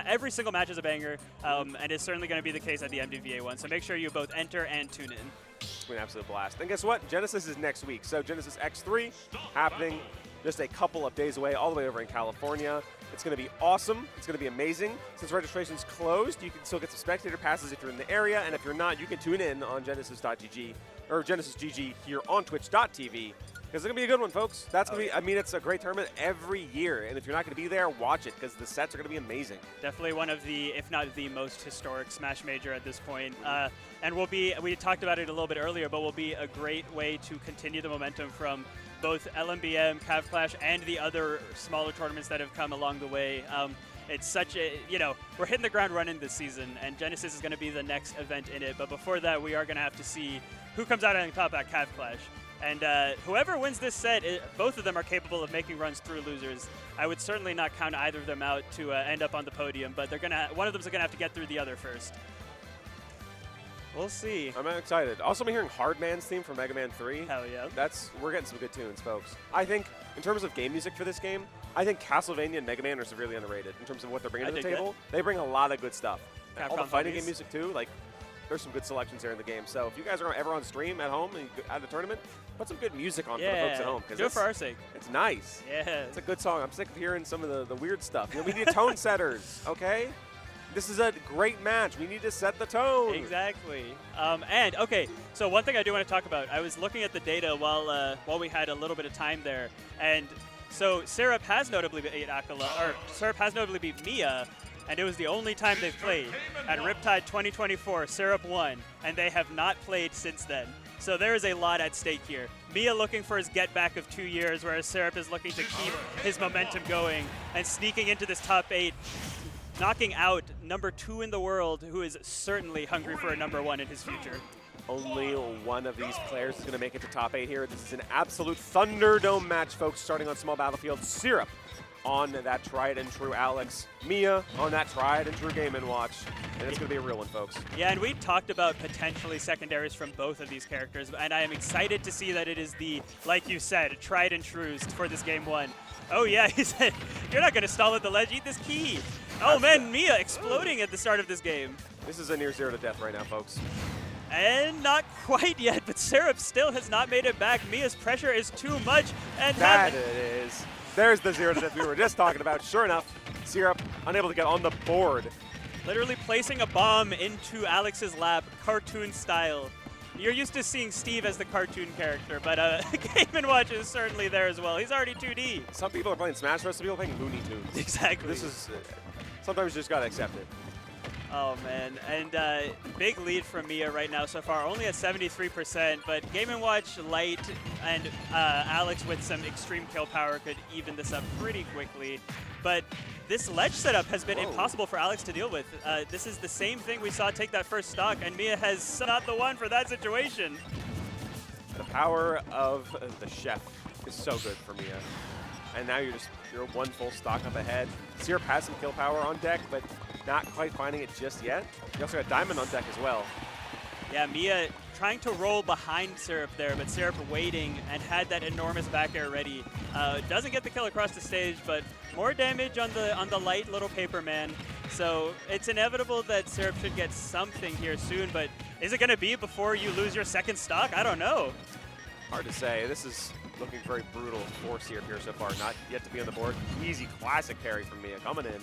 every single match is a banger, and it's certainly going to be the case at the MDVA one. So make sure you both enter and tune in. It's been an absolute blast. And guess what? Genesis is next week. So Genesis X3 happening just a couple of days away, all the way over in California. It's going to be awesome. It's going to be amazing. Since registration's closed, you can still get some spectator passes if you're in the area, and if you're not, you can tune in on Genesis.gg or GenesisGG here on Twitch.tv. Because it's going to be a good one, folks. That's going to be, it's a great tournament every year. And if you're not going to be there, watch it, because the sets are going to be amazing. Definitely one of the, if not the most historic Smash Major at this point. And we talked about it a little bit earlier, but will be a great way to continue the momentum from both LMBM, Cav Clash, and the other smaller tournaments that have come along the way. It's such a, we're hitting the ground running this season, and Genesis is going to be the next event in it. But before that, we are going to have to see who comes out on top at Cav Clash. And whoever wins this set, both of them are capable of making runs through losers. I would certainly not count either of them out to end up on the podium, but one of them is going to have to get through the other first. We'll see. I'm excited. Also, I'm hearing Hardman's theme from Mega Man 3. Hell yeah. We're getting some good tunes, folks. I think, in terms of game music for this game, I think Castlevania and Mega Man are severely underrated in terms of what they're bringing to the table. They bring a lot of good stuff. And all the fighting game music, too. Like, there's some good selections here in the game. So if you guys are ever on stream at home and you at the tournament, put some good music on for the folks at home. Do it for our sake. It's nice. Yeah. It's a good song. I'm sick of hearing some of the weird stuff. We need tone setters, okay? This is a great match. We need to set the tone. Exactly. So one thing I do want to talk about, I was looking at the data while we had a little bit of time there, and so Syrup has notably beat Acola, or Syrup has notably beat Miya, and it was the only time they've played. At Riptide 2024, Syrup won, and they have not played since then. So there is a lot at stake here. Miya looking for his get back of 2 years, whereas Syrup is looking to keep his momentum going and sneaking into this top 8. Knocking out number 2 in the world, who is certainly hungry for a number 1 in his future. Only one of these players is going to make it to top 8 here. This is an absolute Thunderdome match, folks, starting on Small Battlefield. Syrup on that tried and true Alex. Miya on that tried and true Game & Watch. And it's going to be a real one, folks. Yeah, and we talked about potentially secondaries from both of these characters, and I am excited to see that it is the, like you said, tried and trues for this Game 1. Oh yeah, he said, you're not going to stall at the ledge, eat this key. Oh man, Miya exploding at the start of this game. This is a near 0 to death right now, folks. And not quite yet, but Syrup still has not made it back. Miya's pressure is too much. And that it is. There's the 0 to death we were just talking about. Sure enough, Syrup unable to get on the board. Literally placing a bomb into Alex's lap, cartoon style. You're used to seeing Steve as the cartoon character, but Game & Watch is certainly there as well. He's already 2D. Some people are playing Smash Bros. Some people are playing Looney Tunes. Exactly. This is, sometimes you just got to accept it. Oh, man. And big lead from Miya right now so far, only at 73%. But Game & Watch Light and Alex with some extreme kill power could even this up pretty quickly. But this ledge setup has been impossible for Alex to deal with. This is the same thing we saw take that first stock, and Miya has not the one for that situation. The power of the chef is so good for Miya. And now you're one full stock up ahead. Syrup has some kill power on deck, but not quite finding it just yet. You also got Diamond on deck as well. Yeah, Miya trying to roll behind Syrup there, but Syrup waiting and had that enormous back air ready. Doesn't get the kill across the stage, but more damage on the light little paper man. So it's inevitable that Syrup should get something here soon, but is it going to be before you lose your second stock? I don't know. Hard to say. This is looking very brutal for Syrup here so far. Not yet to be on the board. Easy classic carry from Miya coming in.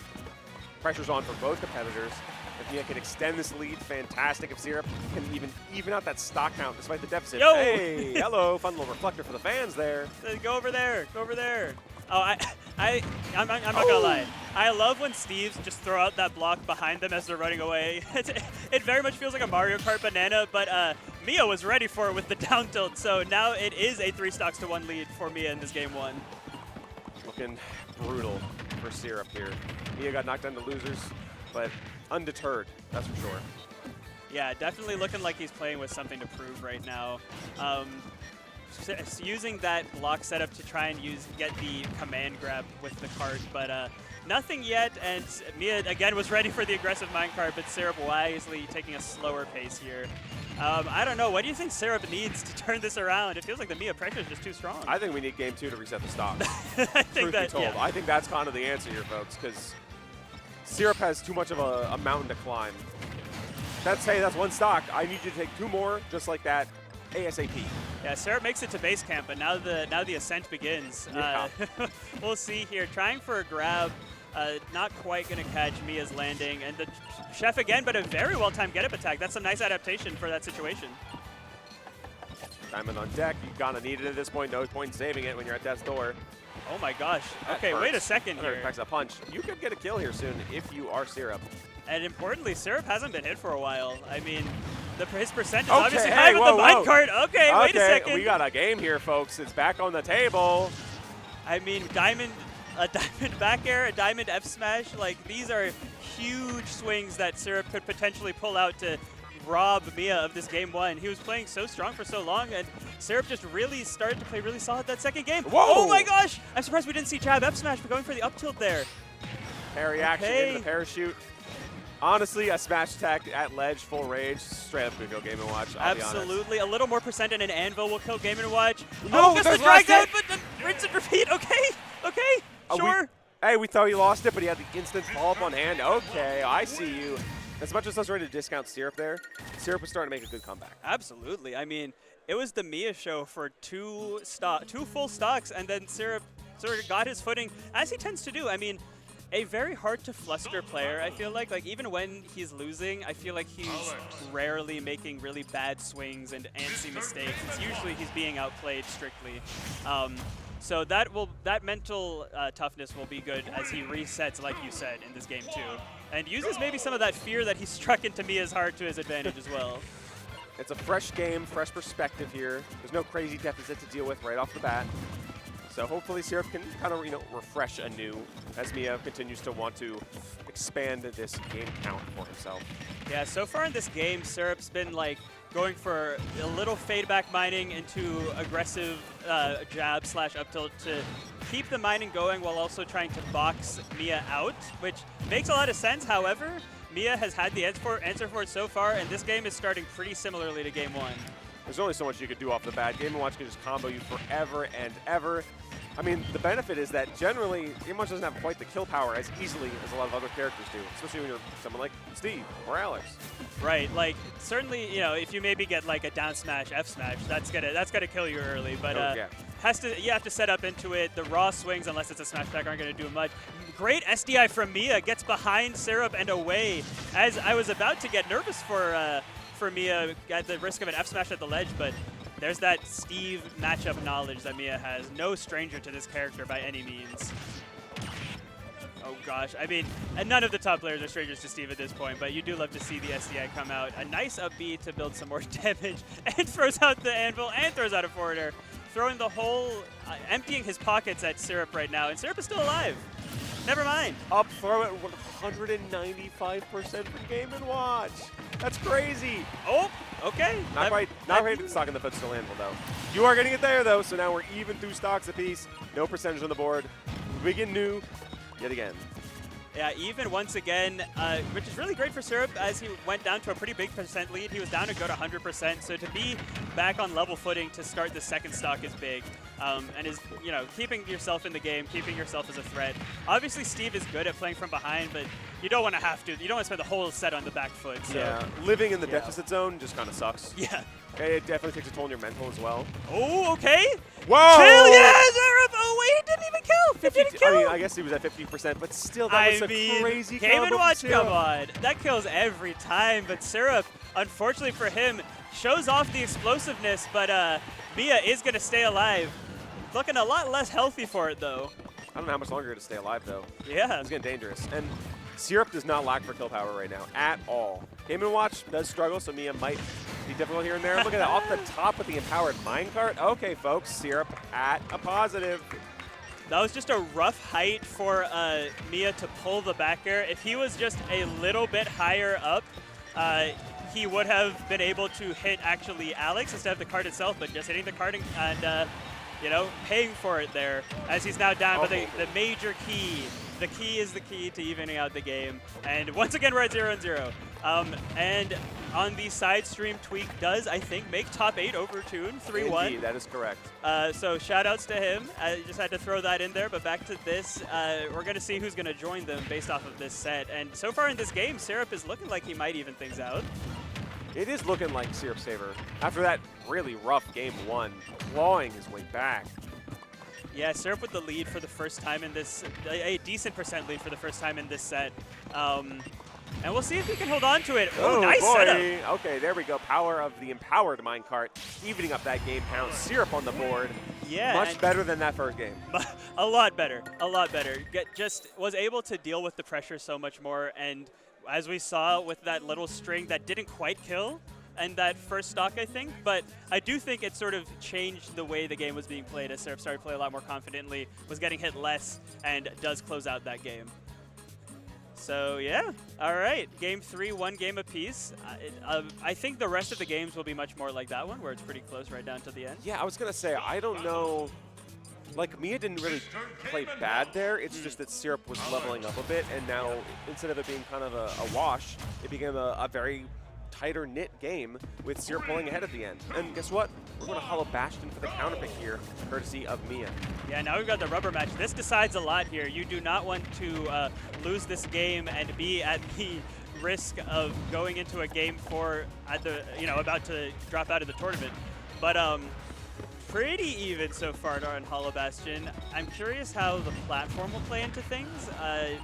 Pressure's on for both competitors. If Miya can extend this lead, fantastic. If Syrup can even out that stock count despite the deficit. Yo! Hey, hello, fun little reflector for the fans there. Go over there. Go over there. Oh, I'm not gonna lie. I love when Steves just throw out that block behind them as they're running away. It very much feels like a Mario Kart banana, but Miya was ready for it with the down tilt. So now it is a 3 stocks to 1 lead for Miya in this game 1. Looking brutal for Syrup here. Miya got knocked down to losers, but undeterred, that's for sure. Yeah, definitely looking like he's playing with something to prove right now. Using that block setup to try and get the command grab with the cart, but nothing yet, and Miya again was ready for the aggressive minecart, but Syrup wisely taking a slower pace here. I don't know, what do you think Syrup needs to turn this around? It feels like the Miya pressure is just too strong. I think we need game 2 to reset the stop. I think Truth be told, I think that's kind of the answer here, folks, because Syrup has too much of a mountain to climb. That's 1 stock. I need you to take 2 more, just like that, ASAP. Yeah, Syrup makes it to base camp, but now the ascent begins. Yeah. We'll see here. Trying for a grab, not quite going to catch Miya's landing. And the chef again, but a very well-timed get-up attack. That's a nice adaptation for that situation. Diamond on deck. You gotta need it at this point. No point in saving it when you're at death's door. Oh my gosh. Okay, wait a second here. Packs a punch. You could get a kill here soon if you are Syrup. And importantly, Syrup hasn't been hit for a while. I mean, his percent is Okay, obviously hey, high with whoa, the whoa. minecart. Okay, wait a second. We got a game here, folks. It's back on the table. I mean, a diamond back air, a diamond F smash, like these are huge swings that Syrup could potentially pull out to rob Miya of this game 1. He was playing so strong for so long, and Syrup just really started to play really solid that second game. Whoa! Oh my gosh! I'm surprised we didn't see jab F smash, but going for the up tilt there. Parry action into the parachute. Honestly, a smash attack at ledge, full rage, straight up could go Game & Watch. I'll be honest. Absolutely. A little more percent and an anvil will kill Game & Watch. No, oh, gets there's the drag last out, but then rinse and repeat. Okay, sure. Hey, we thought he lost it, but he had the instant follow-up on hand. Okay, I see you. As much as I was ready to discount Syrup there, Syrup was starting to make a good comeback. Absolutely. I mean, it was the Miya show for 2 full stocks, and then Syrup sort of got his footing, as he tends to do. I mean, a very hard to fluster player, I feel like. Like, even when he's losing, I feel like he's rarely making really bad swings and antsy mistakes. It's usually he's being outplayed strictly. So that mental toughness will be good as he resets, like you said, in this game 2. And uses maybe some of that fear that he struck into Miya's heart to his advantage as well. It's a fresh game, fresh perspective here. There's no crazy deficit to deal with right off the bat. So hopefully Syrup can kind of, refresh anew as Miya continues to want to expand this game count for himself. Yeah, so far in this game, Syrup's been like going for a little fade back mining into aggressive jab / up tilt to keep the mining going while also trying to box Miya out, which makes a lot of sense. However, Miya has had the answer for it so far, and this game is starting pretty similarly to game 1. There's only so much you could do off the bat. Game & Watch can just combo you forever and ever. I mean, the benefit is that generally, Game & Watch doesn't have quite the kill power as easily as a lot of other characters do, especially when you're someone like Steve or Alex. Right, like, certainly, if you maybe get like a down smash, F smash, that's gonna kill you early, but yeah. you have to set up into it. The raw swings, unless it's a smash attack, aren't going to do much. Great SDI from Miya, gets behind Syrup and away. As I was about to get nervous for Miya at the risk of an F smash at the ledge, but there's that Steve matchup knowledge that Miya has. No stranger to this character by any means. Oh gosh, I mean, and none of the top players are strangers to Steve at this point, but you do love to see the SDI come out. A nice up B to build some more damage, and throws out the anvil, and throws out a forward air, throwing the whole, emptying his pockets at Syrup right now, and Syrup is still alive. Never mind. Up throw at 195% from Game & Watch. That's crazy. Oh, okay. Not right to the stock in the footstool anvil, though. You are getting it there, though, so now we're even through stocks apiece. No percentage on the board. We begin new yet again. Yeah, even once again, which is really great for Syrup as he went down to a pretty big percent lead. He was down to go to 100%, so to be back on level footing to start the second stock is big. And is, you know, keeping yourself in the game, keeping yourself as a threat. Obviously, Steve is good at playing from behind, but you don't want to have to. You don't want to spend the whole set on the back foot. So. Yeah, living in the deficit zone just kind of sucks. Yeah. It definitely takes a toll on your mental as well. Oh, okay. Whoa! Chill, yeah, Syrup. Oh, wait, he didn't even kill. He didn't kill. I mean, I guess he was at 50%, but still, that was a crazy Game combo & Watch, from Syrup. come on. That kills every time, but Syrup, unfortunately for him, shows off the explosiveness, but Miya is going to stay alive. Looking a lot less healthy for it, though. I don't know how much longer to stay alive, though. Yeah. It's getting dangerous. And Syrup does not lack for kill power right now at all. Game & Watch does struggle, so Miya might be difficult here and there. Look at that, off the top with the empowered minecart. Okay, folks, Syrup at a positive. That was just a rough height for Miya to pull the back air. If he was just a little bit higher up, he would have been able to hit actually Alex instead of the card itself, but just hitting the card and you know, paying for it there as he's now down. But the major key, the key is the key to evening out the game. And once again, we're at 0-0. And on the side stream, Tweak does, I think, make top 8 over Toon 3-1. Indeed, that is correct. So shout outs to him. I just had to throw that in there. But back to this, we're going to see who's going to join them based off of this set. And so far in this game, Syrup is looking like he might even things out. It is looking like Syrup's favor. After that really rough game 1, clawing his way back. Yeah, Syrup with the lead for the first time in this, a decent percent lead for the first time in this set. And we'll see if he can hold on to it. Oh, nice boy. setup. Okay, there we go. Power of the empowered minecart, evening up that game count. Syrup on the board. Yeah. Much better than that first game. A lot better. A lot better. Just was able to deal with the pressure so much more. And as we saw with that little string that didn't quite kill and that first stock, I think. But I do think it sort of changed the way the game was being played as Syrup started to play a lot more confidently, was getting hit less, and does close out that game. So, yeah. All right. Game 3, 1 game apiece. I think the rest of the games will be much more like that one, where it's pretty close right down to the end. Yeah, I was going to say, I don't know. Like, Miya didn't really play bad there. It's just that Syrup was leveling up a bit, and now, instead of it being kind of a wash, it became a very tighter knit game with Syrup pulling ahead at the end. And guess what? We're going to hollow Bastion for the counter pick here, courtesy of Miya. Yeah, now we've got the rubber match. This decides a lot here. You do not want to lose this game and be at the risk of going into a game 4 at the, about to drop out of the tournament. But pretty even so far on Hollow Bastion. I'm curious how the platform will play into things.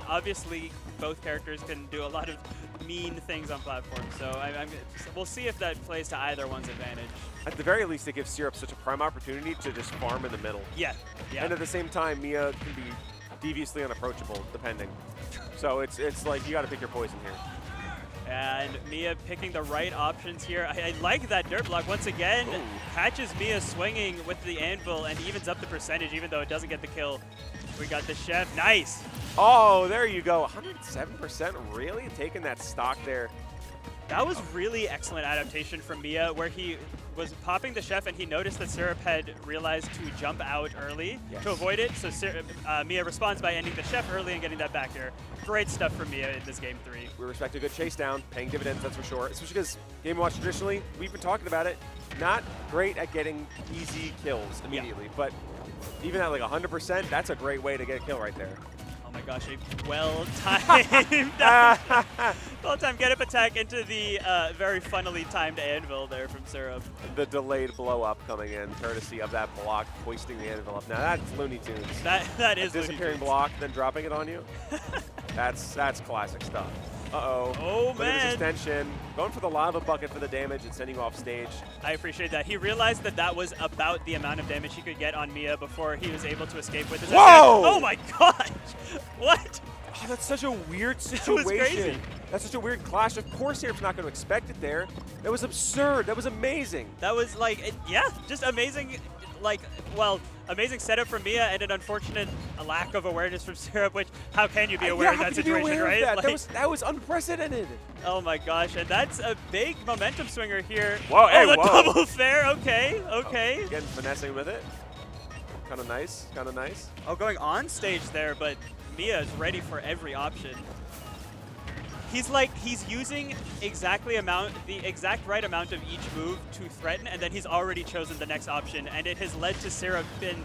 Obviously, both characters can do a lot of mean things on platform, so we'll see if that plays to either one's advantage. At the very least, it gives Syrup such a prime opportunity to just farm in the middle. Yeah. And at the same time, Miya can be deviously unapproachable, depending. So it's like you got to pick your poison here. And Miya picking the right options here. I like that dirt block. Once again, catches Miya swinging with the anvil and evens up the percentage, even though it doesn't get the kill. We got the chef. Nice. Oh, there you go. 107%, really? Taking that stock there. That was really excellent adaptation from Miya, where he was popping the chef and he noticed that Syrup had realized to jump out early to avoid it. So Miya responds by ending the chef early and getting that back air. Great stuff from Miya in this game 3. We respect a good chase down, paying dividends, that's for sure. Especially because Game & Watch traditionally, we've been talking about it, not great at getting easy kills immediately. But even at like 100%, that's a great way to get a kill right there. Oh my gosh, a well-timed well-timed get-up attack into the very funnily timed anvil there from Syrup. The delayed blow-up coming in, courtesy of that block, hoisting the anvil up. Now that's Looney Tunes. That is a disappearing Looney Tunes. block, then dropping it on you. That's classic stuff. Uh-oh. Oh, Look man. at this extension. Going for the lava bucket for the damage and sending you off stage. I appreciate that. He realized that that was about the amount of damage he could get on Miya before he was able to escape with his Whoa! attack. Oh my gosh! What? Oh, that's such a weird was situation. crazy. That's such a weird clash. Of course, Syrup's not going to expect it there. That was absurd. That was amazing. That was like, yeah, just amazing. Like, well, amazing setup from Miya and an unfortunate lack of awareness from Syrup. Which, how can you be aware of how that could you be situation, aware right? of that? Like, That was unprecedented. oh my gosh, and that's a big momentum swinger here. Whoa, hey, the whoa. double fair. Okay, okay. Getting finessing with it. Kind of nice. Kind of nice. Oh, going on stage there, but Miya is ready for every option. He's using the exact right amount of each move to threaten, and then he's already chosen the next option, and it has led to Syrup being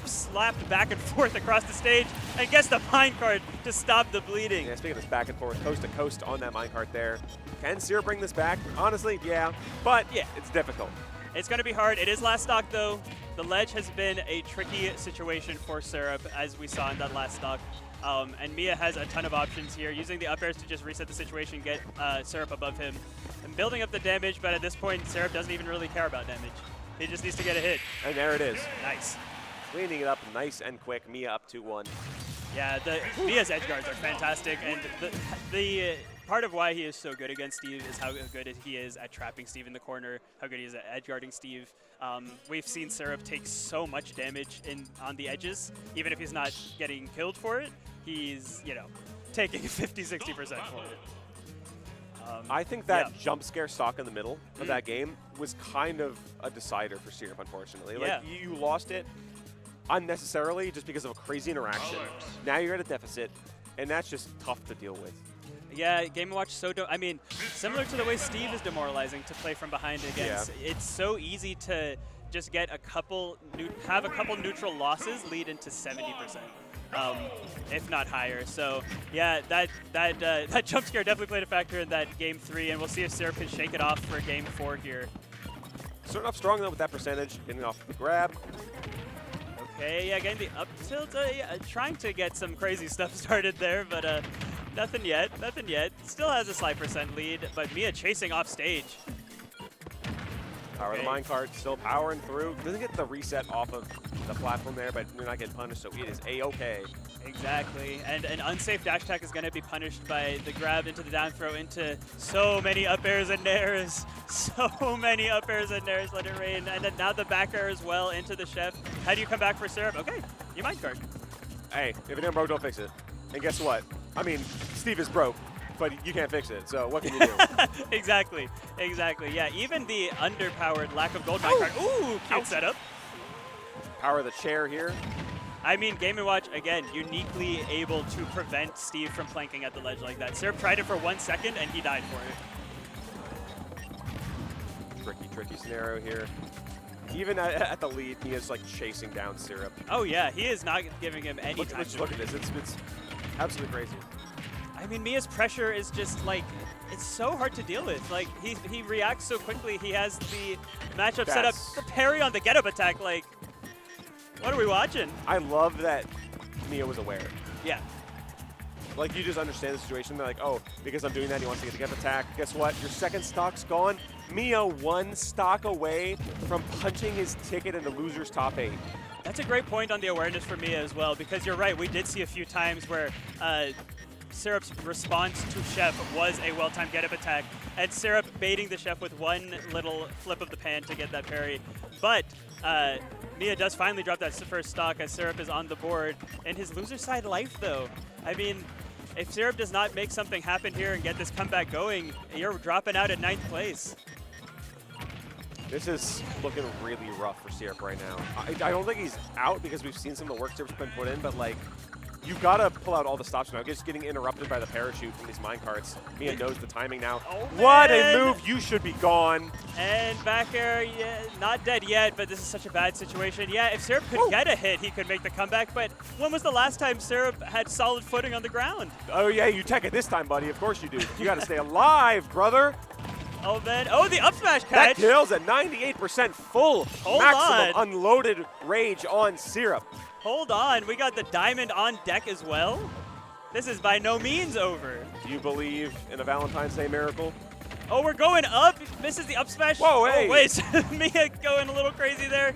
slapped back and forth across the stage and gets the minecart to stop the bleeding. Yeah, speaking of this back and forth, coast to coast on that minecart there. Can Syrup bring this back? Honestly, yeah. But Yeah. it's difficult. It's going to be hard. It is last stock, though. The ledge has been a tricky situation for Syrup, as we saw in that last stock. And Miya has a ton of options here, using the up airs to just reset the situation, get Syrup above him, and building up the damage. But at this point, Syrup doesn't even really care about damage. He just needs to get a hit. And there it is. Nice. Cleaning it up nice and quick. Miya up 2-1. Yeah, Miya's edge guards are fantastic, and the part of why he is so good against Steve is how good he is at trapping Steve in the corner, how good he is at edge guarding Steve. We've seen Syrup take so much damage on the edges, even if he's not getting killed for it. He's, taking 50-60% for it. I think that yeah. jump scare stock in the middle of that game was kind of a decider for Syrup, unfortunately. Yeah. Like, you lost it unnecessarily just because of a crazy interaction. Now you're at a deficit, and that's just tough to deal with. Yeah, Game & Watch similar to the way Steve is demoralizing to play from behind against. Yeah. It's so easy to just get have a couple neutral losses lead into 70%, if not higher. So yeah, that jump scare definitely played a factor in that Game 3, and we'll see if Syrup can shake it off for Game 4 here. Starting off strong though with that percentage, getting off the grab. Okay, yeah, getting the up tilt, trying to get some crazy stuff started there, but nothing yet. Still has a slight % lead, but Miya chasing off stage. Power of the minecart, still powering through. Doesn't get the reset off of the platform there, but you're not getting punished, so it is A-okay. Exactly, and an unsafe dash attack is going to be punished by the grab into the down throw into so many up airs and nairs. So many up airs and nairs, let it rain. And then now the back air as well into the chef. How do you come back for Syrup? Okay, you minecart. Hey, if it ain't broke, don't fix it. And guess what? I mean, Steve is broke, but you can't fix it, so what can you do? Exactly. Yeah, even the underpowered lack of gold minecart. Ooh, cute setup. Power of the chair here. I mean, Game & Watch, again, uniquely able to prevent Steve from planking at the ledge like that. Syrup tried it for 1 second, and he died for it. Tricky scenario here. Even at the lead, he is like chasing down Syrup. Oh yeah, he is not giving him any time. Look at this, it's absolutely crazy. I mean, Miya's pressure is just like, it's so hard to deal with. Like, he reacts so quickly. He has the matchup set up, the parry on the get-up attack. Like, what are we watching? I love that Miya was aware. Yeah. Like, you just understand the situation. They're like, oh, because I'm doing that, he wants to get the get attack. Guess what? Your second stock's gone. Miya 1 stock away from punching his ticket into loser's top 8. That's a great point on the awareness for Miya as well, because you're right. We did see a few times where Syrup's response to Chef was a well-timed get-up attack, and Syrup baiting the Chef with one little flip of the pan to get that parry. But Miya does finally drop that first stock as Syrup is on the board. And his loser side life, though, I mean, if Syrup does not make something happen here and get this comeback going, you're dropping out at 9th place. This is looking really rough for Syrup right now. I don't think he's out because we've seen some of the work Syrup's been put in, but like, you've got to pull out all the stops now. Just getting interrupted by the parachute from these minecarts. Miya knows the timing now. Oh, what a man. move! You should be gone. And back air, yeah, not dead yet, but this is such a bad situation. Yeah, if Syrup could get a hit, he could make the comeback, but when was the last time Syrup had solid footing on the ground? Oh yeah, you tech it this time, buddy. Of course you do. You got to stay alive, brother. Oh, man. Oh, the up smash That catch. kills at 98% full. Hold maximum on. unloaded rage on Syrup. Hold on. We got the diamond on deck as well. This is by no means over. Do you believe in a Valentine's Day miracle? Oh, we're going up. Misses the up smash. Whoa, hey. Oh, wait. Miya going a little crazy there.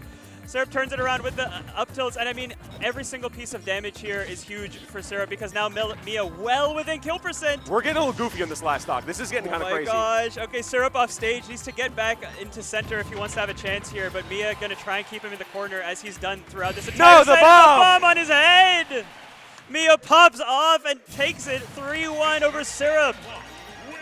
Syrup turns it around with the up tilts, and I mean, every single piece of damage here is huge for Syrup because now Miya well within kill percent. We're getting a little goofy on this last stock. This is getting kind of crazy. Oh my gosh. Okay, Syrup off stage needs to get back into center if he wants to have a chance here, but Miya gonna try and keep him in the corner as he's done throughout this entire No, set. the bomb! The bomb on his head! Miya pops off and takes it 3-1 over Syrup.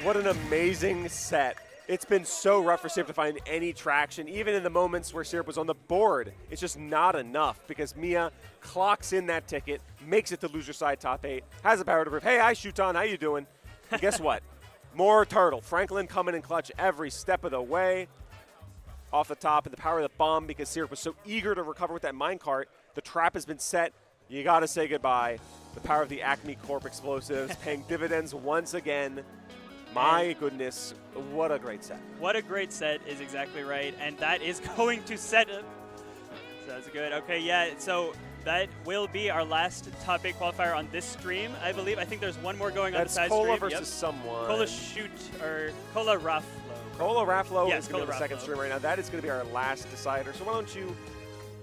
What an amazing set. It's been so rough for Syrup to find any traction. Even in the moments where Syrup was on the board, it's just not enough because Miya clocks in that ticket, makes it to loser side top 8, has the power to prove, hey, hi, Shuton, how you doing? And guess what? More turtle. Franklin coming in clutch every step of the way. Off the top, and the power of the bomb because Syrup was so eager to recover with that minecart. The trap has been set. You got to say goodbye. The power of the Acme Corp explosives paying dividends once again. My goodness, what a great set. What a great set is exactly right, and that is going to set up. So that's good. Okay, yeah, so that will be our last top 8 qualifier on this stream, I believe. I think there's one more going on the side Cola stream. versus someone. Cola Shoot, or Cola Rafflo. Cola Rafflo Yes, is going to be the second stream right now. That is going to be our last decider. So why don't you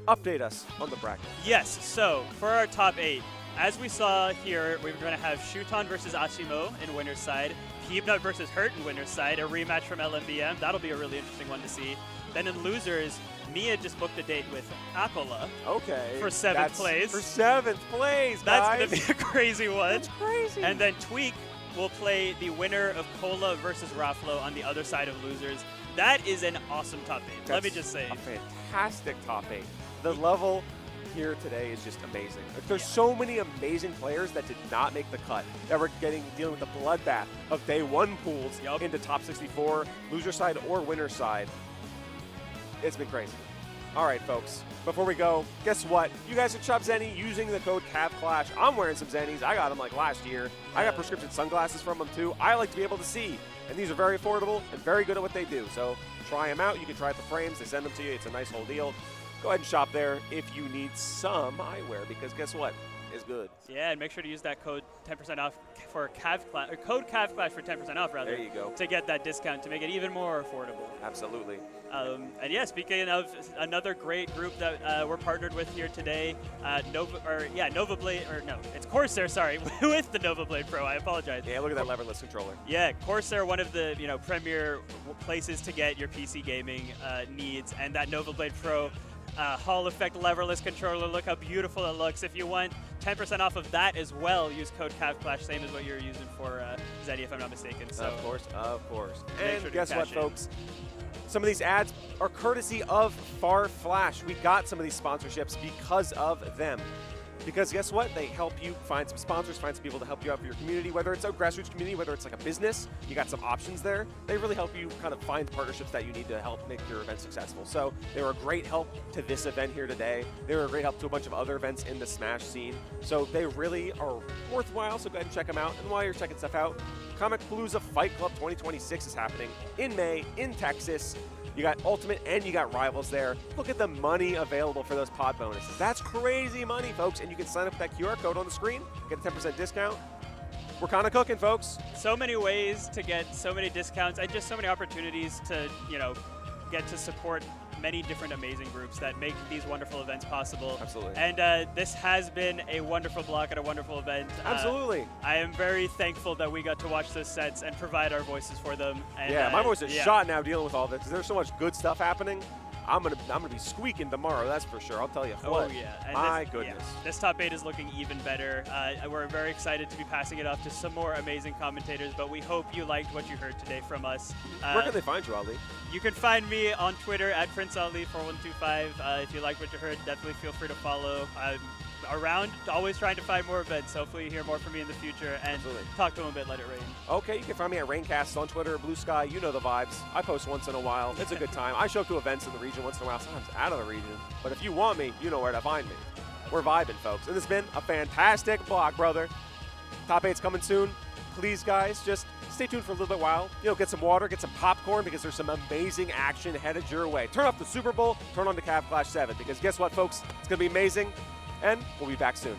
update us on the bracket? Yes, so for our top 8, as we saw here, we're going to have Shuton versus Ashimo in winner's side, Peabnut versus Hurt in winner's side, a rematch from LMBM. That'll be a really interesting one to see. Then in losers, Miya just booked a date with Acola. Okay. For 7th place. For 7th place, That's guys. going to be a crazy one. That's crazy. And then Tweak will play the winner of Cola versus Rafflo on the other side of losers. That is an awesome top 8. Let me just say. A fantastic top 8. The level here today is just amazing. There's so many amazing players that did not make the cut, that were dealing with the bloodbath of day 1 pools into top 64, loser side or winner side. It's been crazy. All right, folks, before we go, guess what? You guys can shop Zenny using the code CAVCLASH. I'm wearing some Zennies. I got them like last year. I got prescription sunglasses from them too. I like to be able to see, and these are very affordable and very good at what they do. So try them out. You can try out the frames. They send them to you. It's a nice whole deal. Go ahead and shop there if you need some eyewear, because guess what? It's good. Yeah, and make sure to use that code 10% off for CAVCLASH, or code CAVCLASH for 10% off, rather. There you go. To get that discount to make it even more affordable. Absolutely. And yeah, speaking of another great group that we're partnered with here today, Nova Blade, or no, it's Corsair, sorry, with the Nova Blade Pro. I apologize. Yeah, look at that leverless controller. Yeah, Corsair, one of the premier places to get your PC gaming needs, and that Nova Blade Pro Hall Effect leverless controller. Look how beautiful it looks. If you want 10% off of that as well, use code CAVCLASH, same as what you're using for Zeddy, if I'm not mistaken. So of course. Make And sure to guess what, cash in. folks? Some of these ads are courtesy of Far Flash. We got some of these sponsorships because of them. Because guess what? They help you find some sponsors, find some people to help you out for your community, whether it's a grassroots community, whether it's like a business, you got some options there. They really help you kind of find partnerships that you need to help make your event successful. So they were a great help to this event here today. They were a great help to a bunch of other events in the Smash scene. So they really are worthwhile, so go ahead and check them out. And while you're checking stuff out, Comic Palooza Fight Club 2026 is happening in May in Texas. You got Ultimate and you got Rivals there. Look at the money available for those pod bonuses. That's crazy money, folks. And you can sign up with that QR code on the screen, get a 10% discount. We're kind of cooking, folks. So many ways to get so many discounts and just so many opportunities to, get to support many different amazing groups that make these wonderful events possible. Absolutely. And this has been a wonderful block and a wonderful event. Absolutely. I am very thankful that we got to watch those sets and provide our voices for them. And, Yeah, my voice is yeah. shot now dealing with all this. There's so much good stuff happening. I'm gonna be squeaking tomorrow, that's for sure. I'll tell you what. Oh yeah, and My this, goodness. Yeah, this top 8 is looking even better. We're very excited to be passing it off to some more amazing commentators, but we hope you liked what you heard today from us. Where can they find you, Ali? You can find me on Twitter at PrinceAli4125. If you like what you heard, definitely feel free to follow. I'm around, always trying to find more events. Hopefully you hear more from me in the future and talk to them a bit, let it rain. Okay, you can find me at Raincasts on Twitter, Blue Sky. You know the vibes. I post once in a while. It's a good time. I show up to events in the region once in a while, sometimes out of the region. But if you want me, you know where to find me. We're vibing, folks. And this has been a fantastic block, brother. Top 8's coming soon. Please, guys, just stay tuned for a little bit while. Get some water, get some popcorn, because there's some amazing action headed your way. Turn off the Super Bowl, turn on the CAVCLASH 7, because guess what, folks? It's going to be amazing, and we'll be back soon.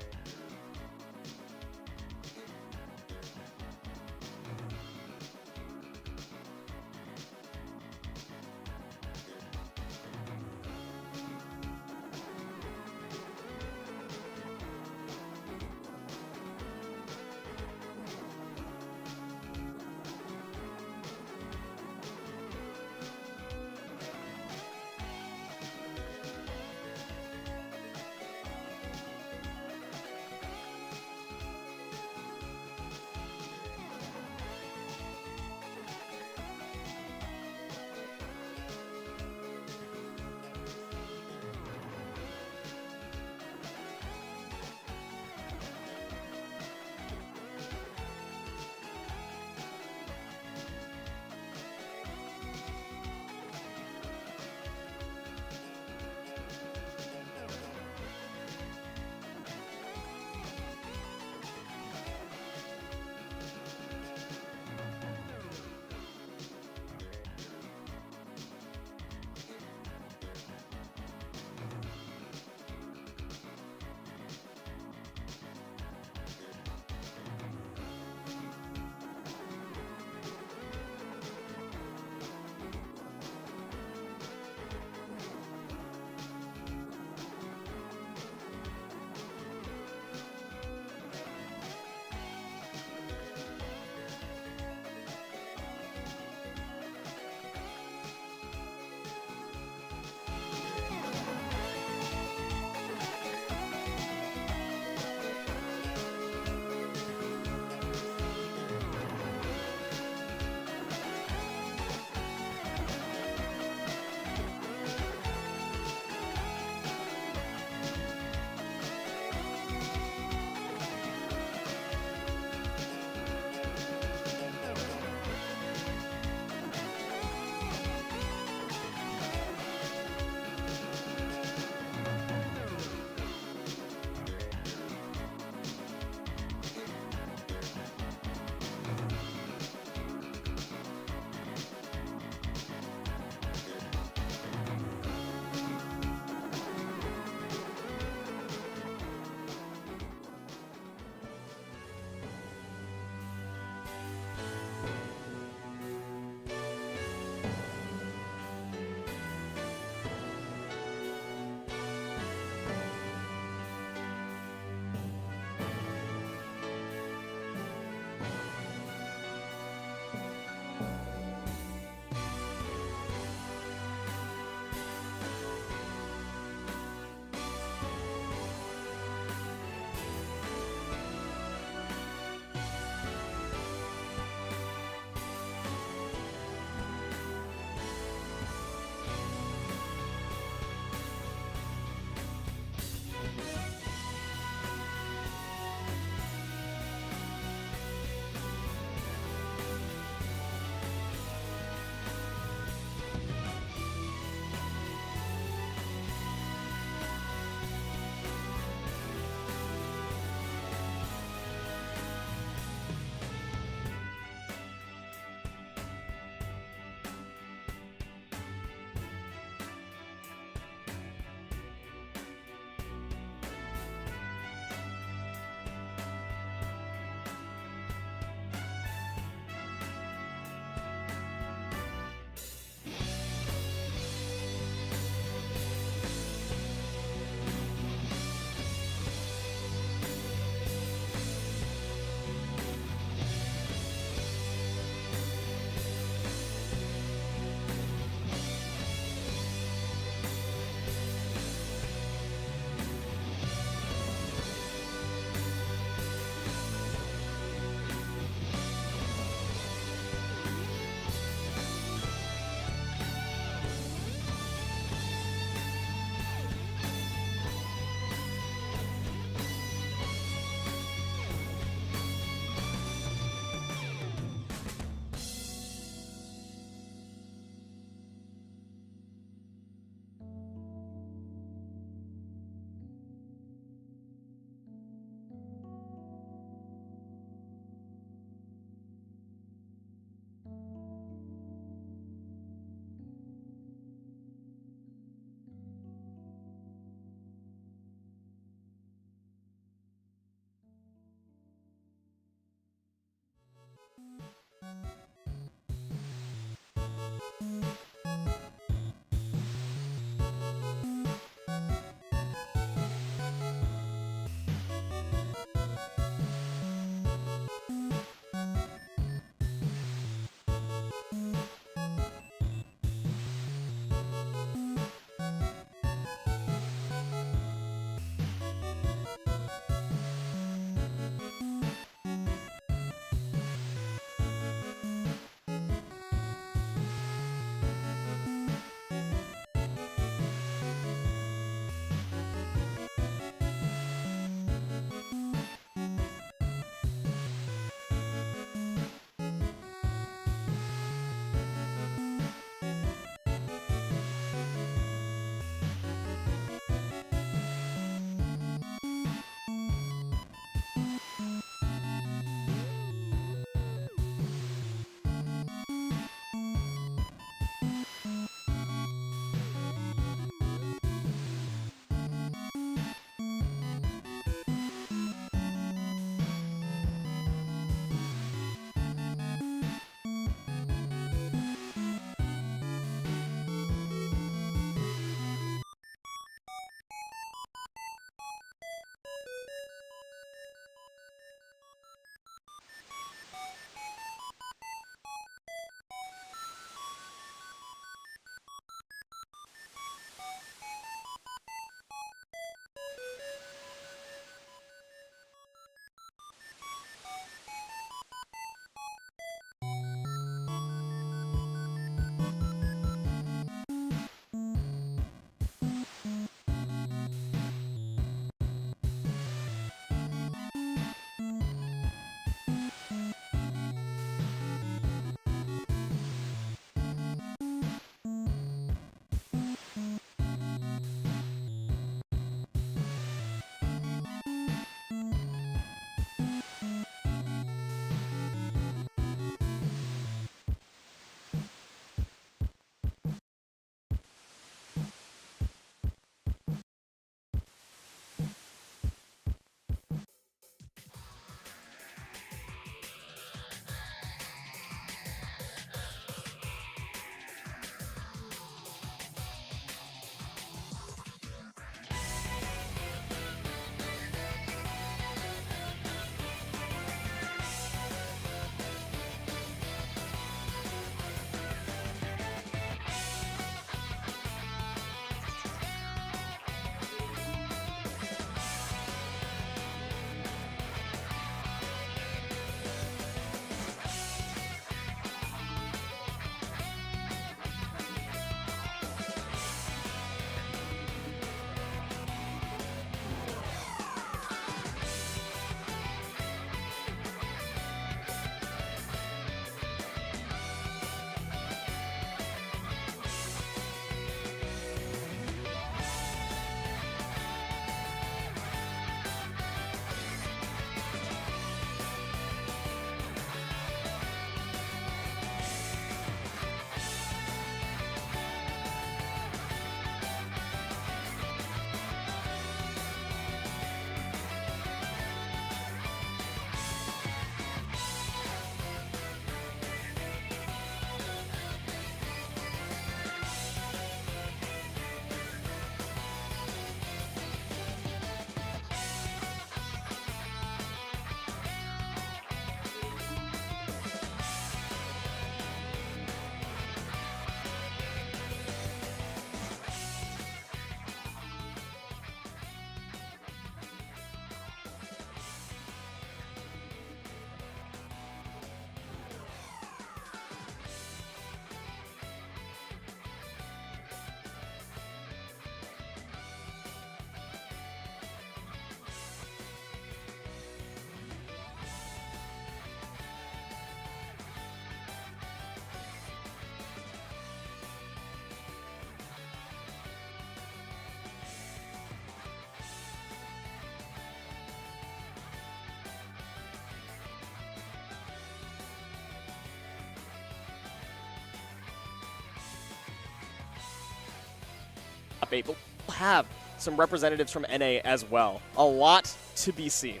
8, but we'll have some representatives from NA as well. A lot to be seen.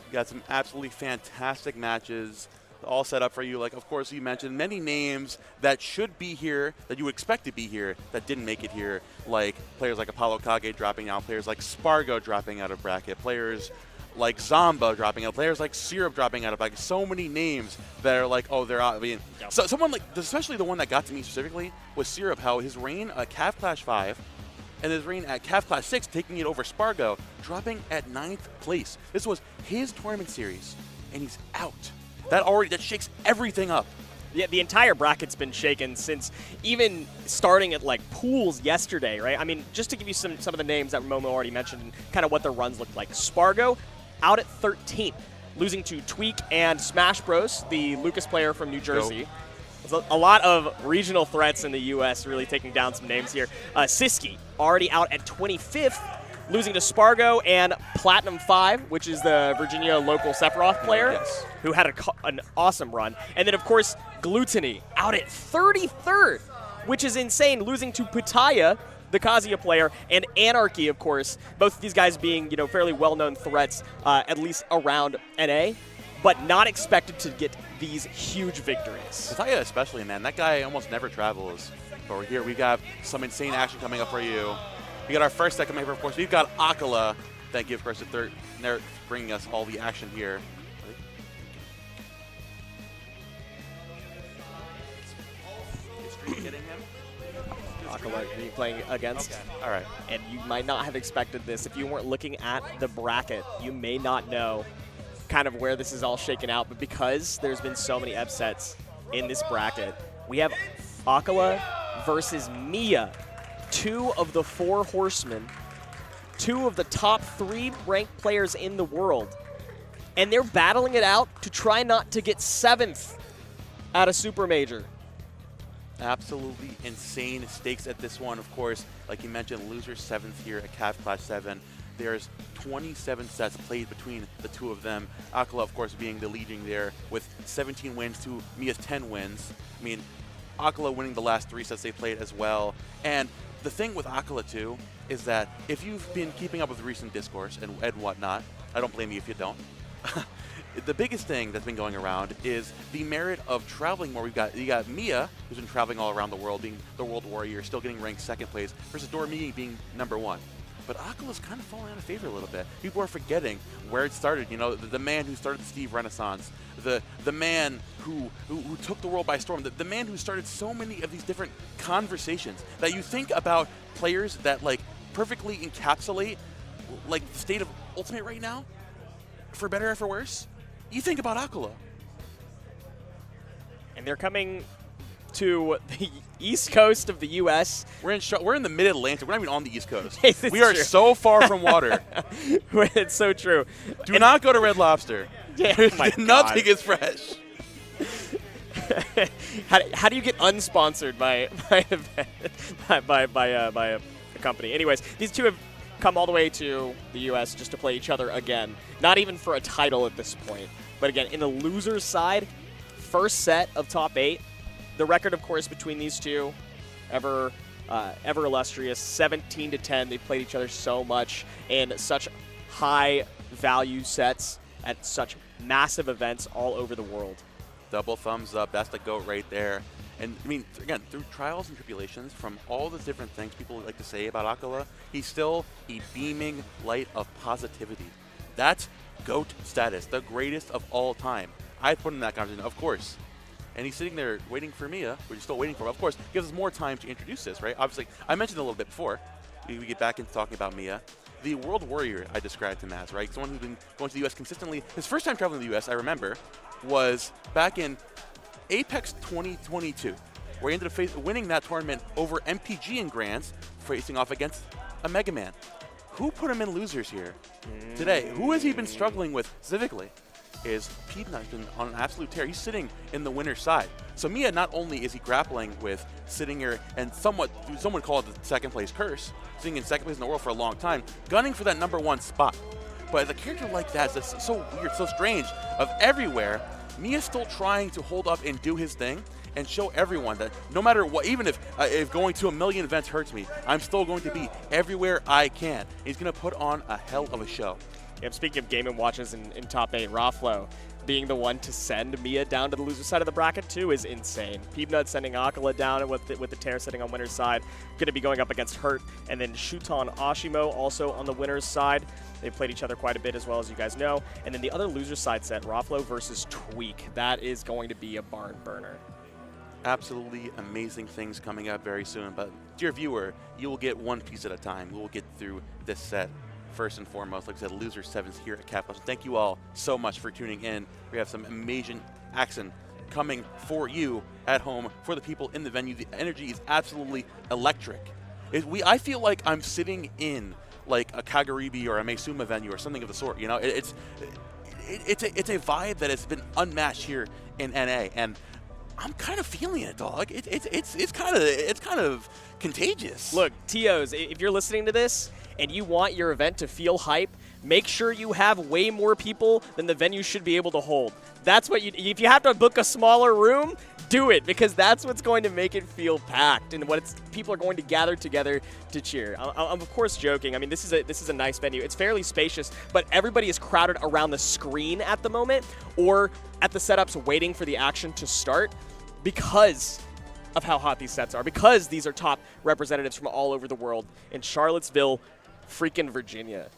We've got some absolutely fantastic matches all set up for you. Like, of course, you mentioned many names that should be here, that you would expect to be here, that didn't make it here, like players like Apollo Kage dropping out, players like Sparg0 dropping out of bracket, players like Zomba dropping out, players like Syrup dropping out of bracket. So many names that are like, oh, they're out. I mean, so someone like, especially the one that got to me specifically was Syrup, how his reign at Cav Clash 5 and his reign at Cav Clash 6, taking it over Sparg0, dropping at 9th place. This was his tournament series, and he's out. That shakes everything up. Yeah, the entire bracket's been shaken since even starting at like pools yesterday, right? I mean, just to give you some of the names that Momo already mentioned and kind of what their runs looked like. Sparg0 out at 13th, losing to Tweak and Smash Bros, the Lucas player from New Jersey. There's a lot of regional threats in the U.S. really taking down some names here. Siski already out at 25th, losing to Sparg0 and Platinum 5, which is the Virginia local Sephiroth player, who had an awesome run. And then, of course, Gluttony out at 33rd, which is insane, losing to Pitaya, the Kazuya player, and Anarchy, of course, both of these guys being, fairly well-known threats, at least around NA, but not expected to get these huge victories. Pitaya especially, man. That guy almost never travels. But here we got some insane action coming up for you. We got our first set coming up, of course. We've got Acola that gives us the third, they're bringing us all the action here. History getting him? Acola being playing against. Okay. All right. And you might not have expected this. If you weren't looking at the bracket, you may not know kind of where this is all shaken out. But because there's been so many upsets in this bracket, we have Acola versus Miya. 2 of the 4 horsemen, 2 of the top 3 ranked players in the world. And they're battling it out to try not to get 7th at a super major. Absolutely insane stakes at this one. Of course, like you mentioned, loser 7th here at Cav Clash 7. There's 27 sets played between the 2 of them. Acola, of course, being the leading there with 17 wins to Miya's 10 wins. I mean, Acola winning the last 3 sets they played as well. And the thing with Acola, too, is that if you've been keeping up with recent discourse and whatnot, I don't blame you if you don't. The biggest thing that's been going around is the merit of traveling more. You got Miya, who's been traveling all around the world, being the world warrior, still getting ranked 2nd place, versus Doremi being number 1. But Acola's kind of falling out of favor a little bit. People are forgetting where it started. The man who started the Steve Renaissance, the man who took the world by storm, the man who started so many of these different conversations that you think about players that like perfectly encapsulate like the state of Ultimate right now, for better or for worse. You think about Acola. And they're coming to the east coast of the U.S. We're in the mid-Atlantic. We're not even on the East Coast. We are are so far from water. It's so true. Do not go to Red Lobster. Yeah, nothing is fresh. How do you get unsponsored by a company? Anyways, these 2 have come all the way to the U.S. just to play each other again. Not even for a title at this point. But again, in the loser's side, first set of top 8. The record, of course, between these 2, ever illustrious, 17-10. They've played each other so much in such high value sets at such massive events all over the world. Double thumbs up. That's the GOAT right there. And, I mean, again, through trials and tribulations, from all the different things people like to say about Acola, he's still a beaming light of positivity. That's GOAT status, the greatest of all time. I put him in that conversation, of course. And he's sitting there waiting for Miya, which he's still waiting for. Of course, gives us more time to introduce this, right? Obviously, I mentioned it a little bit before. We get back into talking about Miya. The world warrior, I described him as, right? Someone who's been going to the U.S. consistently. His first time traveling to the U.S., I remember, was back in Apex 2022, where he ended up winning that tournament over MPG in Grands, facing off against a Mega Man. Who put him in losers here today? Who has he been struggling with specifically? Is Peabnut been on an absolute tear. He's sitting in the winner's side. So Miya, not only is he grappling with sitting here and someone called it the 2nd place curse, sitting in 2nd place in the world for a long time, gunning for that number 1 spot. But as a character like that, that's so weird, so strange, of everywhere, Miya's still trying to hold up and do his thing. and show everyone that no matter what, even if going to 1 million events hurts me, I'm still going to be everywhere I can. He's going to put on a hell of a show. Yeah, speaking of Game & Watches in top 8, Raflo being the one to send Miya down to the loser side of the bracket too is insane. Peabnut sending Acola down with the tear sitting on winner's side. Going to be going up against Hurt, and then Shuton Ashimo also on the winner's side. They've played each other quite a bit as well, as you guys know. And then the other loser side set, Raflo versus Tweak. That is going to be a barn burner. Absolutely amazing things coming up very soon. But dear viewer, you will get one piece at a time. We will get through this set. First and foremost, like I said, loser sevens here at Cavalier. Thank you all so much for tuning in. We have some amazing action coming for you at home, for the people in the venue. The energy is absolutely electric. I feel like I'm sitting in like a Kagaribi or a Meisuma venue or something of the sort. You know, it's a vibe that has been unmatched here in NA, and I'm kind of feeling it, dog. It's kind of contagious. Look, TOs, if you're listening to this and you want your event to feel hype, make sure you have way more people than the venue should be able to hold. That's what if you have to book a smaller room, do it, because that's what's going to make it feel packed and people are going to gather together to cheer. I'm of course joking. I mean, this is a nice venue. It's fairly spacious, but everybody is crowded around the screen at the moment or at the setups waiting for the action to start because of how hot these sets are, because these are top representatives from all over the world in Charlottesville, freaking Virginia.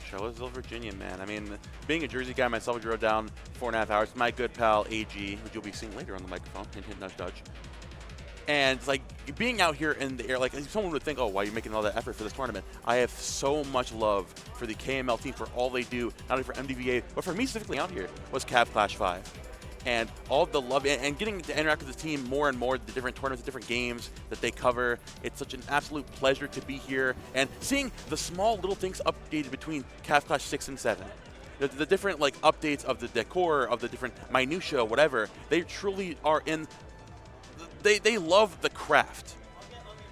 Charlottesville, Virginia, man. I mean, being a Jersey guy myself, I drove down 4.5 hours. My good pal, AG, who you'll be seeing later on the microphone, hint, hint, nudge, nudge. And it's like being out here in the air, like someone would think, oh, why are you making all that effort for this tournament? I have so much love for the KML team, for all they do, not only for MDVA, but for me specifically out here, was Cav Clash 5. And all the love and getting to interact with the team more and more, the different tournaments, the different games that they cover. It's such an absolute pleasure to be here and seeing the small little things updated between Cav Clash 6 and 7. The different like updates of the decor, of the different minutia, whatever. They truly are in. They love the craft.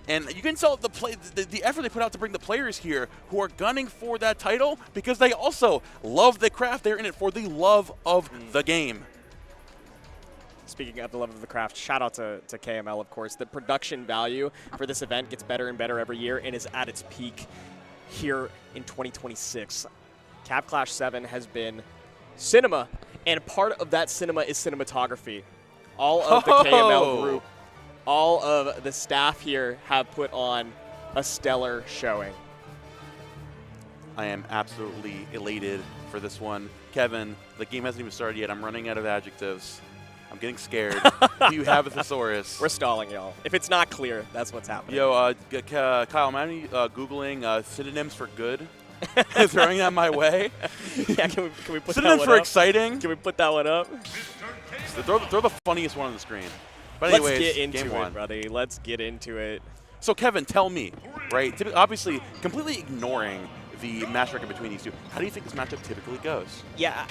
And you can tell the effort they put out to bring the players here who are gunning for that title because they also love the craft. They're in it for the love of the game. Speaking of the love of the craft, shout out to KML, of course. The production value for this event gets better and better every year and is at its peak here in 2026. Cav Clash 7 has been cinema, and part of that cinema is cinematography. All of the KML group, all of the staff here have put on a stellar showing. I am absolutely elated for this one. Kevin, the game hasn't even started yet. I'm running out of adjectives. I'm getting scared. Do you have a thesaurus? We're stalling, y'all. If it's not clear, that's what's happening. Yo, Kyle, am I Googling synonyms for good? Throwing that my way? Yeah, can we put that one up? Synonyms for exciting? Can we put that one up? Throw the funniest one on the screen. But anyways, let's get into game it, one. buddy. Let's get into it. So, Kevin, tell me, right, obviously completely ignoring the match record between these two, how do you think this matchup typically goes? Yeah,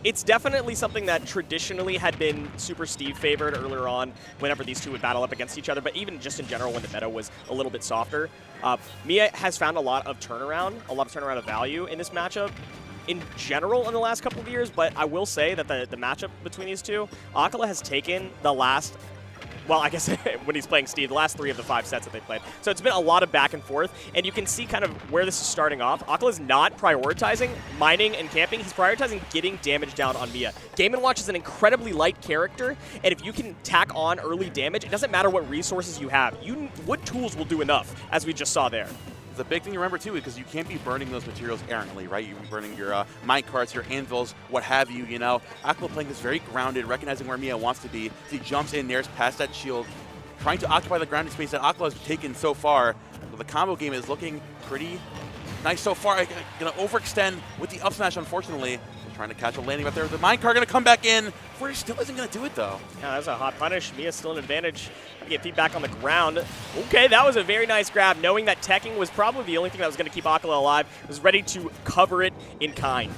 it's definitely something that traditionally had been Super Steve favored earlier on whenever these two would battle up against each other, but even just in general when the meta was a little bit softer. Miya has found a lot of turnaround of value in this matchup in general in the last couple of years, but I will say that the matchup between these two, Acola has taken the last, well, I guess when he's playing Steve, the last 3 of the 5 sets that they played. So it's been a lot of back and forth, and you can see kind of where this is starting off. Akola's not prioritizing mining and camping. He's prioritizing getting damage down on Miya. Game & Watch is an incredibly light character, and if you can tack on early damage, it doesn't matter what resources you have. Wood tools will do enough, as we just saw there. The big thing to remember, too, is because you can't be burning those materials errantly, right? You're burning your mine carts, your anvils, what have you, you know. Acola playing this very grounded, recognizing where Miya wants to be. He jumps in, nares past that shield, trying to occupy the grounded space that Acola has taken so far. The combo game is looking pretty nice so far. Going to overextend with the up smash, unfortunately. Trying to catch a landing out there. The minecart going to come back in. Where he still isn't going to do it, though. Yeah, that's a hot punish. Miya's still an advantage. Get feedback on the ground. Okay, that was a very nice grab, knowing that teching was probably the only thing that was going to keep Acola alive. Was ready to cover it in kind.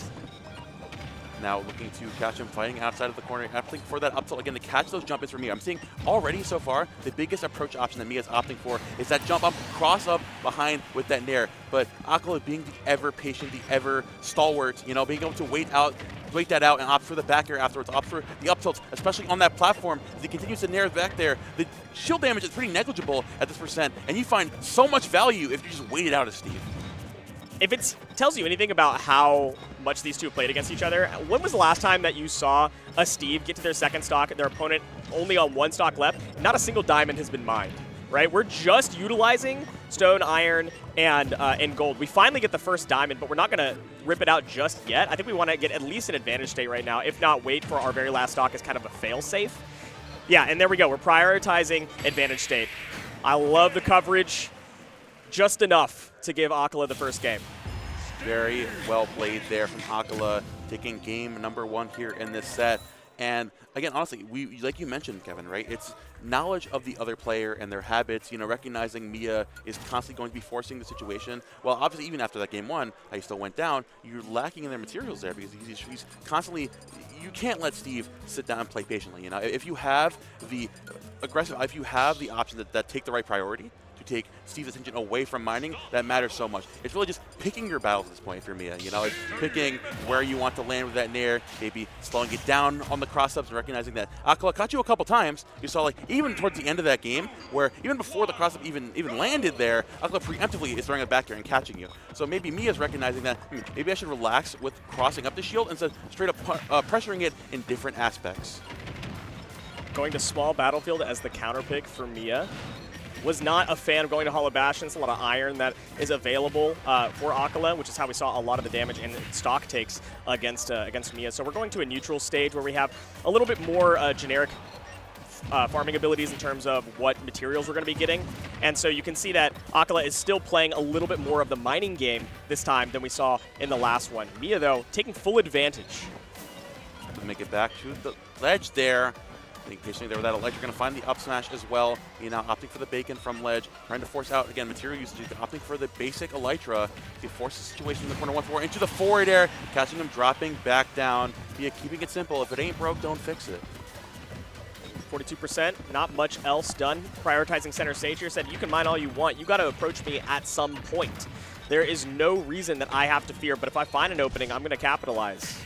Now looking to catch him fighting outside of the corner, opting for that up tilt again to catch those jump ins for Miya. I'm seeing already so far the biggest approach option that Miya's opting for is that jump up, cross up behind with that nair. But Acola being the ever patient, the ever stalwart, you know, being able to wait out wait that out and opt for the back air afterwards, opt for the up tilts, especially on that platform. As he continues to nair back there, the shield damage is pretty negligible at this percent, and you find so much value if you just wait it out as Steve. If it tells you anything about how much these two have played against each other, when was the last time that you saw a Steve get to their second stock, their opponent only on one stock left? Not a single diamond has been mined, right? We're just utilizing stone, iron, and gold. We finally get the first diamond, but we're not going to rip it out just yet. I think we want to get at least an advantage state right now, if not wait for our very last stock as kind of a fail-safe. Yeah, and there we go. We're prioritizing advantage state. I love the coverage. Just enough to give Acola the first game. Very well played there from Acola, taking game number 1 here in this set. And again, honestly, like you mentioned, Kevin, right? It's knowledge of the other player and their habits, recognizing Miya is constantly going to be forcing the situation. Well, obviously, even after that game 1, how you still went down, you're lacking in their materials there because he's constantly, you can't let Steve sit down and play patiently. If you have the if you have the options that take the right priority, to take Steve's attention away from mining, that matters so much. It's really just picking your battles at this point for Miya. It's picking where you want to land with that nair, maybe slowing it down on the cross-ups and recognizing that Acola caught you a couple times. You saw even towards the end of that game, where even before the cross-up even landed there, Acola preemptively is throwing it back there and catching you. So maybe Miya's recognizing that maybe I should relax with crossing up the shield instead of straight up pressuring it in different aspects. Going to small battlefield as the counter pick for Miya. Was not a fan of going to Hollow Bastion. It's a lot of iron that is available for Acola, which is how we saw a lot of the damage and stock takes against Miya. So we're going to a neutral stage where we have a little bit more generic farming abilities in terms of what materials we're going to be getting. And so you can see that Acola is still playing a little bit more of the mining game this time than we saw in the last one. Miya, though, taking full advantage. Make it back to the ledge there. Patiently there with that Elytra, going to find the up smash as well. Now opting for the bacon from ledge, trying to force out, again, material usage, opting for the basic Elytra to force the situation in the corner 1-4 into the forward air, catching him dropping back down. Miya keeping it simple. If it ain't broke, don't fix it. 42%, not much else done. Prioritizing center stage here, said you can mine all you want. You got to approach me at some point. There is no reason that I have to fear, but if I find an opening, I'm going to capitalize.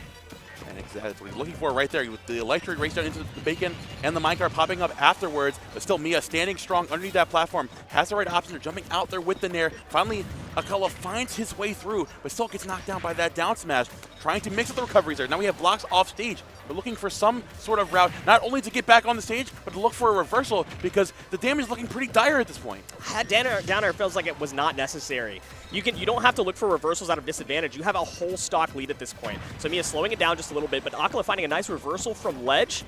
And that's what he's looking for right there. With the Elytra race down into the bacon and the minecart popping up afterwards, but still Miya standing strong underneath that platform, has the right option. They're jumping out there with the nair. Finally, Acola finds his way through, but still gets knocked down by that down smash, trying to mix up the recoveries there. Now we have blocks off stage. We're looking for some sort of route, not only to get back on the stage, but to look for a reversal because the damage is looking pretty dire at this point. Down air feels like it was not necessary. You don't have to look for reversals out of disadvantage. You have a whole stock lead at this point. So Miya slowing it down just a little bit, but Acola finding a nice reversal from ledge,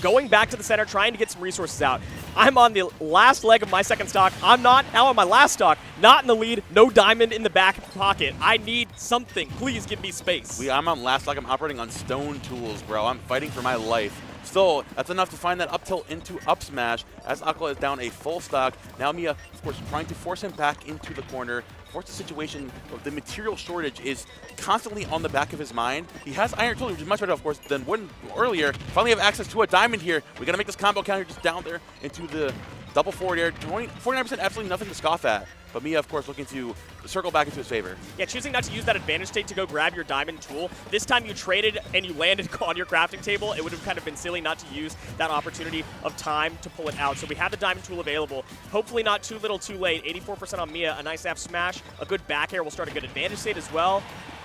going back to the center, trying to get some resources out. I'm on the last leg of my second stock. I'm not. Now on my last stock, not in the lead, no diamond in the back pocket. I need something. Please give me space. I'm on last stock. I'm operating on stone tools, bro. I'm fighting for my life. Still, that's enough to find that up tilt into up smash as Acola is down a full stock. Now Miya, of course, trying to force him back into the corner. Force the situation of the material shortage is constantly on the back of his mind. He has iron tools, which is much better, of course, than wooden earlier. Finally have access to a diamond here. We got to make this combo counter just down there into the double forward air. 49%, absolutely nothing to scoff at. But Miya, of course, looking to circle back into his favor. Yeah, choosing not to use that advantage state to go grab your diamond tool. This time you traded and you landed on your crafting table. It would have kind of been silly not to use that opportunity of time to pull it out. So we have the diamond tool available. Hopefully not too little too late. 84% on Miya, a nice F smash. A good back air will start a good advantage state as well.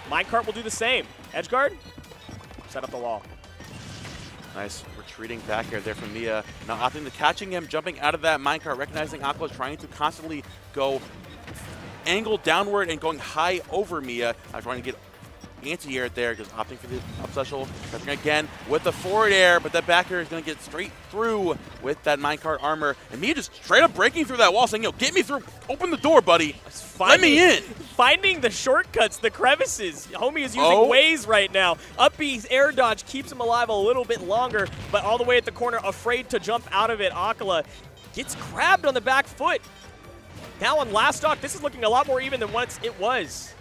Minecart will do the same. Edge guard, set up the wall. Nice retreating back air there from Miya. Now opting to catching him, jumping out of that minecart, recognizing Acola is trying to constantly go angle downward and going high over Miya. Trying to get anti-air there, just opting for the up special. Touching again with the forward air, but that back air is going to get straight through with that minecart armor. And Miya just straight up breaking through that wall, saying, yo, get me through. Open the door, buddy. Let me in. Finding the shortcuts, the crevices. Homie is using Waze right now. Up B's air dodge keeps him alive a little bit longer, but all the way at the corner, afraid to jump out of it. Acola gets grabbed on the back foot. Now on last stock, this is looking a lot more even than what it was.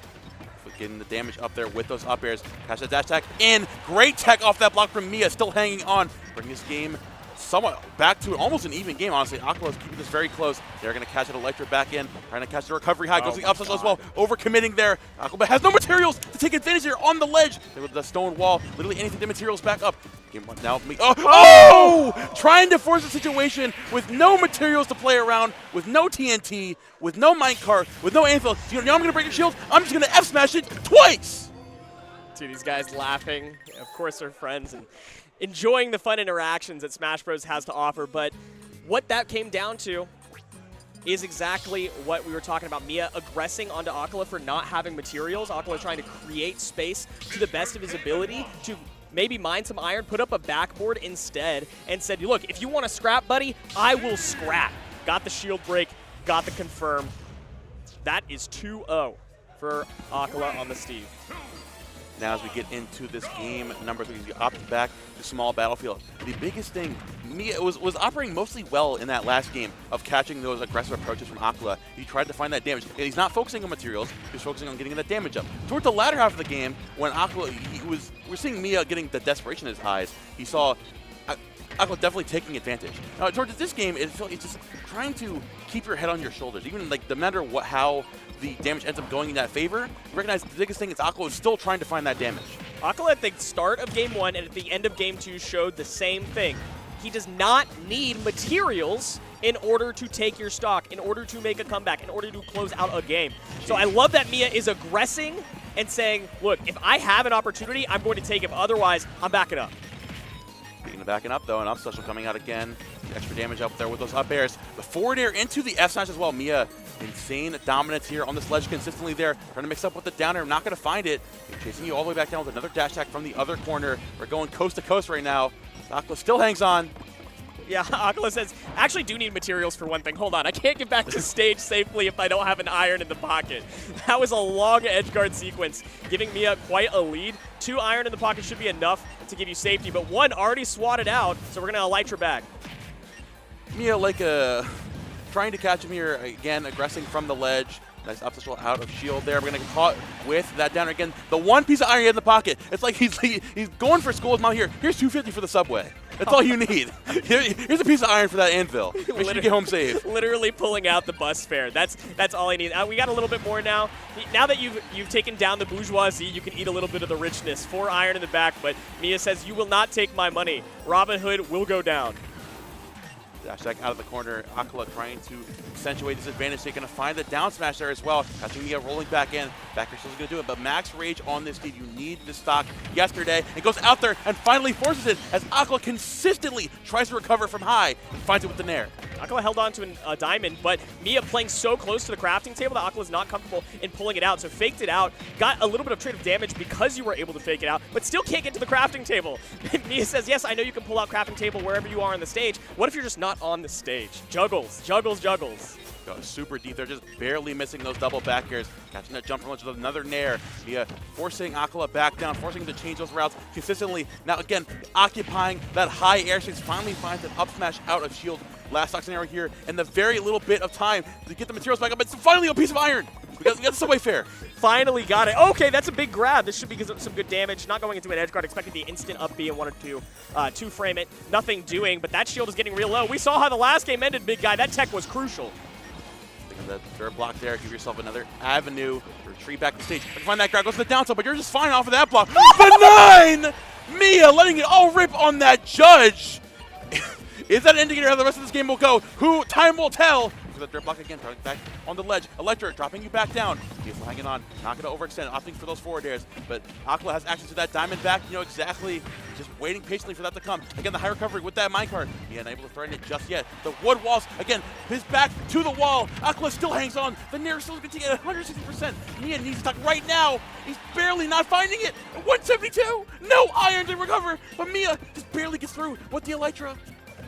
Getting the damage up there with those up airs. Catch that dash attack in. Great tech off that block from Miya, still hanging on. Bring this game somewhat back to almost an even game, honestly. Acola is keeping this very close. They're going to catch it. Electra back in, trying to catch the recovery high. Goes to the upside as well. Overcommitting there. Acola has no materials to take advantage here on the ledge. With the stone wall, literally anything to materials back up. Game one now. Oh! Trying to force a situation with no materials to play around, with no TNT, with no minecart, with no anvil. You know I'm going to break your shield? I'm just going to F-smash it twice! See these guys laughing. Of course, they're friends and enjoying the fun interactions that Smash Bros. Has to offer. But what that came down to is exactly what we were talking about. Miya aggressing onto Acola for not having materials. Acola trying to create space to the best of his ability to maybe mine some iron, put up a backboard instead, and said, look, if you want to scrap, buddy, I will scrap. Got the shield break, got the confirm. That is 2-0 for Acola on the Steve. Now as we get into this game number 3, we opt back to small battlefield. The biggest thing, Miya was operating mostly well in that last game of catching those aggressive approaches from Acola. He tried to find that damage. And he's not focusing on materials, he's focusing on getting that damage up. Towards the latter half of the game, when Acola, we're seeing Miya getting the desperation in his eyes. He saw Acola definitely taking advantage. Now towards this game, it's just trying to keep your head on your shoulders. Even like no matter how the damage ends up going in that favor, recognize the biggest thing is Acola is still trying to find that damage. Acola at the start of game 1 and at the end of game 2 showed the same thing. He does not need materials in order to take your stock, in order to make a comeback, in order to close out a game. So I love that Miya is aggressing and saying, look, if I have an opportunity, I'm going to take it. Otherwise, I'm backing up. Speaking of backing up, though, an up special coming out again. Extra damage up there with those up airs. The forward air into the F smash as well. Miya, insane dominance here on this ledge consistently there. Trying to mix up with the down air. Not going to find it. Chasing you all the way back down with another dash attack from the other corner. We're going coast to coast right now. Acola still hangs on. Yeah, Acola says, actually do need materials for one thing. Hold on, I can't get back to stage safely if I don't have an iron in the pocket. That was a long edge guard sequence, giving Miya quite a lead. 2 iron in the pocket should be enough to give you safety, but 1 already swatted out, so we're going to Elytra back. Miya trying to catch him here again, aggressing from the ledge. Nice up special out of shield there. We're going to get caught with that down again. The 1 piece of iron he had in the pocket. It's like he's going for school with mom here. Here's $2.50 for the subway. That's all you need. Here's a piece of iron for that anvil. Make sure you get home safe. Literally pulling out the bus fare. That's all I need. We got a little bit more now. Now that you've taken down the bourgeoisie, you can eat a little bit of the richness. 4 iron in the back, but Miya says, you will not take my money. Robin Hood will go down. Dash attack out of the corner. Acola trying to accentuate this advantage. They're going to find the down smash there as well. Catching Miya rolling back in. Back air still going to do it, but max rage on this Steve. You need the stock yesterday. It goes out there and finally forces it as Acola consistently tries to recover from high and finds it with the nair. Acola held on to a diamond, but Miya playing so close to the crafting table that Acola is not comfortable in pulling it out. So faked it out, got a little bit of trade of damage because you were able to fake it out, but still can't get to the crafting table. Miya says, yes, I know you can pull out crafting table wherever you are on the stage. What if you're just not on the stage? Juggles, juggles, juggles. Go super deep. They're just barely missing those double back airs. Catching that jump from ledge with another nair. Miya forcing Acola back down, forcing him to change those routes consistently. Now again, occupying that high air space. Finally finds an up smash out of shield. Last stock scenario here, and the very little bit of time to get the materials back up. It's finally a piece of iron. We got the subway fare. Finally got it. Okay, that's a big grab. This should be some good damage. Not going into an edge guard. Expecting the instant up B and 1 or 2 frame it. Nothing doing, but that shield is getting real low. We saw how the last game ended, big guy. That tech was crucial. The third block there, give yourself another avenue to retreat back to stage. You can find that grab, goes to the down tilt, but you're just fine off of that block. But 9! Miya letting it all rip on that judge. Is that an indicator how the rest of this game will go? Time will tell. For the dirt block again, throwing back on the ledge. Electra dropping you back down. He's hanging on, not going to overextend, opting for those forward airs. But Acola has access to that diamond back, you know exactly, just waiting patiently for that to come. Again, the high recovery with that minecart. He unable to threaten it just yet. The wood walls, again, his back to the wall. Acola still hangs on. The nair still continuing at 160%. Miya needs stock right now. He's barely not finding it. 172. No iron to recover. But Miya just barely gets through with the Elytra.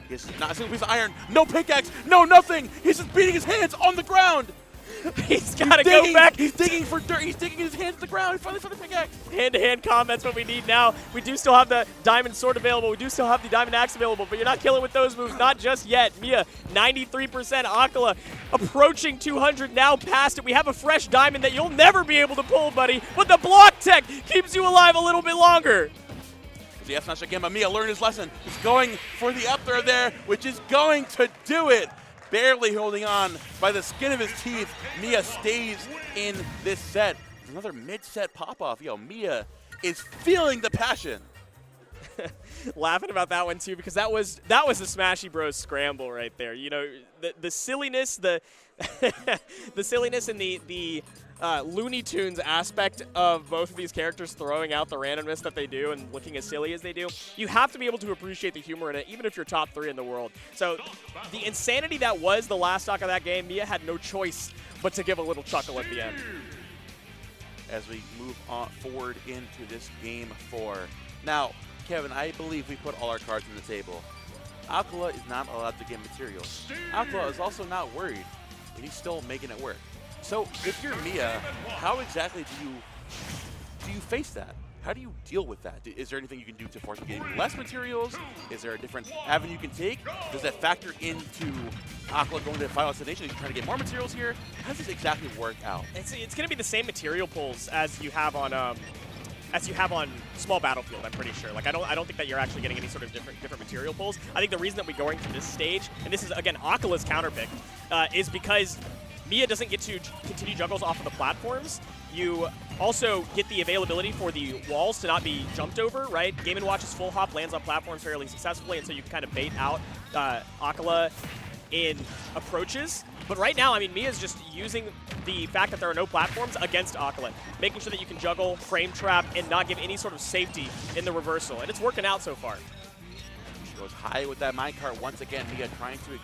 He's not a single piece of iron, no pickaxe, no nothing. He's just beating his hands on the ground. He's got to go back. He's digging for dirt. He's digging his hands to the ground. He finally found the pickaxe. Hand-to-hand combat's what we need now. We do still have the diamond sword available. We do still have the diamond axe available, but you're not killing with those moves. Not just yet. Miya, 93%. Acola approaching 200, now past it. We have a fresh diamond that you'll never be able to pull, buddy, but the block tech keeps you alive a little bit longer. the F smash again, but Miya learned his lesson. He's going for the up throw there, which is going to do it. Barely holding on by the skin of his teeth. Miya stays in this set. Another mid-set pop-off. Yo, Miya is feeling the passion. Laughing about that one too, because that was the Smashy Bros scramble right there. You know, the silliness, the the silliness and the Looney Tunes aspect of both of these characters throwing out the randomness that they do and looking as silly as they do. You have to be able to appreciate the humor in it, even if you're top 3 in the world. So the insanity that was the last stock of that game, Miya had no choice but to give a little chuckle at the end. As we move on forward into this game 4. Now, Kevin, I believe we put all our cards on the table. Acola is not allowed to get materials. Acola is also not worried, and he's still making it work. So if you're Miya, how exactly do you face that? How do you deal with that? Is there anything you can do to force him getting less materials? Is there a different avenue you can take? Does that factor into Acola going to the final destination? Is he trying to get more materials here? How does this exactly work out? It's going to be the same material pulls as you have on Small Battlefield, I'm pretty sure. Like I don't think that you're actually getting any sort of different material pulls. I think the reason that we're going to this stage, and this is again Acola's counterpick, is because Miya doesn't get to continue juggles off of the platforms. You also get the availability for the walls to not be jumped over, right? Game & Watch's full hop lands on platforms fairly successfully, and so you can kind of bait out Acola in approaches. But right now, I mean, Miya's just using the fact that there are no platforms against Acola, making sure that you can juggle, frame trap, and not give any sort of safety in the reversal. And it's working out so far. She goes high with that minecart once again. Miya trying to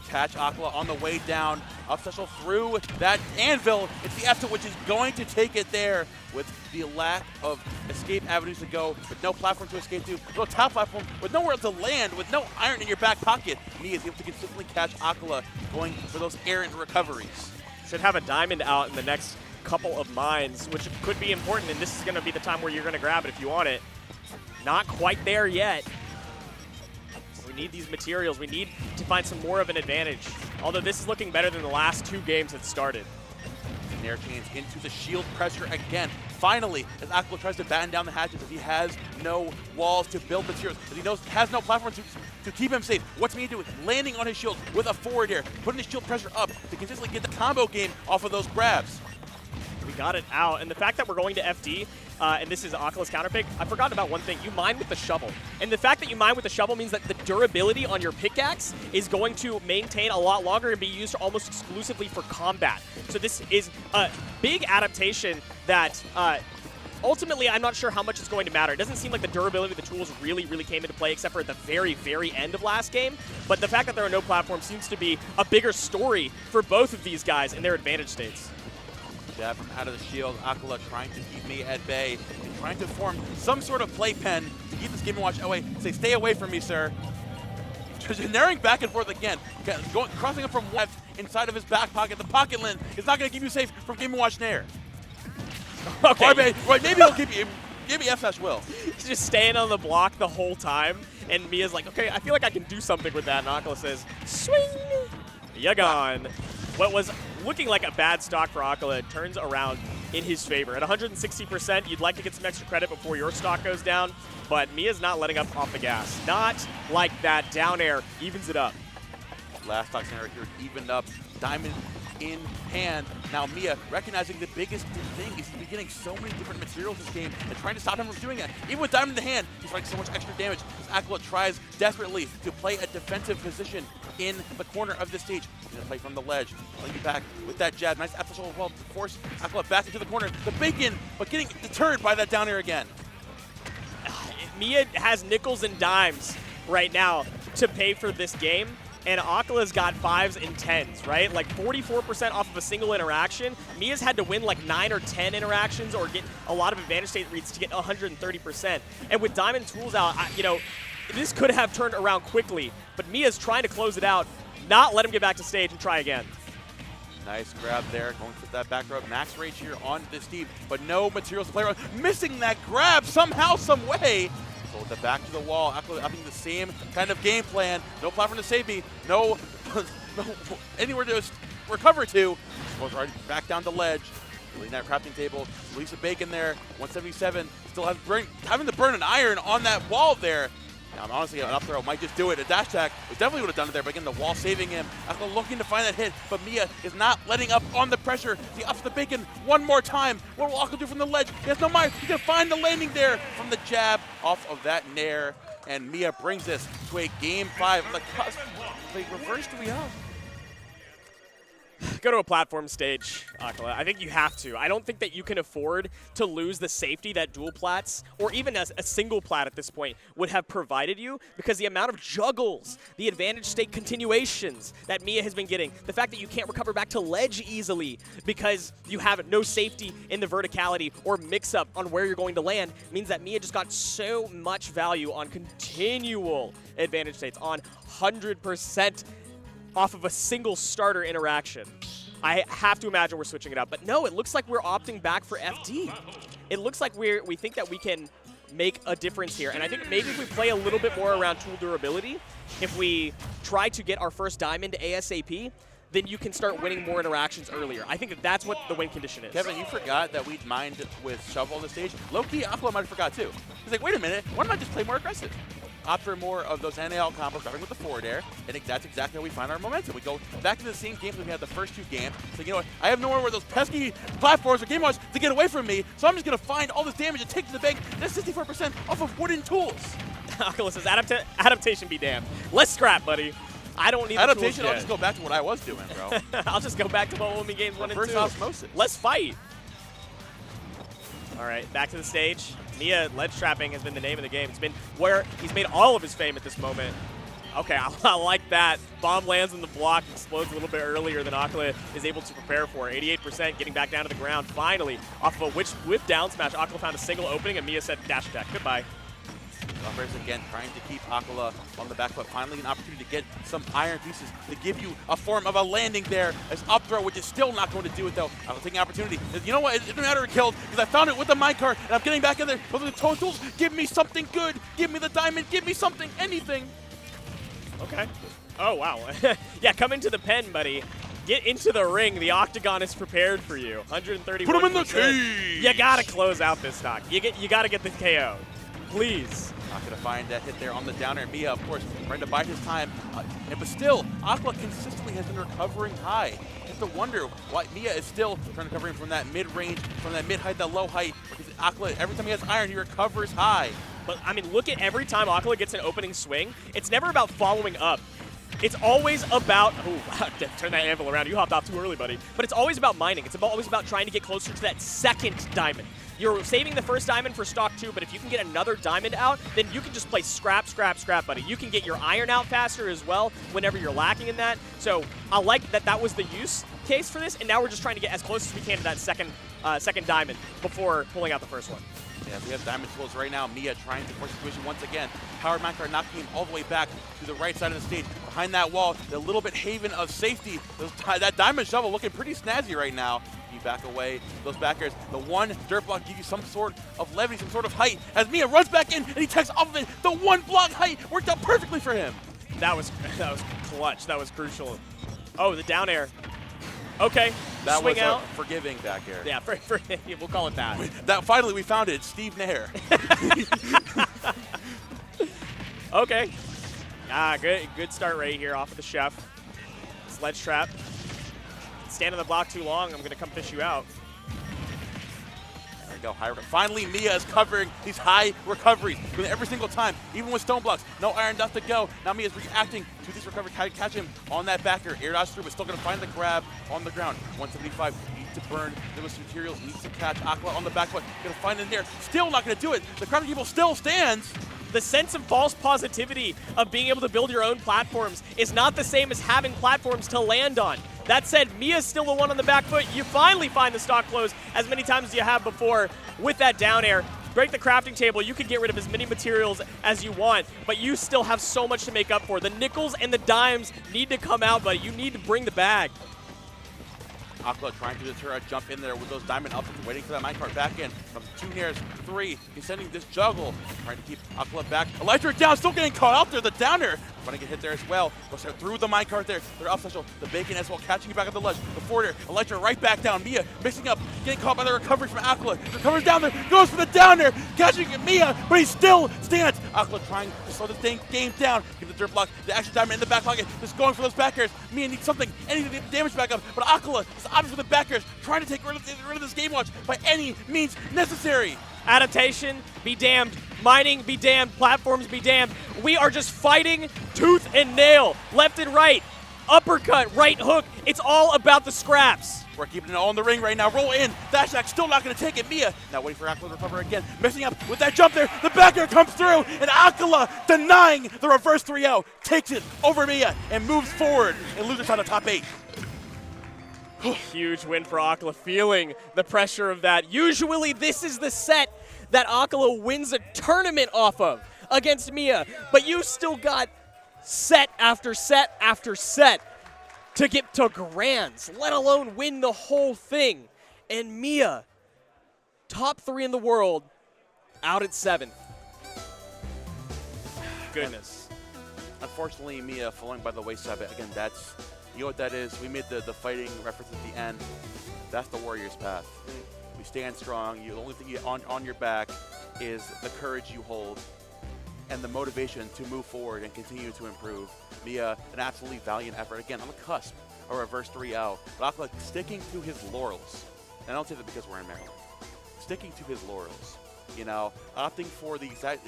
catch Acola on the way down. Up special through that anvil. It's the F which is going to take it there with the lack of escape avenues to go, with no platform to escape to, no top platform, with nowhere to land, with no iron in your back pocket. Miya is able to consistently catch Acola going for those errant recoveries. Should have a diamond out in the next couple of mines, which could be important, and this is going to be the time where you're going to grab it if you want it. Not quite there yet. We need these materials. We need to find some more of an advantage. Although this is looking better than the last 2 games that started. Nair chains into the shield pressure again. Finally, as Acola tries to batten down the hatches, as he has no walls to build materials, as he knows has no platform to keep him safe. What's Miya doing? Landing on his shield with a forward air, putting his shield pressure up to consistently get the combo game off of those grabs. We got it out, and the fact that we're going to FD, and this is Acola's counterpick, I forgot about one thing. You mine with the shovel. And the fact that you mine with the shovel means that the durability on your pickaxe is going to maintain a lot longer and be used almost exclusively for combat. So this is a big adaptation that ultimately I'm not sure how much it's going to matter. It doesn't seem like the durability of the tools really came into play except for at the very end of last game. But the fact that there are no platforms seems to be a bigger story for both of these guys in their advantage states. Jab from out of the shield. Acola trying to keep Miya at bay and trying to form some sort of playpen to keep this Game & Watch away. Say, stay away from me, sir. Just narrowing back and forth again. Crossing up from left inside of his back pocket. The pocket lint is not going to keep you safe from Game & Watch Nair. Okay. Right, maybe he'll keep you. Maybe FS will. He's just staying on the block the whole time, and Mia's like, okay, I feel like I can do something with that. And Acola says, swing! You're gone. What was looking like a bad stock for Acola turns around in his favor. At 160%, you'd like to get some extra credit before your stock goes down, but Mia's not letting up off the gas. Not like that. Down air evens it up. Last stock scenario here evened up. Diamond in hand. Now Miya, recognizing the biggest thing is he's been getting so many different materials this game and trying to stop him from doing that. Even with Diamond in the hand, he's fighting so much extra damage as Acola tries desperately to play a defensive position in the corner of the stage. He's going to play from the ledge, playing back with that jab. Nice up special well to force Acola back into the corner. The bacon, but getting deterred by that down air again. Miya has nickels and dimes right now to pay for this game. And Acola's got 5s and 10s, right? Like 44% off of a single interaction. Mia's had to win like 9 or 10 interactions or get a lot of advantage state reads to get 130%. And with Diamond tools out, this could have turned around quickly, but Mia's trying to close it out, not let him get back to stage and try again. Nice grab there, going for that back rub. Max rage here on this team, but no materials to play around. Missing that grab somehow, some way. So with the back to the wall, Acola having the same kind of game plan. No platform to save me, no anywhere to recover to. Goes right back down the ledge. Leading that crafting table, Lisa Bacon there, 177, still having to burn an iron on that wall there. Now, honestly, an up throw might just do it. A dash attack definitely would have done it there, but again, the wall saving him. Acola looking to find that hit, but Miya is not letting up on the pressure. He ups the Bacon one more time. What will Acola do from the ledge? He has no mind. He's going to find the landing there from the jab off of that nair, and Miya brings this to a game 5 on the cusp. Like, reverse 3-0. Go to a platform stage, Acola. I think you have to. I don't think that you can afford to lose the safety that dual plats, or even as a single plat at this point, would have provided you, because the amount of juggles, the advantage state continuations that Miya has been getting, the fact that you can't recover back to ledge easily because you have no safety in the verticality or mix-up on where you're going to land, means that Miya just got so much value on continual advantage states, on 100% off of a single starter interaction. I have to imagine we're switching it up, but no, it looks like we're opting back for FD. It looks like we think that we can make a difference here, and I think maybe if we play a little bit more around tool durability, if we try to get our first diamond ASAP, then you can start winning more interactions earlier. I think that that's what the win condition is. Kevin, you forgot that we'd mined with Shovel on the stage. Low-key, Acola might have forgot too. He's like, wait a minute, why don't I just play more aggressive? Opt for more of those NAL combos, starting with the forward air, and that's exactly how we find our momentum. We go back to the same games we had the first 2 games. So, you know what, I have nowhere where those pesky platforms or game mods to get away from me, so I'm just going to find all this damage and take to the bank. That's 64% off of wooden tools. Acola says, adaptation be damned. Let's scrap, buddy. I don't need adaptation. The I'll just go back to what I was doing, bro. I'll just go back to what Women Games 1 and 2. Reverse osmosis. Let's fight. All right, back to the stage. Miya ledge trapping has been the name of the game. It's been where he's made all of his fame at this moment. Okay, I like that. Bomb lands in the block, explodes a little bit earlier than Acola is able to prepare for. 88% getting back down to the ground. Finally, off of a whip down smash, Acola found a single opening, and Miya said dash attack. Goodbye. Offers again, trying to keep Acola on the back foot. Finally, an opportunity to get some iron pieces to give you a form of a landing there. As up throw, which is still not going to do it though. I'm taking an opportunity. You know what? It doesn't matter who killed because I found it with the minecart and I'm getting back in there with the toe tools. Give me something good. Give me the diamond. Give me something, anything. Okay. Oh wow. Yeah, come into the pen, buddy. Get into the ring. The octagon is prepared for you. 131%. Put him in the cage. You gotta close out this stock. You gotta get the KO. Please. Not going to find that hit there on the downer. Miya, of course, trying to bide his time. But still, Acola consistently has been recovering high. You have to wonder why Miya is still trying to recover him from that mid-range, from that mid-height, that low height. Because Acola, every time he has iron, he recovers high. But, I mean, look at every time Acola gets an opening swing. It's never about following up. It's always about, oh, turn that anvil around. You hopped off too early, buddy. But it's always about mining. It's always about trying to get closer to that second diamond. You're saving the first diamond for stock 2, but if you can get another diamond out, then you can just play scrap, scrap, scrap, buddy. You can get your iron out faster as well whenever you're lacking in that. So I like that that was the use case for this, and now we're just trying to get as close as we can to that second diamond before pulling out the first one. Yeah, we have diamond tools right now. Miya trying to force the situation once again. Power Minecart knocking him all the way back to the right side of the stage. Behind that wall, the little bit haven of safety. That diamond shovel looking pretty snazzy right now. You back away, those backers. The one dirt block gives you some sort of levity, some sort of height. As Miya runs back in and he takes off of it. The one block height worked out perfectly for him. That was clutch. That was crucial. Oh, the down air. Okay, that swing was out. A forgiving back air. Yeah, we'll call it that. That finally we found it. Steve Nair. Okay. Good start right here off of the chef. Sledge trap. Stand on the block too long, I'm going to come fish you out. There we go. High. Finally, Miya is covering these high recoveries every single time, even with stone blocks. No iron left to go. Now Miya's reacting to this recovery. Catch him on that backer. Air dodge through, but still going to find the grab on the ground. 175. Needs to burn those materials. Needs to catch Acola on the back foot. Going to find him there. Still not going to do it. The crafting table still stands. The sense of false positivity of being able to build your own platforms is not the same as having platforms to land on. That said, Miya's still the one on the back foot. You finally find the stock close as many times as you have before with that down air. Break the crafting table. You can get rid of as many materials as you want, but you still have so much to make up for. The nickels and the dimes need to come out, but you need to bring the bag. Acola trying to deter a jump in there with those diamond ups, waiting for that minecart back in. From 2 nairs, 3, he's sending this juggle, trying to keep Acola back. Electric down, still getting caught out there. The downer Going to get hit there as well. Goes through the minecart there. They're up special. The bacon as well, catching you back at the ledge. The forwarder, Electra right back down. Miya mixing up, getting caught by the recovery from Acola. Recovers down there, goes for the down there, catching Miya, but he still stands. Acola trying to slow this game down. Give the dirt block, the action diamond in the back pocket, just going for those back airs. Miya needs something, anything to get the damage back up, but Acola is opting for the back airs, trying to take rid of this game watch by any means necessary. Adaptation, be damned. Mining, be damned. Platforms, be damned. We are just fighting tooth and nail, left and right. Uppercut, right hook. It's all about the scraps. We're keeping it all in the ring right now. Roll in. Dash attack still not going to take it. Miya now waiting for Acola to recover again. Messing up with that jump there. The back air comes through, and Acola, denying the reverse 3-0, takes it over Miya and moves forward and loses on the top 8. Huge win for Acola, feeling the pressure of that. Usually this is the set that Acola wins a tournament off of against Miya, but you still got set after set after set to get to grands, let alone win the whole thing. And Miya, top 3 in the world, out at 7th. Goodness. Unfortunately, Miya falling by the wayside. But again, that's, you know what that is? We made the fighting reference at the end. That's the warrior's path. We stand strong. The only thing you on your back is the courage you hold and the motivation to move forward and continue to improve. Miya, an absolutely valiant effort. Again, on the cusp of a reverse 3-0. But Acola sticking to his laurels. And I don't say that because we're in Maryland. Sticking to his laurels. You know, opting for the exact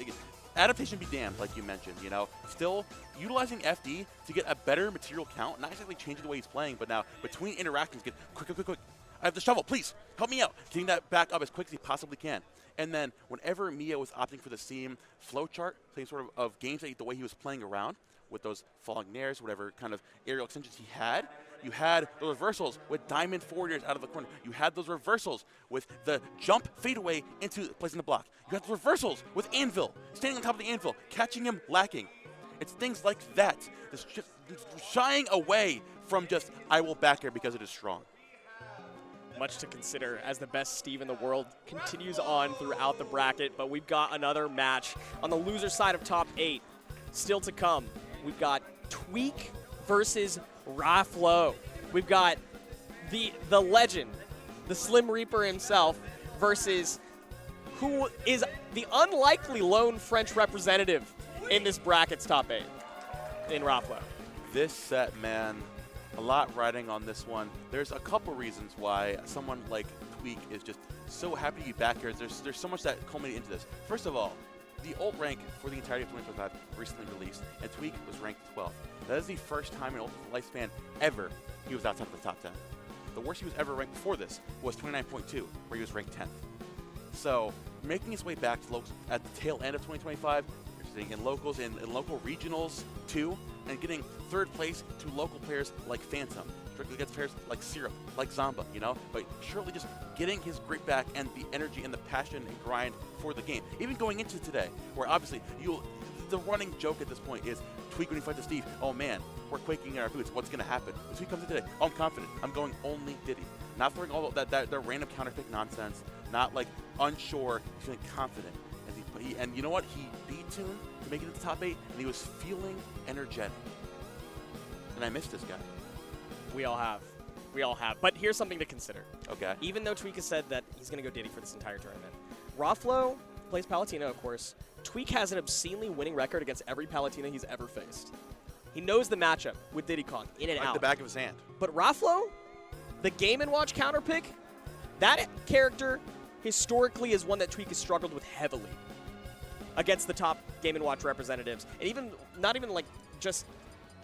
adaptation be damned, like you mentioned, you know. Still utilizing FD to get a better material count, not exactly changing the way he's playing, but now between interactions, get quick. I have the shovel, please, help me out. Getting that back up as quick as he possibly can. And then whenever Miya was opting for the same flowchart, same sort of games the way he was playing around with those falling nairs, whatever kind of aerial extensions he had, you had those reversals with diamond forwarders out of the corner. You had those reversals with the jump fadeaway into placing the block. You had the reversals with Anvil, standing on top of the Anvil, catching him lacking. It's things like that. It's just shying away from just, I will back here because it is strong. Much to consider as the best Steve in the world continues on throughout the bracket, but we've got another match on the loser side of top 8 still to come. We've got Tweak versus Raflo. We've got the legend, the Slim Reaper himself, versus who is the unlikely lone French representative in this bracket's top 8 in Raflo. This set, man, a lot riding on this one. There's a couple reasons why someone like Tweak is just so happy to be back here. There's so much that culminated into this. First of all, the ult rank for the entirety of 2025 recently released, and Tweak was ranked 12th. That is the first time in Ultimate's lifespan ever he was outside of the top 10. The worst he was ever ranked before this was 29.2, where he was ranked 10th. So making his way back to locals at the tail end of 2025, you're seeing in locals and in local regionals too, and getting third place to local players like Phantom, strictly against players like Syrup, like Zomba, you know, but surely just getting his grit back and the energy and the passion and grind for the game. Even going into today, where obviously the running joke at this point is Tweak when he fights Steve, oh man, we're quaking in our boots, what's going to happen? When Tweak comes in today, oh, I'm confident, I'm going only Diddy. Not throwing all that random counterpick nonsense, not like unsure, feeling confident. And you know what? He beat Toon to make it into the top 8, and he was feeling energetic. And I missed this guy. We all have. But here's something to consider. Okay. Even though Tweak has said that he's going to go Diddy for this entire tournament, Raflo plays Palutena, of course. Tweak has an obscenely winning record against every Palutena he's ever faced. He knows the matchup with Diddy Kong, in and like out. the back of his hand. But Raflo, the Game & Watch counterpick, that character historically is one that Tweak has struggled with heavily against the top Game & Watch representatives. And even, not even like just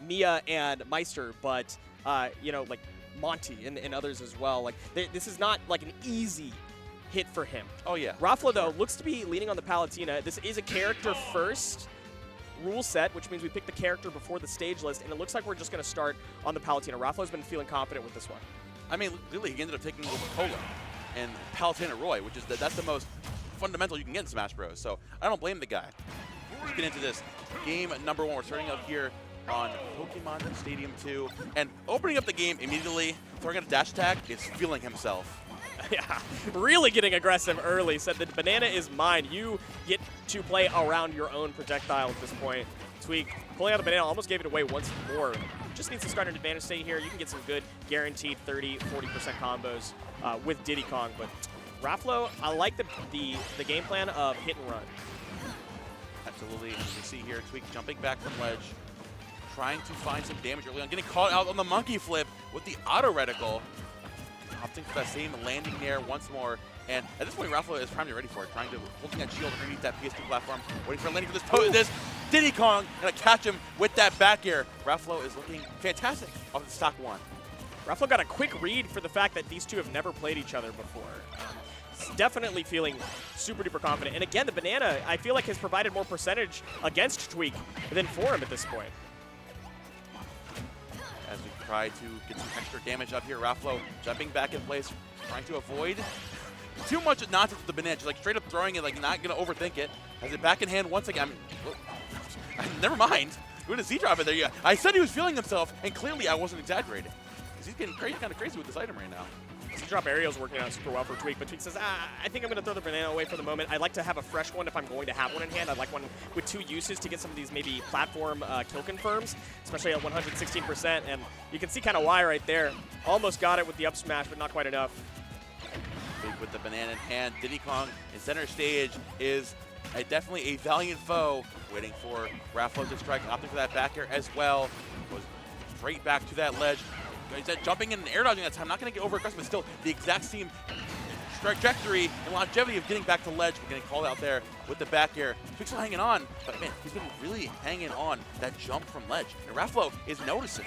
Miya and Meister, but, like Monty and others as well. Like, this is not like an easy hit for him. Oh, yeah. Raflo, though, looks to be leaning on the Palutena. This is a character first rule set, which means we pick the character before the stage list, and it looks like we're just going to start on the Palutena. Raflo's been feeling confident with this one. I mean, really, he ended up taking over Acola and Palutena Roy, which is that's the most fundamental you can get in Smash Bros. So I don't blame the guy. Let's get into this. Game number 1. We're starting out here on Pokemon Stadium 2. And opening up the game immediately, throwing out a dash attack, is feeling himself. Yeah, really getting aggressive early. Said the banana is mine. You get to play around your own projectile at this point. Tweak pulling out the banana, almost gave it away once more. Just needs to start an advantage state here. You can get some good guaranteed 30, 40% combos with Diddy Kong. But Rafflo, I like the game plan of hit and run. Absolutely. And you can see here, Tweak jumping back from ledge, trying to find some damage early on, getting caught out on the monkey flip with the auto reticle. Opting for that same landing there once more. And at this point, Rafflo is primarily ready for it, holding that shield underneath that PS2 platform, waiting for a landing for this Diddy Kong, and to catch him with that back air. Rafflo is looking fantastic off the stock one. Rafflo got a quick read for the fact that these two have never played each other before. Definitely feeling super duper confident. And again, the banana, I feel like, has provided more percentage against Tweak than for him at this point. As we try to get some extra damage up here, Rafflo jumping back in place, trying to avoid too much nonsense with the banana, just like straight up throwing it, like not going to overthink it. Has it back in hand once again. Never mind. Doing a Z-drop in there. Yeah, I said he was feeling himself, and clearly I wasn't exaggerating. Because he's getting kind of crazy with this item right now. Z-drop aerial's working out super well for Tweak, but Tweak says, I think I'm going to throw the banana away for the moment. I'd like to have a fresh one if I'm going to have one in hand. I'd like one with 2 uses to get some of these maybe platform kill confirms, especially at 116%. And you can see kind of why right there. Almost got it with the up smash, but not quite enough. Tweak with the banana in hand. Diddy Kong in center stage is definitely a valiant foe, waiting for Rafflo to strike, opting for that back air as well. Goes straight back to that ledge. He's jumping in and air dodging that time. Not going to get over aggressive, but still the exact same trajectory and longevity of getting back to ledge. We're getting called out there with the back air. Tweak's still hanging on, but man, he's been really hanging on that jump from ledge. And Rafflo is noticing.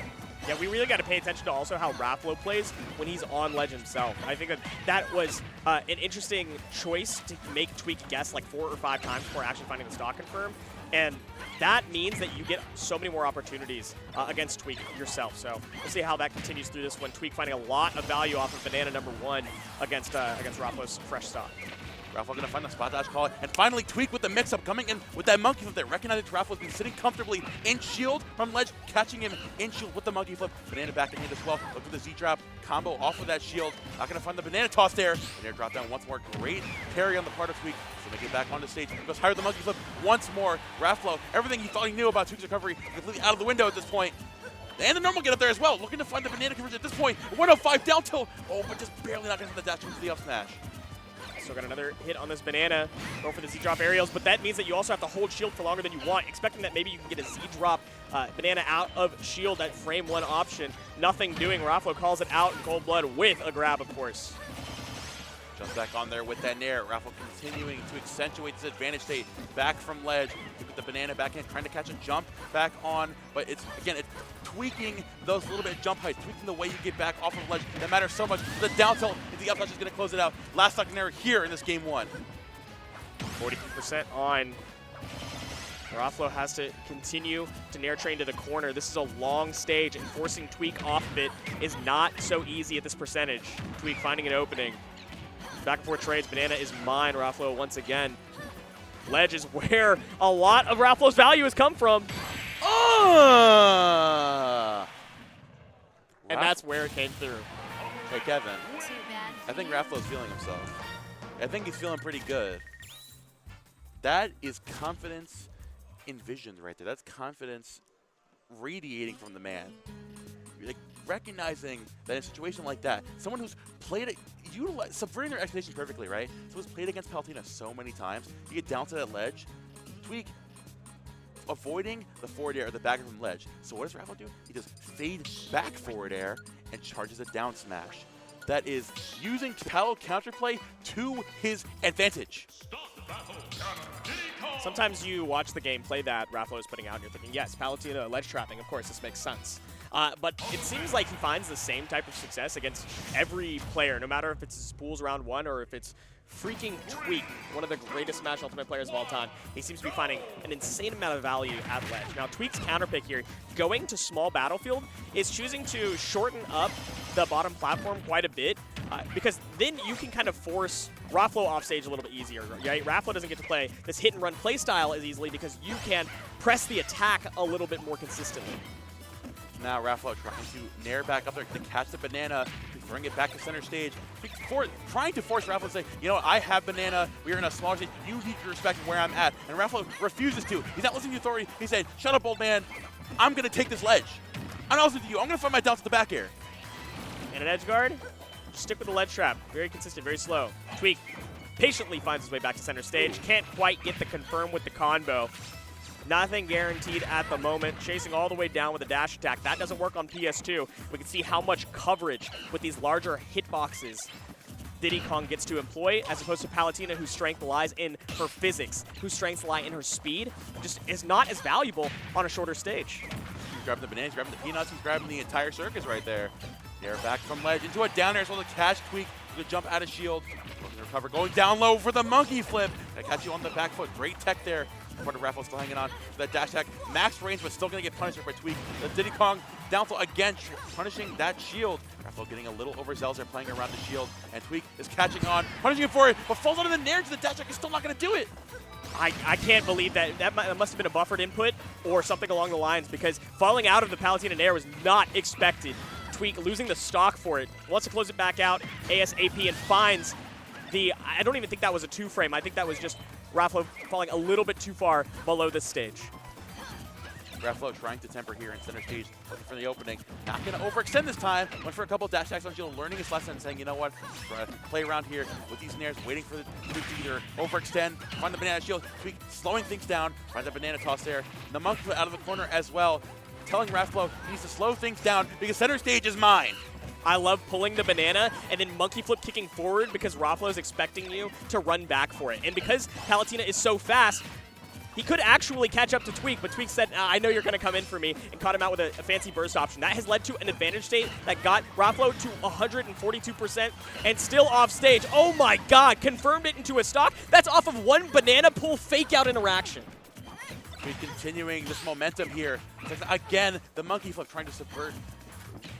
Yeah, we really got to pay attention to also how Rafflo plays when he's on ledge himself. I think that was an interesting choice to make Tweak guess like 4 or 5 times before actually finding the stock confirm. And that means that you get so many more opportunities against Tweak yourself. So we'll see how that continues through this one. Tweak finding a lot of value off of banana number 1 against Rafflo's fresh stock. Rafflo going to find the spot dodge call, and finally Tweak with the mix-up, coming in with that monkey flip there, recognizing Rafflo's been sitting comfortably in shield from ledge, catching him in shield with the monkey flip. Banana back in hand as well. Look for the Z-drop combo off of that shield. Not going to find the banana toss there. Banana drop down once more. Great parry on the part of Tweak. So they get back on the stage. Goes higher the monkey flip once more. Rafflo, everything he thought he knew about Tweak's recovery, completely out of the window at this point. And the normal get up there as well. Looking to find the banana conversion at this point. 105 down tilt. Oh, but just barely not going to the dash into the up smash. So got another hit on this banana. Go for the Z-drop aerials, but that means that you also have to hold shield for longer than you want, expecting that maybe you can get a Z-drop banana out of shield, that frame 1 option. Nothing doing. Rafflo calls it out in cold blood with a grab, of course. Jumps back on there with that nair. Rafflo continuing to accentuate this advantage state back from ledge. With the banana back in, trying to catch a jump back on, but it's tweaking those little bit of jump heights, tweaking the way you get back off of ledge. That matters so much. The down tilt into the up touch is going to close it out. Last stock nair here in this game 1. 40% on. Rafflo has to continue to nair train to the corner. This is a long stage, and forcing Tweak off of it is not so easy at this percentage. Tweak finding an opening. Back and forth trades. Banana is mine. Rafflo once again. Ledge is where a lot of Rafflo's value has come from. And that's where it came through. Hey, Kevin. I think Rafflo's feeling himself. I think he's feeling pretty good. That is confidence envisioned right there. That's confidence radiating from the man. Like, recognizing that in a situation like that, someone who's played it, subverting their expectations perfectly, right? Someone who's played against Palutena so many times, you get down to that ledge, Tweak avoiding the forward air or the back from ledge. So what does Rafflo do? He just fades back forward air and charges a down smash. That is using Palo counterplay to his advantage. Sometimes you watch the gameplay that Rafflo is putting out and you're thinking, yes, Palutena ledge trapping, of course, this makes sense. But it seems like he finds the same type of success against every player, no matter if it's his pools round 1 or if it's freaking Tweak, one of the greatest Smash Ultimate players of all time. He seems to be finding an insane amount of value at ledge. Now, Tweak's counterpick here, going to small battlefield, is choosing to shorten up the bottom platform quite a bit, because then you can kind of force Rafflo off stage a little bit easier, right? Rafflo doesn't get to play this hit and run play style as easily because you can press the attack a little bit more consistently. Now Rafflo trying to nair back up there to catch the banana. throwing it back to center stage, trying to force Rafflo to say, you know what, I have banana, we're in a smaller stage, you need to respect where I'm at. And Rafflo refuses to. He's not listening to authority. He said, shut up, old man. I'm going to take this ledge. I'm not listening to you. I'm going to find my down to the back air. And an edge guard, just stick with the ledge trap. Very consistent, very slow. Tweak patiently finds his way back to center stage. Can't quite get the confirm with the combo. Nothing guaranteed at the moment. Chasing all the way down with a dash attack. That doesn't work on PS2. We can see how much coverage with these larger hitboxes Diddy Kong gets to employ, as opposed to Palutena, whose strength lies in her physics, whose strengths lie in her speed, just is not as valuable on a shorter stage. He's grabbing the bananas, grabbing the peanuts, he's grabbing the entire circus right there. Air back from ledge into a down air, so the catch Tweak, the jump out of shield. Looking to recover, going down low for the monkey flip. Gonna catch you on the back foot. Great tech there. Part of Raffle still hanging on to that dash attack. Max range, but still gonna get punished by Tweak. The Diddy Kong down throw again, punishing that shield. Raffle getting a little overzealous there, playing around the shield, and Tweak is catching on, punishing him for it, but falls out of the nair. The dash attack is still not gonna do it. I can't believe that. That must have been a buffered input or something along the lines, because falling out of the Palutena nair was not expected. Tweak losing the stock for it, wants to close it back out ASAP and finds the, I don't even think that was a 2-frame. I think that was just Rafflo falling a little bit too far below this stage. Rafflo trying to temper here in center stage, looking for the opening. Not going to overextend this time. Went for a couple dash attacks on shield, learning his lesson, saying, you know what, play around here with these nairs, waiting for the Tweak to either overextend, find the banana shield, Tweak slowing things down, find the banana toss there. The monkey flip out of the corner as well, telling Rafflo he needs to slow things down because center stage is mine. I love pulling the banana and then monkey flip kicking forward because Rafflo is expecting you to run back for it. And because Palutena is so fast, he could actually catch up to Tweak, but Tweak said, I know you're going to come in for me, and caught him out with a fancy burst option. That has led to an advantage state that got Rafflo to 142% and still off stage. Oh my god, confirmed it into a stock. That's off of one banana pull fake out interaction. Tweak continuing this momentum here. Again, the monkey flip trying to subvert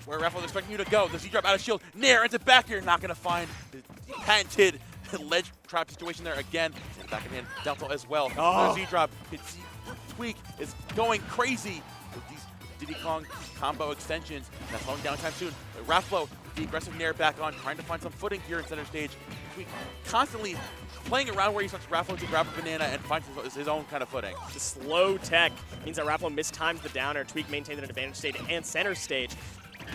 where Rafflo is expecting you to go. The Z-drop out of shield, nair into back here. Not going to find the patented ledge trap situation there again. And back in hand, down throw as well. Oh. Z-drop. Tweak is going crazy with these Diddy Kong combo extensions. That's slowing down time soon. Rafflo, the aggressive nair back on, trying to find some footing here in center stage. Tweak constantly playing around where he starts Rafflo to grab a banana and find his own kind of footing. The slow tech means that Rafflo mistimes the downer. Tweak maintains an advantage stage and center stage.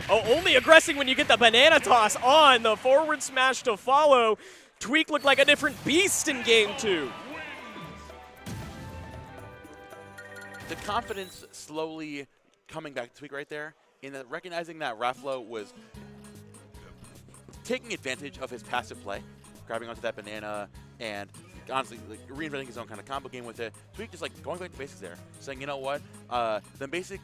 Oh, only aggressing when you get the banana toss on. The forward smash to follow. Tweak looked like a different beast in game 2. The confidence slowly coming back to Tweak right there, in that recognizing that Rafflo was taking advantage of his passive play, grabbing onto that banana and honestly like, reinventing his own kind of combo game with it. Tweak just like going back to basics there, saying, you know what, the basic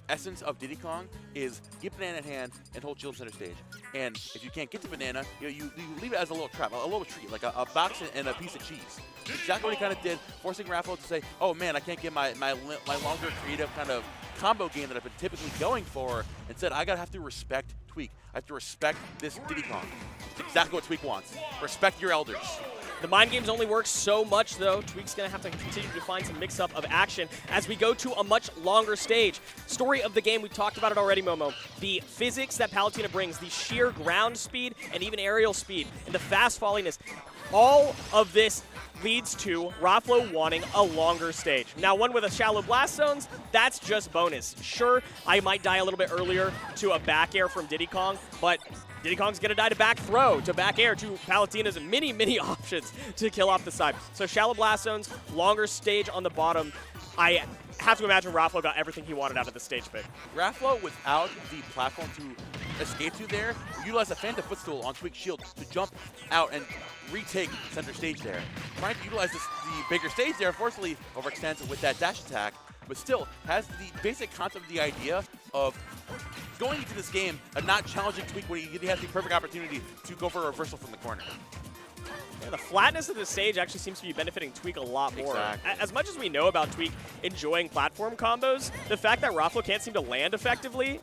essence of Diddy Kong is get banana in hand and hold shield center stage. And if you can't get the banana, you leave it as a little trap, a little treat, like a box and a piece of cheese. Exactly what he kind of did, forcing Rafflo to say, oh man, I can't get my longer creative kind of combo game that I've been typically going for. Instead, I gotta have to respect Tweak. I have to respect this Diddy Kong. It's exactly what Tweak wants. Respect your elders. The mind games only work so much, though. Tweak's going to have to continue to find some mix-up of action as we go to a much longer stage. Story of the game, we talked about it already, Momo. The physics that Palutena brings, the sheer ground speed and even aerial speed, and the fast falliness, all of this leads to Rafflo wanting a longer stage. Now, one with a shallow blast zones, that's just bonus. Sure, I might die a little bit earlier to a back air from Diddy Kong, but Diddy Kong's going to die to back throw, to back air, to Palutena's many options to kill off the side. So shallow blast zones, longer stage on the bottom. I have to imagine Rafflo got everything he wanted out of the stage pick. Rafflo, without the platform to escape to there, utilized a Phantom Footstool on Tweak's shield to jump out and retake center stage there. Trying to utilize the bigger stage there, unfortunately overextends with that dash attack, but still has the basic concept of the idea of going into this game and not challenging Tweak when he has the perfect opportunity to go for a reversal from the corner. Yeah, the flatness of the stage actually seems to be benefiting Tweak a lot more. Exactly. As much as we know about Tweak enjoying platform combos, the fact that Rafflo can't seem to land effectively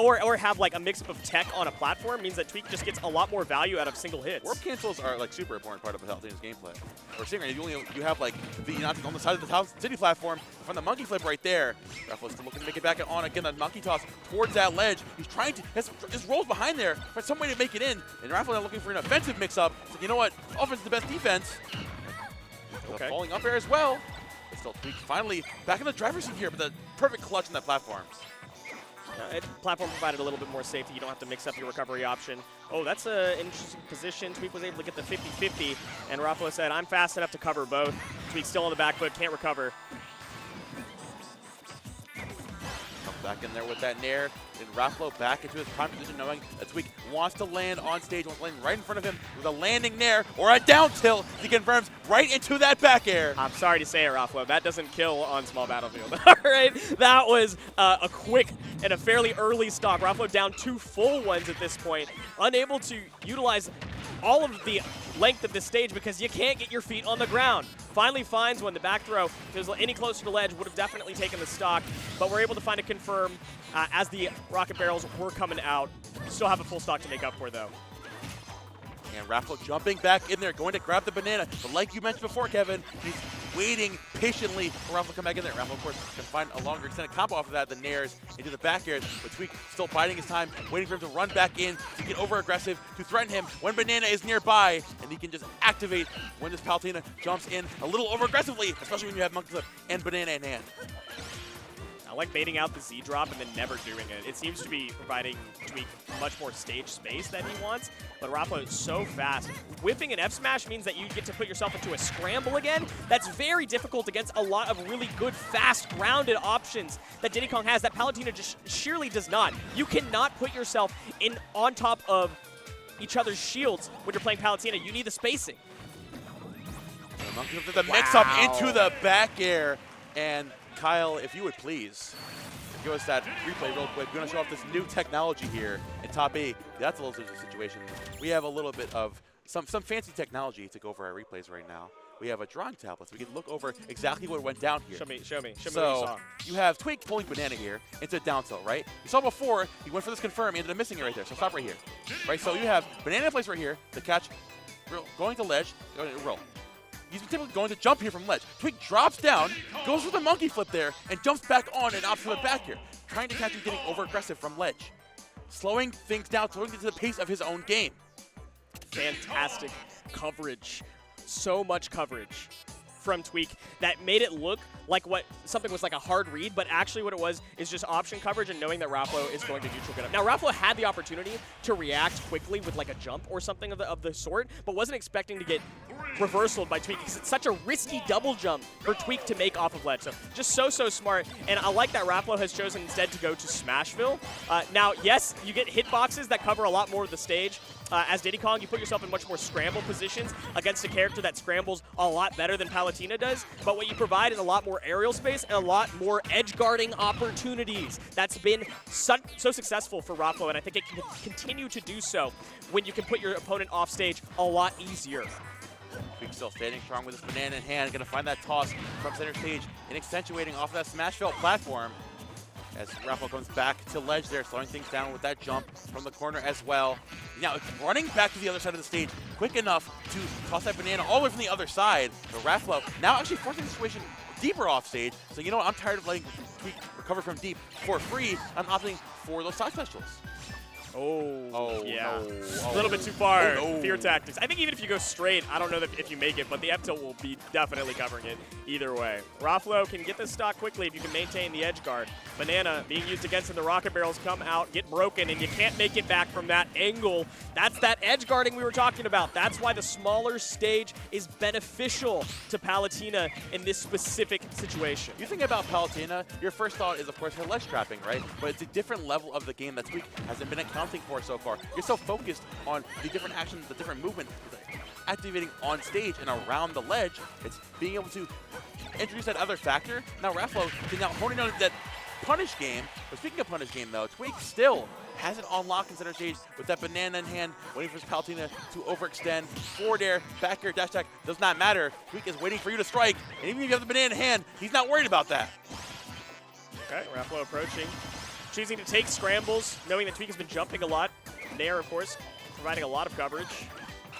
or have like a mix-up of tech on a platform means that Tweak just gets a lot more value out of single hits. Warp cancels are like super important part of Palatina's gameplay. We're seeing right now, you have like the Nazis on the side of the house city platform from the monkey flip right there. Rafflo's still looking to make it back on again. The monkey toss towards that ledge. He's trying to just rolls behind there for some way to make it in. And Rafflo now looking for an offensive mix-up. So you know what? Offense is the best defense. Okay. Falling up air as well. But still Tweak finally back in the driver's seat here, but the perfect clutch on that platform. Platform provided a little bit more safety. You don't have to mix up your recovery option. Oh, that's an interesting position. Tweak was able to get the 50-50, and Rafflo said, I'm fast enough to cover both. Tweak still on the back foot, can't recover. Comes back in there with that nair. And Rafflo back into his prime position, knowing that Tweak wants to land on stage, wants to land right in front of him with a landing nair or a down tilt. He confirms right into that back air. I'm sorry to say it, Rafflo. That doesn't kill on small battlefield. All right, that was a quick and a fairly early stock. Rafflo down 2 full ones at this point, unable to utilize all of the length of this stage because you can't get your feet on the ground. Finally finds one. The back throw, if it was any closer to ledge, would have definitely taken the stock, but we're able to find a confirm as the rocket barrels were coming out. Still have a full stock to make up for, though. And Rafflo jumping back in there, going to grab the banana. But like you mentioned before, Kevin, he's waiting patiently for Rafflo to come back in there. Rafflo, of course, can find a longer extended combo off of that, the nairs into the back airs. But Tweak still biding his time, waiting for him to run back in, to get over aggressive, to threaten him when banana is nearby. And he can just activate when this Palutena jumps in a little over aggressively, especially when you have monkey flip and banana in hand. I like baiting out the Z drop and then never doing it. It seems to be providing Tweak much more stage space than he wants, but Rafflo is so fast. Whipping an F smash means that you get to put yourself into a scramble again. That's very difficult against a lot of really good, fast, grounded options that Diddy Kong has that Palutena just sheerly does not. You cannot put yourself in on top of each other's shields when you're playing Palutena. You need the spacing. The monkey flip the mix up into the back air, and Kyle, if you would please, give us that replay real quick. We're going to show off this new technology here in top 8. That's a little situation. We have a little bit of some fancy technology to go over our replays right now. We have a drawing tablet, so we can look over exactly what went down here. Show me what you So saw. you have Tweak pulling banana here into a down tilt, right? You saw before, he went for this confirm, he ended up missing it right there, so stop right here. Right, so you have banana in place right here, the catch, going to ledge, going to roll. He's typically going to jump here from ledge. Tweak drops down, goes for the monkey flip there, and jumps back on and opts for the back here. Trying to catch him getting over-aggressive from ledge. Slowing things down, slowing it to the pace of his own game. Fantastic coverage. So much coverage from Tweak that made it look like something was like a hard read, but actually what it was is just option coverage and knowing that Rafflo is going to neutral get up. Now, Rafflo had the opportunity to react quickly with like a jump or something of the sort, but wasn't expecting to get reversaled by Tweak because it's such a risky double jump for Tweak to make off of ledge. So just so smart, and I like that Rafflo has chosen instead to go to Smashville. Now, yes, you get hitboxes that cover a lot more of the stage. As Diddy Kong, you put yourself in much more scramble positions against a character that scrambles a lot better than Palutena does, but what you provide is a lot more aerial space and a lot more edge guarding opportunities. That's been so successful for Rafflo, and I think it can continue to do so when you can put your opponent off stage a lot easier. Tweak still standing strong with his banana in hand, gonna find that toss from center stage and accentuating off of that Smashville platform. As Rafflo comes back to ledge there, slowing things down with that jump from the corner as well. Now running back to the other side of the stage, quick enough to toss that banana all the way from the other side. But Rafflo now actually forcing the situation deeper off stage. So you know what, I'm tired of letting Tweak recover from deep for free. I'm opting for those side specials. Oh, yeah. No. A little bit too far. Oh, no. Fear tactics. I think even if you go straight, I don't know that if you make it, but the F-tilt will be definitely covering it either way. Rafflo can get this stock quickly if you can maintain the edge guard. Banana being used against him, the rocket barrels come out, get broken, and you can't make it back from that angle. That's that edge guarding we were talking about. That's why the smaller stage is beneficial to Palutena in this specific situation. You think about Palutena, your first thought is, of course, her ledge trapping, right? But it's a different level of the game that Tweak hasn't been accounting for so far. You're so focused on the different actions, the different movement, activating on stage and around the ledge. It's being able to introduce that other factor. Now Rafflo can now hone in on that punish game. But speaking of punish game, though, Tweak still has it on lock in center stage with that banana in hand, waiting for his Palutena to overextend. Forward air, back air, dash attack, does not matter. Tweak is waiting for you to strike, and even if you have the banana in hand, he's not worried about that. Okay, Raffalo approaching. Choosing to take scrambles, knowing that Tweak has been jumping a lot. Nair, of course, providing a lot of coverage.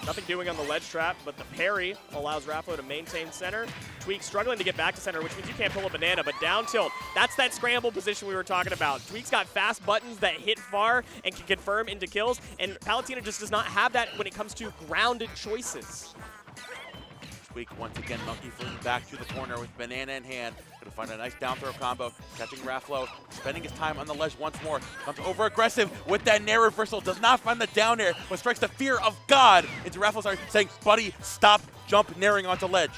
Nothing doing on the ledge trap, but the parry allows Raffalo to maintain center. Tweak struggling to get back to center, which means you can't pull a banana, but down tilt, that's that scramble position we were talking about. Tweak's got fast buttons that hit far and can confirm into kills, and Palutena just does not have that when it comes to grounded choices. Tweak once again monkey fleeing back to the corner with banana in hand. Gonna find a nice down throw combo. Catching Raffalo, spending his time on the ledge once more. Comes over aggressive with that nair reversal. Does not find the down air, but strikes the fear of God into Raffalo's heart, saying, buddy, stop jump nairing onto ledge.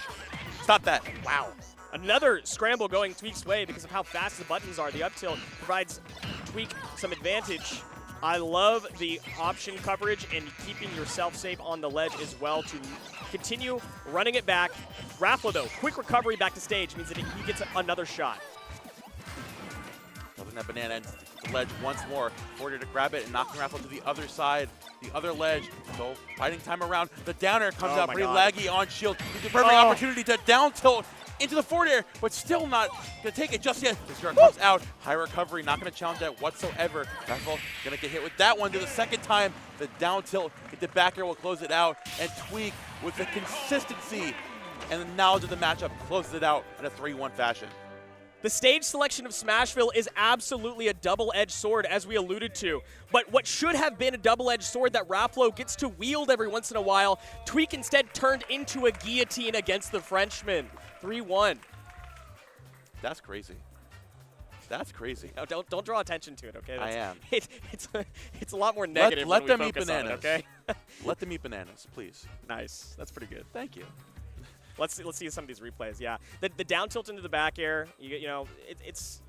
Stop that. Wow. Another scramble going Tweak's way because of how fast the buttons are. The up tilt provides Tweak some advantage. I love the option coverage and keeping yourself safe on the ledge as well to continue running it back. Raffalo, though, quick recovery back to stage means that he gets another shot. Holding that banana into the ledge once more. Forward to grab it and knocking Raffalo to the other side, the other ledge. So fighting time around. The down air comes out pretty laggy on shield. It's a perfect opportunity to down tilt into the forward air, but still not going to take it just yet. The start comes out. High recovery, not going to challenge that whatsoever. Raffalo going to get hit with that one to the second time. The down tilt, hit the back air will close it out. And Tweak, with the consistency and the knowledge of the matchup, closes it out in a 3-1 fashion. The stage selection of Smashville is absolutely a double-edged sword, as we alluded to. But what should have been a double-edged sword that Raffalo gets to wield every once in a while, Tweak instead turned into a guillotine against the Frenchman. 3-1. That's crazy. That's crazy. No, don't draw attention to it, okay? I am. It's a lot more negative Let when them we eat focus on bananas. it, okay? Let them eat bananas, please. Nice. That's pretty good. Thank you. Let's see some of these replays. Yeah, the down tilt into the back air. You know, it's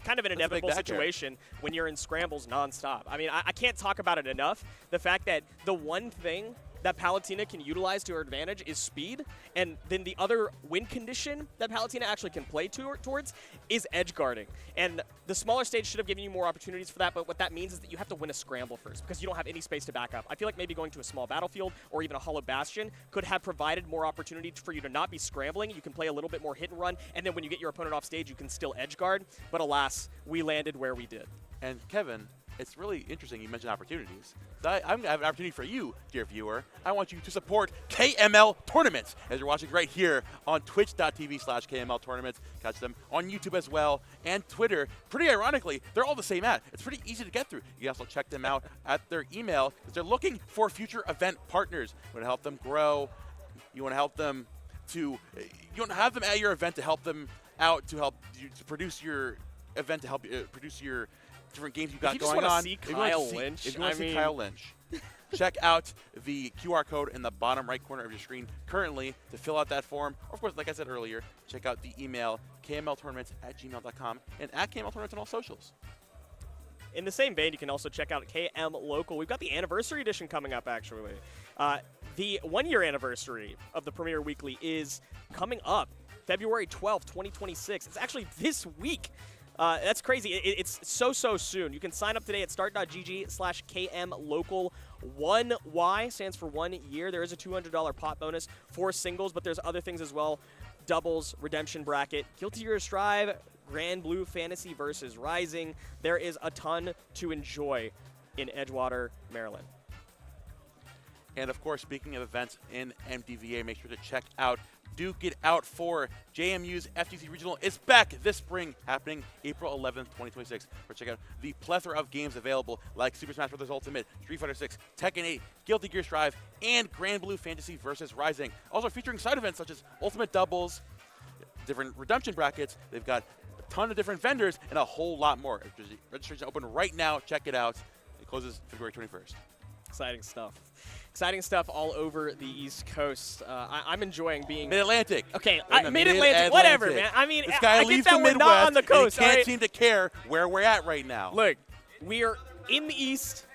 kind of an inevitable situation when you're in scrambles nonstop. I mean, I can't talk about it enough. The fact that the one thing that Palutena can utilize to her advantage is speed, and then the other win condition that Palutena actually can play towards is edge guarding. And the smaller stage should have given you more opportunities for that, but what that means is that you have to win a scramble first because you don't have any space to back up. I feel like maybe going to a small battlefield or even a hollow bastion could have provided more opportunity for you to not be scrambling. You can play a little bit more hit and run, and then when you get your opponent off stage, you can still edge guard. But alas, we landed where we did. And Kevin, it's really interesting you mentioned opportunities. I'm going to have an opportunity for you, dear viewer. I want you to support KML Tournaments as you're watching right here on twitch.tv/KML Tournaments. Catch them on YouTube as well and Twitter. Pretty ironically, they're all the same ad. It's pretty easy to get through. You can also check them out at their email because they're looking for future event partners. You want to help them grow. You want to help them to, you want to have them at your event to help them out, to help you to produce your event, to help you produce your different games you've got going on. If you want to see Kyle Lynch, check out the QR code in the bottom right corner of your screen currently to fill out that form. Of course, like I said earlier, check out the email kmltournaments@gmail.com and at KMLTournaments on all socials. In the same vein, you can also check out KM Local. We've got the anniversary edition coming up, actually. The one-year anniversary of the Premier Weekly is coming up February 12th, 2026. It's actually this week. That's crazy. It's so soon. You can sign up today at start.gg/KMLocal. 1Y stands for 1 year. There is a $200 pot bonus for singles, but there's other things as well. Doubles, redemption bracket, Guilty Gear Strive, Grand Blue Fantasy versus Rising. There is a ton to enjoy in Edgewater, Maryland. And of course, speaking of events in MDVA, make sure to check out Duke It Out for JMU's FGC Regional is back this spring, happening April 11th, 2026. Or check out the plethora of games available like Super Smash Bros. Ultimate, Street Fighter 6, Tekken 8, Guilty Gear Strive, and Grand Blue Fantasy vs. Rising. Also featuring side events such as Ultimate Doubles, different redemption brackets. They've got a ton of different vendors and a whole lot more. Registration open right now. Check it out. It closes February 21st. Exciting stuff. Exciting stuff all over the East Coast. I'm enjoying being Mid-Atlantic. Okay, Mid-Atlantic, whatever, man. I mean, this guy I leaves get that the we're Midwest, not on the coast. and he can't seem to care where we're at right now. Look, we are in the East,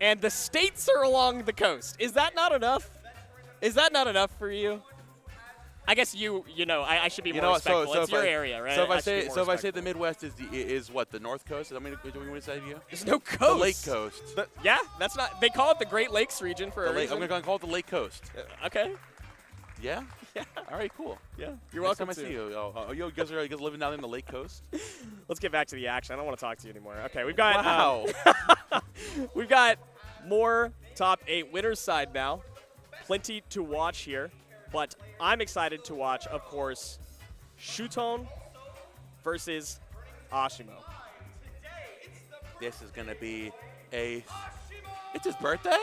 and the states are along the coast. Is that not enough? Is that not enough for you? I guess you know, I should be You more know what, respectful. so It's if your I- area, right? So if I should be say more so if I say respectful. the Midwest is what, the North Coast? Do we want to say here? There's no coast. The Lake Coast. Yeah, that's not. They call it the Great Lakes region for a I'm reason. going to call it the Lake Coast. Okay. Yeah? Yeah. All right, cool. Yeah. You're Next welcome time I to. see you. You guys are living down in the Lake Coast? Let's get back to the action. I don't want to talk to you anymore. Okay, we've got Wow. we've got more top 8 winners side now. Plenty to watch here, but I'm excited to watch, of course, Shuton versus Ashimo. This is going to be it's his birthday?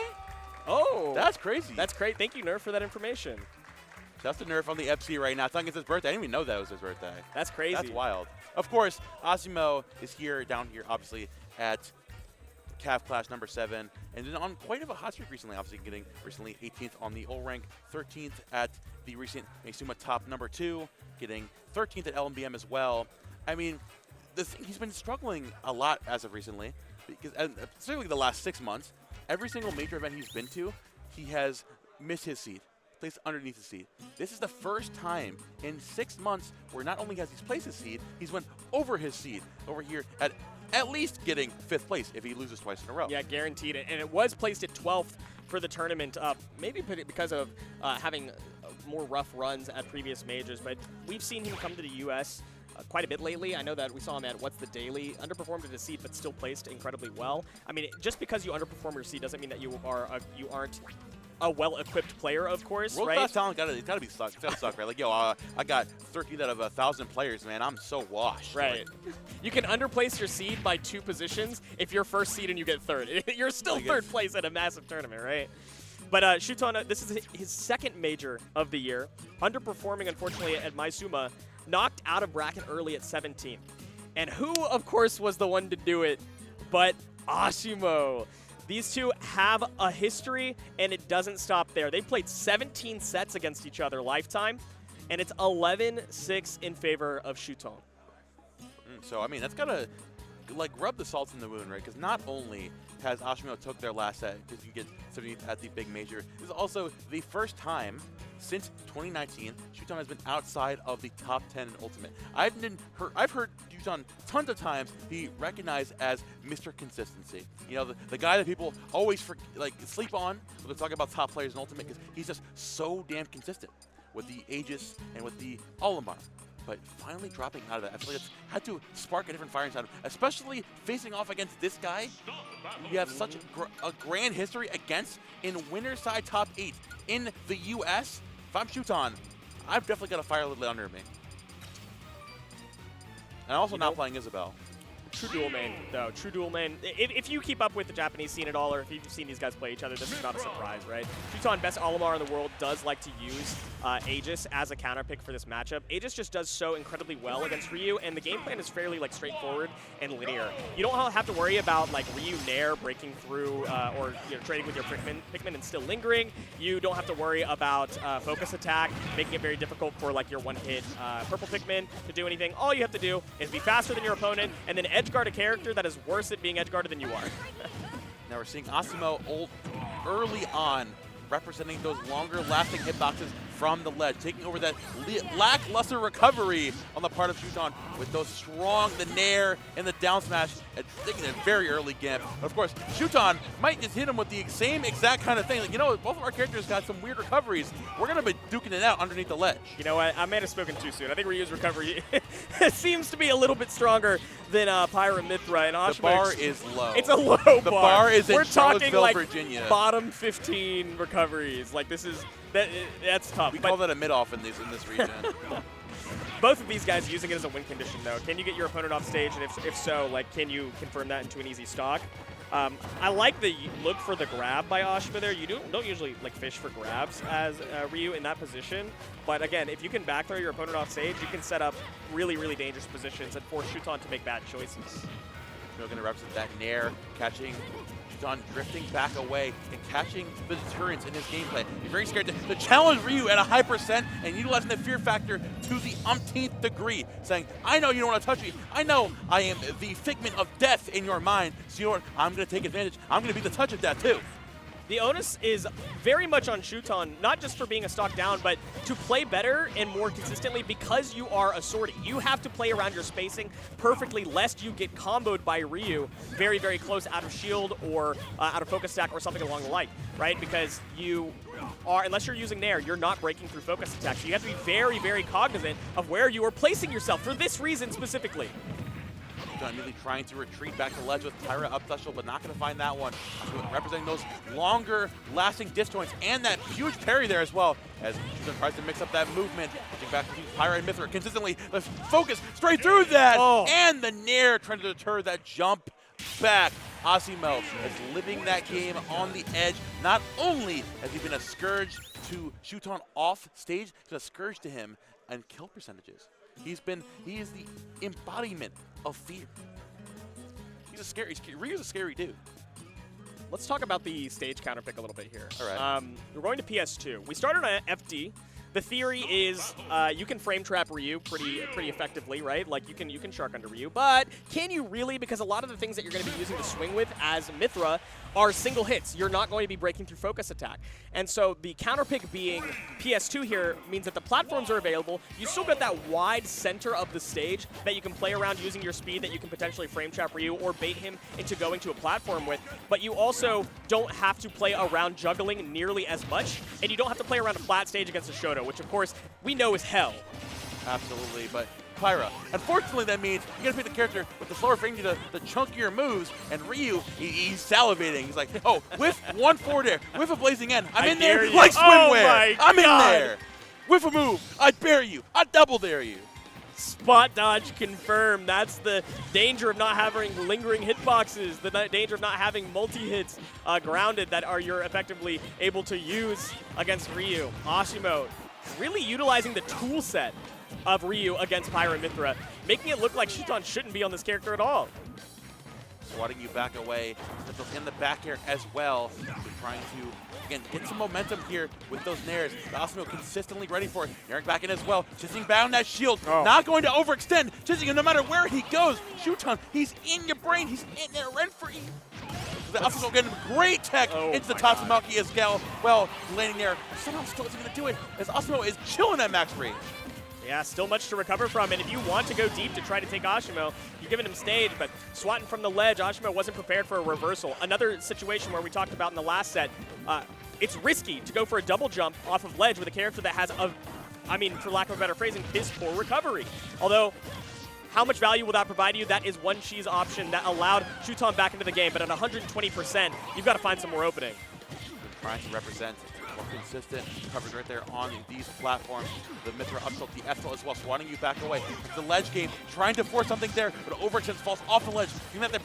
Oh, That's crazy. that's great. Thank you, Nerf, for that information. That's the Nerf on the FC right now. Telling it's his birthday. I didn't even know that was his birthday. That's crazy. That's wild. Of course, Asimo is down here, obviously, at Cav Clash number 7, and then on quite of a hot streak recently, obviously getting recently 18th on the O rank, 13th at the recent Meisuma top number 2, getting 13th at LMBM as well. I mean, he's been struggling a lot as of recently, because particularly the last 6 months. Every single major event he's been to, he has missed his seed, placed underneath his seed. This is the first time in 6 months where not only has he placed his seed, he's went over his seed over here at least getting 5th place if he loses twice in a row. Yeah, guaranteed it. And it was placed at 12th for the tournament, maybe because of having more rough runs at previous majors. But we've seen him come to the U.S. Quite a bit lately. I know that we saw him at What's the Daily, underperformed at his seed, but still placed incredibly well. I mean, just because you underperform your seed doesn't mean that you aren't a well-equipped player, of course, right? World-class talent, it's gotta be suck. It's gotta suck, right? Like, yo, I got 13 out of 1,000 players, man. I'm so washed. Right. You can underplace your seed by 2 positions if you're first seed and you get 3rd. You're still 3rd place at a massive tournament, right? But Shuton, this is his 2nd major of the year. Underperforming, unfortunately, at Meisuma. Knocked out of bracket early at 17th. And who, of course, was the one to do it but Ashimo? These two have a history, and it doesn't stop there. They played 17 sets against each other lifetime, and it's 11-6 in favor of Shuton. So, I mean, that's gotta, like, rub the salt in the wound, right? Because not only has Ashimo took their last set, because you get 17th at the big major, this is also the first time since 2019 Shuton has been outside of the top 10 in Ultimate. I've heard Shuton tons of times be recognized as Mr. Consistency. You know, the guy that people always sleep on when they're talking about top players in Ultimate, because he's just so damn consistent with the Aegis and with the Olimar. But finally dropping out of that, I feel like it's had to spark a different fire inside him, especially facing off against this guy you have such a grand history against in winner side top 8 in the U.S. If I'm Shuton, I've definitely got a fire a little under me. And I'm also not playing Isabel. True dual main, though. True dual main. If you keep up with the Japanese scene at all, or if you've seen these guys play each other, this is not a surprise, right? Shuton, best Olimar in the world, does like to use Aegis as a counter pick for this matchup. Aegis just does so incredibly well against Ryu, and the game plan is fairly straightforward and linear. You don't have to worry about Ryu Nair breaking through or trading with your Pikmin and still lingering. You don't have to worry about focus attack, making it very difficult for your one-hit purple Pikmin to do anything. All you have to do is be faster than your opponent, and then edgeguard a character that is worse at being edgeguarded than you are. Now we're seeing Asimo early on representing those longer-lasting hitboxes from the ledge, taking over that lackluster recovery on the part of Shuton with those the nair and the down smash, and taking a very early gimp. Of course, Shuton might just hit him with the same exact kind of thing. Both of our characters got some weird recoveries. We're going to be duking it out underneath the ledge. You know what? I may have spoken too soon. I think Ryu's recovery seems to be a little bit stronger than Pyra Mithra. And the bar is low. It's a low bar. The bar is in We're talking Charlottesville, Virginia. Bottom 15 recoveries. That's tough. We call that a mid-off in this region. Both of these guys using it as a win condition, though. Can you get your opponent off stage? And if so, can you confirm that into an easy stock? I like the look for the grab by Ashima there. You don't usually fish for grabs as Ryu in that position. But again, if you can back throw your opponent off stage, you can set up really, really dangerous positions and force Shuton to make bad choices. We're going to represent that nair, catching Shuton drifting back away and catching the deterrence in his gameplay. He's very scared to challenge Ryu at a high percent and utilizing the fear factor to the umpteenth degree, saying, I know you don't want to touch me. I know I am the figment of death in your mind. So you know what? I'm going to take advantage. I'm going to be the touch of death too. the onus is very much on Shuton, not just for being a stock down, but to play better and more consistently because you are a sortie. You have to play around your spacing perfectly lest you get comboed by Ryu very, very close out of shield or out of focus stack or something along the like, right? Because you are, unless you're using Nair, you're not breaking through focus attacks. So you have to be very, very cognizant of where you are placing yourself for this reason specifically. Immediately trying to retreat back to ledge with Pyra up special, but not going to find that one. Representing those longer lasting disjoints and that huge parry there as well, as Shuton tries to mix up that movement. Pushing back to Pyra and Mithra consistently. Let's focus straight through that. And the Nair trying to deter that jump back. Asimo is living that game on the edge. Not only has he been a scourge to Shuton off stage, he's been a scourge to him and kill percentages. He is the embodiment of fear. Ryu's a scary dude. Let's talk about the stage counter pick a little bit here. All right. We're going to PS2. We started on FD. The theory is you can frame trap Ryu pretty effectively, right? Like you can shark under Ryu, but can you really? Because a lot of the things that you're going to be using to swing with as Mithra are single hits. You're not going to be breaking through focus attack. And so the counter pick being PS2 here means that the platforms are available. You still got that wide center of the stage that you can play around using your speed that you can potentially frame trap Ryu or bait him into going to a platform with. But you also don't have to play around juggling nearly as much, and you don't have to play around a flat stage against a Shoto, which of course we know is hell. Absolutely, but Pyra. Unfortunately, that means you gotta pick the character with the slower frame, the chunkier moves, and Ryu, he's salivating. He's like, oh, with one forward air, with a blazing end, I'm in there like swimwear. I'm in there. With a move, I bury you, I double dare you. Spot dodge confirmed. That's the danger of not having lingering hitboxes, the danger of not having multi-hits grounded that you're effectively able to use against Ryu. Asimo really utilizing the tool set of Ryu against Pyra and Mithra, making it look like Shuton shouldn't be on this character at all. Swatting you back away, in the back air as well. They're trying to, again, get some momentum here with those nairs. Asimo consistently ready for it. Naring back in as well. Chising bound that shield. Not going to overextend. Chising him no matter where he goes. Shuton, he's in your brain. He's in there rent-free. Asimo getting great tech into the Tatsumaki as well, landing there. Somehow still isn't going to do it as Asimo is chilling at max range. Yeah, still much to recover from, and if you want to go deep to try to take Asimo, you're giving him stage, but swatting from the ledge, Asimo wasn't prepared for a reversal. Another situation where we talked about in the last set, it's risky to go for a double jump off of ledge with a character that has for lack of a better phrasing, piss poor recovery. Although, how much value will that provide you? That is one cheese option that allowed Shuton back into the game, but at 120%, you've got to find some more opening. Trying to represent more consistent coverage right there on these platforms. The Mithra up tilt, the F tilt as well, swatting you back away. It's the ledge game, trying to force something there, but overextends, falls off the ledge. You have that,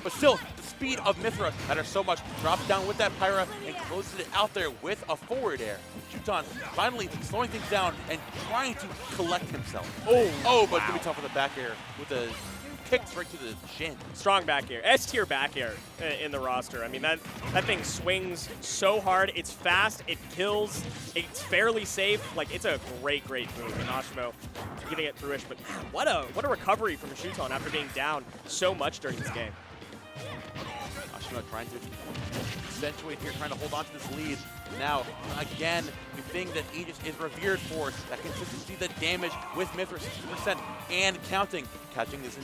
but still, the speed of Mithra matters so much. Drops down with that Pyra and closes it out there with a forward air. Shuton finally slowing things down and trying to collect himself. But it's going to be tough with the back air with the kicks right to the shin. Strong back air. S-tier back air in the roster. I mean, that thing swings so hard. It's fast. It kills. It's fairly safe. Like, it's a great move. And Asimo giving it through-ish. But man, what a recovery from Shuton after being down so much during this game. Asimo trying to accentuate here, trying to hold on to this lead. Now, again, the thing that Aegis is revered for, that consistency, the damage with Mithra, 60% and counting. Catching this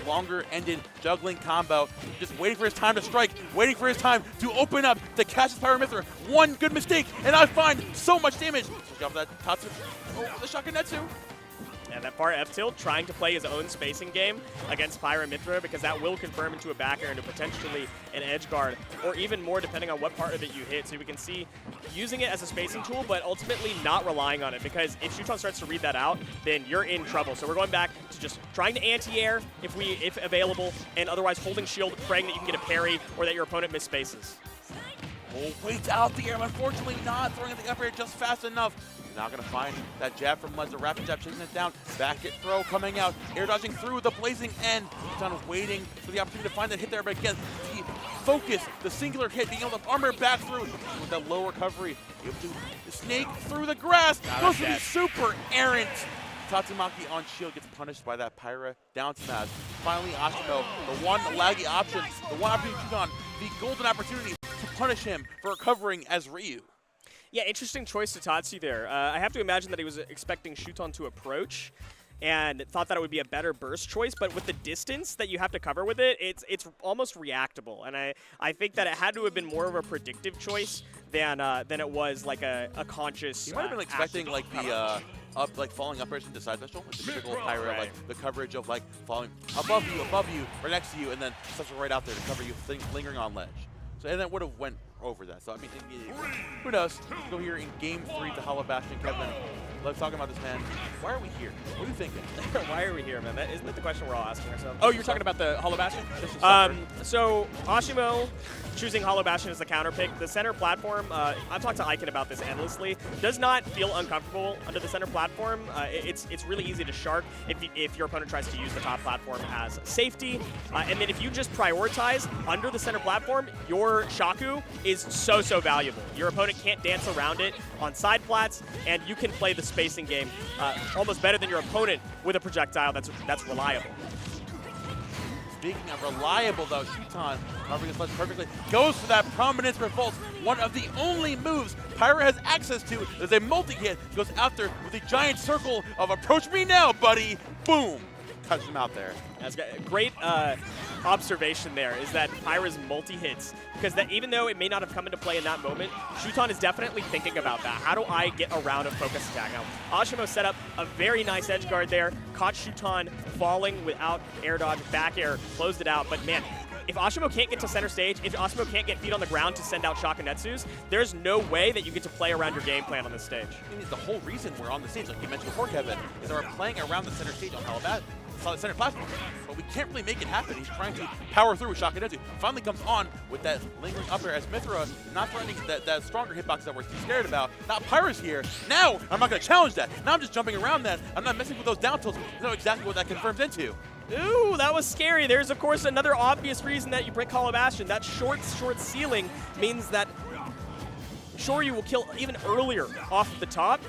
longer-ended juggling combo, just waiting for his time to strike, waiting for his time to open up to catch his Pyra Mithra. One good mistake, and I find so much damage. So off that Tatsu, the Shakunetsu. And that far F tilt trying to play his own spacing game against Pyra Mithra because that will confirm into a back air into potentially an edge guard or even more depending on what part of it you hit. So we can see using it as a spacing tool but ultimately not relying on it because if Shuton starts to read that out, then you're in trouble. So we're going back to just trying to anti-air if available and otherwise holding shield, praying that you can get a parry or that your opponent miss spaces. Waits out the air, unfortunately not throwing at the up air just fast enough. Not going to find that jab from Lens, a rapid jab chasing it down. Back it throw coming out. Air dodging through the blazing end. Shuton waiting for the opportunity to find that hit there, but again, the focus, the singular hit, being able to armor back through with that low recovery. Able to snake through the grass. Goes to be super errant. Tatsumaki on shield gets punished by that Pyra down smash. Finally, Asimo, the one laggy option, the one opportunity to shoot on, the golden opportunity to punish him for recovering as Ryu. Yeah, interesting choice to Tatsu there. I have to imagine that he was expecting Shuton to approach and thought that it would be a better burst choice, but with the distance that you have to cover with it, it's almost reactable. And I think that it had to have been more of a predictive choice than it was like a conscious. You might have been expecting like the falling up into side special, like the typical Pyro, Right. like the coverage of like falling above you, right next to you, and then special right out there to cover you, lingering on ledge. So and that would have went over that. So I mean, who knows? Let's go here in Game 3 to Hollow Bastion, Kevin. Let's talk about this, man. Why are we here? What are you thinking? Why are we here, man? Isn't that the question we're all asking ourselves? Oh, you're talking about the Hollow Bastion? So Ashimo choosing Hollow Bastion as the counter pick. The center platform, I've talked to Iken about this endlessly, does not feel uncomfortable under the center platform. It's really easy to shark if your opponent tries to use the top platform as safety. And then if you just prioritize under the center platform, your Shaku is so valuable. Your opponent can't dance around it on side plats, and you can play the spacing game almost better than your opponent with a projectile that's reliable. Speaking of reliable, though, Shuton, covering his ledge perfectly, goes for that Prominence Revolt, one of the only moves Pyro has access to. There's a multi-hit, goes out there with a giant circle of approach me now, buddy. Boom. Cuts him out there. That's great observation there, is that Pyra's multi-hits, because that even though it may not have come into play in that moment, Shuton is definitely thinking about that. How do I get around a focus attack? Now, Ashimo set up a very nice edge guard there, caught Shuton falling without air dodge, back air, closed it out, but man, if Ashimo can't get to center stage, if Ashimo can't get feet on the ground to send out Shakunetsus, there's no way that you get to play around your game plan on this stage. I mean, the whole reason we're on the stage, like you mentioned before, Kevin, is that we're playing around the center stage on Halabat. The center platform, but we can't really make it happen. He's trying to power through with Shakunetsu. Finally comes on with that lingering up air as Mithra, not threatening that stronger hitbox that we're scared about. Now Pyro's here. Now I'm not going to challenge that. Now I'm just jumping around that. I'm not messing with those down tilts. I know exactly what that confirms into. Ooh, that was scary. There's, of course, another obvious reason that you break Hollow Bastion. That short ceiling means that Shoryu will kill even earlier off the top.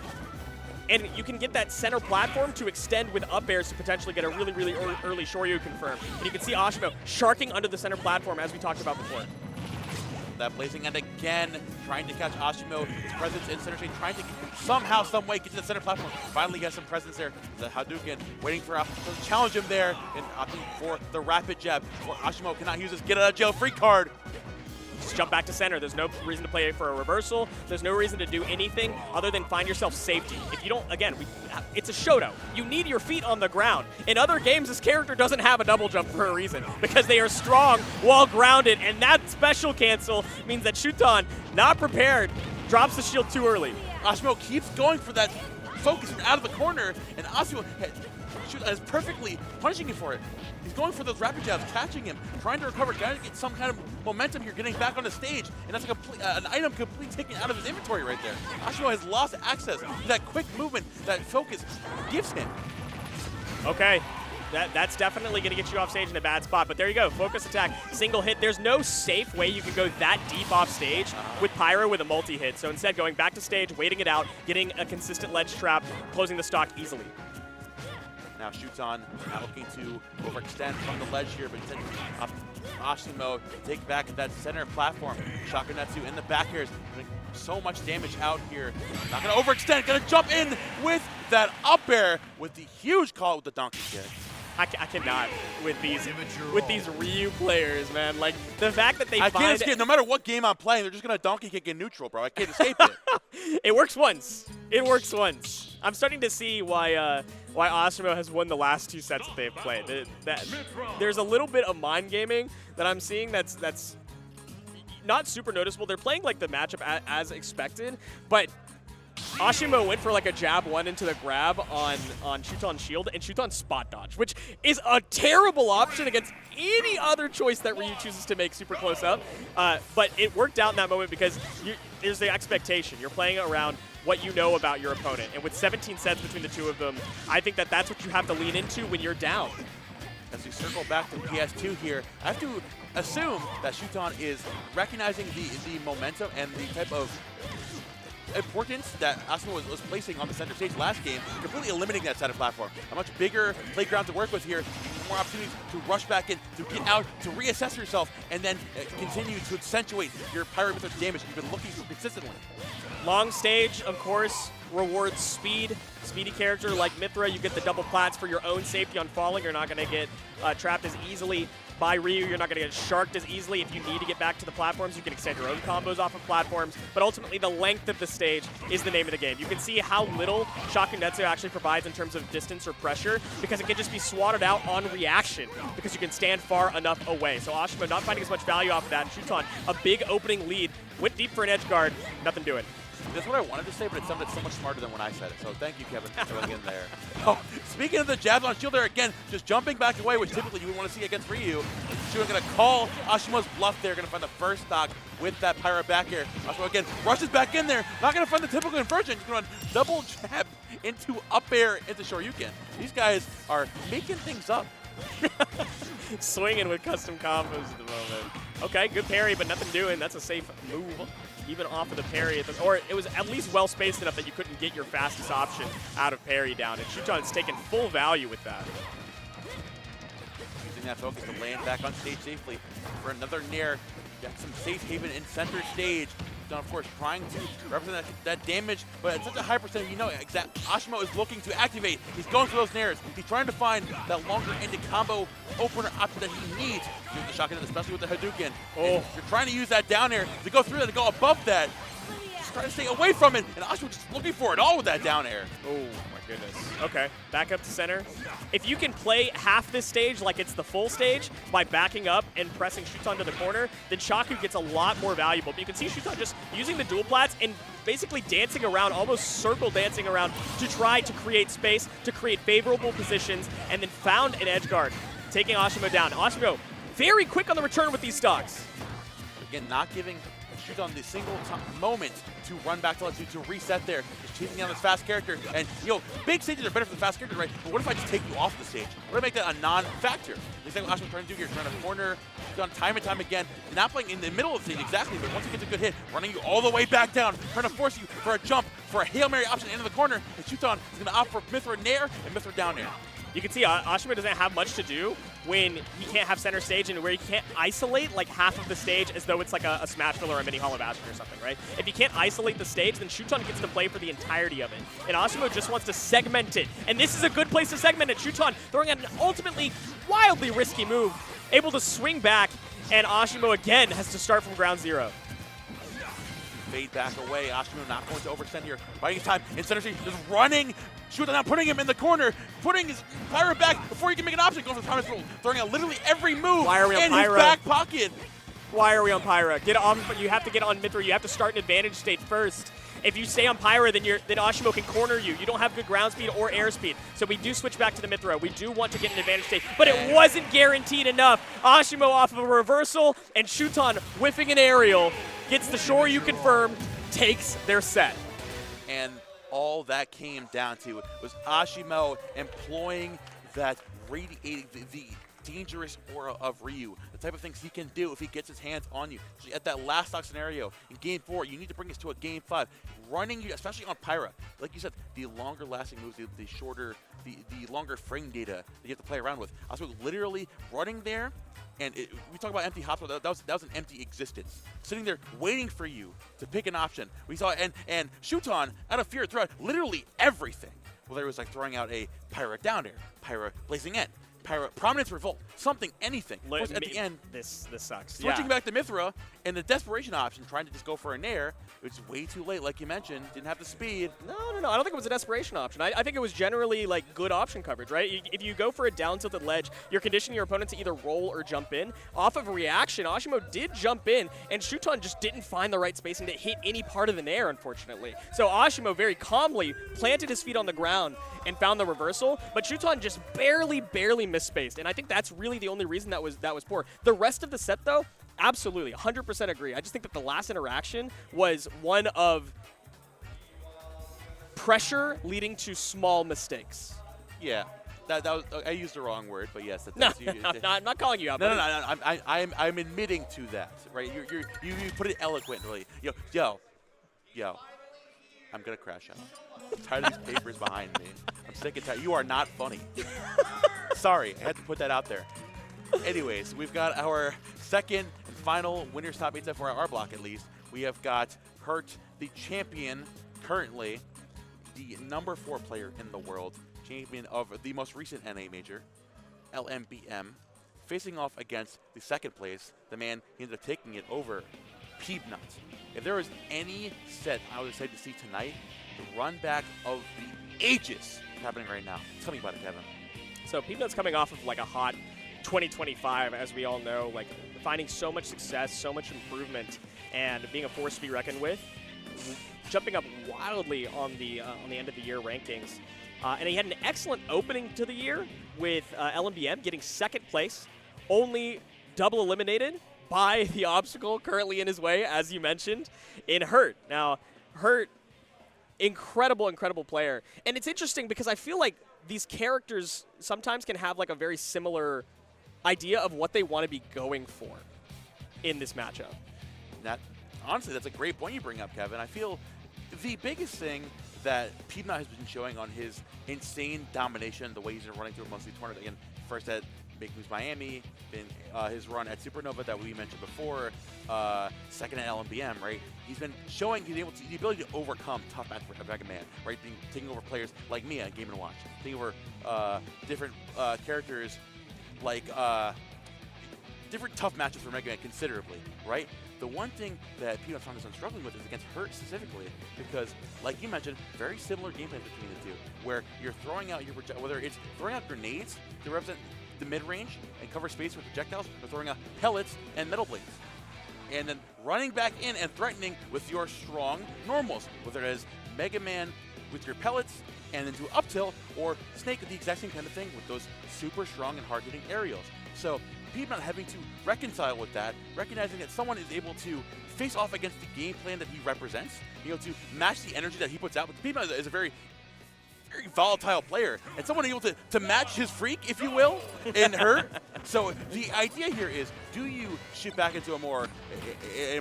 And you can get that center platform to extend with up airs to potentially get a really early Shoryu confirm. And you can see Ashimo sharking under the center platform as we talked about before. That blazing, and again, trying to catch Ashimo, his presence in center stage, trying to somehow, some way get to the center platform. Finally gets some presence there. The Hadouken waiting for Ashimo to challenge him there, and opting for the rapid jab, where Ashimo cannot use his get out of jail free card. Just jump back to center. There's no reason to play for a reversal. There's no reason to do anything other than find yourself safety. If you don't, again, it's a Shoto. You need your feet on the ground. In other games, this character doesn't have a double jump for a reason, because they are strong while grounded, and that special cancel means that Shuton, not prepared, drops the shield too early. Ashimo keeps going for that focus out of the corner, and Ashimo is perfectly punishing him for it. He's going for those rapid jabs, catching him, trying to recover, trying to get some kind of momentum here, getting back on the stage, and that's an item completely taken out of his inventory right there. Ashimo has lost access to that quick movement that focus gives him. Okay. That's definitely going to get you off stage in a bad spot, but there you go. Focus attack, single hit. There's no safe way you can go that deep off stage with Pyro with a multi-hit. So instead, going back to stage, waiting it out, getting a consistent ledge trap, closing the stock easily. Now Shuton looking to overextend from the ledge here, but instead Ashimo take back that center platform. Shakunetsu in the back airs, doing so much damage out here. Not going to overextend, going to jump in with that up air with the huge call with the donkey kick. I cannot with these Ryu players, man. Like, the fact that they I can't escape. No matter what game I'm playing, they're just going to donkey kick in neutral, bro. I can't escape it. It works once. It works once. I'm starting to see why Ashimo has won the last 2 sets that they've played. There's a little bit of mind gaming that I'm seeing that's not super noticeable. They're playing like the matchup as expected, but Ashimo went for like a jab 1 into the grab on Shuton's shield, and Shuton spot dodge, which is a terrible option against any other choice that Ryu chooses to make super close up. But it worked out in that moment because there's the expectation. You're playing around what you know about your opponent. And with 17 sets between the two of them, I think that that's what you have to lean into when you're down. As we circle back to PS2 here, I have to assume that Shuton is recognizing the momentum and the type of importance that Ashimo was placing on the center stage last game, completely eliminating that center platform. A much bigger playground to work with here. more opportunities to rush back in, to get out, to reassess yourself, and then continue to accentuate your Pyro Mythra's damage you've been looking for consistently. Long stage, of course, rewards speed. Speedy character like Mythra, you get the double plats for your own safety on falling. You're not going to get trapped as easily by Ryu. You're not going to get sharked as easily. If you need to get back to the platforms, you can extend your own combos off of platforms. But ultimately, the length of the stage is the name of the game. You can see how little Shakunetsu actually provides in terms of distance or pressure, because it can just be swatted out on reaction, because you can stand far enough away. So Ashima not finding as much value off of that. And Shuton, a big opening lead, went deep for an edge guard, nothing doing. That's what I wanted to say, but it sounded so much smarter than when I said it. So thank you, Kevin, for throwing in there. Oh, speaking of the jabs on shield there again, just jumping back away, which typically you would want to see against Ryu. Shuton going to call Ashima's bluff there, going to find the first stock with that Pyro back air. Ashima again rushes back in there, not going to find the typical inversion. He's going to double jab into up air into Shoryuken. These guys are making things up. Swinging with custom combos at the moment. Okay, good parry, but nothing doing. That's a safe move, even off of the parry. Or it was at least well spaced enough that you couldn't get your fastest option out of parry down. And Shuton's taken full value with that. Using that focus to land back on stage safely for another Nair. Got some safe haven in center stage. John, of course, trying to represent that damage, but at such a high percentage, you know that Ashima is looking to activate. He's going for those Nairs. He's trying to find that longer-ended combo opener option that he needs. Using the shotgun, especially with the Hadouken. Oh. And you're trying to use that down air to go through that, to go above that. Just trying to stay away from it, and Ashima just looking for it all with that down air. Oh, my goodness. Okay, back up to center. If you can play half this stage like it's the full stage by backing up and pressing Shuton to the corner, then Shaku gets a lot more valuable. But you can see Shuton just using the dual plats and basically dancing around, almost circle dancing around to try to create space, to create favorable positions, and then found an edge guard, taking Ashima down. Ashima very quick on the return with these stocks. Again, not giving Shuton the single moment to run back to let you to reset there. Just chasing down this fast character. And, you know, big stages are better for the fast character, right? But what if I just take you off the stage? What if I make that a non-factor? Exactly what Ashima's trying to do here. Trying to corner Shuton time and time again. Not playing in the middle of the stage, exactly, but once he gets a good hit, running you all the way back down, trying to force you for a jump, for a Hail Mary option into the corner. And Shuton is going to opt for Mythra Nair and Mythra down air. You can see Ashima doesn't have much to do when he can't have center stage and where he can't isolate like half of the stage as though it's like a Smashville or a mini Hollow Bastion or something, right? If you can't isolate the stage, then Shuton gets to play for the entirety of it. And Ashima just wants to segment it. And this is a good place to segment it. Shuton throwing an ultimately wildly risky move, able to swing back, and Ashima again has to start from ground zero. Fade back away. Ashima not going to overextend here. Biding his time in center stage, just running. Shuton now putting him in the corner, putting his Pyro back before he can make an option. Going for the Thomas roll, throwing out literally every move in his back pocket. Why are we on Pyra? Get on, you have to get on Mythra. You have to start an advantage state first. If you stay on Pyra, then Ashima can corner you. You don't have good ground speed or air speed. So we do switch back to the Mythra. We do want to get an advantage state, but it wasn't guaranteed enough. Ashima off of a reversal, and Shuton whiffing an aerial, gets the Shoryu confirmed, takes their set. And all that came down to was Ashima employing that radiating, the dangerous aura of Ryu, the type of things he can do if he gets his hands on you. So at that last stock scenario in Game 4, you need to bring us to a Game 5. Running you, especially on Pyra, like you said, the longer lasting moves, the shorter, the longer frame data that you have to play around with. Also, literally running there, and we talk about empty hospital. That was an empty existence, sitting there waiting for you to pick an option. We saw and Shuton out of fear throughout literally everything. Whether it was like throwing out a Pyra down air, Pyra blazing end, Pyra prominence revolt, something, anything. At the end, this sucks. Switching back to Mythra and the desperation option, trying to just go for a Nair. It's way too late, like you mentioned. Didn't have the speed. No. I don't think it was a desperation option. I think it was generally like good option coverage, right? If you go for a down tilted ledge, you're conditioning your opponent to either roll or jump in. Off of a reaction, Ashima did jump in, and Shuton just didn't find the right spacing to hit any part of the Nair, unfortunately. So Ashima very calmly planted his feet on the ground and found the reversal, but Shuton just barely misspaced, and I think that's really the only reason that was poor. The rest of the set, though, absolutely, 100% agree. I just think that the last interaction was one of pressure leading to small mistakes. Yeah, that was, I used the wrong word, but yes. I'm not calling you out. No. I'm admitting to that, right? You put it eloquently. Yo. I'm going to crash out. I'm tired of these papers behind me. I'm sick and tired. You are not funny. Sorry, I had to put that out there. Anyways, we've got our second and final winner's top 8 set for our block, at least. We have got Hurt, the champion, currently the number 4 player in the world, champion of the most recent NA major, LMBM, facing off against the second place, the man he ended up taking it over, Peabnut. If there was any set I was excited to see tonight, the run back of the ages happening right now. Tell me about it, Kevin. So Peabnut's coming off of like a hot 2025, as we all know, like finding so much success, so much improvement, and being a force to be reckoned with, jumping up wildly on the end of the year rankings. And he had an excellent opening to the year with LMBM getting second place, only double eliminated by the obstacle currently in his way, as you mentioned, in Hurt. Now, Hurt, incredible, incredible player. And it's interesting because I feel like these characters sometimes can have like a very similar idea of what they want to be going for in this matchup. Honestly, that's a great point you bring up, Kevin. I feel the biggest thing that Peabnut has been showing on his insane domination, the way he's been running through most of the tournament, again, first at Big Moves Miami, then his run at Supernova that we mentioned before, second at LMBM, right? He's been showing the ability to overcome tough matches for Mega Man, right? Taking over players like Miya, Game & Watch, taking over different characters like different tough matches for Mega Man considerably, right? The one thing that Peabnut found himself struggling with is against Hurt specifically, because, like you mentioned, very similar gameplay between the two, where you're throwing out your whether it's throwing out grenades to represent the mid-range and cover space with projectiles, or throwing out pellets and metal blades, and then running back in and threatening with your strong normals, whether it is Mega Man with your pellets and then do up tilt, or Snake with the exact same kind of thing with those super strong and hard-hitting aerials. So Peabnut having to reconcile with that, recognizing that someone is able to face off against the game plan that he represents, to match the energy that he puts out. But Peabnut is a very volatile player, and someone able to match his freak, if you will, in Hurt. So the idea here is, do you shift back into a more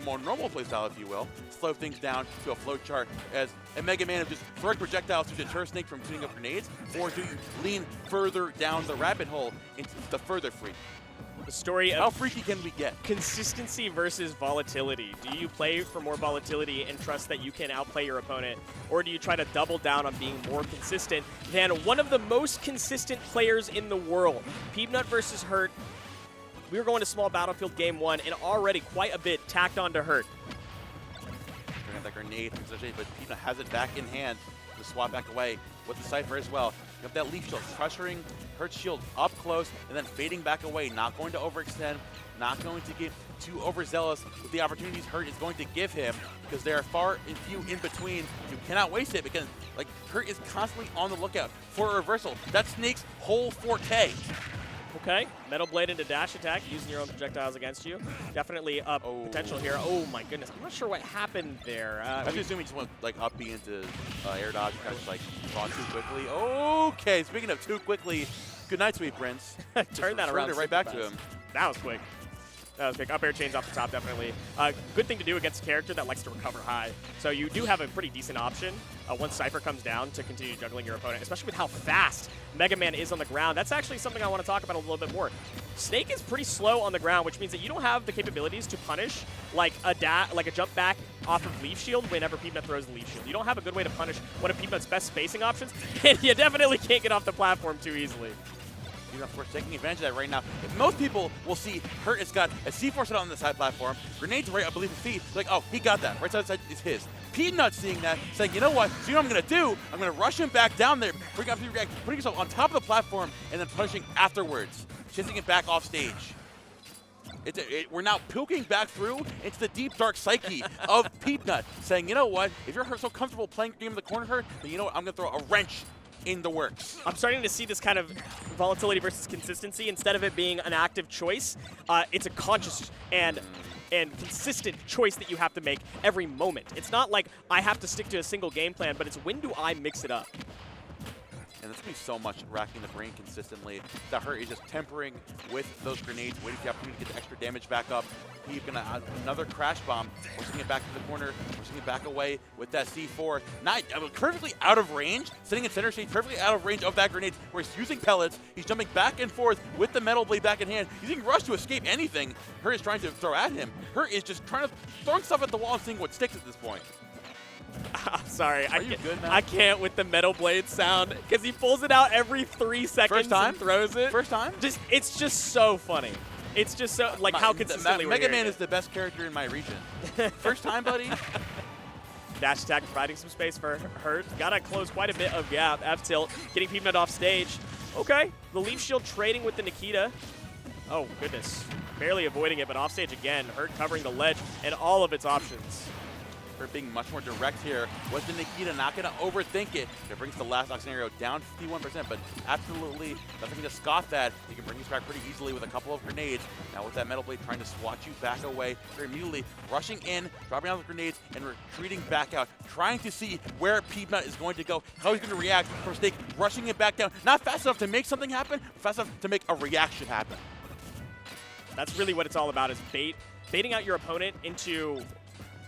normal play style, if you will, slow things down to a flow chart as a Mega Man of just throwing projectiles to deter Snake from shooting up grenades, or do you lean further down the rabbit hole into the further freak? The story of how freaky can we get? Consistency versus volatility. Do you play for more volatility and trust that you can outplay your opponent, or do you try to double down on being more consistent than one of the most consistent players in the world? Peabnut versus Hurt. We were going to small battlefield game 1, and already quite a bit tacked on to Hurt. Bring out that grenade, but Peabnut has it back in hand to swap back away with the Cypher as well. You have that leaf shield, pressuring Hurt's shield up close and then fading back away. Not going to overextend, not going to get too overzealous with the opportunities Hurt is going to give him, because there are far and few in between. You cannot waste it, because like Hurt is constantly on the lookout for a reversal. That's Snake's whole forte. Okay, Metal Blade into dash attack, using your own projectiles against you. Definitely up potential here. Oh my goodness, I'm not sure what happened there. I just assume he just went like up B into air dodge, kind of just like saw too quickly. Okay, speaking of too quickly, good night, sweet prince. Turn that around. It right back to him. That was quick. That was quick. Up air chains off the top, definitely. Good thing to do against a character that likes to recover high. So you do have a pretty decent option once Cypher comes down to continue juggling your opponent, especially with how fast Mega Man is on the ground. That's actually something I want to talk about a little bit more. Snake is pretty slow on the ground, which means that you don't have the capabilities to punish like a jump back off of Leaf Shield whenever Peabnut throws the Leaf Shield. You don't have a good way to punish one of Peabnut's best spacing options, and you definitely can't get off the platform too easily. Of course, taking advantage of that right now. If most people will see Hurt has got a C4 set on the side platform, grenades right, I believe, his feet. Like, oh, he got that. Right side is his. Peabnut seeing that, saying, you know what? So you know what I'm going to do? I'm going to rush him back down there, putting yourself on top of the platform, and then punishing afterwards, chasing it back off stage. We're now poking back through into the deep, dark psyche of Peabnut, saying, you know what? If you're so comfortable playing the game in the corner, Hurt, then you know what? I'm going to throw a wrench in the works. I'm starting to see this kind of volatility versus consistency. Instead of it being an active choice, it's a conscious and consistent choice that you have to make every moment. It's not like I have to stick to a single game plan, but it's when do I mix it up? and it's going to be so much racking the brain consistently. That Hurt is just tempering with those grenades, waiting for the opportunity to get the extra damage back up. He's going to another crash bomb, forcing it back to the corner, forcing it back away with that C4. Not perfectly out of range, sitting in center stage, perfectly out of range of that grenade, where he's using pellets. He's jumping back and forth with the metal blade back in hand, using Rush to escape anything Hurt is trying to throw at him. Hurt is just trying to throw stuff at the wall and seeing what sticks at this point. Sorry, Are you good, man? I can't with the metal blade sound because he pulls it out every 3 seconds First time? and throws it. First time? It's just so funny. It's just so like how consistently Mega Man is the best character in my region. First time, buddy. Dash attack providing some space for Hurt. Gotta close quite a bit of gap. F tilt getting Peabnut off stage. Okay, the Leaf Shield trading with the Nikita. Oh goodness, barely avoiding it, but off stage again. Hurt covering the ledge and all of its options. For being much more direct here with the Nikita, not going to overthink it. It brings the last knock scenario down 51%, but absolutely doesn't just scoff that. He can bring this back pretty easily with a couple of grenades. Now with that metal blade trying to swat you back away, very immediately rushing in, dropping out the grenades, and retreating back out, trying to see where Peabnut is going to go, how he's going to react for Snake, rushing it back down. Not fast enough to make something happen, but fast enough to make a reaction happen. That's really what it's all about, is baiting out your opponent into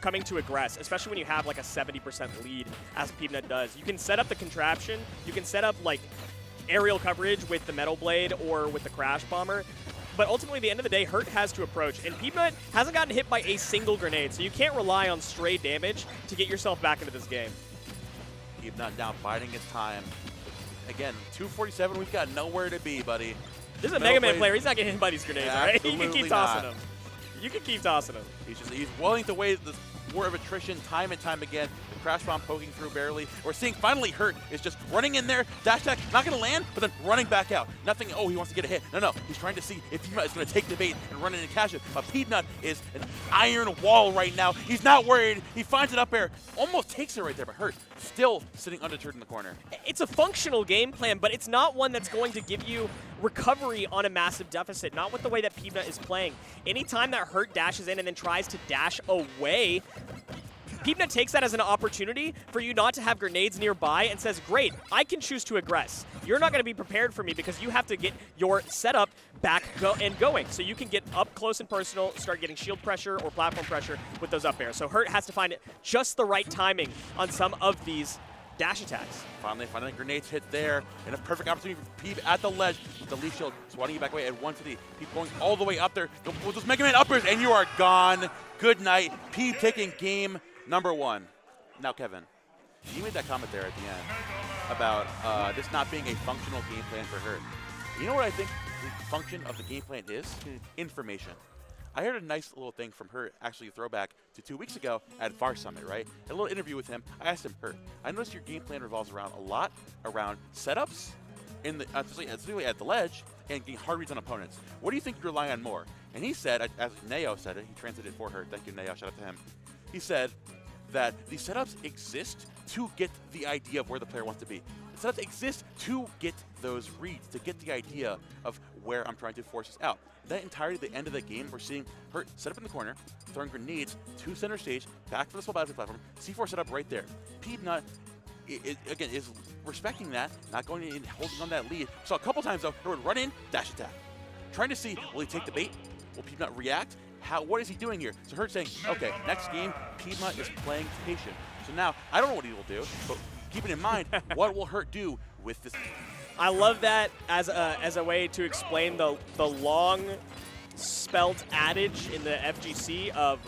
coming to aggress, especially when you have like a 70% lead, as Peabnut does. You can set up the contraption, you can set up like aerial coverage with the metal blade or with the crash bomber, but ultimately at the end of the day, Hurt has to approach, and Peabnut hasn't gotten hit by a single grenade, so you can't rely on stray damage to get yourself back into this game. Peabnut now biding his time. Again, 247, we've got nowhere to be, buddy. This is a Mega Man player, he's not getting hit by these grenades, Yeah, right? You can absolutely keep tossing not. them. You can keep tossing them. He's willing to wait the war of attrition time and time again. The crash bomb poking through barely. We're seeing finally Hurt is just running in there, dash attack, not going to land, but then running back out. Nothing, oh, he wants to get a hit. No, he's trying to see if Peabnut is going to take the bait and run in and catch it. But Peabnut is an iron wall right now. He's not worried. He finds it up air, almost takes it right there, but Hurt still sitting undeterred in the corner. It's a functional game plan, but it's not one that's going to give you recovery on a massive deficit, not with the way that Peabnut is playing. Anytime that Hurt dashes in and then tries to dash away, Peabnut takes that as an opportunity for you not to have grenades nearby and says, great, I can choose to aggress. You're not going to be prepared for me because you have to get your setup back going. So you can get up close and personal, start getting shield pressure or platform pressure with those up airs. So Hurt has to find just the right timing on some of these dash attacks. Finally, grenades hit there, and a perfect opportunity for Peab at the ledge. The Leaf Shield swatting you back away at 1 to the Peab going all the way up there with those Mega Man uppers, and you are gone. Good night. Peab taking game number 1. Now, Kevin, you made that comment there at the end about this not being a functional game plan for Hurt. You know what I think the function of the game plan is? Information. I heard a nice little thing from Hurt, actually a throwback to 2 weeks ago at Far Summit, right? A little interview with him. I asked him, Hurt, I noticed your game plan revolves around a lot around setups, in the specifically at the ledge, and getting hard reads on opponents. What do you think you rely on more? And he said, as Neo said it, he translated for Hurt. Thank you, Neo. Shout out to him. He said that the setups exist to get the idea of where the player wants to be. The setups exist to get those reads, to get the idea of where I'm trying to force this out. That entirely the end of the game, we're seeing Hurt set up in the corner, throwing grenades to center stage, back for the small battlefield platform, C4 set up right there. Peabnut, again, is respecting that, not going in, holding on that lead. So a couple times, though, Hurt would run in, dash attack. Trying to see, will he take the bait? Will Peabnut react? What is he doing here? So Hurt's saying, okay, next game, Peabnut is playing patient. So now, I don't know what he will do, but keeping in mind, what will Hurt do with this? I love that as a way to explain the long spelt adage in the FGC of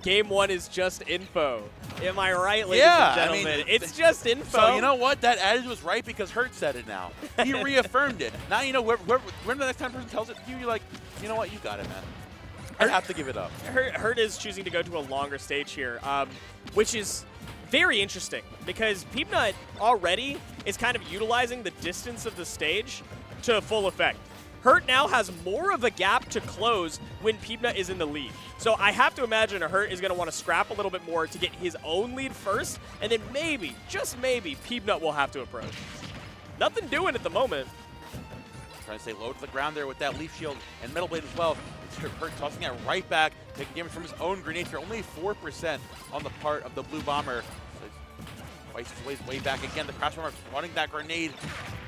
game 1 is just info. Am I right, ladies and gentlemen? I mean, it's just info. So you know what? That adage was right because Hurt said it now. He reaffirmed it. Now you know when the next time person tells it to you, you're like, you know what? You got it, man. I have to give it up. Hurt is choosing to go to a longer stage here, which is very interesting because Peabnut already is kind of utilizing the distance of the stage to full effect. Hurt now has more of a gap to close when Peabnut is in the lead. So I have to imagine Hurt is going to want to scrap a little bit more to get his own lead first, and then maybe, just maybe, Peabnut will have to approach. Nothing doing at the moment. Trying to stay low to the ground there with that Leaf Shield and Metal Blade as well. Hurt tossing that right back, taking damage from his own grenades here. Only 4% on the part of the Blue Bomber. So he fights his way back again. The Crash Bomber running that grenade.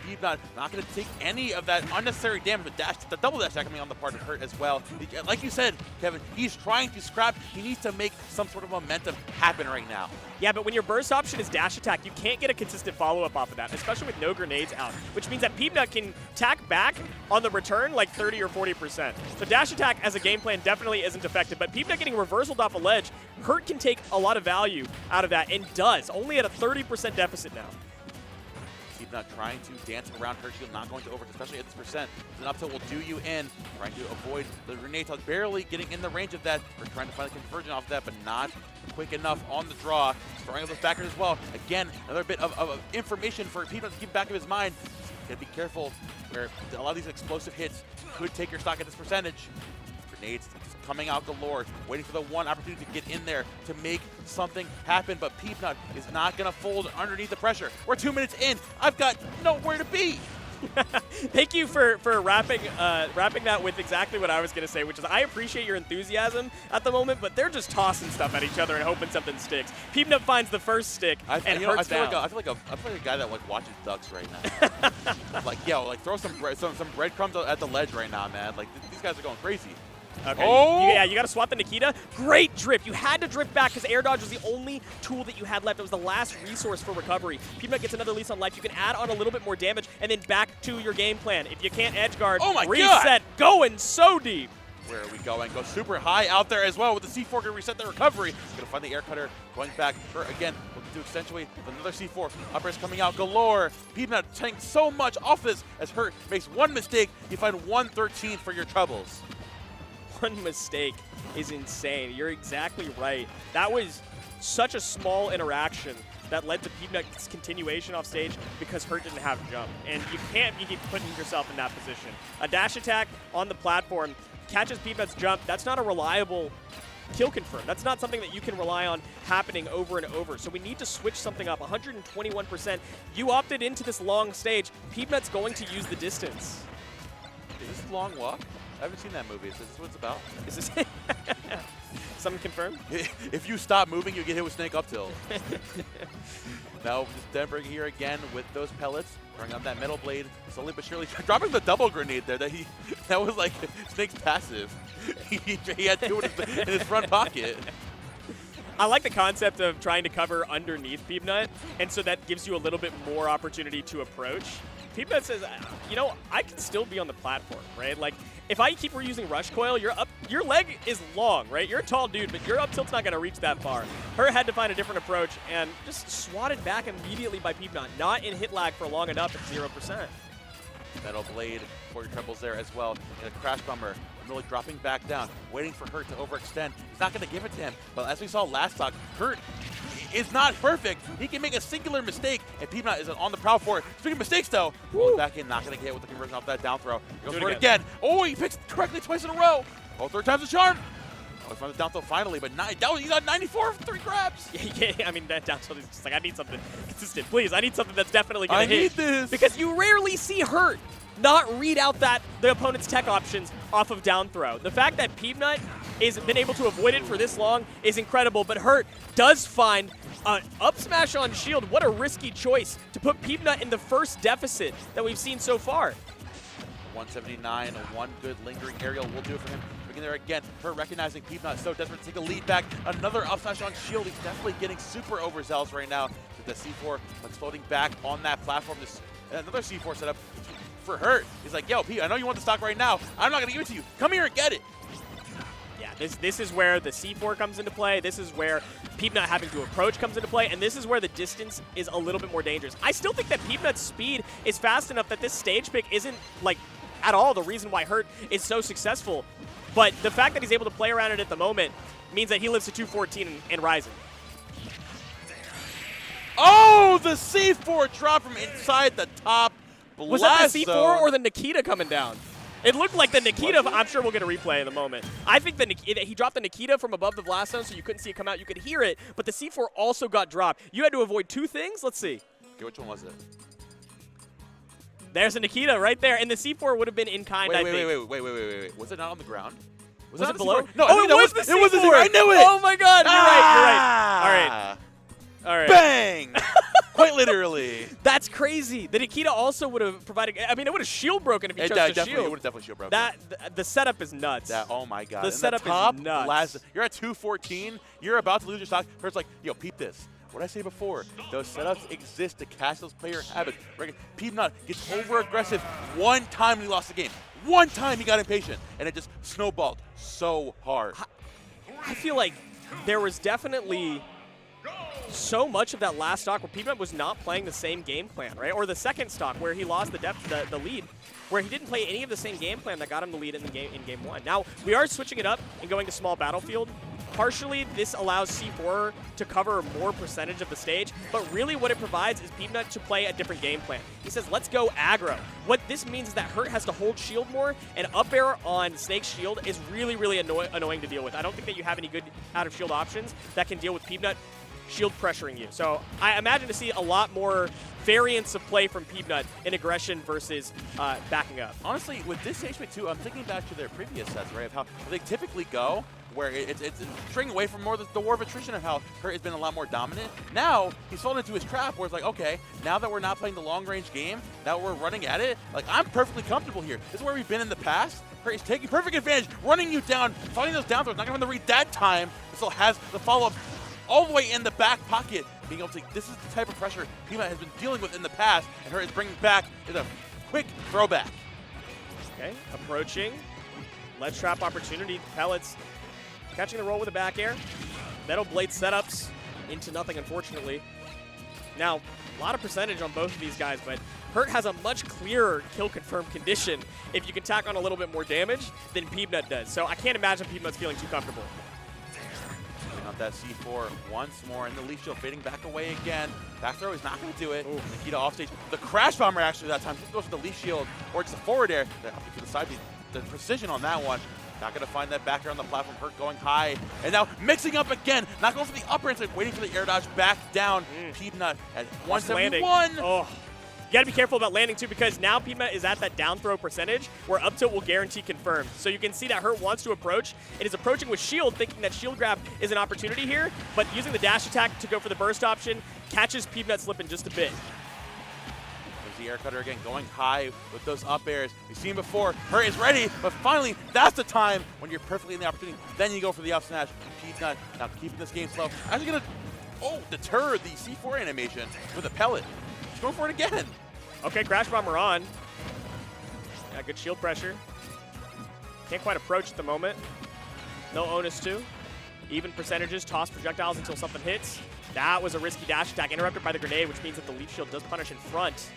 Peabnut not going to take any of that unnecessary damage. The double dash attack coming on the part of Hurt as well. Like you said, Kevin, he's trying to scrap. He needs to make some sort of momentum happen right now. Yeah, but when your burst option is dash attack, you can't get a consistent follow-up off of that, especially with no grenades out, which means that Peabnut can tack back on the return like 30 or 40%. So dash attack as a game plan definitely isn't effective, but Peabnut getting reversaled off a ledge, Hurt can take a lot of value out of that and does, only at a 30% deficit now. Peabnut trying to dance around Hurt shield, not going to over, especially at this percent. An up tilt will do you in, trying to avoid the grenade toss, barely getting in the range of that. We're trying to find a conversion off that, but not quick enough on the draw. Throwing up those backers as well. Again, another bit of information for Peabnut to keep back of his mind. Gotta be careful where a lot of these explosive hits could take your stock at this percentage. Grenades coming out galore, waiting for the one opportunity to get in there to make something happen, but Peabnut is not going to fold underneath the pressure. We're 2 minutes in. I've got nowhere to be. Thank you for wrapping that with exactly what I was going to say, which is I appreciate your enthusiasm at the moment, but they're just tossing stuff at each other and hoping something sticks. Peabnut finds the first stick and Hurt's down. I feel like a guy that like watches ducks right now. Like, yo, like throw some breadcrumbs at the ledge right now, man. Like these guys are going crazy. Okay. Oh! Yeah, you got to swat the Nikita. Great drift. You had to drift back because air dodge was the only tool that you had left. It was the last resource for recovery. Peabnut gets another lease on life. You can add on a little bit more damage and then back to your game plan. If you can't edge guard, oh my reset. God. Going so deep. Where are we going? Go super high out there as well with the C4 going to reset the recovery. Going to find the air cutter going back. Hurt again, looking to accentuate with another C4. Uppers coming out galore. Peabnut taking so much off this as Hurt makes one mistake. You find 113 for your troubles. One mistake is insane. You're exactly right. That was such a small interaction that led to Peabnut's continuation off stage because Hurt didn't have jump. And you can't keep putting yourself in that position. A dash attack on the platform catches Peabnut's jump. That's not a reliable kill confirm. That's not something that you can rely on happening over and over. So we need to switch something up. 121%. You opted into this long stage. Peabnut's going to use the distance. Is this a long walk? I haven't seen that movie. Is this what it's about? Is this something confirmed? If you stop moving, you get hit with snake up tilt. Now, Denberg here again with those pellets, throwing out that metal blade, slowly but surely dropping the double grenade there. That was like Snake's passive. He had two in his front pocket. I like the concept of trying to cover underneath Peabnut, and so that gives you a little bit more opportunity to approach. Peabnut says, you know, I can still be on the platform, right? Like, if I keep reusing Rush Coil, your leg is long, right? You're a tall dude, but your up tilt's not going to reach that far. Hurt had to find a different approach and just swatted back immediately by Peabnut. Not in hit lag for long enough at 0%. Metal blade for your trebles there as well. And a crash bummer. Really dropping back down, waiting for Hurt to overextend. He's not going to give it to him, but as we saw last talk, Hurt is not perfect. He can make a singular mistake, and Peabnut is on the prowl for it. Speaking of mistakes, though, rolling back in, not going to get hit with the conversion off that down throw. He goes for it again. Oh, he picks correctly twice in a row. Oh, third time's a charm. Oh, he found the down throw finally, but he got 94 for 3 grabs. Yeah, I mean, that down throw is just like, I need something consistent. Please, I need something that's definitely going to hit. I need this. Because you rarely see Hurt not read out the opponent's tech options off of down throw. The fact that Peabnut has been able to avoid it for this long is incredible, but Hurt does find an up smash on shield. What a risky choice to put Peabnut in the first deficit that we've seen so far. 179, and one good lingering aerial will do it for him. Looking there again, Hurt recognizing Peabnut so desperate to take a lead back. Another up smash on shield. He's definitely getting super overzealous right now. With the C4 exploding back on that platform. Another C4 setup for Hurt. He's like, yo, P, I know you want the stock right now. I'm not going to give it to you. Come here and get it. Yeah, this is where the C4 comes into play. This is where Peabnut having to approach comes into play. And this is where the distance is a little bit more dangerous. I still think that Peabnut's speed is fast enough that this stage pick isn't, like, at all the reason why Hurt is so successful. But the fact that he's able to play around it at the moment means that he lives to 214 and rising. Oh, the C4 drop from inside the top. Was that the C4 or the Nikita coming down? It looked like the Nikita. I'm sure we'll get a replay in a moment. I think he dropped the Nikita from above the blast zone, so you couldn't see it come out. You could hear it, but the C4 also got dropped. You had to avoid 2 things. Let's see. Okay, which one was it? There's a Nikita right there, and the C4 would have been in kind, I think. Wait. Was it not on the ground? Was it below? No, oh, it was the C4. It was the C4. I knew it. Oh, my God. You're right. All right. Bang! Quite literally. That's crazy. The Nikita also would have provided. I mean, it would have shield broken if he chose to Definitely, shield. it would have definitely shield broken. The setup is nuts. Oh my god. The And setup top is nuts. last, you're at 214. You're about to lose your stock. First, like, yo, peep this. What did I say before? Those setups exist to catch those player habits. Peabnut gets over-aggressive one time he lost the game. One time he got impatient, and it just snowballed so hard. I feel like there was definitely so much of that last stock where Peabnut was not playing the same game plan, right? Or the second stock where he lost the lead, where he didn't play any of the same game plan that got him the lead in game one. Now, we are switching it up and going to small battlefield. Partially, this allows C4 to cover more percentage of the stage, but really what it provides is Peabnut to play a different game plan. He says, let's go aggro. What this means is that Hurt has to hold shield more, and up air on Snake's shield is really, really annoying to deal with. I don't think that you have any good out-of-shield options that can deal with Peabnut shield pressuring you. So I imagine to see a lot more variants of play from Peabnut in aggression versus backing up. Honestly, with this HP too, I'm thinking back to their previous sets, right, of how they typically go, where it's straying away from more the war of attrition of how Hurt has been a lot more dominant. Now, he's fallen into his trap where it's like, okay, now that we're not playing the long-range game, now we're running at it, like, I'm perfectly comfortable here. This is where we've been in the past. Hurt is taking perfect advantage, running you down, fighting those down throws, not going to read that time, but still has the follow-up all the way in the back pocket, being able to, this is the type of pressure Peabnut has been dealing with in the past, and Hurt is bringing back is a quick throwback. Okay, approaching. Ledge trap opportunity. Pellets catching the roll with a back air. Metal blade setups into nothing, unfortunately. Now, a lot of percentage on both of these guys, but Hurt has a much clearer kill confirmed condition if you can tack on a little bit more damage than Peabnut does. So I can't imagine Peabnut's feeling too comfortable. Out that C4 once more, and the leaf shield fading back away again. Back throw is not going to do it. Nikita off stage. The crash bomber actually that time goes with the leaf shield, or it's the forward air. To the side, the precision on that one. Not going to find that back air on the platform. Hurt going high, and now mixing up again. Not going for the upper inside, waiting for the air dodge back down. Peabnut at 171. Oh. You gotta be careful about landing too, because now Peabnut is at that down throw percentage where up tilt will guarantee confirm. So you can see that Hurt wants to approach. It is approaching with shield, thinking that shield grab is an opportunity here, but using the dash attack to go for the burst option catches Peabnut slipping just a bit. There's the air cutter again, going high with those up airs. We've seen before. Hurt is ready, but finally, that's the time when you're perfectly in the opportunity. Then you go for the up smash. Peabnut now keeping this game slow. Actually gonna deter the C4 animation with a pellet. He's going for it again. Okay, Crash Bomber on. Yeah, good shield pressure. Can't quite approach at the moment. No onus to. Even percentages, toss projectiles until something hits. That was a risky dash attack, interrupted by the grenade, which means that the leaf shield does punish in front.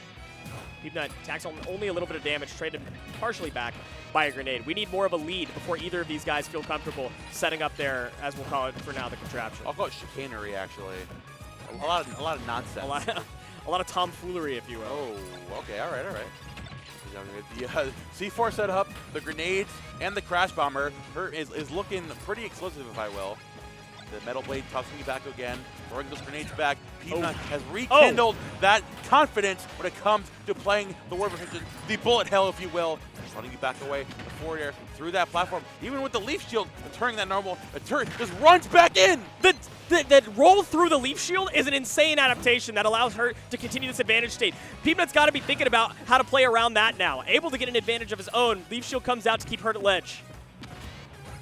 Peabnut attacks on only a little bit of damage, traded partially back by a grenade. We need more of a lead before either of these guys feel comfortable setting up their, as we'll call it for now, the contraption. I'll call it chicanery, actually. A lot of nonsense. A lot of tomfoolery, if you will. Oh, okay, all right. The C4 setup, the grenades, and the crash bomber. Hurt is looking pretty explosive, if I will. The metal blade tossing you back again, throwing those grenades back. Peabnut has rekindled that confidence when it comes to playing the war of the bullet hell, if you will. Running you back away, the forward air through that platform. Even with the leaf shield, deterring that normal, the turret just runs back in. That roll through the leaf shield is an insane adaptation that allows her to continue this advantage state. Peabnut's got to be thinking about how to play around that now. Able to get an advantage of his own. Leaf shield comes out to keep Hurt at ledge.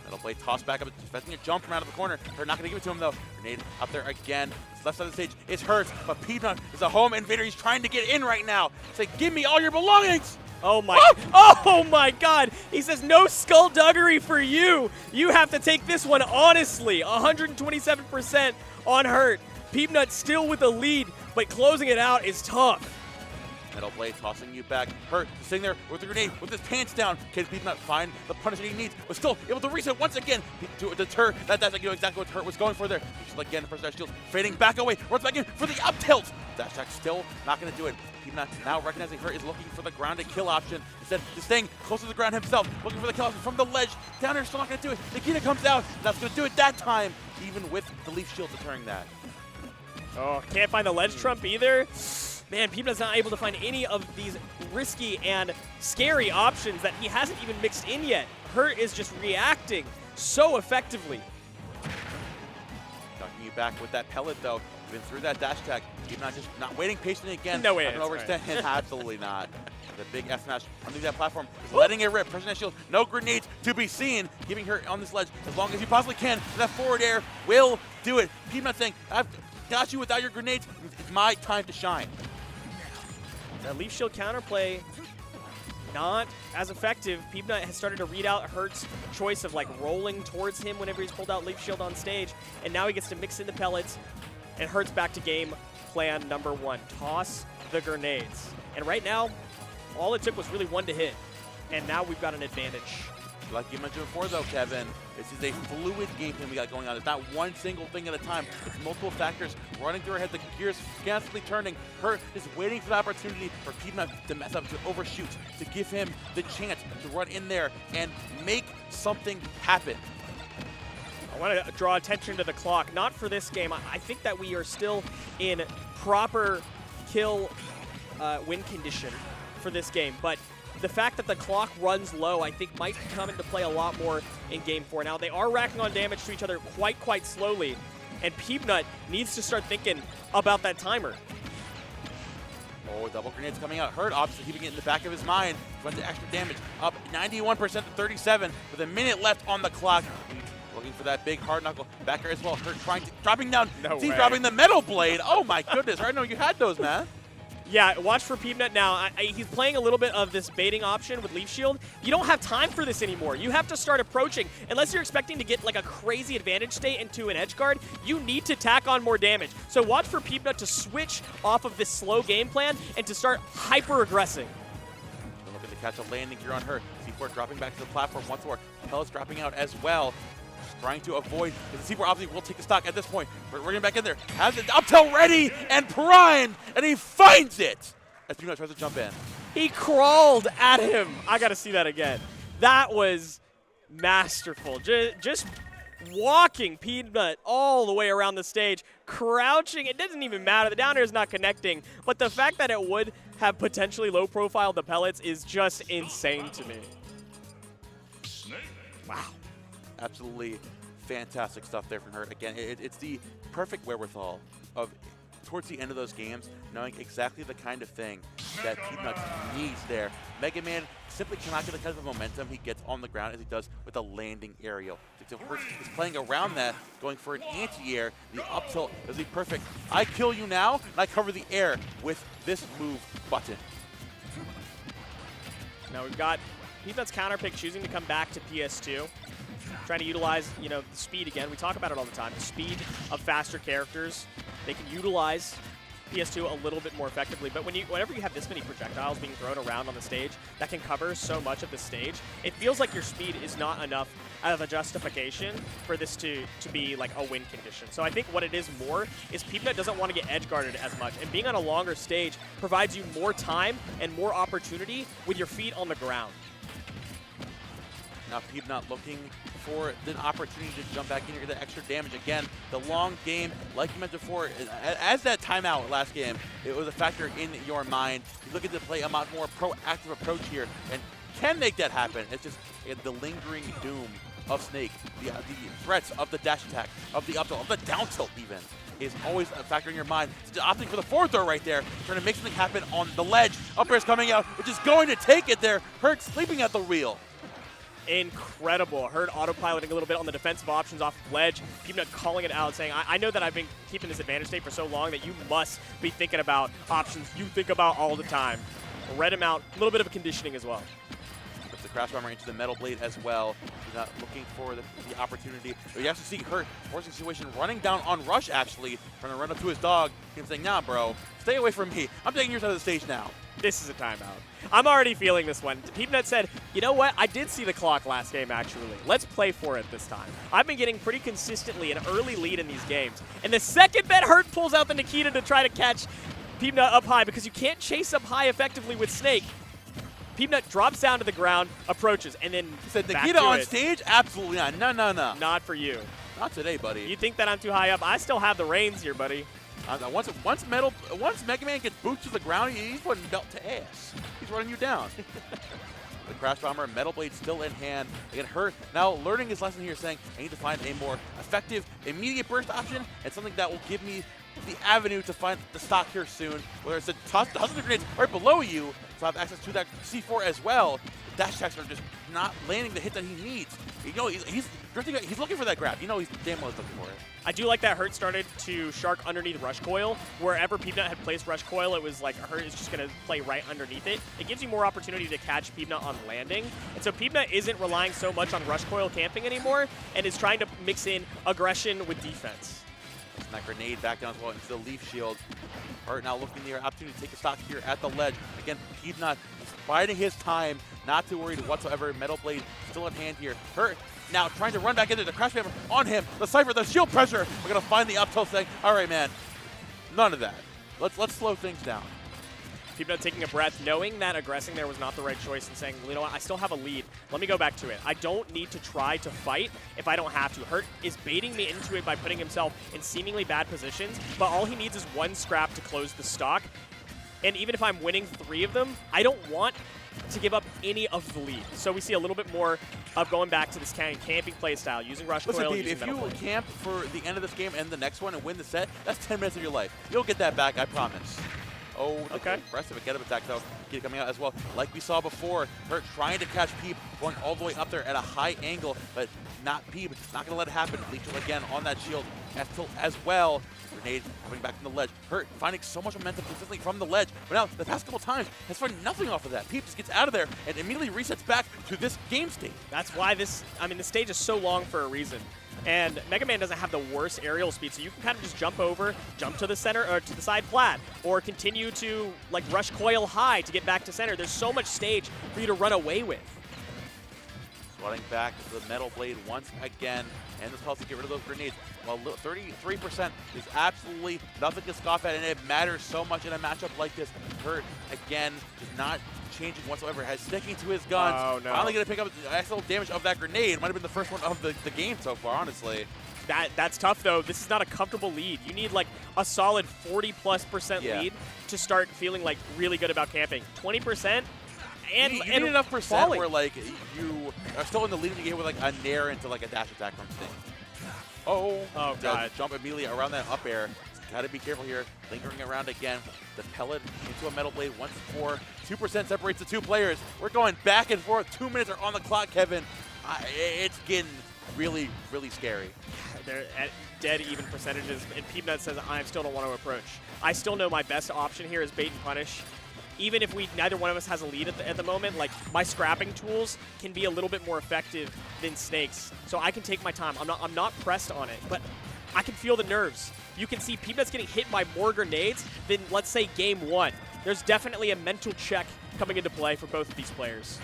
Metal blade tossed back up, expecting a jump from out of the corner. They're not going to give it to him, though. Grenade up there again. This left side of the stage is Hurt, but Peabnut is a home invader. He's trying to get in right now. Say, give me all your belongings. Oh my God. He says, no skullduggery for you. You have to take this one honestly. 127% on Hurt. Peabnut still with the lead, but closing it out is tough. Metal blade tossing you back. Hurt sitting there with the grenade, with his pants down. Can Peabnut find the punishment he needs, but still able to reset once again to deter. That's exactly what Hurt was going for there. He's again, first dash shield, fading back away, runs back in for the up tilt. Dash attack still not going to do it. Peabnut now recognizing Hurt is looking for the grounded kill option. Instead, just staying close to the ground himself, looking for the kill option from the ledge. Down there, still not going to do it. Nikita comes out, and that's going to do it that time, even with the leaf shield deterring that. Oh, can't find the ledge trump either. Man, Peabnut's not able to find any of these risky and scary options that he hasn't even mixed in yet. Hurt is just reacting so effectively. Knocking you back with that pellet, though. Been through that dash attack. Peabnut just not waiting patiently again. No way. Not gonna overextend him. Absolutely not. The big F smash underneath that platform is letting it rip. Pressing that shield. No grenades to be seen. Keeping her on this ledge as long as you possibly can. That forward air will do it. Peabnut saying, I've got you without your grenades. It's my time to shine. That leaf shield counterplay, not as effective. Peabnut has started to read out Hurt's choice of like rolling towards him whenever he's pulled out leaf shield on stage, and now he gets to mix in the pellets, and Hurt's back to game plan number 1. Toss the grenades. And right now, all it took was really one to hit, and now we've got an advantage. Like you mentioned before, though, Kevin, this is a fluid game plan we got going on. It's not one single thing at a time. It's multiple factors running through our head. The gears constantly turning. Hurt is waiting for the opportunity for Peabnut to mess up, to overshoot, to give him the chance to run in there and make something happen. I want to draw attention to the clock, not for this game. I think that we are still in proper kill win condition for this game, but the fact that the clock runs low, I think, might come into play a lot more in Game 4. Now, they are racking on damage to each other quite slowly, and Peabnut needs to start thinking about that timer. Oh, double grenades coming out. Hurt obviously keeping it in the back of his mind. Runs the extra damage up 91% to 37 with a minute left on the clock. Looking for that big hard knuckle backer as well. Hurt dropping down. No He's way. dropping the metal blade. Oh my goodness. I know you had those, man. Yeah, watch for Peabnut now. He's playing a little bit of this baiting option with Leaf Shield. You don't have time for this anymore. You have to start approaching. Unless you're expecting to get like a crazy advantage state into an edge guard, you need to tack on more damage. So watch for Peabnut to switch off of this slow game plan and to start hyper-aggressing. Looking to catch a landing here on her. C4 dropping back to the platform once more. Pellets dropping out as well. Trying to avoid, because the C4 obviously will take the stock at this point. We're getting back in there. Has it up till ready and primed, and he finds it as Peabnut tries to jump in. He crawled at him. I got to see that again. That was masterful. Just walking Peabnut all the way around the stage, crouching. It doesn't even matter. The down air is not connecting, but the fact that it would have potentially low profile the pellets is just insane to me. Wow. Absolutely fantastic stuff there from her. Again, it's the perfect wherewithal of, towards the end of those games, knowing exactly the kind of thing that Peabnut needs there. Mega Man simply cannot get the kind of momentum he gets on the ground as he does with a landing aerial. So Hurt is playing around that, going for an anti-air. The up tilt is the perfect, I kill you now, and I cover the air with this move button. Now we've got Peabnut's counter pick choosing to come back to PS2. Trying to utilize, the speed again. We talk about it all the time. The speed of faster characters. They can utilize PS2 a little bit more effectively. But whenever you have this many projectiles being thrown around on the stage that can cover so much of the stage, it feels like your speed is not enough of a justification for this to be like a win condition. So I think what it is more is Peabnut doesn't want to get edge guarded as much. And being on a longer stage provides you more time and more opportunity with your feet on the ground. Now Peabnut looking for the opportunity to jump back in here, get that extra damage. Again, the long game, like you mentioned before, as that timeout last game, it was a factor in your mind. You're looking to play a much more proactive approach here and can make that happen. It's just the lingering doom of Snake, the threats of the dash attack, of the up tilt, of the down tilt even, is always a factor in your mind. So opting for the forward throw right there, trying to make something happen on the ledge. Up air is coming out, which is going to take it there. Hurt sleeping at the wheel. Incredible. Hurt autopiloting a little bit on the defensive options off the ledge. Peabnut calling it out, saying, I know that I've been keeping this advantage state for so long that you must be thinking about options you think about all the time. Read him out. A little bit of a conditioning as well. Puts the crash bomber into the metal blade as well. He's not looking for the opportunity. But you have to see Hurt forcing situation, running down on Rush actually, trying to run up to his dog. He's saying, nah, bro, stay away from me. I'm taking yours out of the stage now. This is a timeout. I'm already feeling this one. Peabnut said, you know what? I did see the clock last game, actually. Let's play for it this time. I've been getting pretty consistently an early lead in these games. And the second that Hurt pulls out the Nikita to try to catch Peabnut up high, because you can't chase up high effectively with Snake, Peabnut drops down to the ground, approaches, and then he said, Nikita on stage? Absolutely not. No. Not for you. Not today, buddy. You think that I'm too high up? I still have the reins here, buddy. Once Mega Man gets boots to the ground, he's putting belt to ass. He's running you down. The Crash Bomber, Metal Blade still in hand. Again, Hurt now learning his lesson here, saying, I need to find a more effective, immediate burst option and something that will give me the avenue to find the stock here soon, whether it's the dozens of grenades right below you, so have access to that C4 as well. The dash attacks are just not landing the hit that he needs. You know, he's looking for that grab. You know he's damn well looking for it. I do like that Hurt started to shark underneath Rush Coil. Wherever Peabnut had placed Rush Coil, it was like Hurt is just going to play right underneath it. It gives you more opportunity to catch Peabnut on landing. And so Peabnut isn't relying so much on Rush Coil camping anymore and is trying to mix in aggression with defense. And that grenade back down as well into the Leaf Shield. Hurt now looking the opportunity to take a stock here at the ledge. Again, Peabnut biding his time, not too worried whatsoever. Metal Blade still in hand here. Hurt now trying to run back into the Crash Hammer on him. The Cypher, the shield pressure. We're going to find the up tilt saying, all right, man, none of that. Let's slow things down. Peabnut taking a breath, knowing that aggressing there was not the right choice and saying, well, you know what, I still have a lead. Let me go back to it. I don't need to try to fight if I don't have to. Hurt is baiting me into it by putting himself in seemingly bad positions, but all he needs is one scrap to close the stock. And even if I'm winning 3 of them, I don't want to give up any of the lead. So we see a little bit more of going back to this camping play style, using Rush Coil. Listen, if you camp for the end of this game and the next one and win the set, that's 10 minutes of your life. You'll get that back, I promise. Oh, okay. Aggressive get-up attack, though, coming out as well. Like we saw before, Hurt trying to catch Peeb, going all the way up there at a high angle, but not Peeb, not going to let it happen. Lethal again on that shield as well. Grenade coming back from the ledge. Hurt finding so much momentum consistently from the ledge, but now the past couple times has found nothing off of that. Peeb just gets out of there and immediately resets back to this game state. That's why the stage is so long for a reason. And Mega Man doesn't have the worst aerial speed, so you can kind of just jump over, jump to the center or to the side flat, or continue to like Rush Coil high to get back to center. There's so much stage for you to run away with. Swatting back to the Metal Blade once again, and this helps to get rid of those grenades. Well, 33% is absolutely nothing to scoff at, and it matters so much in a matchup like this. Hurt, again, just not changing whatsoever, has sticking to his guns. Oh, no. Finally going to pick up the actual damage of that grenade. Might have been the first one of the game so far, honestly. That's tough, though. This is not a comfortable lead. You need like a solid 40+% lead to start feeling like really good about camping. 20%? And you need enough percent where like you are still in the lead and you get with like a nair into like a dash attack from Sting. Oh God. Jump immediately around that up air. Gotta be careful here. Lingering around again. The pellet into a Metal Blade once more. 2% separates the 2 players. We're going back and forth. 2 minutes are on the clock, Kevin. It's getting really, really scary. They're at dead even percentages, and Peabnut says, I still don't want to approach. I still know my best option here is bait and punish. Even if neither one of us has a lead at the moment, like my scrapping tools can be a little bit more effective than Snake's. So I can take my time. I'm not pressed on it, but I can feel the nerves. You can see Peabnut's getting hit by more grenades than, let's say, game 1. There's definitely a mental check coming into play for both of these players.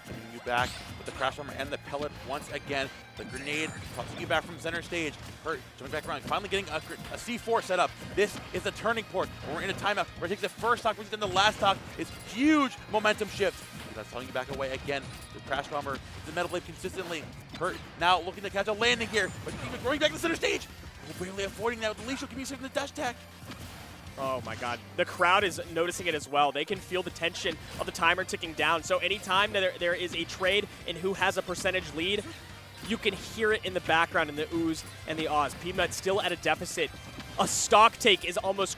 Bringing you back with the Crash Bomber and the pellet once again. The grenade tossing you back from center stage. Hurt, jumping back around, finally getting a C4 set up. This is the turning point. We're in a timeout. We're taking the first stock, which is then the last stock. It's huge momentum shift. That's telling you back away again. The Crash Bomber, the Metal Blade consistently. Hurt now looking to catch a landing here, but even going back to the center stage. Barely avoiding that with the leash. Can you save the dash attack? Oh my God. The crowd is noticing it as well. They can feel the tension of the timer ticking down. So anytime there is a trade in who has a percentage lead, you can hear it in the background in the oohs and the ahs. Peabnut still at a deficit. A stock take is almost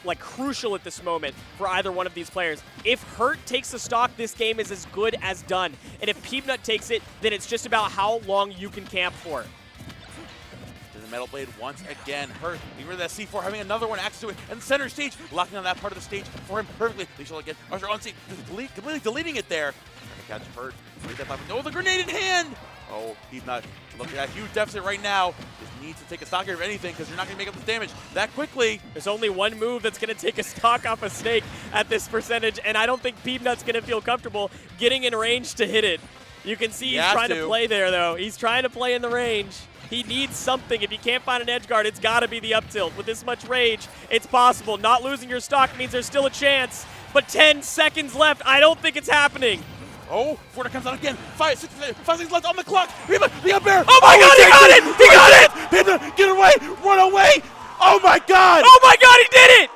like crucial at this moment for either one of these players. If Hurt takes the stock, this game is as good as done. And if Peabnut takes it, then it's just about how long you can camp for. Metal Blade once again. Hurt, getting rid of that C4, having another one access to it, and center stage, locking on that part of the stage for him perfectly. Lethal again, Usher on stage, completely deleting it there. Trying to catch Hurt, oh, the grenade in hand! Oh, he's not looking at a huge deficit right now. Just needs to take a stock here of anything, because you're not going to make up this damage that quickly. There's only one move that's going to take a stock off a Snake at this percentage, and I don't think Peabnut's going to feel comfortable getting in range to hit it. You can see he's trying to play there, though. He's trying to play in the range. He needs something. If he can't find an edge guard, it's got to be the up tilt. With this much rage, it's possible. Not losing your stock means there's still a chance. But 10 seconds left. I don't think it's happening. Oh, Forder comes out again. 5 seconds left on the clock. The up air. Oh my God, he got it! He got it! Peabnut, get away! Run away! Oh my God! Oh my God, he did it!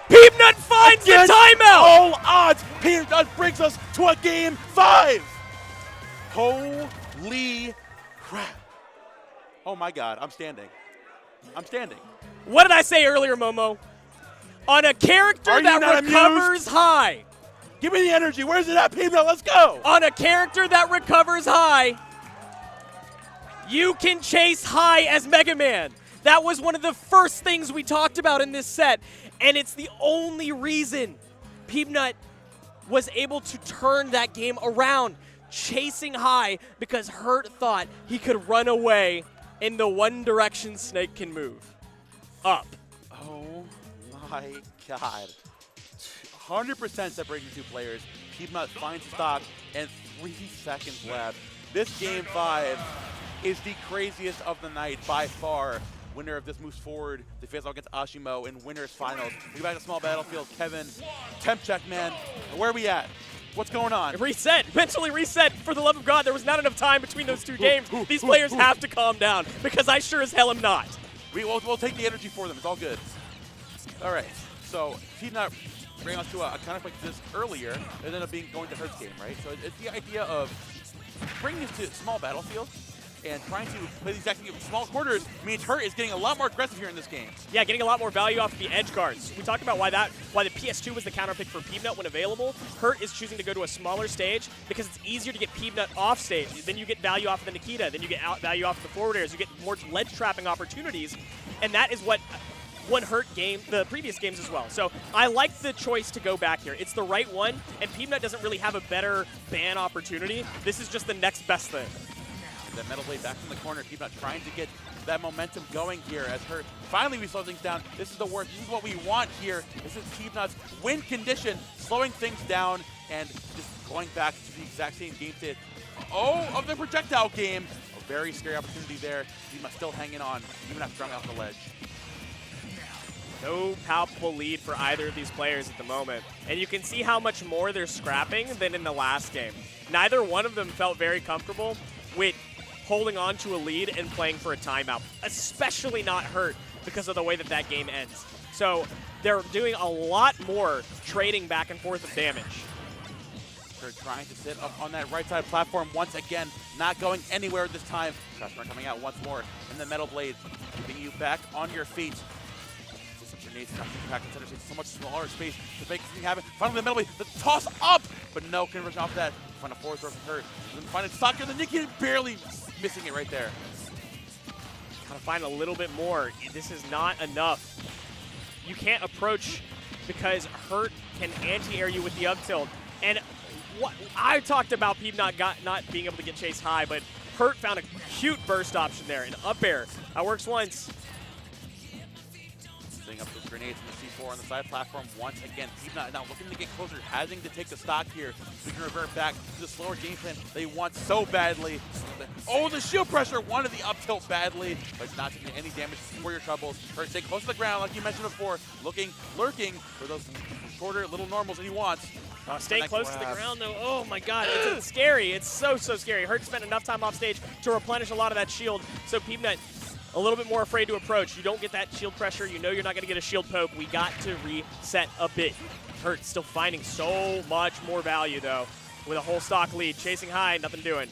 Peabnut finds the timeout! All odds. Peabnut brings us to a game 5. Holy crap. Oh my God, I'm standing. I'm standing. What did I say earlier, Momo? On a character Are you that not recovers high. Give me the energy. Where's it at, Peabnut? Let's go. On a character that recovers high, you can chase high as Mega Man. That was one of the first things we talked about in this set, and it's the only reason Peabnut was able to turn that game around, chasing high because Hurt thought he could run away in the one direction Snake can move, up. Oh my God. 100% separating two players. Peabnut finds stock and 3 seconds left. This game 5 is the craziest of the night by far. Winner of this moves forward to face off against Ashimo in winners finals. We go back to small battlefield. Kevin, temp check, man. Where are we at? What's going on? Reset, mentally reset. For the love of God, there was not enough time between those two games. These players have to calm down because I sure as hell am not. We'll take the energy for them. It's all good. All right. So Peabnut ran us to a counter like this earlier. It ended up going to Hurt's game, right? So it's the idea of bringing this to small battlefield and trying to play these exact small quarters means Hurt is getting a lot more aggressive here in this game. Yeah, getting a lot more value off of the edge guards. We talked about why the PS2 was the counter pick for Peabnut when available. Hurt is choosing to go to a smaller stage because it's easier to get Peabnut off stage. Then you get value off of the Nikita. Then you get value off of the forward airs. You get more ledge trapping opportunities, and that is what won Hurt game, the previous games as well. So I like the choice to go back here. It's the right one, and Peabnut doesn't really have a better ban opportunity. This is just the next best thing. The Metal Blade back from the corner. Peabnut trying to get that momentum going here as Hurt. Finally, we slow things down. This is the work. This is what we want here. This is Peabnut's win condition, slowing things down and just going back to the exact same game state of the projectile game. A very scary opportunity there. Peabnut still hanging on, even after dropping off the ledge. No palpable lead for either of these players at the moment. And you can see how much more they're scrapping than in the last game. Neither one of them felt very comfortable with holding on to a lead and playing for a timeout, especially not Hurt because of the way that game ends. So they're doing a lot more trading back and forth of damage. They're trying to sit up on that right side platform once again, not going anywhere this time. Customer coming out once more in the Metal Blade, keeping you back on your feet. Grenades back in center stage, so much smaller space to make things happen. Finally, the Metal Blade, the toss up, but no conversion off that. Find a forward throw from Hurt. Then find it Soccer, the Nikki barely missing it right there. Gotta find a little bit more. This is not enough. You can't approach because Hurt can anti-air you with the up tilt. And what I talked about Peabnut not being able to get chased high, but Hurt found a cute burst option there, an up air. That works once. Setting up those grenades in the C4 on the side platform once again. Peabnut now looking to get closer, having to take the stock here. We can revert back to the slower game plan they want so badly. Oh, the shield pressure wanted the up tilt badly, but it's not taking any damage for your troubles. Hurt stay close to the ground, like you mentioned before, lurking for those shorter little normals that he wants. Staying close to the ground, though. Oh, my God. It's scary. It's so scary. Hurt spent enough time off stage to replenish a lot of that shield, so Peabnut a little bit more afraid to approach. You don't get that shield pressure. You know you're not going to get a shield poke. We got to reset a bit. Hurt still finding so much more value, though, with a whole stock lead. Chasing high, nothing doing.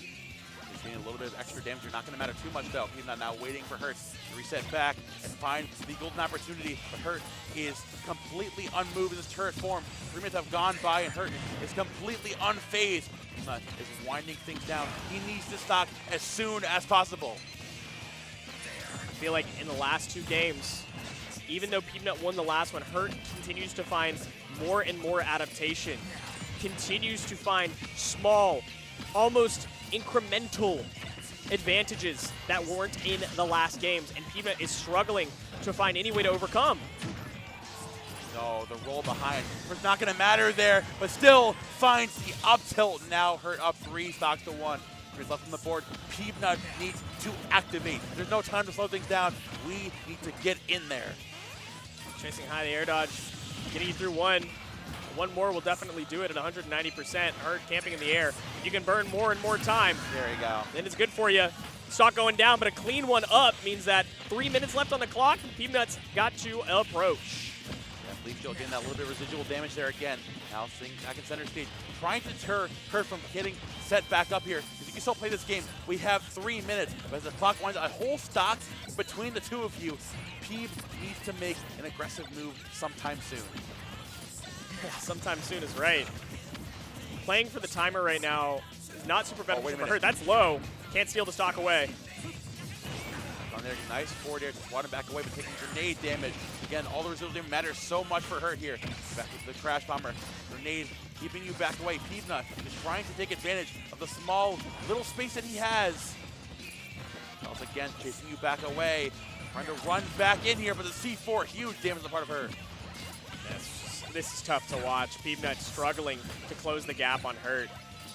Seeing a little bit of extra damage. You're not going to matter too much, though. Peabnut now waiting for Hurt to reset back and find the golden opportunity. But Hurt is completely unmoved in this turret form. 3 minutes have gone by, and Hurt is completely unfazed. Peabnut is winding things down. He needs to stock as soon as possible. I feel like in the last 2 games, even though Peabnut won the last one, Hurt continues to find more and more adaptation, continues to find small, almost incremental advantages that weren't in the last games, and Peabnut is struggling to find any way to overcome. No, the roll behind. It's not going to matter there, but still finds the up tilt. Now Hurt up 3 stocks to 1. He's left on the board. Peabnut needs to activate. There's no time to slow things down. We need to get in there. Chasing high, the air dodge, getting you through 1. 1 more will definitely do it at 190%. Hurt camping in the air. You can burn more and more time. There you go. Then it's good for you. Stock going down, but a clean 1 up means that 3 minutes left on the clock. Peabnut's got to approach. Yeah, Leaf still getting that little bit of residual damage there again. Now seeing back in center stage, trying to deter Hurt from getting set back up here. can still play this game. We have 3 minutes. But as the clock winds, a whole stock between the two of you. Peeb needs to make an aggressive move sometime soon. Sometime soon is right. Playing for the timer right now is not super beneficial for her. minute. That's low. Can't steal the stock away. On there, nice forward air, just wanting back away, but taking grenade damage. Again, all the residual damage matters so much for her here. Back with the Crash Bomber. Grenade keeping you back away. Peabnut is trying to take advantage of the small little space that he has. Once again, chasing you back away. Trying to run back in here, but the C4, huge damage on the part of her. This is tough to watch. Peabnut struggling to close the gap on Hurt.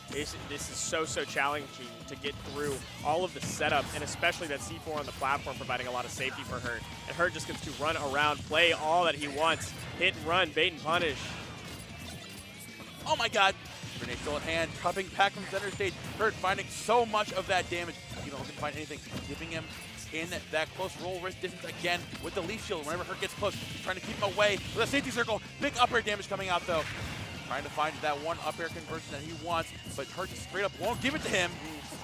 This is so challenging to get through all of the setup, and especially that C4 on the platform providing a lot of safety for Hurt. And Hurt just gets to run around, play all that he wants, hit and run, bait and punish. Oh my god. Grenade still at hand, dropping back from center stage. Hurt finding so much of that damage. You don't find anything, keeping him in that close roll wrist distance again with the leaf shield. Whenever Hurt gets close, trying to keep him away with a safety circle. Big up air damage coming out though. Trying to find that one up air conversion that he wants, but Hurt just straight up won't give it to him.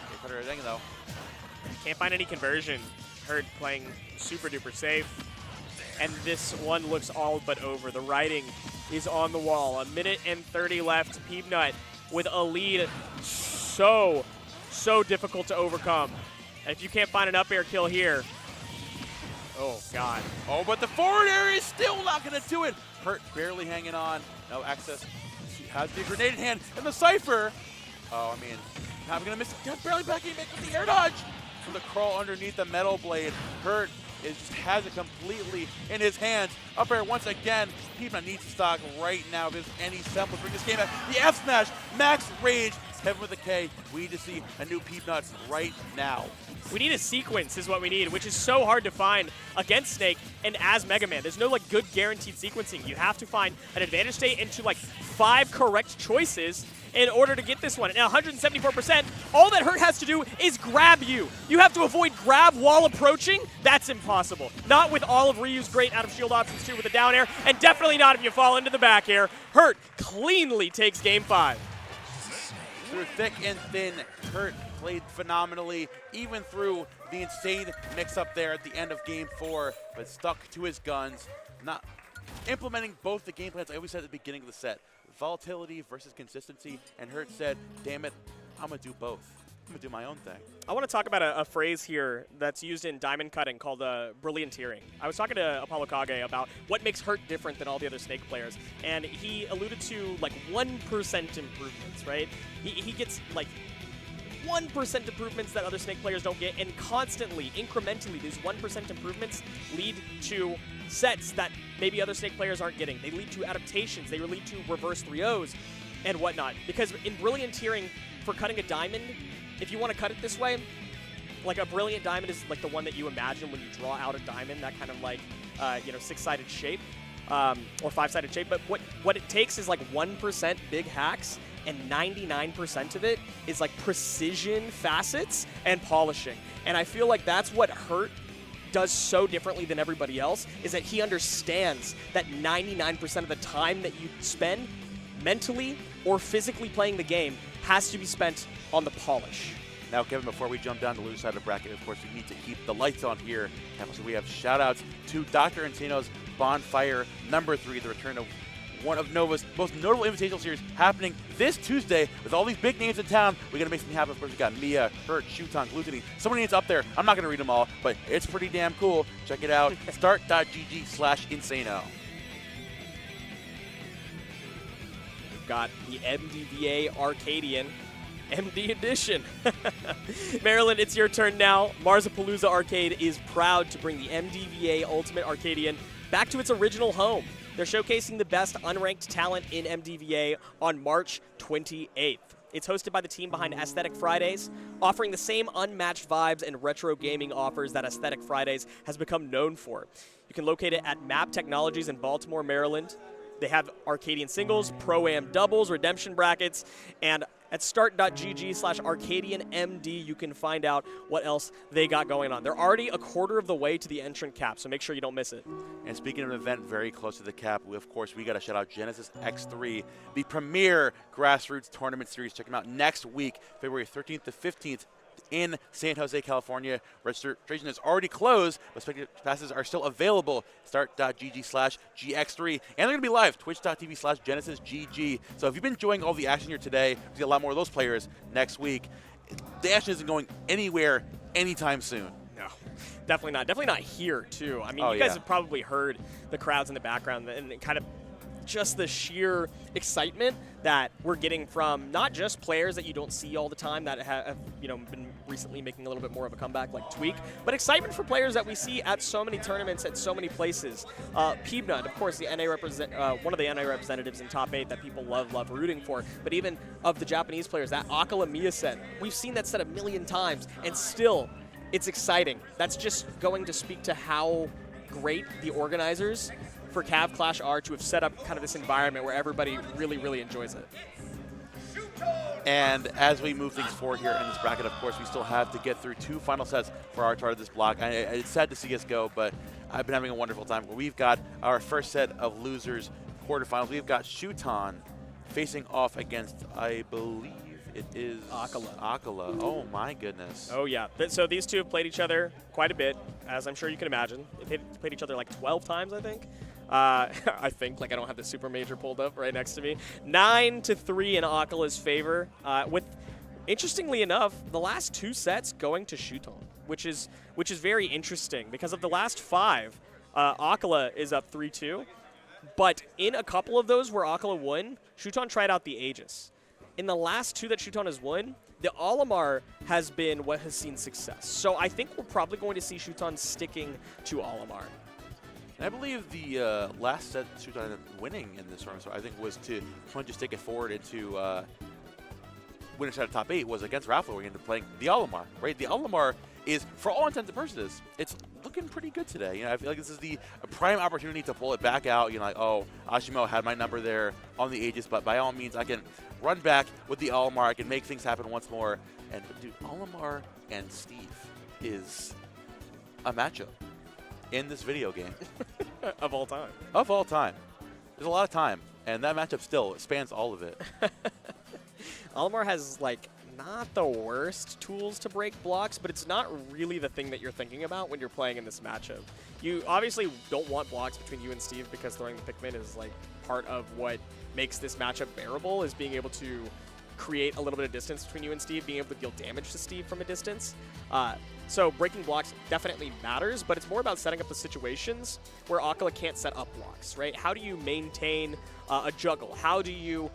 They put everything though. Can't find any conversion. Hurt playing super duper safe. And this one looks all but over. The writing is on the wall. 1 minute and 30 left. Peabnut with a lead so difficult to overcome. And if you can't find an up air kill here, oh god. Oh, but the forward air is still not gonna do it. Hurt barely hanging on. No access. She has the grenade in hand, and the Cypher. Oh, I mean, not gonna miss it. Barely backing back with the air dodge. From the crawl underneath the metal blade. Hurt just has it completely in his hands. Up air once again. Peabnut needs to stock right now if there's any semblance. Bring this game back. The F smash, max rage. Kevin with a K. We need to see a new Peabnut right now. We need a sequence is what we need, which is so hard to find against Snake and as Mega Man. There's no like good guaranteed sequencing. You have to find an advantage state into like 5 correct choices in order to get this one. And 174%, all that Hurt has to do is grab you. You have to avoid grab while approaching. That's impossible. Not with all of Ryu's great out of shield options too with the down air, and definitely not if you fall into the back air. Hurt cleanly takes game 5. Through thick and thin, Hurt played phenomenally, even through the insane mix-up there at the end of Game 4, but stuck to his guns, not implementing both the game plans I always said at the beginning of the set. Volatility versus consistency, and Hurt said, damn it, I'm going to do both. I'm going to do my own thing. I want to talk about a phrase here that's used in diamond cutting called brillianteering. I was talking to Apollo Kage about what makes Hurt different than all the other Snake players, and he alluded to like 1% improvements, right? He gets like 1% improvements that other Snake players don't get, and constantly, incrementally, these 1% improvements lead to sets that maybe other Snake players aren't getting. They lead to adaptations, they lead to reverse 3-0s and whatnot. Because in brillianteering, for cutting a diamond, if you want to cut it this way, like a brilliant diamond is like the one that you imagine when you draw out a diamond, that kind of like, 6-sided shape, or 5-sided shape. But what it takes is like 1% big hacks, and 99% of it is like precision facets and polishing. And I feel like that's what Hurt does so differently than everybody else, is that he understands that 99% of the time that you spend mentally or physically playing the game has to be spent on the polish. Now, Kevin, before we jump down to the loser side of the bracket, of course, we need to keep the lights on here. And also, we have shout-outs to Dr. Encino's Bonfire number 3, the return of one of Nova's most notable invitational series happening this Tuesday with all these big names in town. We're going to make something happen. Of course, we got Miya, Hurt, Shuton, Glutini. So many names up there. I'm not going to read them all, but it's pretty damn cool. Check it out. Start.gg/Insano. We've got the MDVA Arcadian MD Edition. Maryland, it's your turn now. Marzapalooza Arcade is proud to bring the MDVA Ultimate Arcadian back to its original home. They're showcasing the best unranked talent in MDVA on March 28th. It's hosted by the team behind Aesthetic Fridays, offering the same unmatched vibes and retro gaming offers that Aesthetic Fridays has become known for. You can locate it at Map Technologies in Baltimore, Maryland. They have Arcadian singles, Pro-Am doubles, redemption brackets, and at start.gg/ArcadianMD. You can find out what else they got going on. They're already a quarter of the way to the entrant cap, so make sure you don't miss it. And speaking of an event very close to the cap, we got to shout out Genesis X3, the premier grassroots tournament series. Check them out next week, February 13th to 15th. In San Jose, California. Registration is already closed, but spectator passes are still available. Start.gg/GX3. And they're going to be live, twitch.tv/GenesisGG. So if you've been enjoying all the action here today, we see a lot more of those players next week. The action isn't going anywhere anytime soon. No, definitely not. Definitely not here, too. I mean, you guys have probably heard the crowds in the background and kind of just the sheer excitement that we're getting from not just players that you don't see all the time that have been recently making a little bit more of a comeback like Tweak, but excitement for players that we see at so many tournaments at so many places. Peabnut, of course, the one of the NA representatives in top 8 that people love rooting for, but even of the Japanese players, that Acola Miya set, we've seen that set a million times, and still, it's exciting. That's just going to speak to how great the organizers for Cav Clash are to have set up kind of this environment where everybody really enjoys it. And as we move things forward here in this bracket, of course, we still have to get through 2 final sets for our part of this block. It's sad to see us go, but I've been having a wonderful time. We've got our first set of losers quarterfinals. We've got Shuton facing off against, I believe it is Acola. Oh my goodness. Oh yeah. So these two have played each other quite a bit, as I'm sure you can imagine. They've played each other like 12 times, I think. I think, like I don't have the super major pulled up right next to me. 9-3 in Acola's favor, with, interestingly enough, the last 2 sets going to Shuton, which is very interesting because of the last 5, Acola is up 3-2, but in a couple of those where Acola won, Shuton tried out the Aegis. In the last 2 that Shuton has won, the Olimar has been what has seen success. So I think we're probably going to see Shuton sticking to Olimar. And I believe the last set Shuton ended up winning in this tournament, so I think was to just take it forward into winner side of top 8 was against Raffler, where he ended up playing the Olimar, right? The Olimar is, for all intents and purposes, it's looking pretty good today. I feel like this is the prime opportunity to pull it back out. Like, oh, Ashimo had my number there on the Aegis, but by all means, I can run back with the Olimar. I can make things happen once more. And, dude, Olimar and Steve is a matchup in this video game. Of all time. Of all time. There's a lot of time, and that matchup still spans all of it. Olimar has, like, not the worst tools to break blocks, but it's not really the thing that you're thinking about when you're playing in this matchup. You obviously don't want blocks between you and Steve because throwing the Pikmin is, like, part of what makes this matchup bearable, is being able to create a little bit of distance between you and Steve, being able to deal damage to Steve from a distance. So breaking blocks definitely matters, but it's more about setting up the situations where Acola can't set up blocks, right? How do you maintain a juggle? How do you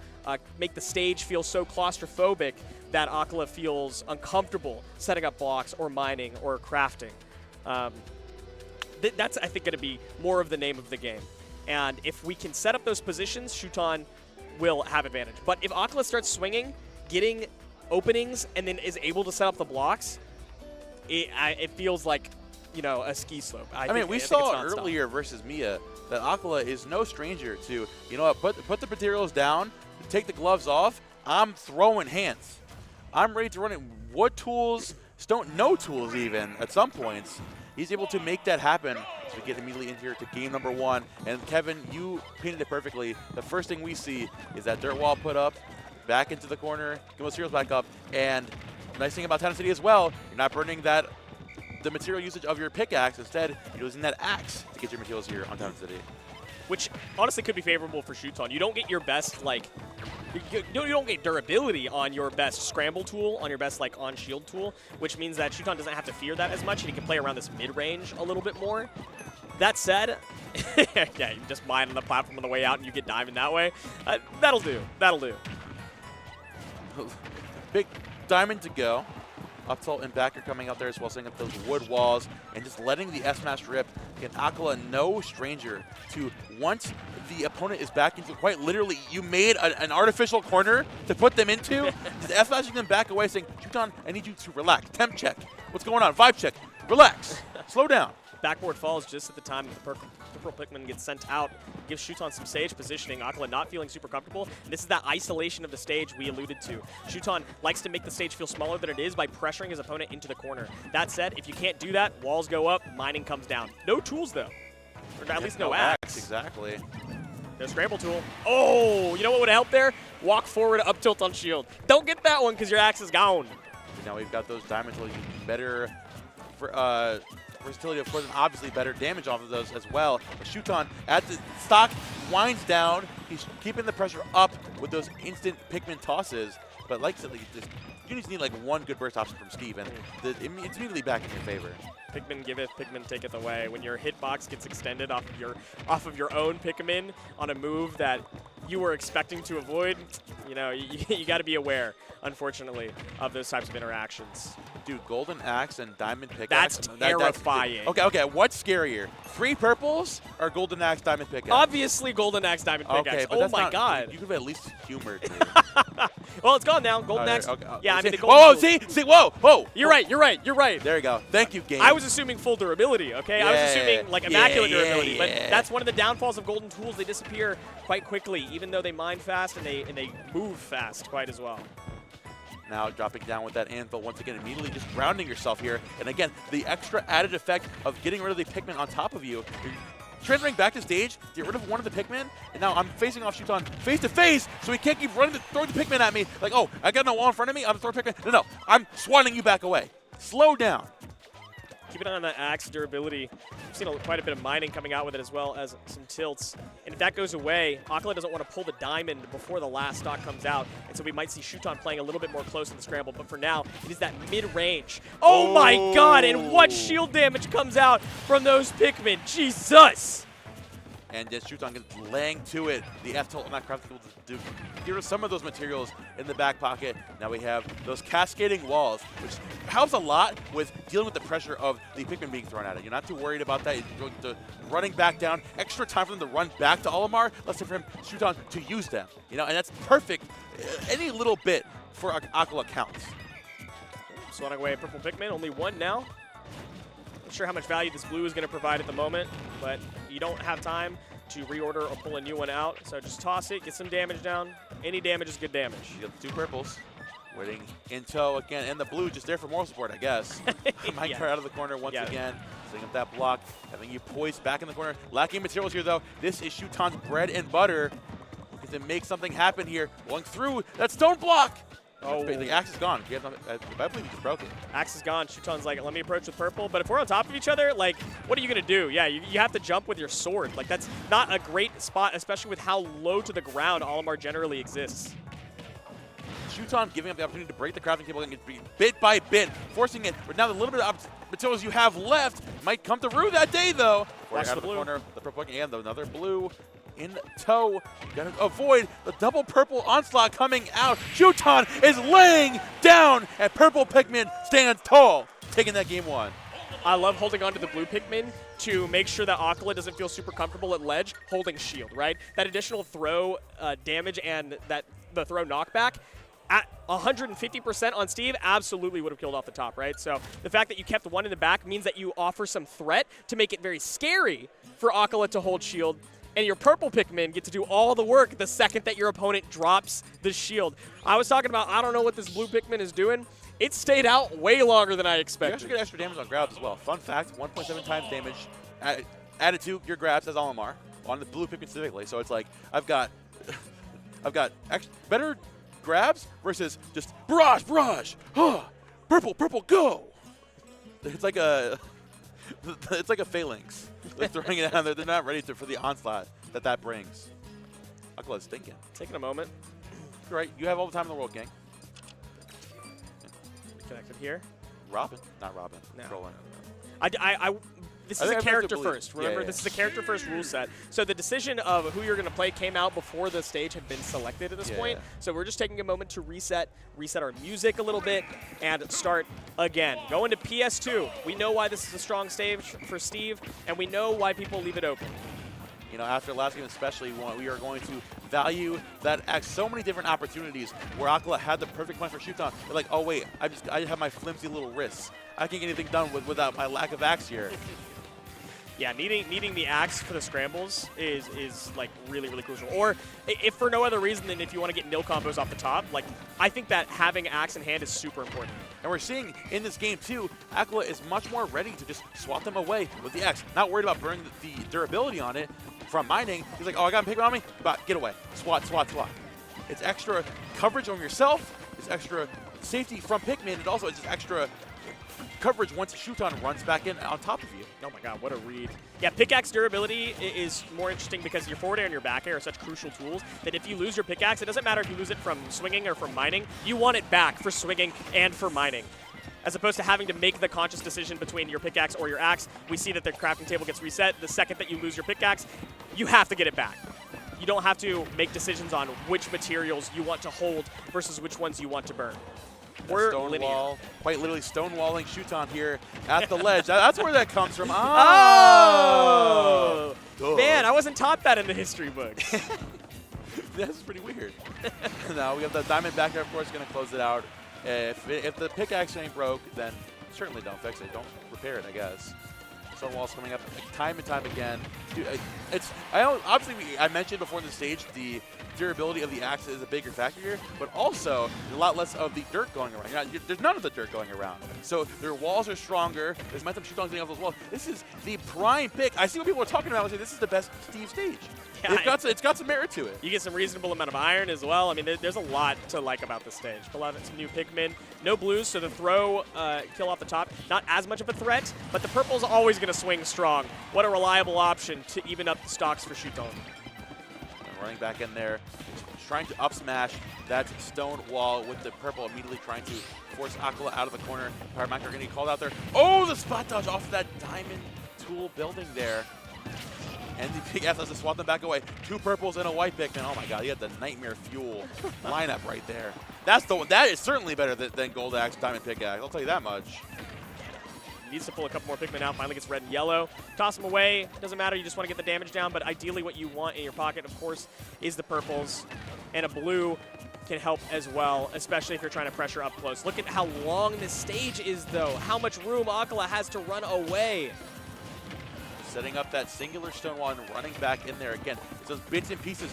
make the stage feel so claustrophobic that Acola feels uncomfortable setting up blocks or mining or crafting? That's, I think, going to be more of the name of the game. And if we can set up those positions, Shuton will have advantage. But if Acola starts swinging, getting openings, and then is able to set up the blocks, it feels like, a ski slope. I mean, we saw earlier versus Miya that Acola is no stranger to, put the materials down, take the gloves off. I'm throwing hands. I'm ready to run it. What tools, no tools even at some points. He's able to make that happen. So we get immediately in here to game number 1. And Kevin, you painted it perfectly. The first thing we see is that dirt wall put up, back into the corner, get those materials back up, and nice thing about Town City as well, you're not burning the material usage of your pickaxe. Instead, you're using that axe to get your materials here on Town City. Which honestly could be favorable for Shuton. You don't get your best, you don't get durability on your best scramble tool, on your best, on-shield tool, which means that Shuton doesn't have to fear that as much, and he can play around this mid-range a little bit more. That said, yeah, you just mine on the platform on the way out and you get diamond that way. That'll do. That'll do. Big diamond to go. Up tilt and backer coming out there as well, setting up those wood walls and just letting the S-Smash rip. Again, Acola no stranger to, once the opponent is back into, quite literally, you made an artificial corner to put them into. Just S-Smashing them back away, saying, Shuton, I need you to relax. Temp check. What's going on? Vibe check. Relax. Slow down. backboard falls just at the time that the purple Pikmin gets sent out. Gives Shuton some stage positioning. Acola not feeling super comfortable. And this is that isolation of the stage we alluded to. Shuton likes to make the stage feel smaller than it is by pressuring his opponent into the corner. That said, if you can't do that, walls go up, mining comes down. No tools, though. Or at least no axe. Exactly. No scramble tool. Oh, you know what would help there? Walk forward, up tilt on shield. Don't get that one because your axe is gone. Now we've got those diamond tools, better versatility, of course, and obviously better damage off of those as well. But Shuton at the stock winds down. He's keeping the pressure up with those instant Pikmin tosses. But like I said, you just need like one good burst option from Steve, and it's immediately back in your favor. Pikmin giveth, Pikmin taketh away. When your hitbox gets extended off of your own Pikmin on a move that you were expecting to avoid, you know, you got to be aware, unfortunately, of those types of interactions. Dude, Golden Axe and Diamond Pickaxe. That's terrifying. Okay, what's scarier? 3 purples or Golden Axe, Diamond Pickaxe? Obviously, Golden Axe, Diamond Pickaxe. Okay, but oh that's my not, god. You could have at least humored me. Well, it's gone now. Golden Axe. Okay, yeah, I mean, the whoa, Golden see, whoa. You're right. There you go. Thank you, game. I was assuming full durability, okay? I was assuming, like, immaculate durability. But that's one of the downfalls of golden tools. They disappear quite quickly, even though they mine fast and they move fast quite as well. Now dropping down with that anvil once again, immediately just grounding yourself here. And again, the extra added effect of getting rid of the Pikmin on top of you. You're transferring back to stage, get rid of one of the Pikmin, and now I'm facing off Shuton face to face, so he can't keep throwing the Pikmin at me. Like, oh, I got no wall in front of me, I'm throwing Pikmin. No, I'm swatting you back away. Slow down. Keep an eye on that axe durability. We've seen quite a bit of mining coming out with it, as well as some tilts. And if that goes away, Acola doesn't want to pull the diamond before the last stock comes out. And so we might see Shuton playing a little bit more close in the scramble. But for now, it is that mid-range. Oh my god, and what shield damage comes out from those Pikmin. Jesus! And just Shuton gets laying to it. The F-tilt not crafted able to get rid of some of those materials in the back pocket. Now we have those cascading walls, which helps a lot with dealing with the pressure of the Pikmin being thrown at it. You're not too worried about that. You're running back down. Extra time for them to run back to Olimar. Less time for him, Shuton, to use them. You know, and that's perfect. Any little bit for Acola counts. Swatting away purple Pikmin, only one now. Not sure how much value this blue is going to provide at the moment, but you don't have time to reorder or pull a new one out. So just toss it, get some damage down. Any damage is good damage. You got the 2 purples. Waiting in tow again, and the blue just there for moral support, I guess. Minecart out of the corner once again. Setting up that block, having you poised back in the corner. Lacking materials here, though. This is Shuton's bread and butter. Looking to make something happen here. Going through that stone block. Oh, the axe is gone. I believe he just broke it. Axe is gone. Shuton's like, let me approach with purple. But if we're on top of each other, like, what are you going to do? Yeah, you have to jump with your sword. Like, that's not a great spot, especially with how low to the ground Olimar generally exists. Shuton giving up the opportunity to break the crafting table and get bit by bit, forcing it. But now the little bit of materials you have left might come through that day, though. Watch out the of the blue. corner, the purple and another blue in tow. Gonna avoid the double purple onslaught coming out. Shuton is laying down, and purple Pikmin stands tall, taking that game 1. I love holding on to the blue Pikmin to make sure that Acola doesn't feel super comfortable at ledge holding shield, right? That additional throw damage and the throw knockback at 150% on Steve absolutely would have killed off the top, right? So the fact that you kept one in the back means that you offer some threat to make it very scary for Acola to hold shield. And your purple Pikmin get to do all the work the second that your opponent drops the shield. I was talking about, I don't know what this blue Pikmin is doing. It stayed out way longer than I You expected. actually get extra damage on grabs as well. Fun fact, 1.7 times damage added to your grabs as Olimar on the blue Pikmin specifically. So it's like, I've got better grabs versus just barrage, purple, go. It's like a phalanx. They're throwing it out there. They're not ready for the onslaught that brings. Acola's thinking. Taking a moment. You're right. You have all the time in the world, gang. Connected here. Robin, not Robin. No. Trolling. This I is think a I meant to character believe- first. Remember, yeah. this is a character first rule set. So the decision of who you're going to play came out before the stage had been selected at this point. So we're just taking a moment to reset our music a little bit, and start again. Going to PS2. We know why this is a strong stage for Steve, and we know why people leave it open. You know, after last game especially, we are going to value that at so many different opportunities where Acola had the perfect plan for Shuton. They're like, oh wait, I have my flimsy little wrists. I can't get anything done without my lack of axe here. Yeah, needing the axe for the scrambles is like really, really crucial. Or if for no other reason than if you want to get nil combos off the top, like I think that having axe in hand is super important. And we're seeing in this game too, Acola is much more ready to just swat them away with the axe. Not worried about burning the durability on it from mining. He's like, oh, I got him Pikmin on me? But get away. Swat, swat, swat. It's extra coverage on yourself. It's extra safety from Pikmin. And also it's just extra coverage once Shuton runs back in on top of you. Oh my god, what a read. Yeah, pickaxe durability is more interesting because your forward air and your back air are such crucial tools that if you lose your pickaxe, it doesn't matter if you lose it from swinging or from mining, you want it back for swinging and for mining. As opposed to having to make the conscious decision between your pickaxe or your axe, we see that the crafting table gets reset. The second that you lose your pickaxe, you have to get it back. You don't have to make decisions on which materials you want to hold versus which ones you want to burn. We're Stonewall, quite literally stonewalling Shuton here at the ledge. That's where that comes from. Oh! Man, I wasn't taught that in the history books. That's pretty weird. Now we have the diamond back there, of course, going to close it out. If the pickaxe ain't broke, then certainly don't fix it. Don't repair it, I guess. Stonewall's coming up time and time again. Dude, I mentioned before the stage the durability of the axe is a bigger factor here, but also a lot less of the dirt going around. There's none of the dirt going around. So their walls are stronger. There's momentum shoot on getting off those walls. This is the prime pick. I see what people are talking about. This is the best Steve stage. Yeah, it's got some merit to it. You get some reasonable amount of iron as well. I mean, there's a lot to like about this stage. A lot of some new Pikmin. No blues, so the throw kill off the top, not as much of a threat, but the purple's always going to swing strong. What a reliable option to even up the stocks for Shuton. Running back in there, trying to up smash that stone wall with the purple, immediately trying to force Acola out of the corner. Pyramid are going to get called out there. Oh, the spot dodge off of that diamond tool building there. And the big F has to swat them back away. 2 purples and a white Pikmin. Oh my god, you had the Nightmare Fuel lineup right there. That is certainly better than Gold Axe, Diamond Pickaxe. I'll tell you that much. Needs to pull a couple more Pikmin out, finally gets red and yellow. Toss them away, doesn't matter, you just want to get the damage down, but ideally what you want in your pocket, of course, is the purples. And a blue can help as well, especially if you're trying to pressure up close. Look at how long this stage is, though. How much room Acola has to run away. Setting up that singular stone wall and running back in there again. It's those bits and pieces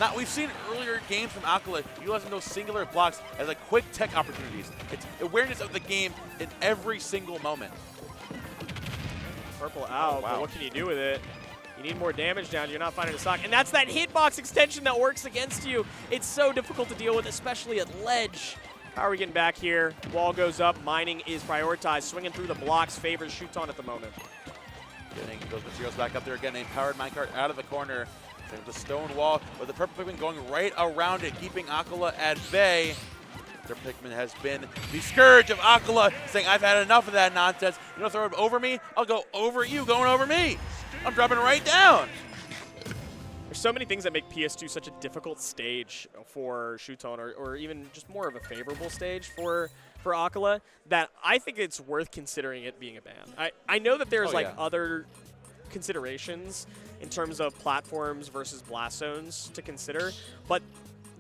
that we've seen earlier games from Acola utilizing those singular blocks as like quick tech opportunities. It's awareness of the game in every single moment. Purple out, but what can you do with it? You need more damage down, you're not finding a stock. And that's that hitbox extension that works against you. It's so difficult to deal with, especially at ledge. How are we getting back here? Wall goes up, mining is prioritized. Swinging through the blocks favors Shuton at the moment. Getting those materials back up there again. A powered minecart out of the corner. There's the stone wall, but the purple Pikmin going right around it, keeping Acola at bay. Their Pikmin has been the scourge of Acola, saying, I've had enough of that nonsense. You don't throw it over me? I'll go over you going over me. I'm dropping right down. There's so many things that make PS2 such a difficult stage for Shuton, or even just more of a favorable stage for Acola, that I think it's worth considering it being a ban. I know that there's other considerations in terms of platforms versus blast zones to consider, but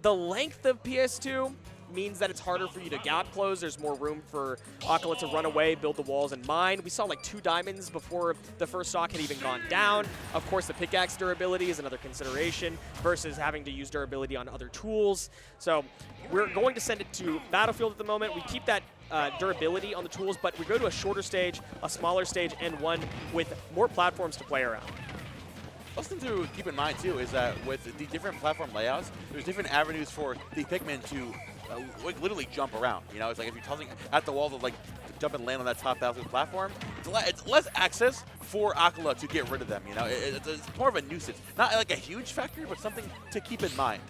the length of PS2 means that it's harder for you to gap close. There's more room for Acola to run away, build the walls, and mine. We saw like 2 diamonds before the first stock had even gone down. Of course, the pickaxe durability is another consideration versus having to use durability on other tools. So we're going to send it to Battlefield at the moment. We keep that durability on the tools, but we go to a shorter stage, a smaller stage, and one with more platforms to play around. Something to keep in mind, too, is that with the different platform layouts, there's different avenues for the Pikmin to literally jump around. You know, it's like if you're tossing at the wall to like jump and land on that top Battlefield platform, it's less access for Acola to get rid of them. You know, it's more of a nuisance. Not like a huge factor, but something to keep in mind.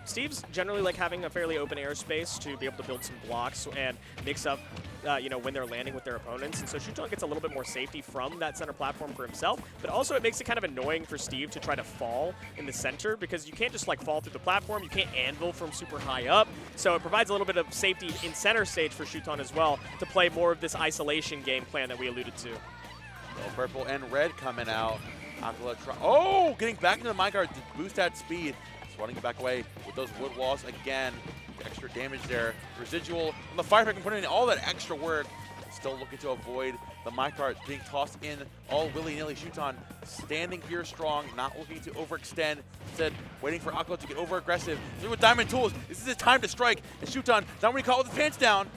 Steve's generally like having a fairly open airspace to be able to build some blocks and mix up, when they're landing with their opponents. And so Shuton gets a little bit more safety from that center platform for himself, but also it makes it kind of annoying for Steve to try to fall in the center because you can't just like fall through the platform. You can't anvil from super high up. So it provides a little bit of safety in center stage for Shuton as well to play more of this isolation game plan that we alluded to. So purple and red coming out. Acola getting back into the minecart to boost that speed. Running back away with those wood walls again. Extra damage there. Residual on the fire Pikmin putting in all that extra work. Still looking to avoid the minecart being tossed in all willy-nilly. Shuton standing here strong, not looking to overextend. Instead, waiting for Acola to get over-aggressive. Through with diamond tools. This is his time to strike. And Shuton, not when he caught with his pants down.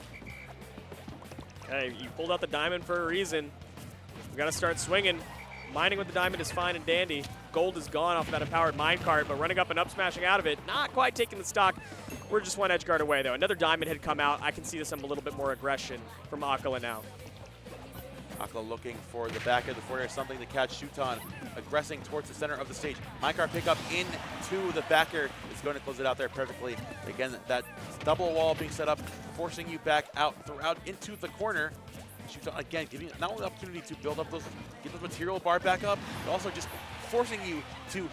Okay, you pulled out the diamond for a reason. We got to start swinging. Mining with the diamond is fine and dandy. Gold is gone off that empowered minecart, but running up and up smashing out of it, not quite taking the stock. We're just one edge guard away, though. Another diamond had come out. I can see some a little bit more aggression from Acola now. Acola looking for the back of the forward air, something to catch Shuton, aggressing towards the center of the stage. Minecart pickup into the backer is going to close it out there perfectly. Again, that double wall being set up, forcing you back out throughout into the corner. Shuton, again, giving you not only the opportunity to build up get those material bar back up, but also just forcing you to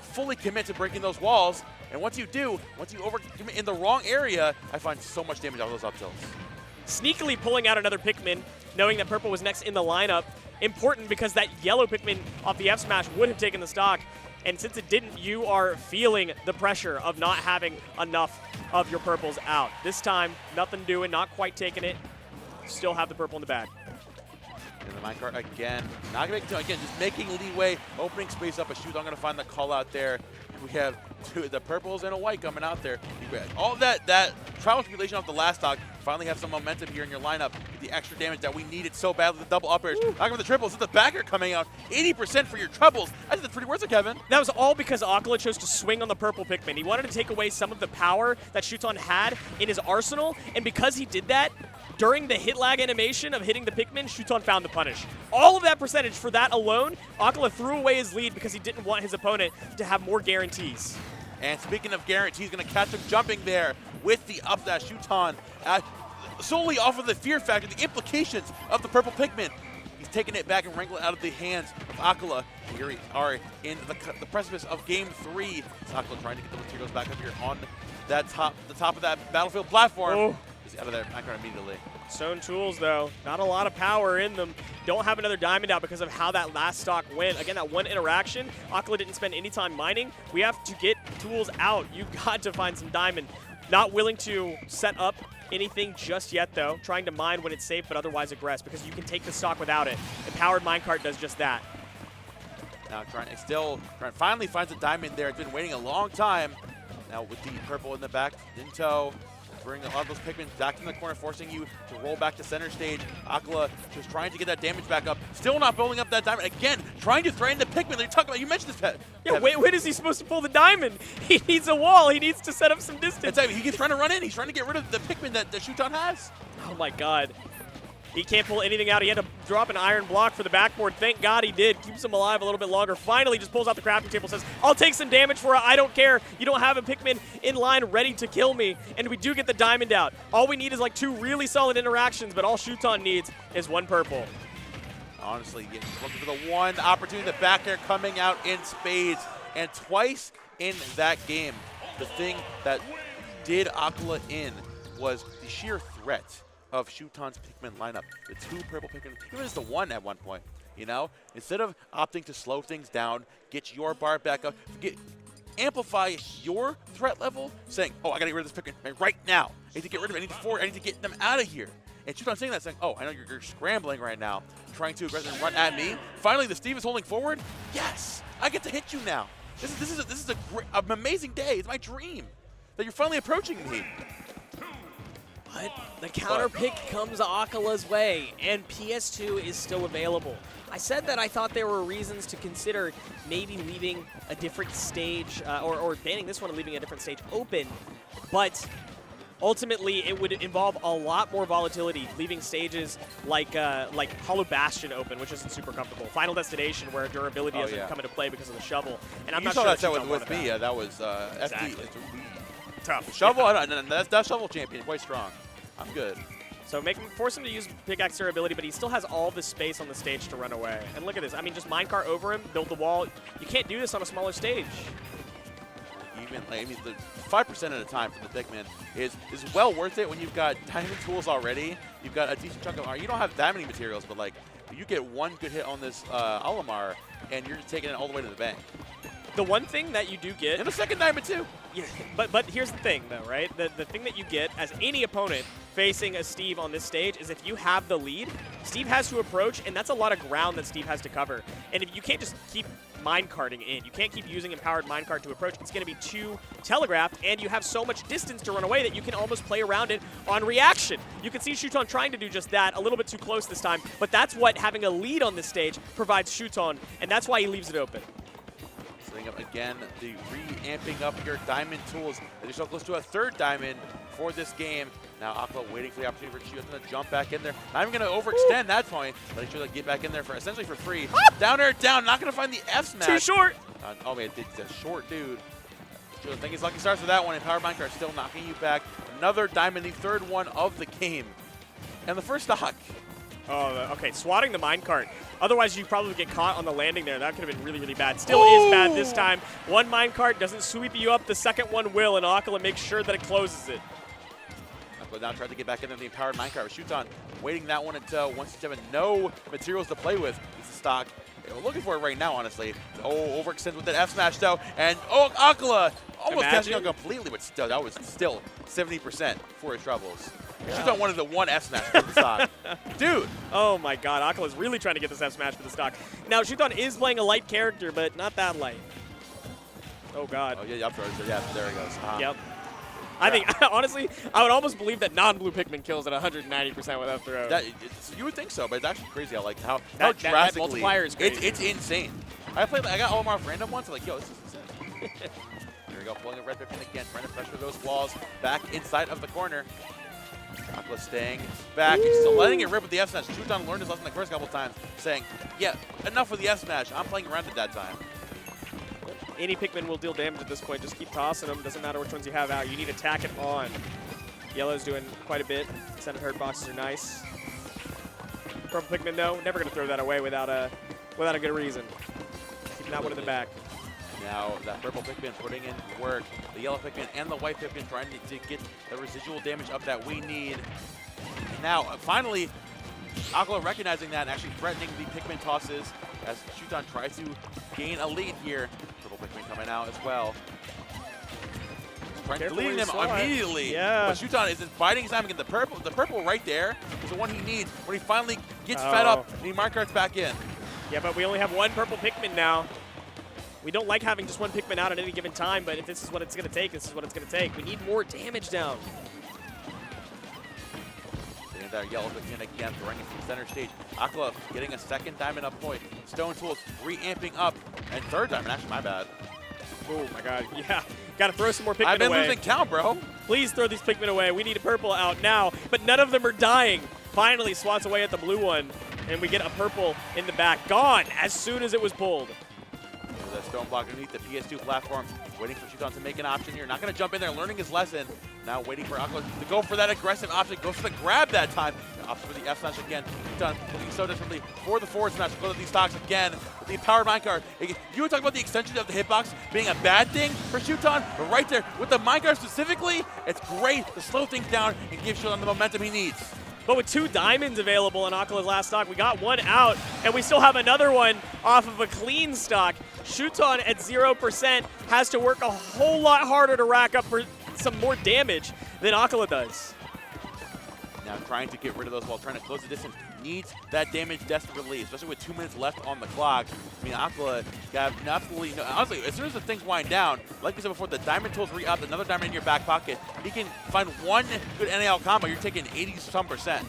fully commit to breaking those walls. And once you do, once you overcommit in the wrong area, I find so much damage out of those up tilts. Sneakily pulling out another Pikmin, knowing that purple was next in the lineup. Important because that yellow Pikmin off the F smash would have taken the stock. And since it didn't, you are feeling the pressure of not having enough of your purples out. This time, nothing doing, not quite taking it. Still have the purple in the bag. And the minecart again, not gonna make it, again, just making leeway, opening space up a shoot. I'm gonna find the call out there. We have the purples and a white coming out there. All that trial and tribulation off the last stock, finally have some momentum here in your lineup. Get the extra damage that we needed so badly, the double uppers. Not with the triples, it's the backer coming out. 80% for your troubles. I think that's pretty worth it, Kevin. That was all because Acola chose to swing on the purple Pikmin. He wanted to take away some of the power that Shuton had in his arsenal, and because he did that, during the hit lag animation of hitting the Pikmin, Shuton found the punish. All of that percentage for that alone, Acola threw away his lead because he didn't want his opponent to have more guarantees. And speaking of guarantees, going to catch him jumping there with the up dash. Shuton solely off of the fear factor, the implications of the purple Pikmin. He's taking it back and wrangling it out of the hands of Acola. And here we are in the precipice of game 3. Acola trying to get the materials back up here on that the top of that battlefield platform. Oh. He's out of there, minecart immediately. Stone tools, though, not a lot of power in them. Don't have another diamond out because of how that last stock went. Again, that one interaction, Acola didn't spend any time mining. We have to get tools out. You've got to find some diamond. Not willing to set up anything just yet, though. Trying to mine when it's safe, but otherwise aggress because you can take the stock without it. Empowered minecart does just that. Now finally finds a diamond there. It's been waiting a long time. Now with the purple in the back, in tow. Bring a lot of those Pikmin back in the corner, forcing you to roll back to center stage. Acola just trying to get that damage back up. Still not building up that diamond. Again, trying to threaten the Pikmin that you're talking about. You mentioned this, Pet. Yeah, when is he supposed to pull the diamond? He needs a wall. He needs to set up some distance. Exactly. He's trying to run in. He's trying to get rid of the Pikmin that Shuton has. Oh, my God. He can't pull anything out. He had to drop an iron block for the backboard. Thank God he did. Keeps him alive a little bit longer. Finally just pulls out the crafting table, says, I'll take some damage for it. I don't care. You don't have a Pikmin in line ready to kill me. And we do get the diamond out. All we need is like 2 really solid interactions, but all Shuton needs is 1 purple. Honestly, looking for the one opportunity, the back air coming out in spades. And twice in that game, the thing that did Acola in was the sheer threat of Shuton's Pikmin lineup. The 2 purple Pikmin, even just the 1 at one point, you know? Instead of opting to slow things down, get your bar back up, amplify your threat level, saying, oh, I gotta get rid of this Pikmin right now. I need to get rid of it, I need to get them out of here. And Shuton saying that, saying, oh, I know you're scrambling right now, trying to aggressively run at me. Finally, the Steve is holding forward. Yes, I get to hit you now. This is an amazing day. It's my dream that you're finally approaching me. But the counter pick comes Acola's way, and PS2 is still available. I said that I thought there were reasons to consider maybe leaving a different stage, or banning this one and leaving a different stage open, but ultimately it would involve a lot more volatility, leaving stages like Hollow Bastion open, which isn't super comfortable. Final Destination, where durability doesn't come into play because of the shovel. And I'm not sure that with Miya. That was exactly. Tough. Shovel, that shovel champion, quite strong. I'm good. So force him to use pickaxe durability, but he still has all the space on the stage to run away. And look at this. I mean, just minecart over him, build the wall. You can't do this on a smaller stage. Even, I mean, the 5% at a time for the Pikmin is well worth it when you've got diamond tools already. You've got a decent chunk of, you don't have that many materials, but like, you get 1 good hit on this Olimar, and you're just taking it all the way to the bank. The one thing that you do get... And a second diamond, too. Yeah, but here's the thing, though, right? The thing that you get as any opponent facing a Steve on this stage is if you have the lead, Steve has to approach, and that's a lot of ground that Steve has to cover. And if you can't just keep minecarting in, you can't keep using empowered minecart to approach, it's going to be too telegraphed, and you have so much distance to run away that you can almost play around it on reaction. You can see Shuton trying to do just that, a little bit too close this time, but that's what having a lead on this stage provides Shuton, and that's why he leaves it open. Setting up again, the re-amping up your diamond tools. They're so close to a third diamond for this game. Now Acola waiting for the opportunity for Shuton to jump back in there. Not even going to overextend that point. Letting Shuton get back in there for essentially for free. Down air, down. Not going to find the F smash. Too short. Oh man, it's a short dude. Shuton think he's lucky starts with that one, and Power Minecart still knocking you back. Another diamond, the third one of the game. And the first stock. Oh, okay, swatting the minecart. Otherwise, you probably get caught on the landing there. That could have been really, really bad. Still is bad this time. One minecart doesn't sweep you up. The second one will, and Acola makes sure that it closes it. Acola now tried to get back in there with the empowered minecart. Shuton waiting that one until 167. No materials to play with. It's a stock. We're looking for it right now, honestly. Oh, overextends with that F smash though, and Acola almost catching up completely, but still, that was still 70% for his troubles. Yeah. Shuton wanted the one F smash for the stock. Dude! Oh my god, Akola's really trying to get this F smash for the stock. Now, Shuton is playing a light character, but not that light. Oh god. Oh yeah, up throws. Yeah, there he goes. Yep. I think, honestly, I would almost believe that non-blue Pikmin kills at 190% with up throw. You would think so, but it's actually crazy. I like how drastically. That multiplier is crazy. It's insane. I got all my random ones. I'm like, yo, this is insane. There we go, pulling a red Pikmin again, trying to pressure those walls back inside of the corner. Acola staying back, still letting it rip with the F smash. Shuton learned his lesson the first couple times, saying, yeah, enough with the F smash. I'm playing around at that time. Any Pikmin will deal damage at this point. Just keep tossing them. Doesn't matter which ones you have out. You need to tack it on. Yellow's doing quite a bit. Senate Herd boxes are nice. Purple Pikmin, though, never going to throw that away without a good reason. Keeping that one in the back. Now that purple Pikmin putting in work. The yellow Pikmin and the white Pikmin trying to get the residual damage up that we need. Now, finally, Acola recognizing that and actually threatening the Pikmin tosses as Shuton tries to gain a lead here. Purple Pikmin coming out as well. Trying to lead them immediately. Yeah. But Shuton is just biding his time again. The purple right there is the one he needs when he finally gets fed up and he minecarts back in. Yeah, but we only have one purple Pikmin now. We don't like having just one Pikmin out at any given time, but if this is what it's going to take, this is what it's going to take. We need more damage down. Getting that yellow Pikmin again, throwing it from center stage. Acola getting a second diamond up point. Stone Tools re-amping up. And third diamond, actually, my bad. Oh my god, yeah. Got to throw some more Pikmin away. I've been losing count, bro. Please throw these Pikmin away. We need a purple out now, but none of them are dying. Finally swats away at the blue one, and we get a purple in the back. Gone as soon as it was pulled. That stone block underneath the PS2 platform. Waiting for Shuton to make an option here. Not going to jump in there, learning his lesson. Now waiting for Acola to go for that aggressive option. Goes for the grab that time. Opts for the F smash again. Shuton looking so desperately for the forward smash. Go to these stocks again with the powered minecart. You were talking about the extension of the hitbox being a bad thing for Shuton, but right there with the minecart specifically, it's great to slow things down and give Shuton the momentum he needs. But with 2 diamonds available in Akola's last stock, we got one out, and we still have another one off of a clean stock. Shuton at 0% has to work a whole lot harder to rack up for some more damage than Acola does. Now trying to get rid of those while trying to close the distance. Needs that damage desperately, especially with 2 minutes left on the clock. I mean, Acola got absolutely no. Honestly, as soon as the things wind down, like we said before, the diamond tools re-up, another diamond in your back pocket. He can find one good NAL combo. You're taking 80-some%.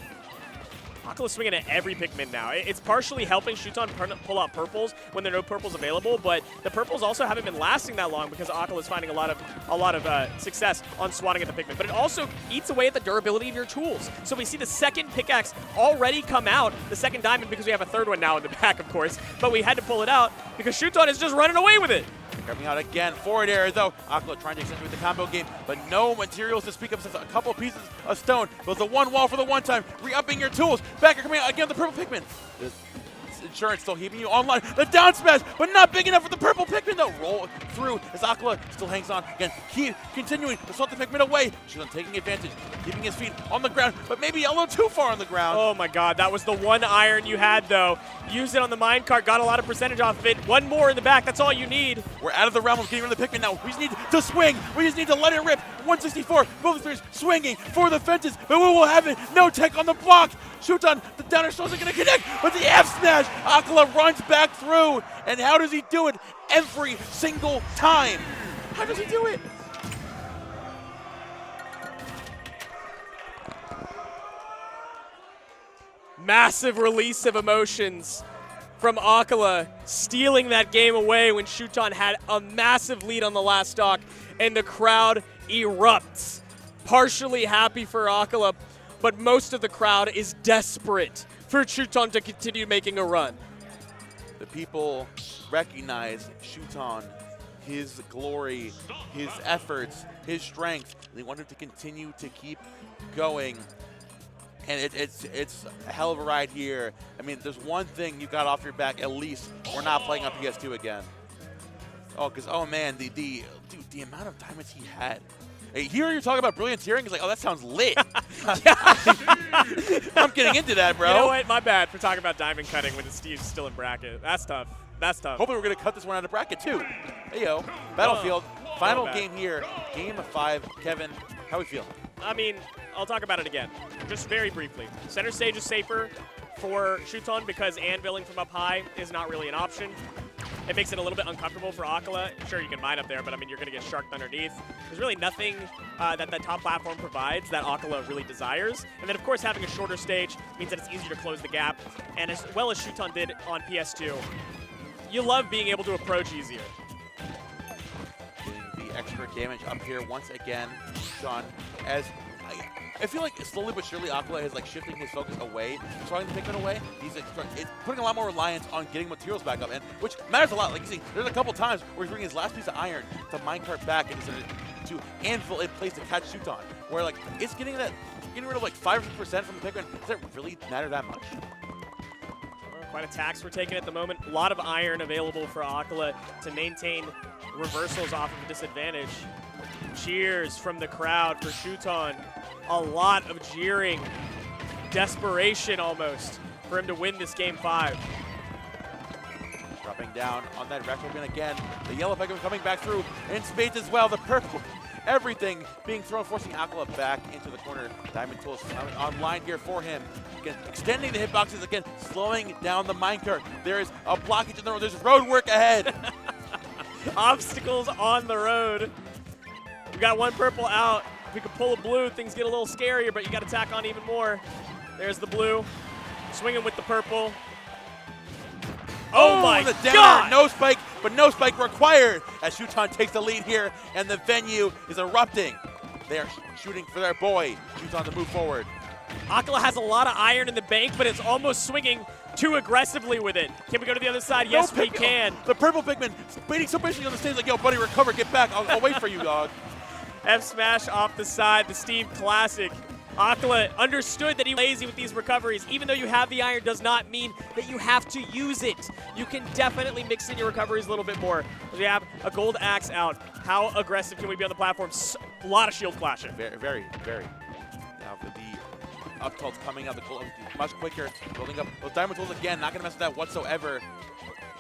Akola's swinging at every Pikmin now. It's partially helping Shuton pull out purples when there are no purples available, but the purples also haven't been lasting that long because Akola's finding a lot of success on swatting at the Pikmin. But it also eats away at the durability of your tools. So we see the second pickaxe already come out, the second diamond, because we have a third one now in the back, of course. But we had to pull it out because Shuton is just running away with it. Coming out again, forward air though. Acola trying to accentuate the combo game, but no materials to speak of since a couple pieces of stone. Goes the one wall for the one time, re-upping your tools. Backer coming out again with the purple Pikmin. The insurance still keeping you online. The down smash, but not big enough for the purple Pikmin though. through as Acola still hangs on. Again, continuing to salt the Peabnut away. Shuton taking advantage, keeping his feet on the ground, but maybe a little too far on the ground. Oh my god, that was the one iron you had though. Use it on the minecart, got a lot of percentage off of it. One more in the back, that's all you need. We're out of the realm of getting rid of the Peabnut now. We just need to swing. We just need to let it rip. 164, both players swinging for the fences, but we will have it. No tech on the block. Shuton, the downer still isn't going to connect, but the F smash. Acola runs back through, and how does he do it? Every single time. How does he do it? Massive release of emotions from Acola, stealing that game away when Shuton had a massive lead on the last stock, and the crowd erupts. Partially happy for Acola, but most of the crowd is desperate for Shuton to continue making a run. The people recognize Shuton, his glory, his efforts, his strength. They want him to continue to keep going. And it's a hell of a ride here. I mean, there's one thing you got off your back at least. We're not playing on PS2 again. Oh, because, oh man, the amount of diamonds he had. Hey, here you're talking about brilliant tearing. He's like, oh, that sounds lit. I'm getting into that, bro. You know what? My bad for talking about diamond cutting when Steve's still in bracket. That's tough. That's tough. Hopefully we're going to cut this one out of bracket, too. Hey, yo. Battlefield. Final game here. Game of 5. Kevin, how we feel? I mean, I'll talk about it again, just very briefly. Center stage is safer for Shuton because anviling from up high is not really an option. It makes it a little bit uncomfortable for Acola. Sure, you can mine up there, but I mean, you're going to get sharked underneath. There's really nothing that the top platform provides that Acola really desires. And then, of course, having a shorter stage means that it's easier to close the gap. And as well as Shuton did on PS2, you love being able to approach easier. Getting the extra damage up here once again, Sean, as I feel like slowly but surely Acola is like shifting his focus away, throwing the Peabnut away. He's it's putting a lot more reliance on getting materials back up, and which matters a lot. Like you see, there's a couple times where he's bringing his last piece of iron to minecart back and he's to anvil in place to catch Shuton. Where like it's getting rid of like 5 or 6% from the Peabnut. Does it really matter that much? Quite a tax we're taking at the moment. A lot of iron available for Acola to maintain reversals off of a disadvantage. Cheers from the crowd for Shuton. A lot of jeering, desperation almost for him to win this game 5. Dropping down on that retro win again. The yellow Peabnut coming back through in spades as well. The purple, everything being thrown, forcing Acola back into the corner. Diamond Tools online here for him. Again, extending the hitboxes again, slowing down the minecart. There is a blockage in the road. There's road work ahead. Obstacles on the road. We got one purple out. If we could pull a blue, things get a little scarier, but you got to tack on even more. There's the blue. Swinging with the purple. Oh my the downer. God! No spike, but no spike required as Shuton takes the lead here, and the venue is erupting. They are shooting for their boy. Shuton to move forward. Acola has a lot of iron in the bank, but it's almost swinging too aggressively with it. Can we go to the other side? Yes, we can. The purple Peabnut waiting so patiently on the stage like, yo, buddy, recover, get back. I'll wait for you, dog. F smash off the side, the Steve classic. Acola understood that he was lazy with these recoveries. Even though you have the iron does not mean that you have to use it. You can definitely mix in your recoveries a little bit more. We have a gold axe out. How aggressive can we be on the platform? A lot of shield flashing. Very, very, very. Now for the up tilts coming out, the gold much quicker. Building up those diamond tools again, not going to mess with that whatsoever.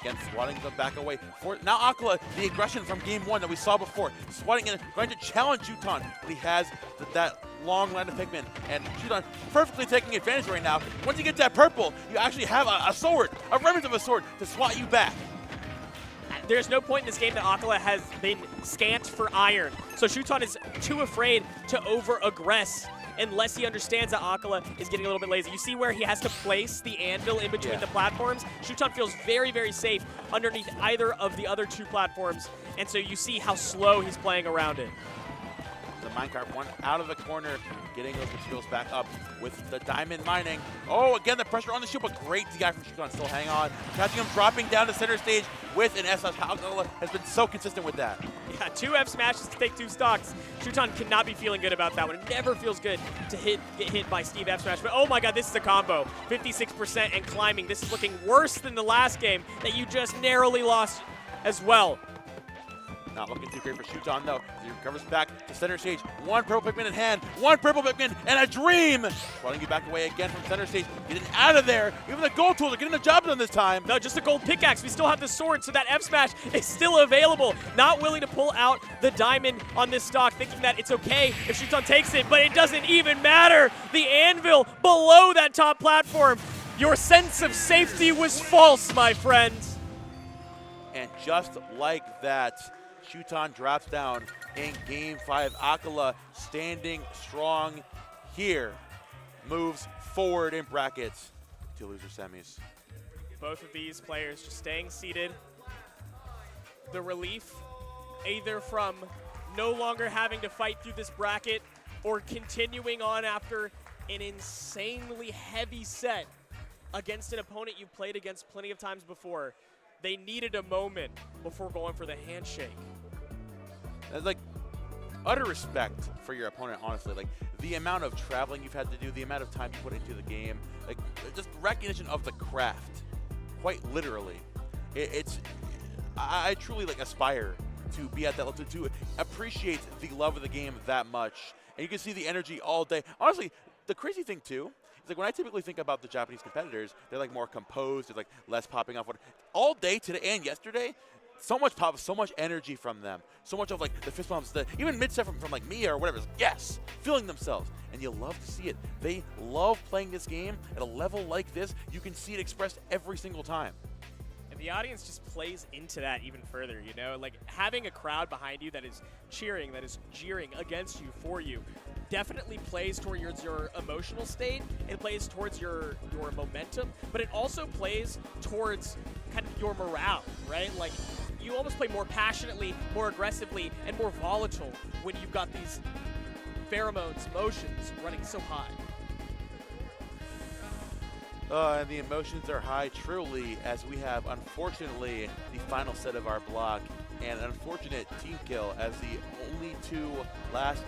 Again, swatting them back away. Now Acola, the aggression from game 1 that we saw before, swatting in, going to challenge Shuton, but he has that long line of Peabnut, and Shuton perfectly taking advantage right now. Once you get that purple, you actually have a sword, a remnant of a sword, to swat you back. There's no point in this game that Acola has been scant for iron, so Shuton is too afraid to over-aggress unless he understands that Acola is getting a little bit lazy. You see where he has to place the anvil in between the platforms? Shuton feels very, very safe underneath either of the other two platforms, and so you see how slow he's playing around it. The minecart one out of the corner, getting those materials back up with the diamond mining. Oh, again, the pressure on the shield, but great DI from Shuton. Still hang on. Catching him dropping down to center stage with an SS. Acola has been so consistent with that. Yeah, 2 F smashes to take 2 stocks. Shuton cannot be feeling good about that one. It never feels good to get hit by Steve F smash. But oh my God, this is a combo. 56% and climbing. This is looking worse than the last game that you just narrowly lost as well. Not looking too great for Shuton, though. He recovers back to center stage. One purple Pikmin in hand, one purple Pikmin, and a dream! Running you back away again from center stage. Getting out of there. Even the gold tools are getting the job done this time. No, just a gold pickaxe. We still have the sword, so that F smash is still available. Not willing to pull out the diamond on this stock, thinking that it's okay if Shuton takes it, but it doesn't even matter. The anvil below that top platform. Your sense of safety was false, my friends. And just like that, Shuton drops down in Game 5. Acola standing strong here. Moves forward in brackets to loser semis. Both of these players just staying seated. The relief, either from no longer having to fight through this bracket or continuing on after an insanely heavy set against an opponent you played against plenty of times before. They needed a moment before going for the handshake. That's like utter respect for your opponent, honestly. Like the amount of traveling you've had to do, the amount of time you put into the game, like just recognition of the craft, quite literally. I truly like aspire to be at that level, to appreciate the love of the game that much. And you can see the energy all day. Honestly, the crazy thing too, is like when I typically think about the Japanese competitors, they're like more composed, they're like less popping off. All day today and yesterday, so much pop, so much energy from them. So much of like the fist bumps, even mid-set from like Miya or whatever. Yes, feeling themselves. And you love to see it. They love playing this game at a level like this. You can see it expressed every single time. And the audience just plays into that even further, you know? Like having a crowd behind you that is cheering, that is jeering against you, for you, definitely plays towards your emotional state. It plays towards your momentum, but it also plays towards kind of your morale, right? Like you almost play more passionately, more aggressively, and more volatile when you've got these pheromones, emotions running so high. And the emotions are high, truly, as we have, unfortunately, the final set of our block. And an unfortunate team kill as the only two last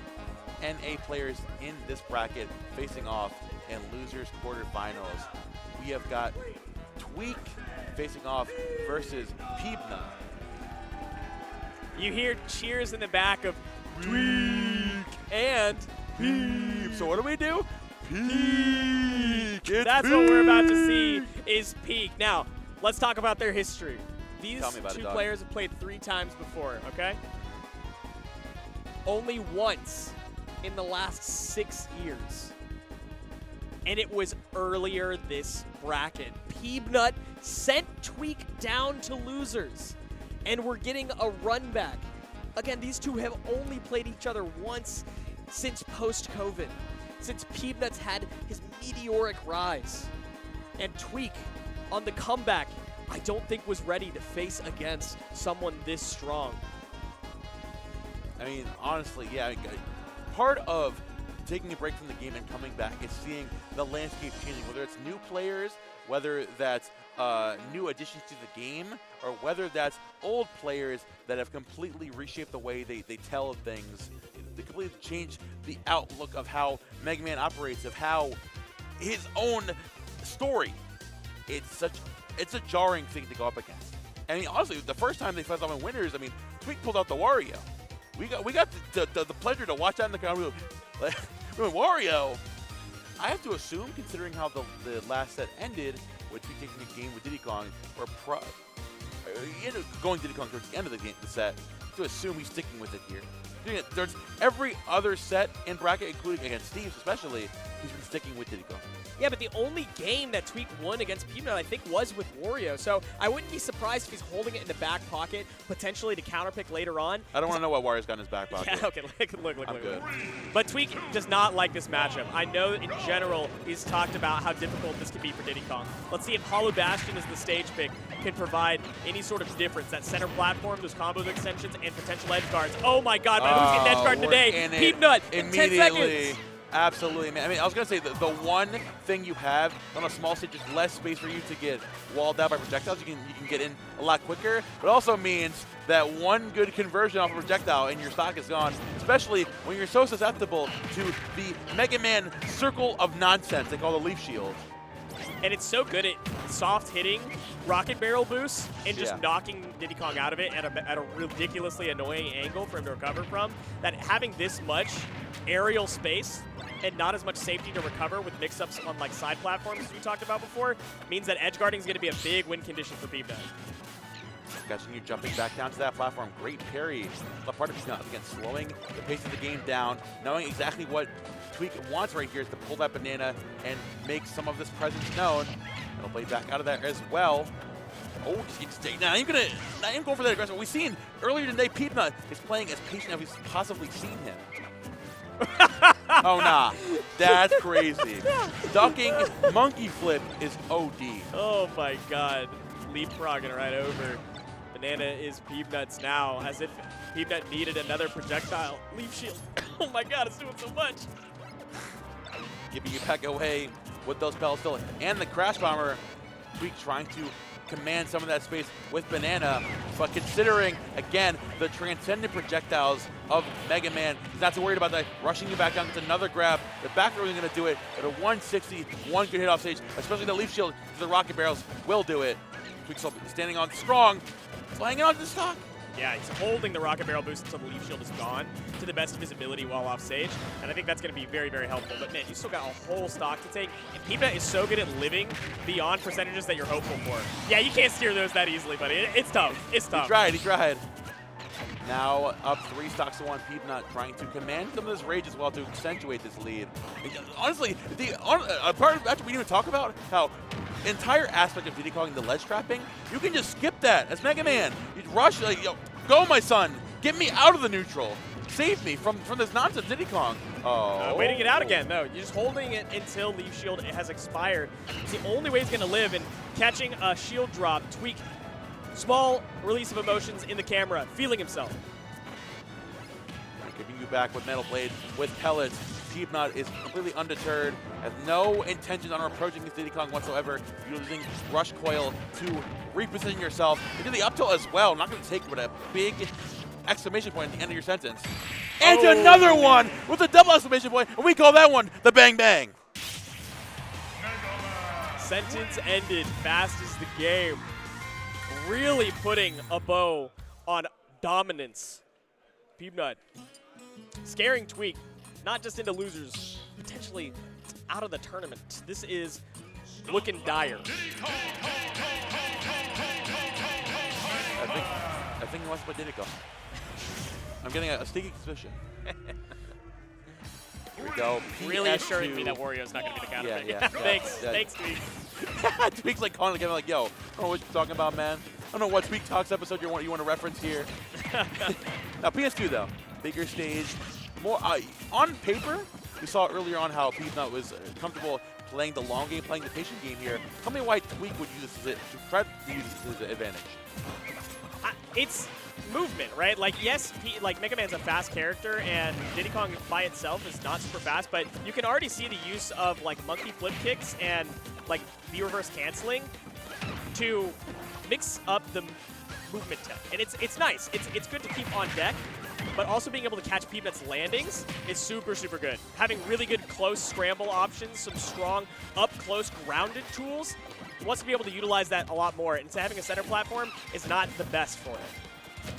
NA players in this bracket facing off in losers quarterfinals. We have got Tweak facing off versus Peabnut. You hear cheers in the back of Tweak and Peep. So what do we do? Peak. That's what we're about to see is Peak. Now, let's talk about their history. These two players have played 3 times before, okay? Only once in the last 6 years. And it was earlier this bracket. Peabnut sent Tweak down to losers. And we're getting a run back. Again, these two have only played each other once since post-COVID. Since Peabnut's had his meteoric rise. And Tweak, on the comeback, I don't think was ready to face against someone this strong. I mean, honestly, yeah. Part of taking a break from the game and coming back is seeing the landscape changing, whether it's new players, whether that's new additions to the game, or whether that's old players that have completely reshaped the way they tell things. They completely changed the outlook of how Mega Man operates, of how his own story. It's a jarring thing to go up against. I mean, honestly, the first time they faced off in winners, I mean, Tweak pulled out the Wario. We got the pleasure to watch that in the crowd. Wario, I have to assume, considering how the last set ended, with Tweak taking a game with Diddy Kong, or going Diddy Kong towards the end of the set, to assume he's sticking with it here. There's every other set in bracket, including against Steve especially, he's been sticking with Diddy Kong. Yeah, but the only game that Tweak won against Peabnut, I think, was with Wario. So I wouldn't be surprised if he's holding it in the back pocket, potentially to counterpick later on. I don't want to know what Wario's got in his back pocket. Yeah, okay, look. Good. But Tweak does not like this matchup. I know in general he's talked about how difficult this could be for Diddy Kong. Let's see if Hollow Bastion as the stage pick can provide any sort of difference. That center platform, those combo extensions, and potential edge guards. Oh my god, man, who's getting edge guard today? Peabnut in 10 seconds. Absolutely, man. I mean, I was going to say, the one thing you have on a small stage is less space for you to get walled out by projectiles. You can get in a lot quicker, but also means that one good conversion off a projectile and your stock is gone, especially when you're so susceptible to the Mega Man circle of nonsense they call the Leaf Shield. and it's so good at soft hitting rocket barrel boosts and just Yeah. knocking Diddy Kong out of it at a ridiculously annoying angle for him to recover from, that having this much aerial space and not as much safety to recover with mix-ups on like side platforms as we talked about before means that edge guarding is going to be a big win condition for Peabnut. Catching you jumping back down to that platform. Great parry. The part of Peabnut, again, slowing the pace of the game down, knowing exactly what Tweak wants right here is to pull that banana and make some of this presence known. It'll play back out of there as well. Oh, now I'm going for that aggressive. We've seen earlier today, Peabnut is playing as patient as we've possibly seen him. Oh, nah. That's crazy. Ducking monkey flip is OD. Oh my god. Leapfrogging right over. Banana is Peabnut's now, as if Peabnut needed another projectile. Leaf shield. Oh my god, it's doing so much. Giving you back away with those bells still. And the Crash Bomber, Tweak trying to command some of that space with Banana. But considering, again, the transcendent projectiles of Mega Man, he's not too worried about that. Rushing you back down, gets another grab. The back row is going to do it at a 160, one good hit off stage, especially the Leaf Shield, the Rocket Barrels will do it. Tweak still standing on strong, flying on to the stock. Yeah, he's holding the rocket barrel boost until the leaf shield is gone to the best of his ability while off stage, and I think that's going to be very, very helpful. But man, you still got a whole stock to take, and Peabnut is so good at living beyond percentages that you're hopeful for. Yeah, you can't steer those that easily, buddy. It's tough. It's tough. He tried. Now up 3 stocks to 1. Peabnut trying to command some of this rage as well to accentuate this lead. Honestly, a part of that we didn't even talk about how entire aspect of Diddy Kong, the ledge trapping, you can just skip that as Mega Man. You rush, like, yo, go my son, get me out of the neutral, save me from this nonsense, Diddy Kong. Oh. Waiting it out again, though. You're just holding it until Leaf Shield has expired. It's the only way he's going to live, and catching a shield drop, Tweak, small release of emotions in the camera, feeling himself. Giving you back with Metal Blade, with pellets. Peabnut is completely undeterred, has no intention on approaching this Diddy Kong whatsoever. You're using Rush Coil to reposition yourself. You do the up tilt as well. Not going to take but a big exclamation point at the end of your sentence. And another one with a double exclamation point, and we call that one the Bang Bang. Sentence ended fast as the game. Really putting a bow on dominance. Peabnut scaring Tweak, not just into losers, potentially out of the tournament. This is looking dire. I think he wants to put Diddy Kong. I'm getting a sneaky suspicion. Here we go. Really assuring me that Wario's not going to be the counter pick. Thanks, Tweak. Tweak's like calling again, like, yo, I don't know what you're talking about, man. I don't know what Tweak Talks episode you want to reference here. Now, PS2, though, bigger stage. More on paper, we saw earlier on how Peabnut was comfortable playing the long game, playing the patient game here. Tell me why Tweak would use this to try to use this as an advantage. It's movement, right? Like, yes, like Mega Man's a fast character, and Diddy Kong by itself is not super fast, but you can already see the use of like monkey flip kicks and like V-reverse canceling to mix up the movement tech, and it's nice. It's good to keep on deck, but also being able to catch Peabnut's landings is super, super good. Having really good close scramble options, some strong up-close grounded tools, he wants to be able to utilize that a lot more, and so having a center platform is not the best for it.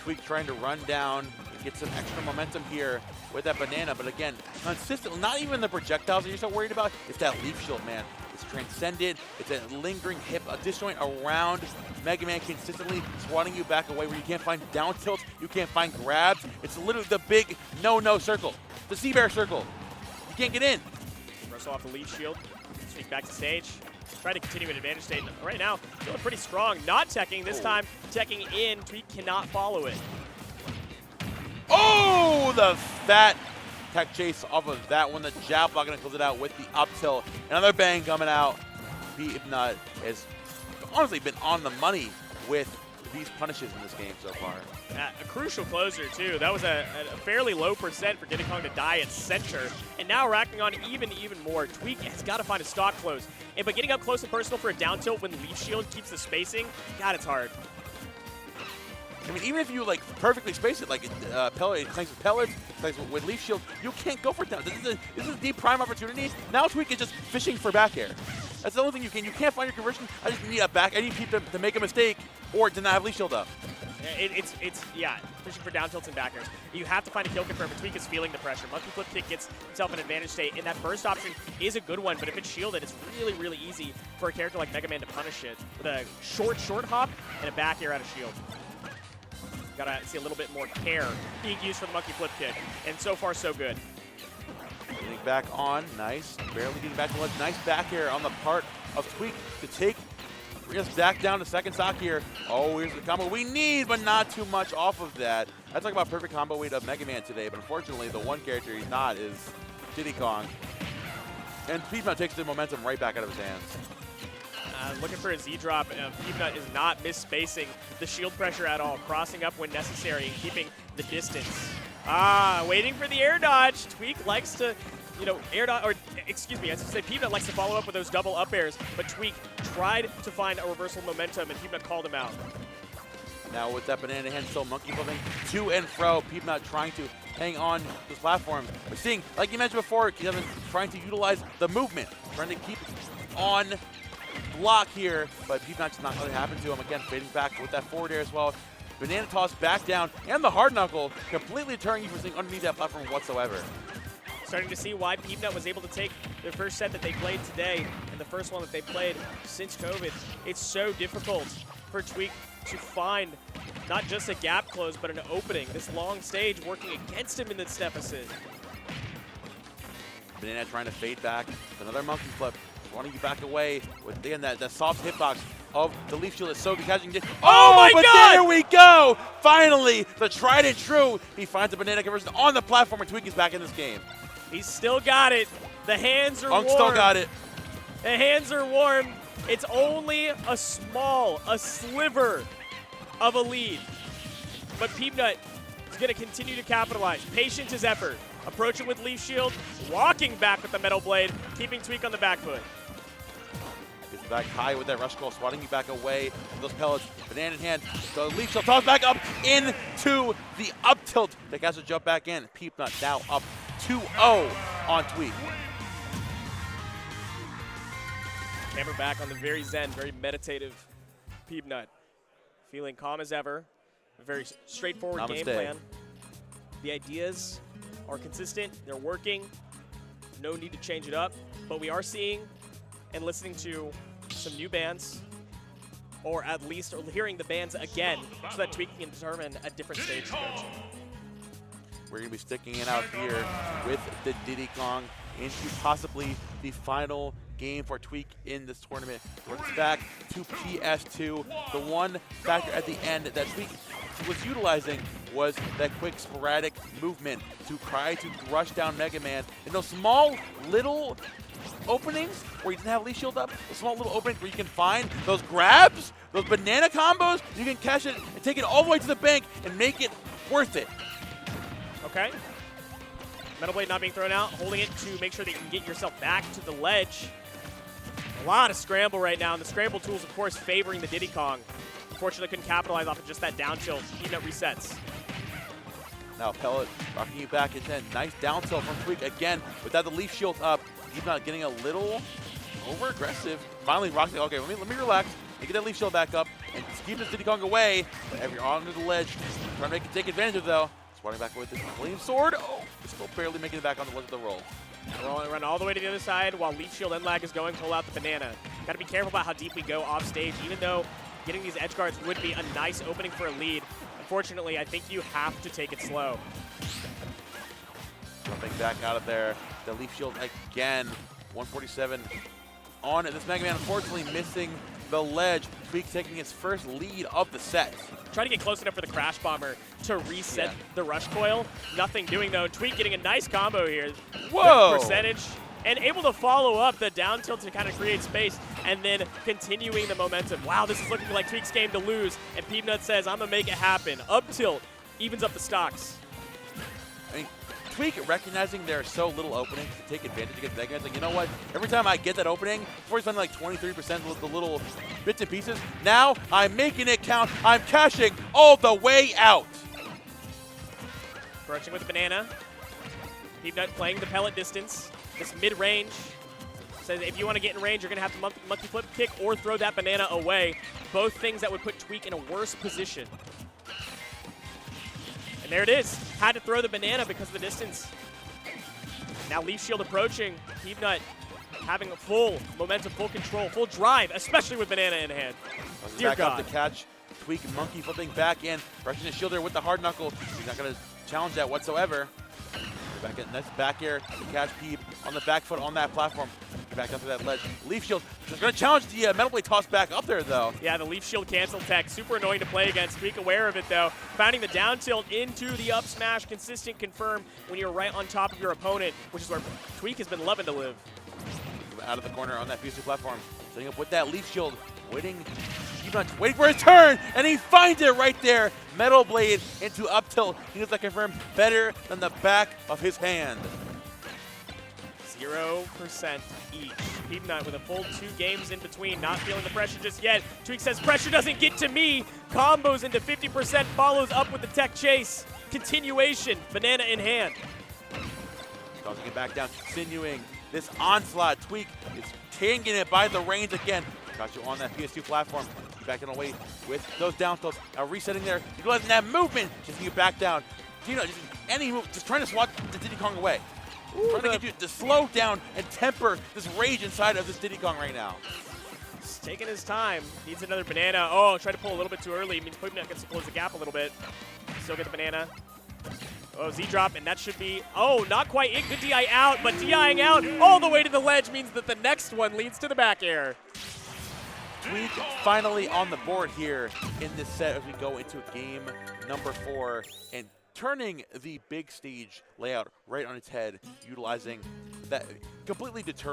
Tweak trying to run down, get some extra momentum here with that banana, but again, consistently, not even the projectiles that you're so worried about, it's that leaf shield, man. It's transcended, it's a lingering hip, a disjoint around Mega Man, consistently swatting you back away where you can't find down tilts, you can't find grabs. It's literally the big no-no circle, the sea bear circle. You can't get in. Reversal off the leaf shield, Tweak back to stage. Try to continue an advantage state. Right now, feeling pretty strong. Not teching this time. Teching in. Tweak cannot follow it. Oh, the fat tech chase off of that one. The jab block going to close it out with the up tilt. Another bang coming out. Peabnut has honestly been on the money with these punishes in this game so far. A crucial closer, too. That was a fairly low percent for Diddy Kong to die at center. And now racking on even more. Tweak has got to find a stock close. But getting up close and personal for a down tilt when Leaf Shield keeps the spacing, God, it's hard. I mean, even if you like perfectly space it, like pellet, thanks with pellets, thanks with Leaf Shield, you can't go for it down. This is a deep prime opportunity. Now Tweak is just fishing for back air. That's the only thing you can. You can't find your conversion. I just need a back. I need people to make a mistake or to not have leash shield up. It's pushing for down tilts and backers. You have to find a kill confirm, but Tweak is feeling the pressure. Monkey flip kick gets himself an advantage state, and that burst option is a good one, but if it's shielded, it's really, really easy for a character like Mega Man to punish it with a short hop and a back air out of shield. Gotta see a little bit more care being used for the monkey flip kick, and so far so good. Getting back on, nice. Barely getting back to ledge. Nice back air on the part of Tweak to take us back down to second stock here. Oh, here's the combo we need, but not too much off of that. I talk about perfect combo weight of Mega Man today, but unfortunately, the one character he's not is Diddy Kong. And Peabnut takes the momentum right back out of his hands. Looking for a Z-drop. Peabnut is not misspacing the shield pressure at all, crossing up when necessary and keeping the distance. Waiting for the air dodge. Tweak likes to, air dodge, or excuse me, I should say Peabnut likes to follow up with those double up airs, but Tweak tried to find a reversal momentum, and Peabnut called him out. Now with that banana hand still monkey flipping to and fro, Peabnut trying to hang on this platform. We're seeing, like you mentioned before, Kevin trying to utilize the movement, trying to keep on block here, but Peabnut's not going to happen to him. Again, fading back with that forward air as well. Banana toss back down, and the hard knuckle completely deterring you from seeing underneath that platform whatsoever. Starting to see why Peabnut was able to take their first set that they played today and the first one that they played since COVID. It's so difficult for Tweak to find not just a gap close, but an opening. This long stage working against him in this deficit. Banana trying to fade back with another monkey flip, wanting you back away with, again, that soft hitbox of the leaf shield is so good. Oh my but God! There we go! Finally, the tried and true. He finds a banana conversion on the platform, and Tweak is back in this game. He's still got it. The hands are warm. Still got it. The hands are warm. It's only a sliver of a lead. But Peabnut is going to continue to capitalize. Patient as effort. Approaching with leaf shield, walking back with the metal blade, keeping Tweak on the back foot. Gets back high with that rush call, swatting you back away from those pellets. Banana in hand, the leaf shield toss back up into the up tilt. That has to jump back in. Peabnut now up 2-0 on Tweak. Camera back on the very zen, very meditative Peabnut. Feeling calm as ever. A very straightforward game plan. The ideas are consistent, they're working. No need to change it up, but we are seeing and listening to some new bands, or at least hearing the bands again, so that Tweak can determine a different stage to go to. We're going to be sticking it out here with the Diddy Kong into possibly the final game for Tweak in this tournament. Works back to PS2. The one factor at the end that Tweak was utilizing was that quick sporadic movement to try to rush down Mega Man in those small little openings where you didn't have leash shield up, a small little opening where you can find those grabs, those banana combos, you can catch it and take it all the way to the bank and make it worth it. Okay. Metal blade not being thrown out, holding it to make sure that you can get yourself back to the ledge. A lot of scramble right now, and the scramble tools, of course, favoring the Diddy Kong. Unfortunately, couldn't capitalize off of just that down tilt. Peabnut resets. Now Pellet rocking you back, and then nice down tilt from Tweak again. Without the leaf shield up, Peabnut getting a little over aggressive. Finally rocking. Okay, let me relax and get that leaf shield back up and keep this Diddy Kong away. But you're onto the ledge, trying to take advantage of though. Swatting back with this flame sword. Oh, still barely making it back on the ledge of the roll. Run all the way to the other side while leaf shield and lag is going. Pull out the banana. Got to be careful about how deep we go off stage, even though getting these edge guards would be a nice opening for a lead. Unfortunately, I think you have to take it slow. Jumping back out of there. The leaf shield again. 147 on it. This Mega Man unfortunately missing the ledge. Tweak taking his first lead of the set. Trying to get close enough for the Crash Bomber to reset the rush coil. Nothing doing though. Tweak getting a nice combo here. Whoa! Percentage. And able to follow up the down tilt to kind of create space and then continuing the momentum. Wow, this is looking like Tweak's game to lose. And Peabnut says, I'm going to make it happen. Up tilt evens up the stocks. I mean, Tweak recognizing there are so little openings to take advantage against Mega Man. Like, you know what? Every time I get that opening, before he's spending like 23% with the little bits and pieces, now I'm making it count. I'm cashing all the way out. Approaching with the banana. Peabnut playing the pellet distance. This mid-range Says if you want to get in range, you're going to have to monkey flip kick or throw that banana away. Both things that would put Tweak in a worse position. And there it is. Had to throw the banana because of the distance. Now Leaf Shield approaching. Peabnut having a full momentum, full control, full drive, especially with banana in hand. Dear back God. up to catch. Tweak monkey flipping back in. Rushing the shielder with the hard knuckle. He's not going to challenge that whatsoever. Back in, nice back air to catch Peeb on the back foot on that platform. Get back up to that ledge. Leaf Shield is going to challenge the Metal Blade toss back up there, though. Yeah, the Leaf Shield cancel tech. Super annoying to play against. Tweak aware of it, though. Finding the down tilt into the up smash. Consistent confirm when you're right on top of your opponent, which is where Tweak has been loving to live. Out of the corner on that PS2 platform. Setting up with that Leaf Shield. Waiting for his turn, and he finds it right there. Metal Blade into up tilt. He gets that confirmed better than the back of his hand. 0% each. Peabnut with a full 2 games in between, not feeling the pressure just yet. Tweak says, pressure doesn't get to me. Combos into 50%, follows up with the tech chase. Continuation, banana in hand. Tossing it back down, continuing this onslaught. Tweak is taking it by the reins again. Got you on that PS2 platform. Backing away with those down tilts. Now resetting there, utilizing that movement, just get you back down. You know, just any move, just trying to swat the Diddy Kong away. Trying to get you to slow down and temper this rage inside of this Diddy Kong right now. He's taking his time. Needs another banana. Oh, tried to pull a little bit too early. Means Peabnut gets to close the gap a little bit. Still get the banana. Oh, Z-drop, and that should be, oh, not quite it. Good DI out, but DIing out all the way to the ledge means that the next one leads to the back air. Tweak finally on the board here in this set as we go into game number 4 and turning the big stage layout right on its head, utilizing that completely determined